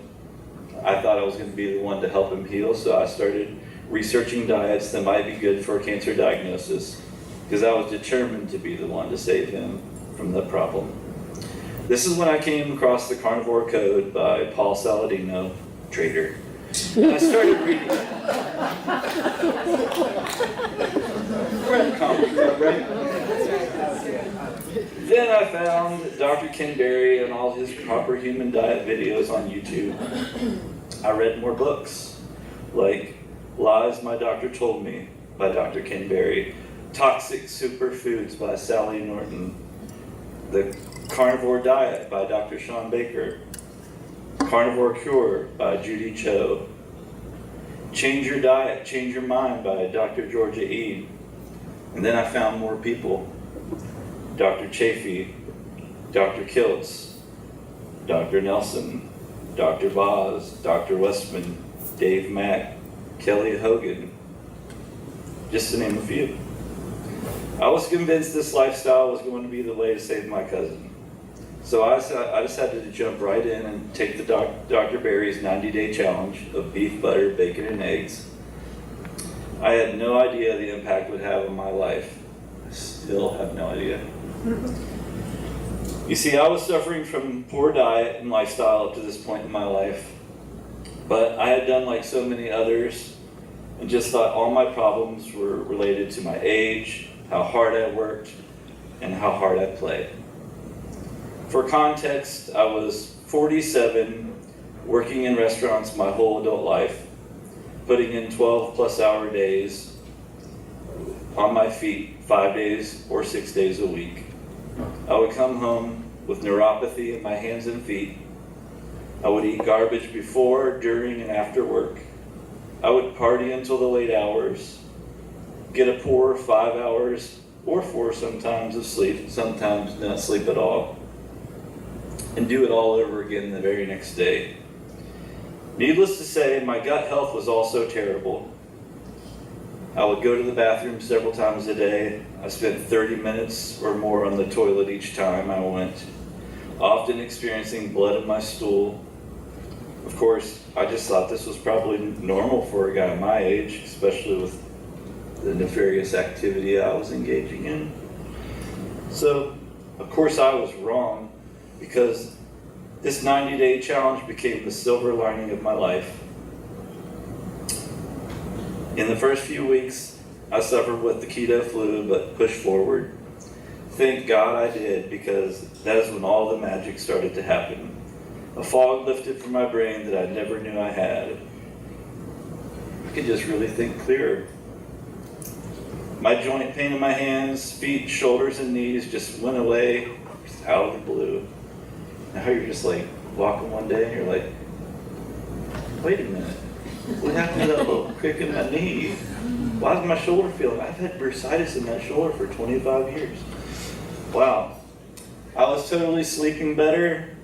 [SPEAKER 14] I thought I was going to be the one to help him heal, so I started researching diets that might be good for a cancer diagnosis, because I was determined to be the one to save him from the problem. This is when I came across the Carnivore Code by Paul Saladino, traitor. And I started reading it. We're at the comedy club, right? Then I found Dr. Ken Berry and all his proper human diet videos on YouTube. I read more books, like Lies My Doctor Told Me by Dr. Ken Berry, Toxic Superfoods by Sally Norton, The Carnivore Diet by Dr. Sean Baker, Carnivore Cure by Judy Cho, Change Your Diet, Change Your Mind by Dr. Georgia Ede. And then I found more people. Dr. Chafee, Dr. Kiltz, Dr. Nelson, Dr. Boz, Dr. Westman, Dave Mack, Kelly Hogan, just to name a few. I was convinced this lifestyle was going to be the way to save my cousin. So I decided to jump right in and take the Dr. Berry's 90-day challenge of beef, butter, bacon, and eggs. I had no idea the impact it would have on my life. I still have no idea. You see, I was suffering from poor diet and lifestyle up to this point in my life, but I had done like so many others and just thought all my problems were related to my age, how hard I worked, and how hard I played. For context, I was 47, working in restaurants my whole adult life, putting in 12+ hour days, on my feet 5 days or 6 days a week. I would come home with neuropathy in my hands and feet. I would eat garbage before, during, and after work. I would party until the late hours, get a poor 5 hours or 4 sometimes of sleep, sometimes not sleep at all, and do it all over again the very next day. Needless to say, my gut health was also terrible. I would go to the bathroom several times a day. I spent 30 minutes or more on the toilet each time I went, often experiencing blood in my stool. Of course, I just thought this was probably normal for a guy my age, especially with the nefarious activity I was engaging in. So, of course I was wrong, because this 90-day challenge became the silver lining of my life. In the first few weeks, I suffered with the keto flu, but pushed forward. Thank God I did, because that is when all the magic started to happen. A fog lifted from my brain that I never knew I had. I could just really think clearer. My joint pain in my hands, feet, shoulders, and knees just went away just out of the blue. Now you're just like walking one day and you're like, wait a minute, what happened to that little crick in my knee? Why does my shoulder feel? I've had bursitis in that shoulder for 25 years. Wow. I was totally sleeping better,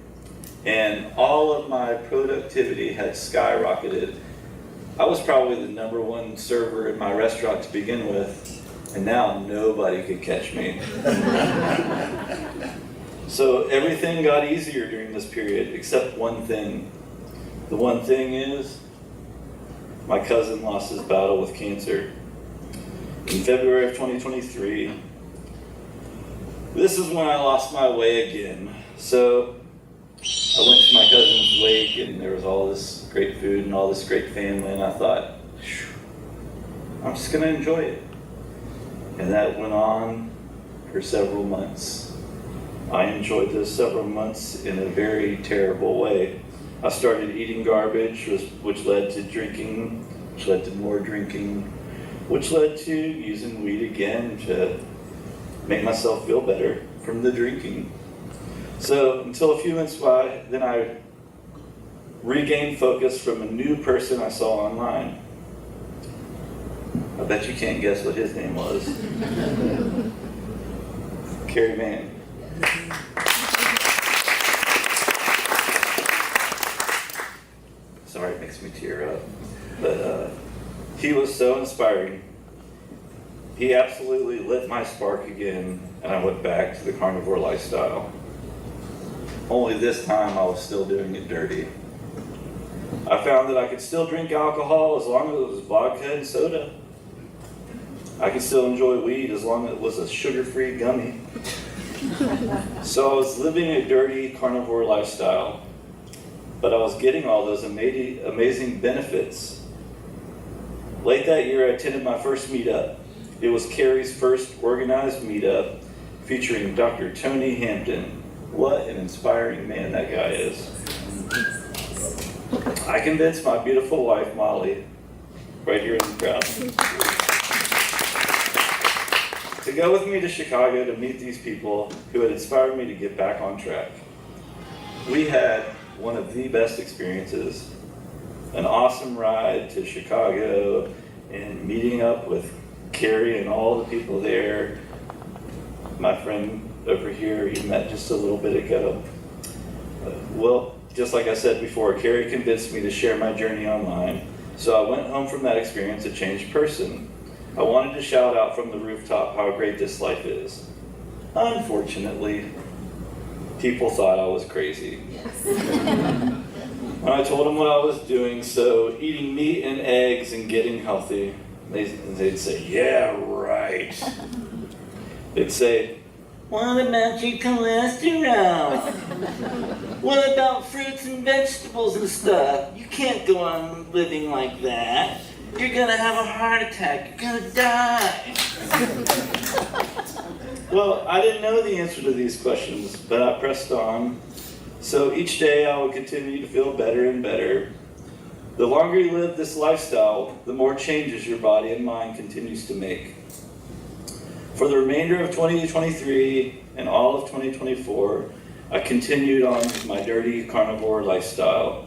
[SPEAKER 14] and all of my productivity had skyrocketed. I was probably the #1 server in my restaurant to begin with, and now nobody could catch me. So everything got easier during this period, except one thing. The one thing is, my cousin lost his battle with cancer. In February of 2023, this is when I lost my way again. So I went to my cousin's wake, and there was all this great food and all this great family, and I thought, I'm just gonna enjoy it. And that went on for several months. I enjoyed those several months in a very terrible way. I started eating garbage, which led to drinking, which led to more drinking, which led to using weed again to make myself feel better from the drinking. So until a few months by, then I regained focus from a new person I saw online. I bet you can't guess what his name was. Carrie Mann. Sorry, it makes me tear up. But he was so inspiring. He absolutely lit my spark again, and I went back to the carnivore lifestyle. Only this time I was still doing it dirty. I found that I could still drink alcohol as long as it was vodka and soda. I could still enjoy weed as long as it was a sugar-free gummy. So I was living a dirty carnivore lifestyle, but I was getting all those amazing benefits. Late that year, I attended my first meetup. It was Carrie's first organized meetup featuring Dr. Tony Hampton. What an inspiring man that guy is. I convinced my beautiful wife, Molly, right here in the crowd, to go with me to Chicago to meet these people who had inspired me to get back on track. We had one of the best experiences, an awesome ride to Chicago and meeting up with Carrie and all the people there. My friend over here, you met just a little bit ago. Well, just like I said before, Carrie convinced me to share my journey online. So I went home from that experience a changed person. I wanted to shout out from the rooftop how great this life is. Unfortunately, people thought I was crazy. When I told them what I was doing, so eating meat and eggs and getting healthy, they'd say, yeah, right. They'd say, what about your cholesterol? What about fruits and vegetables and stuff? You can't go on living like that. You're gonna have a heart attack. You're gonna die. Well, I didn't know the answer to these questions, but I pressed on. So each day I would continue to feel better and better. The longer you live this lifestyle, the more changes your body and mind continues to make. For the remainder of 2023 and all of 2024, I continued on with my dirty carnivore lifestyle.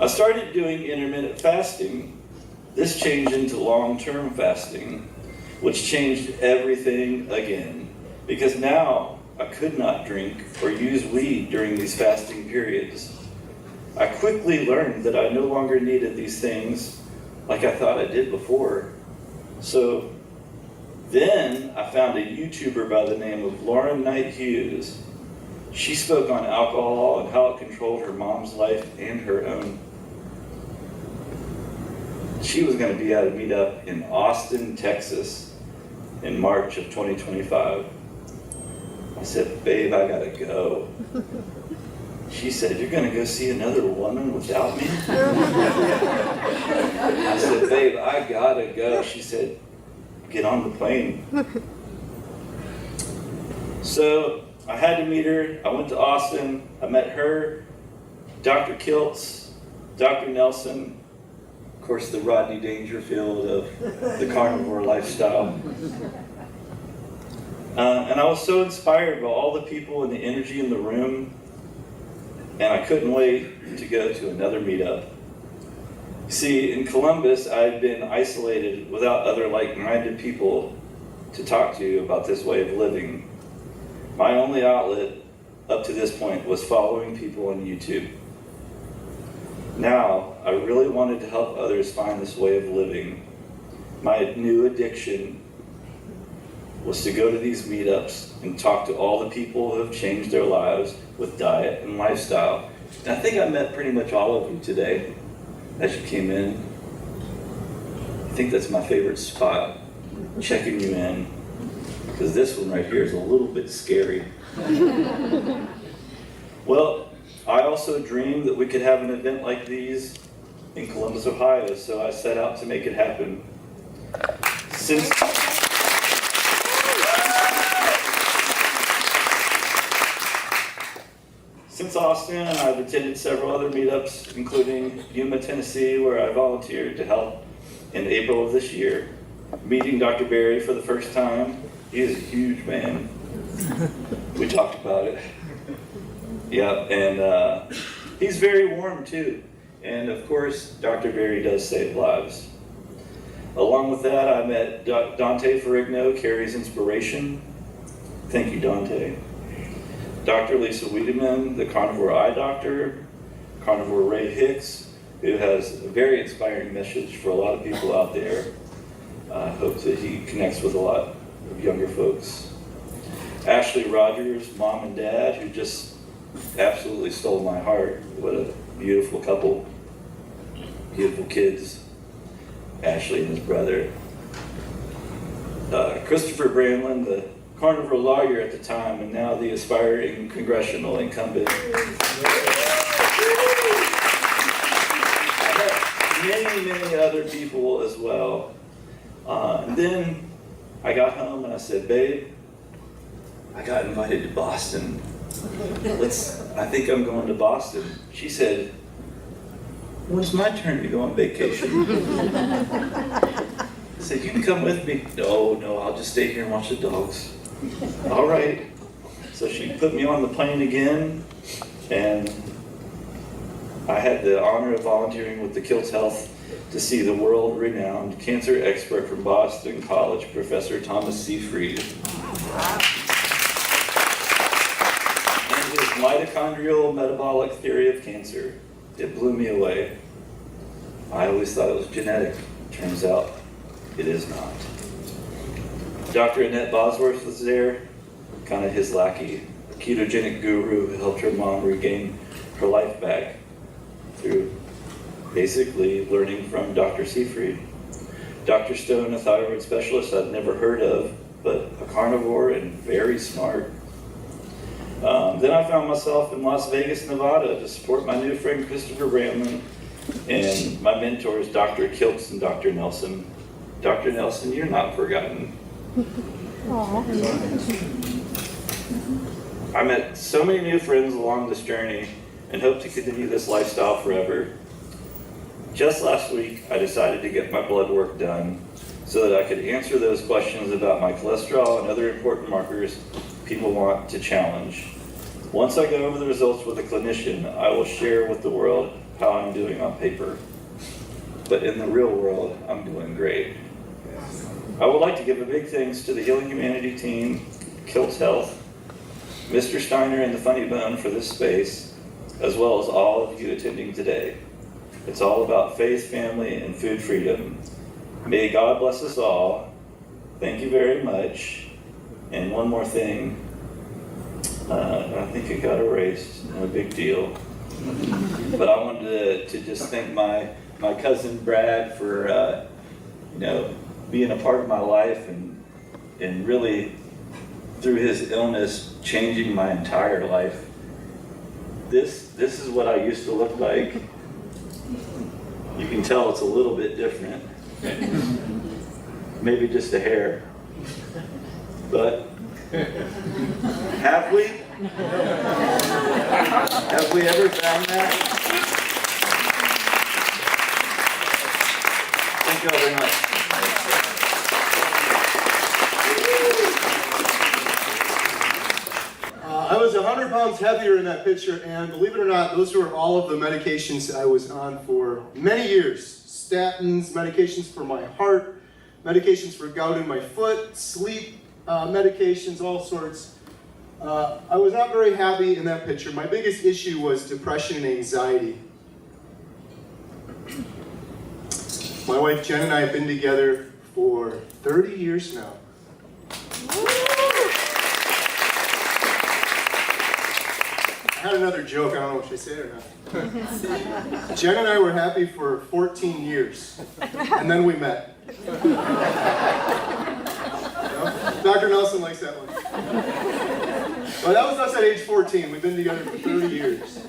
[SPEAKER 14] I started doing intermittent fasting. This changed into long-term fasting, which changed everything again, because now I could not drink or use weed during these fasting periods. I quickly learned that I no longer needed these things like I thought I did before. So then I found a YouTuber by the name of Lauren Knight Hughes. She spoke on alcohol and how it controlled her mom's life and her own. She was going to be at a meetup in Austin, Texas in March of 2025. I said, babe, I gotta go. She said, you're gonna go see another woman without me? I said, babe, I gotta go. She said, get on the plane. So I had to meet her. I went to Austin. I met her, Dr. Kiltz, Dr. Nelson, of course the Rodney Dangerfield of the carnivore lifestyle. And I was so inspired by all the people and the energy in the room, and I couldn't wait to go to another meetup. See, in Columbus, I had been isolated without other like-minded people to talk to about this way of living. My only outlet up to this point was following people on YouTube. Now, I really wanted to help others find this way of living. My new addiction was to go to these meetups and talk to all the people who have changed their lives with diet and lifestyle. And I think I met pretty much all of you today as you came in. I think that's my favorite spot, checking you in, because this one right here is a little bit scary. Well, I also dreamed that we could have an event like these in Columbus, Ohio, so I set out to make it happen. Since Austin, I've attended several other meetups, including Yuma, Tennessee, where I volunteered to help in April of this year. Meeting Dr. Berry for the first time. He is a huge man. We talked about it. Yeah, and he's very warm too. And of course, Dr. Berry does save lives. Along with that, I met Dante Ferrigno, Carrie's inspiration. Thank you, Dante. Dr. Lisa Wiedemann, the carnivore eye doctor, carnivore Ray Hicks, who has a very inspiring message for a lot of people out there. I hope that he connects with a lot of younger folks. Ashley Rogers, mom and dad, who just absolutely stole my heart. What a beautiful couple, beautiful kids. Ashley and his brother. Christopher Bramlin, the carnivore lawyer at the time, and now the aspiring congressional incumbent. Many other people as well. And then I got home and I said, babe, I got invited to Boston. I think I'm going to Boston. She said, when's my turn to go on vacation? I said, you can come with me. No, I'll just stay here and watch the dogs. All right. So she put me on the plane again, and I had the honor of volunteering with the Kiltz Health to see the world-renowned cancer expert from Boston College, Professor Thomas Seyfried. And his mitochondrial metabolic theory of cancer. It blew me away. I always thought it was genetic. Turns out it is not. Dr. Annette Bosworth was there, kind of his lackey, a ketogenic guru who helped her mom regain her life back through basically learning from Dr. Seyfried. Dr. Stone, a thyroid specialist I'd never heard of, but a carnivore and very smart. Then I found myself in Las Vegas, Nevada to support my new friend Christopher Bramlin and my mentors, Dr. Kiltz and Dr. Nelson. Dr. Nelson, you're not forgotten. I met so many new friends along this journey and hope to continue this lifestyle forever. Just last week, I decided to get my blood work done so that I could answer those questions about my cholesterol and other important markers people want to challenge. Once I go over the results with a clinician, I will share with the world how I'm doing on paper. But in the real world, I'm doing great. I would like to give a big thanks to the Healing Humanity team, Kiltz Health, Mr. Steiner and the Funny Bone for this space, as well as all of you attending today. It's all about faith, family, and food freedom. May God bless us all. Thank you very much. And one more thing, I think it got erased, no big deal. But I wanted to just thank my cousin Brad for being a part of my life and really through his illness changing my entire life. This is what I used to look like. You can tell it's a little bit different. Maybe just a hair. But Have we? Have we ever found that? Thank you all very much.
[SPEAKER 13] I was 100 pounds heavier in that picture, and believe it or not, those were all of the medications I was on for many years. Statins, medications for my heart, medications for gout in my foot, sleep medications, all sorts. I was not very happy in that picture. My biggest issue was depression and anxiety. My wife Jen and I have been together for 30 years now. I had another joke, I don't know if I say it or not. Jen and I were happy for 14 years, and then we met. Dr. Nelson likes that one. But that was us at age 14. We've been together for 30 years.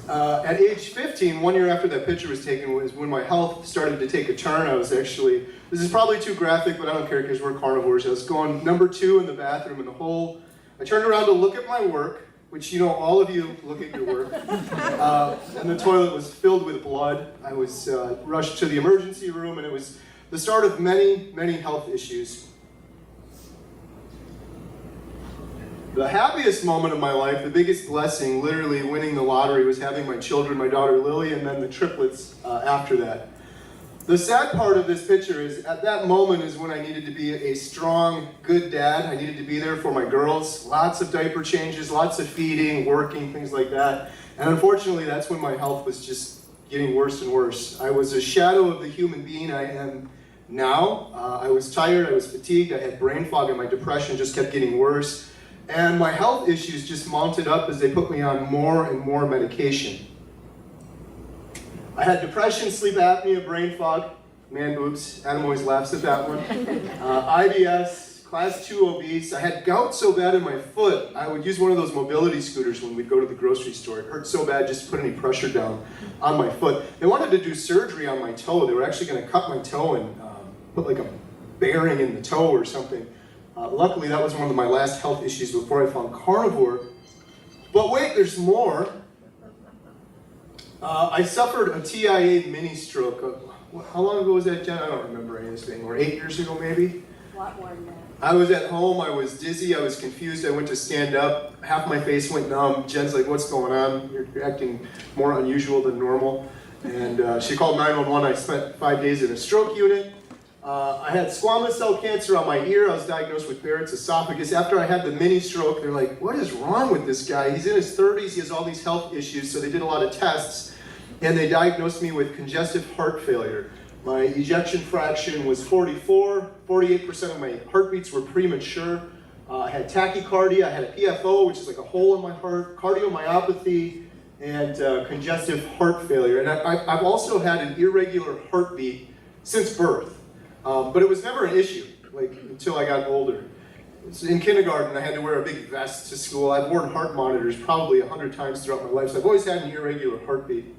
[SPEAKER 13] At age 15, 1 year after that picture was taken, was when my health started to take a turn. I was actually, this is probably too graphic, but I don't care because we're carnivores. I was going number 2 in the bathroom in the hole. I turned around to look at my work, which, you know, all of you look at your work, and the toilet was filled with blood. I was rushed to the emergency room, and it was the start of many, many health issues. The happiest moment of my life, the biggest blessing, literally winning the lottery, was having my children, my daughter Lily, and then the triplets after that. The sad part of this picture is, at that moment is when I needed to be a strong, good dad. I needed to be there for my girls. Lots of diaper changes, lots of feeding, working, things like that. And unfortunately, that's when my health was just getting worse and worse. I was a shadow of the human being I am now. I was tired, I was fatigued, I had brain fog, and my depression just kept getting worse. And my health issues just mounted up as they put me on more and more medication. I had depression, sleep apnea, brain fog, man boobs, Adam always laughs at that one, IBS, class 2 obese. I had gout so bad in my foot, I would use one of those mobility scooters when we'd go to the grocery store. It hurt so bad just to put any pressure down on my foot. They wanted to do surgery on my toe. They were actually going to cut my toe and put like a bearing in the toe or something. Luckily, that was one of my last health issues before I found Carnivore. But wait, there's more. I suffered a TIA mini stroke. How long ago was that, Jen? I don't remember any of this anymore. 8 years ago, maybe?
[SPEAKER 15] A lot more than that.
[SPEAKER 13] I was at home. I was dizzy. I was confused. I went to stand up. Half my face went numb. Jen's like, "What's going on? You're acting more unusual than normal." And she called 911. I spent 5 days in a stroke unit. I had squamous cell cancer on my ear. I was diagnosed with Barrett's esophagus. After I had the mini stroke, they're like, "What is wrong with this guy? He's in his 30s. He has all these health issues." So they did a lot of tests. And they diagnosed me with congestive heart failure. My ejection fraction was 44, 48% of my heartbeats were premature. I had tachycardia, I had a PFO, which is like a hole in my heart, cardiomyopathy, and congestive heart failure. And I've also had an irregular heartbeat since birth, but it was never an issue, like until I got older. So in kindergarten, I had to wear a big vest to school. I've worn heart monitors probably 100 times throughout my life, so I've always had an irregular heartbeat.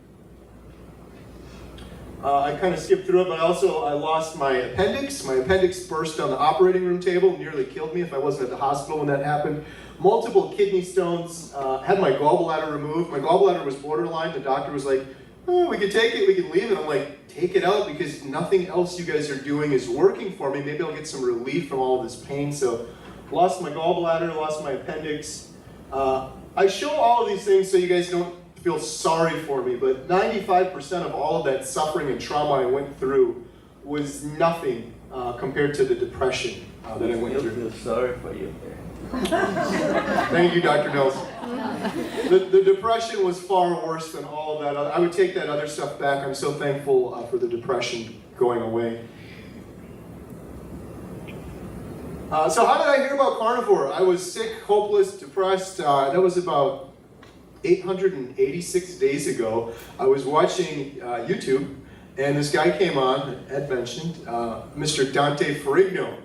[SPEAKER 13] I kind of skipped through it, but I lost my appendix. My appendix burst on the operating room table, nearly killed me if I wasn't at the hospital when that happened. Multiple kidney stones, had my gallbladder removed. My gallbladder was borderline. The doctor was like, "Oh, we can take it, we can leave it." I'm like, "Take it out because nothing else you guys are doing is working for me. Maybe I'll get some relief from all of this pain." So, lost my gallbladder, lost my appendix. I show all of these things so you guys don't feel sorry for me, but 95% of all of that suffering and trauma I went through was nothing compared to the depression that I went through.
[SPEAKER 14] I feel sorry for you.
[SPEAKER 13] Thank you, Dr. Nelson. The depression was far worse than all of that. I would take that other stuff back. I'm so thankful for the depression going away. So how did I hear about Carnivore? I was sick, hopeless, depressed. That was about 886 days ago. I was watching YouTube, and this guy came on, Ed mentioned, Mr. Dante Ferrigno,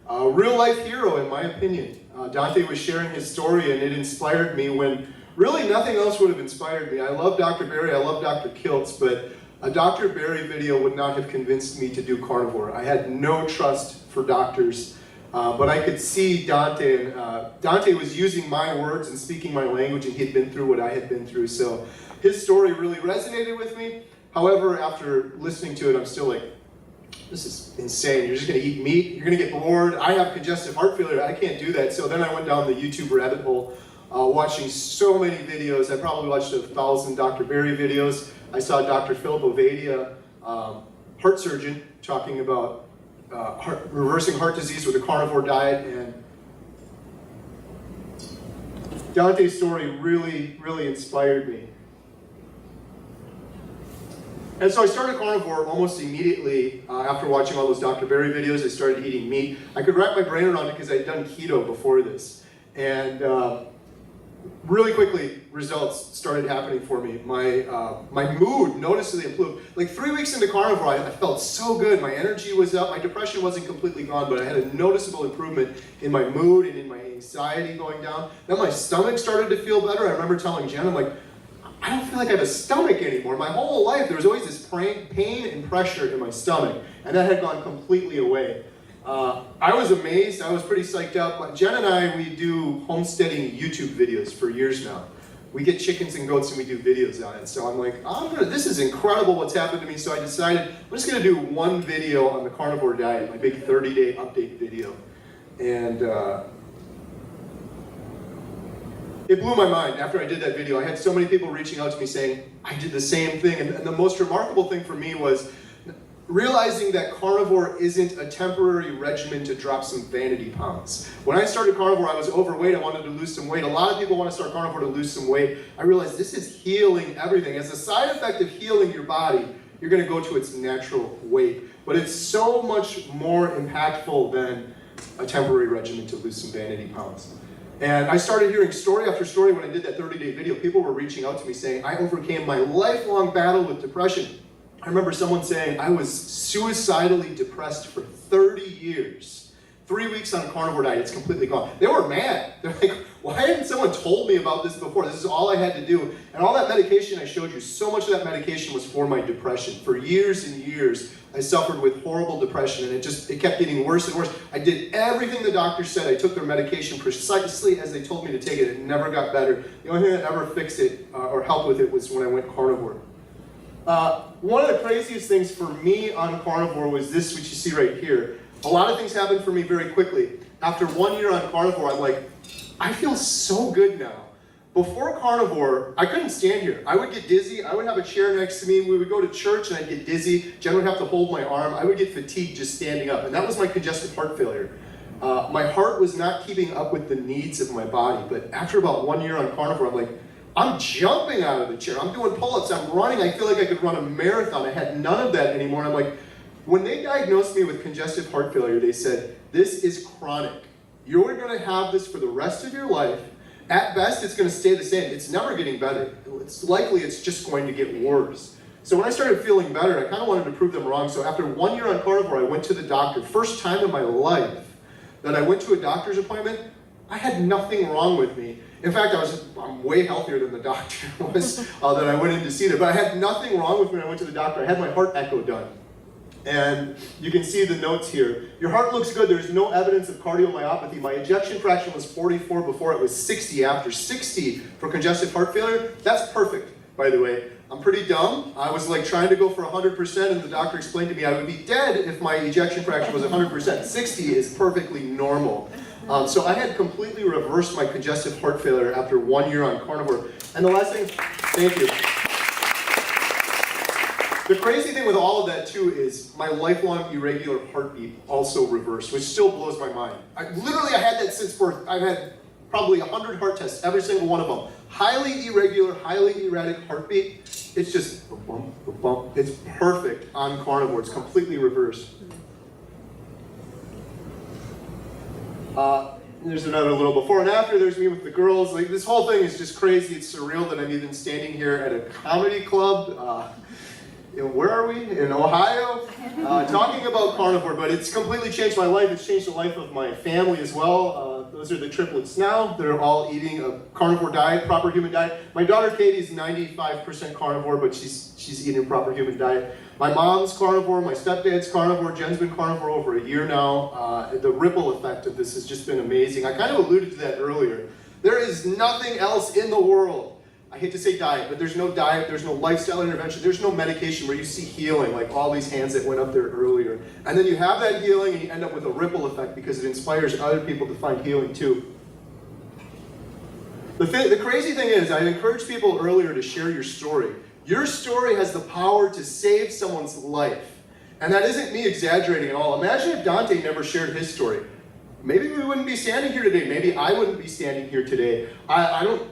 [SPEAKER 13] a real-life hero in my opinion. Dante was sharing his story, and it inspired me when really nothing else would have inspired me. I love Dr. Berry, I love Dr. Kiltz, but a Dr. Berry video would not have convinced me to do Carnivore. I had no trust for doctors. But I could see Dante, and Dante was using my words and speaking my language, and he had been through what I had been through. So his story really resonated with me. However, after listening to it, I'm still like, this is insane. You're just gonna eat meat, you're gonna get bored. I have congestive heart failure, I can't do that. So then I went down the YouTube rabbit hole, watching so many videos. I probably watched 1,000 Dr. Berry videos. I saw Dr. Philip Ovadia, heart surgeon, talking about reversing heart disease with a carnivore diet, and Dante's story really, really inspired me. And so I started carnivore almost immediately after watching all those Dr. Berry videos. I started eating meat. I could wrap my brain around it because I'd done keto before this. And really quickly, results started happening for me. My mood noticeably improved. Like 3 weeks into carnivore, I felt so good. My energy was up. My depression wasn't completely gone, but I had a noticeable improvement in my mood and in my anxiety going down. Then my stomach started to feel better. I remember telling Jen, I'm like, I don't feel like I have a stomach anymore. My whole life, there was always this pain and pressure in my stomach, and that had gone completely away. I was amazed. I was pretty psyched out. But Jen and I, we do homesteading YouTube videos for years now. We get chickens and goats and we do videos on it. So I'm like, this is incredible what's happened to me. So I decided I'm just going to do one video on the carnivore diet, my big 30-day update video. And it blew my mind after I did that video. I had so many people reaching out to me saying, I did the same thing. And the most remarkable thing for me was realizing that carnivore isn't a temporary regimen to drop some vanity pounds. When I started carnivore, I was overweight. I wanted to lose some weight. A lot of people want to start carnivore to lose some weight. I realized this is healing everything. As a side effect of healing your body, you're going to go to its natural weight. But it's so much more impactful than a temporary regimen to lose some vanity pounds. And I started hearing story after story when I did that 30-day video. People were reaching out to me saying, I overcame my lifelong battle with depression. I remember someone saying, I was suicidally depressed for 30 years. 3 weeks on a carnivore diet, it's completely gone. They were mad. They're like, why hadn't someone told me about this before? This is all I had to do. And all that medication I showed you, so much of that medication was for my depression. For years and years, I suffered with horrible depression, and it kept getting worse and worse. I did everything the doctor said. I took their medication precisely as they told me to take it. It never got better. The only thing that ever fixed it or helped with it was when I went carnivore. One of the craziest things for me on carnivore was this, which you see right here. A lot of things happened for me very quickly. After 1 year on carnivore, I'm like, I feel so good now. Before carnivore, I couldn't stand here. I would get dizzy. I would have a chair next to me. We would go to church and I'd get dizzy. Jen would have to hold my arm. I would get fatigued just standing up. And that was my congestive heart failure. My heart was not keeping up with the needs of my body. But after about 1 year on carnivore, I'm like, I'm jumping out of the chair. I'm doing pull-ups. I'm running. I feel like I could run a marathon. I had none of that anymore. And I'm like, when they diagnosed me with congestive heart failure, they said, this is chronic. You're going to have this for the rest of your life. At best, it's going to stay the same. It's never getting better. It's likely it's just going to get worse. So when I started feeling better, I kind of wanted to prove them wrong. So after 1 year on carnivore, I went to the doctor. First time in my life that I went to a doctor's appointment, I had nothing wrong with me. In fact, I'm way healthier than the doctor was that I went in to see there. But I had nothing wrong with me when I went to the doctor. I had my heart echo done. And you can see the notes here. Your heart looks good. There's no evidence of cardiomyopathy. My ejection fraction was 44 before. It was 60 after. 60 for congestive heart failure. That's perfect, by the way. I'm pretty dumb. I was like trying to go for 100%, and the doctor explained to me I would be dead if my ejection fraction was 100%. 60 is perfectly normal. So I had completely reversed my congestive heart failure after 1 year on carnivore. And the last thing, thank you. The crazy thing with all of that too is my lifelong irregular heartbeat also reversed, which still blows my mind. I had that since birth. I've had probably 100 heart tests, every single one of them. Highly irregular, highly erratic heartbeat. It's just a bump, a bump. It's perfect on carnivore. It's completely reversed. There's another little before and after. There's me with the girls. Like, this whole thing is just crazy. It's surreal that I'm even standing here at a comedy club. where are we? In Ohio, talking about carnivore, but it's completely changed my life. It's changed the life of my family as well. Those are the triplets now. They're all eating a carnivore diet, proper human diet. My daughter Katie is 95% carnivore, but she's eating a proper human diet. My mom's carnivore, my stepdad's carnivore, Jen's been carnivore over a year now. The ripple effect of this has just been amazing. I kind of alluded to that earlier. There is nothing else in the world. I hate to say diet, but there's no diet, there's no lifestyle intervention, there's no medication where you see healing, like all these hands that went up there earlier. And then you have that healing and you end up with a ripple effect because it inspires other people to find healing too. The crazy thing is, I encouraged people earlier to share your story. Your story has the power to save someone's life. And that isn't me exaggerating at all. Imagine if Dante never shared his story. Maybe we wouldn't be standing here today. Maybe I wouldn't be standing here today.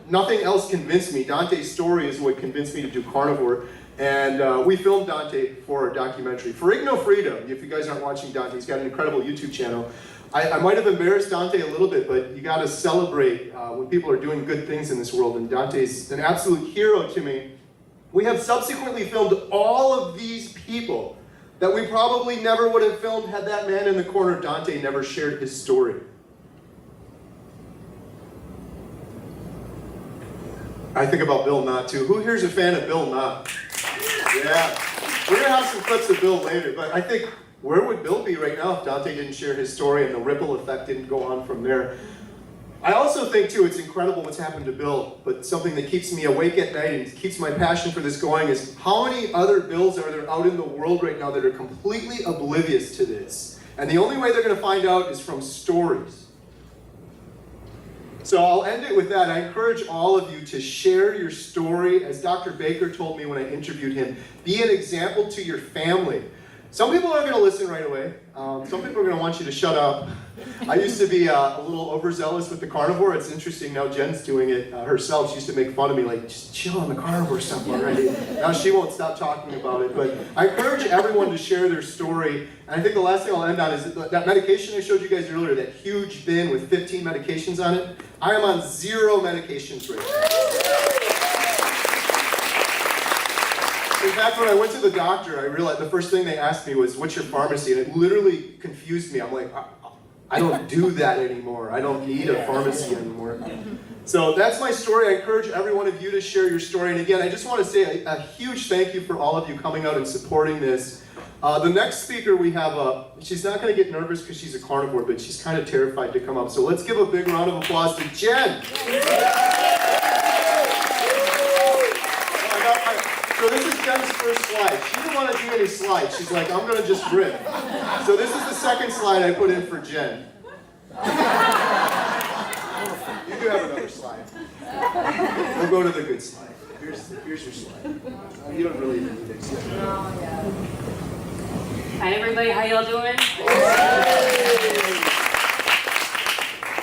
[SPEAKER 13] Nothing else convinced me. Dante's story is what convinced me to do carnivore. And we filmed Dante for a documentary. Ferrigno Freedom, if you guys aren't watching Dante, he's got an incredible YouTube channel. I might have embarrassed Dante a little bit, but you gotta celebrate when people are doing good things in this world. And Dante's an absolute hero to me. We have subsequently filmed all of these people that we probably never would have filmed had that man in the corner, Dante, never shared his story. I think about Bill Knott too. Who here's a fan of Bill Knott? Yeah. We're gonna have some clips of Bill later, but I think, where would Bill be right now if Dante didn't share his story and the ripple effect didn't go on from there? I also think too, it's incredible what's happened to Bill, but something that keeps me awake at night and keeps my passion for this going is how many other Bills are there out in the world right now that are completely oblivious to this? And the only way they're gonna find out is from stories. So I'll end it with that. I encourage all of you to share your story. As Dr. Baker told me when I interviewed him, be an example to your family. Some people aren't going to listen right away. Some people are going to want you to shut up. I used to be a little overzealous with the carnivore. It's interesting now Jen's doing it herself. She used to make fun of me, like, just chill on the carnivore stuff already. Now she won't stop talking about it. But I encourage everyone to share their story. And I think the last thing I'll end on is that medication I showed you guys earlier, that huge bin with 15 medications on it. I am on 0 medications right now. In fact, when I went to the doctor, I realized the first thing they asked me was, what's your pharmacy? And it literally confused me. I'm like, I don't do that anymore. I don't need a pharmacy anymore. So that's my story. I encourage every one of you to share your story. And again, I just want to say a huge thank you for all of you coming out and supporting this. The next speaker we have, she's not going to get nervous because she's a carnivore, but she's kind of terrified to come up. So let's give a big round of applause to Jen. So this is Jen's first slide. She didn't want to do any slides. She's like, I'm going to just rip. So this is the second slide I put in for Jen. You do have another slide. We'll go to the good slide. Here's your slide. You don't really need a big slide.
[SPEAKER 17] Hi everybody, how y'all doing? I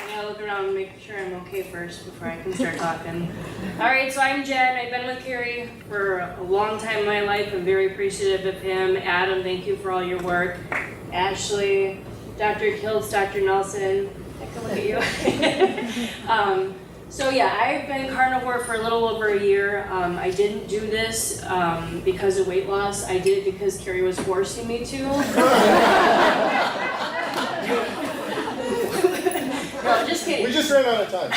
[SPEAKER 17] gotta look around and make sure I'm okay first before I can start talking. Alright, so I'm Jen. I've been with Carrie for a long time in my life. I'm very appreciative of him. Adam, thank you for all your work. Ashley, Dr. Kiltz, Dr. Nelson, I can look at you. So yeah, I've been carnivore for a little over a year. I didn't do this because of weight loss. I did it because Carrie was forcing me to. No, just kidding.
[SPEAKER 13] We just ran out of time.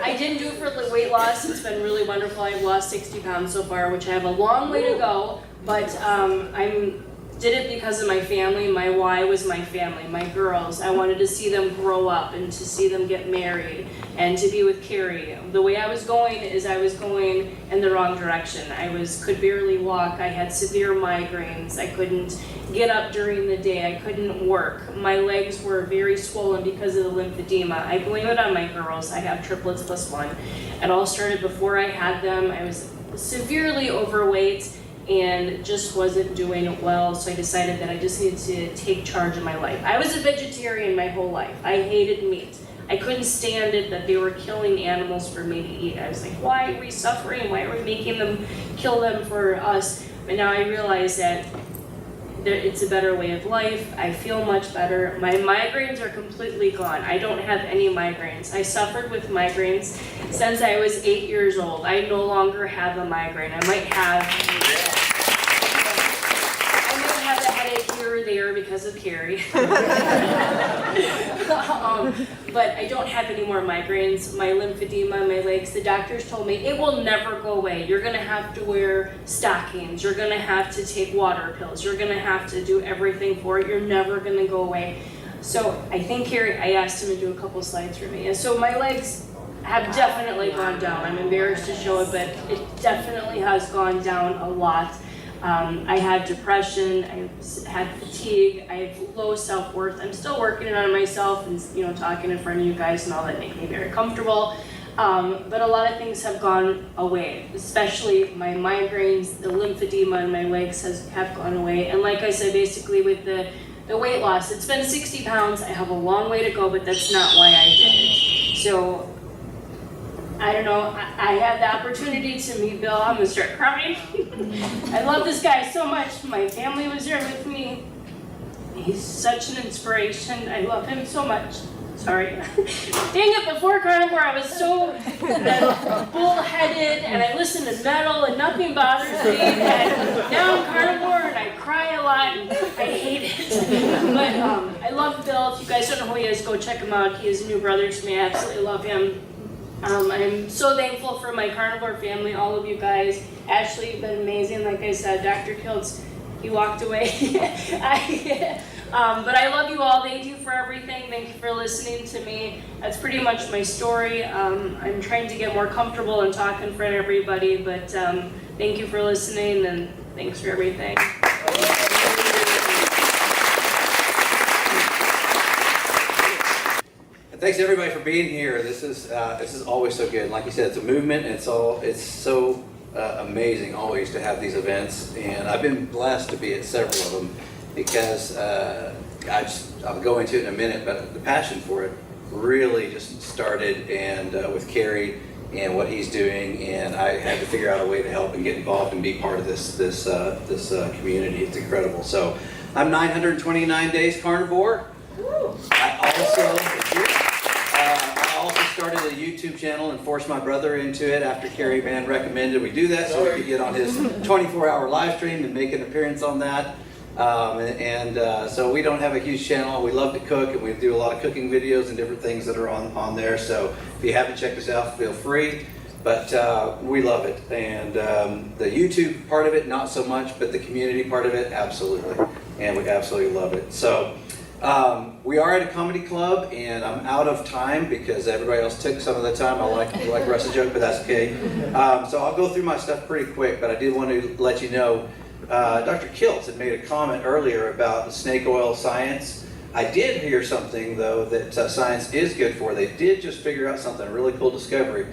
[SPEAKER 17] I didn't do it for the weight loss. It's been really wonderful. I've lost 60 pounds so far, which I have a long way to go. But I did it because of my family. My why was my family, my girls. I wanted to see them grow up and to see them get married and to be with Carrie. The way I was going is I was going in the wrong direction. I could barely walk. I had severe migraines. I couldn't get up during the day. I couldn't work. My legs were very swollen because of the lymphedema. I blame it on my girls. I have triplets plus 1. It all started before I had them. I was severely overweight and just wasn't doing well, so I decided that I just needed to take charge of my life. I was a vegetarian my whole life. I hated meat. I couldn't stand it that they were killing animals for me to eat. I was like, why are we suffering? Why are we making them kill them for us? But now I realize that
[SPEAKER 2] it's a better way of life. I feel much better. My migraines are completely gone. I don't have any migraines. I suffered with migraines since I was 8 years old. I no longer have a migraine. I might have a headache here or there because of Carrie. But I don't have any more migraines. My lymphedema, my legs, the doctors told me it will never go away. You're gonna have to wear stockings. You're gonna have to take water pills. You're gonna have to do everything for it. You're never gonna go away. So I think Carrie, I asked him to do a couple slides for me. And so my legs have definitely gone down. I'm embarrassed to show it, but it definitely has gone down a lot. I had depression, I had fatigue, I have low self-worth. I'm still working on myself and talking in front of you guys and all that make me very comfortable. But a lot of things have gone away, especially my migraines, the lymphedema in my legs have gone away. And like I said, basically with the weight loss, it's been 60 pounds. I have a long way to go, but that's not why I did it. So I don't know, I had the opportunity to meet Bill. I'm gonna start crying. I love this guy so much. My family was there with me. He's such an inspiration. I love him so much. Sorry. Dang it, before Carnivore I was so bullheaded and I listened to metal and nothing bothers me. And now I'm Carnivore and I cry a lot and I hate it. But I love Bill. If you guys don't know who he is, go check him out. He is a new brother to me. I absolutely love him. I'm so thankful for my Carnivore family, all of you guys. Ashley, you've been amazing. Like I said, Dr. Kiltz, he walked away. But I love you all. Thank you for everything. Thank you for listening to me. That's pretty much my story. I'm trying to get more comfortable and talk in front of everybody, but thank you for listening and thanks for everything.
[SPEAKER 12] Thanks everybody for being here. This is always so good. Like you said, it's a movement. It's so amazing always to have these events, and I've been blessed to be at several of them because I'll go into it in a minute. But the passion for it really just started, and with Carrie and what he's doing, and I had to figure out a way to help and get involved and be part of this community. It's incredible. So I'm 929 days carnivore. I also started a YouTube channel and forced my brother into it after Carrie Van recommended we do that so we could get on his 24-hour live stream and make an appearance on that. So we don't have a huge channel. We love to cook and we do a lot of cooking videos and different things that are on there. So if you haven't checked us out, feel free. But we love it. And the YouTube part of it, not so much, but the community part of it, absolutely. And we absolutely love it. So we are at a comedy club, and I'm out of time because everybody else took some of the time. I like Russ's joke, but that's okay. So I'll go through my stuff pretty quick, but I did want to let you know, Dr. Kiltz had made a comment earlier about the snake oil science. I did hear something, though, that science is good for. They did just figure out something, a really cool discovery.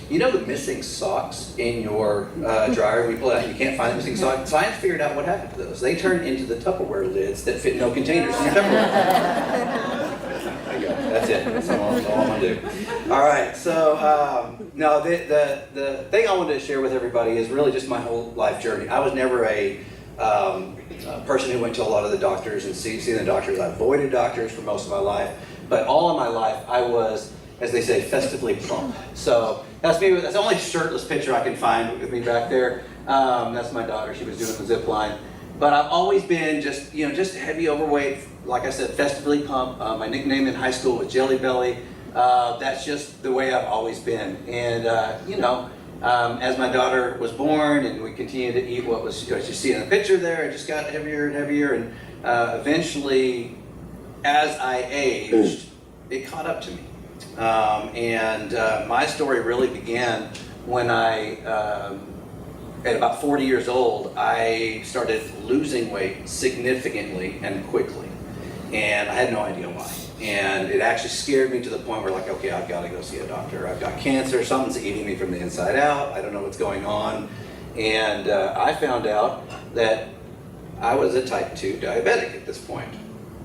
[SPEAKER 12] You know the missing socks in your dryer? We pull it out and you can't find the missing socks. Science figured out what happened to those. They turn into the Tupperware lids that fit no containers in your Tupperware. There you go. That's it. That's all I'm going to do. All right. So, no, the thing I wanted to share with everybody is really just my whole life journey. I was never a person who went to a lot of the doctors and seeing the doctors. I avoided doctors for most of my life. But all of my life, I was, as they say, festively plump. So that's me. That's the only shirtless picture I can find with me back there. That's my daughter. She was doing the zip line. But I've always been just heavy, overweight. Like I said, festively plump. My nickname in high school was Jelly Belly. That's just the way I've always been. And as my daughter was born, and we continued to eat what was, as you see in the picture there, it just got heavier and heavier. And eventually, as I aged, it caught up to me. My story really began when at about 40 years old, I started losing weight significantly and quickly. And I had no idea why. And it actually scared me to the point where, like, okay, I've got to go see a doctor. I've got cancer, something's eating me from the inside out. I don't know what's going on. And I found out that I was a type 2 diabetic at this point.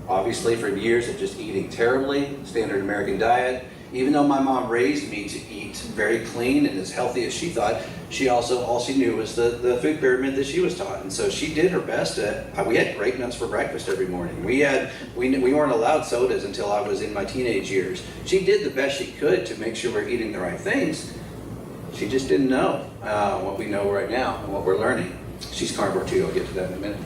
[SPEAKER 12] Obviously, for years of just eating terribly, standard American diet, even though my mom raised me to eat very clean and as healthy as she thought, she also, all she knew was the food pyramid that she was taught. And so she did her best we had grape nuts for breakfast every morning. We weren't allowed sodas until I was in my teenage years. She did the best she could to make sure we're eating the right things. She just didn't know what we know right now and what we're learning. She's carnivore too, I'll get to that in a minute.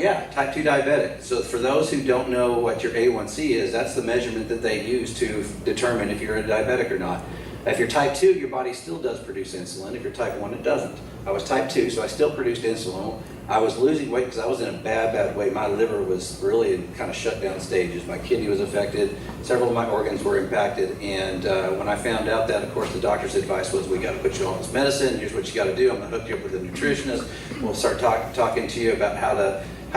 [SPEAKER 12] Yeah, type 2 diabetic. So for those who don't know what your A1C is, that's the measurement that they use to determine if you're a diabetic or not. If you're type 2, your body still does produce insulin. If you're type 1, it doesn't. I was type 2, so I still produced insulin. I was losing weight because I was in a bad way. My liver was really in kind of shut down stages. My kidney was affected. Several of my organs were impacted. And when I found out that, of course, the doctor's advice was, we got to put you on this medicine. Here's what you got to do. I'm going to hook you up with a nutritionist. We'll start talking to you about how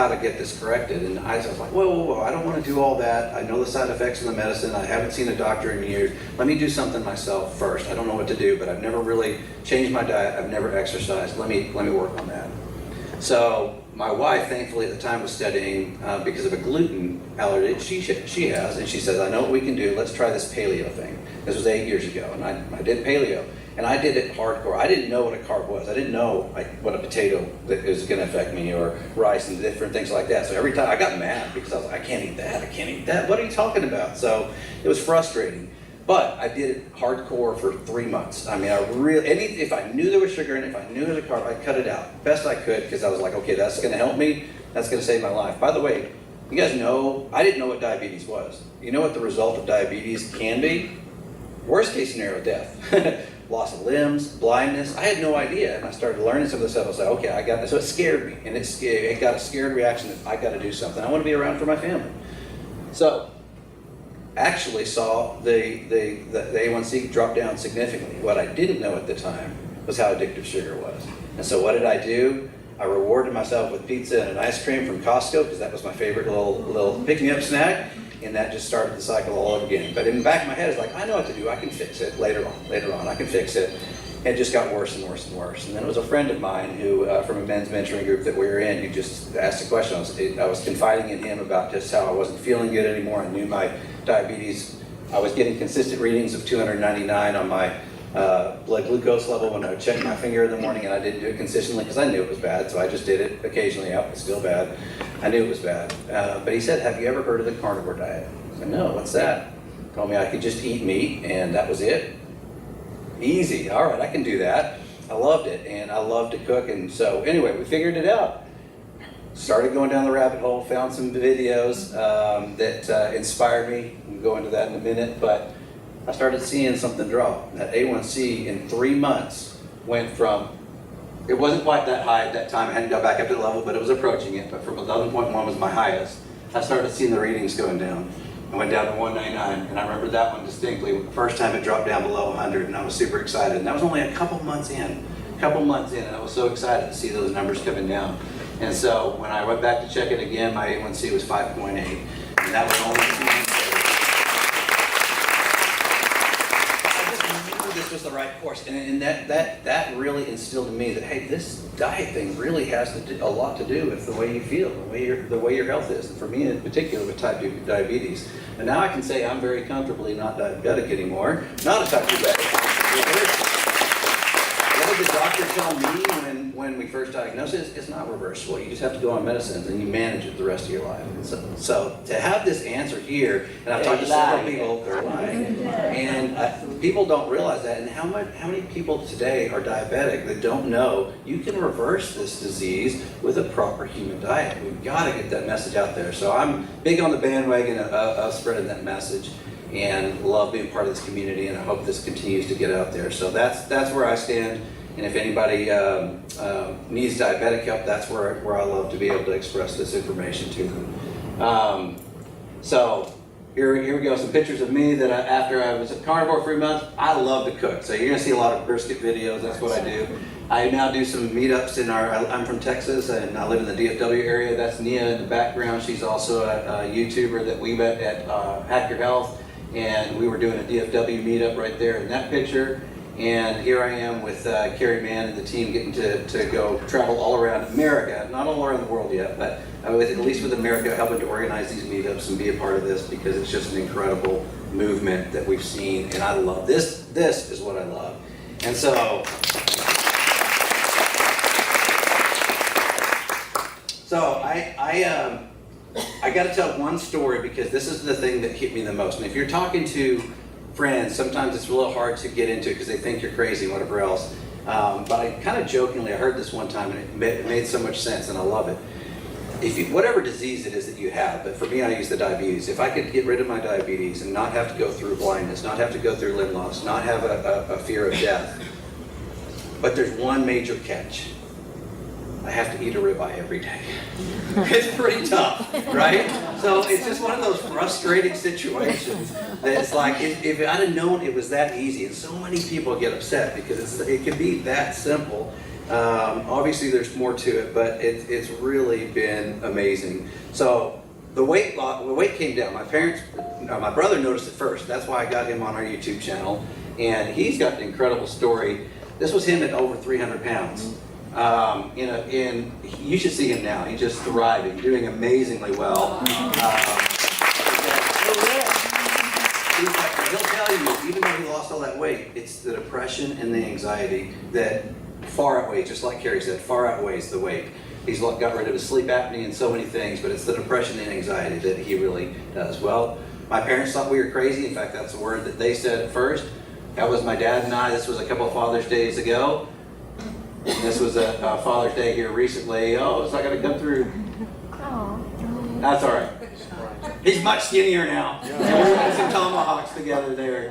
[SPEAKER 12] to get this corrected. And I was like, whoa, I don't want to do all that. I know the side effects of the medicine. I haven't seen a doctor in years. Let me do something myself first. I don't know what to do, but I've never really changed my diet. I've never exercised. Let me work on that. So my wife, thankfully at the time, was studying because of a gluten allergy she has, and she says, I know what we can do. Let's try this paleo thing. This was 8 years ago, and I did paleo. And I did it hardcore. I didn't know what a carb was. I didn't know what a potato that was going to affect me, or rice and different things like that. So every time I got mad because I was like, I can't eat that. I can't eat that. What are you talking about? So it was frustrating. But I did it hardcore for 3 months. I mean, if I knew there was sugar in it, if I knew there was a carb, I cut it out best I could, because I was like, okay, that's going to help me. That's going to save my life. By the way, you guys know, I didn't know what diabetes was. You know what the result of diabetes can be? Worst case scenario, death. Loss of limbs, blindness. I had no idea, and I started learning some of this stuff. I was like, okay, I got this. So it scared me, and it got a scared reaction that I got to do something. I want to be around for my family. So actually saw the A1C drop down significantly. What I didn't know at the time was how addictive sugar was. And so what did I do? I rewarded myself with pizza and an ice cream from Costco, because that was my favorite little pick-me-up snack. And that just started the cycle all over again. But in the back of my head, it's like, I know what to do. I can fix it later on. I can fix it. And it just got worse and worse and worse. And then it was a friend of mine who, from a men's mentoring group that we were in, who just asked a question. I was confiding in him about just how I wasn't feeling good anymore. I knew my diabetes. I was getting consistent readings of 299 on my blood glucose level when I would check my finger in the morning, and I didn't do it consistently because I knew it was bad, so I just did it occasionally. It's still bad. I knew it was bad. But he said, have you ever heard of the carnivore diet? I said, no, what's that? He told me I could just eat meat and that was it. Easy, all right, I can do that. I loved it, and I love to cook, and so anyway, we figured it out. Started going down the rabbit hole, found some videos that inspired me. We'll go into that in a minute, but I started seeing something drop. That A1C in 3 months went from, it wasn't quite that high at that time. I hadn't got back up to the level, but it was approaching it. But from 11.1 was my highest. I started seeing the readings going down. I went down to 199, and I remember that one distinctly. The first time it dropped down below 100, and I was super excited. And that was only a couple months in, and I was so excited to see those numbers coming down. And so when I went back to check it again, my A1C was 5.8, and that was only 2 months later. This was the right course, and that really instilled in me that, hey, this diet thing really has a lot to do with the way you feel, the way your health is, and for me in particular with type 2 diabetes. And now I can say I'm very comfortably not diabetic anymore, not a type 2 diabetic. What did the doctor tell me when we first diagnosed it? It's not reversible. You just have to go on medicines and you manage it the rest of your life. And so to have this answer here, and I've talked to several people, they're lying, and people don't realize that. And how many people today are diabetic that don't know you can reverse this disease with a proper human diet? We've got to get that message out there. So I'm big on the bandwagon of spreading that message, and love being part of this community, and I hope this continues to get out there. So that's where I stand. And if anybody needs diabetic help, that's where I love to be able to express this information to them. So here we go, some pictures of me that after I was a carnivore for 3 months. I love to cook. So you're gonna see a lot of brisket videos, that's what I do. I now do some meetups I'm from Texas, and I live in the DFW area. That's Nia in the background. She's also a YouTuber that we met at Hack Your Health, and we were doing a DFW meetup right there in that picture. And here I am with Carrie Mann and the team getting to go travel all around America, not all around the world yet, but at least with America, helping to organize these meetups and be a part of this, because it's just an incredible movement that we've seen, and I love this. This is what I love. And so I got to tell one story because this is the thing that hit me the most. And if you're talking to friends, sometimes it's a little hard to get into because they think you're crazy and whatever else. But I kind of jokingly, I heard this one time and it made so much sense, and I love it. If you, whatever disease it is that you have, but for me, I use the diabetes. If I could get rid of my diabetes and not have to go through blindness, not have to go through limb loss, not have a fear of death, but there's one major catch. I have to eat a ribeye every day. It's pretty tough, right? So it's just one of those frustrating situations that it's like, if I'd have known it was that easy, and so many people get upset because it can be that simple. Obviously there's more to it, but it's really been amazing. So the weight came down. My brother noticed it first. That's why I got him on our YouTube channel, and he's got an incredible story. This was him at over 300 pounds. You should see him now. He's just thriving, doing amazingly well. He'll tell you, even though he lost all that weight, it's the depression and the anxiety that far outweighs, just like Carrie said, far outweighs the weight. He's got rid of his sleep apnea and so many things, but it's the depression and anxiety that he really does. Well, my parents thought we were crazy. In fact, that's the word that they said at first. That was my dad and I. This was a couple of Father's Days ago. This was a Father's Day here recently. Oh, it's not going to come through. That's all right. He's much skinnier now. We're having some tomahawks together there.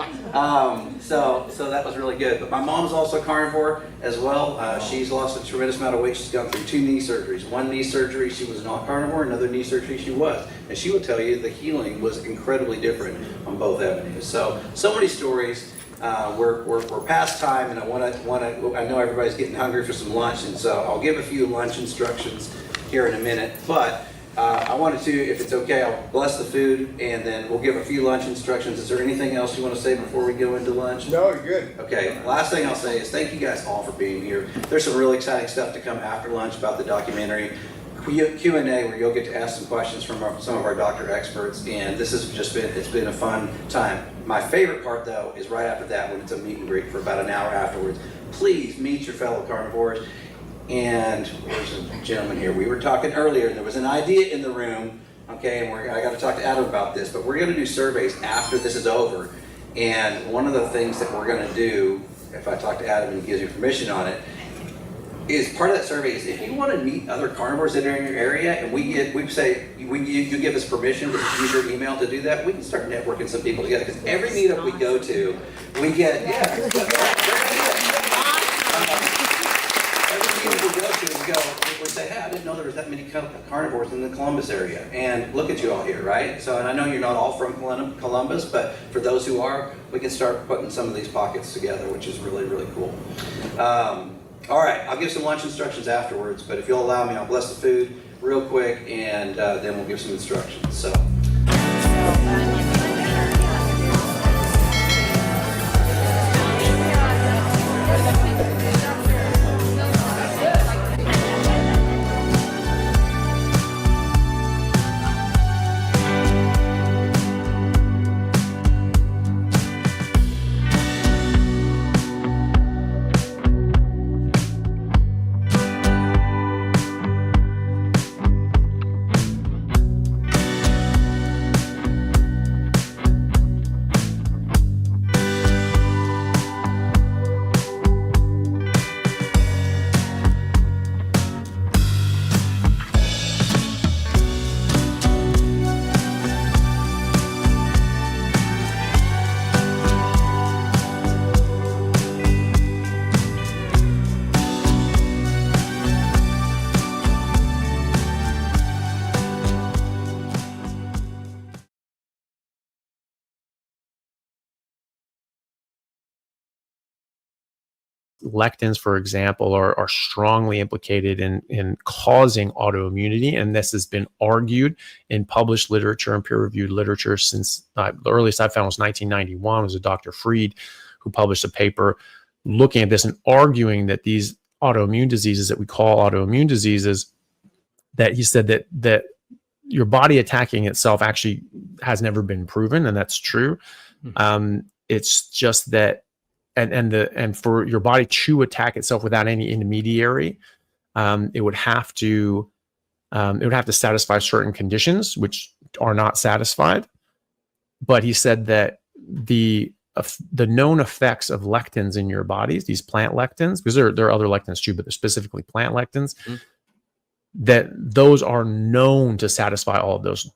[SPEAKER 12] So that was really good. But my mom's also carnivore as well. She's lost a tremendous amount of weight. She's gone through 2 knee surgeries. One knee surgery, she was not carnivore. Another knee surgery, she was. And she will tell you the healing was incredibly different on both avenues. So many stories. We're past time, and I know everybody's getting hungry for some lunch, and so I'll give a few lunch instructions here in a minute. But I wanted to, if it's okay, I'll bless the food, and then we'll give a few lunch instructions. Is there anything else you want to say before we go into lunch?
[SPEAKER 13] No, you're good.
[SPEAKER 12] Okay, last thing I'll say is thank you guys all for being here. There's some really exciting stuff to come after lunch about the documentary. Q&A where you'll get to ask some questions from some of our doctor experts, and this has just been a fun time. My favorite part though is right after that when it's a meet and greet for about an hour afterwards. Please meet your fellow carnivores. And there's a gentleman here. We were talking earlier, there was an idea in the room, okay, and I got to talk to Adam about this, but we're going to do surveys after this is over. And one of the things that we're going to do, if I talk to Adam and he gives you permission on it, is part of that survey is if you want to meet other carnivores that are in your area, and you give us permission to use your email to do that, we can start networking some people together. Because every meetup we go to, we get every meetup we go to, we say, hey, I didn't know there was that many carnivores in the Columbus area, and look at you all here, right? So, and I know you're not all from Columbus, but for those who are, we can start putting some of these pockets together, which is really, really cool. All right, I'll give some lunch instructions afterwards, but if you'll allow me, I'll bless the food real quick, and then we'll give some instructions. So.
[SPEAKER 7] lectins, for example, are strongly implicated in causing autoimmunity. And this has been argued in published literature and peer-reviewed literature since the earliest I found was 1991. It was a Dr. Fried who published a paper looking at this and arguing that these autoimmune diseases that we call autoimmune diseases, that he said that your body attacking itself actually has never been proven, and that's true. It's just that, and for your body to attack itself without any intermediary, it would have to satisfy certain conditions which are not satisfied. But he said that the known effects of lectins in your bodies, these plant lectins, because there are other lectins too, but they're specifically plant lectins, that those are known to satisfy all of those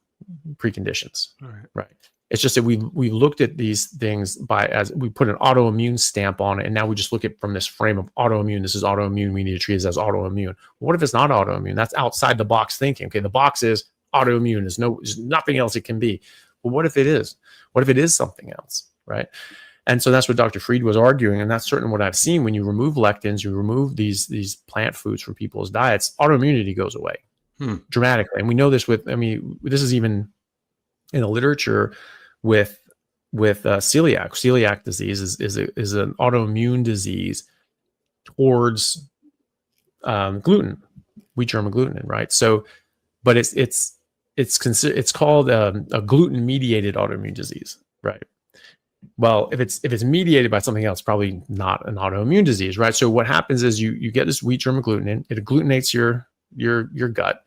[SPEAKER 7] preconditions. Right. It's just that we looked at these things as we put an autoimmune stamp on it, and now we just look at from this frame of autoimmune. This is autoimmune. We need to treat it as autoimmune. What if it's not autoimmune? That's outside the box thinking. Okay, the box is autoimmune. There's nothing else it can be. Well, what if it is? What if it is something else? Right. And so that's what Dr. Fried was arguing, and that's certainly what I've seen. When you remove lectins, you remove these plant foods from people's diets, autoimmunity goes away dramatically. And we know this this is even in the literature with celiac. Celiac disease is an autoimmune disease towards gluten, wheat germ agglutinin, right? So, but it's called a gluten mediated autoimmune disease, right? Well, if it's mediated by something else, probably not an autoimmune disease, right? So what happens is you get this wheat germ agglutinin, it agglutinates your gut,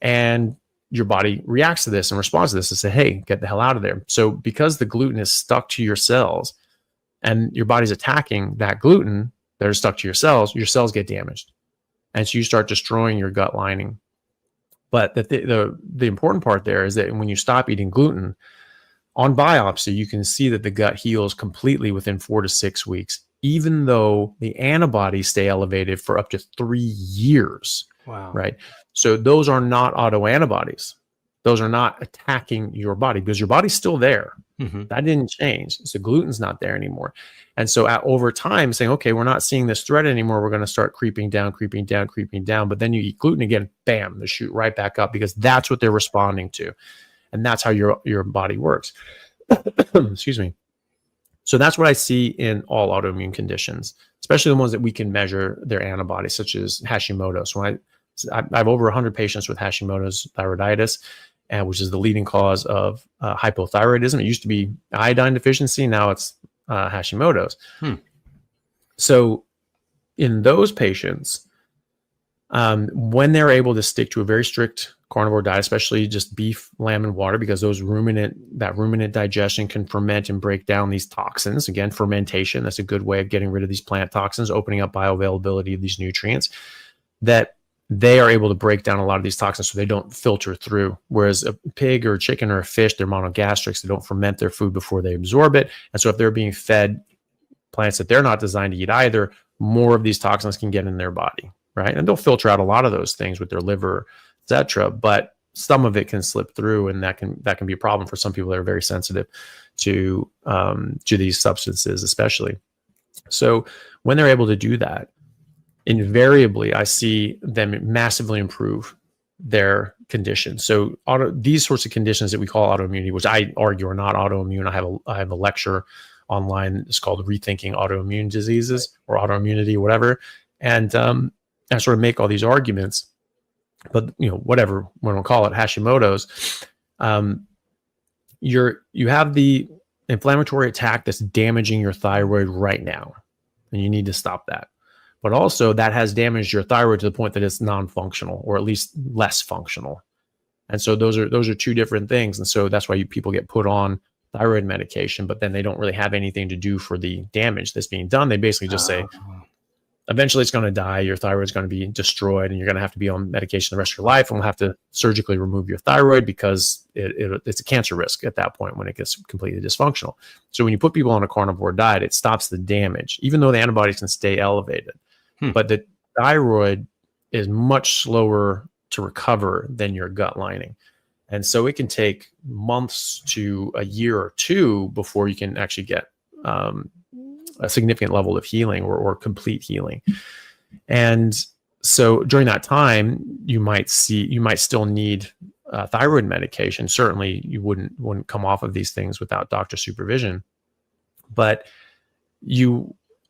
[SPEAKER 7] and your body reacts to this and responds to this and say, hey, get the hell out of there. So because the gluten is stuck to your cells and your body's attacking that gluten that are stuck to your cells get damaged. And so you start destroying your gut lining. But the important part there is that when you stop eating gluten, on biopsy, you can see that the gut heals completely within 4 to 6 weeks, even though the antibodies stay elevated for up to 3 years.
[SPEAKER 10] Wow.
[SPEAKER 7] Right. So those are not autoantibodies. Those are not attacking your body because your body's still there. That didn't change. So gluten's not there anymore. And so over time saying, okay, we're not seeing this threat anymore. We're going to start creeping down. But then you eat gluten again, bam, they shoot right back up because that's what they're responding to. And that's how your body works. Excuse me. So that's what I see in all autoimmune conditions, especially the ones that we can measure their antibodies, such as Hashimoto's. When I have over 100 patients with Hashimoto's thyroiditis, which is the leading cause of hypothyroidism. It used to be iodine deficiency. Now it's Hashimoto's. So in those patients, when they're able to stick to a very strict carnivore diet, especially just beef, lamb, and water, because that ruminant digestion can ferment and break down these toxins. Again, fermentation, that's a good way of getting rid of these plant toxins, opening up bioavailability of these nutrients, that they are able to break down a lot of these toxins so they don't filter through. Whereas a pig or a chicken or a fish, they're monogastrics, they don't ferment their food before they absorb it. And so if they're being fed plants that they're not designed to eat either, more of these toxins can get in their body, right? And they'll filter out a lot of those things with their liver, etc. But some of it can slip through, and that can be a problem for some people that are very sensitive to these substances, especially. So when they're able to do that, invariably, I see them massively improve their condition. So these sorts of conditions that we call autoimmunity, which I argue are not autoimmune. I have a lecture online. It's called Rethinking Autoimmune Diseases or Autoimmunity, whatever. And I sort of make all these arguments, but whatever we don't call it, Hashimoto's, you have the inflammatory attack that's damaging your thyroid right now, and you need to stop that. But also that has damaged your thyroid to the point that it's non-functional, or at least less functional. And so those are two different things. And so that's why people get put on thyroid medication, but then they don't really have anything to do for the damage that's being done. They basically just say, eventually it's going to die, your thyroid's going to be destroyed, and you're going to have to be on medication the rest of your life, and we'll have to surgically remove your thyroid because it's a cancer risk at that point when it gets completely dysfunctional. So when you put people on a carnivore diet, it stops the damage, even though the antibodies can stay elevated. But the thyroid is much slower to recover than your gut lining. And so it can take months to a year or two before you can actually get a significant level of healing or complete healing. And so during that time, you might still need thyroid medication. Certainly you wouldn't come off of these things without doctor supervision. But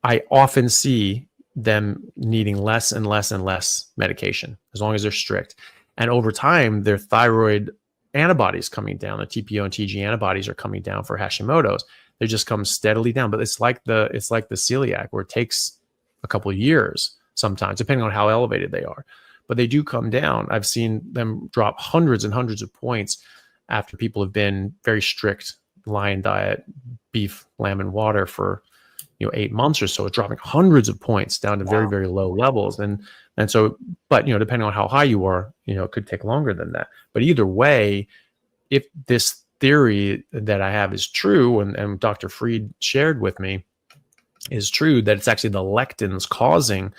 [SPEAKER 7] I often see them needing less and less and less medication as long as they're strict. And over time, their thyroid antibodies coming down. The TPO and TG antibodies are coming down for Hashimoto's. They just come steadily down. But it's like the celiac, where it takes a couple of years sometimes, depending on how elevated they are. But they do come down. I've seen them drop hundreds and hundreds of points after people have been very strict lion diet, beef, lamb, and water for 8 months or so. It's dropping hundreds of points down to very, very low levels. And so, but depending on how high you are, it could take longer than that. But either way, if this theory that I have is true, and Dr. Fried shared with me is true, that it's actually the lectins causing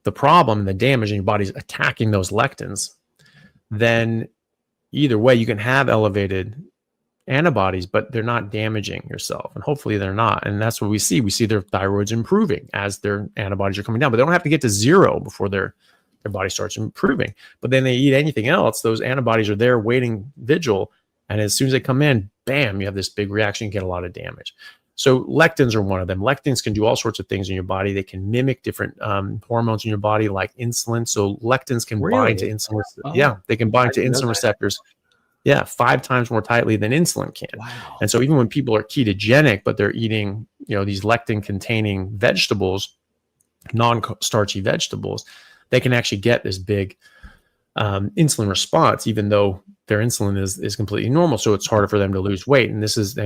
[SPEAKER 7] the problem and the damage, and your body's attacking those lectins, then either way, you can have elevated antibodies, but they're not damaging yourself. And hopefully they're not. And that's what we see. We see their thyroid's improving as their antibodies are coming down, but they don't have to get to zero before their body starts improving. But then they eat anything else, those antibodies are there waiting vigil. And as soon as they come in, bam, you have this big reaction, you get a lot of damage. So lectins are one of them. Lectins can do all sorts of things in your body. They can mimic different hormones in your body, like insulin. So lectins can bind to insulin.
[SPEAKER 10] Oh,
[SPEAKER 7] yeah, they can bind to insulin receptors. Yeah, 5 times more tightly than insulin can.
[SPEAKER 10] Wow.
[SPEAKER 7] And so even when people are ketogenic, but they're eating, these lectin-containing vegetables, non-starchy vegetables, they can actually get this big insulin response, even though their insulin is completely normal. So it's harder for them to lose weight. And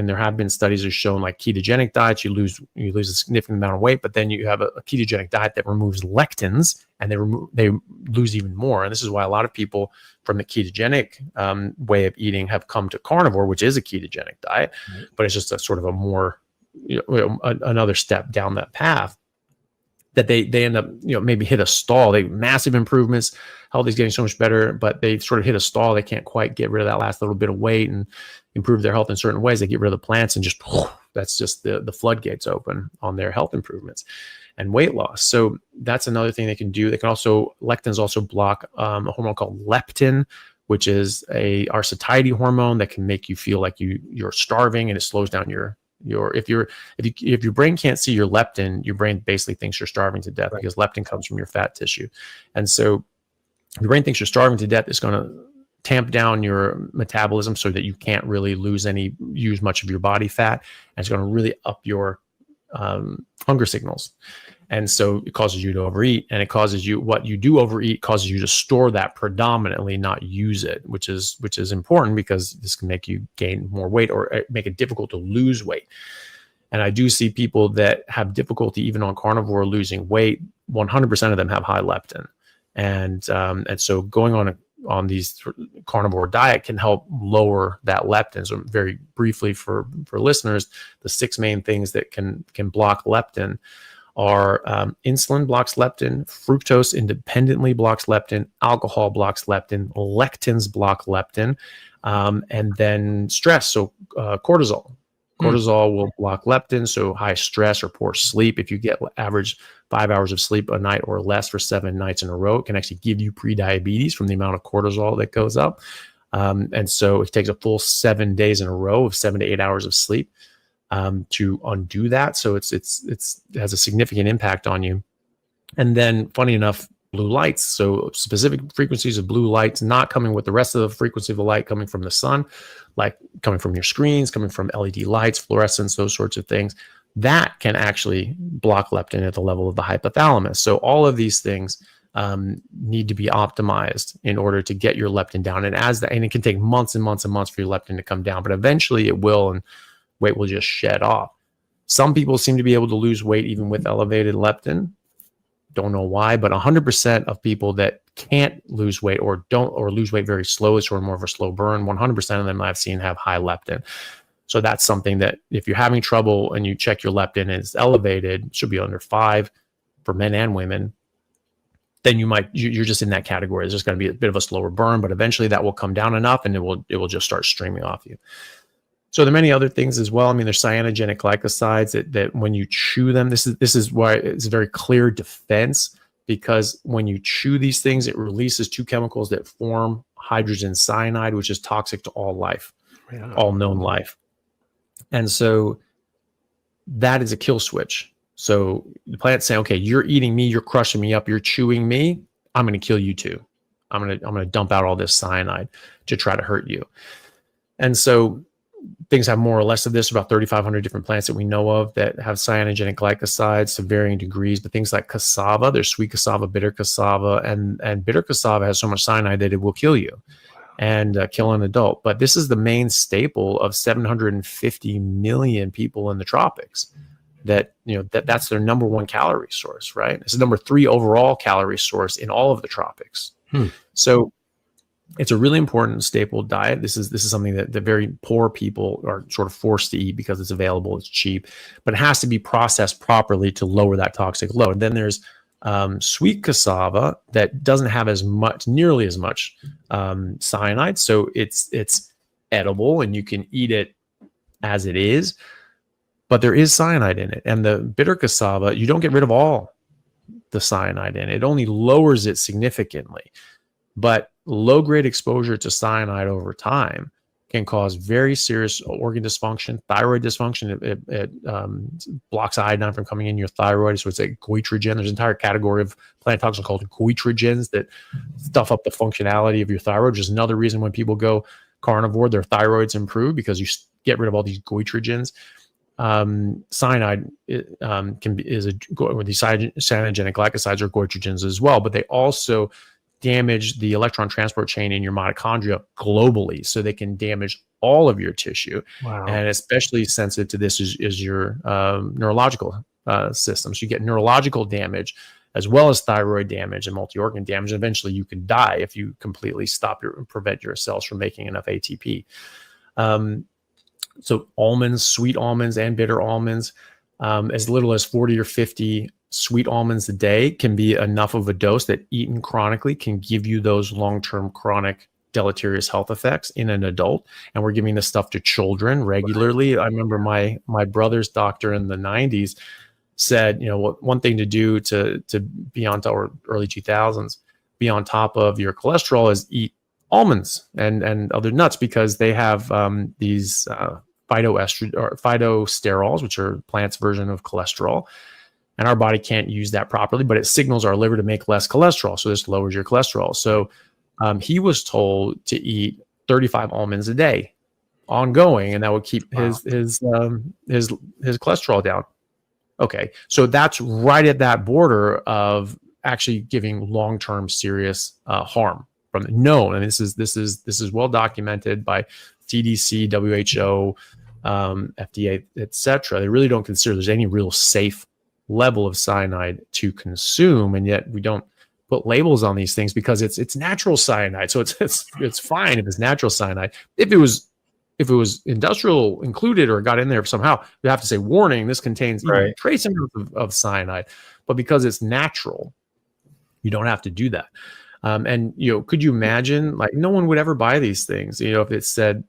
[SPEAKER 7] there have been studies that have shown, like ketogenic diets, you lose a significant amount of weight, but then you have a ketogenic diet that removes lectins, and they lose even more. And this is why a lot of people from the ketogenic way of eating have come to carnivore, which is a ketogenic diet, but it's just a sort of a more, another step down that path, that they end up, maybe hit a stall. They massive improvements, health is getting so much better, but they sort of hit a stall. They can't quite get rid of that last little bit of weight and improve their health in certain ways. They get rid of the plants and that's just the floodgates open on their health improvements and weight loss. So that's another thing they can do. They can also, lectins also block a hormone called leptin, which is our satiety hormone that can make you feel like you're starving, and it slows down if your brain can't see your leptin, your brain basically thinks you're starving to death, because leptin comes from your fat tissue. And so if your brain thinks you're starving to death, it's going to tamp down your metabolism so that you can't really use much of your body fat. And it's going to really up your hunger signals. And so it causes you to overeat, and what you do overeat causes you to store that predominantly, not use it, which is important, because this can make you gain more weight or make it difficult to lose weight. And I do see people that have difficulty even on carnivore losing weight. 100% of them have high leptin. And so going on these carnivore diet can help lower that leptin. So very briefly for listeners, the 6 main things that can block leptin are insulin blocks leptin, fructose independently blocks leptin, alcohol blocks leptin, lectins block leptin, and then stress. So cortisol. Cortisol will block leptin. So high stress or poor sleep, if you get average 5 hours of sleep a night or less for 7 nights in a row, it can actually give you prediabetes from the amount of cortisol that goes up. And so it takes a full 7 days in a row of 7 to 8 hours of sleep to undo that. So it has a significant impact on you. And then, funny enough, blue lights. So specific frequencies of blue lights, not coming with the rest of the frequency of the light coming from the sun, like coming from your screens, coming from LED lights, fluorescence, those sorts of things, that can actually block leptin at the level of the hypothalamus. So all of these things need to be optimized in order to get your leptin down. And and it can take months and months and months for your leptin to come down, but eventually it will, and weight will just shed off. Some people seem to be able to lose weight even with elevated leptin. Don't know why, but 100% of people that can't lose weight or lose weight very slowly, sort of more of a slow burn, 100% of them I've seen have high leptin. So that's something that if you're having trouble and you check your leptin and it's elevated, it should be under 5 for men and women, then you're just in that category. It's just going to be a bit of a slower burn, but eventually that will come down enough and it will just start streaming off you. So there are many other things as well. I mean, there's cyanogenic glycosides that when you chew them, this is why it's a very clear defense, because when you chew these things, it releases 2 chemicals that form hydrogen cyanide, which is toxic to all life, all known life. And so that is a kill switch. So the plant's saying, okay, you're eating me, you're crushing me up, you're chewing me, I'm going to kill you too. I'm gonna dump out all this cyanide to try to hurt you. And so things have more or less of this, about 3,500 different plants that we know of that have cyanogenic glycosides to varying degrees. But things like cassava, there's sweet cassava, bitter cassava, and bitter cassava has so much cyanide that it will kill you and kill an adult. But this is the main staple of 750 million people in the tropics. That's their number one calorie source, right? It's the number 3 overall calorie source in all of the tropics. So it's a really important staple diet. This is something that the very poor people are sort of forced to eat because it's available, it's cheap, but it has to be processed properly to lower that toxic load. Then there's sweet cassava that doesn't have nearly as much cyanide, so it's edible and you can eat it as it is, but there is cyanide in it. And the bitter cassava, you don't get rid of all the cyanide in it. It only lowers it significantly. But low-grade exposure to cyanide over time can cause very serious organ dysfunction, thyroid dysfunction. It blocks iodine from coming in your thyroid. So it's a goitrogen. There's an entire category of plant toxins called goitrogens that stuff up the functionality of your thyroid, which is another reason when people go carnivore, their thyroids improve because you get rid of all these goitrogens. Cyanide is these cyanogenic glycosides or goitrogens as well, but they also damage the electron transport chain in your mitochondria globally, so they can damage all of your tissue. Wow. And especially sensitive to this is your neurological system. So you get neurological damage as well as thyroid damage and multi-organ damage. Eventually you can die if you completely prevent your cells from making enough ATP. So almonds, sweet almonds and bitter almonds, as little as 40 or 50 sweet almonds a day can be enough of a dose that eaten chronically can give you those long-term chronic deleterious health effects in an adult. And we're giving this stuff to children regularly. I remember my brother's doctor in the 90s said, one thing to do to be on top, or early 2000s, be on top of your cholesterol is eat almonds and other nuts, because they have these phytosterols, which are plants' version of cholesterol. And our body can't use that properly, but it signals our liver to make less cholesterol. So this lowers your cholesterol. So he was told to eat 35 almonds a day ongoing, and that would keep his cholesterol down. Okay. So that's right at that border of actually giving long-term serious harm from it. No, and this is well documented by CDC, WHO, FDA, etc. They really don't consider there's any real safe level of cyanide to consume, and yet we don't put labels on these things because it's natural cyanide. So it's fine if it's natural cyanide. If it was industrial included or got in there somehow, you have to say, warning, this contains even trace amounts of cyanide. But because it's natural, you don't have to do that. And could you imagine, like, no one would ever buy these things, if it said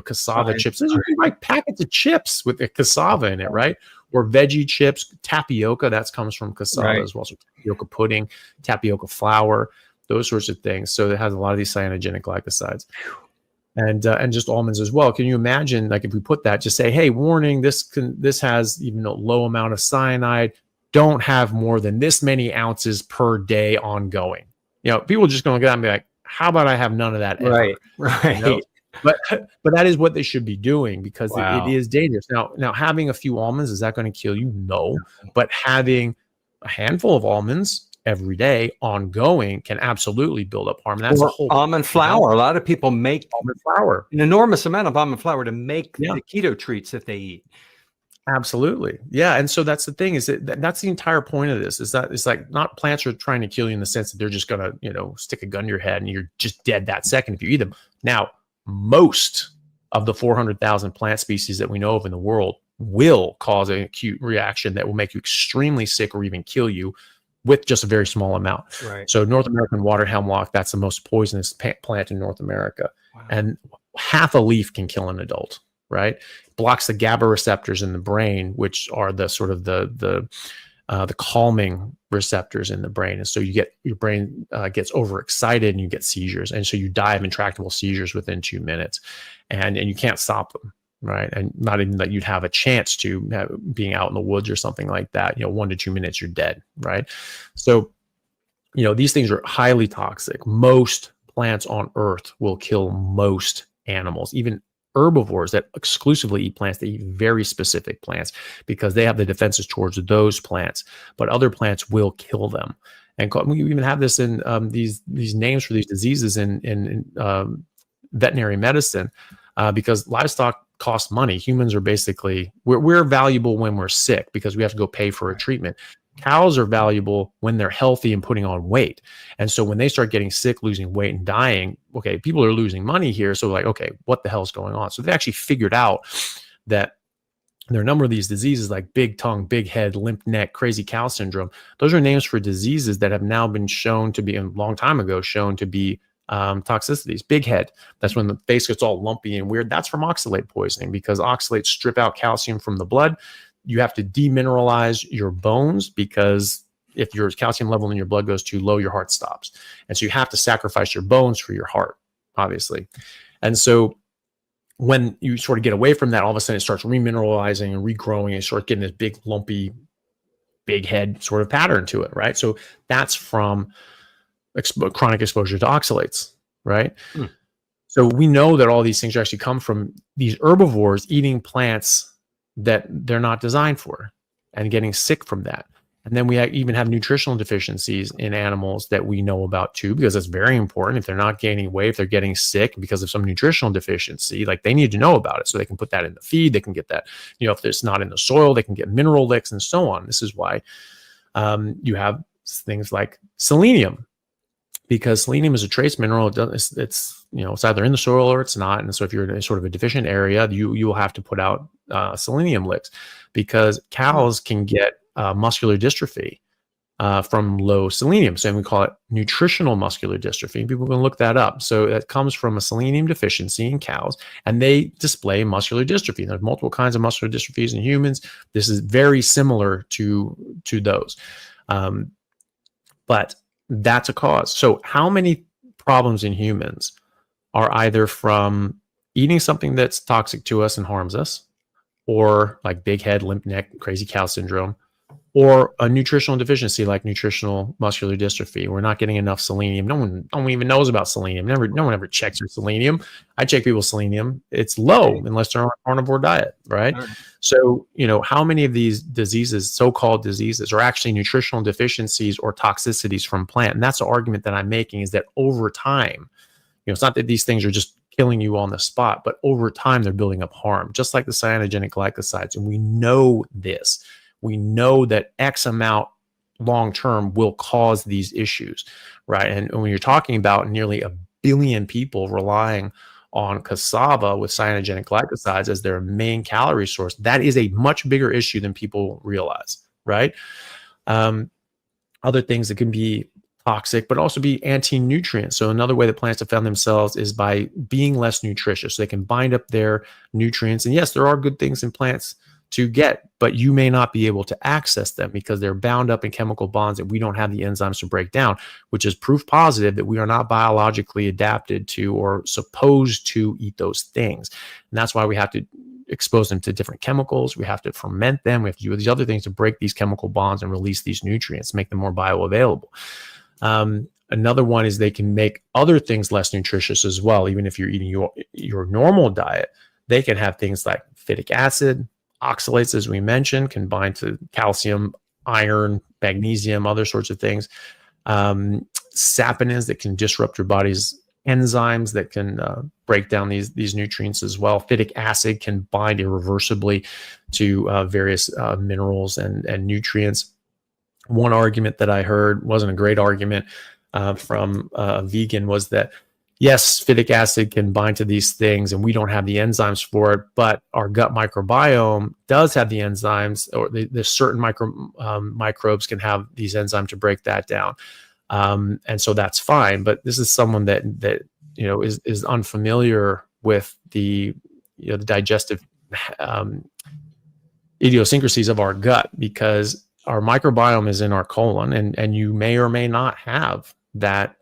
[SPEAKER 7] cassava chips. You can buy packets of chips with the cassava in it, right? Or veggie chips, tapioca, that comes from cassava as well. So tapioca pudding, tapioca flour, those sorts of things. So it has a lot of these cyanogenic glycosides. And just almonds as well. Can you imagine, like, if we put that, just say, hey, warning, this has even a low amount of cyanide, don't have more than this many ounces per day ongoing. People are just going to look at that and be like, how about I have none of that ever? Right. But that is what they should be doing, because it is dangerous. Now, having a few almonds, is that going to kill you? No. But having a handful of almonds every day ongoing can absolutely build up harm. And that's a whole
[SPEAKER 10] almond flour. A lot of people make
[SPEAKER 7] almond flour,
[SPEAKER 10] an enormous amount of almond flour to make the keto treats that they eat.
[SPEAKER 7] Absolutely. Yeah. And so that's the thing, is that's the entire point of this, is that it's like, not plants are trying to kill you in the sense that they're just going to, stick a gun to your head and you're just dead that second if you eat them. Now, most of the 400,000 plant species that we know of in the world will cause an acute reaction that will make you extremely sick or even kill you with just a very small amount. Right. So North American water hemlock, that's the most poisonous plant in North America. Wow. And half a leaf can kill an adult, right? Blocks the GABA receptors in the brain, which are the sort of the calming receptors in the brain. And so your brain gets overexcited and you get seizures. And so you die of intractable seizures within 2 minutes, and you can't stop them. Right. And not even that you'd have a chance to, being out in the woods or something like that, 1 to 2 minutes, you're dead. Right. So these things are highly toxic. Most plants on earth will kill most animals, even herbivores that exclusively eat plants. They eat very specific plants because they have the defenses towards those plants, but other plants will kill them. And we even have this in these names for these diseases in veterinary medicine because livestock cost money. Humans are basically, we're valuable when we're sick because we have to go pay for a treatment. Cows are valuable when they're healthy and putting on weight. And so when they start getting sick, losing weight and dying, okay, people are losing money here. So like, okay, what the hell's going on? So they actually figured out that there are a number of these diseases like big tongue, big head, limp neck, crazy cow syndrome. Those are names for diseases that have now been shown to be, a long time ago, shown to be toxicities. Big head, that's when the face gets all lumpy and weird. That's from oxalate poisoning because oxalates strip out calcium from the blood. You have to demineralize your bones because if your calcium level in your blood goes too low, your heart stops. And so you have to sacrifice your bones for your heart, obviously. And so when you sort of get away from that, all of a sudden it starts remineralizing and regrowing and you start getting this big, lumpy, big head sort of pattern to it, right? So that's from chronic exposure to oxalates, right? So we know that all these things actually come from these herbivores eating plants that they're not designed for and getting sick from that. And then we even have nutritional deficiencies in animals that we know about too, because it's very important. If they're not gaining weight, if they're getting sick because of some nutritional deficiency, like they need to know about it so they can put that in the feed. They can get that, if it's not in the soil, they can get mineral licks and so on. This is why you have things like selenium, because selenium is a trace mineral. It's either in the soil or it's not. And so if you're in a sort of a deficient area, you will have to put out selenium licks because cows can get muscular dystrophy from low selenium. So we call it nutritional muscular dystrophy. People can look that up. So that comes from a selenium deficiency in cows, and they display muscular dystrophy. There's multiple kinds of muscular dystrophies in humans. This is very similar to those. But that's a cause. So how many problems in humans are either from eating something that's toxic to us and harms us, or like big head, limp neck, crazy cow syndrome, or a nutritional deficiency like nutritional muscular dystrophy? We're not getting enough selenium. No one even knows about selenium. No one ever checks your selenium. I check people's selenium. It's low unless they're on a carnivore diet, right? So, how many of these diseases, so-called diseases, are actually nutritional deficiencies or toxicities from plant? And that's the argument that I'm making, is that over time, it's not that these things are just killing you on the spot, but over time they're building up harm, just like the cyanogenic glycosides. And we know this. We know that X amount long-term will cause these issues, right? And when you're talking about nearly 1 billion people relying on cassava with cyanogenic glycosides as their main calorie source, that is a much bigger issue than people realize, right? Other things that can be toxic, but also be anti-nutrient. So another way that plants defend themselves is by being less nutritious. So they can bind up their nutrients. And yes, there are good things in plants to get, but you may not be able to access them because they're bound up in chemical bonds that we don't have the enzymes to break down, which is proof positive that we are not biologically adapted to or supposed to eat those things. And that's why we have to expose them to different chemicals. We have to ferment them. We have to do these other things to break these chemical bonds and release these nutrients, make them more bioavailable. Another one is they can make other things less nutritious as well. Even if you're eating your normal diet, they can have things like phytic acid, oxalates, as we mentioned, can bind to calcium, iron, magnesium, other sorts of things. Saponins that can disrupt your body's enzymes that can break down these nutrients as well. Phytic acid can bind irreversibly to various minerals and nutrients. One argument that I heard, wasn't a great argument, from a vegan, was that yes, phytic acid can bind to these things and we don't have the enzymes for it, but our gut microbiome does have the enzymes, or the certain microbes can have these enzymes to break that down. And so that's fine. But this is someone that is unfamiliar with the digestive idiosyncrasies of our gut, because our microbiome is in our colon, and you may or may not have that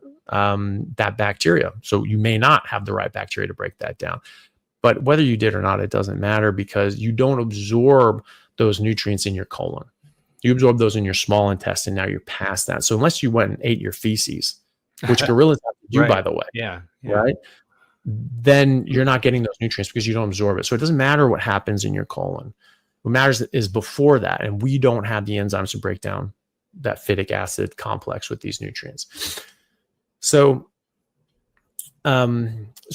[SPEAKER 7] bacteria. So you may not have the right bacteria to break that down. But whether you did or not, it doesn't matter, because you don't absorb those nutrients in your colon. You absorb those in your small intestine. Now you're past that. So unless you went and ate your feces, which gorillas have to do,
[SPEAKER 10] Right.
[SPEAKER 7] by the way,
[SPEAKER 10] Yeah.
[SPEAKER 7] right? Then you're not getting those nutrients because you don't absorb it. So it doesn't matter what happens in your colon. What matters is before that, and we don't have the enzymes to break down that phytic acid complex with these nutrients. So, so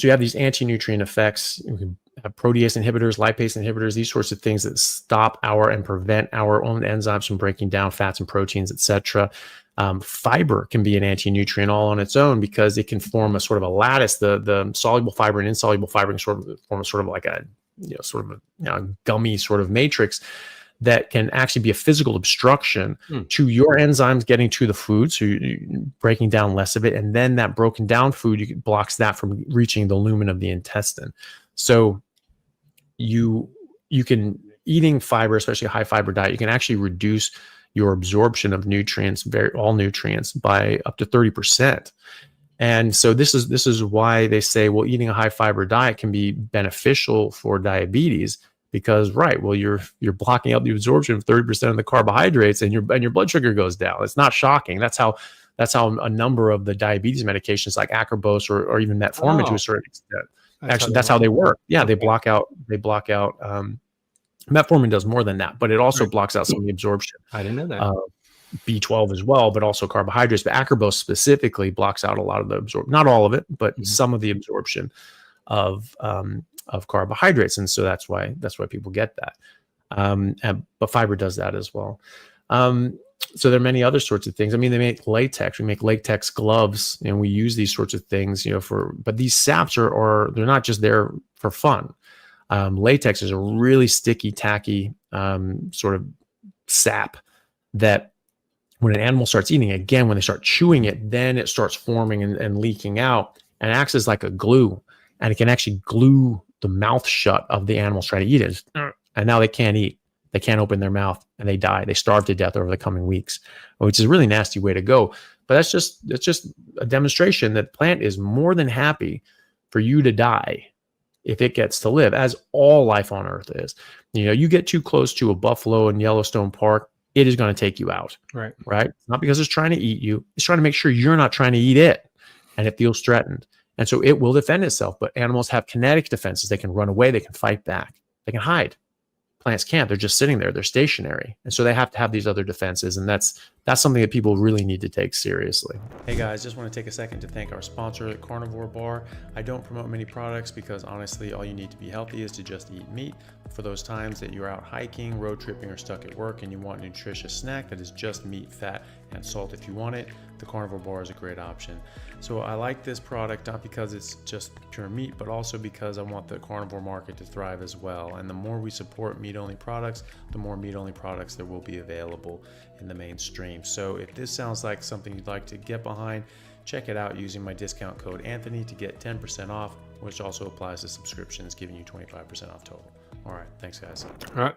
[SPEAKER 7] you have these anti-nutrient effects. You can have protease inhibitors, lipase inhibitors, these sorts of things that stop and prevent our own enzymes from breaking down fats and proteins, etc. Fiber can be an anti-nutrient all on its own because it can form a sort of a lattice. The soluble fiber and insoluble fiber can form a sort of like a gummy sort of matrix that can actually be a physical obstruction to your enzymes getting to the food, so you're breaking down less of it, and then that broken down food blocks that from reaching the lumen of the intestine. So you can, eating fiber, especially a high fiber diet, you can actually reduce your absorption of nutrients, all nutrients, by up to 30%. And so this is why they say, well, eating a high fiber diet can be beneficial for diabetes, because you're blocking out the absorption of 30% of the carbohydrates, and your blood sugar goes down. It's not shocking. That's how a number of the diabetes medications like acarbose or even metformin to a certain extent. Actually, that's how they work. Yeah, okay. They block out. Metformin does more than that, but it also blocks out some of the absorption.
[SPEAKER 10] I didn't know that.
[SPEAKER 7] B12 as well, but also carbohydrates. But acarbose specifically blocks out a lot of the absorption, not all of it, but some of the absorption of carbohydrates, and so that's why people get that. But fiber does that as well. So there are many other sorts of things. I mean, they make latex. We make latex gloves, and we use these sorts of things, but these saps they're not just there for fun. Latex is a really sticky, tacky sort of sap that when an animal starts eating, again, when they start chewing it, then it starts forming and leaking out, and acts as like a glue, and it can actually glue the mouth shut of the animals trying to eat it. And now they can't eat. They can't open their mouth, and they die. They starve to death over the coming weeks, which is a really nasty way to go. But that's just a demonstration that the plant is more than happy for you to die if it gets to live, as all life on Earth is. You get too close to a buffalo in Yellowstone Park, it is going to take you out.
[SPEAKER 10] Right.
[SPEAKER 7] Not because it's trying to eat you. It's trying to make sure you're not trying to eat it, and it feels threatened. And so it will defend itself. But animals have kinetic defenses. They can run away. They can fight back. They can hide. Plants can't. They're just sitting there. They're stationary. And so they have to have these other defenses. And that's something that people really need to take seriously. Hey guys, just want to take a second to thank our sponsor at Carnivore Bar. I don't promote many products because honestly, all you need to be healthy is to just eat meat. For those times that you're out hiking, road tripping, or stuck at work and you want a nutritious snack that is just meat, fat, and salt if you want it, the Carnivore Bar is a great option. So I like this product not because it's just pure meat, but also because I want the carnivore market to thrive as well. And the more we support meat-only products, the more meat-only products there will be available in the mainstream. So if this sounds like something you'd like to get behind, check it out using my discount code Anthony to get 10% off, which also applies to subscriptions, giving you 25% off total. All right, thanks guys.
[SPEAKER 10] All right,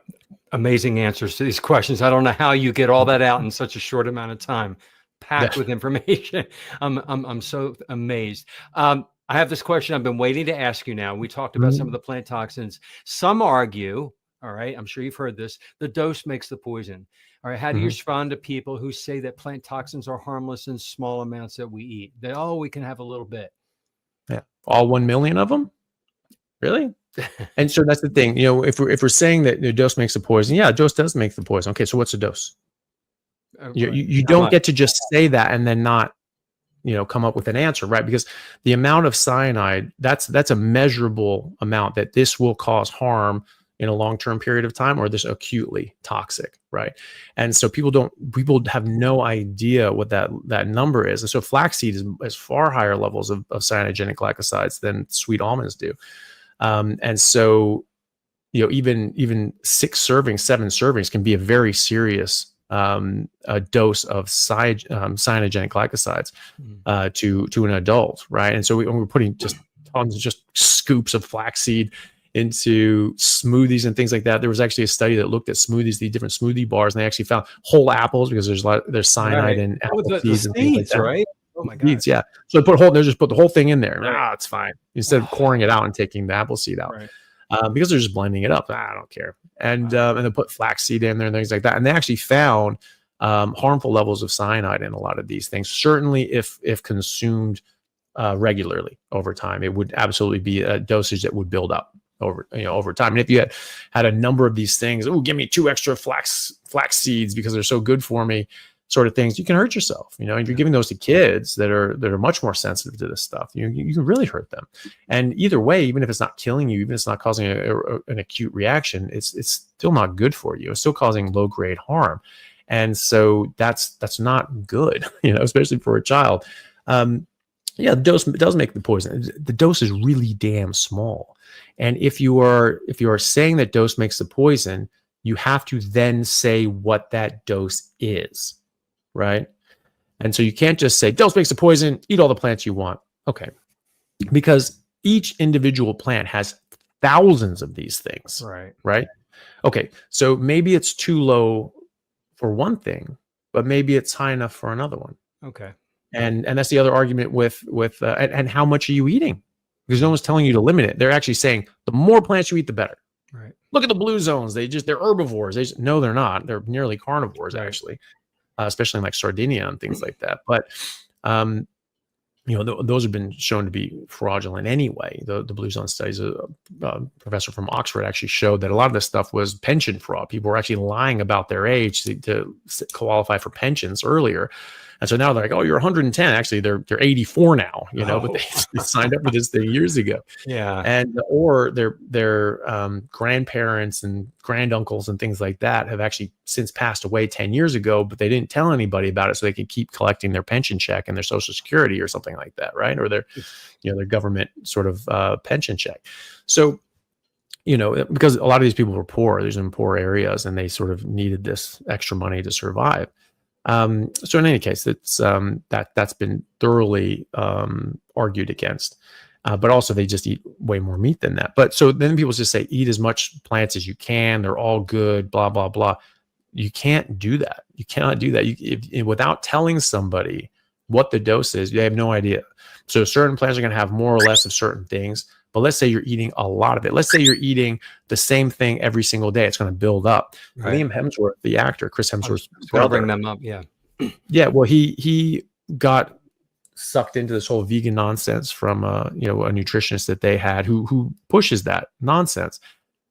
[SPEAKER 10] amazing answers to these questions. I don't know how you get all that out in such a short amount of time. Packed with information. I'm so amazed. I have this question I've been waiting to ask you now. We talked about some of the plant toxins. Some argue, all right, I'm sure you've heard this, the dose makes the poison. All right, how do you respond to people who say that plant toxins are harmless in small amounts that we eat? That, we can have a little bit.
[SPEAKER 7] Yeah, all 1 million of them? Really? And so that's the thing. If we're saying that the dose makes the poison, yeah, dose does make the poison. Okay, so what's the dose? You don't get to just say that and then not, come up with an answer, right? Because the amount of cyanide, that's a measurable amount that this will cause harm in a long-term period of time, or this acutely toxic, right? And so people have no idea what that number is. And so flaxseed is far higher levels of cyanogenic glycosides than sweet almonds do. And so, even 6 servings, 7 servings can be a very serious a dose of cyanogenic glycosides to an adult, right? And so we're putting just tons of just scoops of flaxseed into smoothies and things like that. There was actually a study that looked at smoothies, the different smoothie bars, and they actually found whole apples because there's cyanide in apple seeds and things like that.
[SPEAKER 10] Right? Oh my God.
[SPEAKER 7] Seeds, yeah. So they just put the whole thing in there. It's fine. Instead of coring it out and taking the apple seed out.
[SPEAKER 10] Right.
[SPEAKER 7] because they're just blending it up. I don't care. And they put flaxseed in there and things like that. And they actually found harmful levels of cyanide in a lot of these things. Certainly, if consumed regularly over time, it would absolutely be a dosage that would build up over time. And if you had a number of these things, oh, give me 2 extra flax seeds because they're so good for me, sort of things, you can hurt yourself. If you're giving those to kids that are much more sensitive to this stuff, you can really hurt them. And either way, even if it's not killing you, even if it's not causing an acute reaction, it's still not good for you. It's still causing low grade harm. And so that's not good, especially for a child. The dose does make the poison. The dose is really damn small. And if you are saying that dose makes the poison, you have to then say what that dose is, right? And so you can't just say dose makes the poison, eat all the plants you want. Okay. Because each individual plant has thousands of these things. Right? Okay. So maybe it's too low for one thing, but maybe it's high enough for another one.
[SPEAKER 10] Okay.
[SPEAKER 7] And that's the other argument with and how much are you eating? Because no one's telling you to limit it. They're actually saying the more plants you eat, the better.
[SPEAKER 10] Right.
[SPEAKER 7] Look at the blue zones. They're herbivores. No, they're not. They're nearly carnivores, actually, especially in like Sardinia and things like that. But those have been shown to be fraudulent anyway. The blue zone studies, a professor from Oxford actually showed that a lot of this stuff was pension fraud. People were actually lying about their age to qualify for pensions earlier. And so now they're like, oh, you're 110. Actually, they're 84 now, but they signed up for this thing years ago.
[SPEAKER 10] Yeah.
[SPEAKER 7] And or their grandparents and granduncles and things like that have actually since passed away 10 years ago, but they didn't tell anybody about it so they could keep collecting their pension check and their Social Security or something like that, right? Or their government sort of pension check. So, because a lot of these people were poor, there's in poor areas, and they sort of needed this extra money to survive. So in any case, it's that's been thoroughly argued against, but also they just eat way more meat than that. But so then people just say, eat as much plants as you can. They're all good, blah, blah, blah. You can't do that. You cannot do that. Without telling somebody what the dose is, you have no idea. So certain plants are going to have more or less of certain things. But let's say you're eating a lot of it. Let's say you're eating the same thing every single day. It's going to build up. Right. Liam Hemsworth, the actor, Chris Hemsworth's brother,
[SPEAKER 10] bring them up. Yeah.
[SPEAKER 7] Yeah. Well, he got sucked into this whole vegan nonsense from a nutritionist that they had who pushes that nonsense,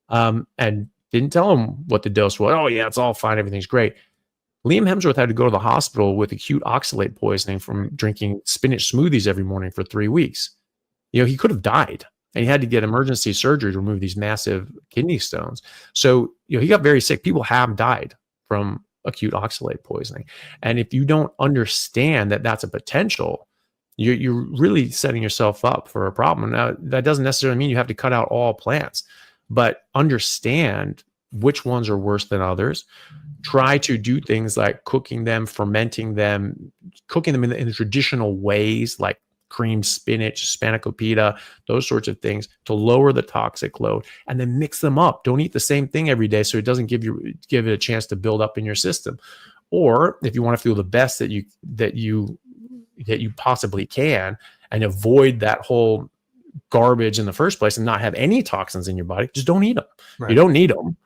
[SPEAKER 7] and didn't tell him what the dose was. Oh yeah, it's all fine. Everything's great. Liam Hemsworth had to go to the hospital with acute oxalate poisoning from drinking spinach smoothies every morning for 3 weeks. He could have died. And he had to get emergency surgery to remove these massive kidney stones. So, he got very sick. People have died from acute oxalate poisoning. And if you don't understand that that's a potential, you're really setting yourself up for a problem. Now, that doesn't necessarily mean you have to cut out all plants, but understand which ones are worse than others. Try to do things like cooking them, fermenting them, cooking them in the traditional ways, like creamed spinach, spanakopita, those sorts of things, to lower the toxic load, and then mix them up. Don't eat the same thing every day so it doesn't give it a chance to build up in your system. Or if you want to feel the best that you possibly can and avoid that whole garbage in the first place and not have any toxins in your body, just don't eat them. Right. You don't need them.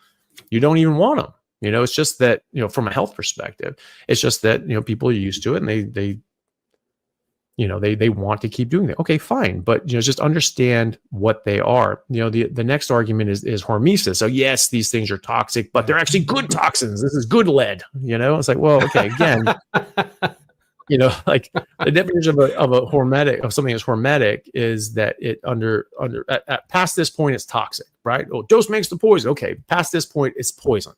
[SPEAKER 7] You don't even want them. It's just that, from a health perspective, it's just that, people are used to it and they want to keep doing that. Okay, fine. But, just understand what they are. The next argument is hormesis. So yes, these things are toxic, but they're actually good toxins. This is good lead, It's like, well, okay, again, like the definition of a hormetic, of something that's hormetic, is that it at past this point, it's toxic, right? Oh, dose makes the poison. Okay, past this point, it's poison.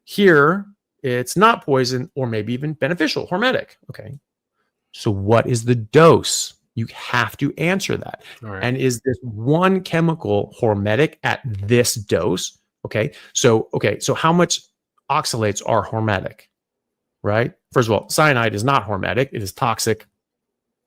[SPEAKER 7] Here, it's not poison, or maybe even beneficial, hormetic. Okay. So what is the dose? You have to answer that. Right. And is this one chemical hormetic at this dose? Okay. So how much oxalates are hormetic, right? First of all, cyanide is not hormetic. It is toxic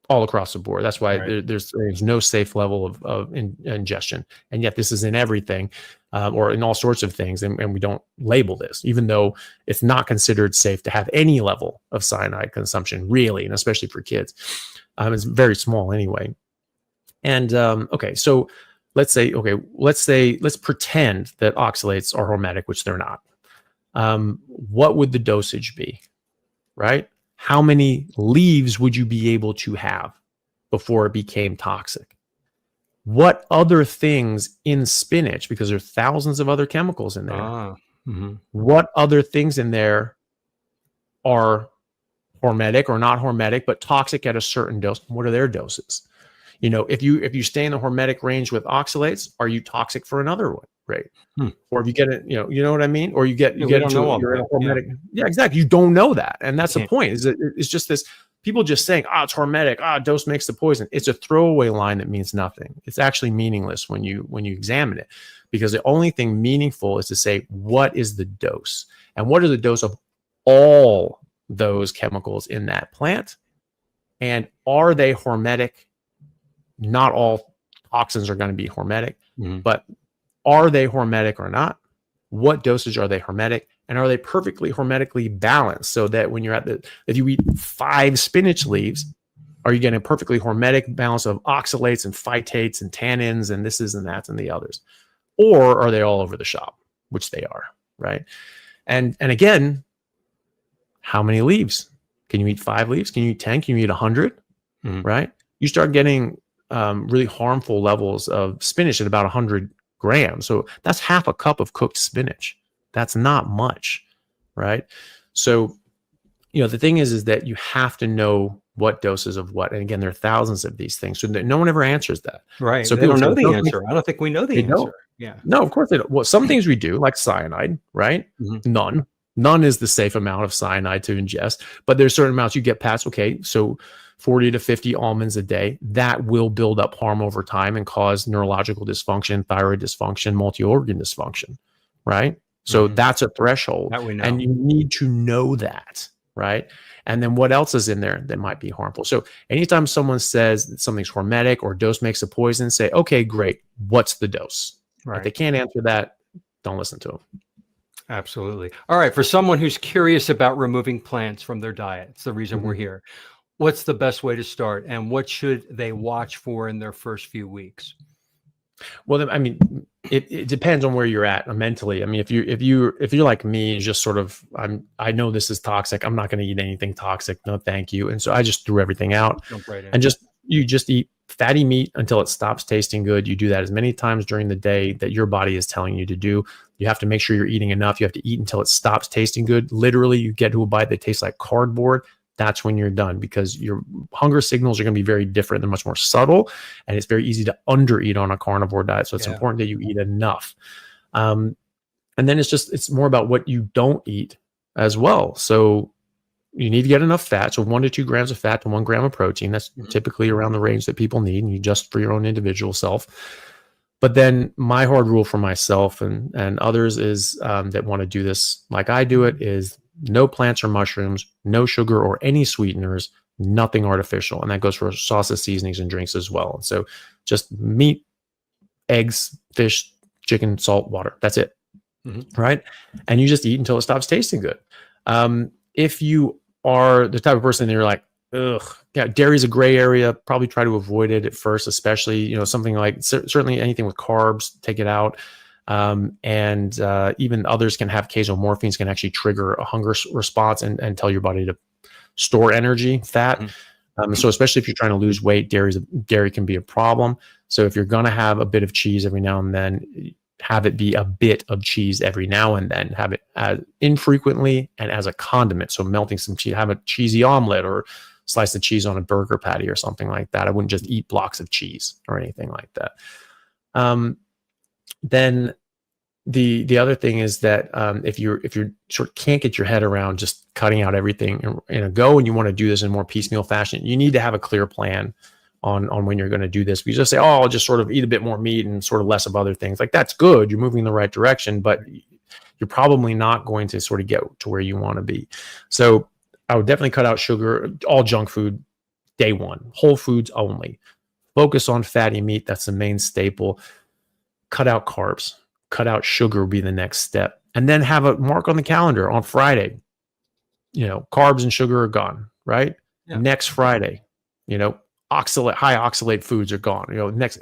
[SPEAKER 7] all across the board. That's why there's no safe level of ingestion. And yet this is in everything, or in all sorts of things. And we don't label this, even though it's not considered safe to have any level of cyanide consumption, really, and especially for kids. It's very small anyway. And so let's pretend that oxalates are hormetic, which they're not. What would the dosage be, right? How many leaves would you be able to have before it became toxic? What other things in spinach, because there are thousands of other chemicals in there, what other things in there are hormetic or not hormetic, but toxic at a certain dose? What are their doses? You know, if you stay in the hormetic range with oxalates, are you toxic for another one? Right. Or if you get it, you know what I mean? Or you get into you're in a hormetic. Yeah, exactly. You don't know that. And that's the point. Is that it's just this people just saying, it's hormetic, dose makes the poison. It's a throwaway line that means nothing. It's actually meaningless when you examine it, because the only thing meaningful is to say, what is the dose? And what is the dose of all those chemicals in that plant? And are they hormetic? Not all toxins are going to be hormetic, but are they hormetic or not? What dosage are they hormetic? And are they perfectly hormetically balanced, so that when you're if you eat 5 spinach leaves, are you getting a perfectly hormetic balance of oxalates and phytates and tannins and this and that and the others? Or are they all over the shop, which they are, right? And again, how many leaves? Can you eat 5 leaves? Can you eat 10? Can you eat 100? Right? You start getting really harmful levels of spinach at about 100 grams. So that's half a cup of cooked spinach. That's not much, right? So, the thing is that you have to know what doses of what. And again, there are thousands of these things. So no one ever answers that.
[SPEAKER 10] Right.
[SPEAKER 7] So
[SPEAKER 10] they don't know the answer. I don't think we know the answer. Yeah.
[SPEAKER 7] No, of course they don't. Well, some things we do, like cyanide, right? None is the safe amount of cyanide to ingest, but there's certain amounts you get past. Okay, so 40 to 50 almonds a day, that will build up harm over time and cause neurological dysfunction, thyroid dysfunction, multi-organ dysfunction, right? So that's a threshold.
[SPEAKER 10] That we know.
[SPEAKER 7] And you need to know that, right? And then what else is in there that might be harmful? So anytime someone says that something's hormetic or dose makes a poison, say, okay, great. What's the dose?
[SPEAKER 10] Right.
[SPEAKER 7] If they can't answer that, don't listen to them.
[SPEAKER 10] Absolutely. All right. For someone who's curious about removing plants from their diet, it's the reason we're here. What's the best way to start, and what should they watch for in their first few weeks?
[SPEAKER 7] Well, I mean, it depends on where you're at mentally. I mean, if you're like me, just sort of, I know this is toxic. I'm not going to eat anything toxic. No, thank you. And so I just threw everything out.
[SPEAKER 10] Jump right in.
[SPEAKER 7] And you just eat fatty meat until it stops tasting good. You do that as many times during the day that your body is telling you to do. You have to make sure you're eating enough. You have to eat until it stops tasting good. Literally, you get to a bite that tastes like cardboard. That's when you're done, because your hunger signals are going to be very different. They're much more subtle, and it's very easy to undereat on a carnivore diet. So it's important that you eat enough. And then it's more about what you don't eat as well. So you need to get enough fat. So 1 to 2 grams of fat to 1 gram of protein. That's typically around the range that people need, and you adjust for your own individual self. But then my hard rule for myself and others is that want to do this like I do it is no plants or mushrooms, no sugar or any sweeteners, nothing artificial. And that goes for sauces, seasonings, and drinks as well. And so just meat, eggs, fish, chicken, salt, water. That's it. Right? And you just eat until it stops tasting good. If you are the type of person that you're like, dairy is a gray area, probably try to avoid it at first, especially, something like certainly anything with carbs, take it out. And even others can have casomorphines, can actually trigger a hunger response and tell your body to store energy, fat. So especially if you're trying to lose weight, dairy can be a problem. So if you're going to have a bit of cheese every now and then, have it be a bit of cheese every now and then. Have it as infrequently and as a condiment. So melting some cheese, have a cheesy omelet or slice the cheese on a burger patty or something like that. I wouldn't just eat blocks of cheese or anything like that. Then the other thing is that if you sort of can't get your head around just cutting out everything in a go, and you want to do this in more piecemeal fashion, you need to have a clear plan on when you're going to do this. We just say, I'll just sort of eat a bit more meat and sort of less of other things. Like, that's good. You're moving in the right direction, but you're probably not going to sort of get to where you want to be. So I would definitely cut out sugar, all junk food, day one, whole foods only. Focus on fatty meat. That's the main staple. Cut out carbs, cut out sugar will be the next step. And then have a mark on the calendar on Friday. Carbs and sugar are gone, right? Yeah. Next Friday, high oxalate foods are gone. Next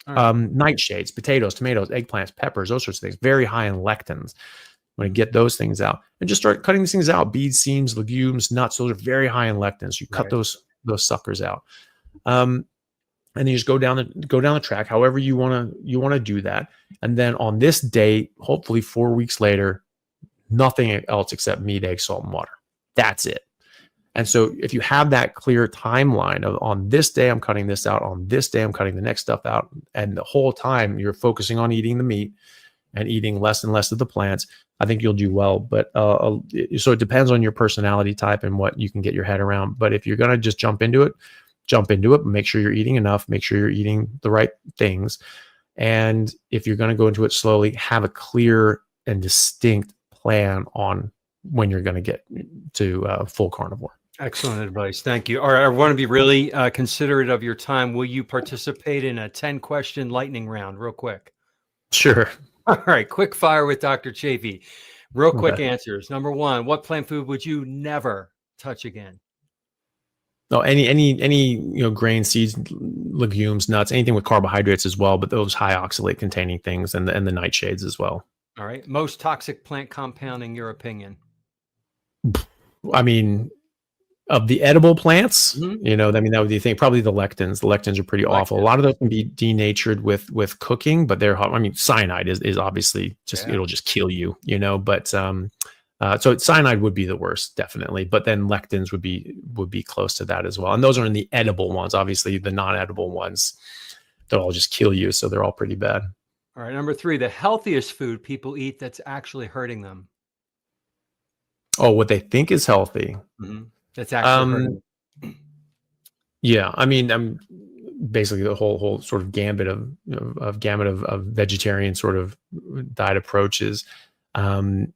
[SPEAKER 7] Nightshades, potatoes, tomatoes, eggplants, peppers, those sorts of things, very high in lectins. I'm going to get those things out and just start cutting these things out. Beans, seams, legumes, nuts, those are very high in lectins. You cut those suckers out. And then you just go down the track, however you want to do that. And then on this day, hopefully 4 weeks later, nothing else except meat, egg, salt, and water. That's it. And so if you have that clear timeline of on this day, I'm cutting this out, on this day, I'm cutting the next stuff out, and the whole time you're focusing on eating the meat and eating less and less of the plants, I think you'll do well. But so it depends on your personality type and what you can get your head around. But if you're going to just jump into it, make sure you're eating enough, make sure you're eating the right things. And if you're going to go into it slowly, have a clear and distinct plan on when you're going to get to full carnivore.
[SPEAKER 10] Excellent advice. Thank you. All right, I want to be really considerate of your time. Will you participate in a 10-question lightning round real quick?
[SPEAKER 7] Sure.
[SPEAKER 10] All right, quick fire with Dr. Chafee. Real quick answers. Number one, what plant food would you never touch again?
[SPEAKER 7] No, any grain, seeds, legumes, nuts, anything with carbohydrates as well, but those high oxalate containing things and the nightshades as well.
[SPEAKER 10] All right. Most toxic plant compound in your opinion?
[SPEAKER 7] I mean, of the edible plants, that would be the thing. Probably the lectins. The lectins are pretty awful. A lot of those can be denatured with cooking, but cyanide is obviously it'll just kill you, but so cyanide would be the worst, definitely. But then lectins would be close to that as well. And those are in the edible ones. Obviously, the non-edible ones, they'll all just kill you. So they're all pretty bad.
[SPEAKER 10] All right. Number three, the healthiest food people eat that's actually hurting them.
[SPEAKER 7] Oh, what they think is healthy.
[SPEAKER 10] That's actually hurting them.
[SPEAKER 7] Yeah. I'm basically the whole sort of gamut of vegetarian sort of diet approaches. So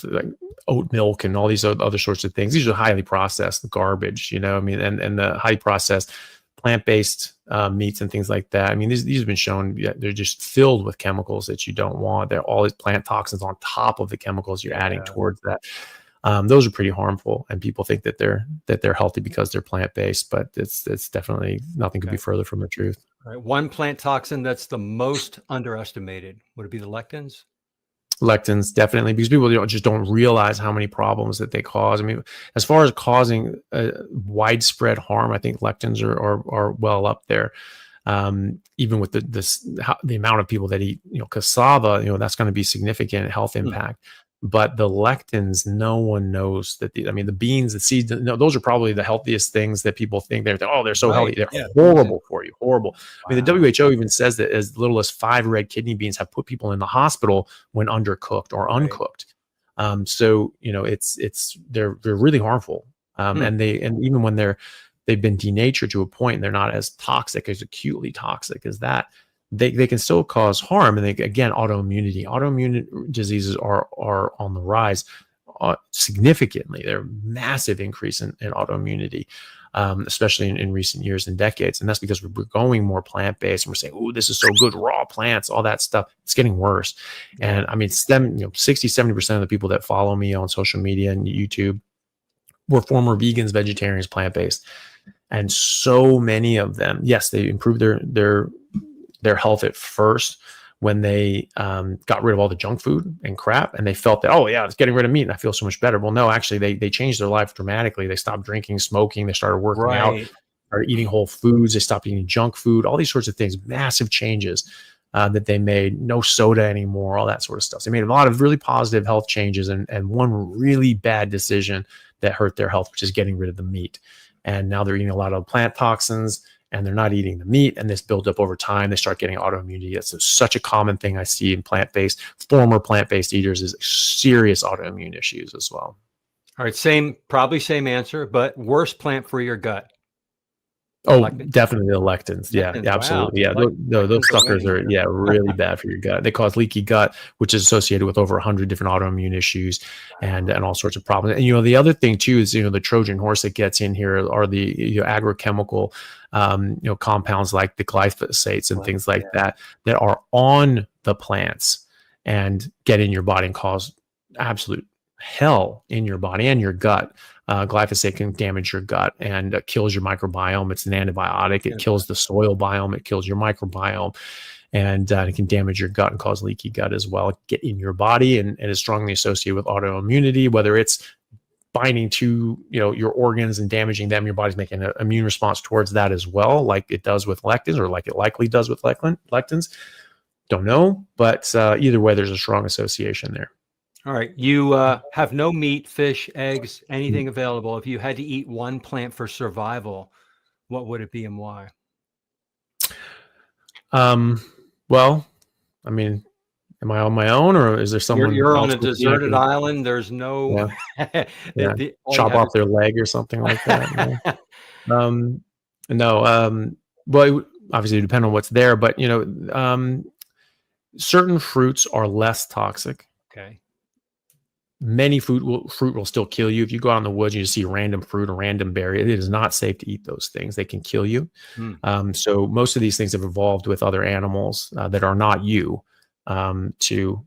[SPEAKER 7] like oat milk and all these other sorts of things. These are highly processed garbage, and the highly processed plant-based meats and things like that. These have been shown, they're just filled with chemicals that you don't want. They're all these plant toxins on top of the chemicals you're adding towards that. Those are pretty harmful, and people think that they're healthy because they're plant-based, but it's definitely nothing could be further from the truth.
[SPEAKER 10] All right. One plant toxin that's the most underestimated. Would it be the lectins?
[SPEAKER 7] Lectins, definitely, because people just don't realize how many problems that they cause. As far as causing widespread harm, I think lectins are well up there. Even with the amount of people that eat, cassava, that's going to be significant health impact. But the lectins, no one knows that. The beans, the seeds, those are probably the healthiest things that people think they're so healthy. They're horrible for you, horrible. The WHO even says that as little as 5 red kidney beans have put people in the hospital when undercooked or uncooked. So they're really harmful. And even when they've been denatured to a point, they're not as toxic, as acutely toxic as that. They can still cause harm. And autoimmune diseases are on the rise significantly. They're a massive increase in autoimmunity, especially in recent years and decades. And that's because we're going more plant-based, and we're saying, oh, this is so good, raw plants, all that stuff. It's getting worse. And 60-70% of the people that follow me on social media and YouTube were former vegans, vegetarians, plant-based. And so many of them, yes, they improved their health at first when they got rid of all the junk food and crap, and they felt that, oh yeah, it's getting rid of meat and I feel so much better. Well, no, actually they changed their life dramatically. They stopped drinking, smoking, they started working out, started eating whole foods, they stopped eating junk food, all these sorts of things, massive changes that they made. No soda anymore, all that sort of stuff. So they made a lot of really positive health changes, and one really bad decision that hurt their health, which is getting rid of the meat. And now they're eating a lot of plant toxins, and they're not eating the meat, and this builds up over time. They start getting autoimmunity. That's such a common thing I see in former plant-based eaters, is serious autoimmune issues as well.
[SPEAKER 10] All right, probably same answer, but worst plant for your gut.
[SPEAKER 7] Oh, definitely the lectins. Yeah, absolutely. Wow. Yeah, those suckers are really bad for your gut. They cause leaky gut, which is associated with over 100 different autoimmune issues and all sorts of problems. And the other thing too is the Trojan horse that gets in here are the agrochemical compounds like the glyphosates and things like that are on the plants and get in your body and cause absolute hell in your body and your gut. Glyphosate can damage your gut and kills your microbiome. It's an antibiotic. It kills the soil biome. It kills your microbiome. And it can damage your gut and cause leaky gut as well. Get in your body and is strongly associated with autoimmunity, whether it's binding to your organs and damaging them. Your body's making an immune response towards that as well, like it does with lectins, or like it likely does with lectins. Don't know, but either way, there's a strong association there.
[SPEAKER 10] All right. You have no meat, fish, eggs, anything available. If you had to eat one plant for survival, what would it be and why?
[SPEAKER 7] Well, I mean, am I on my own, or is there someone?
[SPEAKER 10] You're on a deserted island. There's no
[SPEAKER 7] chop off their leg or something like that. No. Well, it would obviously depend on what's there, but certain fruits are less toxic.
[SPEAKER 10] Okay.
[SPEAKER 7] Many fruit will still kill you. If you go out in the woods and you see random fruit or random berry, it is not safe to eat those things. They can kill you. So most of these things have evolved with other animals that are not you to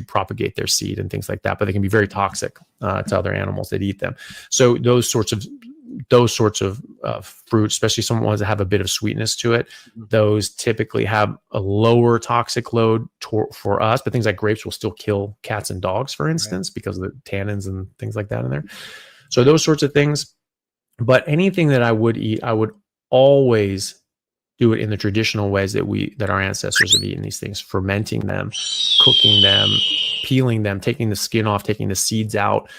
[SPEAKER 7] propagate their seed and things like that. But they can be very toxic to other animals that eat them. So those sorts of fruits, especially some ones that have a bit of sweetness to it, those typically have a lower toxic load for us. But things like grapes will still kill cats and dogs, for instance, because of the tannins and things like that in there. So those sorts of things. But anything that I would eat, I would always do it in the traditional ways that our ancestors have eaten these things: fermenting them, cooking them, peeling them, taking the skin off, taking the seeds out,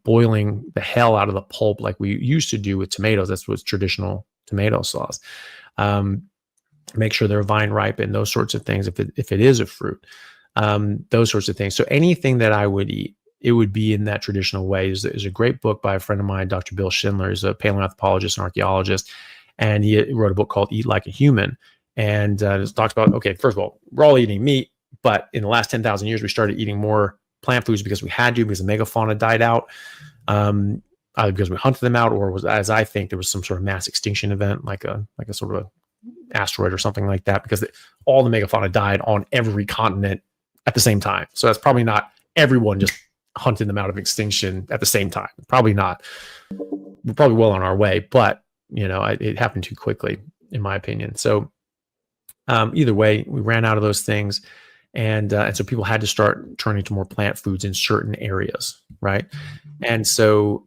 [SPEAKER 7] boiling the hell out of the pulp like we used to do with tomatoes. That's what's traditional tomato sauce. Make sure they're vine ripened, those sorts of things. If it is a fruit, those sorts of things. So anything that I would eat, it would be in that traditional way. There's a great book by a friend of mine, Dr. Bill Schindler. He's a paleoanthropologist and archaeologist. And he wrote a book called Eat Like a Human. And it talks about, okay, first of all, we're all eating meat, but in the last 10,000 years, we started eating more plant foods because we had to, because the megafauna died out, either because we hunted them out, or was, as I think, there was some sort of mass extinction event, like a sort of a asteroid or something like that, because all the megafauna died on every continent at the same time. So that's probably not everyone just hunting them out of extinction at the same time. Probably not. We're probably well on our way, but it happened too quickly, in my opinion. So either way, we ran out of those things. And so people had to start turning to more plant foods in certain areas, right? And so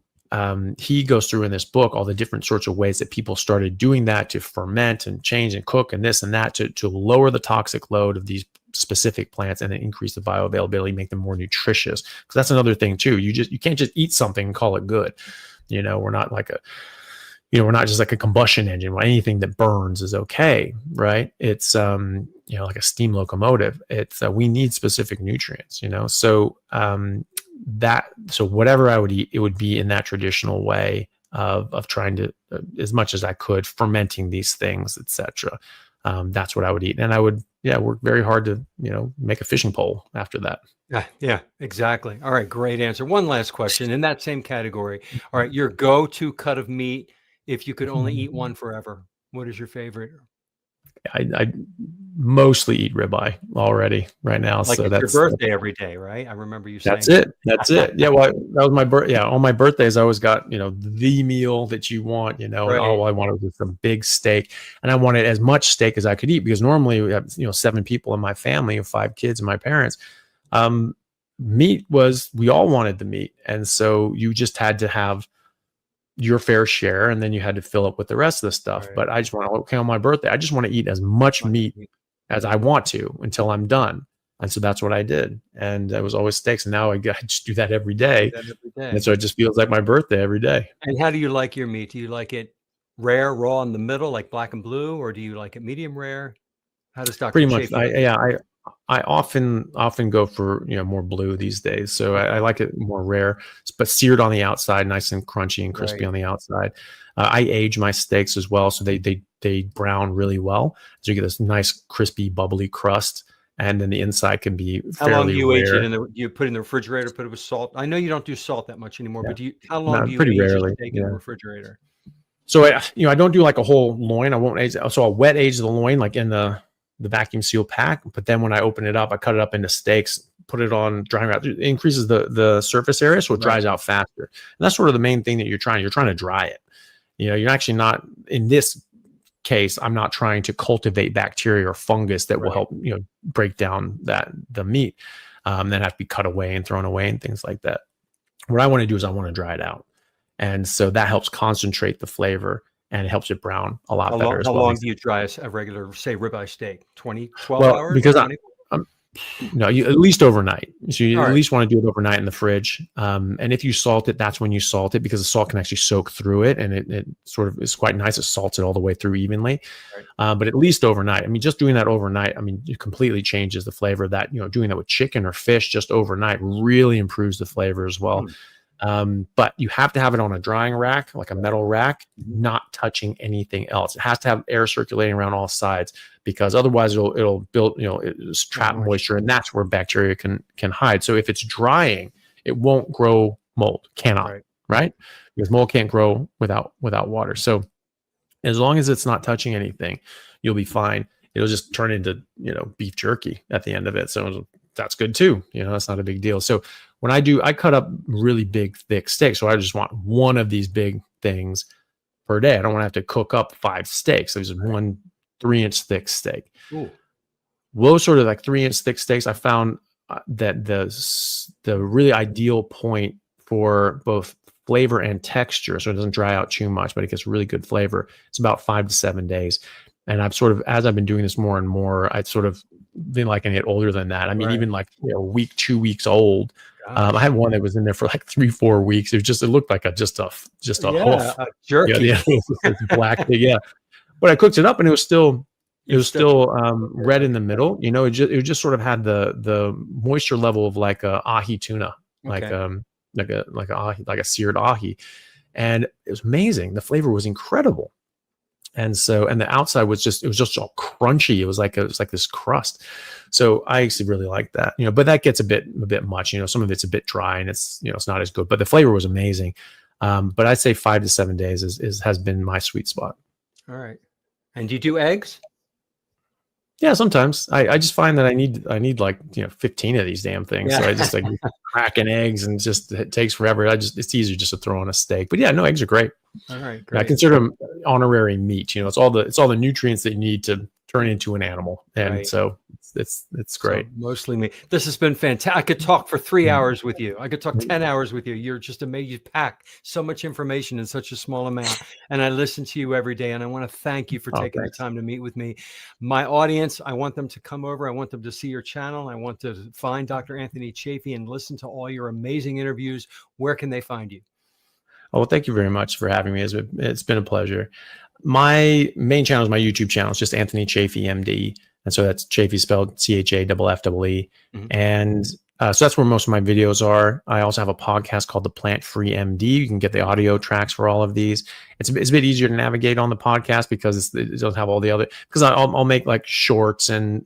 [SPEAKER 7] he goes through in this book all the different sorts of ways that people started doing that to ferment and change and cook and this and that to lower the toxic load of these specific plants and then increase the bioavailability, make them more nutritious. Because that's another thing too. You can't just eat something and call it good. We're not like we're not just like a combustion engine. Anything that burns is okay, right? It's like a steam locomotive. It's we need specific nutrients, So so whatever I would eat, it would be in that traditional way of trying to, as much as I could, fermenting these things, etc. That's what I would eat, and I would work very hard to make a fishing pole after that.
[SPEAKER 10] Yeah, exactly. All right, great answer. One last question in that same category. All right, your go-to cut of meat. If you could only eat one forever, what is your favorite?
[SPEAKER 7] I mostly eat ribeye already right now.
[SPEAKER 10] Like
[SPEAKER 7] so
[SPEAKER 10] it's
[SPEAKER 7] that's
[SPEAKER 10] your birthday every day, right? I remember you saying
[SPEAKER 7] That's it. Yeah. Well, that was my birthday. Yeah. On my birthdays, I always got, the meal that you want,
[SPEAKER 10] Right.
[SPEAKER 7] and all I wanted was some big steak, and I wanted as much steak as I could eat, because normally we have, 7 people in my family, 5 kids and my parents. Meat we all wanted the meat. And so you just had to have your fair share, and then you had to fill up with the rest of the stuff.
[SPEAKER 10] Right.
[SPEAKER 7] But I just on my birthday, I just want to eat as much meat as I want to until I'm done. And so that's what I did. And it was always steaks. And now I just do that every day. And so it just feels like my birthday every day.
[SPEAKER 10] And how do you like your meat? Do you like it rare, raw in the middle, like black and blue, or do you like it medium rare? How does Dr.
[SPEAKER 7] Pretty much.
[SPEAKER 10] Chafee
[SPEAKER 7] I often go for more blue these days. So I like it more rare, but seared on the outside, nice and crunchy and crispy
[SPEAKER 10] Right.
[SPEAKER 7] on the outside. I age my steaks as well, so they brown really well. So you get this nice crispy bubbly crust, and then the inside can be fairly
[SPEAKER 10] How long do you age
[SPEAKER 7] rare.
[SPEAKER 10] it do you put it in the refrigerator, put it with salt? I know you don't do salt that much anymore,
[SPEAKER 7] Yeah.
[SPEAKER 10] but how long
[SPEAKER 7] No,
[SPEAKER 10] do you
[SPEAKER 7] pretty
[SPEAKER 10] age
[SPEAKER 7] rarely,
[SPEAKER 10] a steak in the
[SPEAKER 7] yeah.
[SPEAKER 10] refrigerator?
[SPEAKER 7] So I don't do like a whole loin. I won't age. So I'll wet age the loin like in the the vacuum seal pack. But then when I open it up, I cut it up into steaks, put it on drying rack. It increases the surface area, so it dries out faster. And that's sort of the main thing that you're trying to dry it. You're actually not, in this case, I'm not trying to cultivate bacteria or fungus that will help, break down the meat, then have to be cut away and thrown away and things like that. What I want to do is I want to dry it out. And so that helps concentrate the flavor, and it helps it brown a lot better as well.
[SPEAKER 10] How long do you dry a regular, say, ribeye steak? 12 hours?
[SPEAKER 7] Because no, you at least overnight. So you at least want to do it overnight in the fridge. And if you salt it, that's when you salt it, because the salt can actually soak through it, and it sort of is quite nice. It salts it all the way through evenly. But at least overnight. I mean, just doing that overnight, it completely changes the flavor. That, doing that with chicken or fish just overnight really improves the flavor as well. But you have to have it on a drying rack, like a metal rack, not touching anything else. It has to have air circulating around all sides, because otherwise it'll build, it'll trap moisture, and that's where bacteria can hide. So if it's drying, it won't grow mold. Cannot, right? Because mold can't grow without water. So as long as it's not touching anything, you'll be fine. It'll just turn into, beef jerky at the end of it. So that's good too. That's not a big deal. So when I cut up really big, thick steaks. So I just want one of these big things per day. I don't want to have to cook up 5 steaks. There's one 3-inch thick steak.
[SPEAKER 10] Ooh.
[SPEAKER 7] Those sort of like 3-inch thick steaks, I found that the really ideal point for both flavor and texture, so it doesn't dry out too much, but it gets really good flavor, it's about 5 to 7 days. And I've sort of, as I've been doing this more and more, I've sort of been liking it older than that. Even like a week, 2 weeks old. I had one that was in there for like 3-4 weeks. It looked like just a hoof.
[SPEAKER 10] Jerky.
[SPEAKER 7] Yeah, it's black thing, yeah. But I cooked it up, and it was still red in the middle. It just sort of had the moisture level of like a ahi tuna, like a seared ahi, and it was amazing. The flavor was incredible. And the outside was just all crunchy. It was like this crust. So I actually really like that, but that gets a bit much, some of it's a bit dry, and it's not as good, but the flavor was amazing. But I'd say 5 to 7 days has been my sweet spot.
[SPEAKER 10] All right. And do you do eggs?
[SPEAKER 7] Yeah, sometimes I just find that I need like 15 of these damn things.
[SPEAKER 10] Yeah.
[SPEAKER 7] So I just like cracking eggs, and it takes forever. It's easier just to throw on a steak. But yeah, no, eggs are great.
[SPEAKER 10] All right, great.
[SPEAKER 7] I consider them honorary meat. It's all the nutrients that you need to turn into an animal, and so it's great.
[SPEAKER 10] So mostly meat. This has been fantastic. I could talk for 3 hours with you. I could talk 10 hours with you. You're just amazing. You pack so much information in such a small amount, and I listen to you every day. And I want to thank you for taking the time to meet with me. My audience, I want them to come over. I want them to see your channel. I want to find Dr. Anthony Chaffee and listen to all your amazing interviews. Where can they find you?
[SPEAKER 7] Oh, well, thank you very much for having me. It's been a pleasure. My main channel is my YouTube channel. It's just Anthony Chaffee, MD. And so that's Chaffee spelled CHAFFE.
[SPEAKER 10] Mm-hmm.
[SPEAKER 7] And so that's where most of my videos are. I also have a podcast called The Plant Free MD. You can get the audio tracks for all of these. It's a bit easier to navigate on the podcast, because it doesn't have all the other, because I'll make like shorts and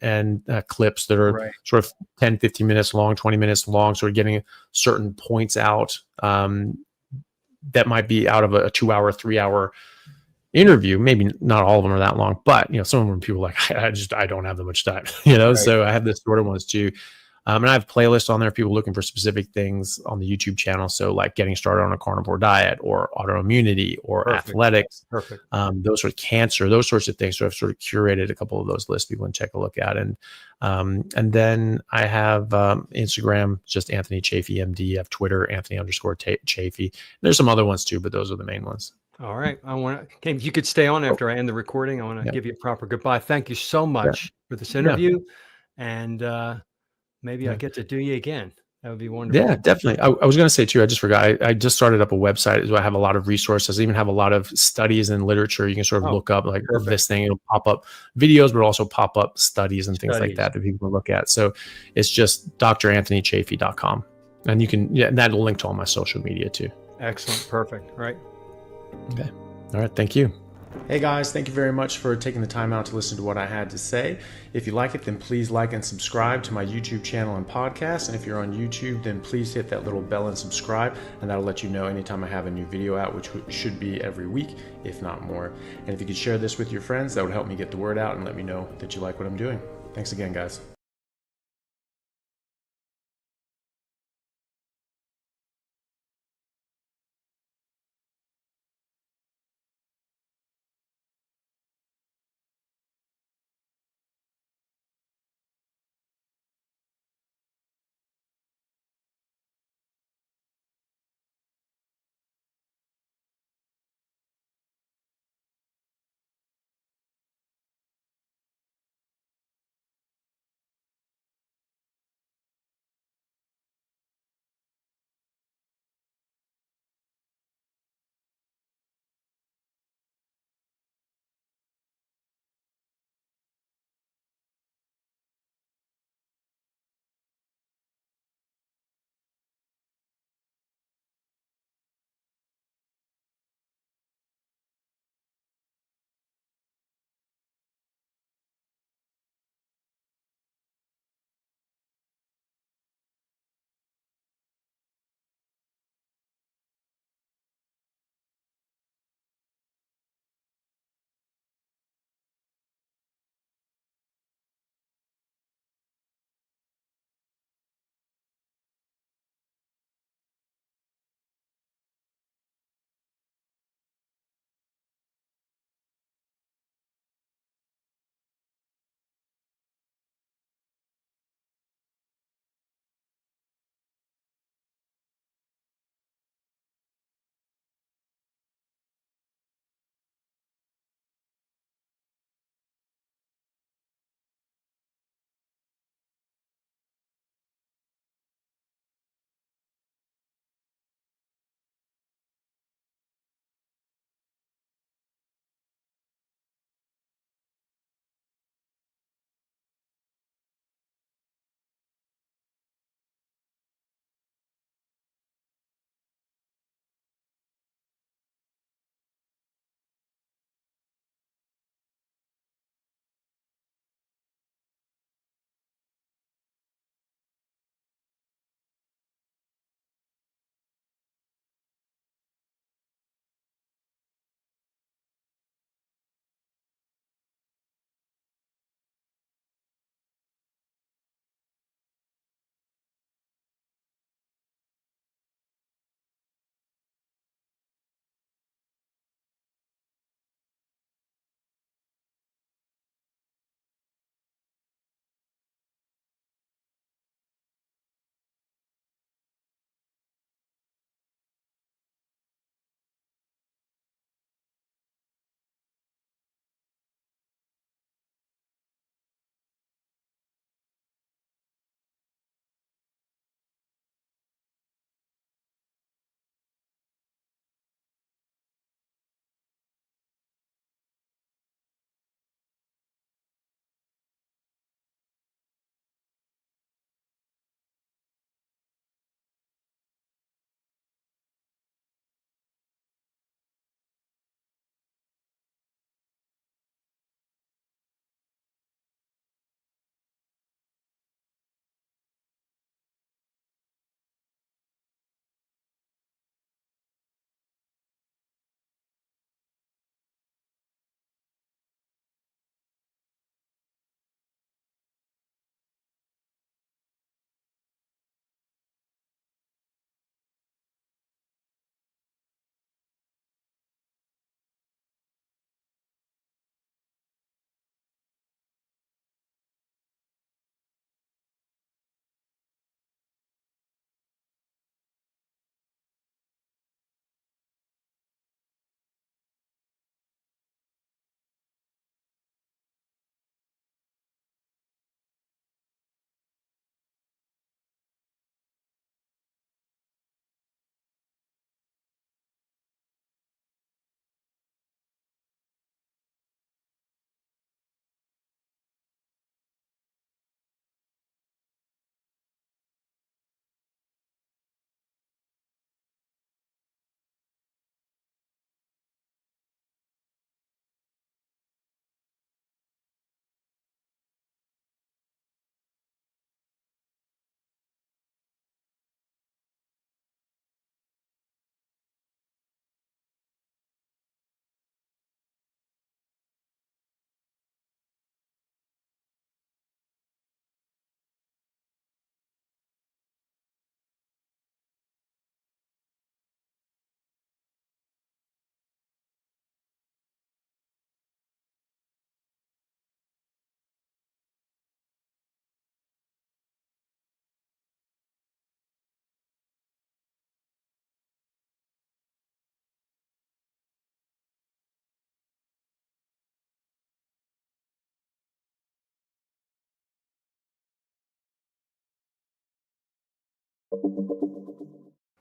[SPEAKER 7] clips that are sort of 10, 15 minutes long, 20 minutes long. So we're getting certain points out that might be out of a 2-hour, 3-hour interview. Maybe not all of them are that long, but some of them people are like, I don't have that much time, so I have the shorter ones too. And I have playlists on there, people looking for specific things on the YouTube channel. So like getting started on a carnivore diet, or autoimmunity, or athletics, those sort of cancer, those sorts of things. So I've sort of curated a couple of those lists people can take a look at. And then I have Instagram, just Anthony Chaffee, MD. I have Twitter, Anthony_Chaffee. There's some other ones too, but those are the main ones.
[SPEAKER 10] All right. If you could stay on after I end the recording, I want to give you a proper goodbye. Thank you so much for this interview. And maybe I get to do you again. That would be wonderful.
[SPEAKER 7] Yeah, definitely. I was going to say too, I just forgot. I just started up a website. So I have a lot of resources. I even have a lot of studies and literature. You can sort of look up like this thing. It'll pop up videos, but also pop up studies and things like that people can look at. So it's just dranthonychaffee.com. And you can, and that'll link to all my social media too.
[SPEAKER 10] Excellent. Perfect. All right.
[SPEAKER 7] Okay. All right. Thank you. Hey guys, thank you very much for taking the time out to listen to what I had to say. If you like it, then please like and subscribe to my YouTube channel and podcast. And if you're on YouTube, then please hit that little bell and subscribe, and that'll let you know anytime I have a new video out, which should be every week, if not more. And if you could share this with your friends, that would help me get the word out and let me know that you like what I'm doing. Thanks again, guys.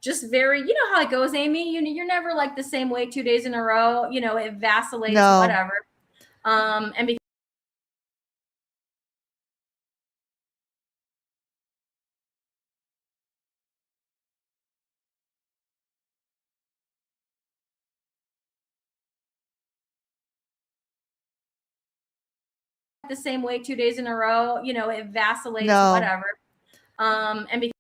[SPEAKER 6] Just very, you know how it goes, Amy. You're never like the same way 2 days in a row. You know, it vacillates,
[SPEAKER 18] No.
[SPEAKER 6] whatever. And because the same way 2 days in a row, you know, it vacillates,
[SPEAKER 18] No.
[SPEAKER 6] whatever. And because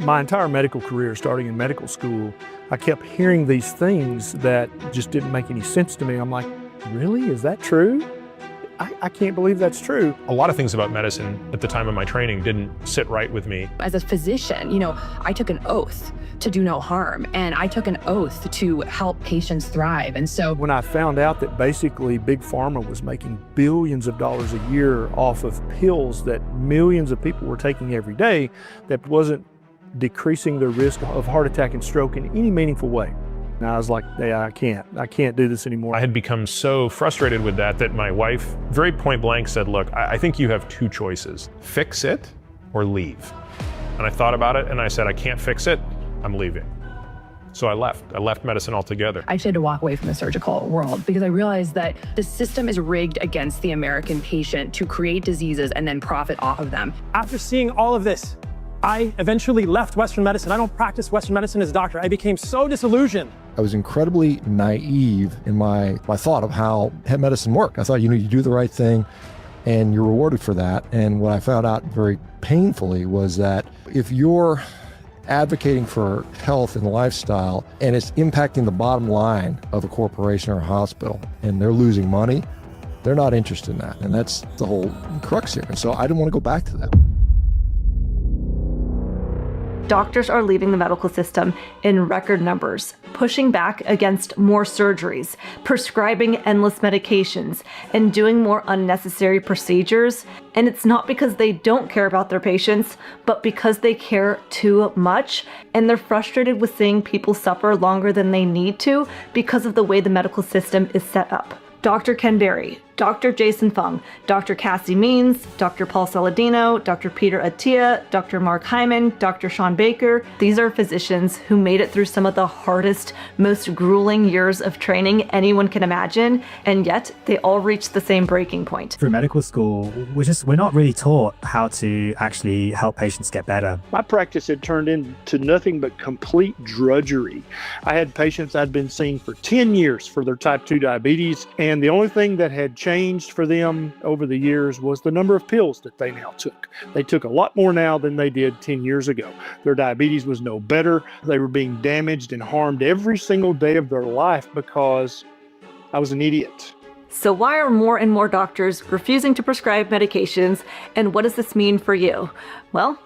[SPEAKER 19] My entire medical career, starting in medical school, I kept hearing these things that just didn't make any sense to me. I'm like, really? Is that true? I can't believe that's true.
[SPEAKER 20] A lot of things about medicine at the time of my training didn't sit right with me.
[SPEAKER 21] As a physician, you know, I took an oath to do no harm, and I took an oath to help patients thrive. And so
[SPEAKER 19] when I found out that basically Big Pharma was making billions of dollars a year off of pills that millions of people were taking every day, that wasn't decreasing the risk of heart attack and stroke in any meaningful way. And I was like, yeah, I can't do this anymore.
[SPEAKER 20] I had become so frustrated with that my wife very point blank said, look, I think you have two choices, fix it or leave. And I thought about it and I said, I can't fix it, I'm leaving. So I left medicine altogether.
[SPEAKER 21] I actually had to walk away from the surgical world because I realized that the system is rigged against the American patient to create diseases and then profit off of them.
[SPEAKER 9] After seeing all of this, I eventually left Western medicine. I don't practice Western medicine as a doctor. I became so disillusioned.
[SPEAKER 22] I was incredibly naive in my thought of how medicine worked. I thought, you do the right thing and you're rewarded for that. And what I found out very painfully was that if you're advocating for health and lifestyle and it's impacting the bottom line of a corporation or a hospital and they're losing money, they're not interested in that. And that's the whole crux here. And so I didn't want to go back to that.
[SPEAKER 3] Doctors are leaving the medical system in record numbers, pushing back against more surgeries, prescribing endless medications, and doing more unnecessary procedures. And it's not because they don't care about their patients, but because they care too much, and they're frustrated with seeing people suffer longer than they need to because of the way the medical system is set up. Dr. Ken Berry, Dr. Jason Fung, Dr. Cassie Means, Dr. Paul Saladino, Dr. Peter Attia, Dr. Mark Hyman, Dr. Sean Baker. These are physicians who made it through some of the hardest, most grueling years of training anyone can imagine, and yet they all reached the same breaking point.
[SPEAKER 24] Through medical school, we're not really taught how to actually help patients get better.
[SPEAKER 26] My practice had turned into nothing but complete drudgery. I had patients I'd been seeing for 10 years for their type 2 diabetes, and the only thing that had changed for them over the years was the number of pills that they now took. They took a lot more now than they did 10 years ago. Their diabetes was no better. They were being damaged and harmed every single day of their life because I was an idiot.
[SPEAKER 3] So why are more and more doctors refusing to prescribe medications, and what does this mean for you? Well,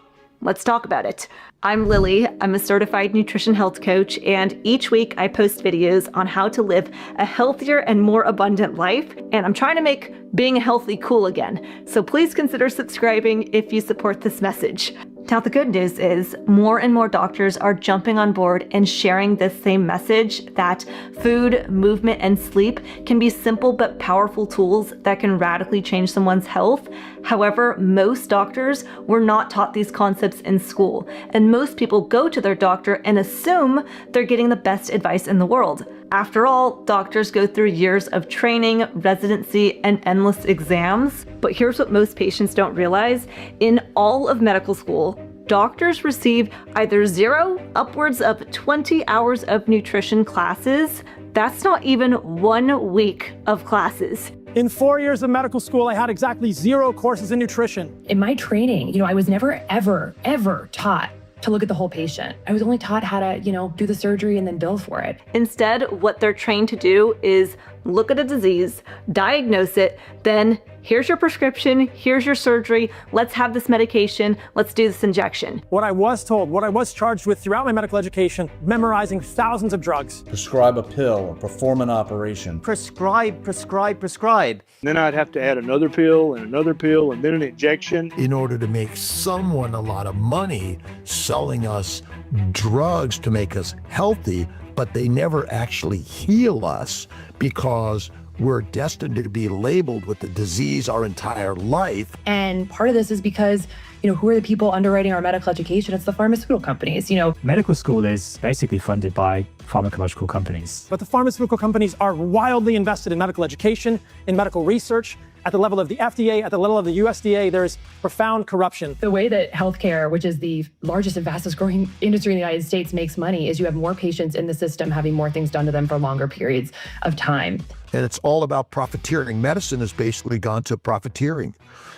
[SPEAKER 3] let's talk about it. I'm Lily. I'm a certified nutrition health coach, and each week I post videos on how to live a healthier and more abundant life, and I'm trying to make being healthy cool again. So please consider subscribing if you support this message. Now, the good news is more and more doctors are jumping on board and sharing this same message that food, movement, and sleep can be simple but powerful tools that can radically change someone's health. However, most doctors were not taught these concepts in school, and most people go to their doctor and assume they're getting the best advice in the world. After all, doctors go through years of training, residency, and endless exams. But here's what most patients don't realize. In all of medical school, doctors receive either 0, upwards of 20 hours of nutrition classes. That's not even 1 week of classes.
[SPEAKER 9] In 4 years of medical school, I had exactly 0 courses in nutrition.
[SPEAKER 21] In my training, I was never, ever taught to look at the whole patient. I was only taught how to, do the surgery and then bill for it.
[SPEAKER 3] Instead, what they're trained to do is look at a disease, diagnose it, then here's your prescription, here's your surgery, let's have this medication, let's do this injection.
[SPEAKER 9] What I was told, what I was charged with throughout my medical education, memorizing thousands of drugs.
[SPEAKER 5] Prescribe a pill or perform an operation.
[SPEAKER 8] Prescribe, prescribe, prescribe.
[SPEAKER 11] Then I'd have to add another pill and then an injection.
[SPEAKER 18] In order to make someone a lot of money selling us drugs to make us healthy, but they never actually heal us because we're destined to be labeled with the disease our entire life.
[SPEAKER 21] And part of this is because, who are the people underwriting our medical education? It's the pharmaceutical companies,
[SPEAKER 23] Medical school is basically funded by pharmacological companies.
[SPEAKER 9] But the pharmaceutical companies are wildly invested in medical education, in medical research. At the level of the FDA, at the level of the USDA, there is profound corruption.
[SPEAKER 21] The way that healthcare, which is the largest and fastest growing industry in the United States, makes money is you have more patients in the system having more things done to them for longer periods of time.
[SPEAKER 18] And it's all about profiteering. Medicine has basically gone to profiteering.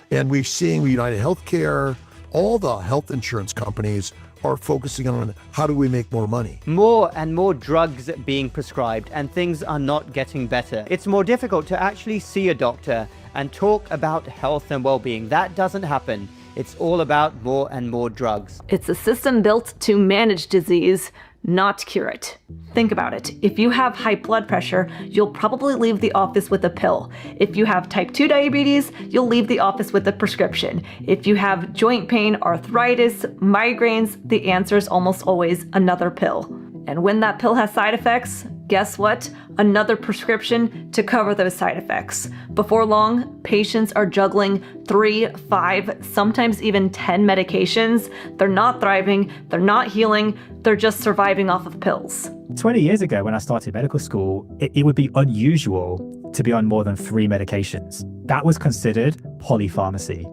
[SPEAKER 18] And we're seeing United Healthcare, all the health insurance companies are focusing on how do we make more money.
[SPEAKER 8] More and more drugs being prescribed and things are not getting better. It's more difficult to actually see a doctor and talk about health and well-being. That doesn't happen. It's all about more and more drugs.
[SPEAKER 3] It's a system built to manage disease, not cure it. Think about it. If you have high blood pressure, you'll probably leave the office with a pill. If you have type 2 diabetes, you'll leave the office with a prescription. If you have joint pain, arthritis, migraines, the answer is almost always another pill. And when that pill has side effects, guess what? Another prescription to cover those side effects. Before long, patients are juggling 3, 5, sometimes even 10 medications. They're not thriving, they're not healing, they're just surviving off of pills.
[SPEAKER 23] 20 years ago, when I started medical school, it would be unusual to be on more than 3 medications. That was considered polypharmacy,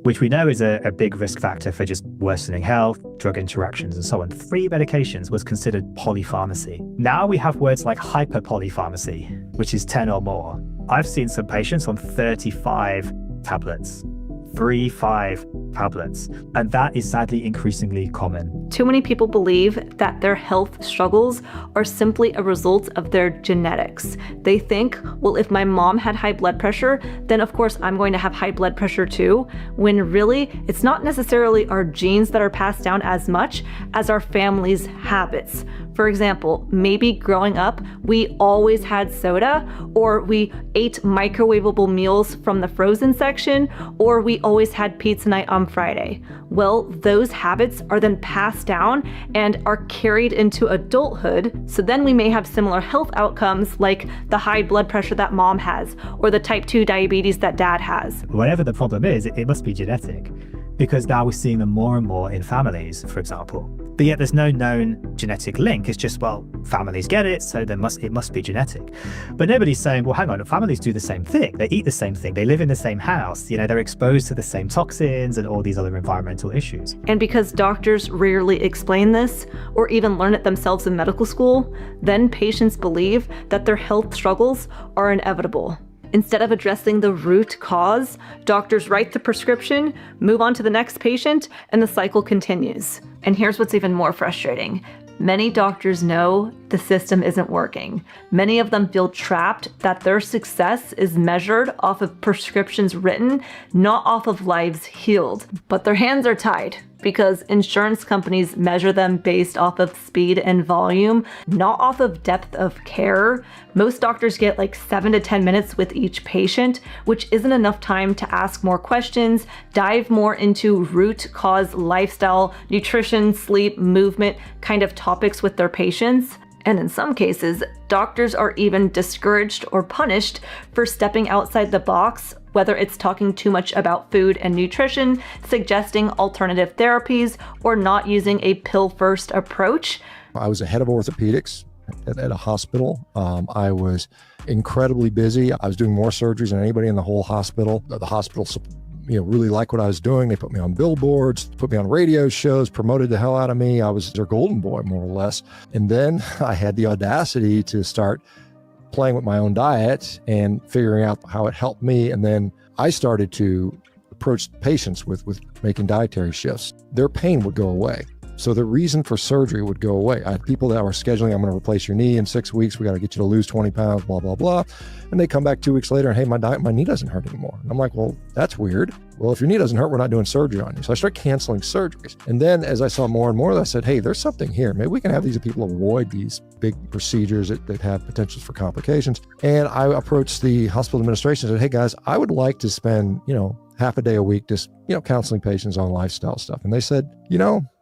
[SPEAKER 23] which we know is a big risk factor for just worsening health, drug interactions, and so on. 3 medications was considered polypharmacy. Now we have words like hyperpolypharmacy, which is 10 or more. I've seen some patients on 35 tablets. 5 tablets. And that is sadly increasingly common.
[SPEAKER 3] Too many people believe that their health struggles are simply a result of their genetics. They think, well, if my mom had high blood pressure, then of course I'm going to have high blood pressure too, when really it's not necessarily our genes that are passed down as much as our family's habits. For example, maybe growing up, we always had soda, or we ate microwavable meals from the frozen section, or we always had pizza night on Friday. Well, those habits are then passed down and are carried into adulthood, so then we may have similar health outcomes like the high blood pressure that mom has, or the type 2 diabetes that dad has.
[SPEAKER 23] Whatever the problem is, it must be genetic, because now we're seeing them more and more in families, for example. But yet there's no known genetic link. It's just, well, families get it, so it must be genetic. But nobody's saying, well, hang on, families do the same thing. They eat the same thing. They live in the same house. They're exposed to the same toxins and all these other environmental issues.
[SPEAKER 3] And because doctors rarely explain this, or even learn it themselves in medical school, then patients believe that their health struggles are inevitable. Instead of addressing the root cause, doctors write the prescription, move on to the next patient, and the cycle continues. And here's what's even more frustrating. Many doctors know the system isn't working. Many of them feel trapped that their success is measured off of prescriptions written, not off of lives healed. But their hands are tied because insurance companies measure them based off of speed and volume, not off of depth of care. Most doctors get like 7 to 10 minutes with each patient, which isn't enough time to ask more questions, dive more into root cause, lifestyle, nutrition, sleep, movement kind of topics with their patients. And in some cases, doctors are even discouraged or punished for stepping outside the box, whether it's talking too much about food and nutrition, suggesting alternative therapies, or not using a pill-first approach.
[SPEAKER 22] I was a head of orthopedics at a hospital. I was incredibly busy. I was doing more surgeries than anybody in the whole hospital. The hospital really liked what I was doing. They put me on billboards, put me on radio shows, promoted the hell out of me. I was their golden boy, more or less. And then I had the audacity to start playing with my own diet and figuring out how it helped me. And then I started to approach patients with making dietary shifts. Their pain would go away. So the reason for surgery would go away. I had people that were scheduling, I'm going to replace your knee in 6 weeks. We got to get you to lose 20 pounds, blah, blah, blah. And they come back 2 weeks later and, hey, my knee doesn't hurt anymore. And I'm like, well, that's weird. Well, if your knee doesn't hurt, we're not doing surgery on you. So I started canceling surgeries. And then as I saw more and more, I said, hey, there's something here. Maybe we can have these people avoid these big procedures that have potentials for complications. And I approached the hospital administration and said, hey guys, I would like to spend, half a day a week just, counseling patients on lifestyle stuff. And they said,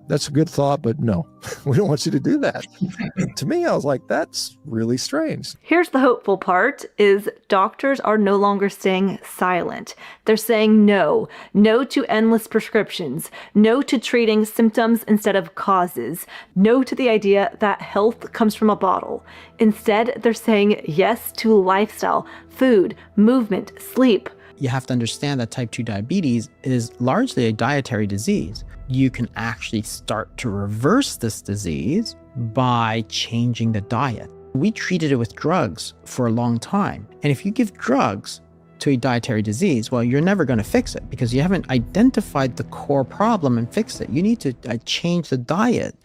[SPEAKER 22] that's a good thought, but no, we don't want you to do that. To me, I was like, that's really strange.
[SPEAKER 3] Here's the hopeful part is doctors are no longer staying silent. They're saying no to endless prescriptions, no to treating symptoms instead of causes, no to the idea that health comes from a bottle. Instead, they're saying yes to lifestyle, food, movement, sleep.
[SPEAKER 1] You have to understand that type 2 diabetes is largely a dietary disease. You can actually start to reverse this disease by changing the diet. We treated it with drugs for a long time. And if you give drugs to a dietary disease, well, you're never going to fix it because you haven't identified the core problem and fixed it. You need to change the diet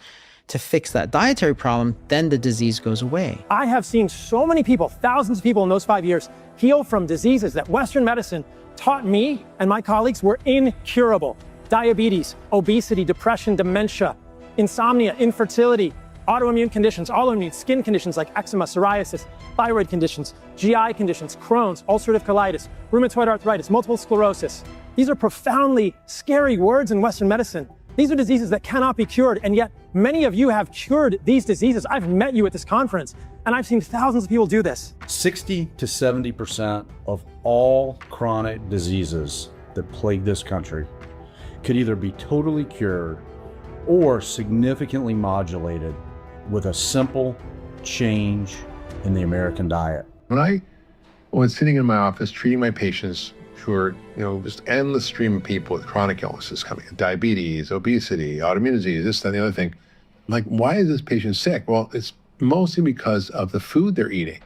[SPEAKER 1] to fix that dietary problem, then the disease goes away.
[SPEAKER 4] I have seen so many people, thousands of people in those 5 years, heal from diseases that Western medicine taught me and my colleagues were incurable. Diabetes, obesity, depression, dementia, insomnia, infertility, autoimmune conditions, autoimmune skin conditions like eczema, psoriasis, thyroid conditions, GI conditions, Crohn's, ulcerative colitis, rheumatoid arthritis, multiple sclerosis. These are profoundly scary words in Western medicine. These are diseases that cannot be cured, and yet many of you have cured these diseases. I've met you at this conference, and I've seen thousands of people do this.
[SPEAKER 5] 60 to 70% of all chronic diseases that plague this country could either be totally cured or significantly modulated with a simple change in the American diet.
[SPEAKER 14] When I was sitting in my office treating my patients who are, just endless stream of people with chronic illnesses coming in, diabetes, obesity, autoimmune disease, this, that, and the other thing, I'm like, why is this patient sick? Well, it's mostly because of the food they're eating.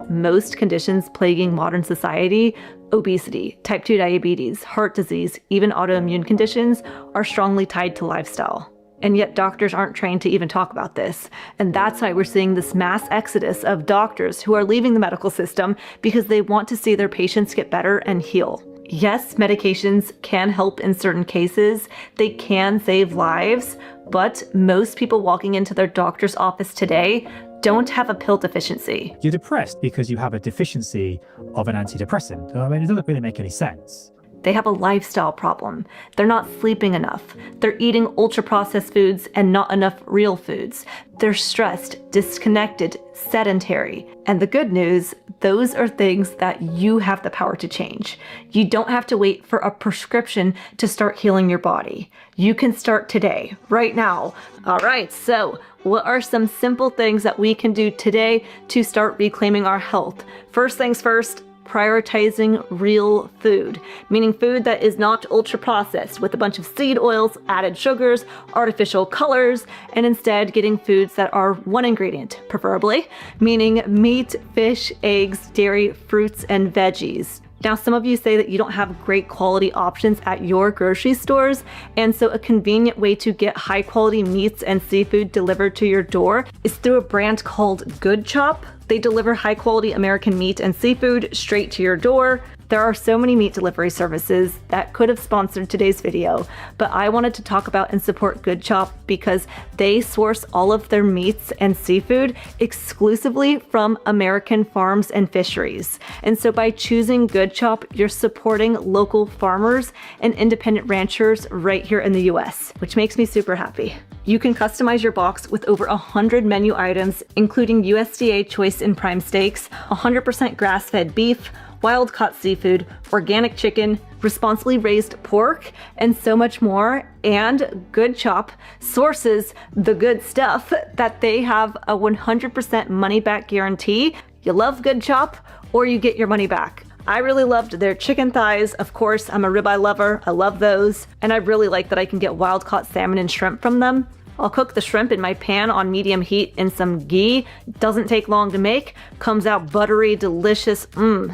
[SPEAKER 3] Most conditions plaguing modern society, obesity, type 2 diabetes, heart disease, even autoimmune conditions, are strongly tied to lifestyle. And yet doctors aren't trained to even talk about this. And that's why we're seeing this mass exodus of doctors who are leaving the medical system because they want to see their patients get better and heal. Yes, medications can help in certain cases. They can save lives, but most people walking into their doctor's office today don't have a pill deficiency.
[SPEAKER 23] You're depressed because you have a deficiency of an antidepressant. I mean, it doesn't really make any sense.
[SPEAKER 3] They have a lifestyle problem. They're not sleeping enough. They're eating ultra-processed foods and not enough real foods. They're stressed, disconnected, sedentary. And the good news, those are things that you have the power to change. You don't have to wait for a prescription to start healing your body. You can start today, right now. All right, so what are some simple things that we can do today to start reclaiming our health? First things first, prioritizing real food, meaning food that is not ultra processed with a bunch of seed oils, added sugars, artificial colors, and instead getting foods that are one ingredient, preferably, meaning meat, fish, eggs, dairy, fruits, and veggies. Now, some of you say that you don't have great quality options at your grocery stores, and so a convenient way to get high quality meats and seafood delivered to your door is through a brand called Good Chop. They deliver high quality American meat and seafood straight to your door. There are so many meat delivery services that could have sponsored today's video, but I wanted to talk about and support Good Chop because they source all of their meats and seafood exclusively from American farms and fisheries. And so by choosing Good Chop, you're supporting local farmers and independent ranchers right here in the US, which makes me super happy. You can customize your box with over 100 menu items, including USDA choice and prime steaks, 100% grass-fed beef, wild-caught seafood, organic chicken, responsibly raised pork, and so much more. And Good Chop sources the good stuff that they have a 100% money-back guarantee. You love Good Chop, or you get your money back. I really loved their chicken thighs. Of course, I'm a ribeye lover. I love those. And I really like that I can get wild-caught salmon and shrimp from them. I'll cook the shrimp in my pan on medium heat in some ghee. Doesn't take long to make. Comes out buttery, delicious,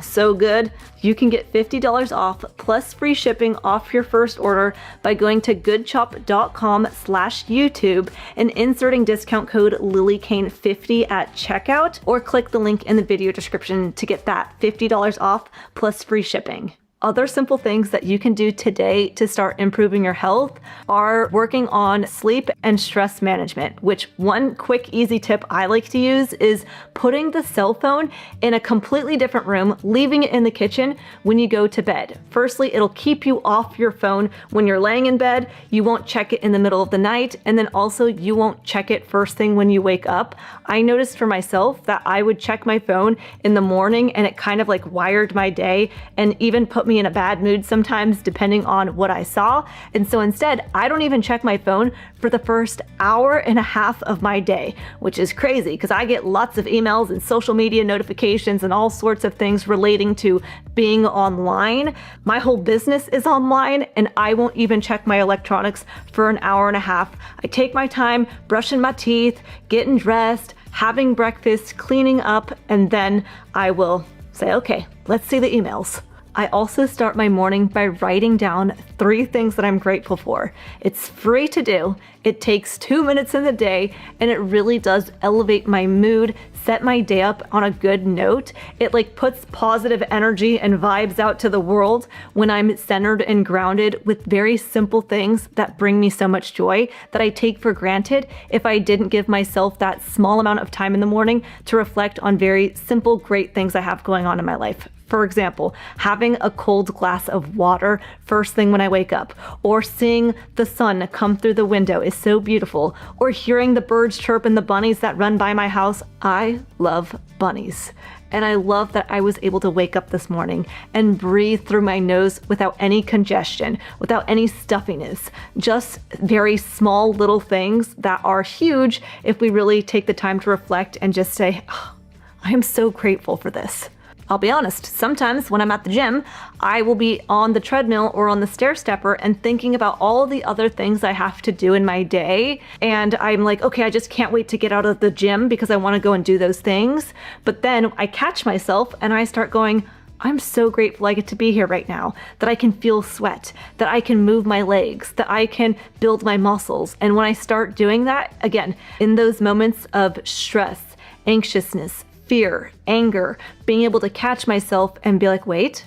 [SPEAKER 3] so good. You can get $50 off plus free shipping off your first order by going to goodchop.com/YouTube and inserting discount code LilyKane50 at checkout, or click the link in the video description to get that $50 off plus free shipping. Other simple things that you can do today to start improving your health are working on sleep and stress management, which one quick, easy tip I like to use is putting the cell phone in a completely different room, leaving it in the kitchen when you go to bed. Firstly, it'll keep you off your phone when you're laying in bed. You won't check it in the middle of the night, and then also you won't check it first thing when you wake up. I noticed for myself that I would check my phone in the morning and it kind of like wired my day and even put me in a bad mood sometimes depending on what I saw. And so instead, I don't even check my phone for the first hour and a half of my day, which is crazy because I get lots of emails and social media notifications and all sorts of things relating to being online. My whole business is online and I won't even check my electronics for an hour and a half. I take my time brushing my teeth, getting dressed, having breakfast, cleaning up, and then I will say, okay, let's see the emails. I also start my morning by writing down 3 things that I'm grateful for. It's free to do, it takes 2 minutes in the day, and it really does elevate my mood, set my day up on a good note. It like puts positive energy and vibes out to the world when I'm centered and grounded with very simple things that bring me so much joy that I take for granted if I didn't give myself that small amount of time in the morning to reflect on very simple, great things I have going on in my life. For example, having a cold glass of water first thing when I wake up, or seeing the sun come through the window is so beautiful, or hearing the birds chirp and the bunnies that run by my house. I love bunnies. And I love that I was able to wake up this morning and breathe through my nose without any congestion, without any stuffiness. Just very small little things that are huge if we really take the time to reflect and just say, oh, I am so grateful for this. I'll be honest, sometimes when I'm at the gym, I will be on the treadmill or on the stair stepper and thinking about all the other things I have to do in my day. And I'm like, okay, I just can't wait to get out of the gym because I want to go and do those things. But then I catch myself and I start going, I'm so grateful I get to be here right now, that I can feel sweat, that I can move my legs, that I can build my muscles. And when I start doing that, again, in those moments of stress, anxiousness, fear, anger, being able to catch myself and be like, wait,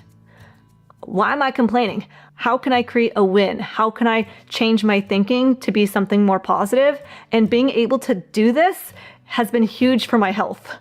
[SPEAKER 3] why am I complaining? How can I create a win? How can I change my thinking to be something more positive? And being able to do this has been huge for my health.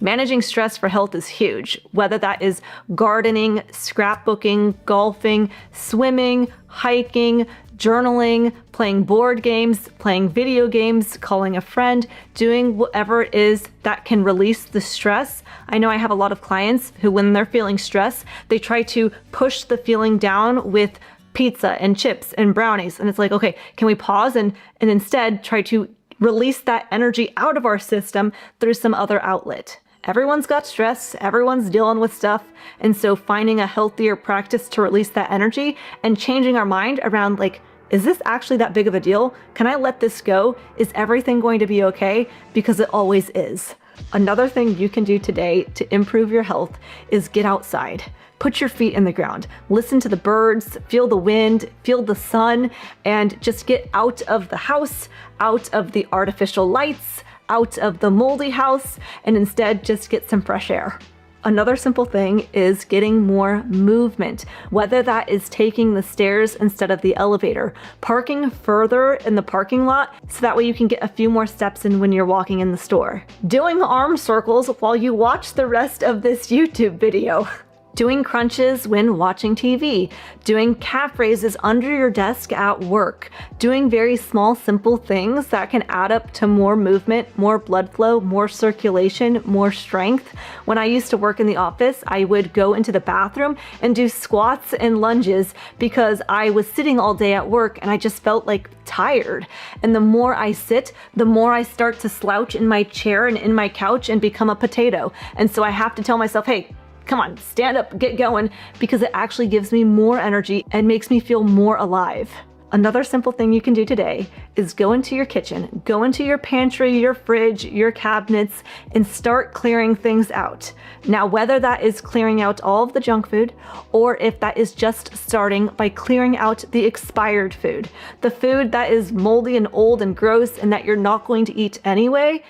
[SPEAKER 3] Managing stress for health is huge, whether that is gardening, scrapbooking, golfing, swimming, hiking, journaling, playing board games, playing video games, calling a friend, doing whatever it is that can release the stress. I know I have a lot of clients who, when they're feeling stress, they try to push the feeling down with pizza and chips and brownies. And it's like, okay, can we pause and instead try to release that energy out of our system through some other outlet? Everyone's got stress, everyone's dealing with stuff, and so finding a healthier practice to release that energy and changing our mind around like, is this actually that big of a deal? Can I let this go? Is everything going to be okay? Because it always is. Another thing you can do today to improve your health is get outside. Put your feet in the ground, listen to the birds, feel the wind, feel the sun, and just get out of the house, out of the artificial lights, out of the moldy house, and instead just get some fresh air. Another simple thing is getting more movement, whether that is taking the stairs instead of the elevator, parking further in the parking lot so that way you can get a few more steps in when you're walking in the store, doing arm circles while you watch the rest of this YouTube video, doing crunches when watching TV, doing calf raises under your desk at work, doing very small, simple things that can add up to more movement, more blood flow, more circulation, more strength. When I used to work in the office, I would go into the bathroom and do squats and lunges because I was sitting all day at work and I just felt like tired. And the more I sit, the more I start to slouch in my chair and in my couch and become a potato. And so I have to tell myself, hey, come on, stand up, get going, because it actually gives me more energy and makes me feel more alive. Another simple thing you can do today is go into your kitchen, go into your pantry, your fridge, your cabinets, and start clearing things out. Now, whether that is clearing out all of the junk food, or if that is just starting by clearing out the expired food, the food that is moldy and old and gross and that you're not going to eat anyway,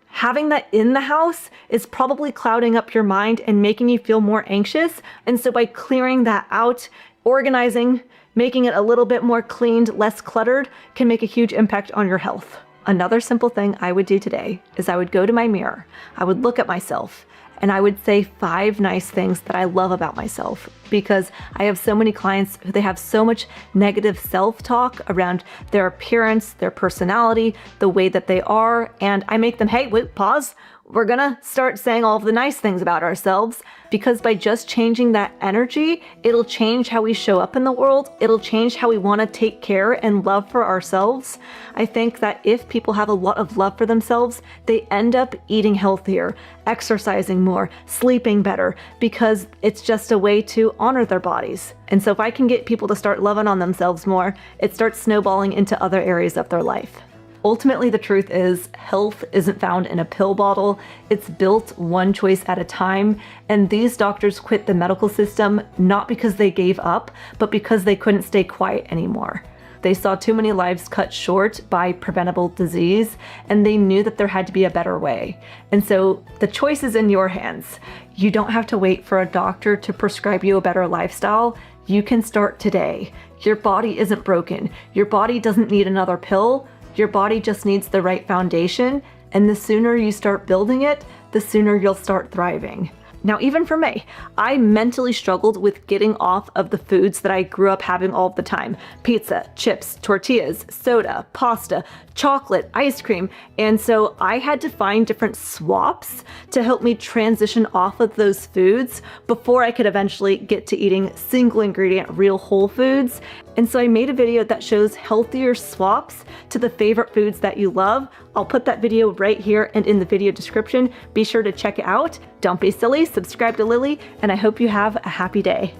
[SPEAKER 3] having that in the house is probably clouding up your mind and making you feel more anxious. And so by clearing that out, organizing, making it a little bit more cleaned, less cluttered, can make a huge impact on your health. Another simple thing I would do today is I would go to my mirror, I would look at myself, and I would say 5 nice things that I love about myself, because I have so many clients who they have so much negative self-talk around their appearance, their personality, the way that they are, and I make them, hey, wait, pause. We're gonna start saying all of the nice things about ourselves, because by just changing that energy, it'll change how we show up in the world. It'll change how we wanna take care and love for ourselves. I think that if people have a lot of love for themselves, they end up eating healthier, exercising more, sleeping better, because it's just a way to honor their bodies. And so if I can get people to start loving on themselves more, it starts snowballing into other areas of their life. Ultimately, the truth is health isn't found in a pill bottle. It's built one choice at a time. And these doctors quit the medical system not because they gave up, but because they couldn't stay quiet anymore. They saw too many lives cut short by preventable disease, and they knew that there had to be a better way. And so the choice is in your hands. You don't have to wait for a doctor to prescribe you a better lifestyle. You can start today. Your body isn't broken. Your body doesn't need another pill. Your body just needs the right foundation, and the sooner you start building it, the sooner you'll start thriving. Now, even for me, I mentally struggled with getting off of the foods that I grew up having all the time. Pizza, chips, tortillas, soda, pasta, chocolate, ice cream. And so I had to find different swaps to help me transition off of those foods before I could eventually get to eating single ingredient, real whole foods. And so I made a video that shows healthier swaps to the favorite foods that you love. I'll put that video right here and in the video description. Be sure to check it out. Don't be silly, subscribe to Lily, and I hope you have a happy day.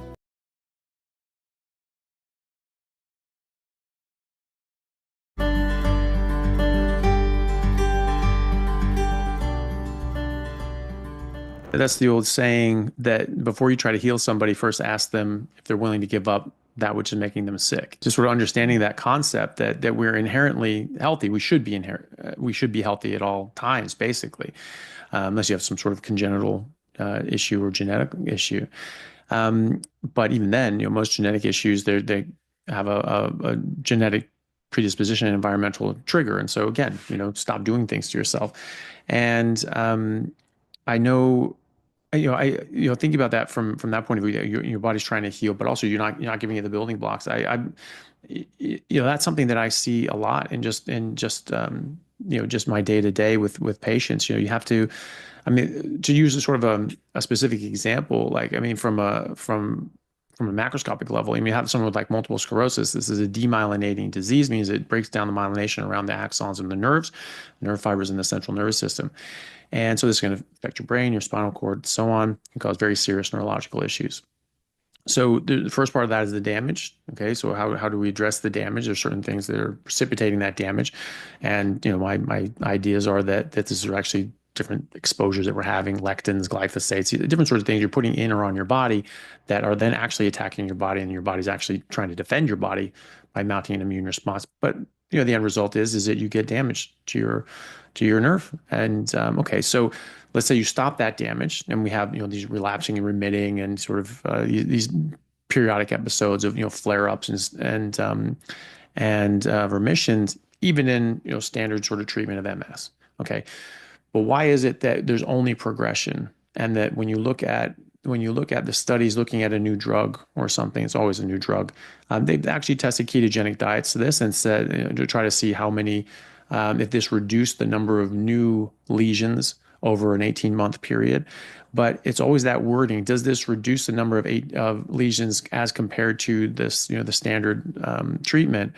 [SPEAKER 7] That's the old saying that before you try to heal somebody, first ask them if they're willing to give up that which is making them sick. Just sort of understanding that concept that we're inherently healthy. We should be healthy at all times, basically, unless you have some sort of congenital issue or genetic issue. But even then, most genetic issues, they have a genetic predisposition and environmental trigger. And so again, stop doing things to yourself. And I know, thinking about that from that point of view, your body's trying to heal, but also you're not giving it the building blocks. That's something that I see a lot in just my day to day with patients. You have to, to use a sort of a specific example, from a macroscopic level, you have someone with like multiple sclerosis. This is a demyelinating disease, means it breaks down the myelination around the axons and the nerve fibers in the central nervous system. And so this is going to affect your brain, your spinal cord, so on, and cause very serious neurological issues. So the first part of that is the damage. Okay, so how do we address the damage? There's certain things that are precipitating that damage. And my ideas are that these are actually different exposures that we're having, lectins, glyphosates, different sorts of things you're putting in or on your body that are then actually attacking your body, and your body's actually trying to defend your body by mounting an immune response. But the end result is that you get damage to your nerve. And okay, so let's say you stop that damage, and we have these relapsing and remitting and sort of these periodic episodes of flare-ups and remissions, even in standard sort of treatment of MS. Okay, but why is it that there's only progression, and that when you look at the studies looking at a new drug or something, it's always a new drug. They've actually tested ketogenic diets to this and said to try to see how many, if this reduced the number of new lesions over an 18-month period. But it's always that wording: does this reduce the number of lesions as compared to this, the standard treatment?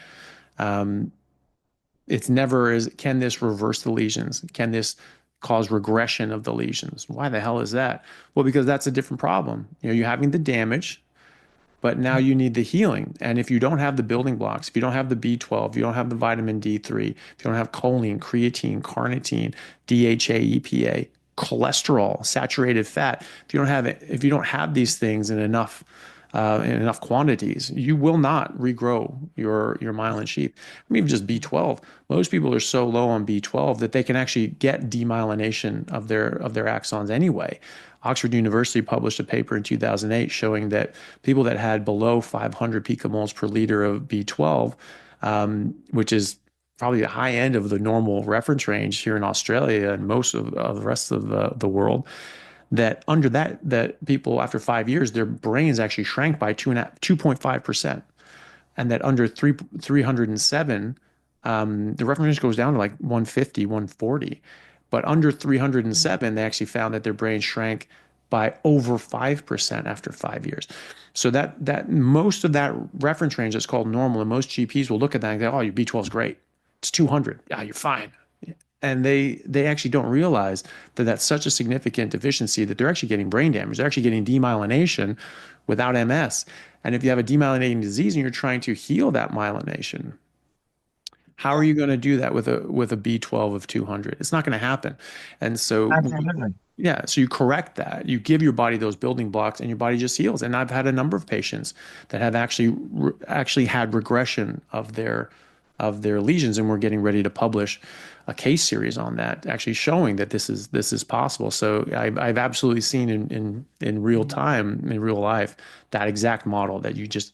[SPEAKER 7] It's never is. Can this reverse the lesions? Can this cause regression of the lesions? Why the hell is that? Well, because that's a different problem. You're having the damage, but now you need the healing. And if you don't have the building blocks, if you don't have the B12, you don't have the vitamin D3, if you don't have choline, creatine, carnitine, DHA, EPA, cholesterol, saturated fat, if you don't have these things in enough quantities, you will not regrow your myelin sheath. I mean, just B12. Most people are so low on B12 that they can actually get demyelination of their axons anyway. Oxford University published a paper in 2008 showing that people that had below 500 picomoles per liter of B12, which is probably the high end of the normal reference range here in Australia and most of the rest of the world, that under that people after 5 years, their brains actually shrank by 2.5%. And that under 307, the reference range goes down to like 150, 140. But under 307, they actually found that their brain shrank by over 5% after 5 years. So that most of that reference range that's called normal, and most GPs will look at that and go, oh, your B12 is great. It's 200. Yeah, you're fine. And they actually don't realize that that's such a significant deficiency that they're actually getting brain damage. They're actually getting demyelination without MS. And if you have a demyelinating disease and you're trying to heal that myelination, how are you going to do that with a B12 of 200? It's not going to happen. And so, yeah, so you correct that. You give your body those building blocks, and your body just heals. And I've had a number of patients that have actually had regression of their lesions, and we're getting ready to publish a case series on that, actually showing that this is possible. So I've absolutely seen in real time, in real life, that exact model that you just,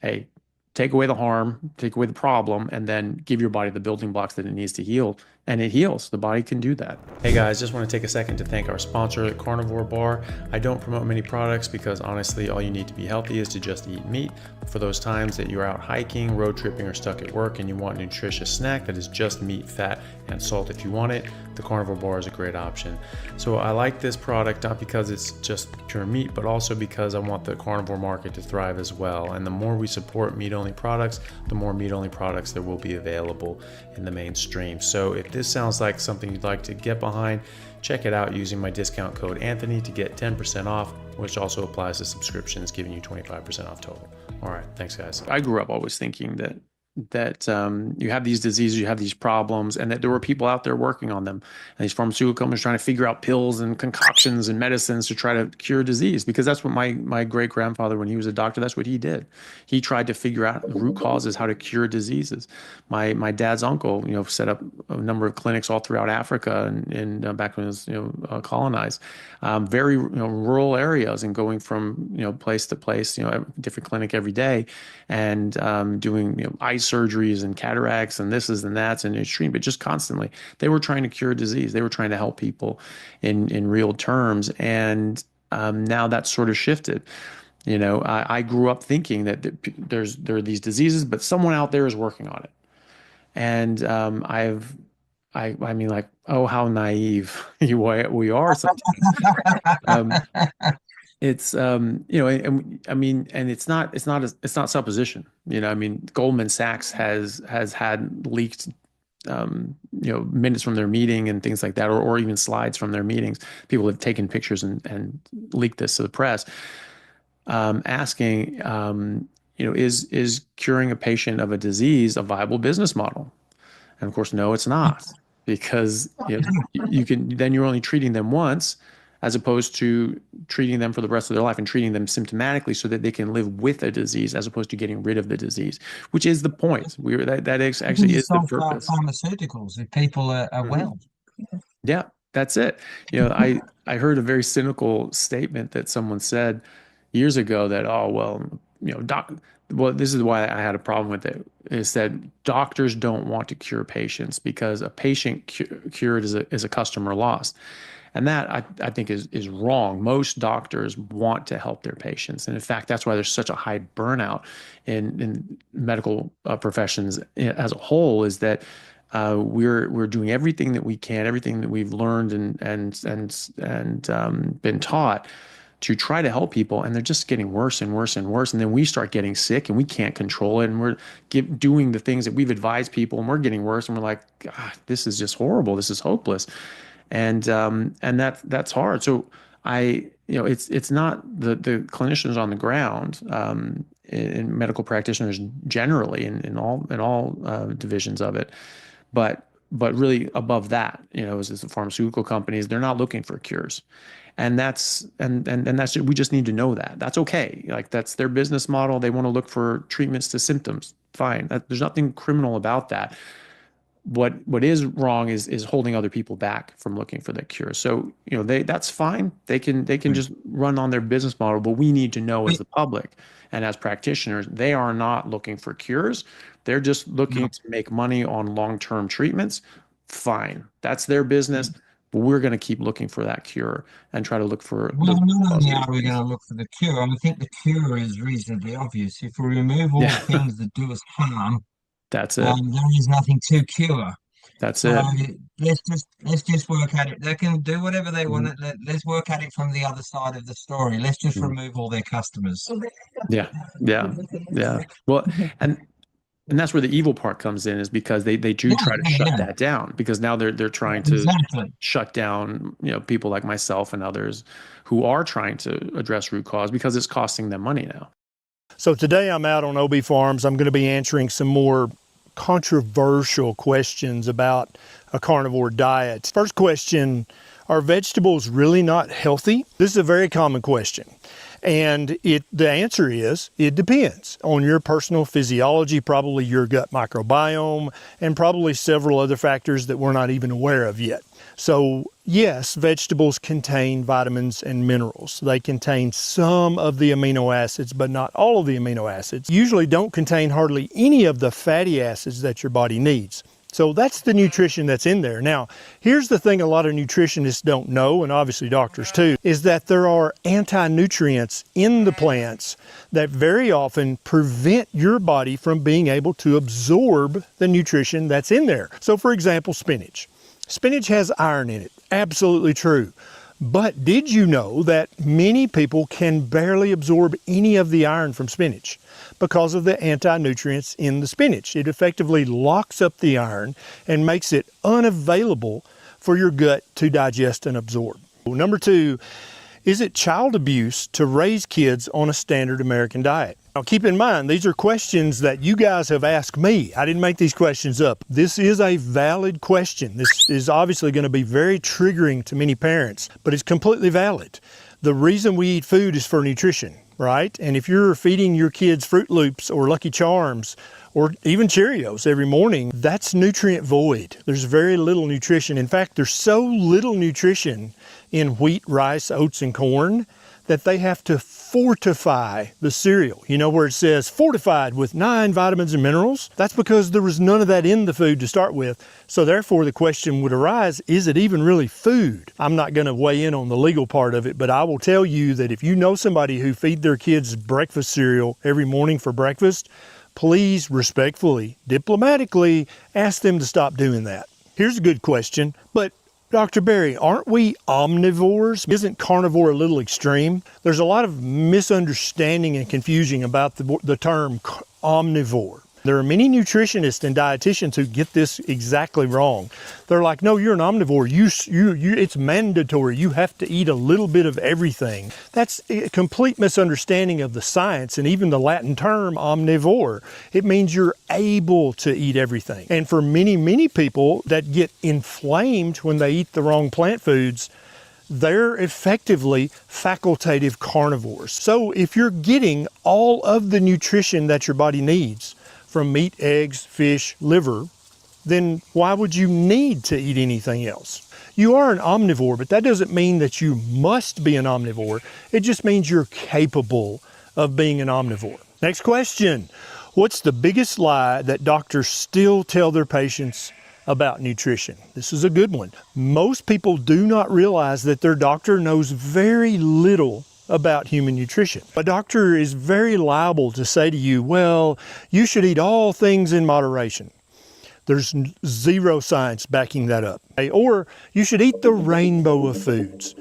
[SPEAKER 7] hey, take away the harm, take away the problem, and then give your body the building blocks that it needs to heal. And it heals. The body can do that. Hey guys, just want to take a second to thank our sponsor, Carnivore Bar. I don't promote many products because honestly, all you need to be healthy is to just eat meat. For those times that you're out hiking, road tripping, or stuck at work and you want a nutritious snack that is just meat, fat, and salt if you want it, the Carnivore Bar is a great option. So I like this product not because it's just pure meat, but also because I want the carnivore market to thrive as well. And the more we support meat-only products, the more meat-only products there will be available in the mainstream. So if this sounds like something you'd like to get behind, check it out using my discount code Anthony to get 10% off, which also applies to subscriptions, giving you 25% off total. All right, thanks guys. I grew up always thinking that you have these diseases, you have these problems, and that there were people out there working on them. And these pharmaceutical companies trying to figure out pills and concoctions and medicines to try to cure disease, because that's what my great-grandfather, when he was a doctor, that's what he did. He tried to figure out root causes, how to cure diseases. My dad's uncle, set up a number of clinics all throughout Africa and back when it was, colonized, very rural areas, and going from, place to place, different clinic every day, and doing, eye surgeries and cataracts and this and that's and extreme, but just constantly they were trying to cure disease. They were trying to help people in real terms. And now that's sort of shifted. I grew up thinking that there are these diseases, but someone out there is working on it. And I mean, like, oh, how naive we are sometimes. It's and I mean, and it's not supposition. I mean, Goldman Sachs has had leaked minutes from their meeting and things like that, or even slides from their meetings. People have taken pictures and leaked this to the press, asking is curing a patient of a disease a viable business model? And of course, no, it's not, because you're only treating them once, as opposed to treating them for the rest of their life and treating them symptomatically so that they can live with a disease, as opposed to getting rid of the disease, which is the point. That actually is the purpose.
[SPEAKER 2] Pharmaceuticals, if people are well.
[SPEAKER 7] Yeah, that's it. I heard a very cynical statement that someone said years ago that, oh, well, this is why I had a problem with it, is that doctors don't want to cure patients because a patient cured is a customer lost. And that I think is wrong. Most doctors want to help their patients. And in fact, that's why there's such a high burnout in medical professions as a whole, is that we're doing everything that we can, everything that we've learned and been taught to try to help people, and they're just getting worse and worse and worse. And then we start getting sick and we can't control it, and we're doing the things that we've advised people, and we're getting worse, and we're like, God, this is just horrible. This is hopeless. And that's hard. So it's not the clinicians on the ground, in medical practitioners generally, in all divisions of it, but really above that, is the pharmaceutical companies. They're not looking for cures, and that's we just need to know that. That's okay. Like, that's their business model. They want to look for treatments to symptoms. Fine. There's nothing criminal about that. What is wrong is holding other people back from looking for the cure. So, that's fine. They can just run on their business model, but we need to know as the public and as practitioners, they are not looking for cures. They're just looking to make money on long-term treatments. Fine. That's their business. But we're going to keep looking for that cure and try to look for.
[SPEAKER 2] Well, not only are we going to look for the cure, I think the cure is reasonably obvious. If we remove all the things that do us harm,
[SPEAKER 7] that's it.
[SPEAKER 2] There is nothing to cure.
[SPEAKER 7] That's it.
[SPEAKER 2] Let's just work at it. They can do whatever they want. Let's work at it from the other side of the story. Let's just remove all their customers.
[SPEAKER 7] Yeah. Well, and that's where the evil part comes in, is because they do try to shut that down, because now they're trying to shut down people like myself and others who are trying to address root cause, because it's costing them money now.
[SPEAKER 19] So today I'm out on OB Farms. I'm going to be answering some more controversial questions about a carnivore diet. First question, are vegetables really not healthy? This is a very common question. And the answer is, it depends on your personal physiology, probably your gut microbiome, and probably several other factors that we're not even aware of yet. So yes, vegetables contain vitamins and minerals. They contain some of the amino acids, but not all of the amino acids. Usually don't contain hardly any of the fatty acids that your body needs. So that's the nutrition that's in there. Now, here's the thing a lot of nutritionists don't know, and obviously doctors too, is that there are anti-nutrients in the plants that very often prevent your body from being able to absorb the nutrition that's in there. So for example, spinach. Spinach has iron in it, absolutely true. But did you know that many people can barely absorb any of the iron from spinach because of the anti-nutrients in the spinach? It effectively locks up the iron and makes it unavailable for your gut to digest and absorb. Number two, is it child abuse to raise kids on a standard American diet? Now keep in mind, these are questions that you guys have asked me. I didn't make these questions up. This is a valid question. This is obviously going to be very triggering to many parents, but it's completely valid. The reason we eat food is for nutrition, right? And if you're feeding your kids Fruit Loops or Lucky Charms or even Cheerios every morning, that's nutrient void. There's very little nutrition. In fact, there's so little nutrition in wheat, rice, oats, and corn that they have to fortify the cereal. You know where it says fortified with 9 vitamins and minerals? That's because there was none of that in the food to start with. So therefore the question would arise, is it even really food? I'm not going to weigh in on the legal part of it, but I will tell you that if you know somebody who feed their kids breakfast cereal every morning for breakfast, please respectfully, diplomatically ask them to stop doing that. Here's a good question, but Dr. Berry, aren't we omnivores? Isn't carnivore a little extreme? There's a lot of misunderstanding and confusion about the term omnivore. There are many nutritionists and dietitians who get this exactly wrong. They're like, no, you're an omnivore. It's mandatory. You have to eat a little bit of everything. That's a complete misunderstanding of the science and even the Latin term omnivore. It means you're able to eat everything. And for many, many people that get inflamed when they eat the wrong plant foods, they're effectively facultative carnivores. So if you're getting all of the nutrition that your body needs from meat, eggs, fish, liver, then why would you need to eat anything else? You are an omnivore, but that doesn't mean that you must be an omnivore. It just means you're capable of being an omnivore. Next question. What's the biggest lie that doctors still tell their patients about nutrition? This is a good one. Most people do not realize that their doctor knows very little about human nutrition. A doctor is very liable to say to you, well, you should eat all things in moderation. There's zero science backing that up. Or you should eat the rainbow of foods.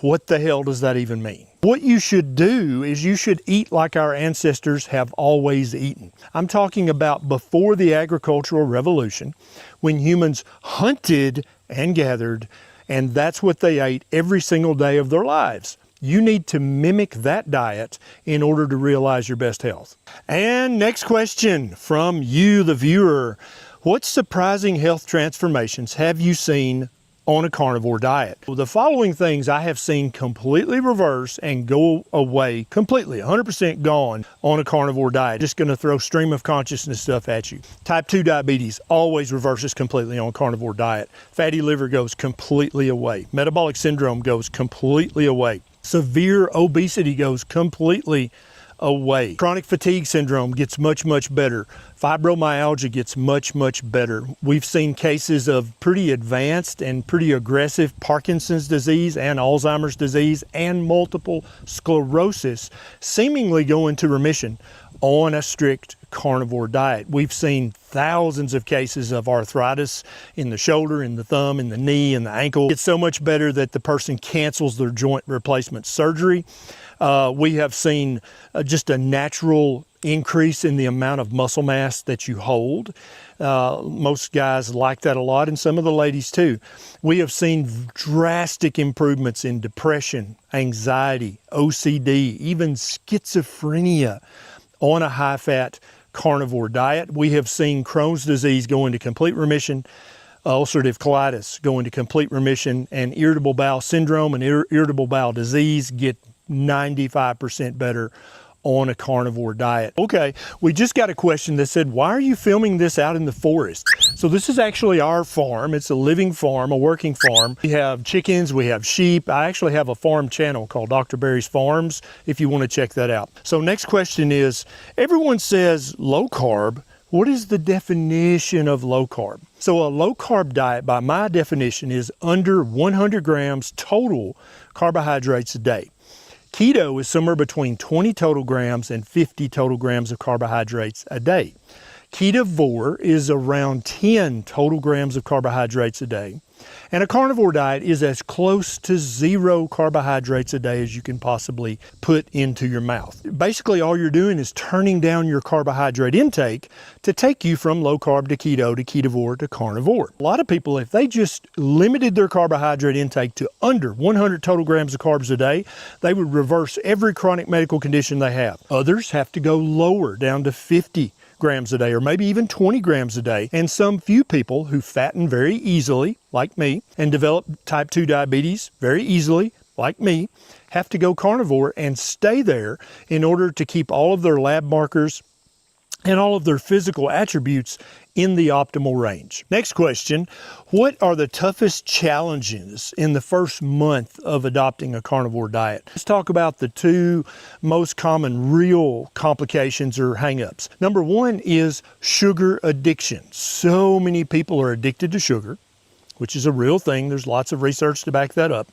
[SPEAKER 19] What the hell does that even mean? What you should do is you should eat like our ancestors have always eaten. I'm talking about before the agricultural revolution, when humans hunted and gathered And that's what they ate every single day of their lives. You need to mimic that diet in order to realize your best health. And next question from you, the viewer. What surprising health transformations have you seen on a carnivore diet? Well, the following things I have seen completely reverse and go away completely, 100% gone on a carnivore diet. Just going to throw stream of consciousness stuff at you. Type 2 diabetes always reverses completely on a carnivore diet. Fatty liver goes completely away. Metabolic syndrome goes completely away. Severe obesity goes completely away. Chronic fatigue syndrome gets much, much better. Fibromyalgia gets much, much better. We've seen cases of pretty advanced and pretty aggressive Parkinson's disease and Alzheimer's disease and multiple sclerosis seemingly go into remission on a strict carnivore diet. We've seen thousands of cases of arthritis in the shoulder, in the thumb, in the knee, in the ankle. It's so much better that the person cancels their joint replacement surgery. We have seen just a natural increase in the amount of muscle mass that you hold. Most guys like that a lot, and some of the ladies too. We have seen drastic improvements in depression, anxiety, OCD, even schizophrenia on a high-fat carnivore diet. We have seen Crohn's disease go into complete remission, ulcerative colitis go into complete remission, and irritable bowel syndrome and irritable bowel disease get 95% better on a carnivore diet. Okay, we just got a question that said, why are you filming this out in the forest? So this is actually our farm. It's a living farm, a working farm. We have chickens, we have sheep. I actually have a farm channel called Dr. Barry's Farms, if you want to check that out. So next question is, everyone says low carb. What is the definition of low carb? So a low carb diet, by my definition, is under 100 grams total carbohydrates a day. Keto is somewhere between 20 total grams and 50 total grams of carbohydrates a day. Carnivore is around 10 total grams of carbohydrates a day. And a carnivore diet is as close to 0 carbohydrates a day as you can possibly put into your mouth. Basically, all you're doing is turning down your carbohydrate intake to take you from low carb to keto to ketovore to carnivore. A lot of people, if they just limited their carbohydrate intake to under 100 total grams of carbs a day, they would reverse every chronic medical condition they have. Others have to go lower, down to 50 grams a day, or maybe even 20 grams a day. And some few people who fatten very easily, like me, and develop type 2 diabetes very easily, like me, have to go carnivore and stay there in order to keep all of their lab markers and all of their physical attributes in the optimal range. Next question, what are the toughest challenges in the first month of adopting a carnivore diet? Let's talk about the two most common real complications or hang-ups. Number one is sugar addiction. So many people are addicted to sugar, which is a real thing. There's lots of research to back that up.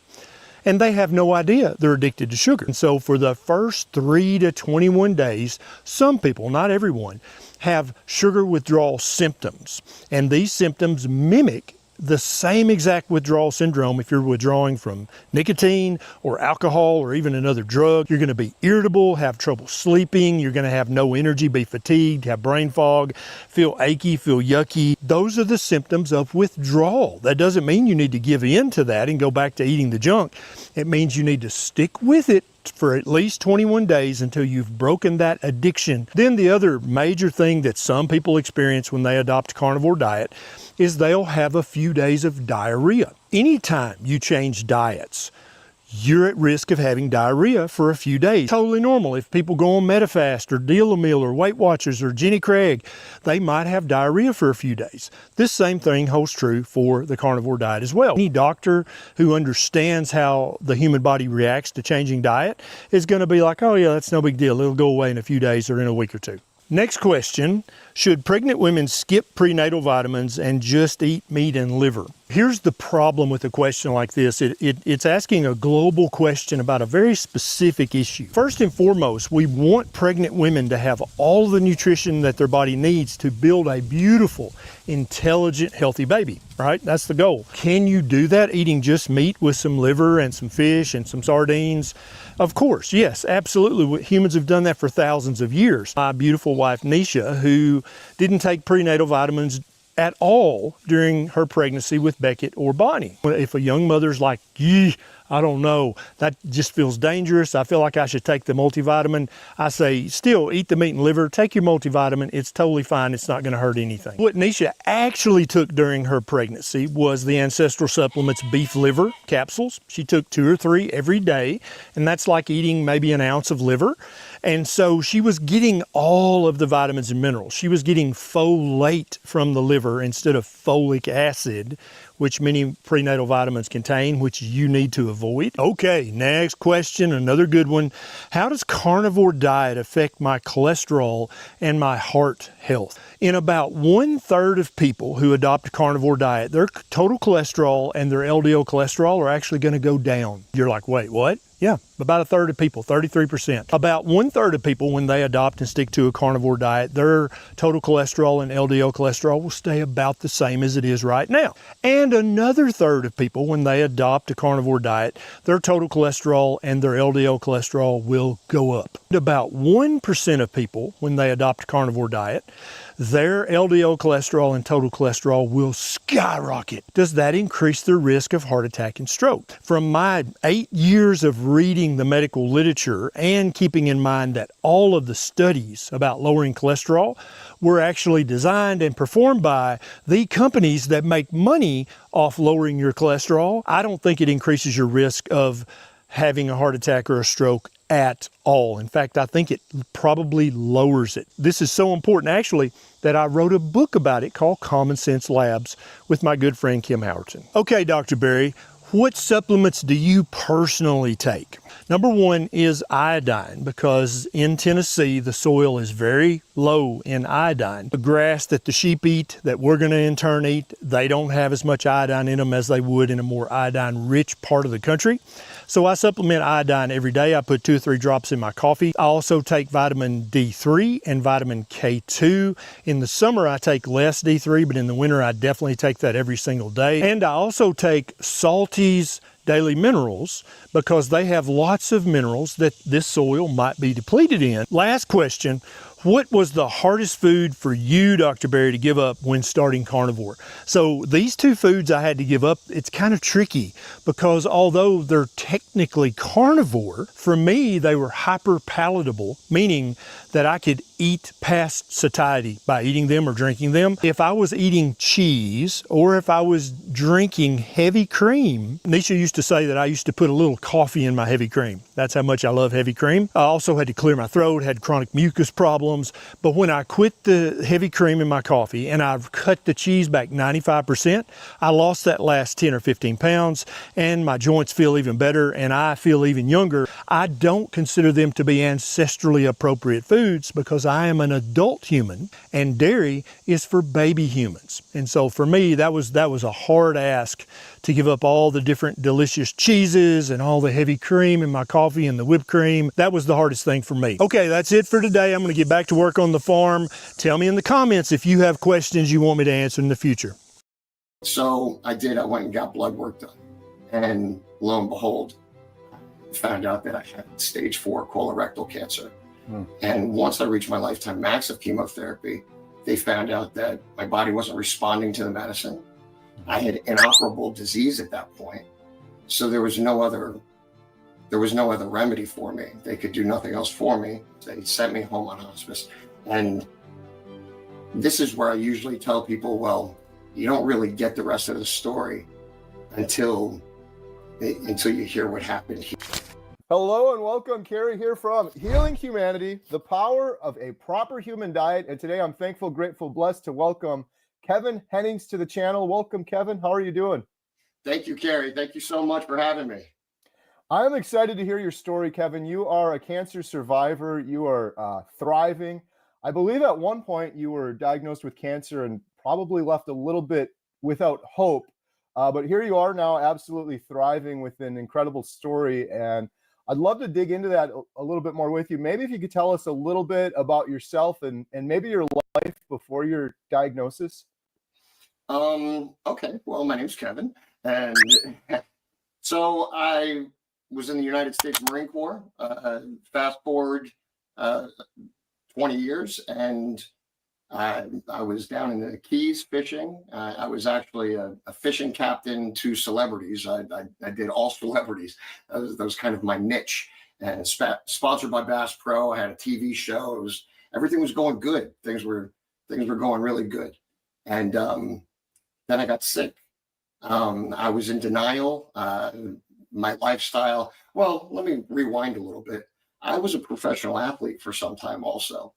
[SPEAKER 19] And they have no idea they're addicted to sugar. And so for the first 3 to 21 days, some people, not everyone, have sugar withdrawal symptoms. And these symptoms mimic the same exact withdrawal syndrome if you're withdrawing from nicotine or alcohol or even another drug. You're going to be irritable, have trouble sleeping, you're going to have no energy, be fatigued, have brain fog, feel achy, feel yucky. Those are the symptoms of withdrawal. That doesn't mean you need to give in to that and go back to eating the junk. It means you need to stick with it for at least 21 days until you've broken that addiction. Then the other major thing that some people experience when they adopt a carnivore diet is they'll have a few days of diarrhea. Anytime you change diets, you're at risk of having diarrhea for a few days. Totally normal. If people go on Metafast or Deal-A-Meal or Weight Watchers or Jenny Craig, they might have diarrhea for a few days. This same thing holds true for the carnivore diet as well. Any doctor who understands how the human body reacts to changing diet is going to be like, oh yeah, that's no big deal. It'll go away in a few days or in a week or two. Next question, should pregnant women skip prenatal vitamins and just eat meat and liver? Here's the problem with a question like this. It's asking a global question about a very specific issue. First and foremost, we want pregnant women to have all the nutrition that their body needs to build a beautiful, intelligent, healthy baby, right? That's the goal. Can you do that eating just meat with some liver and some fish and some sardines? Of course, yes, absolutely. Humans have done that for thousands of years. My beautiful wife, Nisha, who didn't take prenatal vitamins at all during her pregnancy with Beckett or Bonnie. If a young mother's like, "Yee, I don't know, that just feels dangerous, I feel like I should take the multivitamin," I say, still eat the meat and liver, take your multivitamin, it's totally fine, it's not gonna hurt anything. What Nisha actually took during her pregnancy was the Ancestral Supplements beef liver capsules. She took 2 or 3 every day, and that's like eating maybe an ounce of liver. And so she was getting all of the vitamins and minerals. She was getting folate from the liver instead of folic acid, which many prenatal vitamins contain, which you need to avoid. Okay, next question, another good one. How does carnivore diet affect my cholesterol and my heart health? In about 1/3 of people who adopt a carnivore diet, their total cholesterol and their LDL cholesterol are actually going to go down. You're like, wait, what? Yeah, about 1/3 of people, 33%. About 1/3 of people, when they adopt and stick to a carnivore diet, their total cholesterol and LDL cholesterol will stay about the same as it is right now. And another third of people, when they adopt a carnivore diet, their total cholesterol and their LDL cholesterol will go up. About 1% of people, when they adopt a carnivore diet, their LDL cholesterol and total cholesterol will skyrocket. Does that increase their risk of heart attack and stroke? From my 8 years of reading the medical literature and keeping in mind that all of the studies about lowering cholesterol were actually designed and performed by the companies that make money off lowering your cholesterol, I don't think it increases your risk of having a heart attack or a stroke at all. In fact, I think it probably lowers it. This is so important, actually, that I wrote a book about it called Common Sense Labs with my good friend Kim Howerton. Okay, Dr. Berry, what supplements do you personally take? Number one is iodine, because in Tennessee, the soil is very low in iodine. The grass that the sheep eat, that we're going to in turn eat, they don't have as much iodine in them as they would in a more iodine-rich part of the country. So I supplement iodine every day. I put 2 or 3 drops in my coffee. I also take vitamin D3 and vitamin K2. In the summer, I take less D3, but in the winter, I definitely take that every single day. And I also take Salty's Daily Minerals, because they have lots of minerals that this soil might be depleted in. Last question. What was the hardest food for you, Dr. Berry, to give up when starting carnivore? So these 2 foods I had to give up. It's kind of tricky, because although they're technically carnivore, for me, they were hyper palatable, meaning that I could eat past satiety by eating them or drinking them. If I was eating cheese or if I was drinking heavy cream, Nisha used to say that I used to put a little coffee in my heavy cream. That's how much I love heavy cream. I also had to clear my throat, had chronic mucus problems. But when I quit the heavy cream in my coffee and I've cut the cheese back 95%, I lost that last 10 or 15 pounds, and my joints feel even better and I feel even younger. I don't consider them to be ancestrally appropriate foods, because I am an adult human and dairy is for baby humans. And so for me, that was a hard ask to give up all the different delicious cheeses and all the heavy cream in my coffee and the whipped cream. That was the hardest thing for me. Okay, that's it for today. I'm going to get back to work on the farm. Tell me in the comments if you have questions you want me to answer in the future.
[SPEAKER 12] So I went and got blood work done. And lo and behold, found out that I had stage 4 colorectal cancer. And once I reached my lifetime max of chemotherapy, they found out that my body wasn't responding to the medicine. I had inoperable disease at that point. So there was no other remedy for me. They could do nothing else for me. They sent me home on hospice. And this is where I usually tell people, well, you don't really get the rest of the story until you hear what happened here.
[SPEAKER 13] Hello and welcome. Carrie here from Healing Humanity, the power of a proper human diet. And today I'm thankful, grateful, blessed to welcome Kevin Hennings to the channel. Welcome, Kevin. How are you doing?
[SPEAKER 12] Thank you, Carrie. Thank you so much for having me.
[SPEAKER 13] I'm excited to hear your story, Kevin. You are a cancer survivor. You are thriving. I believe at one point you were diagnosed with cancer and probably left a little bit without hope. But here you are now, absolutely thriving with an incredible story. And I'd love to dig into that a little bit more with you. Maybe if you could tell us a little bit about yourself and maybe your life before your diagnosis.
[SPEAKER 12] Okay. Well, my name's Kevin. And so I was in the United States Marine Corps, fast forward 20 years. And I was down in the Keys fishing. I was actually a fishing captain to celebrities. I did all celebrities. That was kind of my niche. And sponsored by Bass Pro. I had a TV show. Everything was going good. Things were going really good. And then I got sick. I was in denial. My lifestyle. Well, let me rewind a little bit. I was a professional athlete for some time also.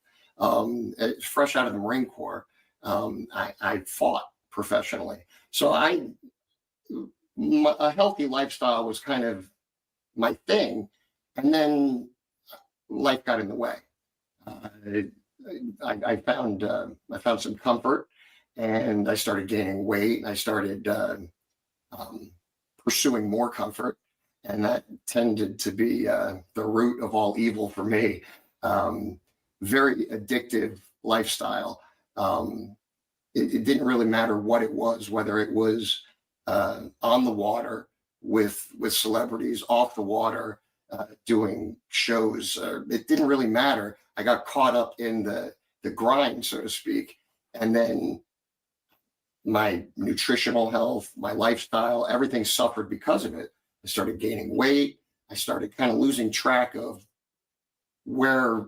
[SPEAKER 12] Fresh out of the Marine Corps, I fought professionally. So a healthy lifestyle was kind of my thing. And then life got in the way. I found some comfort, and I started gaining weight. And I started pursuing more comfort, and that tended to be the root of all evil for me. Very addictive lifestyle. It didn't really matter what it was, whether it was on the water with celebrities, off the water, doing shows. It didn't really matter. I got caught up in the grind, so to speak. And then my nutritional health, my lifestyle, everything suffered because of it. I started gaining weight. I started kind of losing track of where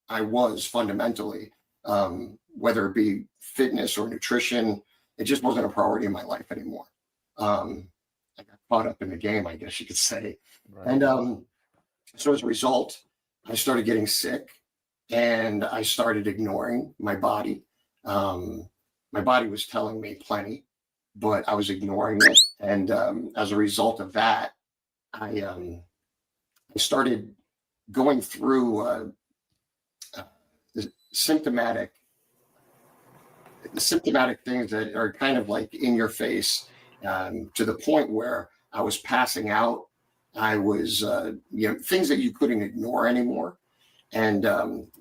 [SPEAKER 12] I was fundamentally, whether it be fitness or nutrition. It just wasn't a priority in my life anymore. I got caught up in the game, I guess you could say. Right. And so as a result, I started getting sick, and I started ignoring my body. My body was telling me plenty, but I was ignoring it. And as a result of that, I started going through the symptomatic things that are kind of like in your face, to the point where I was passing out. I was, things that you couldn't ignore anymore. And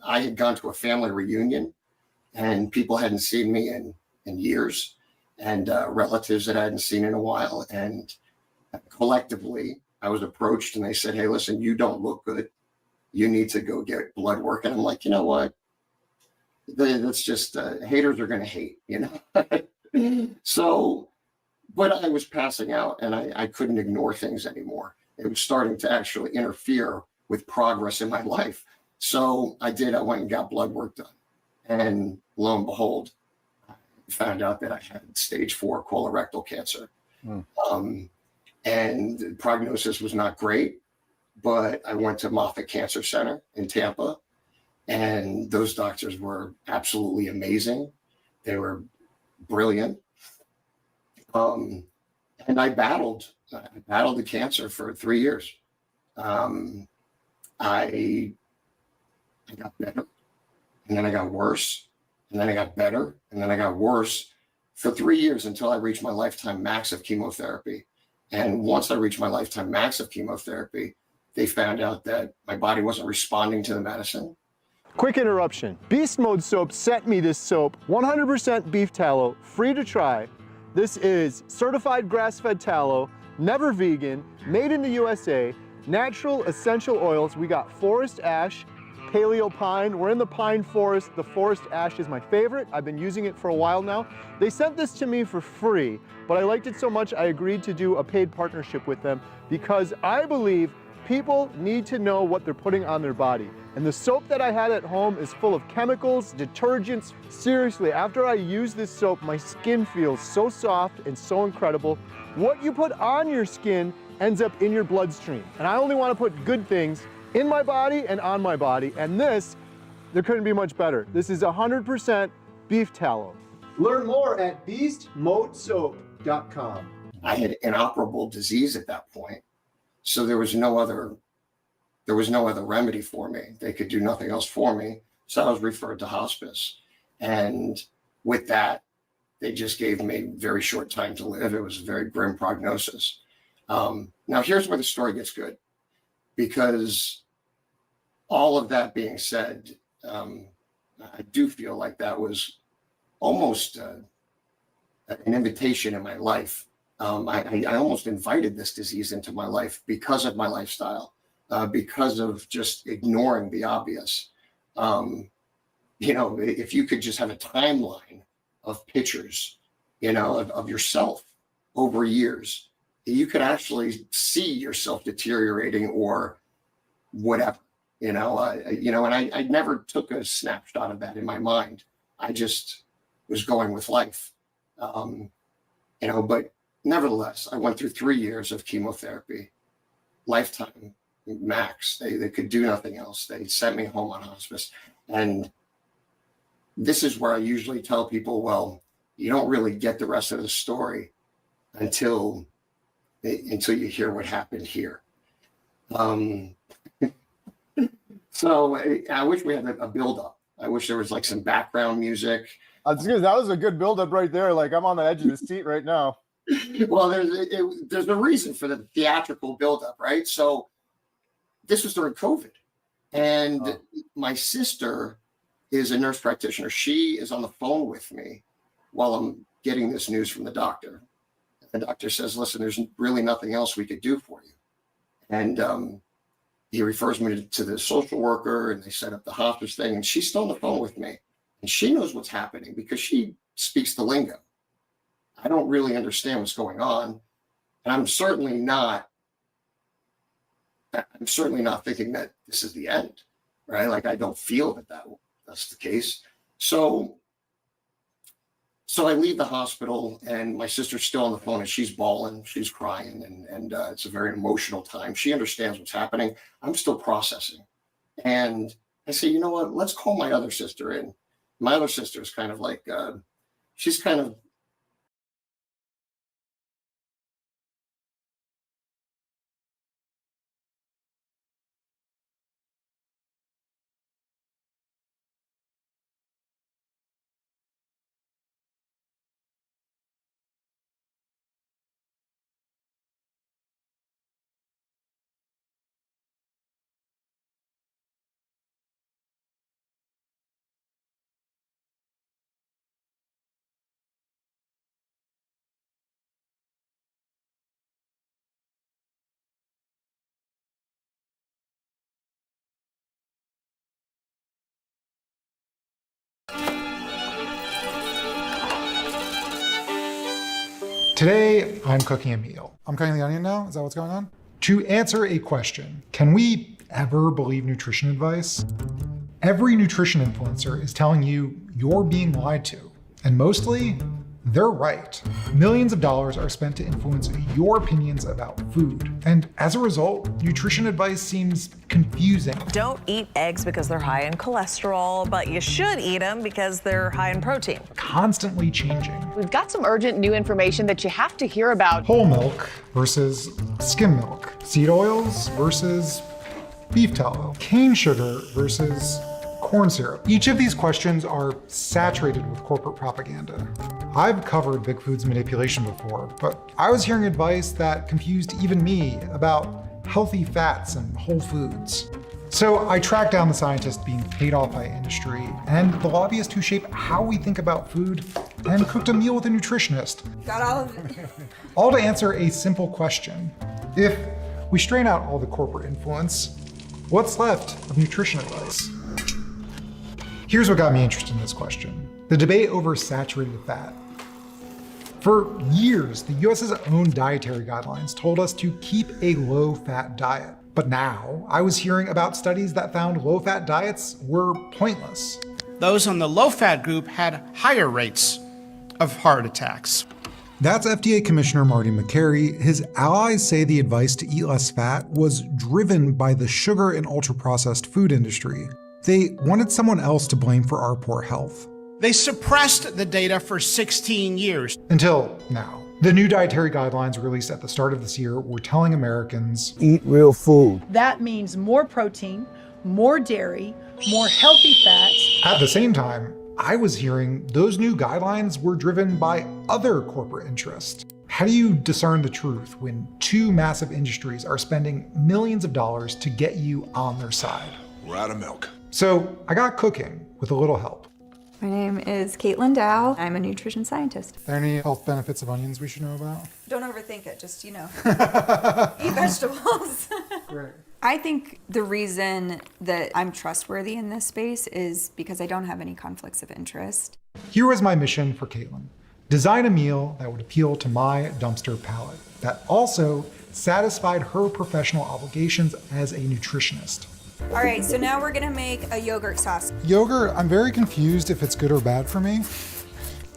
[SPEAKER 12] I had gone to a family reunion, and people hadn't seen me in years, and relatives that I hadn't seen in a while. And collectively, I was approached, and they said, "Hey, listen, you don't look good. You need to go get blood work." And I'm like, you know what? That's just haters are going to hate, So, but I was passing out, and I couldn't ignore things anymore. It was starting to actually interfere with progress in my life. So I went and got blood work done. And lo and behold, I found out that I had stage 4 colorectal cancer. And the prognosis was not great, but I went to Moffitt Cancer Center in Tampa, and those doctors were absolutely amazing. They were brilliant. And I battled the cancer for 3 years. I got better, and then I got worse, and then I got better, and then I got worse for 3 years until I reached my lifetime max of chemotherapy. And once I reached my lifetime max of chemotherapy, they found out that my body wasn't responding to the medicine.
[SPEAKER 13] Quick interruption. Beast Mode Soap sent me this soap, 100% beef tallow, free to try. This is certified grass-fed tallow, never vegan, made in the USA, natural essential oils. We got forest ash, paleo pine. We're in the pine forest. The forest ash is my favorite. I've been using it for a while now. They sent this to me for free, but I liked it so much I agreed to do a paid partnership with them because I believe people need to know what they're putting on their body. And the soap that I had at home is full of chemicals, detergents. Seriously, after I use this soap, my skin feels so soft and so incredible. What you put on your skin ends up in your bloodstream. And I only want to put good things in my body and on my body. And this, there couldn't be much better. This is 100% beef tallow. Learn more at beastmodesoap.com.
[SPEAKER 12] I had inoperable disease at that point. So there was no other remedy for me. They could do nothing else for me. So I was referred to hospice. And with that, they just gave me very short time to live. It was a very grim prognosis. Now here's where the story gets good, because all of that being said, I do feel like that was almost an invitation in my life. I almost invited this disease into my life because of my lifestyle, because of just ignoring the obvious. if you could just have a timeline of pictures, of yourself over years, you could actually see yourself deteriorating or whatever, and I never took a snapshot of that in my mind. I just was going with life, but nevertheless, I went through 3 years of chemotherapy, lifetime max. They could do nothing else. They sent me home on hospice. And this is where I usually tell people, well, you don't really get the rest of the story until you hear what happened here. So I wish we had a build-up. I wish there was like some background music.
[SPEAKER 13] That was a good build-up right there. Like, I'm on the edge of the seat right now.
[SPEAKER 12] Well, there's a reason for the theatrical build-up, right? So this was during COVID. And my sister is a nurse practitioner. She is on the phone with me while I'm getting this news from the doctor. The doctor says, listen, there's really nothing else we could do for you. And he refers me to the social worker, and they set up the hospice thing. And she's still on the phone with me. And she knows what's happening because she speaks the lingo. I don't really understand what's going on. And I'm certainly not thinking that this is the end, right? Like, I don't feel that's the case. So I leave the hospital, and my sister's still on the phone, and she's bawling, she's crying, and it's a very emotional time. She understands what's happening. I'm still processing. And I say, you know what, let's call my other sister in. My other sister is kind of like, she's kind of,
[SPEAKER 6] Today, I'm cooking a meal. I'm cutting the onion now? Is that what's going on? To answer a question, can we ever believe nutrition advice? Every nutrition influencer is telling you you're being lied to. And mostly, they're right. Millions of dollars are spent to influence your opinions about food. And as a result, nutrition advice seems confusing.
[SPEAKER 10] Don't eat eggs because they're high in cholesterol, but you should eat them because they're high in protein.
[SPEAKER 6] Constantly changing.
[SPEAKER 15] We've got some urgent new information that you have to hear about.
[SPEAKER 6] Whole milk versus skim milk. Seed oils versus beef tallow. Cane sugar versus corn syrup. Each of these questions are saturated with corporate propaganda. I've covered big food's manipulation before, but I was hearing advice that confused even me about healthy fats and whole foods. So I tracked down the scientist being paid off by industry and the lobbyists who shape how we think about food and cooked a meal with a nutritionist.
[SPEAKER 16] Got all of it.
[SPEAKER 6] All to answer a simple question. If we strain out all the corporate influence, what's left of nutrition advice? Here's what got me interested in this question: the debate over saturated fat. For years, the US's own dietary guidelines told us to keep a low-fat diet. But now, I was hearing about studies that found low-fat diets were pointless.
[SPEAKER 17] Those on the low-fat group had higher rates of heart attacks.
[SPEAKER 6] That's FDA Commissioner Marty Makary. His allies say the advice to eat less fat was driven by the sugar and ultra-processed food industry. They wanted someone else to blame for our poor health.
[SPEAKER 17] They suppressed the data for 16 years.
[SPEAKER 6] Until now. The new dietary guidelines released at the start of this year were telling Americans,
[SPEAKER 18] eat real food.
[SPEAKER 25] That means more protein, more dairy, more healthy fats.
[SPEAKER 6] At the same time, I was hearing those new guidelines were driven by other corporate interests. How do you discern the truth when two massive industries are spending millions of dollars to get you on their side?
[SPEAKER 27] We're out of milk.
[SPEAKER 6] So I got cooking with a little help.
[SPEAKER 28] My name is Caitlin Dow. I'm a nutrition scientist.
[SPEAKER 6] Are there any health benefits of onions we should know about?
[SPEAKER 28] Don't overthink it, just, eat vegetables.
[SPEAKER 6] Great.
[SPEAKER 28] I think the reason that I'm trustworthy in this space is because I don't have any conflicts of interest.
[SPEAKER 6] Here was my mission for Caitlin. Design a meal that would appeal to my dumpster palate, that also satisfied her professional obligations as a nutritionist.
[SPEAKER 28] All right, so now we're gonna make a yogurt sauce.
[SPEAKER 6] Yogurt, I'm very confused if it's good or bad for me.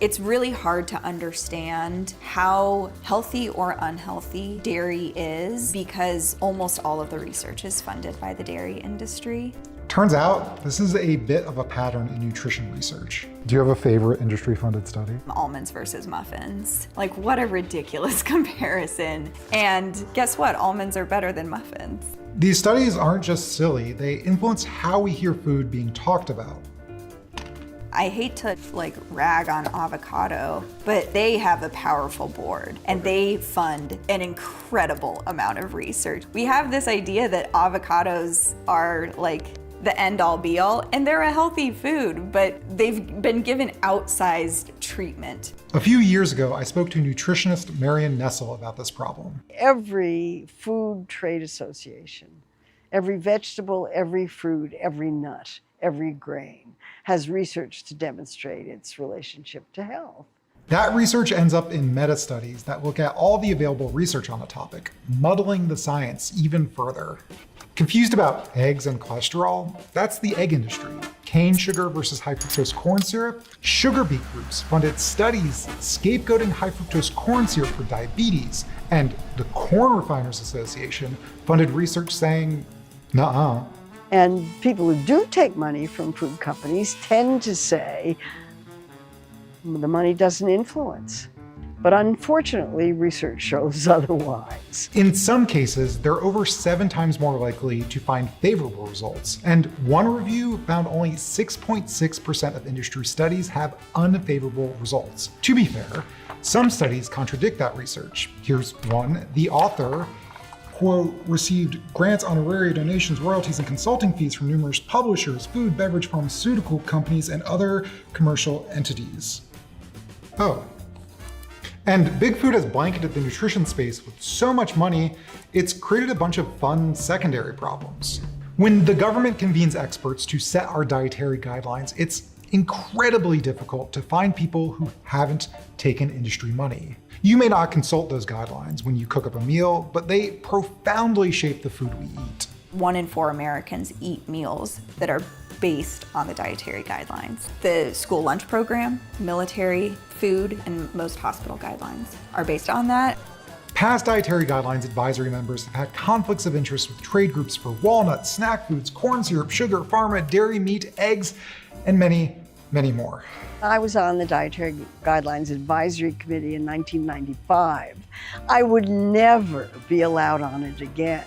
[SPEAKER 28] It's really hard to understand how healthy or unhealthy dairy is because almost all of the research is funded by the dairy industry.
[SPEAKER 6] Turns out this is a bit of a pattern in nutrition research. Do you have a favorite industry-funded study?
[SPEAKER 28] Almonds versus muffins. Like, what a ridiculous comparison. And guess what? Almonds are better than muffins.
[SPEAKER 6] These studies aren't just silly, they influence how we hear food being talked about.
[SPEAKER 28] I hate to rag on avocado, but they have a powerful board and they fund an incredible amount of research. We have this idea that avocados are the end all be all, and they're a healthy food, but they've been given outsized treatment.
[SPEAKER 6] A few years ago, I spoke to nutritionist Marion Nessel about this problem.
[SPEAKER 9] Every food trade association, every vegetable, every fruit, every nut, every grain has research to demonstrate its relationship to health.
[SPEAKER 6] That research ends up in meta-studies that look at all the available research on the topic, muddling the science even further. Confused about eggs and cholesterol? That's the egg industry. Cane sugar versus high fructose corn syrup? Sugar beet groups funded studies scapegoating high fructose corn syrup for diabetes, and the Corn Refiners Association funded research saying, nuh-uh.
[SPEAKER 9] And people who do take money from food companies tend to say, the money doesn't influence. But unfortunately, research shows otherwise.
[SPEAKER 6] In some cases, they're over 7 times more likely to find favorable results. And one review found only 6.6% of industry studies have unfavorable results. To be fair, some studies contradict that research. Here's one. The author, quote, received grants, honoraria, donations, royalties, and consulting fees from numerous publishers, food, beverage, pharmaceutical companies, and other commercial entities. Oh. And Big Food has blanketed the nutrition space with so much money, it's created a bunch of fun secondary problems. When the government convenes experts to set our dietary guidelines, it's incredibly difficult to find people who haven't taken industry money. You may not consult those guidelines when you cook up a meal, but they profoundly shape the food we eat.
[SPEAKER 28] 1 in 4 Americans eat meals that are based on the dietary guidelines. The school lunch program, military, food, and most hospital guidelines are based on that.
[SPEAKER 6] Past dietary guidelines advisory members have had conflicts of interest with trade groups for walnuts, snack foods, corn syrup, sugar, pharma, dairy, meat, eggs, and many, many more.
[SPEAKER 9] I was on the Dietary Guidelines Advisory Committee in 1995. I would never be allowed on it again.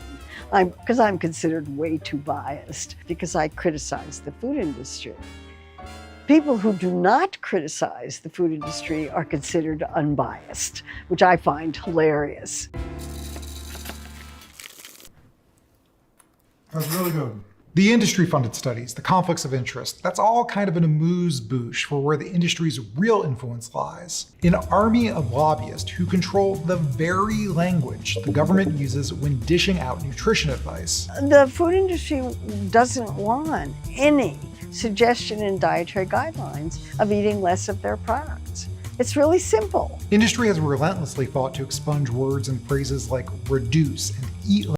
[SPEAKER 9] Because I'm considered way too biased because I criticize the food industry. People who do not criticize the food industry are considered unbiased, which I find hilarious.
[SPEAKER 6] That's really good. The industry-funded studies, the conflicts of interest, that's all kind of an amuse-bouche for where the industry's real influence lies. An army of lobbyists who control the very language the government uses when dishing out nutrition advice.
[SPEAKER 9] The food industry doesn't want any suggestion in dietary guidelines of eating less of their products. It's really simple.
[SPEAKER 6] Industry has relentlessly fought to expunge words and phrases like reduce and eat